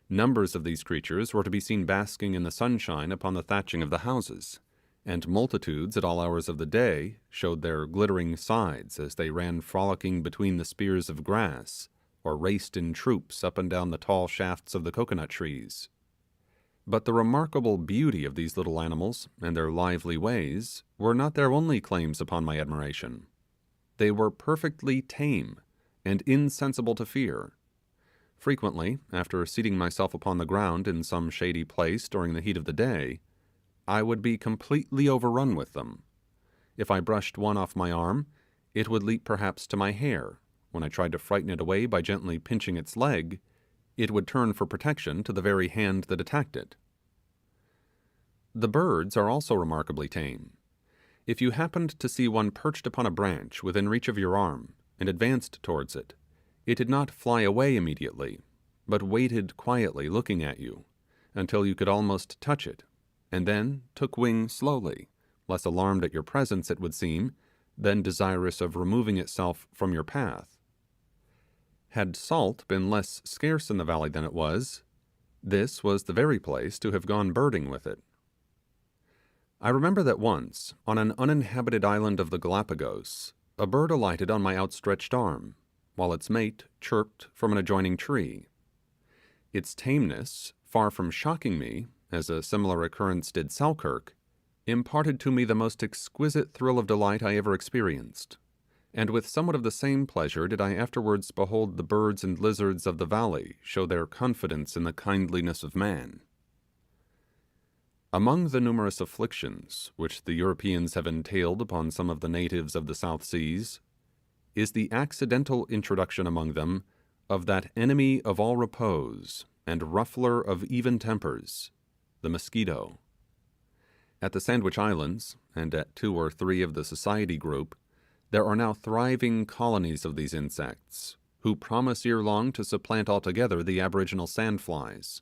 Numbers of these creatures were to be seen basking in the sunshine upon the thatching of the houses, and multitudes at all hours of the day showed their glittering sides as they ran frolicking between the spears of grass, or raced in troops up and down the tall shafts of the coconut trees. But the remarkable beauty of these little animals, and their lively ways, were not their only claims upon my admiration. They were perfectly tame, and insensible to fear. Frequently, after seating myself upon the ground in some shady place during the heat of the day, I would be completely overrun with them. If I brushed one off my arm, it would leap perhaps to my hair. When I tried to frighten it away by gently pinching its leg, it would turn for protection to the very hand that attacked it. The birds are also remarkably tame. If you happened to see one perched upon a branch within reach of your arm, and advanced towards it, it did not fly away immediately, but waited quietly looking at you, until you could almost touch it, and then took wing slowly, less alarmed at your presence, it would seem, than desirous of removing itself from your path. Had salt been less scarce in the valley than it was, this was the very place to have gone birding with it. I remember that once, on an uninhabited island of the Galapagos, a bird alighted on my outstretched arm, while its mate chirped from an adjoining tree. Its tameness, far from shocking me, as a similar occurrence did Selkirk, imparted to me the most exquisite thrill of delight I ever experienced, and with somewhat of the same pleasure did I afterwards behold the birds and lizards of the valley show their confidence in the kindliness of man. Among the numerous afflictions which the Europeans have entailed upon some of the natives of the South Seas, is the accidental introduction among them of that enemy of all repose and ruffler of even tempers, the mosquito. At the Sandwich Islands, and at 2 or 3 of the Society group, there are now thriving colonies of these insects, who promise ere long to supplant altogether the aboriginal sandflies.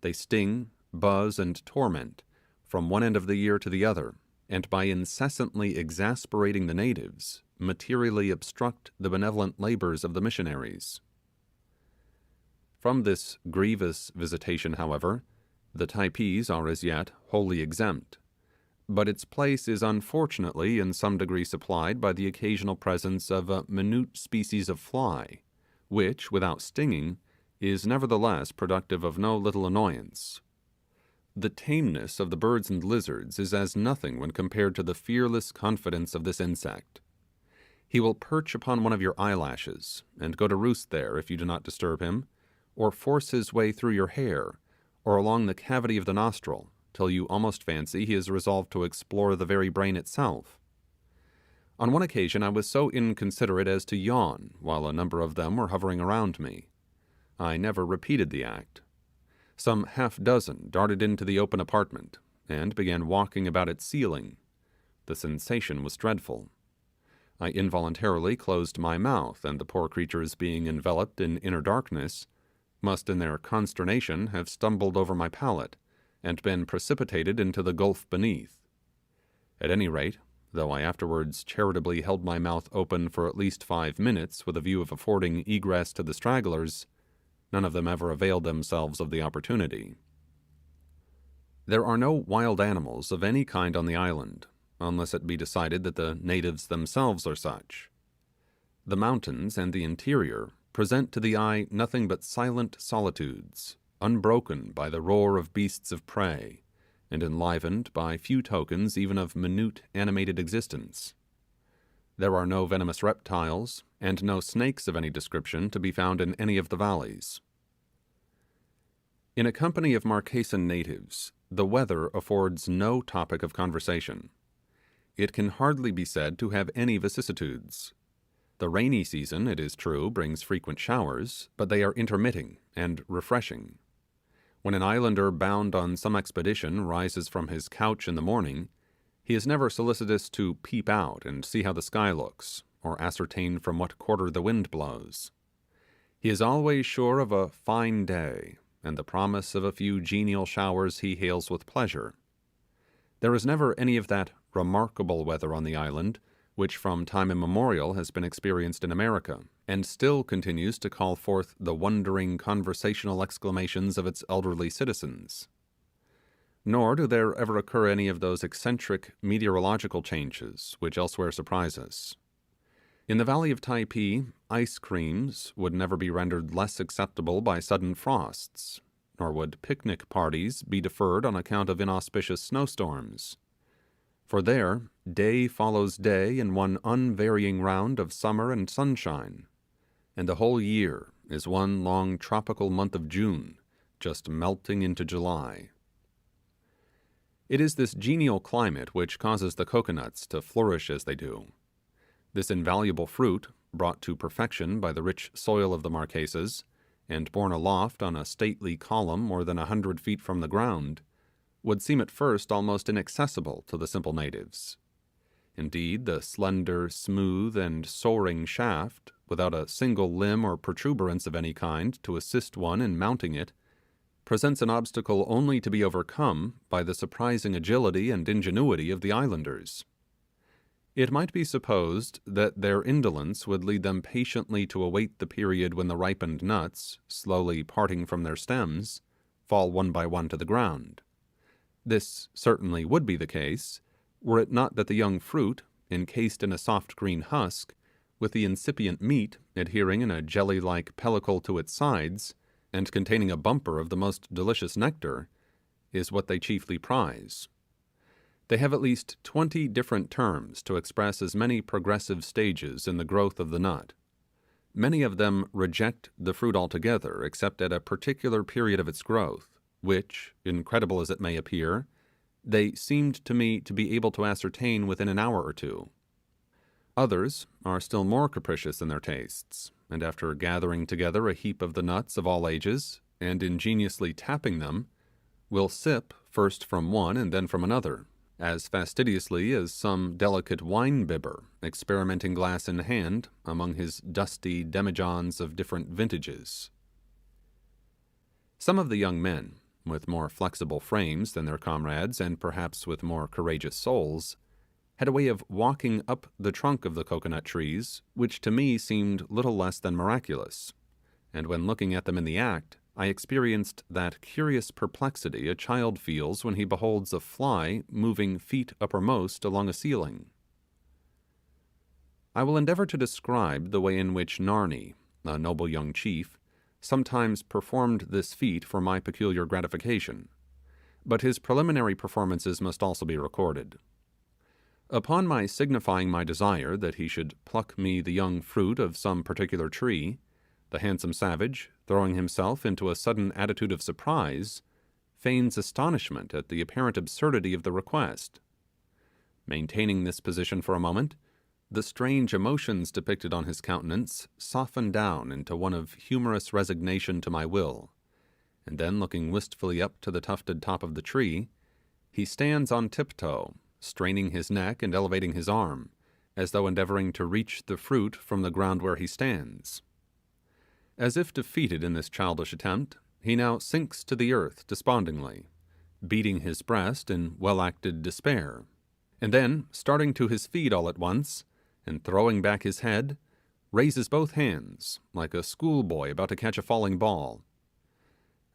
They sting, buzz, and torment from one end of the year to the other, and by incessantly exasperating the natives, materially obstruct the benevolent labours of the missionaries. From this grievous visitation, however, the Typees are as yet wholly exempt, but its place is unfortunately in some degree supplied by the occasional presence of a minute species of fly, which, without stinging, is nevertheless productive of no little annoyance. The tameness of the birds and lizards is as nothing when compared to the fearless confidence of this insect. He will perch upon one of your eyelashes, and go to roost there if you do not disturb him, or force his way through your hair, or along the cavity of the nostril, till you almost fancy he is resolved to explore the very brain itself. On one occasion I was so inconsiderate as to yawn while a number of them were hovering around me. I never repeated the act. Some half-dozen darted into the open apartment, and began walking about its ceiling. The sensation was dreadful. I involuntarily closed my mouth, and the poor creatures, being enveloped in inner darkness, must in their consternation have stumbled over my palate, and been precipitated into the gulf beneath. At any rate, though I afterwards charitably held my mouth open for at least 5 minutes with a view of affording egress to the stragglers, none of them ever availed themselves of the opportunity. There are no wild animals of any kind on the island, unless it be decided that the natives themselves are such. The mountains and the interior present to the eye nothing but silent solitudes, unbroken by the roar of beasts of prey, and enlivened by few tokens even of minute animated existence. There are no venomous reptiles, and no snakes of any description to be found in any of the valleys. In a company of Marquesan natives, the weather affords no topic of conversation. It can hardly be said to have any vicissitudes. The rainy season, it is true, brings frequent showers, but they are intermitting and refreshing. When an islander bound on some expedition rises from his couch in the morning, he is never solicitous to peep out and see how the sky looks, or ascertain from what quarter the wind blows. He is always sure of a fine day, and the promise of a few genial showers he hails with pleasure. There is never any of that remarkable weather on the island, which from time immemorial has been experienced in America, and still continues to call forth the wondering conversational exclamations of its elderly citizens. Nor do there ever occur any of those eccentric meteorological changes which elsewhere surprise us. In the valley of Typee, ice creams would never be rendered less acceptable by sudden frosts, nor would picnic parties be deferred on account of inauspicious snowstorms. For there, day follows day in one unvarying round of summer and sunshine, and the whole year is one long tropical month of June, just melting into July. It is this genial climate which causes the coconuts to flourish as they do. This invaluable fruit, brought to perfection by the rich soil of the Marquesas, and borne aloft on a stately column more than 100 feet from the ground, would seem at first almost inaccessible to the simple natives. Indeed, the slender, smooth, and soaring shaft, without a single limb or protuberance of any kind to assist one in mounting it, presents an obstacle only to be overcome by the surprising agility and ingenuity of the islanders. It might be supposed that their indolence would lead them patiently to await the period when the ripened nuts, slowly parting from their stems, fall one by one to the ground. This certainly would be the case, were it not that the young fruit, encased in a soft green husk, with the incipient meat adhering in a jelly-like pellicle to its sides, and containing a bumper of the most delicious nectar, is what they chiefly prize. They have at least 20 different terms to express as many progressive stages in the growth of the nut. Many of them reject the fruit altogether except at a particular period of its growth, which, incredible as it may appear, they seemed to me to be able to ascertain within an hour or two. Others are still more capricious in their tastes, and after gathering together a heap of the nuts of all ages, and ingeniously tapping them, will sip first from one and then from another, as fastidiously as some delicate wine bibber experimenting glass in hand among his dusty demijohns of different vintages. Some of the young men, with more flexible frames than their comrades, and perhaps with more courageous souls, had a way of walking up the trunk of the coconut trees which to me seemed little less than miraculous, and when looking at them in the act, I experienced that curious perplexity a child feels when he beholds a fly moving feet uppermost along a ceiling. I will endeavour to describe the way in which Narni, a noble young chief, sometimes performed this feat for my peculiar gratification, but his preliminary performances must also be recorded. Upon my signifying my desire that he should pluck me the young fruit of some particular tree, the handsome savage, throwing himself into a sudden attitude of surprise, feigns astonishment at the apparent absurdity of the request. Maintaining this position for a moment, the strange emotions depicted on his countenance soften down into one of humorous resignation to my will, and then looking wistfully up to the tufted top of the tree, he stands on tiptoe, straining his neck and elevating his arm, as though endeavouring to reach the fruit from the ground where he stands. As if defeated in this childish attempt, he now sinks to the earth despondingly, beating his breast in well-acted despair, and then, starting to his feet all at once, and throwing back his head, raises both hands, like a schoolboy about to catch a falling ball.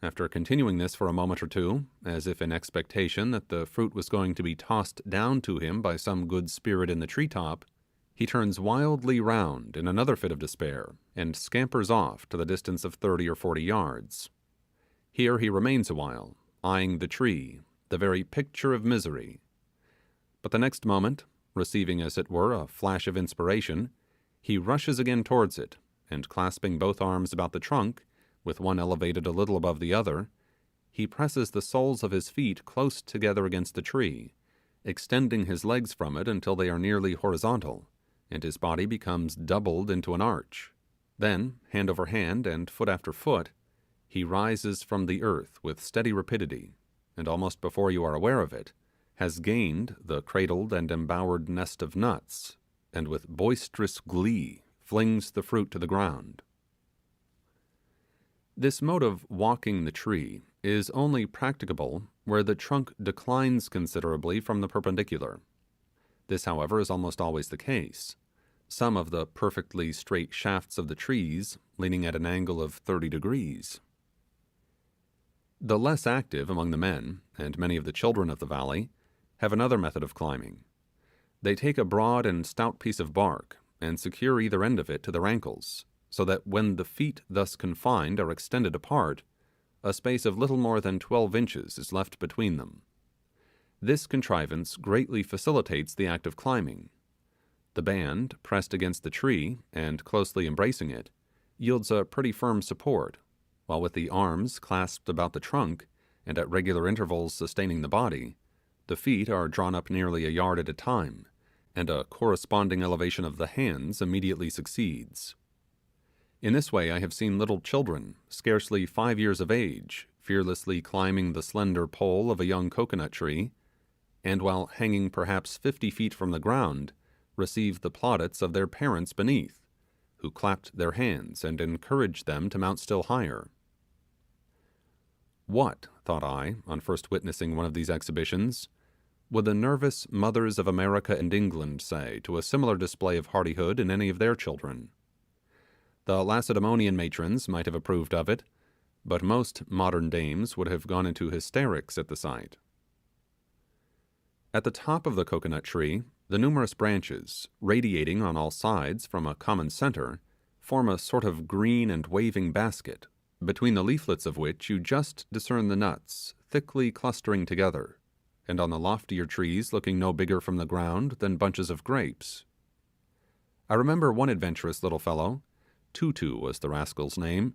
After continuing this for a moment or two, as if in expectation that the fruit was going to be tossed down to him by some good spirit in the treetop, he turns wildly round in another fit of despair, and scampers off to the distance of 30 or 40 yards. Here he remains a while, eyeing the tree, the very picture of misery. But the next moment, receiving as it were a flash of inspiration, he rushes again towards it, and clasping both arms about the trunk, with one elevated a little above the other, he presses the soles of his feet close together against the tree, extending his legs from it until they are nearly horizontal, and his body becomes doubled into an arch. Then, hand over hand and foot after foot, he rises from the earth with steady rapidity, and almost before you are aware of it, has gained the cradled and embowered nest of nuts, and with boisterous glee flings the fruit to the ground. This mode of walking the tree is only practicable where the trunk declines considerably from the perpendicular. This, however, is almost always the case, some of the perfectly straight shafts of the trees leaning at an angle of 30 degrees. The less active among the men, and many of the children of the valley, have another method of climbing. They take a broad and stout piece of bark, and secure either end of it to their ankles, so that when the feet thus confined are extended apart, a space of little more than 12 inches is left between them. This contrivance greatly facilitates the act of climbing. The band, pressed against the tree, and closely embracing it, yields a pretty firm support, while with the arms clasped about the trunk, and at regular intervals sustaining the body, the feet are drawn up nearly a yard at a time, and a corresponding elevation of the hands immediately succeeds. In this way I have seen little children, scarcely 5 years of age, fearlessly climbing the slender pole of a young coconut tree, and while hanging perhaps 50 feet from the ground, receive the plaudits of their parents beneath, who clapped their hands and encouraged them to mount still higher. What, thought I, on first witnessing one of these exhibitions, would the nervous mothers of America and England say to a similar display of hardihood in any of their children? The Lacedaemonian matrons might have approved of it, but most modern dames would have gone into hysterics at the sight. At the top of the coconut tree, the numerous branches, radiating on all sides from a common centre, form a sort of green and waving basket, between the leaflets of which you just discern the nuts thickly clustering together, and on the loftier trees looking no bigger from the ground than bunches of grapes. I remember one adventurous little fellow, Tutu was the rascal's name,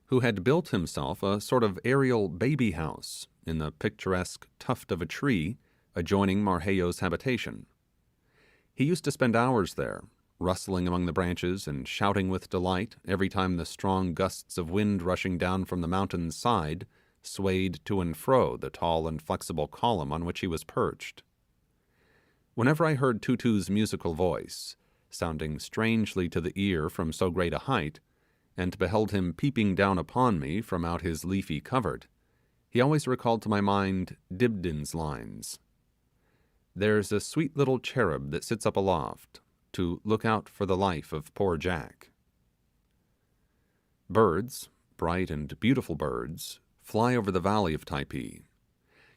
who had built himself a sort of aerial baby house in the picturesque tuft of a tree adjoining Marquesas' habitation. He used to spend hours there, rustling among the branches and shouting with delight every time the strong gusts of wind rushing down from the mountain's side swayed to and fro the tall and flexible column on which he was perched. Whenever I heard Tutu's musical voice, sounding strangely to the ear from so great a height, and beheld him peeping down upon me from out his leafy covert, he always recalled to my mind Dibdin's lines: "There's a sweet little cherub that sits up aloft, to look out for the life of poor Jack." Birds, bright and beautiful birds, fly over the valley of Typee.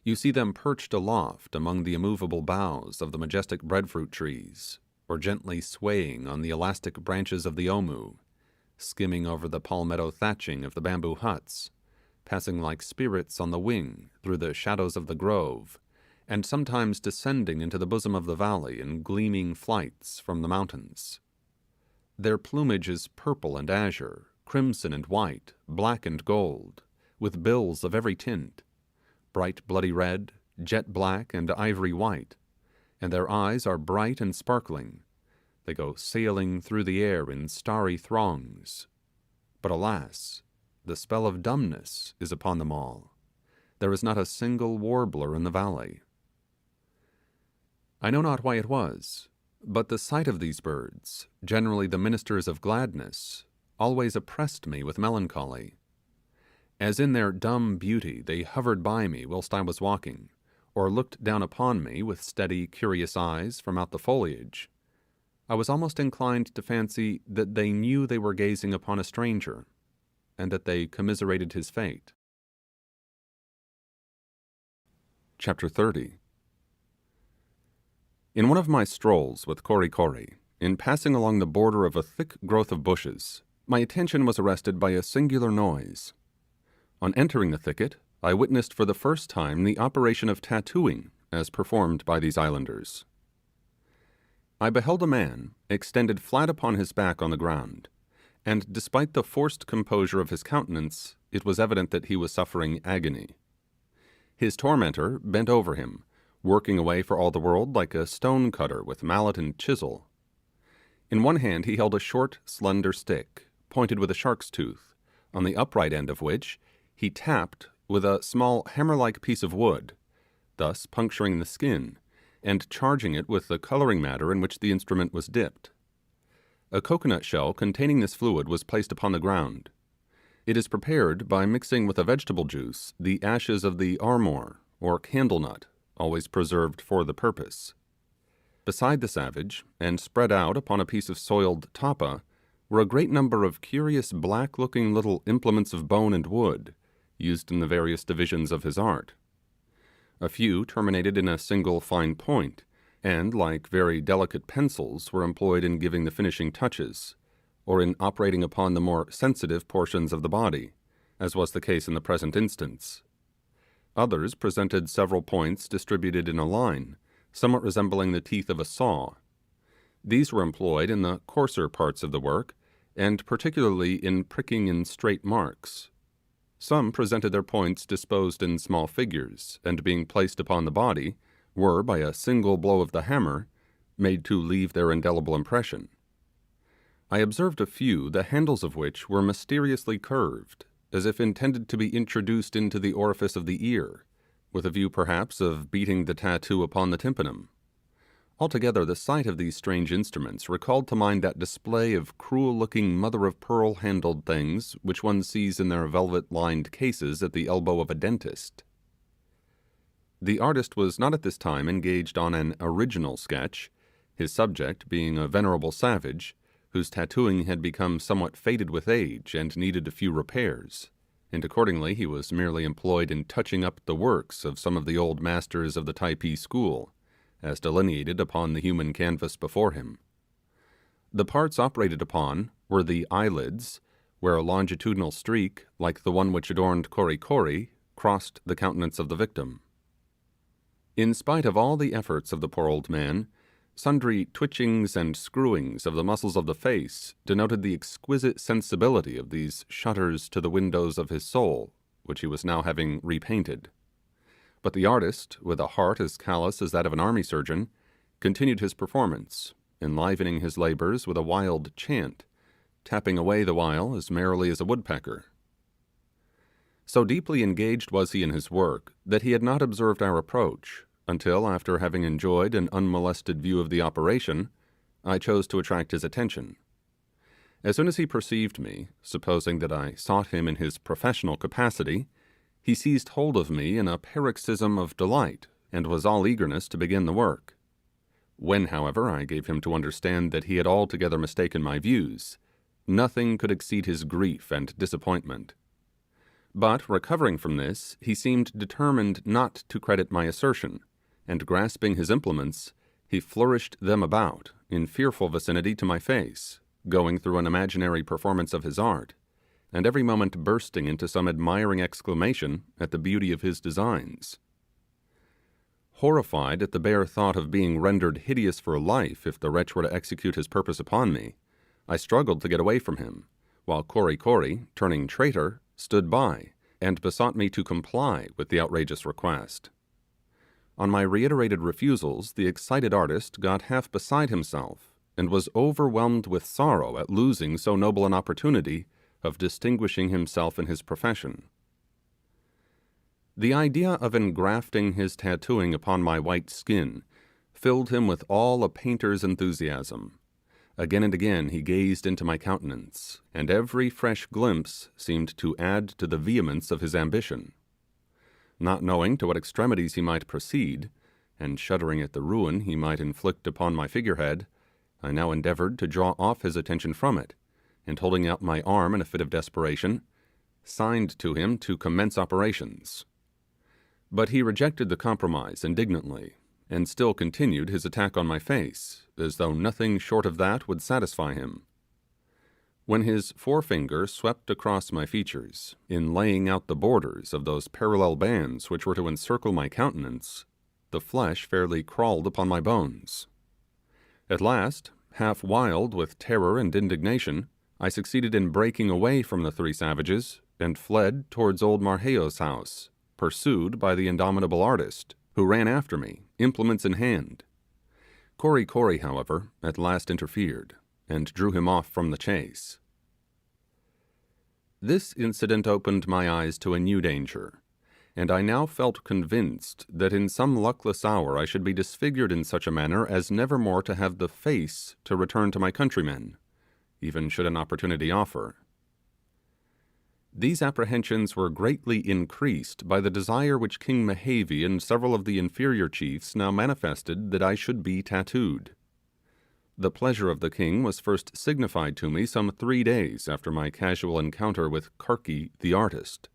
You see them perched aloft among the immovable boughs of the majestic breadfruit trees, or gently swaying on the elastic branches of the omu, skimming over the palmetto thatching of the bamboo huts, passing like spirits on the wing through the shadows of the grove, and sometimes descending into the bosom of the valley in gleaming flights from the mountains. Their plumage is purple and azure, crimson and white, black and gold, with bills of every tint, bright bloody red, jet black, and ivory white, and their eyes are bright and sparkling. They go sailing through the air in starry throngs. But alas, the spell of dumbness is upon them all. There is not a single warbler in the valley. I know not why it was, but the sight of these birds, generally the ministers of gladness, always oppressed me with melancholy. As in their dumb beauty they hovered by me whilst I was walking, or looked down upon me with steady, curious eyes from out the foliage, I was almost inclined to fancy that they knew they were gazing upon a stranger, and that they commiserated his fate. Chapter 30. In one of my strolls with Kori Kori, in passing along the border of a thick growth of bushes, my attention was arrested by a singular noise. On entering the thicket, I witnessed for the first time the operation of tattooing as performed by these islanders. I beheld a man extended flat upon his back on the ground, and despite the forced composure of his countenance, it was evident that he was suffering agony. His tormentor bent over him, working away for all the world like a stone cutter with mallet and chisel. In one hand he held a short, slender stick, pointed with a shark's tooth, on the upright end of which he tapped with a small hammer-like piece of wood, thus puncturing the skin, and charging it with the colouring matter in which the instrument was dipped. A coconut shell containing this fluid was placed upon the ground. It is prepared by mixing with a vegetable juice the ashes of the armor, or candle nut, always preserved for the purpose. Beside the savage, and spread out upon a piece of soiled tapa, were a great number of curious black-looking little implements of bone and wood, used in the various divisions of his art. A few terminated in a single fine point, and, like very delicate pencils, were employed in giving the finishing touches, or in operating upon the more sensitive portions of the body, as was the case in the present instance. Others presented several points distributed in a line, somewhat resembling the teeth of a saw. These were employed in the coarser parts of the work, and particularly in pricking in straight marks. Some presented their points disposed in small figures, and being placed upon the body, were, by a single blow of the hammer, made to leave their indelible impression. I observed a few, the handles of which were mysteriously curved, as if intended to be introduced into the orifice of the ear, with a view perhaps of beating the tattoo upon the tympanum. Altogether, the sight of these strange instruments recalled to mind that display of cruel-looking mother-of-pearl handled things which one sees in their velvet-lined cases at the elbow of a dentist. The artist was not at this time engaged on an original sketch, his subject being a venerable savage, whose tattooing had become somewhat faded with age and needed a few repairs, and accordingly he was merely employed in touching up the works of some of the old masters of the Typee school, as delineated upon the human canvas before him. The parts operated upon were the eyelids, where a longitudinal streak, like the one which adorned Kori Kori, crossed the countenance of the victim. In spite of all the efforts of the poor old man, sundry twitchings and screwings of the muscles of the face denoted the exquisite sensibility of these shutters to the windows of his soul, which he was now having repainted. But the artist, with a heart as callous as that of an army surgeon, continued his performance, enlivening his labours with a wild chant, tapping away the while as merrily as a woodpecker. So deeply engaged was he in his work that he had not observed our approach, until, after having enjoyed an unmolested view of the operation, I chose to attract his attention. As soon as he perceived me, supposing that I sought him in his professional capacity, he seized hold of me in a paroxysm of delight, and was all eagerness to begin the work. When, however, I gave him to understand that he had altogether mistaken my views, nothing could exceed his grief and disappointment. But, recovering from this, he seemed determined not to credit my assertion, and grasping his implements, he flourished them about, in fearful vicinity to my face, going through an imaginary performance of his art, and every moment bursting into some admiring exclamation at the beauty of his designs. Horrified at the bare thought of being rendered hideous for life if the wretch were to execute his purpose upon me, I struggled to get away from him, while Kori Kori, turning traitor, stood by, and besought me to comply with the outrageous request. On my reiterated refusals, the excited artist got half beside himself, and was overwhelmed with sorrow at losing so noble an opportunity of distinguishing himself in his profession. The idea of engrafting his tattooing upon my white skin filled him with all a painter's enthusiasm. Again and again he gazed into my countenance, and every fresh glimpse seemed to add to the vehemence of his ambition. Not knowing to what extremities he might proceed, and shuddering at the ruin he might inflict upon my figurehead, I now endeavoured to draw off his attention from it, and holding out my arm in a fit of desperation, signed to him to commence operations. But he rejected the compromise indignantly, and still continued his attack on my face, as though nothing short of that would satisfy him. When his forefinger swept across my features, in laying out the borders of those parallel bands which were to encircle my countenance, the flesh fairly crawled upon my bones. At last, half wild with terror and indignation, I succeeded in breaking away from the three savages, and fled towards old Marquesas' house, pursued by the indomitable artist, who ran after me, implements in hand. Kori Kori, however, at last interfered, and drew him off from the chase. This incident opened my eyes to a new danger, and I now felt convinced that in some luckless hour I should be disfigured in such a manner as never more to have the face to return to my countrymen, even should an opportunity offer. These apprehensions were greatly increased by the desire which King Mehevi and several of the inferior chiefs now manifested that I should be tattooed. The pleasure of the king was first signified to me some 3 days after my casual encounter with Karki the artist.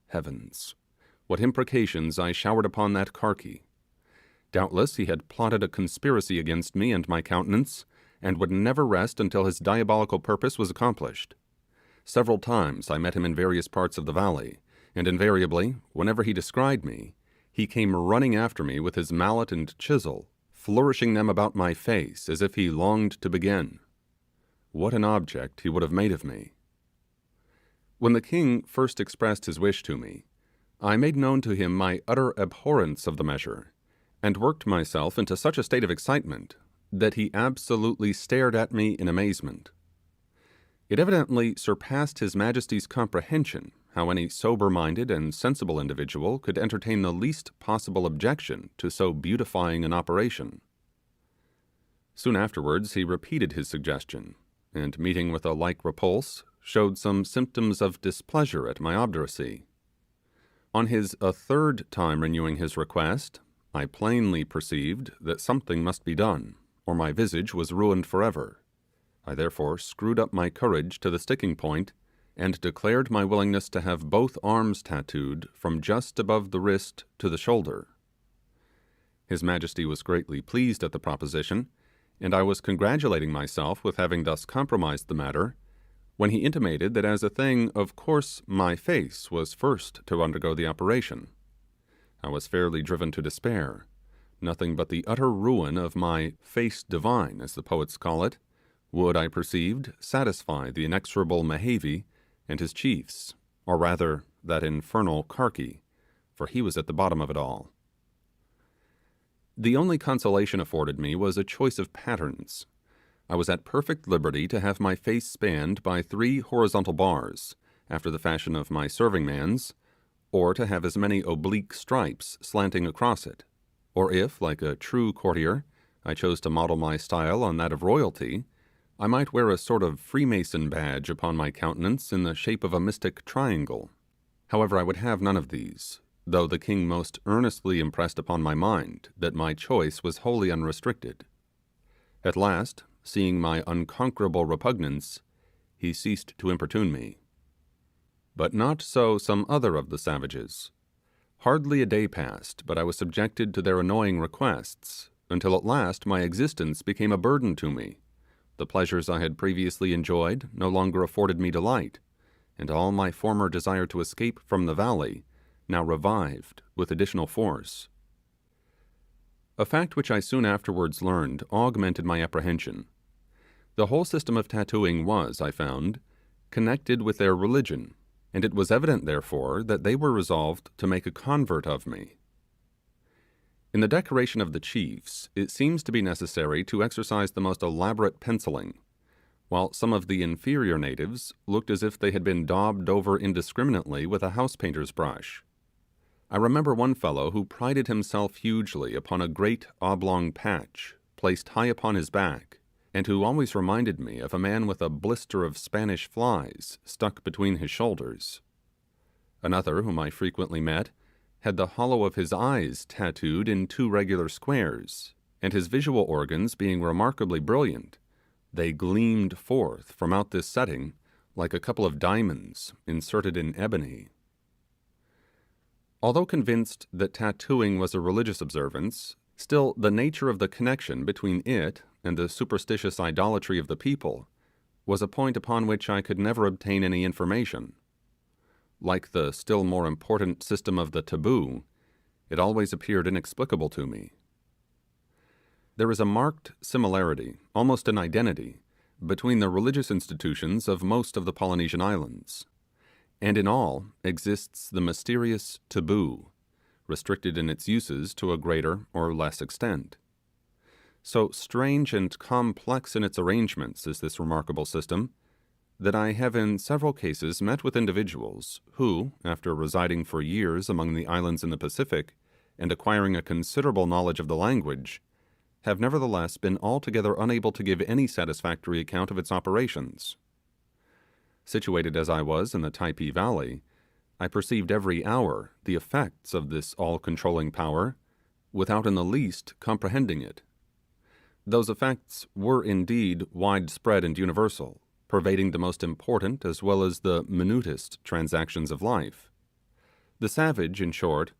Heavens, what imprecations I showered upon that Karki! Doubtless he had plotted a conspiracy against me and my countenance, and would never rest until his diabolical purpose was accomplished. Several times I met him in various parts of the valley, and invariably, whenever he descried me, he came running after me with his mallet and chisel, flourishing them about my face as if he longed to begin. What an object he would have made of me! When the king first expressed his wish to me, I made known to him my utter abhorrence of the measure, and worked myself into such a state of excitement that he absolutely stared at me in amazement. It evidently surpassed his majesty's comprehension how any sober-minded and sensible individual could entertain the least possible objection to so beautifying an operation. Soon afterwards he repeated his suggestion, and meeting with a like repulse, showed some symptoms of displeasure at my obduracy. On his a third time renewing his request, I plainly perceived that something must be done, or my visage was ruined forever. I therefore screwed up my courage to the sticking point, and declared my willingness to have both arms tattooed from just above the wrist to the shoulder. His Majesty was greatly pleased at the proposition, and I was congratulating myself with having thus compromised the matter, when he intimated that as a thing of course my face was first to undergo the operation. I was fairly driven to despair. Nothing but the utter ruin of my face divine, as the poets call it, would, I perceived, satisfy the inexorable Mehevi and his chiefs, or rather that infernal Karki, for he was at the bottom of it all. The only consolation afforded me was a choice of patterns. I was at perfect liberty to have my face spanned by 3 horizontal bars, after the fashion of my serving man's, or to have as many oblique stripes slanting across it, or if, like a true courtier, I chose to model my style on that of royalty, I might wear a sort of Freemason badge upon my countenance in the shape of a mystic triangle. However, I would have none of these, though the king most earnestly impressed upon my mind that my choice was wholly unrestricted. At last, seeing my unconquerable repugnance, he ceased to importune me. But not so some other of the savages. Hardly a day passed but I was subjected to their annoying requests, until at last my existence became a burden to me. The pleasures I had previously enjoyed no longer afforded me delight, and all my former desire to escape from the valley now revived with additional force. A fact which I soon afterwards learned augmented my apprehension. The whole system of tattooing was, I found, connected with their religion, and it was evident, therefore, that they were resolved to make a convert of me. In the decoration of the chiefs, it seems to be necessary to exercise the most elaborate penciling, while some of the inferior natives looked as if they had been daubed over indiscriminately with a house painter's brush. I remember one fellow who prided himself hugely upon a great oblong patch placed high upon his back, and who always reminded me of a man with a blister of Spanish flies stuck between his shoulders. Another, whom I frequently met, had the hollow of his eyes tattooed in 2 regular squares, and his visual organs being remarkably brilliant, they gleamed forth from out this setting like a couple of diamonds inserted in ebony. Although convinced that tattooing was a religious observance, still the nature of the connection between it and the superstitious idolatry of the people was a point upon which I could never obtain any information. Like the still more important system of the taboo, it always appeared inexplicable to me. There is a marked similarity, almost an identity, between the religious institutions of most of the Polynesian islands, and in all exists the mysterious taboo, restricted in its uses to a greater or less extent. So strange and complex in its arrangements is this remarkable system, that I have in several cases met with individuals who, after residing for years among the islands in the Pacific and acquiring a considerable knowledge of the language, have nevertheless been altogether unable to give any satisfactory account of its operations. Situated as I was in the Typee valley, I perceived every hour the effects of this all-controlling power, without in the least comprehending it. Those effects were indeed widespread and universal, pervading the most important as well as the minutest transactions of life. The savage, in short,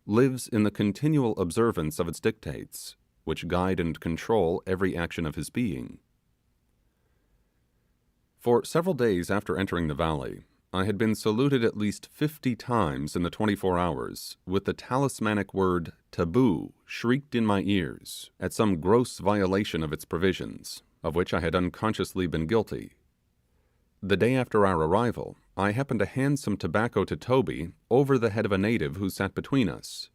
lives in the continual observance of its dictates, which guide and control every action of his being. For several days after entering the valley, I had been saluted at least 50 times in the 24 hours with the talismanic word taboo shrieked in my ears at some gross violation of its provisions, of which I had unconsciously been guilty. The day after our arrival, I happened to hand some tobacco to Toby over the head of a native who sat between us.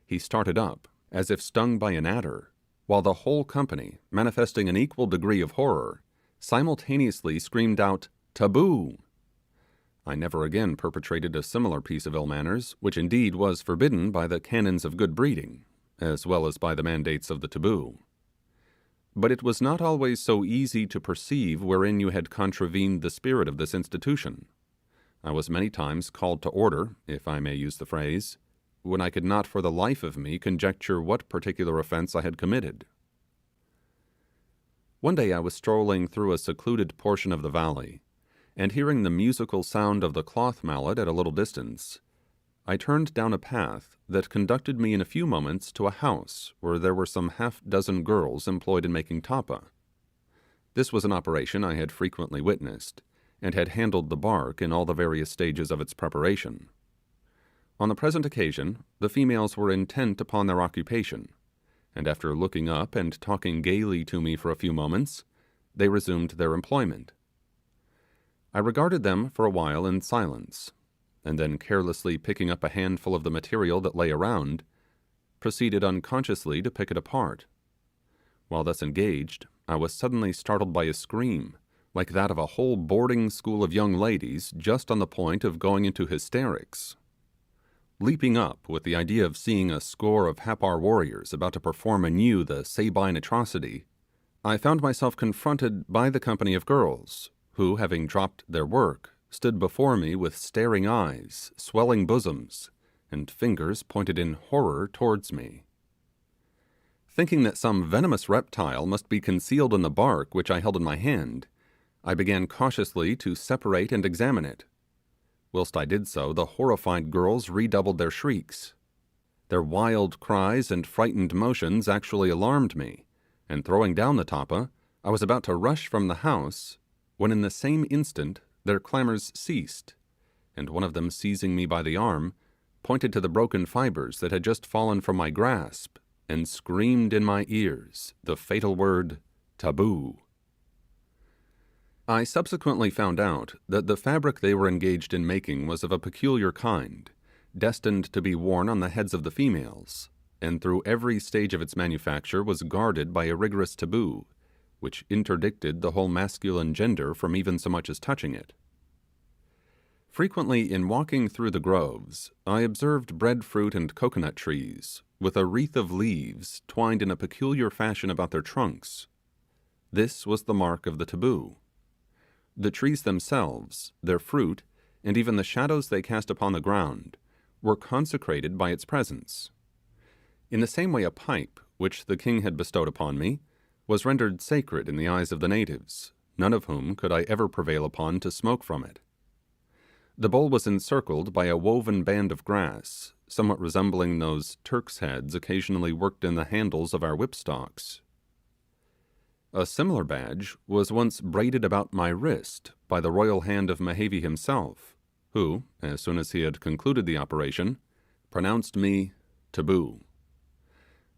He started up, as if stung by an adder, while the whole company, manifesting an equal degree of horror, simultaneously screamed out, "Taboo!" I never again perpetrated a similar piece of ill manners, which indeed was forbidden by the canons of good breeding, as well as by the mandates of the taboo. But it was not always so easy to perceive wherein you had contravened the spirit of this institution. I was many times called to order, if I may use the phrase, when I could not for the life of me conjecture what particular offence I had committed. One day I was strolling through a secluded portion of the valley, and hearing the musical sound of the cloth mallet at a little distance, I turned down a path that conducted me in a few moments to a house where there were some half-dozen girls employed in making tapa. This was an operation I had frequently witnessed, and had handled the bark in all the various stages of its preparation. On the present occasion, the females were intent upon their occupation, and after looking up and talking gaily to me for a few moments, they resumed their employment. I regarded them for a while in silence, and then carelessly picking up a handful of the material that lay around, proceeded unconsciously to pick it apart. While thus engaged, I was suddenly startled by a scream, like that of a whole boarding school of young ladies just on the point of going into hysterics. Leaping up with the idea of seeing a score of Happar warriors about to perform anew the Sabine atrocity, I found myself confronted by the company of girls, who, having dropped their work, stood before me with staring eyes, swelling bosoms, and fingers pointed in horror towards me. Thinking that some venomous reptile must be concealed in the bark which I held in my hand, I began cautiously to separate and examine it. Whilst I did so, the horrified girls redoubled their shrieks. Their wild cries and frightened motions actually alarmed me, and throwing down the tapa, I was about to rush from the house, when in the same instant their clamours ceased, and one of them, seizing me by the arm, pointed to the broken fibres that had just fallen from my grasp, and screamed in my ears the fatal word, taboo. I subsequently found out that the fabric they were engaged in making was of a peculiar kind, destined to be worn on the heads of the females, and through every stage of its manufacture was guarded by a rigorous taboo, which interdicted the whole masculine gender from even so much as touching it. Frequently in walking through the groves, I observed breadfruit and coconut trees, with a wreath of leaves twined in a peculiar fashion about their trunks. This was the mark of the taboo. The trees themselves, their fruit, and even the shadows they cast upon the ground, were consecrated by its presence. In the same way a pipe, which the king had bestowed upon me, was rendered sacred in the eyes of the natives, none of whom could I ever prevail upon to smoke from it. The bowl was encircled by a woven band of grass, somewhat resembling those Turks' heads occasionally worked in the handles of our whipstocks. A similar badge was once braided about my wrist by the royal hand of Mehevi himself, who, as soon as he had concluded the operation, pronounced me taboo.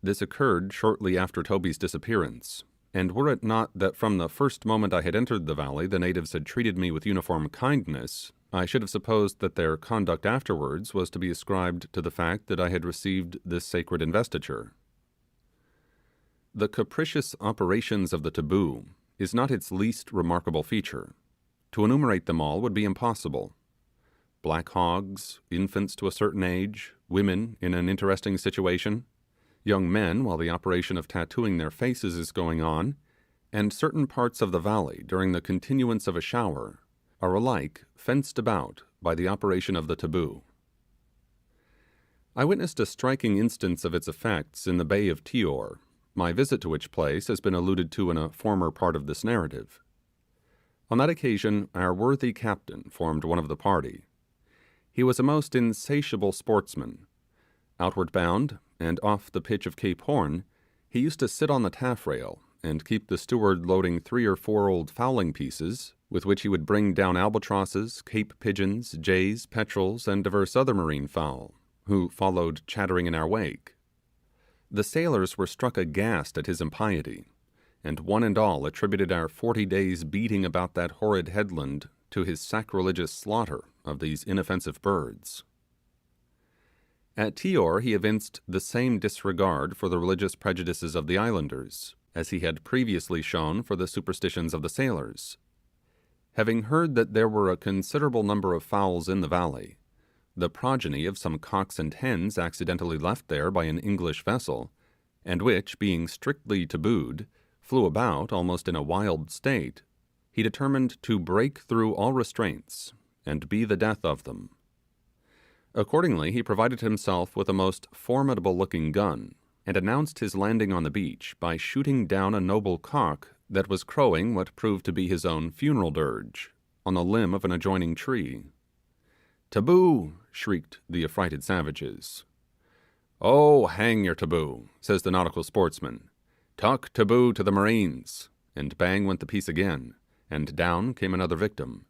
This occurred shortly after Toby's disappearance, and were it not that from the first moment I had entered the valley the natives had treated me with uniform kindness, I should have supposed that their conduct afterwards was to be ascribed to the fact that I had received this sacred investiture. The capricious operations of the taboo is not its least remarkable feature. To enumerate them all would be impossible. Black hogs, infants to a certain age, women in an interesting situation, young men while the operation of tattooing their faces is going on, and certain parts of the valley during the continuance of a shower, are alike fenced about by the operation of the taboo. I witnessed a striking instance of its effects in the Bay of Tior, my visit to which place has been alluded to in a former part of this narrative. On that occasion, our worthy captain formed one of the party. He was a most insatiable sportsman. Outward bound, and off the pitch of Cape Horn, he used to sit on the taffrail and keep the steward loading 3 or 4 old fowling pieces, with which he would bring down albatrosses, cape pigeons, jays, petrels, and divers other marine fowl, who followed chattering in our wake. The sailors were struck aghast at his impiety, and one and all attributed our 40 days' beating about that horrid headland to his sacrilegious slaughter of these inoffensive birds. At Tior he evinced the same disregard for the religious prejudices of the islanders, as he had previously shown for the superstitions of the sailors. Having heard that there were a considerable number of fowls in the valley, the progeny of some cocks and hens accidentally left there by an English vessel, and which, being strictly tabooed, flew about almost in a wild state, he determined to break through all restraints, and be the death of them. Accordingly, he provided himself with a most formidable looking gun, and announced his landing on the beach by shooting down a noble cock that was crowing what proved to be his own funeral dirge, on the limb of an adjoining tree. "Taboo!" shrieked the affrighted savages. "Oh, hang your taboo," says the nautical sportsman. "Tuck taboo to the marines," and bang went the piece again, and down came another victim.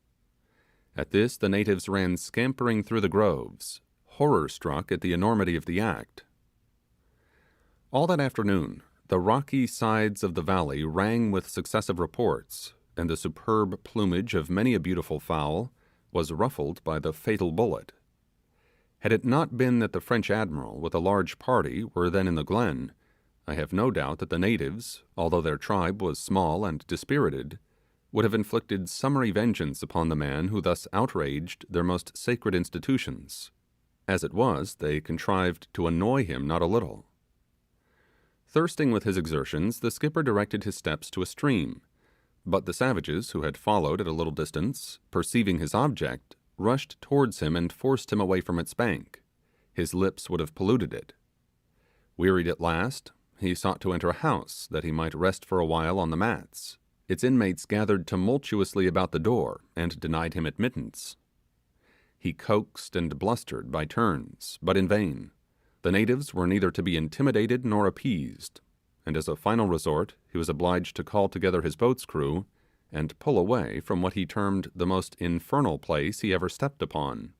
At this the natives ran scampering through the groves, horror struck at the enormity of the act. All that afternoon the rocky sides of the valley rang with successive reports, and the superb plumage of many a beautiful fowl was ruffled by the fatal bullet. Had it not been that the French admiral with a large party were then in the glen, I have no doubt that the natives, although their tribe was small and dispirited, would have inflicted summary vengeance upon the man who thus outraged their most sacred institutions. As it was, they contrived to annoy him not a little. Thirsting with his exertions, the skipper directed his steps to a stream, but the savages, who had followed at a little distance, perceiving his object, rushed towards him and forced him away from its bank. His lips would have polluted it. Wearied at last, he sought to enter a house that he might rest for a while on the mats. Its inmates gathered tumultuously about the door and denied him admittance. He coaxed and blustered by turns, but in vain. The natives were neither to be intimidated nor appeased, and as a final resort he was obliged to call together his boat's crew and pull away from what he termed the most infernal place he ever stepped upon.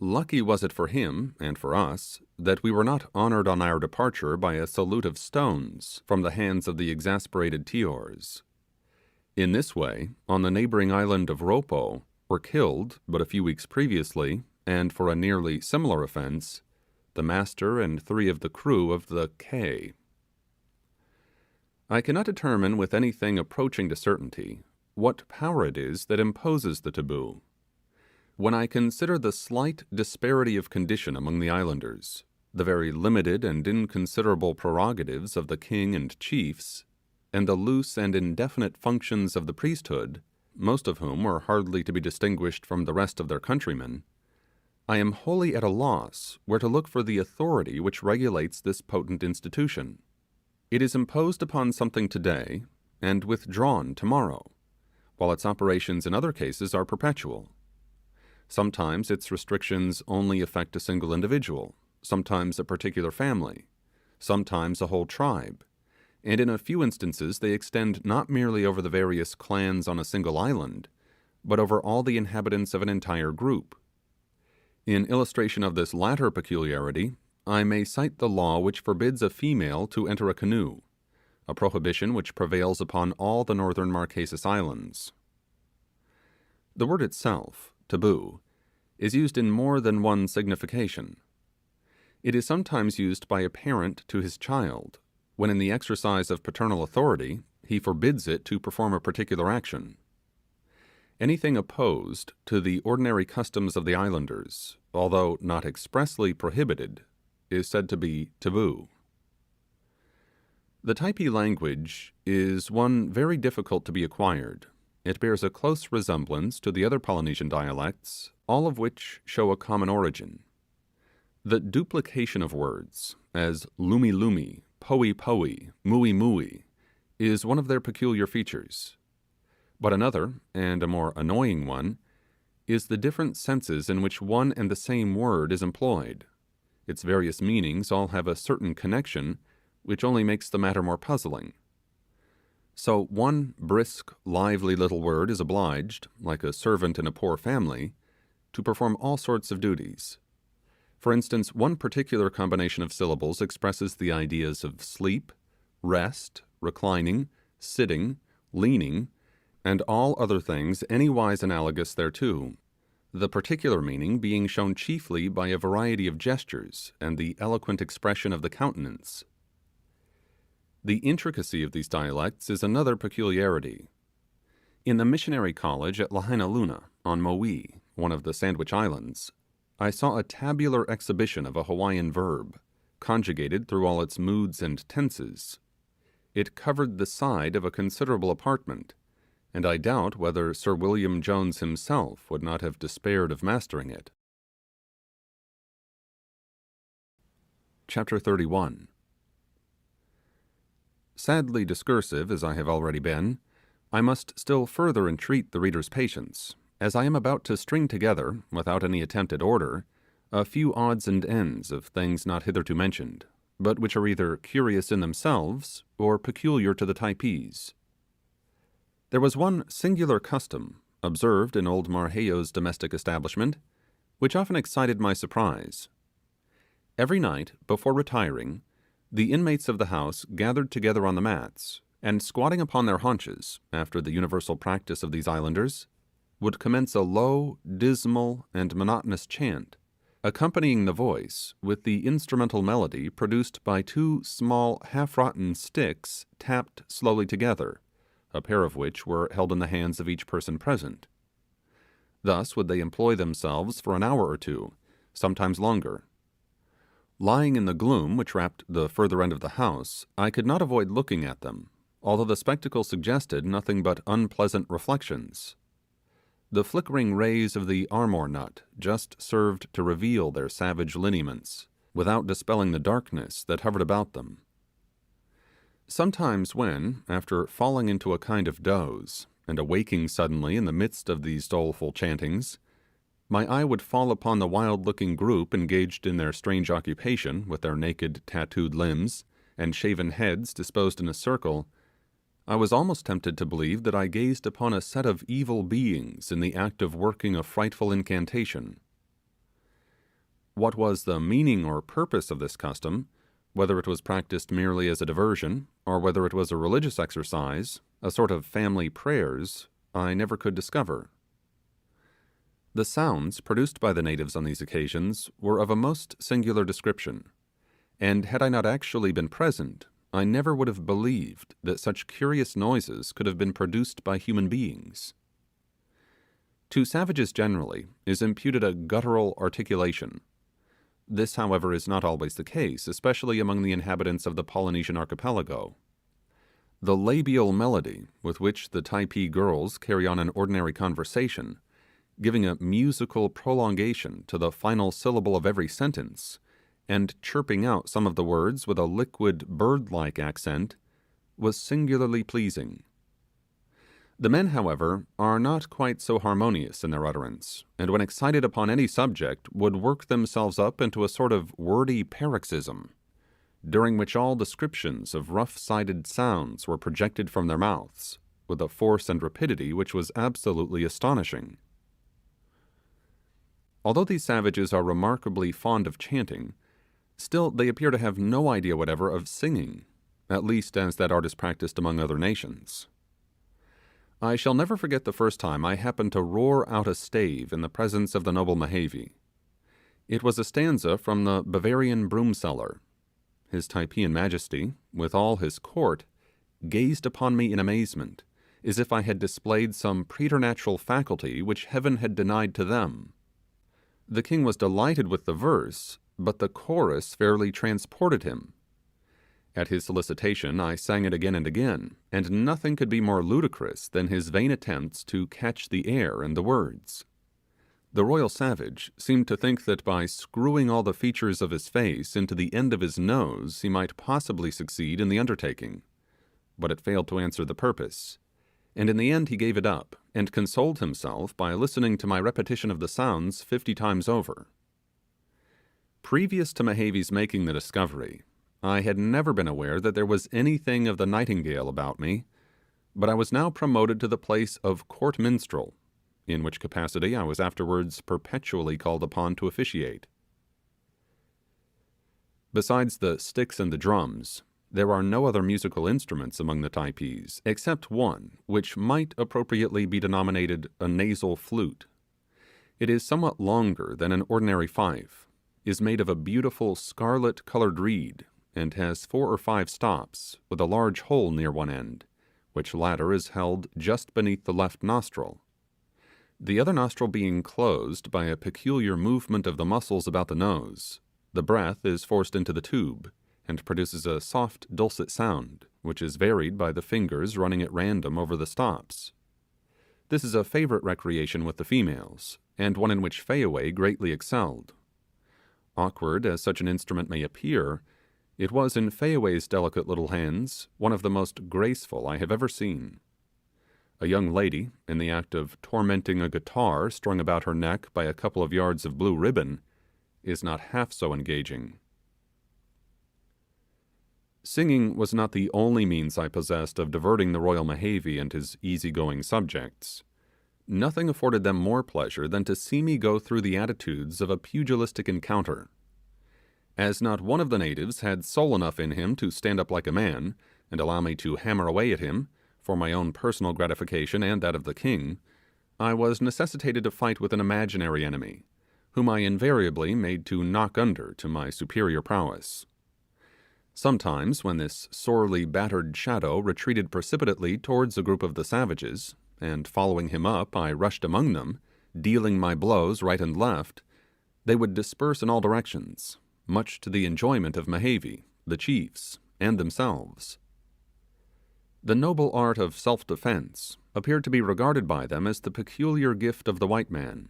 Lucky was it for him, and for us, that we were not honoured on our departure by a salute of stones from the hands of the exasperated Tiors. In this way, on the neighbouring island of Ropo, were killed, but a few weeks previously, and for a nearly similar offence, the master and 3 of the crew of the K. I cannot determine with anything approaching to certainty what power it is that imposes the taboo. When I consider the slight disparity of condition among the islanders, the very limited and inconsiderable prerogatives of the king and chiefs, and the loose and indefinite functions of the priesthood, most of whom were hardly to be distinguished from the rest of their countrymen, I am wholly at a loss where to look for the authority which regulates this potent institution. It is imposed upon something today, and withdrawn tomorrow, while its operations in other cases are perpetual. Sometimes its restrictions only affect a single individual, sometimes a particular family, sometimes a whole tribe, and in a few instances they extend not merely over the various clans on a single island, but over all the inhabitants of an entire group. In illustration of this latter peculiarity, I may cite the law which forbids a female to enter a canoe, a prohibition which prevails upon all the northern Marquesas islands. The word itself, taboo, is used in more than one signification. It is sometimes used by a parent to his child, when in the exercise of paternal authority he forbids it to perform a particular action. Anything opposed to the ordinary customs of the islanders, although not expressly prohibited, is said to be taboo. The Typee language is one very difficult to be acquired. It bears a close resemblance to the other Polynesian dialects, all of which show a common origin. The duplication of words, as lumi lumi, poe poe, mui mui, is one of their peculiar features. But another, and a more annoying one, is the different senses in which one and the same word is employed. Its various meanings all have a certain connection, which only makes the matter more puzzling. So one brisk, lively little word is obliged, like a servant in a poor family, to perform all sorts of duties. For instance, one particular combination of syllables expresses the ideas of sleep, rest, reclining, sitting, leaning, and all other things anywise analogous thereto, the particular meaning being shown chiefly by a variety of gestures and the eloquent expression of the countenance. The intricacy of these dialects is another peculiarity. In the missionary college at Lahainaluna, on Maui, one of the Sandwich Islands, I saw a tabular exhibition of a Hawaiian verb, conjugated through all its moods and tenses. It covered the side of a considerable apartment, and I doubt whether Sir William Jones himself would not have despaired of mastering it. Chapter 31. Sadly discursive as I have already been, I must still further entreat the reader's patience, as I am about to string together, without any attempt at order, a few odds and ends of things not hitherto mentioned, but which are either curious in themselves or peculiar to the Typees. There was one singular custom observed in old Marheyo's domestic establishment, which often excited my surprise. Every night, before retiring, the inmates of the house gathered together on the mats, and squatting upon their haunches, after the universal practice of these islanders, would commence a low, dismal, and monotonous chant, accompanying the voice with the instrumental melody produced by two small half-rotten sticks tapped slowly together, a pair of which were held in the hands of each person present. Thus would they employ themselves for an hour or two, sometimes longer. Lying in the gloom which wrapped the further end of the house, I could not avoid looking at them, although the spectacle suggested nothing but unpleasant reflections. The flickering rays of the armor nut just served to reveal their savage lineaments, without dispelling the darkness that hovered about them. Sometimes when, after falling into a kind of doze, and awaking suddenly in the midst of these doleful chantings, my eye would fall upon the wild-looking group engaged in their strange occupation, with their naked, tattooed limbs, and shaven heads disposed in a circle, I was almost tempted to believe that I gazed upon a set of evil beings in the act of working a frightful incantation. What was the meaning or purpose of this custom, whether it was practiced merely as a diversion, or whether it was a religious exercise, a sort of family prayers, I never could discover. The sounds produced by the natives on these occasions were of a most singular description, and had I not actually been present, I never would have believed that such curious noises could have been produced by human beings. To savages generally is imputed a guttural articulation. This, however, is not always the case, especially among the inhabitants of the Polynesian archipelago. The labial melody with which the Typee girls carry on an ordinary conversation, giving a musical prolongation to the final syllable of every sentence, and chirping out some of the words with a liquid bird-like accent, was singularly pleasing. The men, however, are not quite so harmonious in their utterance, and when excited upon any subject would work themselves up into a sort of wordy paroxysm, during which all descriptions of rough-sided sounds were projected from their mouths, with a force and rapidity which was absolutely astonishing. Although these savages are remarkably fond of chanting, still they appear to have no idea whatever of singing, at least as that art is practiced among other nations. I shall never forget the first time I happened to roar out a stave in the presence of the noble Mehevi. It was a stanza from the Bavarian Broomseller. His Typean Majesty, with all his court, gazed upon me in amazement, as if I had displayed some preternatural faculty which heaven had denied to them. The king was delighted with the verse, but the chorus fairly transported him. At his solicitation I sang it again and again, and nothing could be more ludicrous than his vain attempts to catch the air and the words. The royal savage seemed to think that by screwing all the features of his face into the end of his nose he might possibly succeed in the undertaking, but it failed to answer the purpose, and in the end he gave it up, and consoled himself by listening to my repetition of the sounds 50 times over. Previous to Mehevi's making the discovery, I had never been aware that there was anything of the nightingale about me, but I was now promoted to the place of court minstrel, in which capacity I was afterwards perpetually called upon to officiate. Besides the sticks and the drums, there are no other musical instruments among the Typees, except one, which might appropriately be denominated a nasal flute. It is somewhat longer than an ordinary fife, is made of a beautiful scarlet-coloured reed, and has 4 or 5 stops, with a large hole near one end, which latter is held just beneath the left nostril, the other nostril being closed by a peculiar movement of the muscles about the nose. The breath is forced into the tube, and produces a soft, dulcet sound, which is varied by the fingers running at random over the stops. This is a favourite recreation with the females, and one in which Fayaway greatly excelled. Awkward as such an instrument may appear, it was in Fayaway's delicate little hands one of the most graceful I have ever seen. A young lady, in the act of tormenting a guitar strung about her neck by a couple of yards of blue ribbon, is not half so engaging. Singing was not the only means I possessed of diverting the royal Mehavi and his easygoing subjects. Nothing afforded them more pleasure than to see me go through the attitudes of a pugilistic encounter. As not one of the natives had soul enough in him to stand up like a man, and allow me to hammer away at him, for my own personal gratification and that of the king, I was necessitated to fight with an imaginary enemy, whom I invariably made to knock under to my superior prowess. Sometimes, when this sorely battered shadow retreated precipitately towards a group of the savages, and following him up I rushed among them, dealing my blows right and left, they would disperse in all directions, much to the enjoyment of Mehavi, the chiefs, and themselves. The noble art of self-defence appeared to be regarded by them as the peculiar gift of the white man,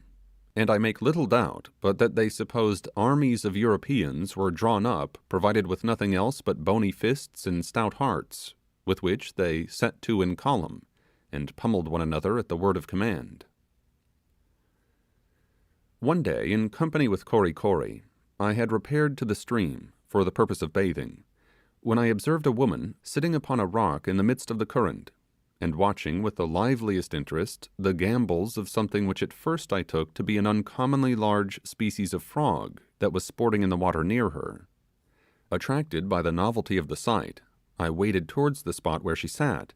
and I make little doubt but that they supposed armies of Europeans were drawn up provided with nothing else but bony fists and stout hearts, with which they set to in column, and pummeled one another at the word of command. One day, in company with Kory Kory, I had repaired to the stream for the purpose of bathing, when I observed a woman sitting upon a rock in the midst of the current, and watching with the liveliest interest the gambols of something which at first I took to be an uncommonly large species of frog that was sporting in the water near her. Attracted by the novelty of the sight, I waded towards the spot where she sat,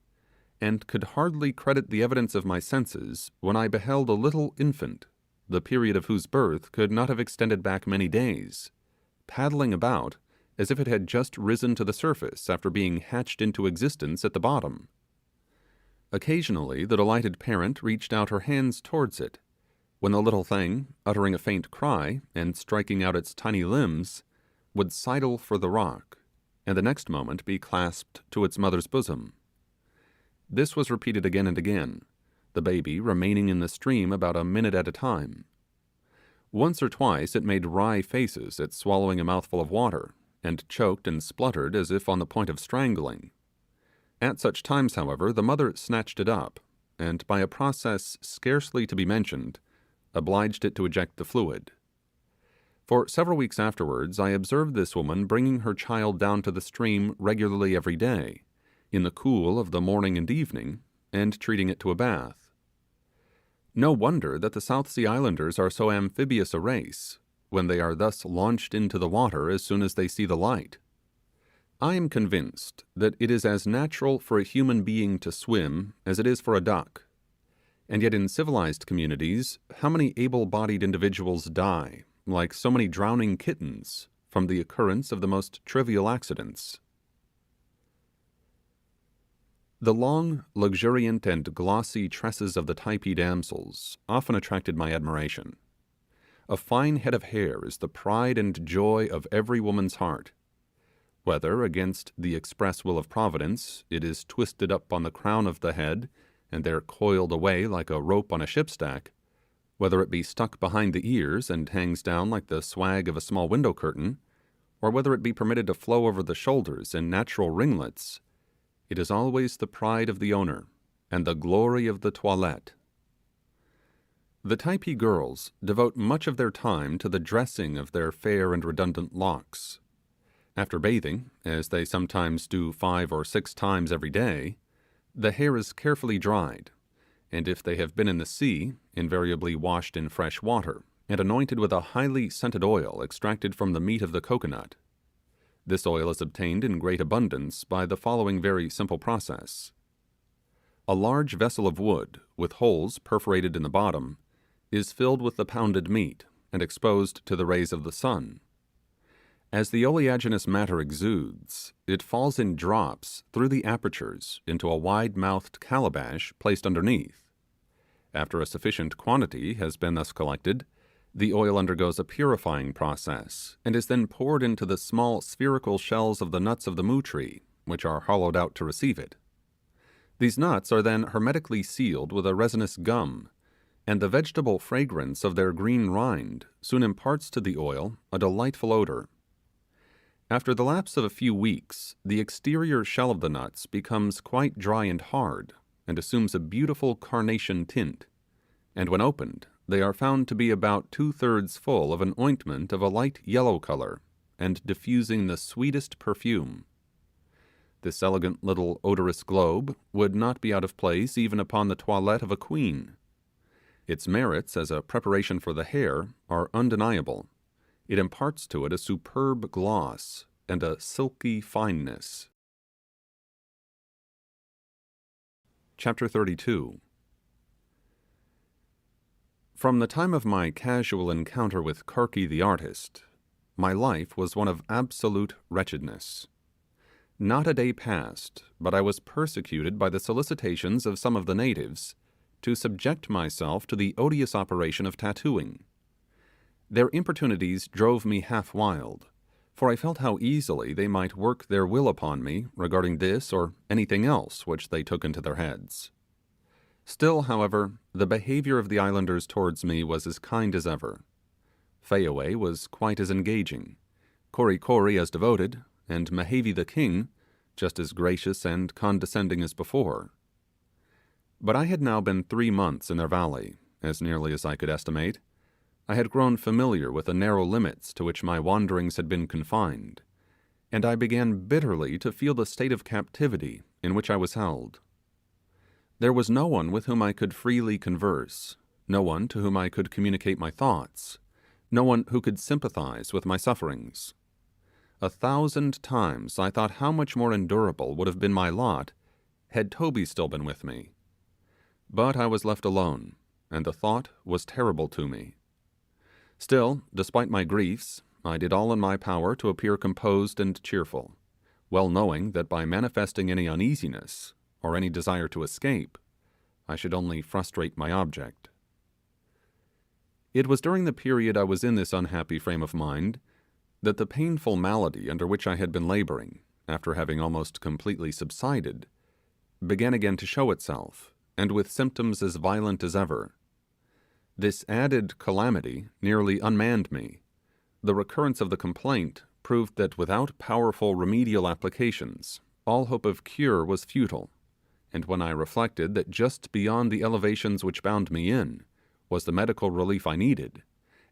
and could hardly credit the evidence of my senses when I beheld a little infant, the period of whose birth could not have extended back many days, paddling about as if it had just risen to the surface after being hatched into existence at the bottom. Occasionally the delighted parent reached out her hands towards it, when the little thing, uttering a faint cry and striking out its tiny limbs, would sidle for the rock, and the next moment be clasped to its mother's bosom. This was repeated again and again, the baby remaining in the stream about a minute at a time. Once or twice it made wry faces at swallowing a mouthful of water, and choked and spluttered as if on the point of strangling. At such times, however, the mother snatched it up, and by a process scarcely to be mentioned, obliged it to eject the fluid. For several weeks afterwards I observed this woman bringing her child down to the stream regularly every day, in the cool of the morning and evening, and treating it to a bath. No wonder that the South Sea Islanders are so amphibious a race, when they are thus launched into the water as soon as they see the light. I am convinced that it is as natural for a human being to swim as it is for a duck, and yet in civilized communities how many able-bodied individuals die, like so many drowning kittens, from the occurrence of the most trivial accidents. The long, luxuriant, and glossy tresses of the Typee damsels often attracted my admiration. A fine head of hair is the pride and joy of every woman's heart. Whether, against the express will of Providence, it is twisted up on the crown of the head, and there coiled away like a rope on a shipstack, whether it be stuck behind the ears and hangs down like the swag of a small window curtain, or whether it be permitted to flow over the shoulders in natural ringlets, it is always the pride of the owner, and the glory of the toilette. The Typee girls devote much of their time to the dressing of their fair and redundant locks. After bathing, as they sometimes do 5 or 6 times every day, the hair is carefully dried, and if they have been in the sea, invariably washed in fresh water, and anointed with a highly scented oil extracted from the meat of the coconut. This oil is obtained in great abundance by the following very simple process. A large vessel of wood, with holes perforated in the bottom, is filled with the pounded meat, and exposed to the rays of the sun. As the oleaginous matter exudes, it falls in drops through the apertures into a wide-mouthed calabash placed underneath. After a sufficient quantity has been thus collected, the oil undergoes a purifying process, and is then poured into the small spherical shells of the nuts of the moo tree, which are hollowed out to receive it. These nuts are then hermetically sealed with a resinous gum, and the vegetable fragrance of their green rind soon imparts to the oil a delightful odour. After the lapse of a few weeks, the exterior shell of the nuts becomes quite dry and hard, and assumes a beautiful carnation tint, and when opened, they are found to be about 2/3 full of an ointment of a light yellow colour, and diffusing the sweetest perfume. This elegant little odorous globe would not be out of place even upon the toilette of a queen. Its merits as a preparation for the hair are undeniable. It imparts to it a superb gloss and a silky fineness. Chapter 32. From the time of my casual encounter with Karki the artist, my life was one of absolute wretchedness. Not a day passed but I was persecuted by the solicitations of some of the natives to subject myself to the odious operation of tattooing. Their importunities drove me half wild, for I felt how easily they might work their will upon me regarding this or anything else which they took into their heads. Still, however, the behaviour of the islanders towards me was as kind as ever. Fayaway was quite as engaging, Kory Kory as devoted, and Mehevi the king just as gracious and condescending as before. But I had now been 3 months in their valley, as nearly as I could estimate. I had grown familiar with the narrow limits to which my wanderings had been confined, and I began bitterly to feel the state of captivity in which I was held. There was no one with whom I could freely converse, no one to whom I could communicate my thoughts, no one who could sympathize with my sufferings. 1,000 times I thought how much more endurable would have been my lot had Toby still been with me. But I was left alone, and the thought was terrible to me. Still, despite my griefs, I did all in my power to appear composed and cheerful, well knowing that by manifesting any uneasiness, or any desire to escape, I should only frustrate my object. It was during the period I was in this unhappy frame of mind that the painful malady under which I had been labouring, after having almost completely subsided, began again to show itself, and with symptoms as violent as ever. This added calamity nearly unmanned me. The recurrence of the complaint proved that without powerful remedial applications, all hope of cure was futile, and when I reflected that just beyond the elevations which bound me in was the medical relief I needed,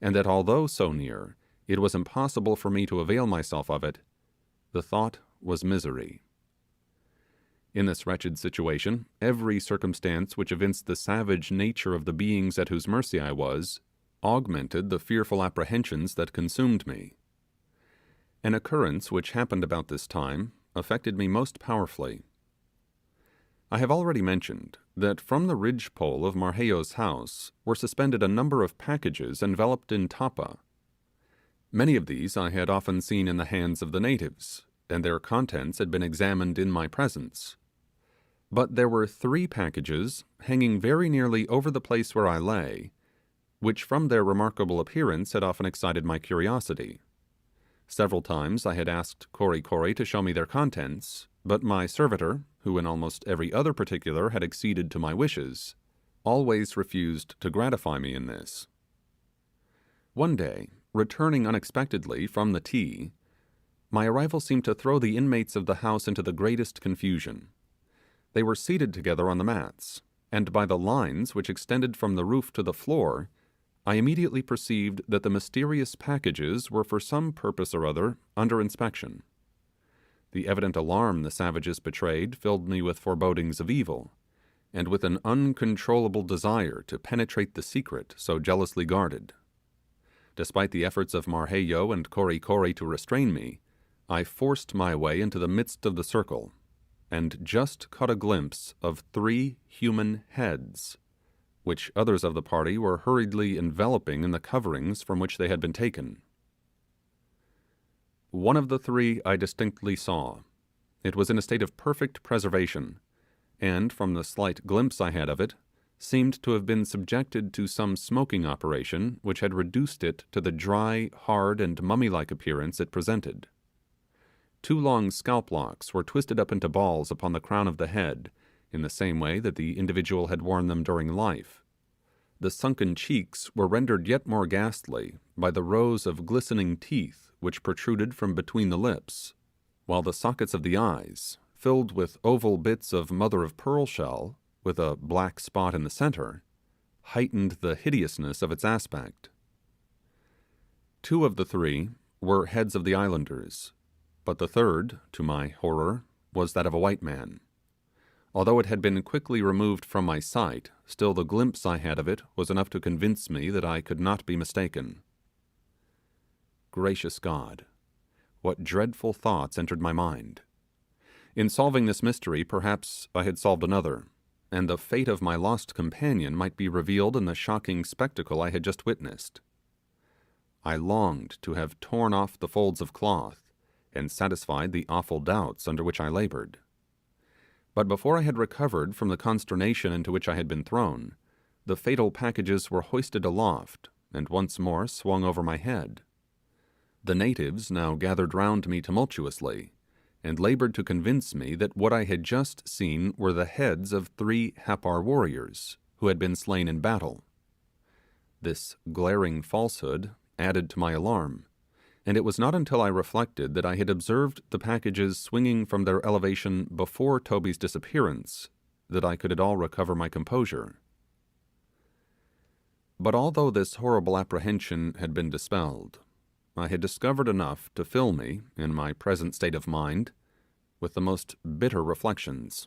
and that although so near, it was impossible for me to avail myself of it, the thought was misery. In this wretched situation, every circumstance which evinced the savage nature of the beings at whose mercy I was, augmented the fearful apprehensions that consumed me. An occurrence which happened about this time affected me most powerfully. I have already mentioned that from the ridgepole of Marquesas' house were suspended a number of packages enveloped in tapa. Many of these I had often seen in the hands of the natives, and their contents had been examined in my presence. But there were 3 packages hanging very nearly over the place where I lay, which from their remarkable appearance had often excited my curiosity. Several times I had asked Kory Kory to show me their contents, but my servitor, who in almost every other particular had acceded to my wishes, always refused to gratify me in this. One day, returning unexpectedly from the tea, my arrival seemed to throw the inmates of the house into the greatest confusion. They were seated together on the mats, and by the lines which extended from the roof to the floor, I immediately perceived that the mysterious packages were for some purpose or other under inspection. The evident alarm the savages betrayed filled me with forebodings of evil, and with an uncontrollable desire to penetrate the secret so jealously guarded. Despite the efforts of Marquesas and Kory Kory to restrain me, I forced my way into the midst of the circle, and just caught a glimpse of 3 human heads, which others of the party were hurriedly enveloping in the coverings from which they had been taken. One of the three I distinctly saw. It was in a state of perfect preservation, and, from the slight glimpse I had of it, seemed to have been subjected to some smoking operation which had reduced it to the dry, hard, and mummy-like appearance it presented. Two long scalp locks were twisted up into balls upon the crown of the head, in the same way that the individual had worn them during life. The sunken cheeks were rendered yet more ghastly by the rows of glistening teeth which protruded from between the lips, while the sockets of the eyes, filled with oval bits of mother-of-pearl shell, with a black spot in the centre, heightened the hideousness of its aspect. Two of the three were heads of the islanders, but the third, to my horror, was that of a white man. Although it had been quickly removed from my sight, still the glimpse I had of it was enough to convince me that I could not be mistaken. Gracious God! What dreadful thoughts entered my mind! In solving this mystery, perhaps I had solved another, and the fate of my lost companion might be revealed in the shocking spectacle I had just witnessed. I longed to have torn off the folds of cloth, and satisfied the awful doubts under which I laboured. But before I had recovered from the consternation into which I had been thrown, the fatal packages were hoisted aloft, and once more swung over my head. The natives now gathered round me tumultuously, and laboured to convince me that what I had just seen were the heads of 3 Happar warriors, who had been slain in battle. This glaring falsehood added to my alarm, and it was not until I reflected that I had observed the packages swinging from their elevation before Toby's disappearance that I could at all recover my composure. But although this horrible apprehension had been dispelled, I had discovered enough to fill me, in my present state of mind, with the most bitter reflections.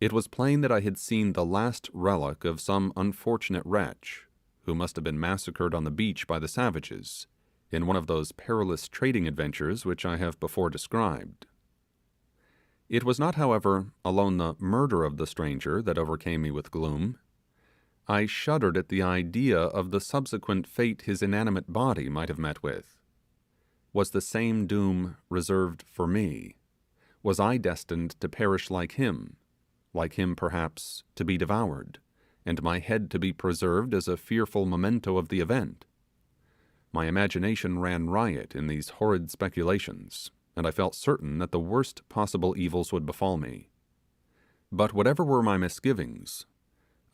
It was plain that I had seen the last relic of some unfortunate wretch, who must have been massacred on the beach by the savages, in one of those perilous trading adventures which I have before described. It was not, however, alone the murder of the stranger that overcame me with gloom. I shuddered at the idea of the subsequent fate his inanimate body might have met with. Was the same doom reserved for me? Was I destined to perish like him perhaps to be devoured, and my head to be preserved as a fearful memento of the event? My imagination ran riot in these horrid speculations, and I felt certain that the worst possible evils would befall me. But whatever were my misgivings,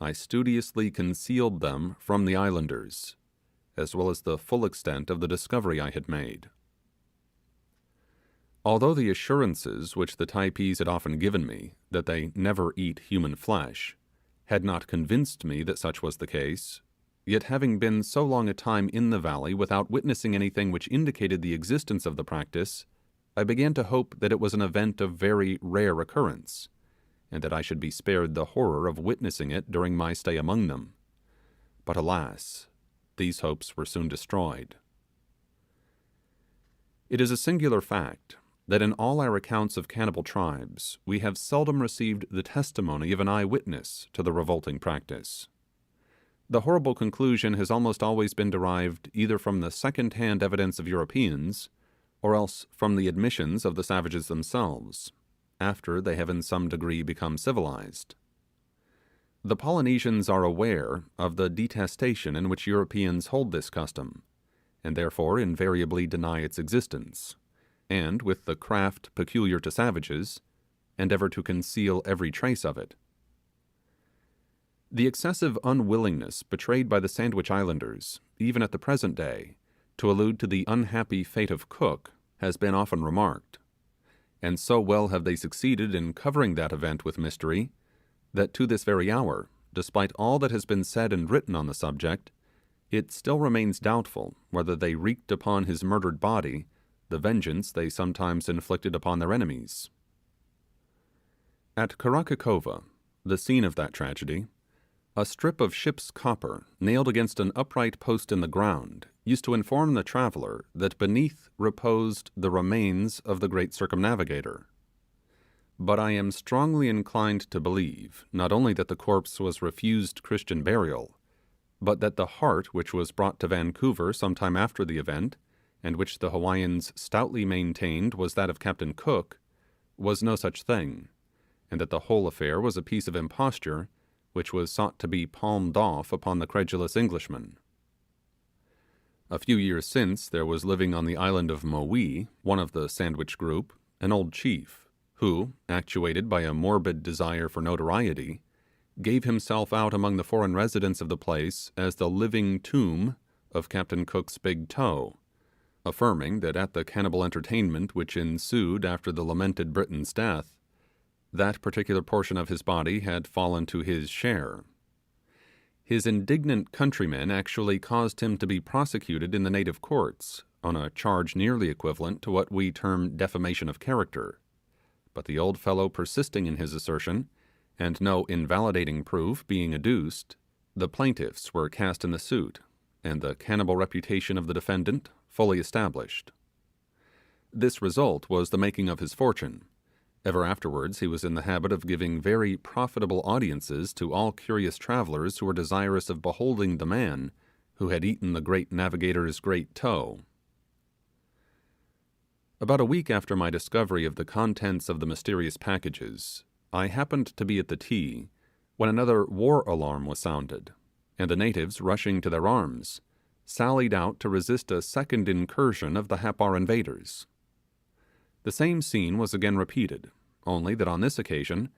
I studiously concealed them from the islanders, as well as the full extent of the discovery I had made. Although the assurances which the Typees had often given me, that they never eat human flesh, had not convinced me that such was the case, yet having been so long a time in the valley without witnessing anything which indicated the existence of the practice, I began to hope that it was an event of very rare occurrence, and that I should be spared the horror of witnessing it during my stay among them. But alas, these hopes were soon destroyed. It is a singular fact that in all our accounts of cannibal tribes we have seldom received the testimony of an eye-witness to the revolting practice. The horrible conclusion has almost always been derived either from the second-hand evidence of Europeans, or else from the admissions of the savages themselves, after they have in some degree become civilized. The Polynesians are aware of the detestation in which Europeans hold this custom, and therefore invariably deny its existence, and, with the craft peculiar to savages, endeavour to conceal every trace of it. The excessive unwillingness betrayed by the Sandwich Islanders, even at the present day, to allude to the unhappy fate of Cook, has been often remarked, and so well have they succeeded in covering that event with mystery, that to this very hour, despite all that has been said and written on the subject, it still remains doubtful whether they wreaked upon his murdered body the vengeance they sometimes inflicted upon their enemies. At Karakakova, the scene of that tragedy, a strip of ship's copper nailed against an upright post in the ground used to inform the traveller that beneath reposed the remains of the great circumnavigator. But I am strongly inclined to believe not only that the corpse was refused Christian burial, but that the heart which was brought to Vancouver some time after the event and which the Hawaiians stoutly maintained was that of Captain Cook, was no such thing, and that the whole affair was a piece of imposture which was sought to be palmed off upon the credulous Englishman. A few years since there was living on the island of Maui, one of the Sandwich group, an old chief, who, actuated by a morbid desire for notoriety, gave himself out among the foreign residents of the place as the living tomb of Captain Cook's big toe, affirming that at the cannibal entertainment which ensued after the lamented Briton's death, that particular portion of his body had fallen to his share. His indignant countrymen actually caused him to be prosecuted in the native courts on a charge nearly equivalent to what we term defamation of character, but the old fellow persisting in his assertion, and no invalidating proof being adduced, the plaintiffs were cast in the suit, and the cannibal reputation of the defendant fully established. This result was the making of his fortune. Ever afterwards he was in the habit of giving very profitable audiences to all curious travellers who were desirous of beholding the man who had eaten the great navigator's great toe. About a week after my discovery of the contents of the mysterious packages, I happened to be at the tea when another war alarm was sounded, and the natives, rushing to their arms, sallied out to resist a second incursion of the Happar invaders. The same scene was again repeated, only that on this occasion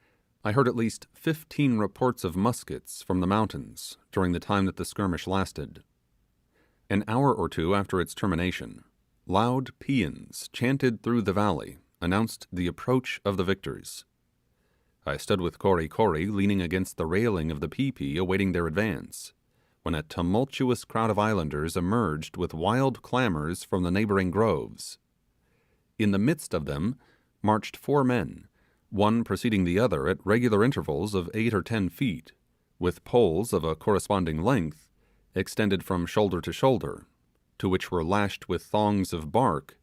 I heard at least 15 reports of muskets from the mountains during the time that the skirmish lasted. An hour or two after its termination, loud paeans chanted through the valley announced the approach of the victors. I stood with Kory Kory leaning against the railing of the Typee awaiting their advance, when a tumultuous crowd of islanders emerged with wild clamours from the neighbouring groves. In the midst of them marched 4 men, one preceding the other at regular intervals of 8 or 10 feet, with poles of a corresponding length extended from shoulder to shoulder, to which were lashed with thongs of bark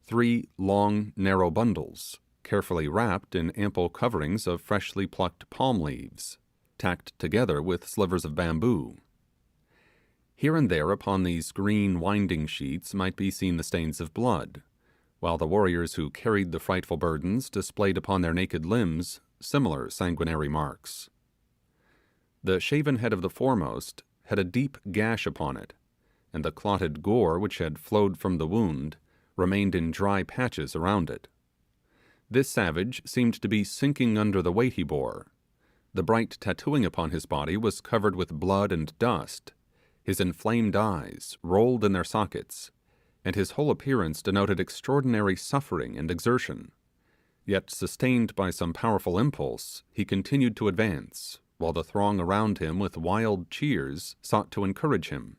3 long narrow bundles, carefully wrapped in ample coverings of freshly plucked palm leaves, tacked together with slivers of bamboo. Here and there upon these green winding sheets might be seen the stains of blood, while the warriors who carried the frightful burdens displayed upon their naked limbs similar sanguinary marks. The shaven head of the foremost had a deep gash upon it, and the clotted gore which had flowed from the wound remained in dry patches around it. This savage seemed to be sinking under the weight he bore. The bright tattooing upon his body was covered with blood and dust, his inflamed eyes rolled in their sockets, and his whole appearance denoted extraordinary suffering and exertion. Yet, sustained by some powerful impulse, he continued to advance, while the throng around him with wild cheers sought to encourage him.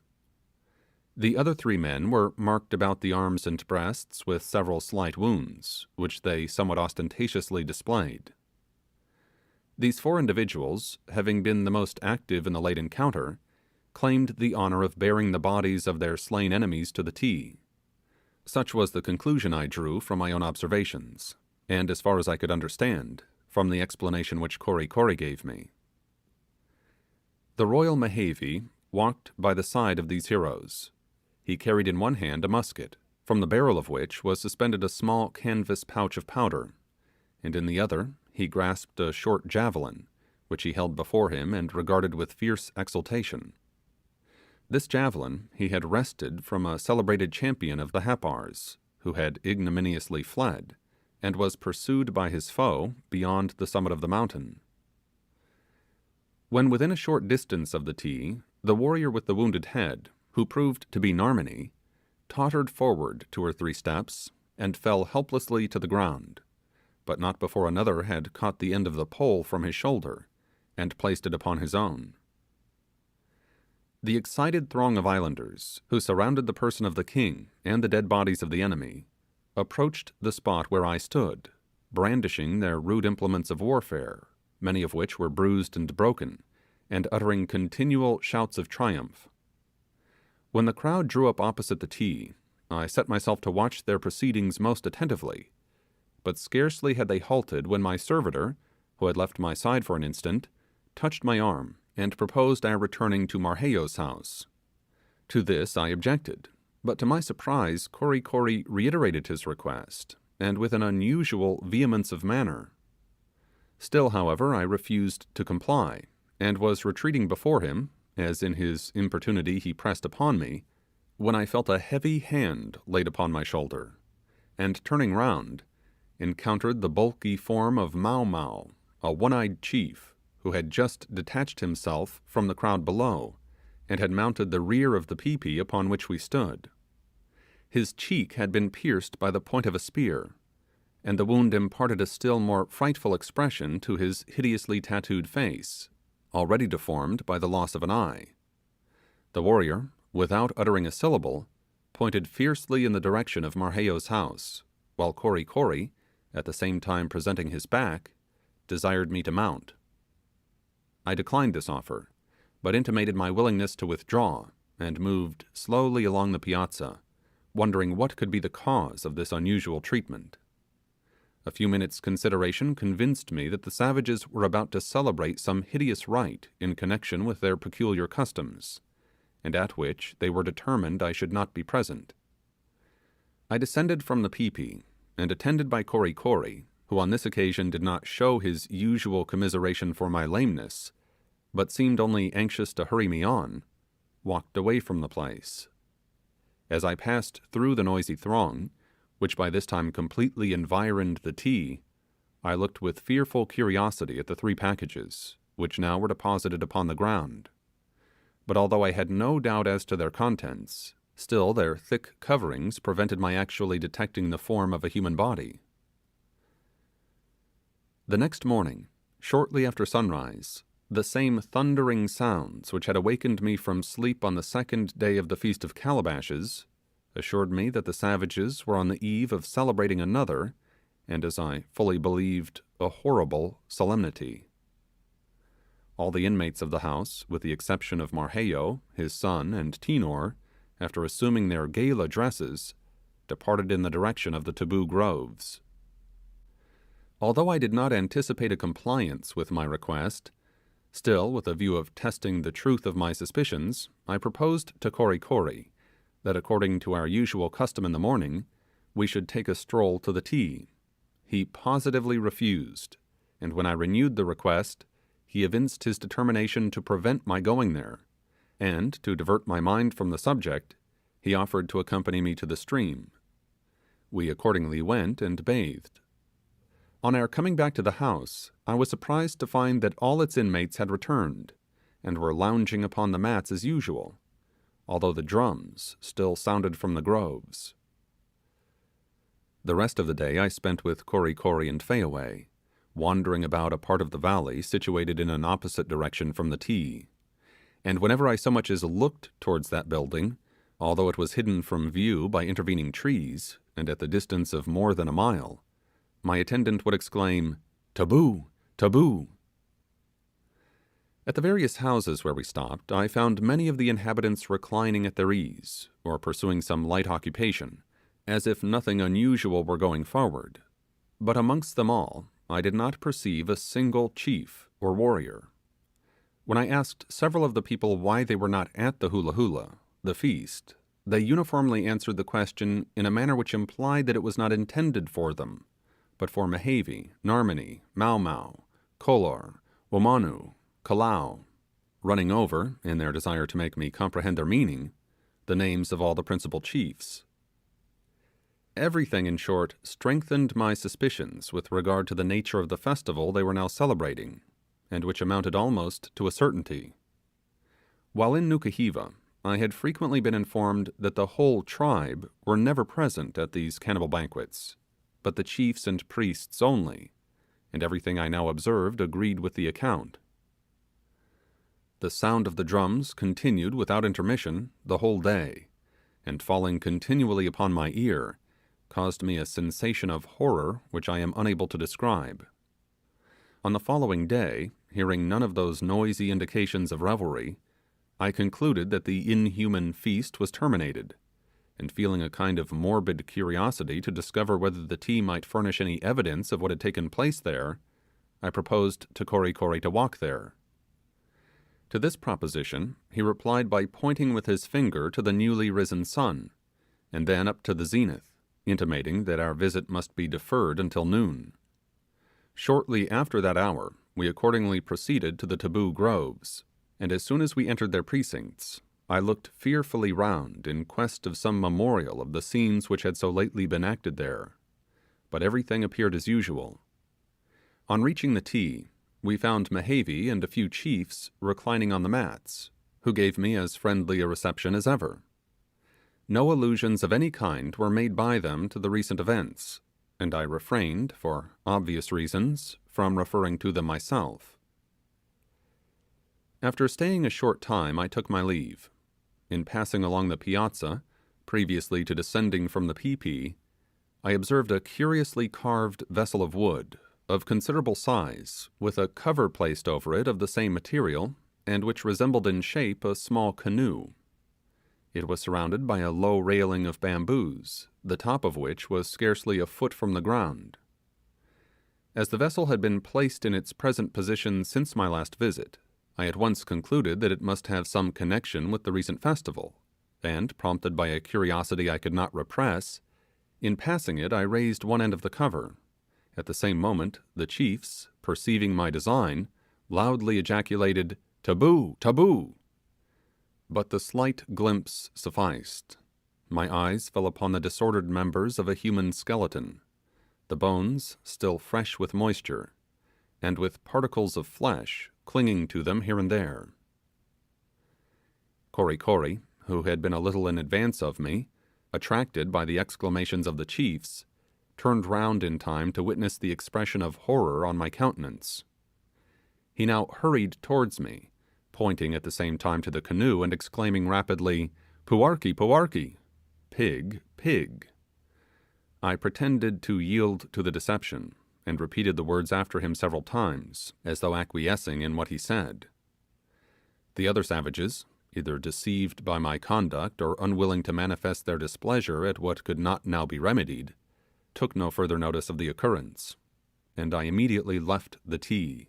The other 3 men were marked about the arms and breasts with several slight wounds, which they somewhat ostentatiously displayed. These 4 individuals, having been the most active in the late encounter, claimed the honour of bearing the bodies of their slain enemies to the Ti. Such was the conclusion I drew from my own observations, and as far as I could understand, from the explanation which Kory Kory gave me. The royal Mehevi walked by the side of these heroes. He carried in one hand a musket, from the barrel of which was suspended a small canvas pouch of powder, and in the other he grasped a short javelin, which he held before him and regarded with fierce exultation. This javelin he had wrested from a celebrated champion of the Happars, who had ignominiously fled, and was pursued by his foe beyond the summit of the mountain. When within a short distance of the Ti, the warrior with the wounded head, who proved to be Narmany, tottered forward 2 or 3 steps, and fell helplessly to the ground, but not before another had caught the end of the pole from his shoulder, and placed it upon his own. The excited throng of islanders, who surrounded the person of the king and the dead bodies of the enemy, approached the spot where I stood, brandishing their rude implements of warfare, many of which were bruised and broken, and uttering continual shouts of triumph. When the crowd drew up opposite the Ti, I set myself to watch their proceedings most attentively, but scarcely had they halted when my servitor, who had left my side for an instant, touched my arm and proposed our returning to Marquesas' house. To this I objected, But to my surprise, Kori Kori reiterated his request, and with an unusual vehemence of manner. Still, however, I refused to comply, and was retreating before him, as in his importunity he pressed upon me, when I felt a heavy hand laid upon my shoulder, and turning round, encountered the bulky form of Mau Mau, a one-eyed chief, who had just detached himself from the crowd below, and had mounted the rear of the Typee upon which we stood. His cheek had been pierced by the point of a spear, and the wound imparted a still more frightful expression to his hideously tattooed face, already deformed by the loss of an eye. The warrior, without uttering a syllable, pointed fiercely in the direction of Marquesas' house, while Kori Kori, at the same time presenting his back, desired me to mount. I declined this offer, but intimated my willingness to withdraw, and moved slowly along the piazza, wondering what could be the cause of this unusual treatment. A few minutes' consideration convinced me that the savages were about to celebrate some hideous rite in connection with their peculiar customs, and at which they were determined I should not be present. I descended from the Typee, and attended by Kori Kori, who on this occasion did not show his usual commiseration for my lameness, but seemed only anxious to hurry me on, walked away from the place. As I passed through the noisy throng, which by this time completely environed the tea, I looked with fearful curiosity at the 3 packages, which now were deposited upon the ground. But although I had no doubt as to their contents, still their thick coverings prevented my actually detecting the form of a human body. The next morning, shortly after sunrise, the same thundering sounds which had awakened me from sleep on the 2nd day of the Feast of Calabashes assured me that the savages were on the eve of celebrating another, and as I fully believed, a horrible solemnity. All the inmates of the house, with the exception of Marquesas, his son, and Tinor, after assuming their gala dresses, departed in the direction of the taboo groves. Although I did not anticipate a compliance with my request, still, with a view of testing the truth of my suspicions, I proposed to Kori Kori that, according to our usual custom in the morning, we should take a stroll to the tea. He positively refused, and when I renewed the request, he evinced his determination to prevent my going there, and, to divert my mind from the subject, he offered to accompany me to the stream. We accordingly went and bathed. On our coming back to the house, I was surprised to find that all its inmates had returned, and were lounging upon the mats as usual, although the drums still sounded from the groves. The rest of the day I spent with Kori Kori and Fayaway, wandering about a part of the valley situated in an opposite direction from the tea, and whenever I so much as looked towards that building, although it was hidden from view by intervening trees, and at the distance of more than a mile, my attendant would exclaim, "Taboo! Taboo!" At the various houses where we stopped, I found many of the inhabitants reclining at their ease, or pursuing some light occupation, as if nothing unusual were going forward, but amongst them all I did not perceive a single chief or warrior. When I asked several of the people why they were not at the hula hula, the feast, they uniformly answered the question in a manner which implied that it was not intended for them, but for Mehevi, Narmini, Mau Mau, Kolor, Womanu, Kalau, running over, in their desire to make me comprehend their meaning, the names of all the principal chiefs. Everything, in short, strengthened my suspicions with regard to the nature of the festival they were now celebrating, and which amounted almost to a certainty. While in Nukuhiva, I had frequently been informed that the whole tribe were never present at these cannibal banquets, but the chiefs and priests only, and everything I now observed agreed with the account. The sound of the drums continued without intermission the whole day, and falling continually upon my ear, caused me a sensation of horror which I am unable to describe. On the following day, hearing none of those noisy indications of revelry, I concluded that the inhuman feast was terminated, and feeling a kind of morbid curiosity to discover whether the tea might furnish any evidence of what had taken place there, I proposed to Kori Kori to walk there. To this proposition he replied by pointing with his finger to the newly risen sun, and then up to the zenith, intimating that our visit must be deferred until noon. Shortly after that hour, we accordingly proceeded to the taboo groves, and as soon as we entered their precincts, I looked fearfully round in quest of some memorial of the scenes which had so lately been acted there, but everything appeared as usual. On reaching the tee, we found Mehavi and a few chiefs reclining on the mats, who gave me as friendly a reception as ever. No allusions of any kind were made by them to the recent events, and I refrained, for obvious reasons, from referring to them myself. After staying a short time, I took my leave. In passing along the piazza, previously to descending from the Typee, I observed a curiously carved vessel of wood, of considerable size, with a cover placed over it of the same material, and which resembled in shape a small canoe. It was surrounded by a low railing of bamboos, the top of which was scarcely a foot from the ground. As the vessel had been placed in its present position since my last visit, I at once concluded that it must have some connection with the recent festival, and, prompted by a curiosity I could not repress, in passing it I raised one end of the cover. At the same moment, the chiefs, perceiving my design, loudly ejaculated, "Taboo! Taboo!" But the slight glimpse sufficed. My eyes fell upon the disordered members of a human skeleton, the bones still fresh with moisture, and with particles of flesh clinging to them here and there. Kory Kory, who had been a little in advance of me, attracted by the exclamations of the chiefs, turned round in time to witness the expression of horror on my countenance. He now hurried towards me, pointing at the same time to the canoe and exclaiming rapidly, "Puarkee, puarkee!" Pig, pig. I pretended to yield to the deception, and repeated the words after him several times, as though acquiescing in what he said. The other savages, either deceived by my conduct or unwilling to manifest their displeasure at what could not now be remedied, took no further notice of the occurrence, and I immediately left the tee.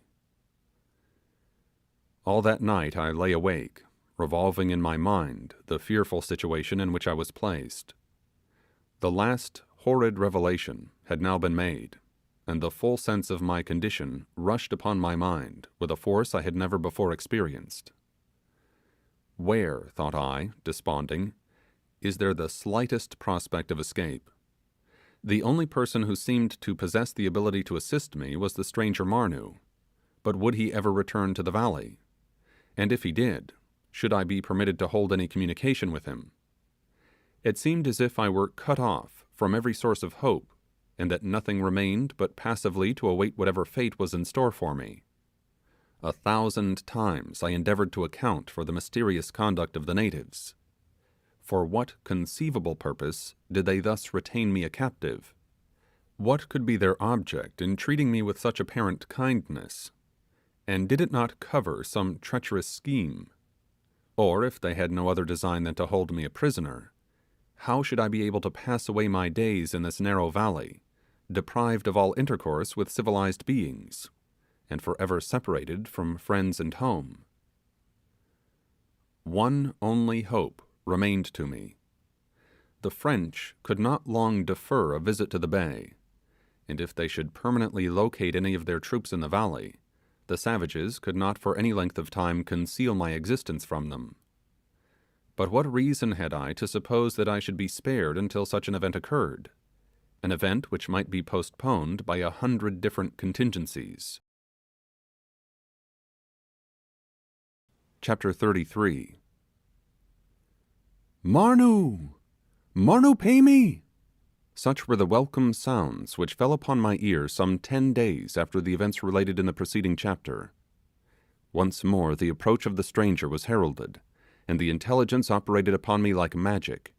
All that night I lay awake, revolving in my mind the fearful situation in which I was placed. The last horrid revelation had now been made, and the full sense of my condition rushed upon my mind with a force I had never before experienced. Where, thought I, desponding, is there the slightest prospect of escape? The only person who seemed to possess the ability to assist me was the stranger Marnoo, but would he ever return to the valley? And if he did, should I be permitted to hold any communication with him? It seemed as if I were cut off from every source of hope, and that nothing remained but passively to await whatever fate was in store for me. 1,000 times I endeavoured to account for the mysterious conduct of the natives. For what conceivable purpose did they thus retain me a captive? What could be their object in treating me with such apparent kindness? And did it not cover some treacherous scheme? Or, if they had no other design than to hold me a prisoner, how should I be able to pass away my days in this narrow valley, deprived of all intercourse with civilized beings, and forever separated from friends and home? One only hope remained to me. The French could not long defer a visit to the bay, and if they should permanently locate any of their troops in the valley, the savages could not for any length of time conceal my existence from them. But what reason had I to suppose that I should be spared until such an event occurred? An event which might be postponed by 100 different contingencies. Chapter 33. Marnoo! Marnoo, pay me! Such were the welcome sounds which fell upon my ear some 10 days after the events related in the preceding chapter. Once more the approach of the stranger was heralded, and the intelligence operated upon me like magic.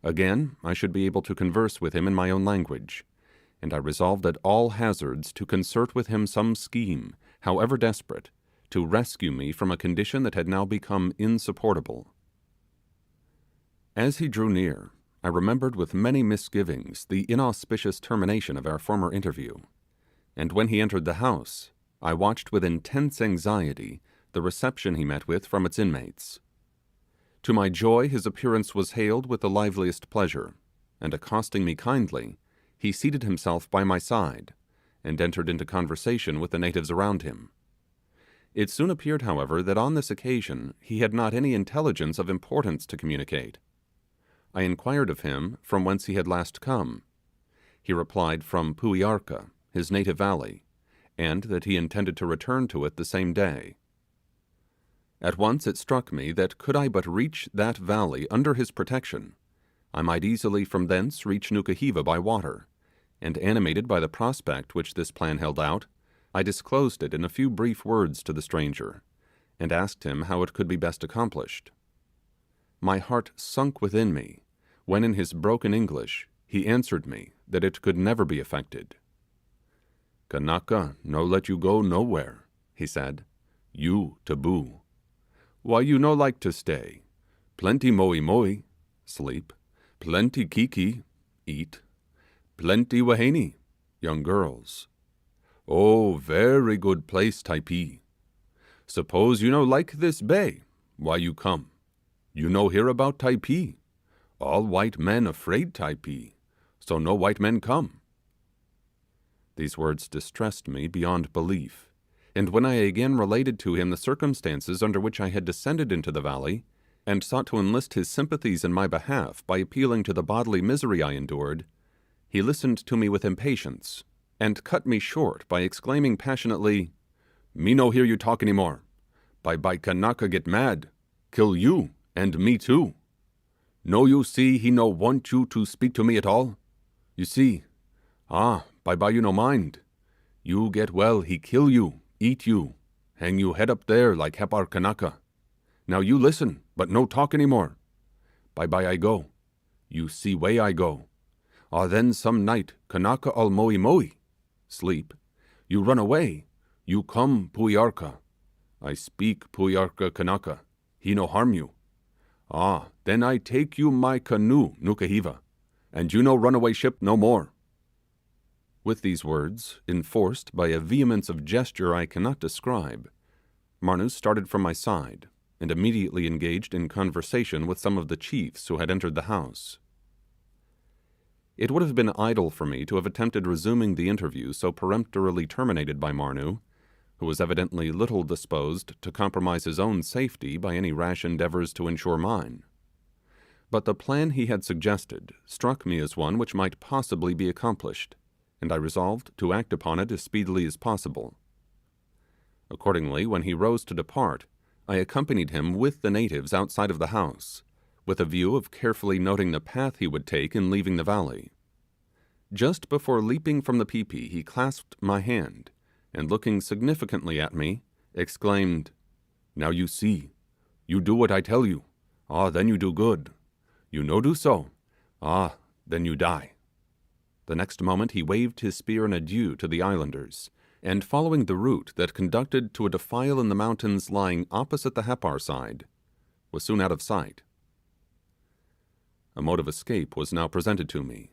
Again I should be able to converse with him in my own language, and I resolved at all hazards to concert with him some scheme, however desperate, to rescue me from a condition that had now become insupportable. As he drew near, I remembered with many misgivings the inauspicious termination of our former interview, and when he entered the house, I watched with intense anxiety the reception he met with from its inmates. To my joy, his appearance was hailed with the liveliest pleasure, and accosting me kindly, he seated himself by my side, and entered into conversation with the natives around him. It soon appeared, however, that on this occasion he had not any intelligence of importance to communicate. I inquired of him from whence he had last come. He replied from Puiarca, his native valley, and that he intended to return to it the same day. At once it struck me that could I but reach that valley under his protection, I might easily from thence reach Nukuhiva by water, and animated by the prospect which this plan held out, I disclosed it in a few brief words to the stranger, and asked him how it could be best accomplished. My heart sunk within me, when in his broken English he answered me that it could never be effected. "Kanaka no let you go nowhere," he said. "You taboo. Why you no like to stay? Plenty moi moi, sleep. Plenty kiki, eat. Plenty waheni, young girls. Oh, very good place, Typee. Suppose you no like this bay, why you come? You no hear about Typee. All white men afraid Typee, so no white men come." These words distressed me beyond belief, and when I again related to him the circumstances under which I had descended into the valley, and sought to enlist his sympathies in my behalf by appealing to the bodily misery I endured, he listened to me with impatience, and cut me short by exclaiming passionately, "Me no hear you talk any more. By Kanaka get mad, kill you, and me too. No you see he no want you to speak to me at all? You see, by you no mind. You get well, he kill you, eat you, hang you head up there like hepar Kanaka. Now you listen, but no talk any more. Bye I go. You see way I go. Then some night, Kanaka all moi moi. Sleep. You run away. You come Puiarca. I speak Puiarca Kanaka. He no harm you. Then I take you my canoe, Nukuhiva, and you no runaway ship no more." With these words, enforced by a vehemence of gesture I cannot describe, Marnoo started from my side, and immediately engaged in conversation with some of the chiefs who had entered the house. It would have been idle for me to have attempted resuming the interview so peremptorily terminated by Marnoo, who was evidently little disposed to compromise his own safety by any rash endeavours to ensure mine. But the plan he had suggested struck me as one which might possibly be accomplished, and I resolved to act upon it as speedily as possible. Accordingly, when he rose to depart, I accompanied him with the natives outside of the house, with a view of carefully noting the path he would take in leaving the valley. Just before leaping from the peepee, he clasped my hand, and looking significantly at me, exclaimed, "Now you see. You do what I tell you. Then you do good. You no do so. Then you die." The next moment he waved his spear in adieu to the islanders, and following the route that conducted to a defile in the mountains lying opposite the Hepar side, was soon out of sight. A mode of escape was now presented to me,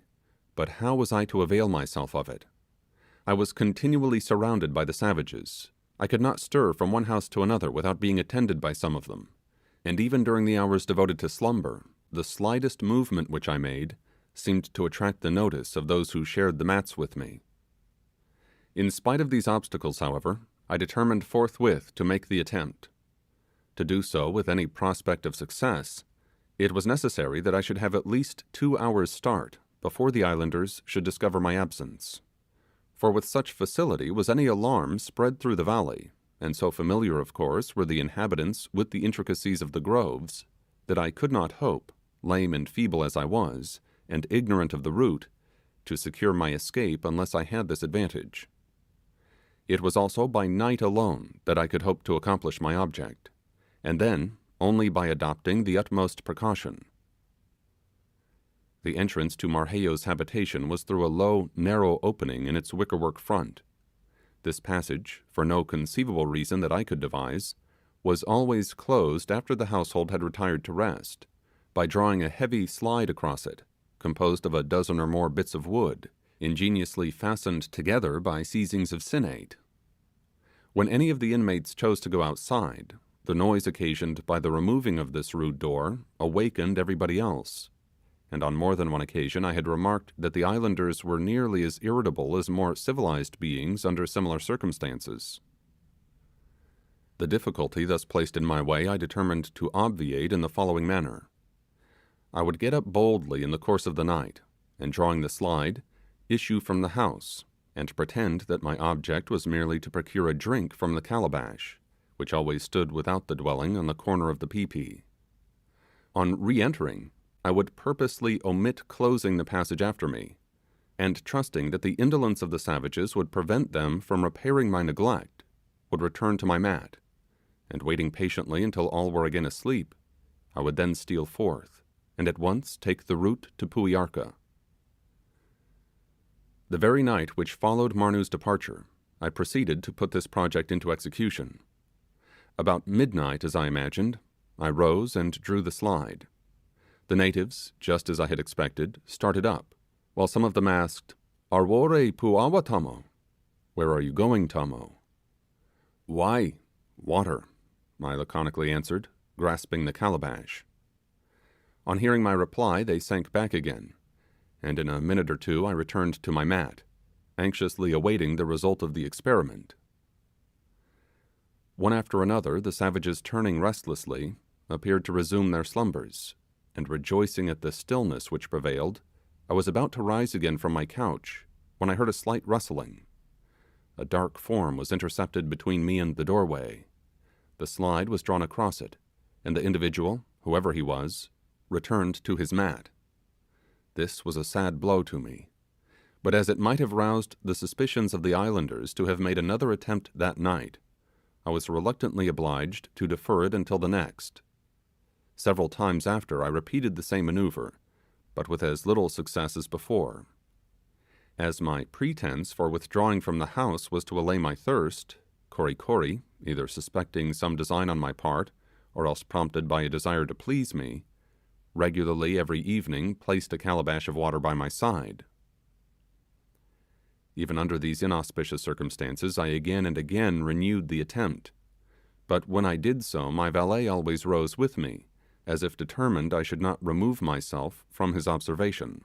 but how was I to avail myself of it? I was continually surrounded by the savages. I could not stir from one house to another without being attended by some of them, and even during the hours devoted to slumber, the slightest movement which I made seemed to attract the notice of those who shared the mats with me. In spite of these obstacles, however, I determined forthwith to make the attempt. To do so with any prospect of success, it was necessary that I should have at least 2 hours' start before the islanders should discover my absence, for with such facility was any alarm spread through the valley, and so familiar of course were the inhabitants with the intricacies of the groves, that I could not hope, lame and feeble as I was, and ignorant of the route, to secure my escape unless I had this advantage. It was also by night alone that I could hope to accomplish my object, and then only by adopting the utmost precaution. The entrance to Marquesas' habitation was through a low, narrow opening in its wickerwork front. This passage, for no conceivable reason that I could devise, was always closed after the household had retired to rest, by drawing a heavy slide across it, composed of a dozen or more bits of wood, ingeniously fastened together by seizings of sinnate. When any of the inmates chose to go outside, The noise occasioned by the removing of this rude door awakened everybody else, and on more than one occasion I had remarked that the islanders were nearly as irritable as more civilized beings under similar circumstances. The difficulty thus placed in my way I determined to obviate in the following manner. I would get up boldly in the course of the night, and drawing the slide, issue from the house, and pretend that my object was merely to procure a drink from the calabash, which always stood without the dwelling on the corner of the Typee. On re-entering, I would purposely omit closing the passage after me, and trusting that the indolence of the savages would prevent them from repairing my neglect, would return to my mat, and waiting patiently until all were again asleep, I would then steal forth, and at once take the route to Puiarca. The very night which followed Marnoo's departure, I proceeded to put this project into execution. About midnight, as I imagined, I rose and drew the slide. The natives, just as I had expected, started up, while some of them asked, "Arwore puawa, Tomo?" "Where are you going, Tomo?" "Why, water," I laconically answered, grasping the calabash. On hearing my reply, they sank back again, and in a minute or two I returned to my mat, anxiously awaiting the result of the experiment. One after another, the savages turning restlessly, appeared to resume their slumbers, and rejoicing at the stillness which prevailed, I was about to rise again from my couch, when I heard a slight rustling. A dark form was intercepted between me and the doorway. The slide was drawn across it, and the individual, whoever he was, returned to his mat. This was a sad blow to me, but as it might have roused the suspicions of the islanders to have made another attempt that night, I was reluctantly obliged to defer it until the next. Several times after I repeated the same maneuver, but with as little success as before. As my pretense for withdrawing from the house was to allay my thirst, Kory Kory, either suspecting some design on my part, or else prompted by a desire to please me, regularly every evening placed a calabash of water by my side. Even under these inauspicious circumstances I again and again renewed the attempt, but when I did so my valet always rose with me, as if determined I should not remove myself from his observation.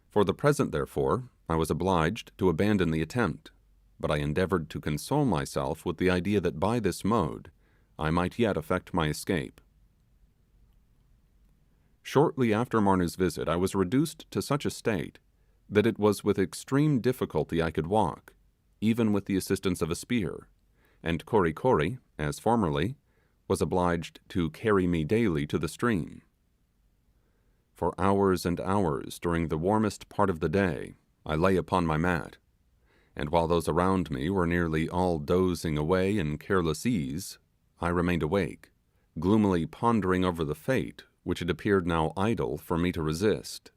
For the present, therefore, I was obliged to abandon the attempt, but I endeavoured to console myself with the idea that by this mode I might yet effect my escape. Shortly after Marnoo's visit I was reduced to such a state that it was with extreme difficulty I could walk, even with the assistance of a spear, and Kory Kory, as formerly, was obliged to carry me daily to the stream. For hours and hours during the warmest part of the day I lay upon my mat, and while those around me were nearly all dozing away in careless ease, I remained awake, gloomily pondering over the fate which it appeared now idle for me to resist.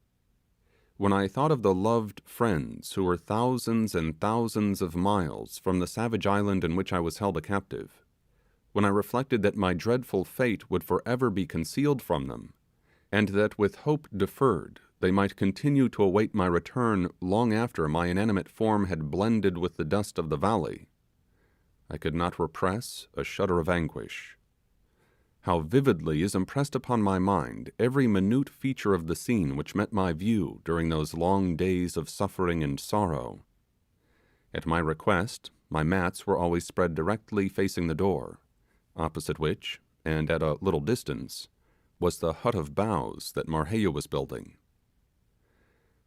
When I thought of the loved friends who were thousands and thousands of miles from the savage island in which I was held a captive, when I reflected that my dreadful fate would forever be concealed from them, and that with hope deferred they might continue to await my return long after my inanimate form had blended with the dust of the valley, I could not repress a shudder of anguish. How vividly is impressed upon my mind every minute feature of the scene which met my view during those long days of suffering and sorrow. At my request, my mats were always spread directly facing the door, opposite which, and at a little distance, was the hut of boughs that Marquesas was building.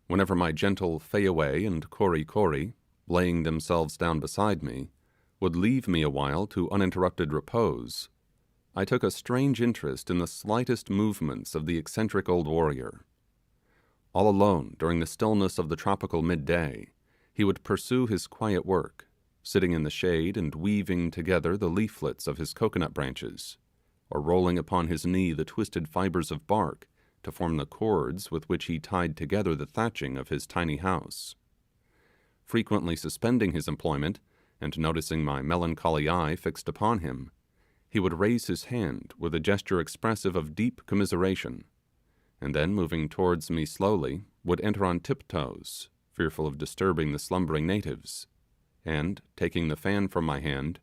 Whenever my gentle Fayaway and Kory Kory, laying themselves down beside me, would leave me awhile to uninterrupted repose, I took a strange interest in the slightest movements of the eccentric old warrior. All alone during the stillness of the tropical midday, he would pursue his quiet work, sitting in the shade and weaving together the leaflets of his coconut branches, or rolling upon his knee the twisted fibres of bark to form the cords with which he tied together the thatching of his tiny house. Frequently suspending his employment, and noticing my melancholy eye fixed upon him, he would raise his hand with a gesture expressive of deep commiseration, and then moving towards me slowly, would enter on tiptoes, fearful of disturbing the slumbering natives, and, taking the fan from my hand,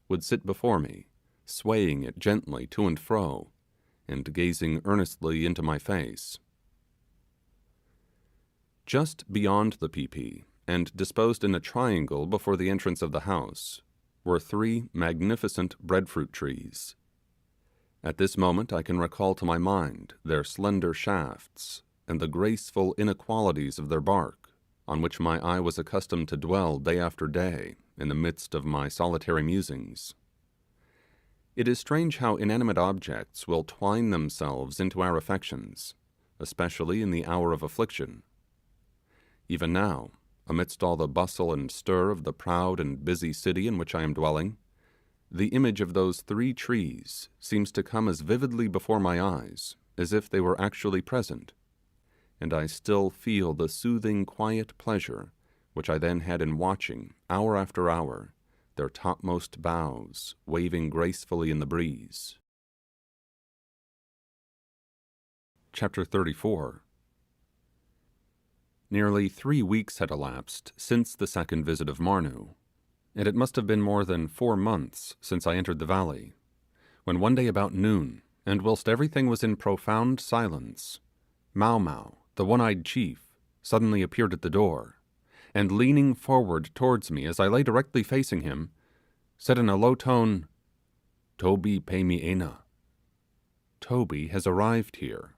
would sit before me, swaying it gently to and fro, and gazing earnestly into my face. Just beyond the Typee, and disposed in a triangle before the entrance of the house, were 3 magnificent breadfruit trees. At this moment I can recall to my mind their slender shafts, and the graceful inequalities of their bark, on which my eye was accustomed to dwell day after day in the midst of my solitary musings. It is strange how inanimate objects will twine themselves into our affections, especially in the hour of affliction. Even now, amidst all the bustle and stir of the proud and busy city in which I am dwelling, the image of those 3 trees seems to come as vividly before my eyes as if they were actually present, and I still feel the soothing quiet pleasure which I then had in watching, hour after hour, their topmost boughs waving gracefully in the breeze. Chapter 34. Nearly 3 weeks had elapsed since the second visit of Marnu, and it must have been more than 4 months since I entered the valley, when one day about noon, and whilst everything was in profound silence, Mau Mau, the one-eyed chief, suddenly appeared at the door, and leaning forward towards me as I lay directly facing him, said in a low tone, "Toby pay me ena." Toby has arrived here.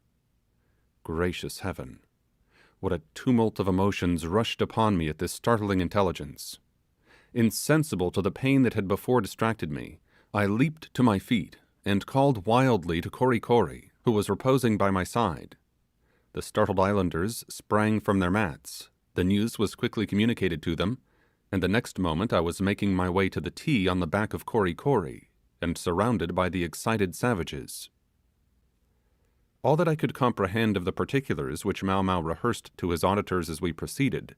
Gracious heaven! What a tumult of emotions rushed upon me at this startling intelligence. Insensible to the pain that had before distracted me, I leaped to my feet, and called wildly to Kori Kori, who was reposing by my side. The startled islanders sprang from their mats, the news was quickly communicated to them, and the next moment I was making my way to the tea on the back of Kori Kori, and surrounded by the excited savages. All that I could comprehend of the particulars which Mau Mau rehearsed to his auditors as we proceeded,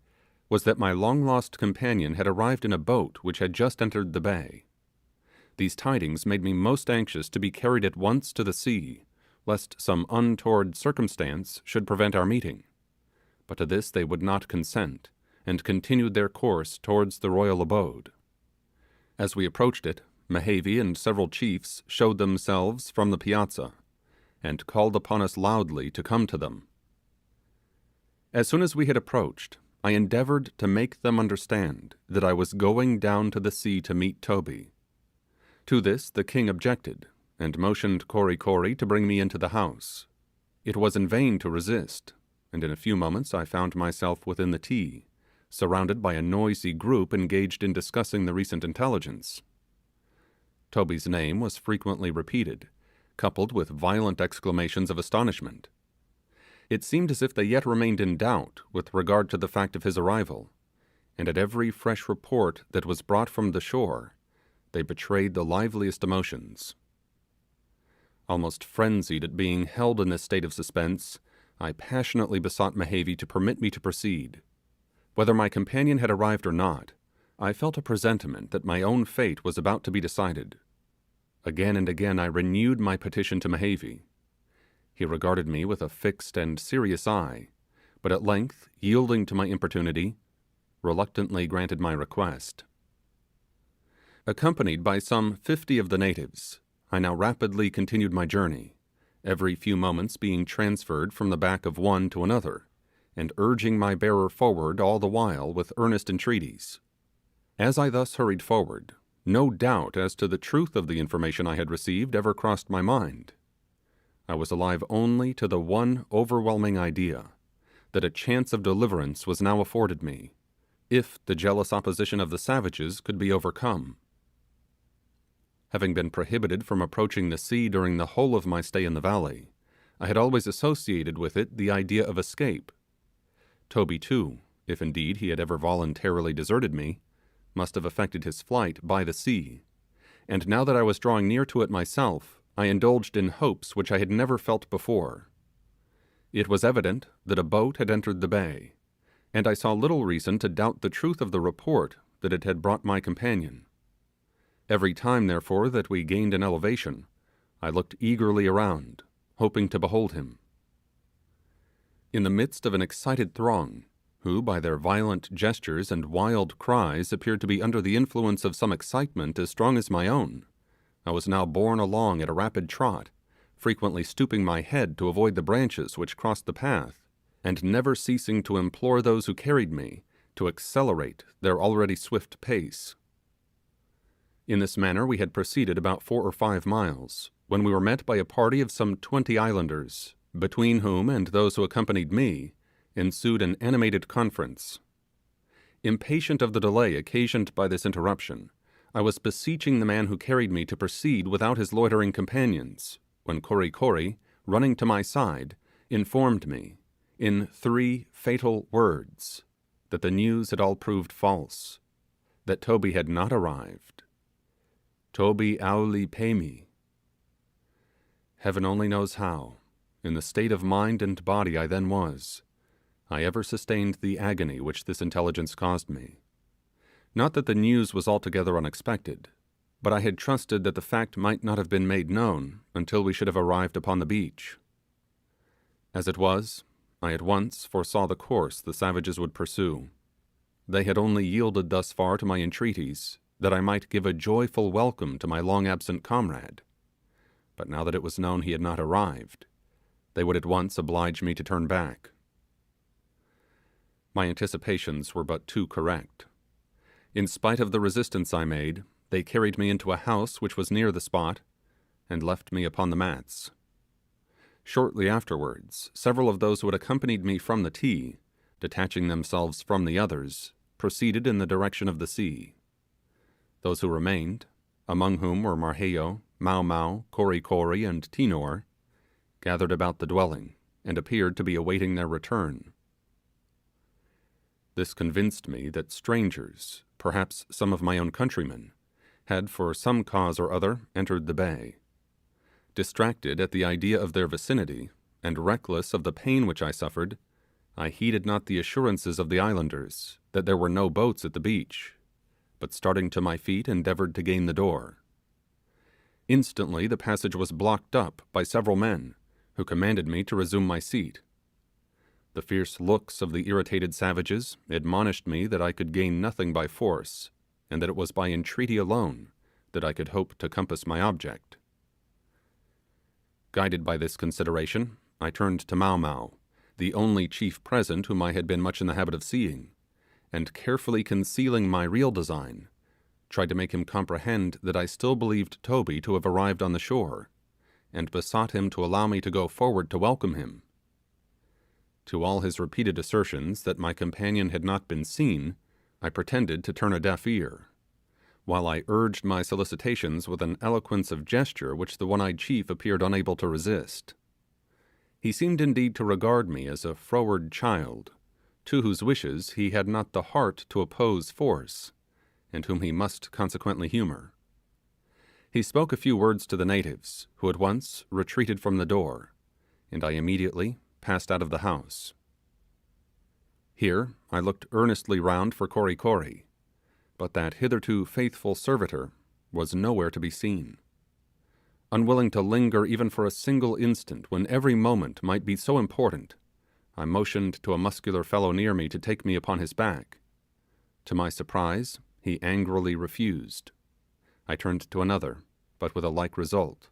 was that my long-lost companion had arrived in a boat which had just entered the bay. These tidings made me most anxious to be carried at once to the sea, lest some untoward circumstance should prevent our meeting, but to this they would not consent, and continued their course towards the royal abode. As we approached it, Mehevi and several chiefs showed themselves from the piazza, and called upon us loudly to come to them. As soon as we had approached, I endeavoured to make them understand that I was going down to the sea to meet Toby. To this the king objected, and motioned Kori Kori to bring me into the house. It was in vain to resist, and in a few moments I found myself within the tea, surrounded by a noisy group engaged in discussing the recent intelligence. Toby's name was frequently repeated, coupled with violent exclamations of astonishment. It seemed as if they yet remained in doubt with regard to the fact of his arrival, and at every fresh report that was brought from the shore, they betrayed the liveliest emotions. Almost frenzied at being held in this state of suspense, I passionately besought Mehevi to permit me to proceed. Whether my companion had arrived or not, I felt a presentiment that my own fate was about to be decided. Again and again I renewed my petition to Mehevi. He regarded me with a fixed and serious eye, but at length, yielding to my importunity, reluctantly granted my request. Accompanied by some 50 of the natives, I now rapidly continued my journey, every few moments being transferred from the back of one to another, and urging my bearer forward all the while with earnest entreaties. As I thus hurried forward, no doubt as to the truth of the information I had received ever crossed my mind. I was alive only to the one overwhelming idea, that a chance of deliverance was now afforded me, if the jealous opposition of the savages could be overcome. Having been prohibited from approaching the sea during the whole of my stay in the valley, I had always associated with it the idea of escape. Toby too, if indeed he had ever voluntarily deserted me, must have effected his flight by the sea, and now that I was drawing near to it myself, I indulged in hopes which I had never felt before. It was evident that a boat had entered the bay, and I saw little reason to doubt the truth of the report that it had brought my companion. Every time, therefore, that we gained an elevation, I looked eagerly around, hoping to behold him. In the midst of an excited throng, who by their violent gestures and wild cries appeared to be under the influence of some excitement as strong as my own, I was now borne along at a rapid trot, frequently stooping my head to avoid the branches which crossed the path, and never ceasing to implore those who carried me to accelerate their already swift pace. In this manner we had proceeded about 4 or 5 miles, when we were met by a party of some 20 islanders, between whom and those who accompanied me ensued an animated conference. Impatient of the delay occasioned by this interruption, I was beseeching the man who carried me to proceed without his loitering companions, when Kory Kory, running to my side, informed me, in 3 fatal words, that the news had all proved false, that Toby had not arrived. Toby auli pemi. Heaven only knows how, in the state of mind and body I then was, I ever sustained the agony which this intelligence caused me. Not that the news was altogether unexpected, but I had trusted that the fact might not have been made known until we should have arrived upon the beach. As it was, I at once foresaw the course the savages would pursue. They had only yielded thus far to my entreaties that I might give a joyful welcome to my long-absent comrade, but now that it was known he had not arrived, they would at once oblige me to turn back. My anticipations were but too correct. In spite of the resistance I made, they carried me into a house which was near the spot, and left me upon the mats. Shortly afterwards, several of those who had accompanied me from the Ti, detaching themselves from the others, proceeded in the direction of the sea. Those who remained, among whom were Marheyo, Mau Mau, Kory Kory, and Tinor, gathered about the dwelling, and appeared to be awaiting their return. This convinced me that strangers, perhaps some of my own countrymen, had for some cause or other entered the bay. Distracted at the idea of their vicinity, and reckless of the pain which I suffered, I heeded not the assurances of the islanders that there were no boats at the beach, but starting to my feet endeavoured to gain the door. Instantly the passage was blocked up by several men, who commanded me to resume my seat. The fierce looks of the irritated savages admonished me that I could gain nothing by force, and that it was by entreaty alone that I could hope to compass my object. Guided by this consideration, I turned to Mau Mau, the only chief present whom I had been much in the habit of seeing, and carefully concealing my real design, tried to make him comprehend that I still believed Toby to have arrived on the shore, and besought him to allow me to go forward to welcome him. To all his repeated assertions that my companion had not been seen, I pretended to turn a deaf ear, while I urged my solicitations with an eloquence of gesture which the one-eyed chief appeared unable to resist. He seemed indeed to regard me as a froward child, to whose wishes he had not the heart to oppose force, and whom he must consequently humour. He spoke a few words to the natives, who at once retreated from the door, and I immediately passed out of the house. Here I looked earnestly round for Kory Kory, but that hitherto faithful servitor was nowhere to be seen. Unwilling to linger even for a single instant when every moment might be so important, I motioned to a muscular fellow near me to take me upon his back. To my surprise, he angrily refused. I turned to another, but with a like result.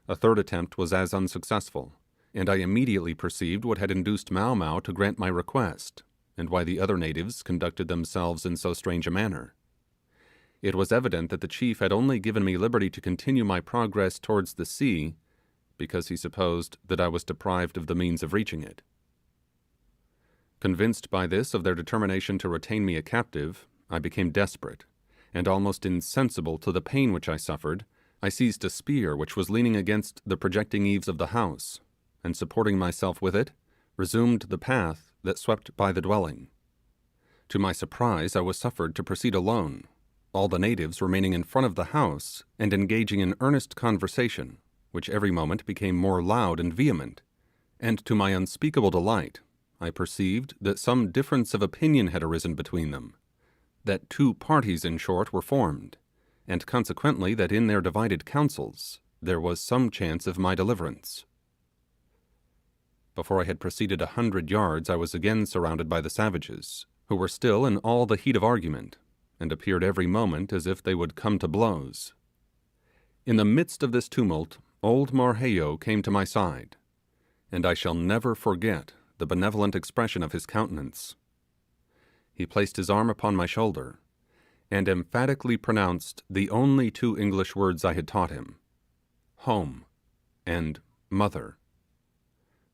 A third attempt was as unsuccessful, and I immediately perceived what had induced Mau Mau to grant my request, and why the other natives conducted themselves in so strange a manner. It was evident that the chief had only given me liberty to continue my progress towards the sea, because he supposed that I was deprived of the means of reaching it. Convinced by this of their determination to retain me a captive, I became desperate, and almost insensible to the pain which I suffered, I seized a spear which was leaning against the projecting eaves of the house, and supporting myself with it, resumed the path that swept by the dwelling. To my surprise, I was suffered to proceed alone, all the natives remaining in front of the house and engaging in earnest conversation, which every moment became more loud and vehement, and to my unspeakable delight, I perceived that some difference of opinion had arisen between them, that two parties, in short, were formed, and consequently that in their divided counsels there was some chance of my deliverance. Before I had proceeded 100 yards, I was again surrounded by the savages, who were still in all the heat of argument, and appeared every moment as if they would come to blows. In the midst of this tumult, old Marheyo came to my side, and I shall never forget the benevolent expression of his countenance. He placed his arm upon my shoulder, and emphatically pronounced the only two English words I had taught him, home and mother.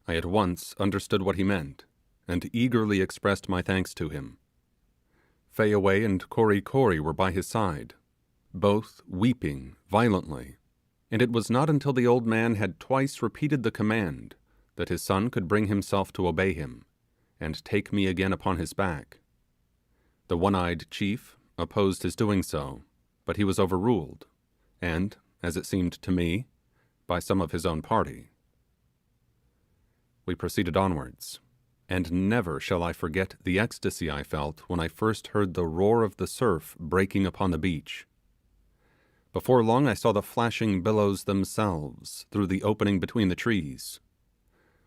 I at once understood what he meant, and eagerly expressed my thanks to him. Fayaway and Kory Kory were by his side, both weeping violently, and it was not until the old man had twice repeated the command that his son could bring himself to obey him, and take me again upon his back. The one-eyed chief opposed his doing so, but he was overruled, and, as it seemed to me, by some of his own party. We proceeded onwards, and never shall I forget the ecstasy I felt when I first heard the roar of the surf breaking upon the beach. Before long I saw the flashing billows themselves through the opening between the trees.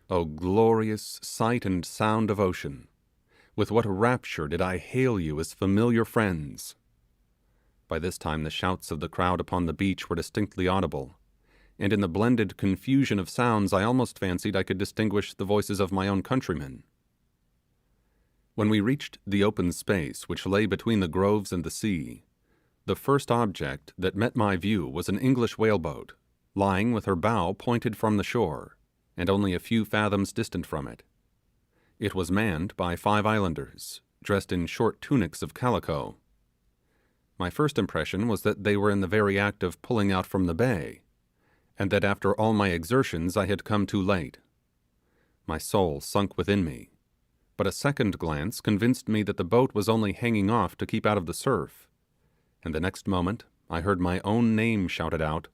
O glorious sight and sound of ocean! With what rapture did I hail you as familiar friends! By this time the shouts of the crowd upon the beach were distinctly audible, and in the blended confusion of sounds I almost fancied I could distinguish the voices of my own countrymen. When we reached the open space which lay between the groves and the sea, the first object that met my view was an English whaleboat, lying with her bow pointed from the shore, and only a few fathoms distant from it. It was manned by 5 islanders, dressed in short tunics of calico. My first impression was that they were in the very act of pulling out from the bay, and that after all my exertions I had come too late. My soul sunk within me, but a second glance convinced me that the boat was only hanging off to keep out of the surf, and the next moment I heard my own name shouted out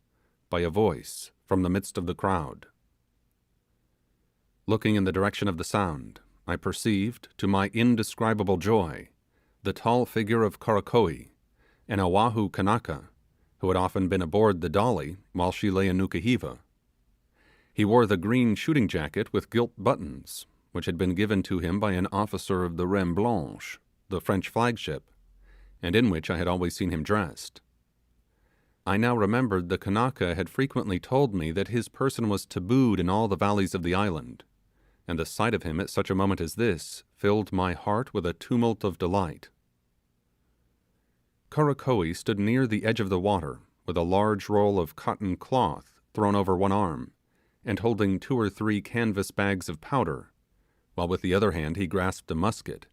by a voice from the midst of the crowd. Looking in the direction of the sound, I perceived, to my indescribable joy, the tall figure of Karakoe, an Oahu Kanaka, who had often been aboard the Dolly while she lay in Nukuhiva. He wore the green shooting jacket with gilt buttons, which had been given to him by an officer of the Reine Blanche, the French flagship, and in which I had always seen him dressed. I now remembered the Kanaka had frequently told me that his person was tabooed in all the valleys of the island, and the sight of him at such a moment as this filled my heart with a tumult of delight. Karakoe stood near the edge of the water, with a large roll of cotton cloth thrown over one arm, and holding 2 or 3 canvas bags of powder, while with the other hand he grasped a musket,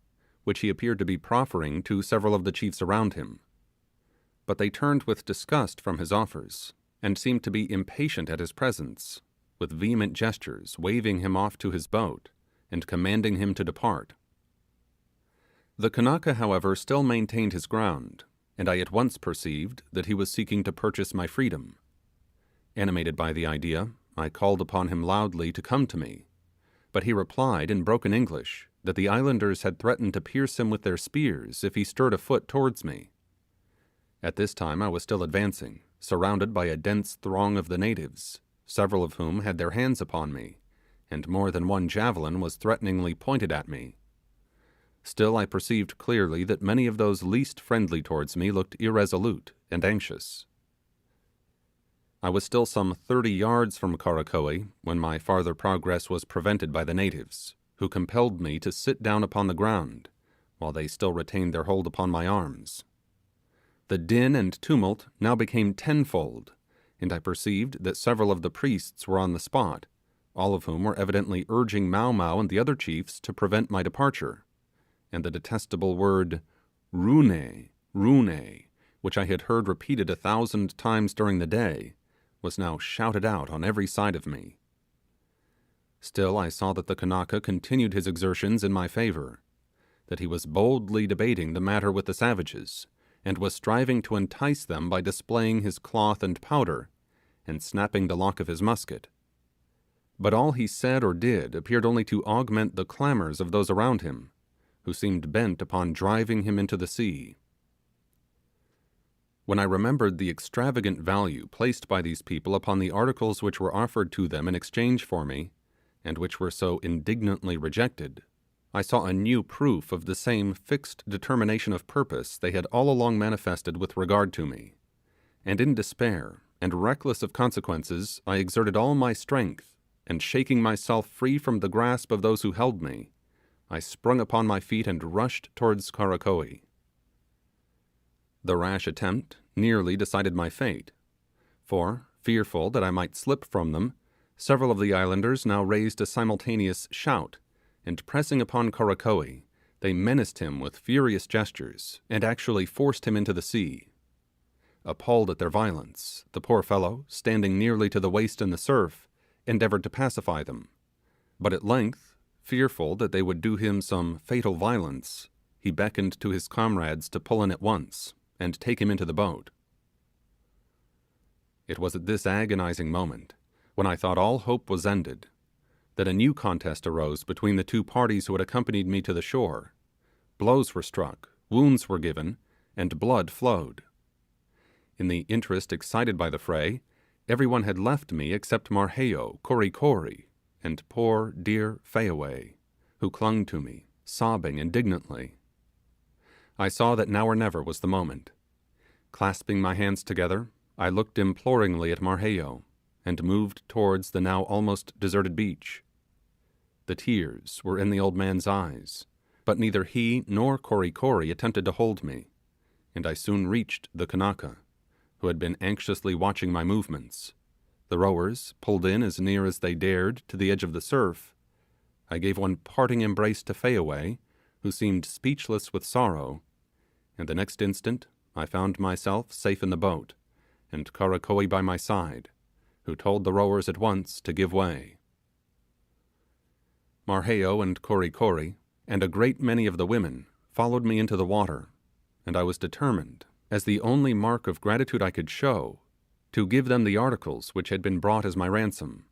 which he appeared to be proffering to several of the chiefs around him. But they turned with disgust from his offers, and seemed to be impatient at his presence, with vehement gestures waving him off to his boat, and commanding him to depart. The Kanaka, however, still maintained his ground, and I at once perceived that he was seeking to purchase my freedom. Animated by the idea, I called upon him loudly to come to me, but he replied in broken English that the islanders had threatened to pierce him with their spears if he stirred a foot towards me. At this time I was still advancing, surrounded by a dense throng of the natives, several of whom had their hands upon me, and more than one javelin was threateningly pointed at me. Still I perceived clearly that many of those least friendly towards me looked irresolute and anxious. I was still some 30 yards from Karakoe when my farther progress was prevented by the natives, who compelled me to sit down upon the ground, while they still retained their hold upon my arms. The din and tumult now became tenfold, and I perceived that several of the priests were on the spot, all of whom were evidently urging Mau Mau and the other chiefs to prevent my departure, and the detestable word Rune, Rune, which I had heard repeated 1,000 times during the day, was now shouted out on every side of me. Still I saw that the Kanaka continued his exertions in my favour, that he was boldly debating the matter with the savages, and was striving to entice them by displaying his cloth and powder, and snapping the lock of his musket. But all he said or did appeared only to augment the clamours of those around him, who seemed bent upon driving him into the sea. When I remembered the extravagant value placed by these people upon the articles which were offered to them in exchange for me, and which were so indignantly rejected, I saw a new proof of the same fixed determination of purpose they had all along manifested with regard to me, and in despair and reckless of consequences, I exerted all my strength, and shaking myself free from the grasp of those who held me, I sprung upon my feet and rushed towards Karakoe. The rash attempt nearly decided my fate, for, fearful that I might slip from them, several of the islanders now raised a simultaneous shout, and pressing upon Karakoe, they menaced him with furious gestures, and actually forced him into the sea. Appalled at their violence, the poor fellow, standing nearly to the waist in the surf, endeavoured to pacify them, but at length, fearful that they would do him some fatal violence, he beckoned to his comrades to pull in at once, and take him into the boat. It was at this agonizing moment, when I thought all hope was ended, that a new contest arose between the two parties who had accompanied me to the shore. Blows were struck, wounds were given, and blood flowed. In the interest excited by the fray, everyone had left me except Marquesas, Kori Kori, and poor dear Fayaway, who clung to me, sobbing indignantly. I saw that now or never was the moment. Clasping my hands together, I looked imploringly at Marquesas, and moved towards the now almost deserted beach. The tears were in the old man's eyes, but neither he nor Kori Kori attempted to hold me, and I soon reached the Kanaka, who had been anxiously watching my movements. The rowers pulled in as near as they dared to the edge of the surf. I gave one parting embrace to Fayaway, who seemed speechless with sorrow, and the next instant I found myself safe in the boat, and Karakoe by my side, who told the rowers at once to give way. Marquesas and Kori Kori, and a great many of the women, followed me into the water, and I was determined, as the only mark of gratitude I could show, to give them the articles which had been brought as my ransom.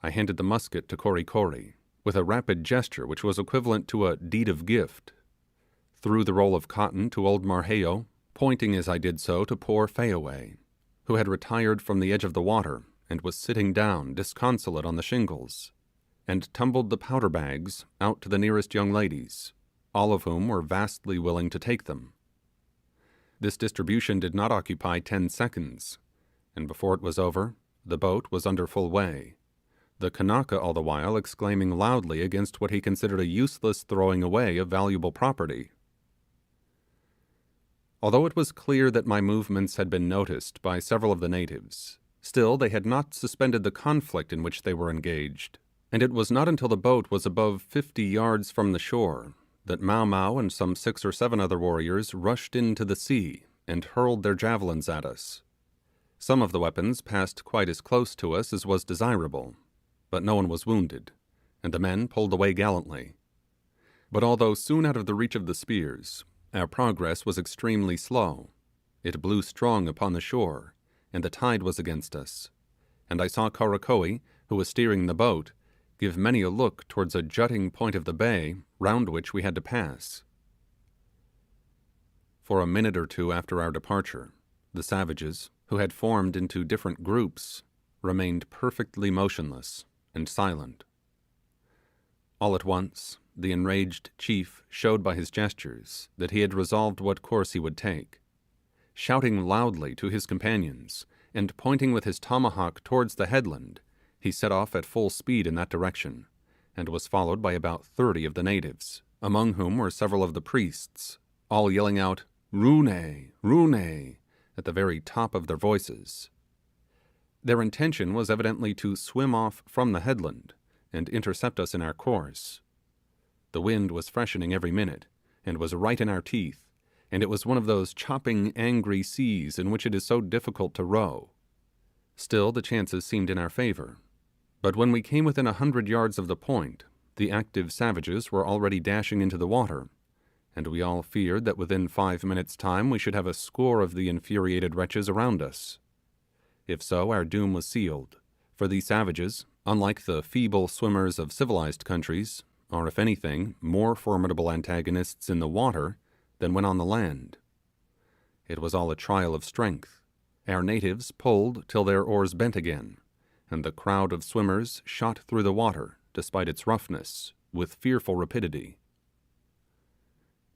I handed the musket to Kori Kori, with a rapid gesture which was equivalent to a deed of gift, threw the roll of cotton to old Marquesas, pointing as I did so to poor Fayaway, who had retired from the edge of the water and was sitting down disconsolate on the shingles, and tumbled the powder bags out to the nearest young ladies, all of whom were vastly willing to take them. This distribution did not occupy 10 seconds, and before it was over, the boat was under full way, the Kanaka all the while exclaiming loudly against what he considered a useless throwing away of valuable property. Although it was clear that my movements had been noticed by several of the natives, still they had not suspended the conflict in which they were engaged, and it was not until the boat was above 50 yards from the shore that Mau Mau and some 6 or 7 other warriors rushed into the sea and hurled their javelins at us. Some of the weapons passed quite as close to us as was desirable, but no one was wounded, and the men pulled away gallantly. But although soon out of the reach of the spears, our progress was extremely slow. It blew strong upon the shore, and the tide was against us, and I saw Karakoe, who was steering the boat, give many a look towards a jutting point of the bay round which we had to pass. For a minute or two after our departure, the savages, who had formed into different groups, remained perfectly motionless and silent. All at once, the enraged chief showed by his gestures that he had resolved what course he would take. Shouting loudly to his companions, and pointing with his tomahawk towards the headland, he set off at full speed in that direction, and was followed by about 30 of the natives, among whom were several of the priests, all yelling out "Rune! Rune!" at the very top of their voices. Their intention was evidently to swim off from the headland, and intercept us in our course. The wind was freshening every minute, and was right in our teeth, and it was one of those chopping, angry seas in which it is so difficult to row. Still the chances seemed in our favour, but when we came within 100 yards of the point, the active savages were already dashing into the water, and we all feared that within 5 minutes' time we should have a score of the infuriated wretches around us. If so, our doom was sealed, for these savages, unlike the feeble swimmers of civilized countries, are, if anything, more formidable antagonists in the water than when on the land. It was all a trial of strength. Our natives pulled till their oars bent again, and the crowd of swimmers shot through the water, despite its roughness, with fearful rapidity.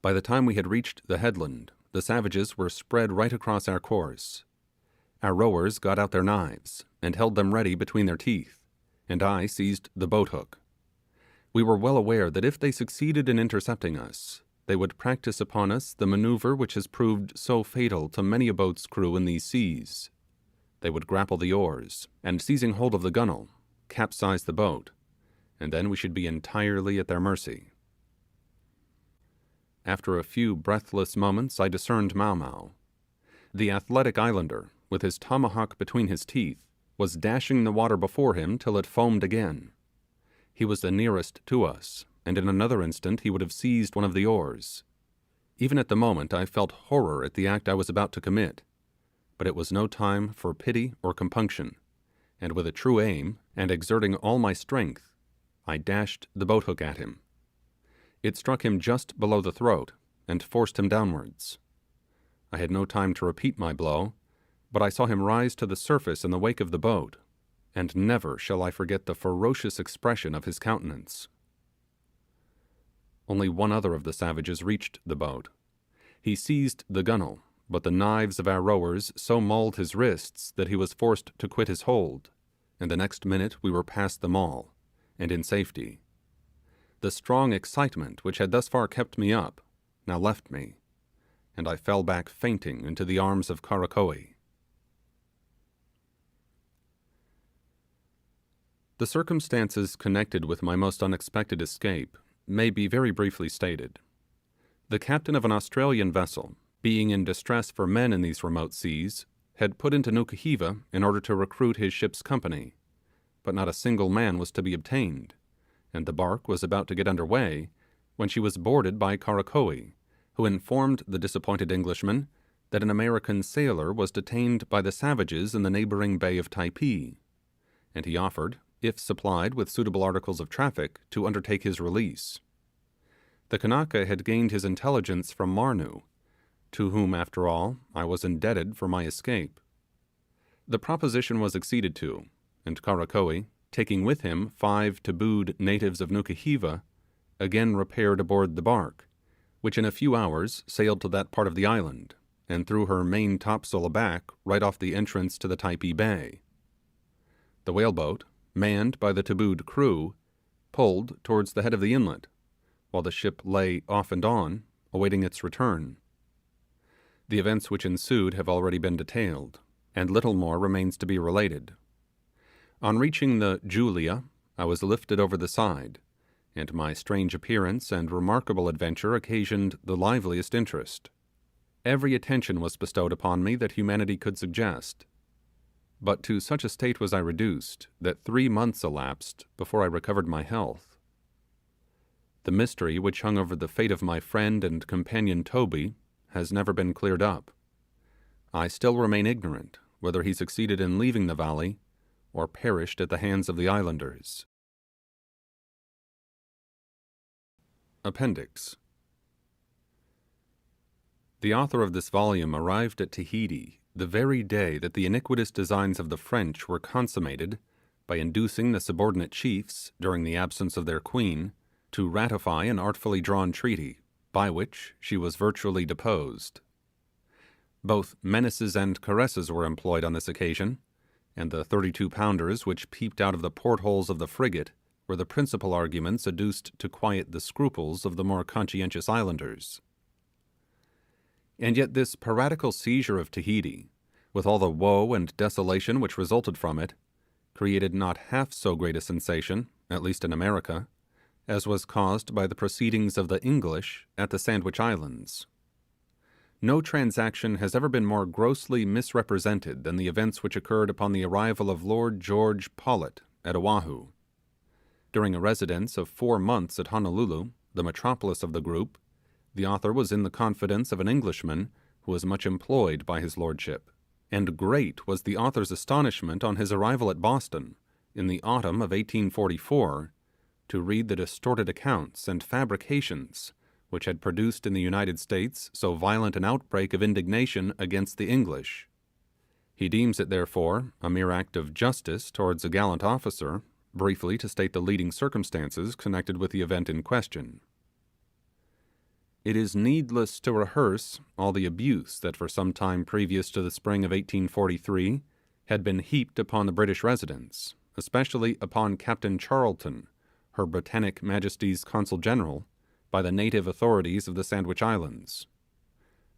By the time we had reached the headland, the savages were spread right across our course. Our rowers got out their knives, and held them ready between their teeth, and I seized the boat hook. We were well aware that if they succeeded in intercepting us, they would practice upon us the maneuver which has proved so fatal to many a boat's crew in these seas. They would grapple the oars, and seizing hold of the gunwale, capsize the boat, and then we should be entirely at their mercy. After a few breathless moments I discerned Mau Mau. The athletic islander, with his tomahawk between his teeth, was dashing the water before him till it foamed again. He was the nearest to us, and in another instant he would have seized one of the oars. Even at the moment I felt horror at the act I was about to commit, but it was no time for pity or compunction, and with a true aim, and exerting all my strength, I dashed the boat hook at him. It struck him just below the throat, and forced him downwards. I had no time to repeat my blow, but I saw him rise to the surface in the wake of the boat, and never shall I forget the ferocious expression of his countenance. Only one other of the savages reached the boat. He seized the gunwale, but the knives of our rowers so mauled his wrists that he was forced to quit his hold, and the next minute we were past them all, and in safety. The strong excitement which had thus far kept me up now left me, and I fell back fainting into the arms of Karakoe. The circumstances connected with my most unexpected escape may be very briefly stated. The captain of an Australian vessel, being in distress for men in these remote seas, had put into Nukuhiva in order to recruit his ship's company, but not a single man was to be obtained, and the bark was about to get under way when she was boarded by Karakoe, who informed the disappointed Englishman that an American sailor was detained by the savages in the neighbouring bay of Typee, and he offered, if supplied with suitable articles of traffic, to undertake his release. The Kanaka had gained his intelligence from Marnu, to whom, after all, I was indebted for my escape. The proposition was acceded to, and Karakoe, taking with him 5 tabooed natives of Nukuhiva, again repaired aboard the bark, which in a few hours sailed to that part of the island, and threw her main topsail aback right off the entrance to the Typee Bay. The whaleboat, manned by the tabooed crew, pulled towards the head of the inlet, while the ship lay off and on, awaiting its return. The events which ensued have already been detailed, and little more remains to be related. On reaching the Julia, I was lifted over the side, and my strange appearance and remarkable adventure occasioned the liveliest interest. Every attention was bestowed upon me that humanity could suggest, but to such a state was I reduced that 3 months elapsed before I recovered my health. The mystery which hung over the fate of my friend and companion Toby has never been cleared up. I still remain ignorant whether he succeeded in leaving the valley or perished at the hands of the islanders. Appendix. The author of this volume arrived at Tahiti the very day that the iniquitous designs of the French were consummated by inducing the subordinate chiefs, during the absence of their queen, to ratify an artfully drawn treaty, by which she was virtually deposed. Both menaces and caresses were employed on this occasion, and the 32-pounders which peeped out of the portholes of the frigate were the principal arguments adduced to quiet the scruples of the more conscientious islanders. And yet this piratical seizure of Tahiti, with all the woe and desolation which resulted from it, created not half so great a sensation, at least in America, as was caused by the proceedings of the English at the Sandwich Islands. No transaction has ever been more grossly misrepresented than the events which occurred upon the arrival of Lord George Paulet at Oahu. During a residence of 4 months at Honolulu, the metropolis of the group, the author was in the confidence of an Englishman who was much employed by his lordship, and great was the author's astonishment on his arrival at Boston, in the autumn of 1844, to read the distorted accounts and fabrications which had produced in the United States so violent an outbreak of indignation against the English. He deems it, therefore, a mere act of justice towards a gallant officer, briefly to state the leading circumstances connected with the event in question. it is needless to rehearse all the abuse that for some time previous to the spring of 1843 had been heaped upon the British residents, especially upon Captain Charlton, Her Britannic Majesty's Consul General, by the native authorities of the Sandwich Islands.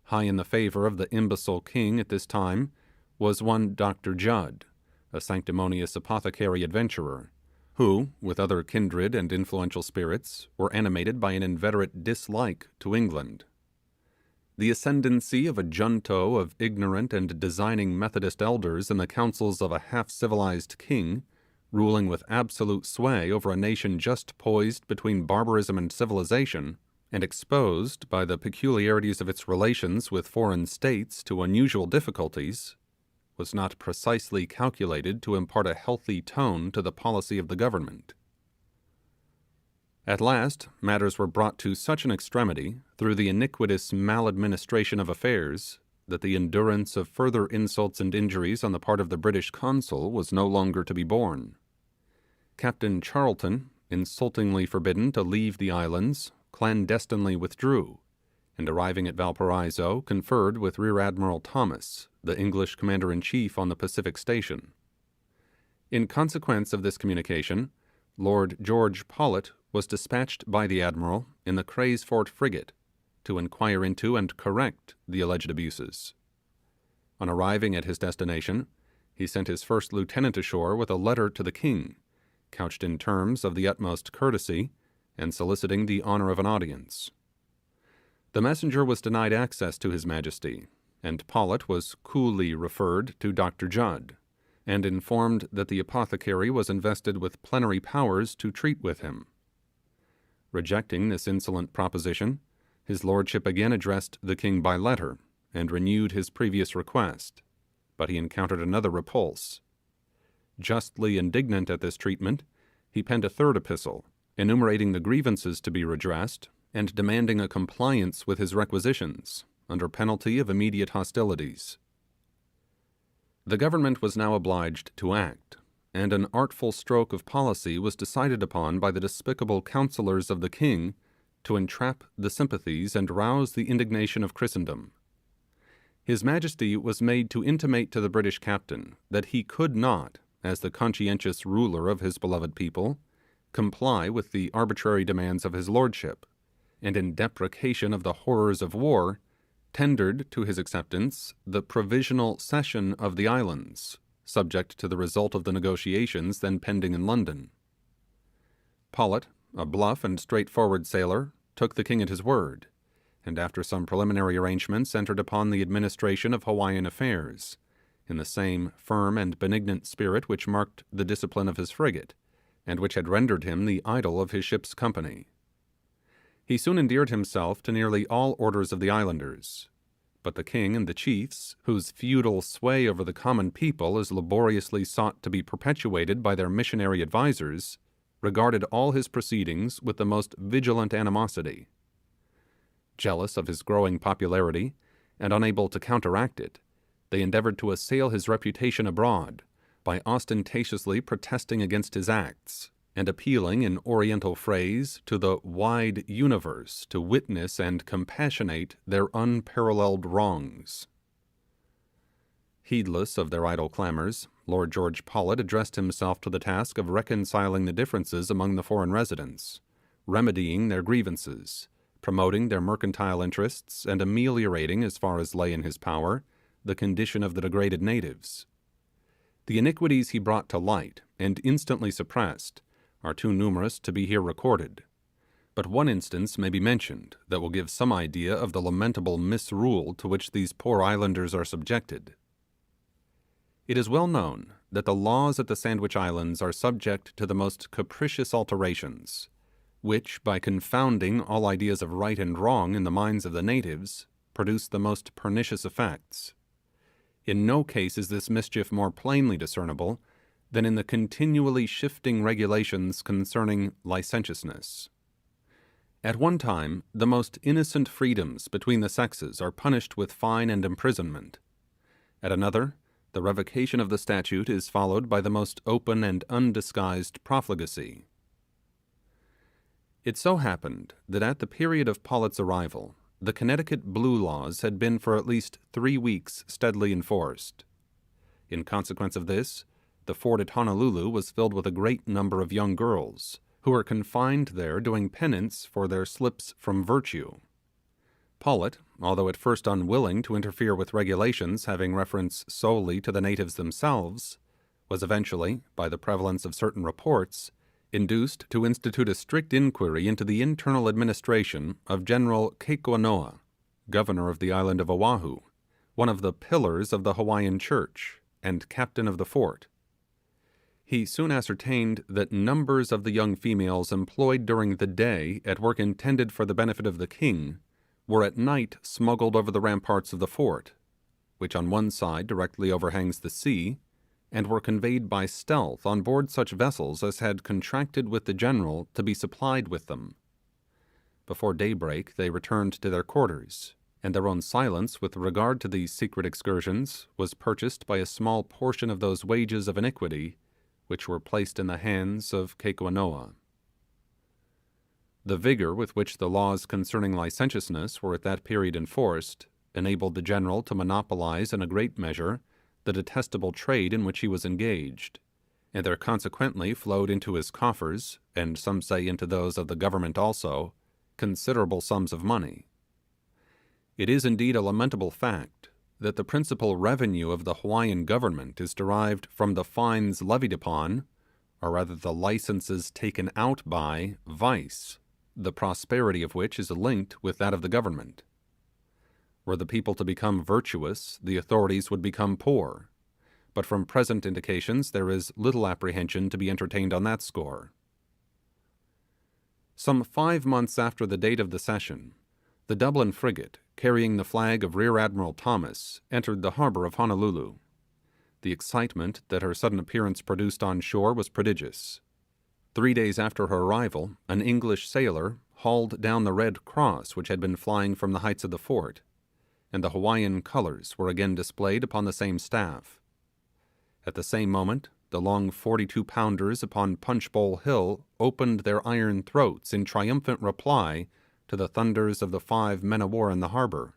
High in the favour of the imbecile king at this time was one Dr. Judd, a sanctimonious apothecary adventurer, who, with other kindred and influential spirits, were animated by an inveterate dislike to England. The ascendancy of a junto of ignorant and designing Methodist elders in the councils of a half-civilized king, ruling with absolute sway over a nation just poised between barbarism and civilization, and exposed by the peculiarities of its relations with foreign states to unusual difficulties, was not precisely calculated to impart a healthy tone to the policy of the government. At last, matters were brought to such an extremity through the iniquitous maladministration of affairs, that the endurance of further insults and injuries on the part of the British consul was no longer to be borne. Captain Charlton, insultingly forbidden to leave the islands, clandestinely withdrew, and arriving at Valparaiso, conferred with Rear Admiral Thomas, the English commander-in-chief on the Pacific station. In consequence of this communication, Lord George Paulet was dispatched by the admiral in the Craysfort frigate to inquire into and correct the alleged abuses. On arriving at his destination, he sent his first lieutenant ashore with a letter to the king, couched in terms of the utmost courtesy, and soliciting the honour of an audience. The messenger was denied access to his majesty, and Paulet was coolly referred to Dr. Judd, and informed that the apothecary was invested with plenary powers to treat with him. Rejecting this insolent proposition, his lordship again addressed the king by letter, and renewed his previous request, but he encountered another repulse. Justly indignant at this treatment, he penned a third epistle, enumerating the grievances to be redressed, and demanding a compliance with his requisitions, under penalty of immediate hostilities. The government was now obliged to act, and an artful stroke of policy was decided upon by the despicable counsellors of the king to entrap the sympathies and rouse the indignation of Christendom. His Majesty was made to intimate to the British captain that he could not, as the conscientious ruler of his beloved people, comply with the arbitrary demands of his lordship, and in deprecation of the horrors of war, tendered to his acceptance the provisional cession of the islands, subject to the result of the negotiations then pending in London. Paulet, a bluff and straightforward sailor, took the king at his word, and after some preliminary arrangements entered upon the administration of Hawaiian affairs, in the same firm and benignant spirit which marked the discipline of his frigate, and which had rendered him the idol of his ship's company. He soon endeared himself to nearly all orders of the islanders, but the king and the chiefs, whose feudal sway over the common people is laboriously sought to be perpetuated by their missionary advisers, regarded all his proceedings with the most vigilant animosity. Jealous of his growing popularity, and unable to counteract it, they endeavoured to assail his reputation abroad, by ostentatiously protesting against his acts, and appealing in oriental phrase to the wide universe to witness and compassionate their unparalleled wrongs. Heedless of their idle clamours, Lord George Paulet addressed himself to the task of reconciling the differences among the foreign residents, remedying their grievances, promoting their mercantile interests, and ameliorating, as far as lay in his power, the condition of the degraded natives. The iniquities he brought to light, and instantly suppressed, are too numerous to be here recorded, but one instance may be mentioned that will give some idea of the lamentable misrule to which these poor islanders are subjected. It is well known that the laws at the Sandwich Islands are subject to the most capricious alterations, which, by confounding all ideas of right and wrong in the minds of the natives, produce the most pernicious effects. In no case is this mischief more plainly discernible than in the continually shifting regulations concerning licentiousness. At one time, the most innocent freedoms between the sexes are punished with fine and imprisonment. At another, the revocation of the statute is followed by the most open and undisguised profligacy. It so happened that at the period of Paulet's arrival, the Connecticut Blue Laws had been for at least 3 weeks steadily enforced. In consequence of this, the fort at Honolulu was filled with a great number of young girls, who were confined there doing penance for their slips from virtue. Pollitt, although at first unwilling to interfere with regulations having reference solely to the natives themselves, was eventually, by the prevalence of certain reports, induced to institute a strict inquiry into the internal administration of General Kekuanoa, governor of the island of Oahu, one of the pillars of the Hawaiian church, and captain of the fort. He soon ascertained that numbers of the young females employed during the day at work intended for the benefit of the king were at night smuggled over the ramparts of the fort, which on one side directly overhangs the sea, and were conveyed by stealth on board such vessels as had contracted with the general to be supplied with them. Before daybreak they returned to their quarters, and their own silence with regard to these secret excursions was purchased by a small portion of those wages of iniquity which were placed in the hands of Kekuanoa. The vigour with which the laws concerning licentiousness were at that period enforced enabled the general to monopolize in a great measure the detestable trade in which he was engaged, and there consequently flowed into his coffers, and some say into those of the government also, considerable sums of money. It is indeed a lamentable fact that the principal revenue of the Hawaiian government is derived from the fines levied upon, or rather the licenses taken out by, vice, the prosperity of which is linked with that of the government. Were the people to become virtuous, the authorities would become poor, but from present indications there is little apprehension to be entertained on that score. Some 5 months after the date of the session, the Dublin frigate, carrying the flag of Rear Admiral Thomas, entered the harbour of Honolulu. The excitement that her sudden appearance produced on shore was prodigious. 3 days after her arrival, an English sailor hauled down the red cross which had been flying from the heights of the fort, and the Hawaiian colours were again displayed upon the same staff. At the same moment, the long 42-pounders upon Punchbowl Hill opened their iron throats in triumphant reply to the thunders of the 5 men of war in the harbour,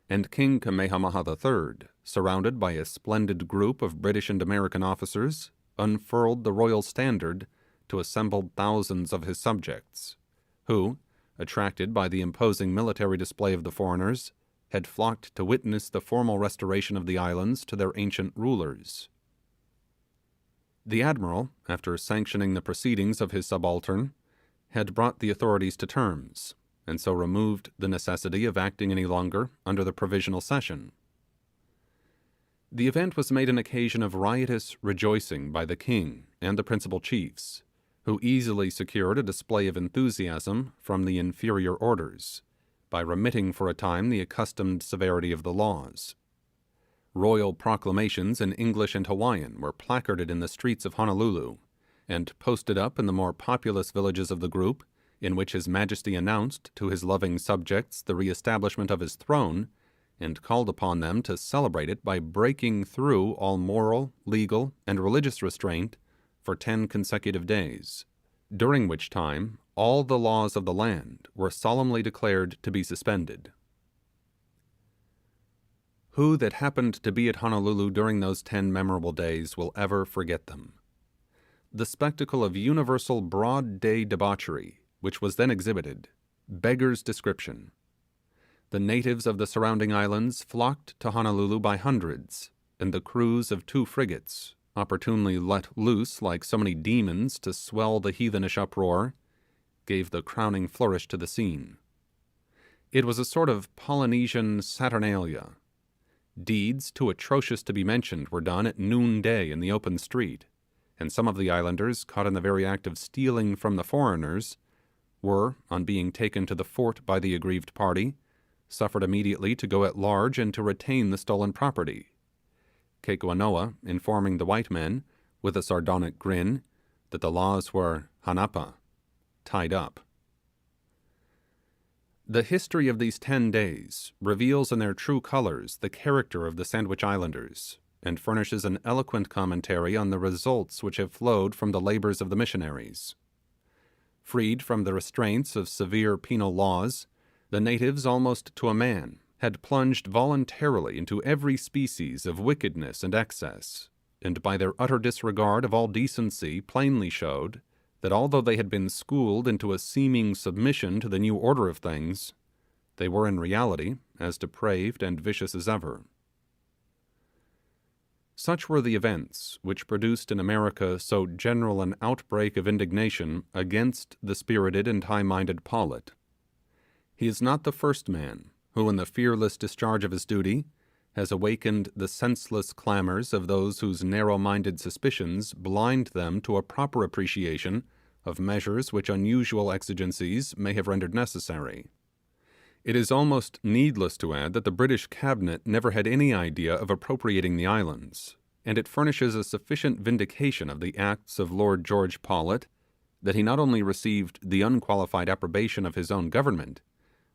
and King Kamehameha III, surrounded by a splendid group of British and American officers, unfurled the royal standard to assembled thousands of his subjects, who, attracted by the imposing military display of the foreigners, had flocked to witness the formal restoration of the islands to their ancient rulers. The admiral, after sanctioning the proceedings of his subaltern, had brought the authorities to terms, and so removed the necessity of acting any longer under the provisional session. The event was made an occasion of riotous rejoicing by the king and the principal chiefs, who easily secured a display of enthusiasm from the inferior orders, by remitting for a time the accustomed severity of the laws. Royal proclamations in English and Hawaiian were placarded in the streets of Honolulu, and posted up in the more populous villages of the group, in which His Majesty announced to his loving subjects the re-establishment of his throne, and called upon them to celebrate it by breaking through all moral, legal, and religious restraint for 10 consecutive days, during which time all the laws of the land were solemnly declared to be suspended. Who that happened to be at Honolulu during those 10 memorable days will ever forget them? The spectacle of universal broad-day debauchery, which was then exhibited, beggars description. The natives of the surrounding islands flocked to Honolulu by hundreds, and the crews of 2 frigates, opportunely let loose like so many demons to swell the heathenish uproar, gave the crowning flourish to the scene. It was a sort of Polynesian Saturnalia. Deeds too atrocious to be mentioned were done at noonday in the open street, and some of the islanders, caught in the very act of stealing from the foreigners, were, on being taken to the fort by the aggrieved party, suffered immediately to go at large and to retain the stolen property, Kekuanoa informing the white men, with a sardonic grin, that the laws were hanapa, tied up. The history of these 10 days reveals in their true colours the character of the Sandwich Islanders, and furnishes an eloquent commentary on the results which have flowed from the labours of the missionaries. Freed from the restraints of severe penal laws, The natives, almost to a man, had plunged voluntarily into every species of wickedness and excess, and by their utter disregard of all decency plainly showed that although they had been schooled into a seeming submission to the new order of things, they were in reality as depraved and vicious as ever. Such were the events which produced in America so general an outbreak of indignation against the spirited and high-minded Paulet. He is not the first man who, in the fearless discharge of his duty, has awakened the senseless clamours of those whose narrow-minded suspicions blind them to a proper appreciation of measures which unusual exigencies may have rendered necessary. It is almost needless to add that the British cabinet never had any idea of appropriating the islands, and it furnishes a sufficient vindication of the acts of Lord George Paulet that he not only received the unqualified approbation of his own government,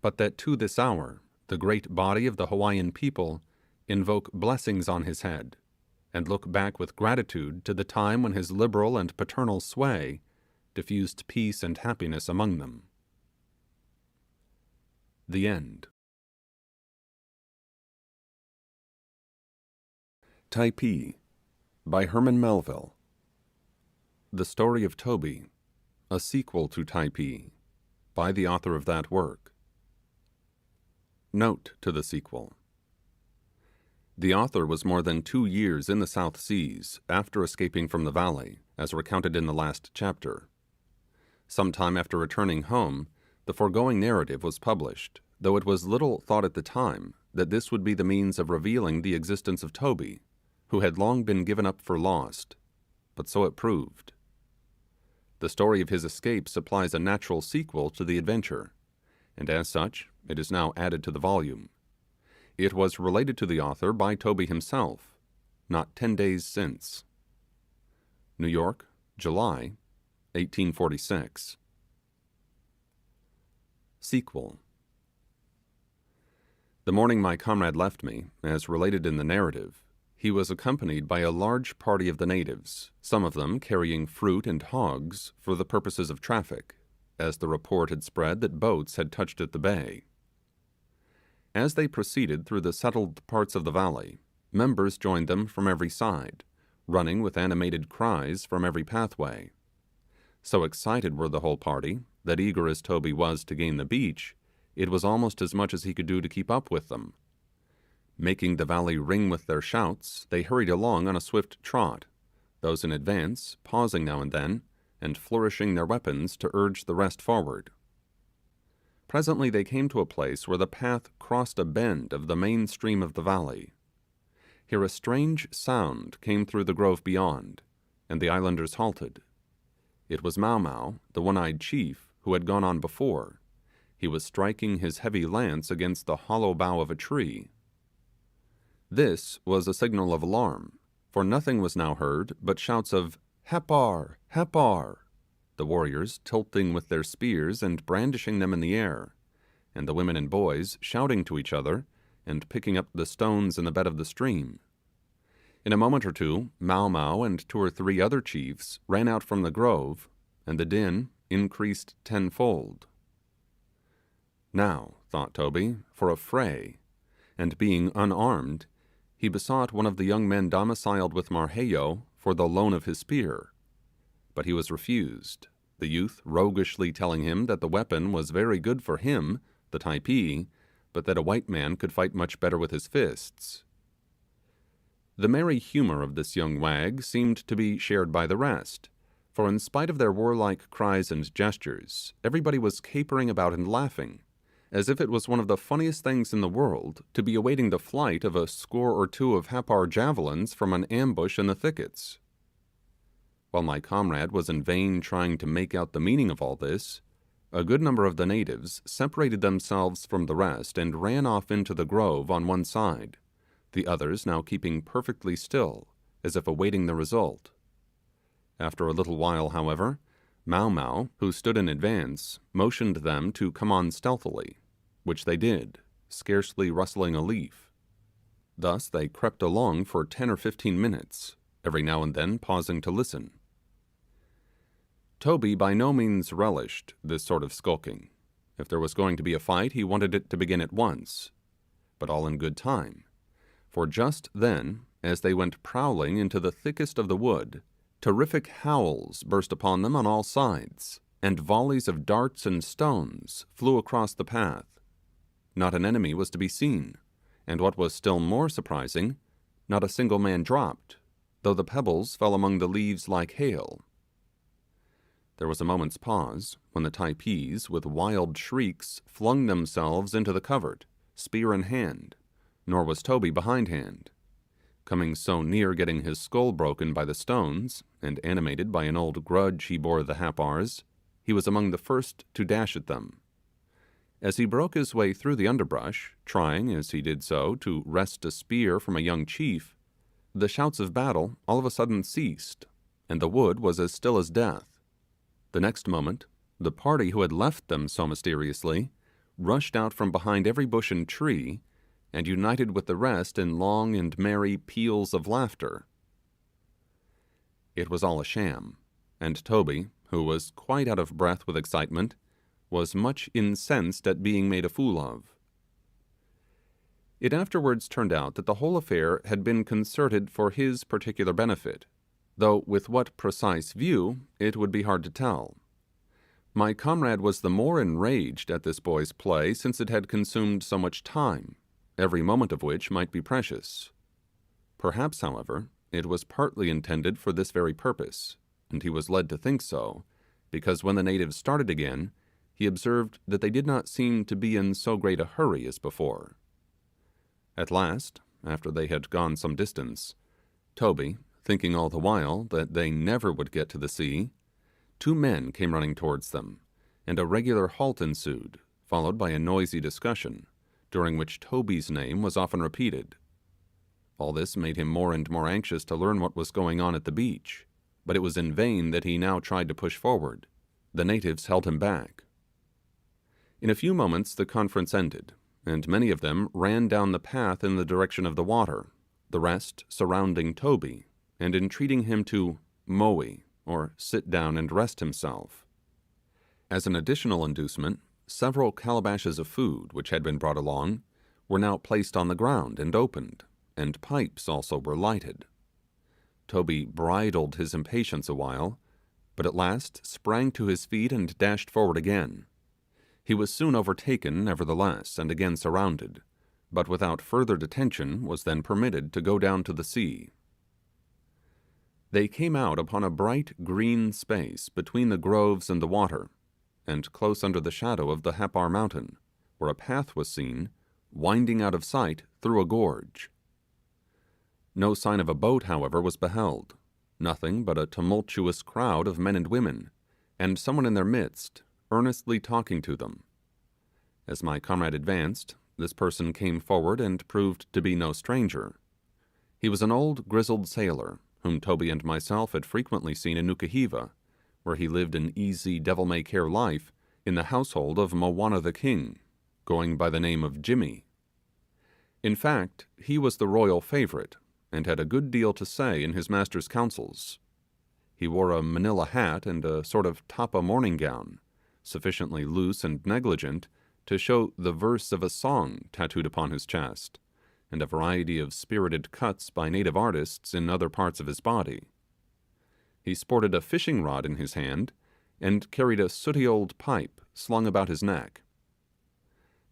but that to this hour the great body of the Hawaiian people invoke blessings on his head, and look back with gratitude to the time when his liberal and paternal sway diffused peace and happiness among them. The End. Typee by Herman Melville. The Story of Toby, a sequel to Typee, by the author of that work. Note to the sequel. The author was more than 2 years in the South Seas after escaping from the valley, as recounted in the last chapter. Some time after returning home, the foregoing narrative was published, though it was little thought at the time that this would be the means of revealing the existence of Toby, who had long been given up for lost, but so it proved. The story of his escape supplies a natural sequel to the adventure, and as such it is now added to the volume. It was related to the author by Toby himself, not 10 days since. New York, July, 1846. Sequel. The morning my comrade left me, as related in the narrative, he was accompanied by a large party of the natives, some of them carrying fruit and hogs for the purposes of traffic, as the report had spread that boats had touched at the bay. As they proceeded through the settled parts of the valley, members joined them from every side, running with animated cries from every pathway. So excited were the whole party, that eager as Toby was to gain the beach, it was almost as much as he could do to keep up with them. Making the valley ring with their shouts, they hurried along on a swift trot, those in advance pausing now and then, and flourishing their weapons to urge the rest forward. Presently they came to a place where the path crossed a bend of the main stream of the valley. Here a strange sound came through the grove beyond, and the islanders halted. It was Mau Mau, the one-eyed chief, who had gone on before. He was striking his heavy lance against the hollow bough of a tree. This was a signal of alarm, for nothing was now heard but shouts of "Hepar! Hepar!" the warriors tilting with their spears and brandishing them in the air, and the women and boys shouting to each other and picking up the stones in the bed of the stream. In a moment or two, Mau Mau and 2 or 3 other chiefs ran out from the grove, and the din increased tenfold. Now, thought Toby, for a fray, and being unarmed, he besought one of the young men domiciled with Marheyo for the loan of his spear, but he was refused, the youth roguishly telling him that the weapon was very good for him, the Typee, but that a white man could fight much better with his fists. The merry humour of this young wag seemed to be shared by the rest, for in spite of their warlike cries and gestures, everybody was capering about and laughing, as if it was one of the funniest things in the world to be awaiting the flight of a score or 2 of Hapar javelins from an ambush in the thickets. While my comrade was in vain trying to make out the meaning of all this, a good number of the natives separated themselves from the rest and ran off into the grove on one side, the others now keeping perfectly still, as if awaiting the result. After a little while, however, Mau Mau, who stood in advance, motioned them to come on stealthily, which they did, scarcely rustling a leaf. Thus they crept along for 10 or 15 minutes, every now and then pausing to listen. Toby by no means relished this sort of skulking, If there was going to be a fight, he wanted it to begin at once, but all in good time, for just then, as they went prowling into the thickest of the wood, terrific howls burst upon them on all sides, and volleys of darts and stones flew across the path. Not an enemy was to be seen, and what was still more surprising, not a single man dropped, though the pebbles fell among the leaves like hail. There was a moment's pause, when the Typees, with wild shrieks, flung themselves into the covert, spear in hand, nor was Toby behindhand. Coming so near getting his skull broken by the stones, and animated by an old grudge he bore the Happars, he was among the first to dash at them. As he broke his way through the underbrush, trying, as he did so, to wrest a spear from a young chief, the shouts of battle all of a sudden ceased, and the wood was as still as death. The next moment, the party who had left them so mysteriously rushed out from behind every bush and tree, and united with the rest in long and merry peals of laughter. It was all a sham, and Toby, who was quite out of breath with excitement, was much incensed at being made a fool of. It afterwards turned out that the whole affair had been concerted for his particular benefit, though with what precise view it would be hard to tell. My comrade was the more enraged at this boy's play since it had consumed so much time, every moment of which might be precious. Perhaps, however, it was partly intended for this very purpose, and he was led to think so, because when the natives started again, he observed that they did not seem to be in so great a hurry as before. At last, after they had gone some distance, Toby, thinking all the while that they never would get to the sea, 2 men came running towards them, and a regular halt ensued, followed by a noisy discussion, during which Toby's name was often repeated. All this made him more and more anxious to learn what was going on at the beach, but it was in vain that he now tried to push forward. The natives held him back. In a few moments the conference ended, and many of them ran down the path in the direction of the water, the rest surrounding Toby, and entreating him to moe, or sit down and rest himself. As an additional inducement, several calabashes of food which had been brought along were now placed on the ground and opened, and pipes also were lighted. Toby bridled his impatience a while, but at last sprang to his feet and dashed forward again. He was soon overtaken, nevertheless, and again surrounded, but without further detention was then permitted to go down to the sea. They came out upon a bright green space between the groves and the water, and close under the shadow of the Happar mountain, where a path was seen, winding out of sight through a gorge. No sign of a boat, however, was beheld, nothing but a tumultuous crowd of men and women, and someone in their midst, earnestly talking to them. As my comrade advanced, this person came forward and proved to be no stranger. He was an old grizzled sailor, whom Toby and myself had frequently seen in Nukuhiva, where he lived an easy devil-may-care life in the household of Moana the king, going by the name of Jimmy. In fact, he was the royal favourite, and had a good deal to say in his master's councils. He wore a manila hat and a sort of tapa morning gown, sufficiently loose and negligent to show the verse of a song tattooed upon his chest, and a variety of spirited cuts by native artists in other parts of his body. He sported a fishing rod in his hand, and carried a sooty old pipe slung about his neck.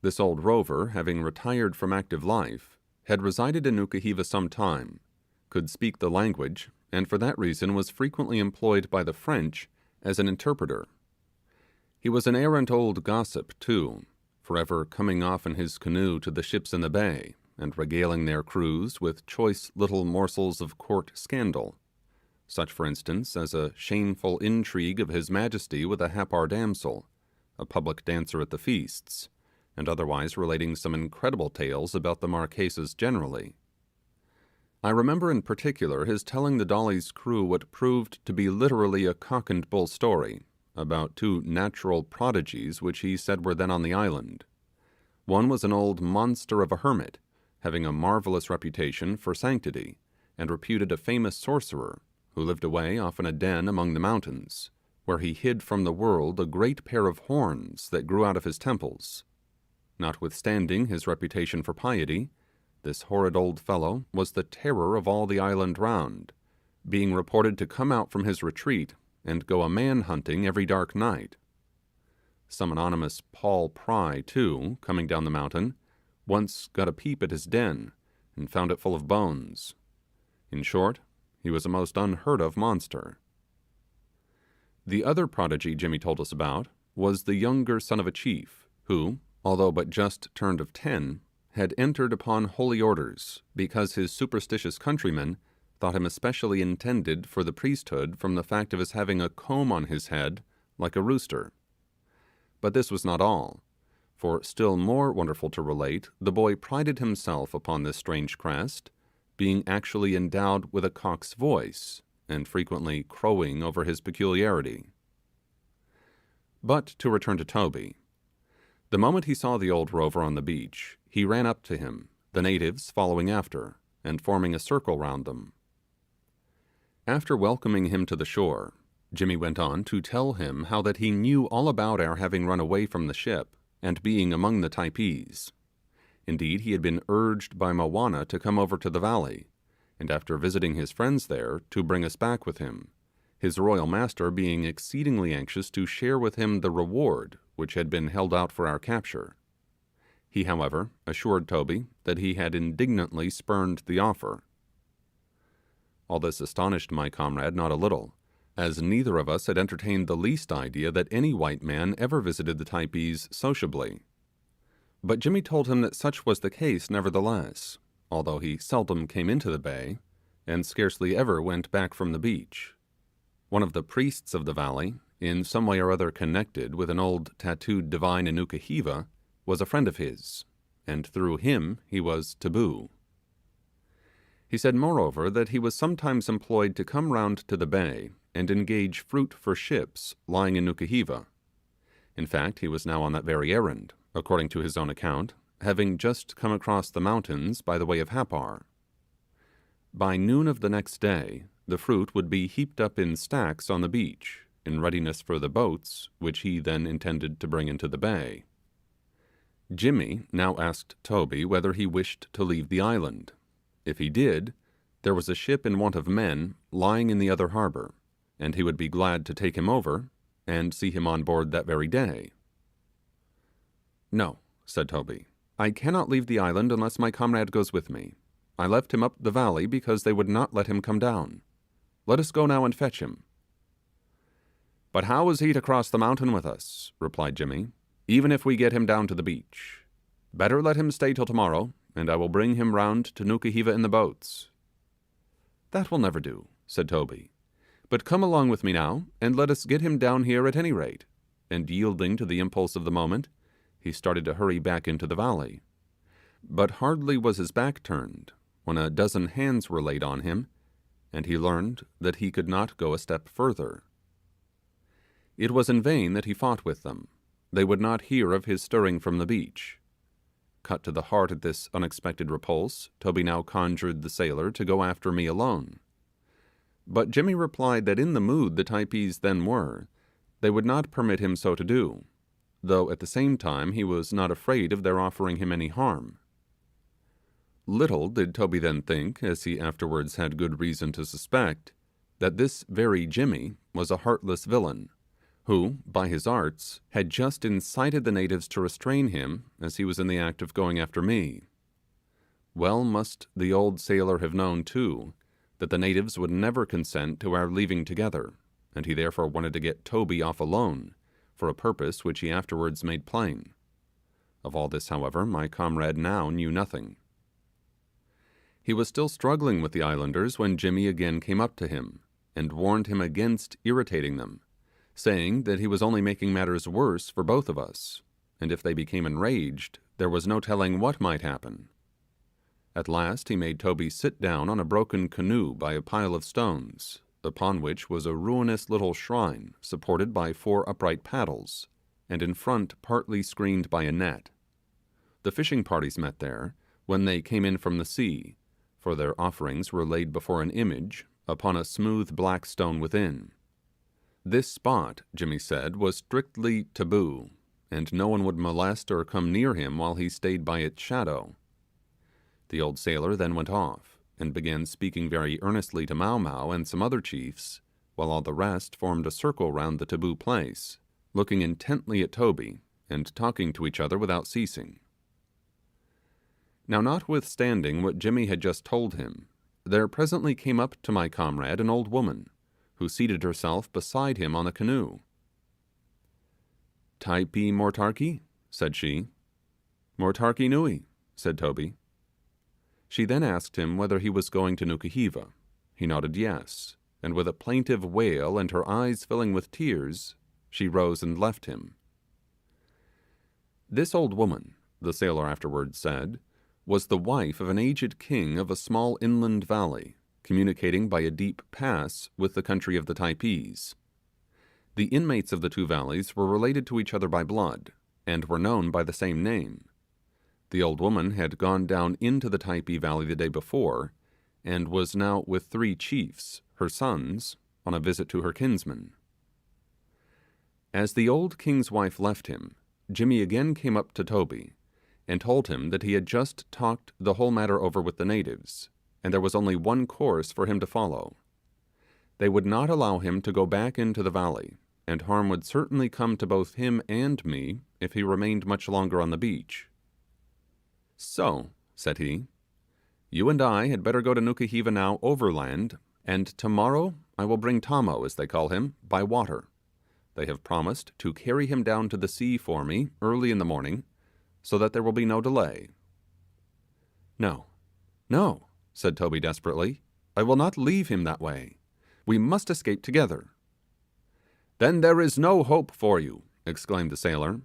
This old rover, having retired from active life, had resided in Nukuhiva some time, could speak the language, and for that reason was frequently employed by the French as an interpreter. He was an arrant old gossip, too, forever coming off in his canoe to the ships in the bay, and regaling their crews with choice little morsels of court scandal, such for instance as a shameful intrigue of his majesty with a Happar damsel, a public dancer at the feasts, and otherwise relating some incredible tales about the Marquesas generally. I remember in particular his telling the Dolly's crew what proved to be literally a cock and bull story about 2 natural prodigies which he said were then on the island. One was an old monster of a hermit, having a marvellous reputation for sanctity, and reputed a famous sorcerer, who lived away off in a den among the mountains, where he hid from the world a great pair of horns that grew out of his temples. Notwithstanding his reputation for piety, this horrid old fellow was the terror of all the island round, being reported to come out from his retreat and go a man-hunting every dark night. Some anonymous Paul Pry, too, coming down the mountain, once got a peep at his den, and found it full of bones. In short, he was a most unheard-of monster. The other prodigy Jimmy told us about was the younger son of a chief, who, although but just turned of 10, had entered upon holy orders because his superstitious countrymen thought him especially intended for the priesthood from the fact of his having a comb on his head like a rooster. But this was not all, for still more wonderful to relate, the boy prided himself upon this strange crest, being actually endowed with a cock's voice, and frequently crowing over his peculiarity. But to return to Toby. The moment he saw the old rover on the beach, he ran up to him, the natives following after, and forming a circle round them. After welcoming him to the shore, Jimmy went on to tell him how that he knew all about our having run away from the ship, and being among the Typees. Indeed, he had been urged by Moana to come over to the valley, and after visiting his friends there, to bring us back with him, his royal master being exceedingly anxious to share with him the reward which had been held out for our capture. He, however, assured Toby that he had indignantly spurned the offer. All this astonished my comrade not a little, as neither of us had entertained the least idea that any white man ever visited the Typees sociably. But Jimmy told him that such was the case nevertheless, although he seldom came into the bay, and scarcely ever went back from the beach. One of the priests of the valley, in some way or other connected with an old tattooed divine in Nukuhiva, was a friend of his, and through him he was taboo. He said moreover that he was sometimes employed to come round to the bay and engage fruit for ships lying in Nukuhiva. In fact, he was now on that very errand, according to his own account, having just come across the mountains by the way of Happar. By noon of the next day, the fruit would be heaped up in stacks on the beach, in readiness for the boats, which he then intended to bring into the bay. Jimmy now asked Toby whether he wished to leave the island. If he did, there was a ship in want of men lying in the other harbour, and he would be glad to take him over, and see him on board that very day. No, said Toby, I cannot leave the island unless my comrade goes with me. I left him up the valley because they would not let him come down. Let us go now and fetch him. But how is he to cross the mountain with us, replied Jimmy, even if we get him down to the beach? Better let him stay till tomorrow, and I will bring him round to Nukuhiva in the boats. That will never do, said Toby, but come along with me now, and let us get him down here at any rate, and yielding to the impulse of the moment, he started to hurry back into the valley. But hardly was his back turned, when a dozen hands were laid on him, and he learned that he could not go a step further. It was in vain that he fought with them. They would not hear of his stirring from the beach. Cut to the heart at this unexpected repulse, Toby now conjured the sailor to go after me alone. But Jimmy replied that in the mood the Typees then were, they would not permit him so to do, though at the same time he was not afraid of their offering him any harm. Little did Toby then think, as he afterwards had good reason to suspect, that this very Jimmy was a heartless villain, who, by his arts, had just incited the natives to restrain him as he was in the act of going after me. Well must the old sailor have known, too, that the natives would never consent to our leaving together, and he therefore wanted to get Toby off alone, for a purpose which he afterwards made plain. Of all this, however, my comrade now knew nothing. He was still struggling with the islanders when Jimmy again came up to him, and warned him against irritating them, saying that he was only making matters worse for both of us, and if they became enraged, there was no telling what might happen. At last he made Toby sit down on a broken canoe by a pile of stones, upon which was a ruinous little shrine supported by 4 upright paddles, and in front partly screened by a net. The fishing parties met there when they came in from the sea, for their offerings were laid before an image upon a smooth black stone within. This spot, Jimmy said, was strictly taboo, and no one would molest or come near him while he stayed by its shadow. The old sailor then went off, and began speaking very earnestly to Mau Mau and some other chiefs, while all the rest formed a circle round the taboo place, looking intently at Toby, and talking to each other without ceasing. Now, notwithstanding what Jimmy had just told him, there presently came up to my comrade an old woman, who seated herself beside him on the canoe. "Typee Mortarkey?" said she. "Mortarkey Nui," said Toby. She then asked him whether he was going to Nukuhiva. He nodded yes, and with a plaintive wail and her eyes filling with tears, she rose and left him. This old woman, the sailor afterwards said, was the wife of an aged king of a small inland valley, communicating by a deep pass with the country of the Typees. The inmates of the two valleys were related to each other by blood, and were known by the same name. The old woman had gone down into the Typee valley the day before, and was now with 3 chiefs, her sons, on a visit to her kinsman. As the old king's wife left him, Jimmy again came up to Toby, and told him that he had just talked the whole matter over with the natives, and there was only one course for him to follow. They would not allow him to go back into the valley, and harm would certainly come to both him and me if he remained much longer on the beach. "So," said he, "you and I had better go to Nukuhiva now overland, and tomorrow I will bring Tomo, as they call him, by water. They have promised to carry him down to the sea for me early in the morning, so that there will be no delay." "No, no," said Toby desperately, "I will not leave him that way. We must escape together." "Then there is no hope for you," exclaimed the sailor,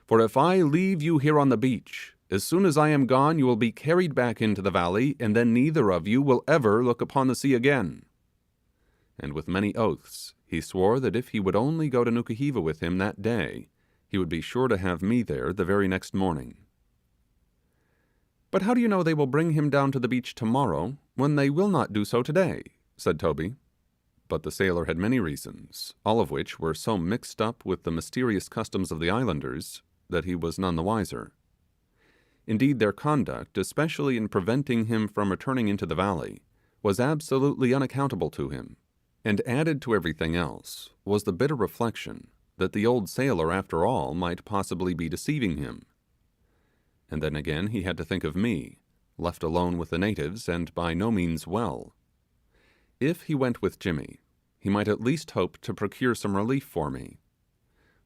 "for if I leave you here on the beach, as soon as I am gone you will be carried back into the valley, and then neither of you will ever look upon the sea again." And with many oaths he swore that if he would only go to Nukuhiva with him that day, he would be sure to have me there the very next morning. "But how do you know they will bring him down to the beach tomorrow, when they will not do so today?" said Toby. But the sailor had many reasons, all of which were so mixed up with the mysterious customs of the islanders, that he was none the wiser. Indeed, their conduct, especially in preventing him from returning into the valley, was absolutely unaccountable to him, and added to everything else was the bitter reflection that the old sailor, after all, might possibly be deceiving him. And then again he had to think of me, left alone with the natives, and by no means well. If he went with Jimmy, he might at least hope to procure some relief for me.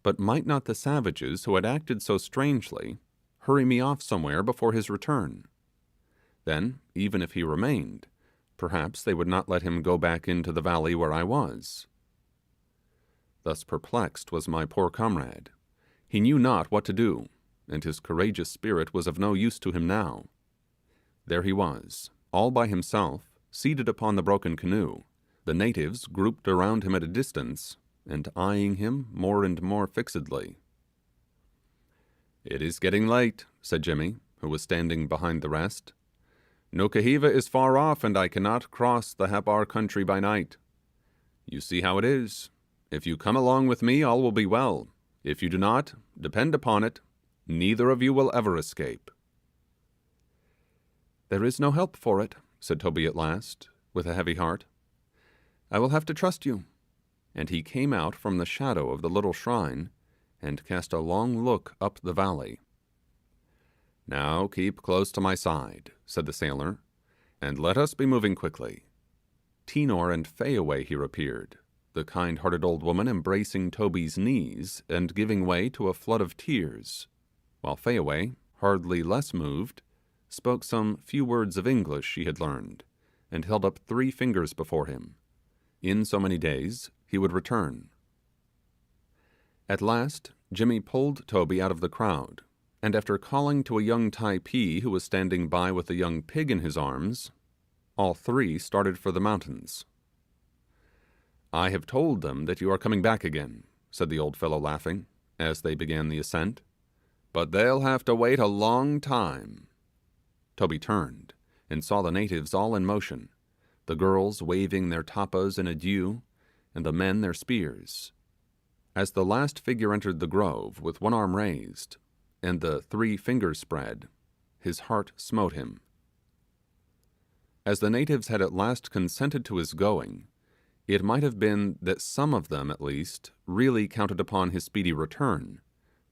But might not the savages who had acted so strangely hurry me off somewhere before his return? Then, even if he remained, perhaps they would not let him go back into the valley where I was. Thus perplexed was my poor comrade. He knew not what to do, and his courageous spirit was of no use to him now. There he was, all by himself, seated upon the broken canoe, the natives grouped around him at a distance, and eyeing him more and more fixedly. "It is getting late," said Jimmy, who was standing behind the rest. "Nukuhiva is far off, and I cannot cross the Happar country by night. You see how it is. If you come along with me, all will be well. If you do not, depend upon it, neither of you will ever escape." "There is no help for it," said Toby at last, with a heavy heart. "I will have to trust you." And he came out from the shadow of the little shrine, and cast a long look up the valley. "Now keep close to my side," said the sailor, "and let us be moving quickly." Tinor and Fayaway here appeared, the kind-hearted old woman embracing Toby's knees and giving way to a flood of tears, while Fayaway, hardly less moved, spoke some few words of English she had learned, and held up 3 fingers before him. In so many days he would return. At last Jimmy pulled Toby out of the crowd, and after calling to a young Typee who was standing by with a young pig in his arms, all 3 started for the mountains. "I have told them that you are coming back again," said the old fellow laughing, as they began the ascent, "but they'll have to wait a long time." Toby turned, and saw the natives all in motion, the girls waving their tappas in adieu, and the men their spears, As the last figure entered the grove with one arm raised, and the 3 fingers spread, his heart smote him. As the natives had at last consented to his going, it might have been that some of them, at least, really counted upon his speedy return,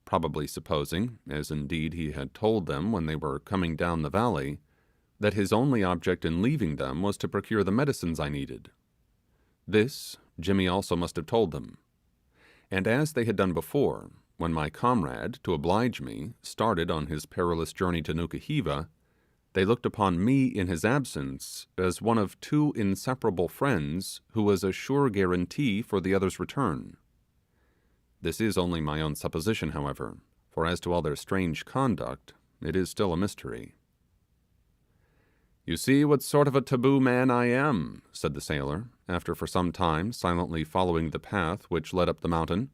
probably supposing, as indeed he had told them when they were coming down the valley, that his only object in leaving them was to procure the medicines I needed. This Jimmy also must have told them, and as they had done before, when my comrade, to oblige me, started on his perilous journey to Nukuhiva, they looked upon me in his absence as one of 2 inseparable friends who was a sure guarantee for the other's return. This is only my own supposition, however, for as to all their strange conduct, it is still a mystery. "You see what sort of a taboo man I am," said the sailor, after for some time silently following the path which led up the mountain.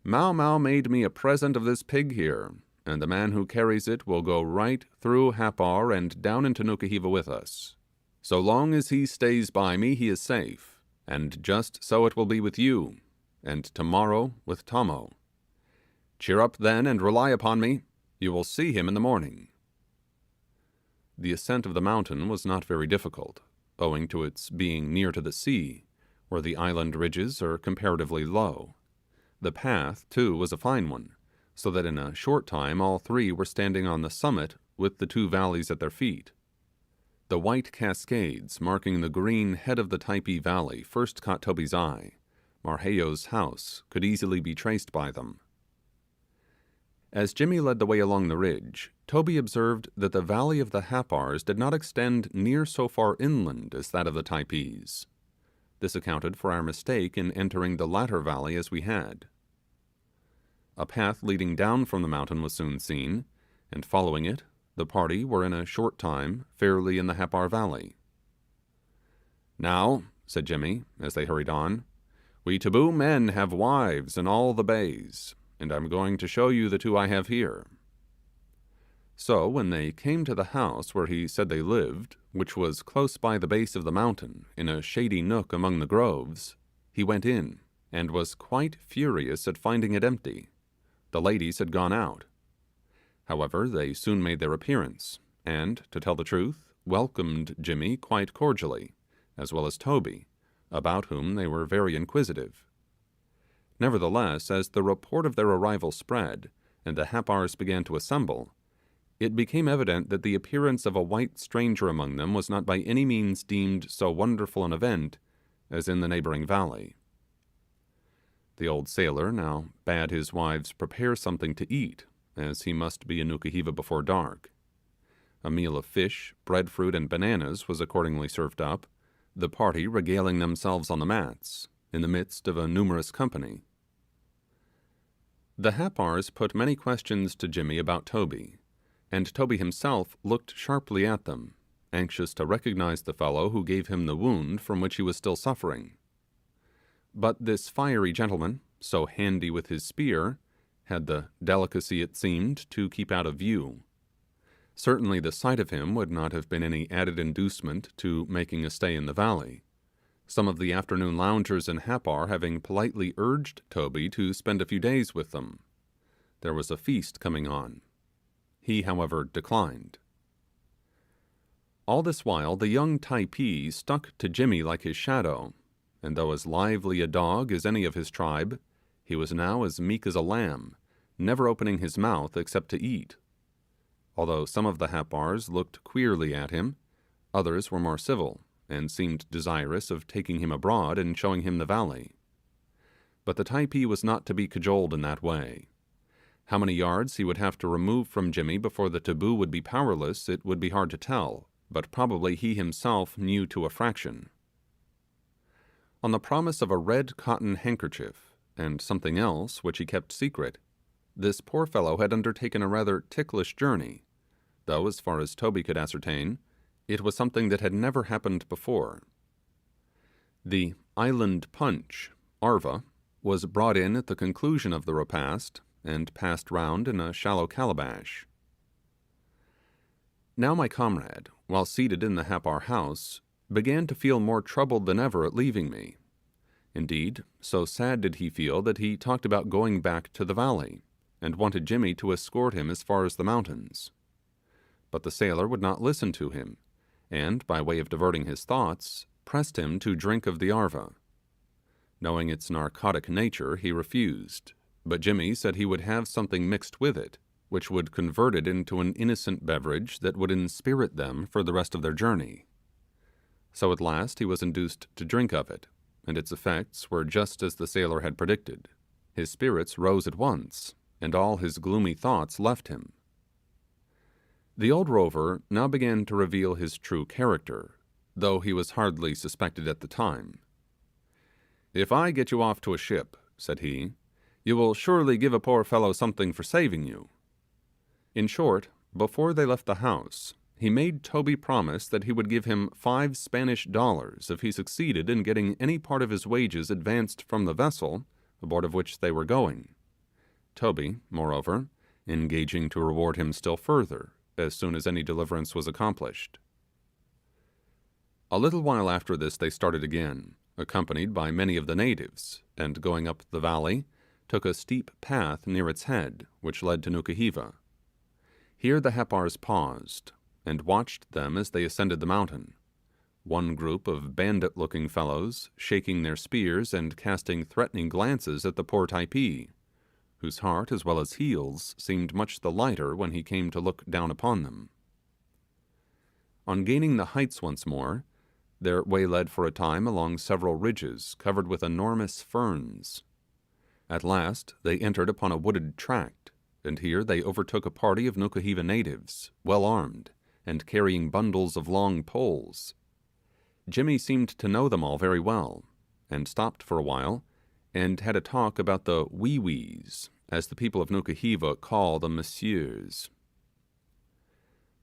"Mau Mau made me a present of this pig here, and the man who carries it will go right through Happar and down into Nukuhiva with us. So long as he stays by me he is safe, and just so it will be with you, and tomorrow with Tomo. Cheer up then and rely upon me, you will see him in the morning." The ascent of the mountain was not very difficult, owing to its being near to the sea, where the island ridges are comparatively low. The path, too, was a fine one, so that in a short time all 3 were standing on the summit with the 2 valleys at their feet. The white cascades marking the green head of the Typee valley first caught Toby's eye. Marquesas' house could easily be traced by them. As Jimmy led the way along the ridge, Toby observed that the valley of the Happars did not extend near so far inland as that of the Typees. This accounted for our mistake in entering the latter valley as we had. A path leading down from the mountain was soon seen, and following it, the party were in a short time fairly in the Happar valley. "Now," said Jimmy, as they hurried on, "we taboo men have wives in all the bays, and I'm going to show you the 2 I have here." So when they came to the house where he said they lived, which was close by the base of the mountain in a shady nook among the groves, he went in, and was quite furious at finding it empty. The ladies had gone out. However, they soon made their appearance, and, to tell the truth, welcomed Jimmy quite cordially, as well as Toby, about whom they were very inquisitive. Nevertheless, as the report of their arrival spread, and the Happars began to assemble, it became evident that the appearance of a white stranger among them was not by any means deemed so wonderful an event as in the neighbouring valley. The old sailor now bade his wives prepare something to eat, as he must be in Nukuhiva before dark. A meal of fish, breadfruit, and bananas was accordingly served up, the party regaling themselves on the mats, in the midst of a numerous company. The Happars put many questions to Jimmy about Toby, and Toby himself looked sharply at them, anxious to recognize the fellow who gave him the wound from which he was still suffering. But this fiery gentleman, so handy with his spear, had the delicacy, it seemed, to keep out of view. Certainly the sight of him would not have been any added inducement to making a stay in the valley, some of the afternoon loungers in Happar having politely urged Toby to spend a few days with them. There was a feast coming on. He, however, declined. All this while the young Typee stuck to Jimmy like his shadow, and though as lively a dog as any of his tribe, he was now as meek as a lamb, never opening his mouth except to eat. Although some of the Happars looked queerly at him, others were more civil, and seemed desirous of taking him abroad and showing him the valley. But the Typee was not to be cajoled in that way. How many yards he would have to remove from Jimmy before the taboo would be powerless, it would be hard to tell, but probably he himself knew to a fraction. On the promise of a red cotton handkerchief, and something else which he kept secret, this poor fellow had undertaken a rather ticklish journey, though, as far as Toby could ascertain, it was something that had never happened before. The island punch, arva, was brought in at the conclusion of the repast, and passed round in a shallow calabash. Now my comrade, while seated in the Happar house, began to feel more troubled than ever at leaving me. Indeed, so sad did he feel that he talked about going back to the valley, and wanted Jimmy to escort him as far as the mountains. But the sailor would not listen to him, and, by way of diverting his thoughts, pressed him to drink of the arva. Knowing its narcotic nature, he refused, but Jimmy said he would have something mixed with it, which would convert it into an innocent beverage that would inspirit them for the rest of their journey. So at last he was induced to drink of it, and its effects were just as the sailor had predicted. His spirits rose at once, and all his gloomy thoughts left him. The old rover now began to reveal his true character, though he was hardly suspected at the time. "If I get you off to a ship," said he, "you will surely give a poor fellow something for saving you." In short, before they left the house, he made Toby promise that he would give him $5 if he succeeded in getting any part of his wages advanced from the vessel aboard of which they were going, Toby, moreover, engaging to reward him still further as soon as any deliverance was accomplished. A little while after this they started again, accompanied by many of the natives, and going up the valley, took a steep path near its head, which led to Nukuhiva. Here the Happars paused, and watched them as they ascended the mountain, one group of bandit-looking fellows shaking their spears and casting threatening glances at the poor Typee, whose heart as well as heels seemed much the lighter when he came to look down upon them. On gaining the heights once more, their way led for a time along several ridges covered with enormous ferns. At last they entered upon a wooded tract, and here they overtook a party of Nukuhiva natives, well armed, and carrying bundles of long poles. Jimmy seemed to know them all very well, and stopped for a while, and had a talk about the wee-wees, as the people of Nukuhiva call the messieurs.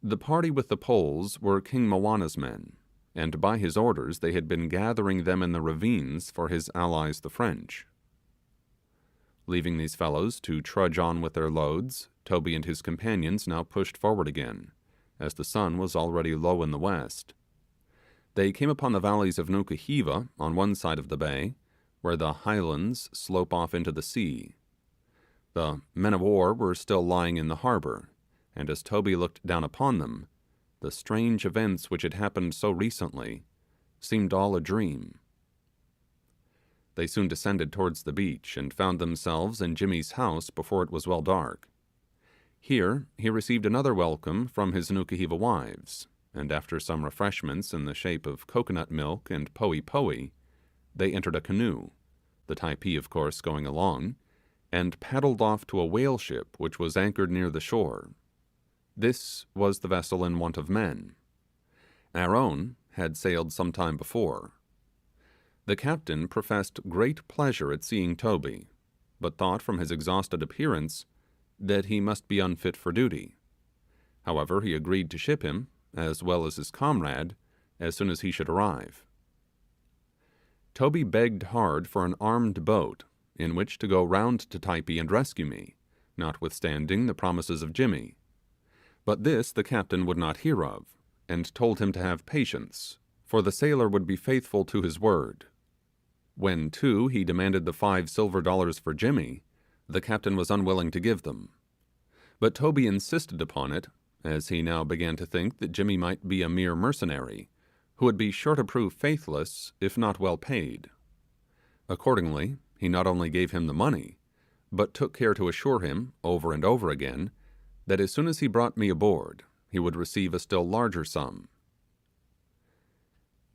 The party with the poles were King Moana's men, and by his orders they had been gathering them in the ravines for his allies the French. Leaving these fellows to trudge on with their loads, Toby and his companions now pushed forward again, as the sun was already low in the west. They came upon the valleys of Nukuhiva on one side of the bay, where the highlands slope off into the sea. The men of war were still lying in the harbour, and as Toby looked down upon them, the strange events which had happened so recently seemed all a dream. They soon descended towards the beach, and found themselves in Jimmy's house before it was well dark. Here he received another welcome from his Nukuhiva wives, and after some refreshments in the shape of coconut milk and poe, they entered a canoe, the Typee of course going along, and paddled off to a whale ship which was anchored near the shore. This was the vessel in want of men. Our own had sailed some time before. The captain professed great pleasure at seeing Toby, but thought from his exhausted appearance that he must be unfit for duty. However, he agreed to ship him, as well as his comrade, as soon as he should arrive. Toby begged hard for an armed boat in which to go round to Typee and rescue me, notwithstanding the promises of Jimmy. But this the captain would not hear of, and told him to have patience, for the sailor would be faithful to his word. When, too, he demanded the $5 for Jimmy, the captain was unwilling to give them. But Toby insisted upon it, as he now began to think that Jimmy might be a mere mercenary, who would be sure to prove faithless if not well paid. Accordingly, he not only gave him the money, but took care to assure him, over and over again, that as soon as he brought me aboard, he would receive a still larger sum.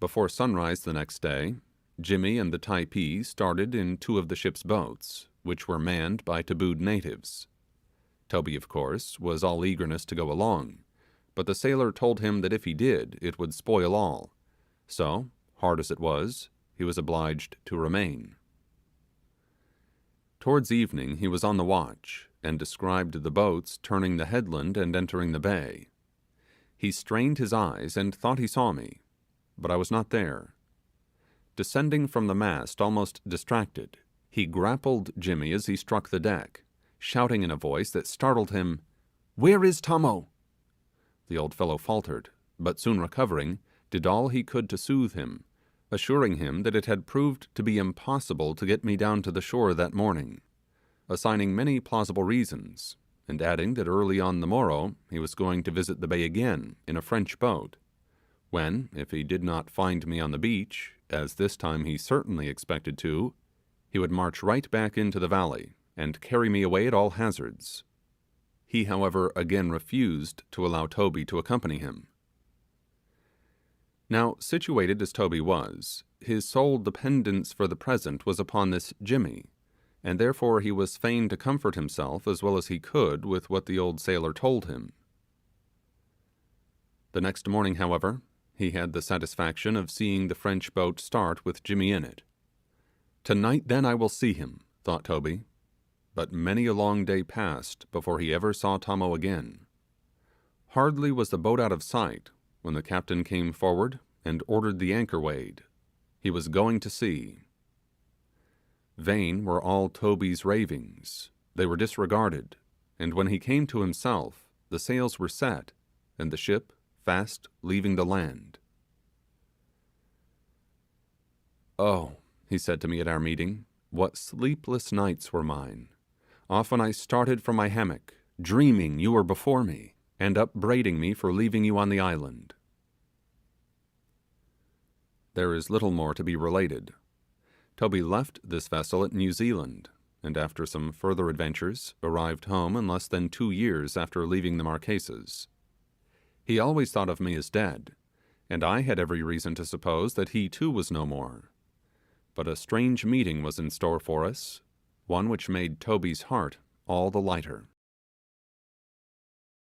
Before sunrise the next day, Jimmy and the Typee started in two of the ship's boats, which were manned by tabooed natives. Toby, of course, was all eagerness to go along, but the sailor told him that if he did, it would spoil all, so, hard as it was, he was obliged to remain. Towards evening he was on the watch, and described the boats turning the headland and entering the bay. He strained his eyes and thought he saw me, but I was not there. Descending from the mast almost distracted, he grappled Jimmy as he struck the deck, shouting in a voice that startled him, "Where is Tomo?" The old fellow faltered, but soon recovering, did all he could to soothe him, assuring him that it had proved to be impossible to get me down to the shore that morning, assigning many plausible reasons, and adding that early on the morrow he was going to visit the bay again in a French boat, when, if he did not find me on the beach, as this time he certainly expected to, he would march right back into the valley and carry me away at all hazards. He, however, again refused to allow Toby to accompany him. Now, situated as Toby was, his sole dependence for the present was upon this Jimmy, and therefore he was fain to comfort himself as well as he could with what the old sailor told him. The next morning, however, he had the satisfaction of seeing the French boat start with Jimmy in it. Tonight then I will see him, thought Toby, but many a long day passed before he ever saw Tommo again. Hardly was the boat out of sight when the captain came forward and ordered the anchor weighed. He was going to sea. Vain were all Toby's ravings, they were disregarded, and when he came to himself, the sails were set, and the ship fast leaving the land. "Oh," he said to me at our meeting, "what sleepless nights were mine! Often I started from my hammock, dreaming you were before me, and upbraiding me for leaving you on the island." There is little more to be related. Toby left this vessel at New Zealand, and after some further adventures, arrived home in less than 2 years after leaving the Marquesas. He always thought of me as dead, and I had every reason to suppose that he too was no more. But a strange meeting was in store for us, one which made Toby's heart all the lighter.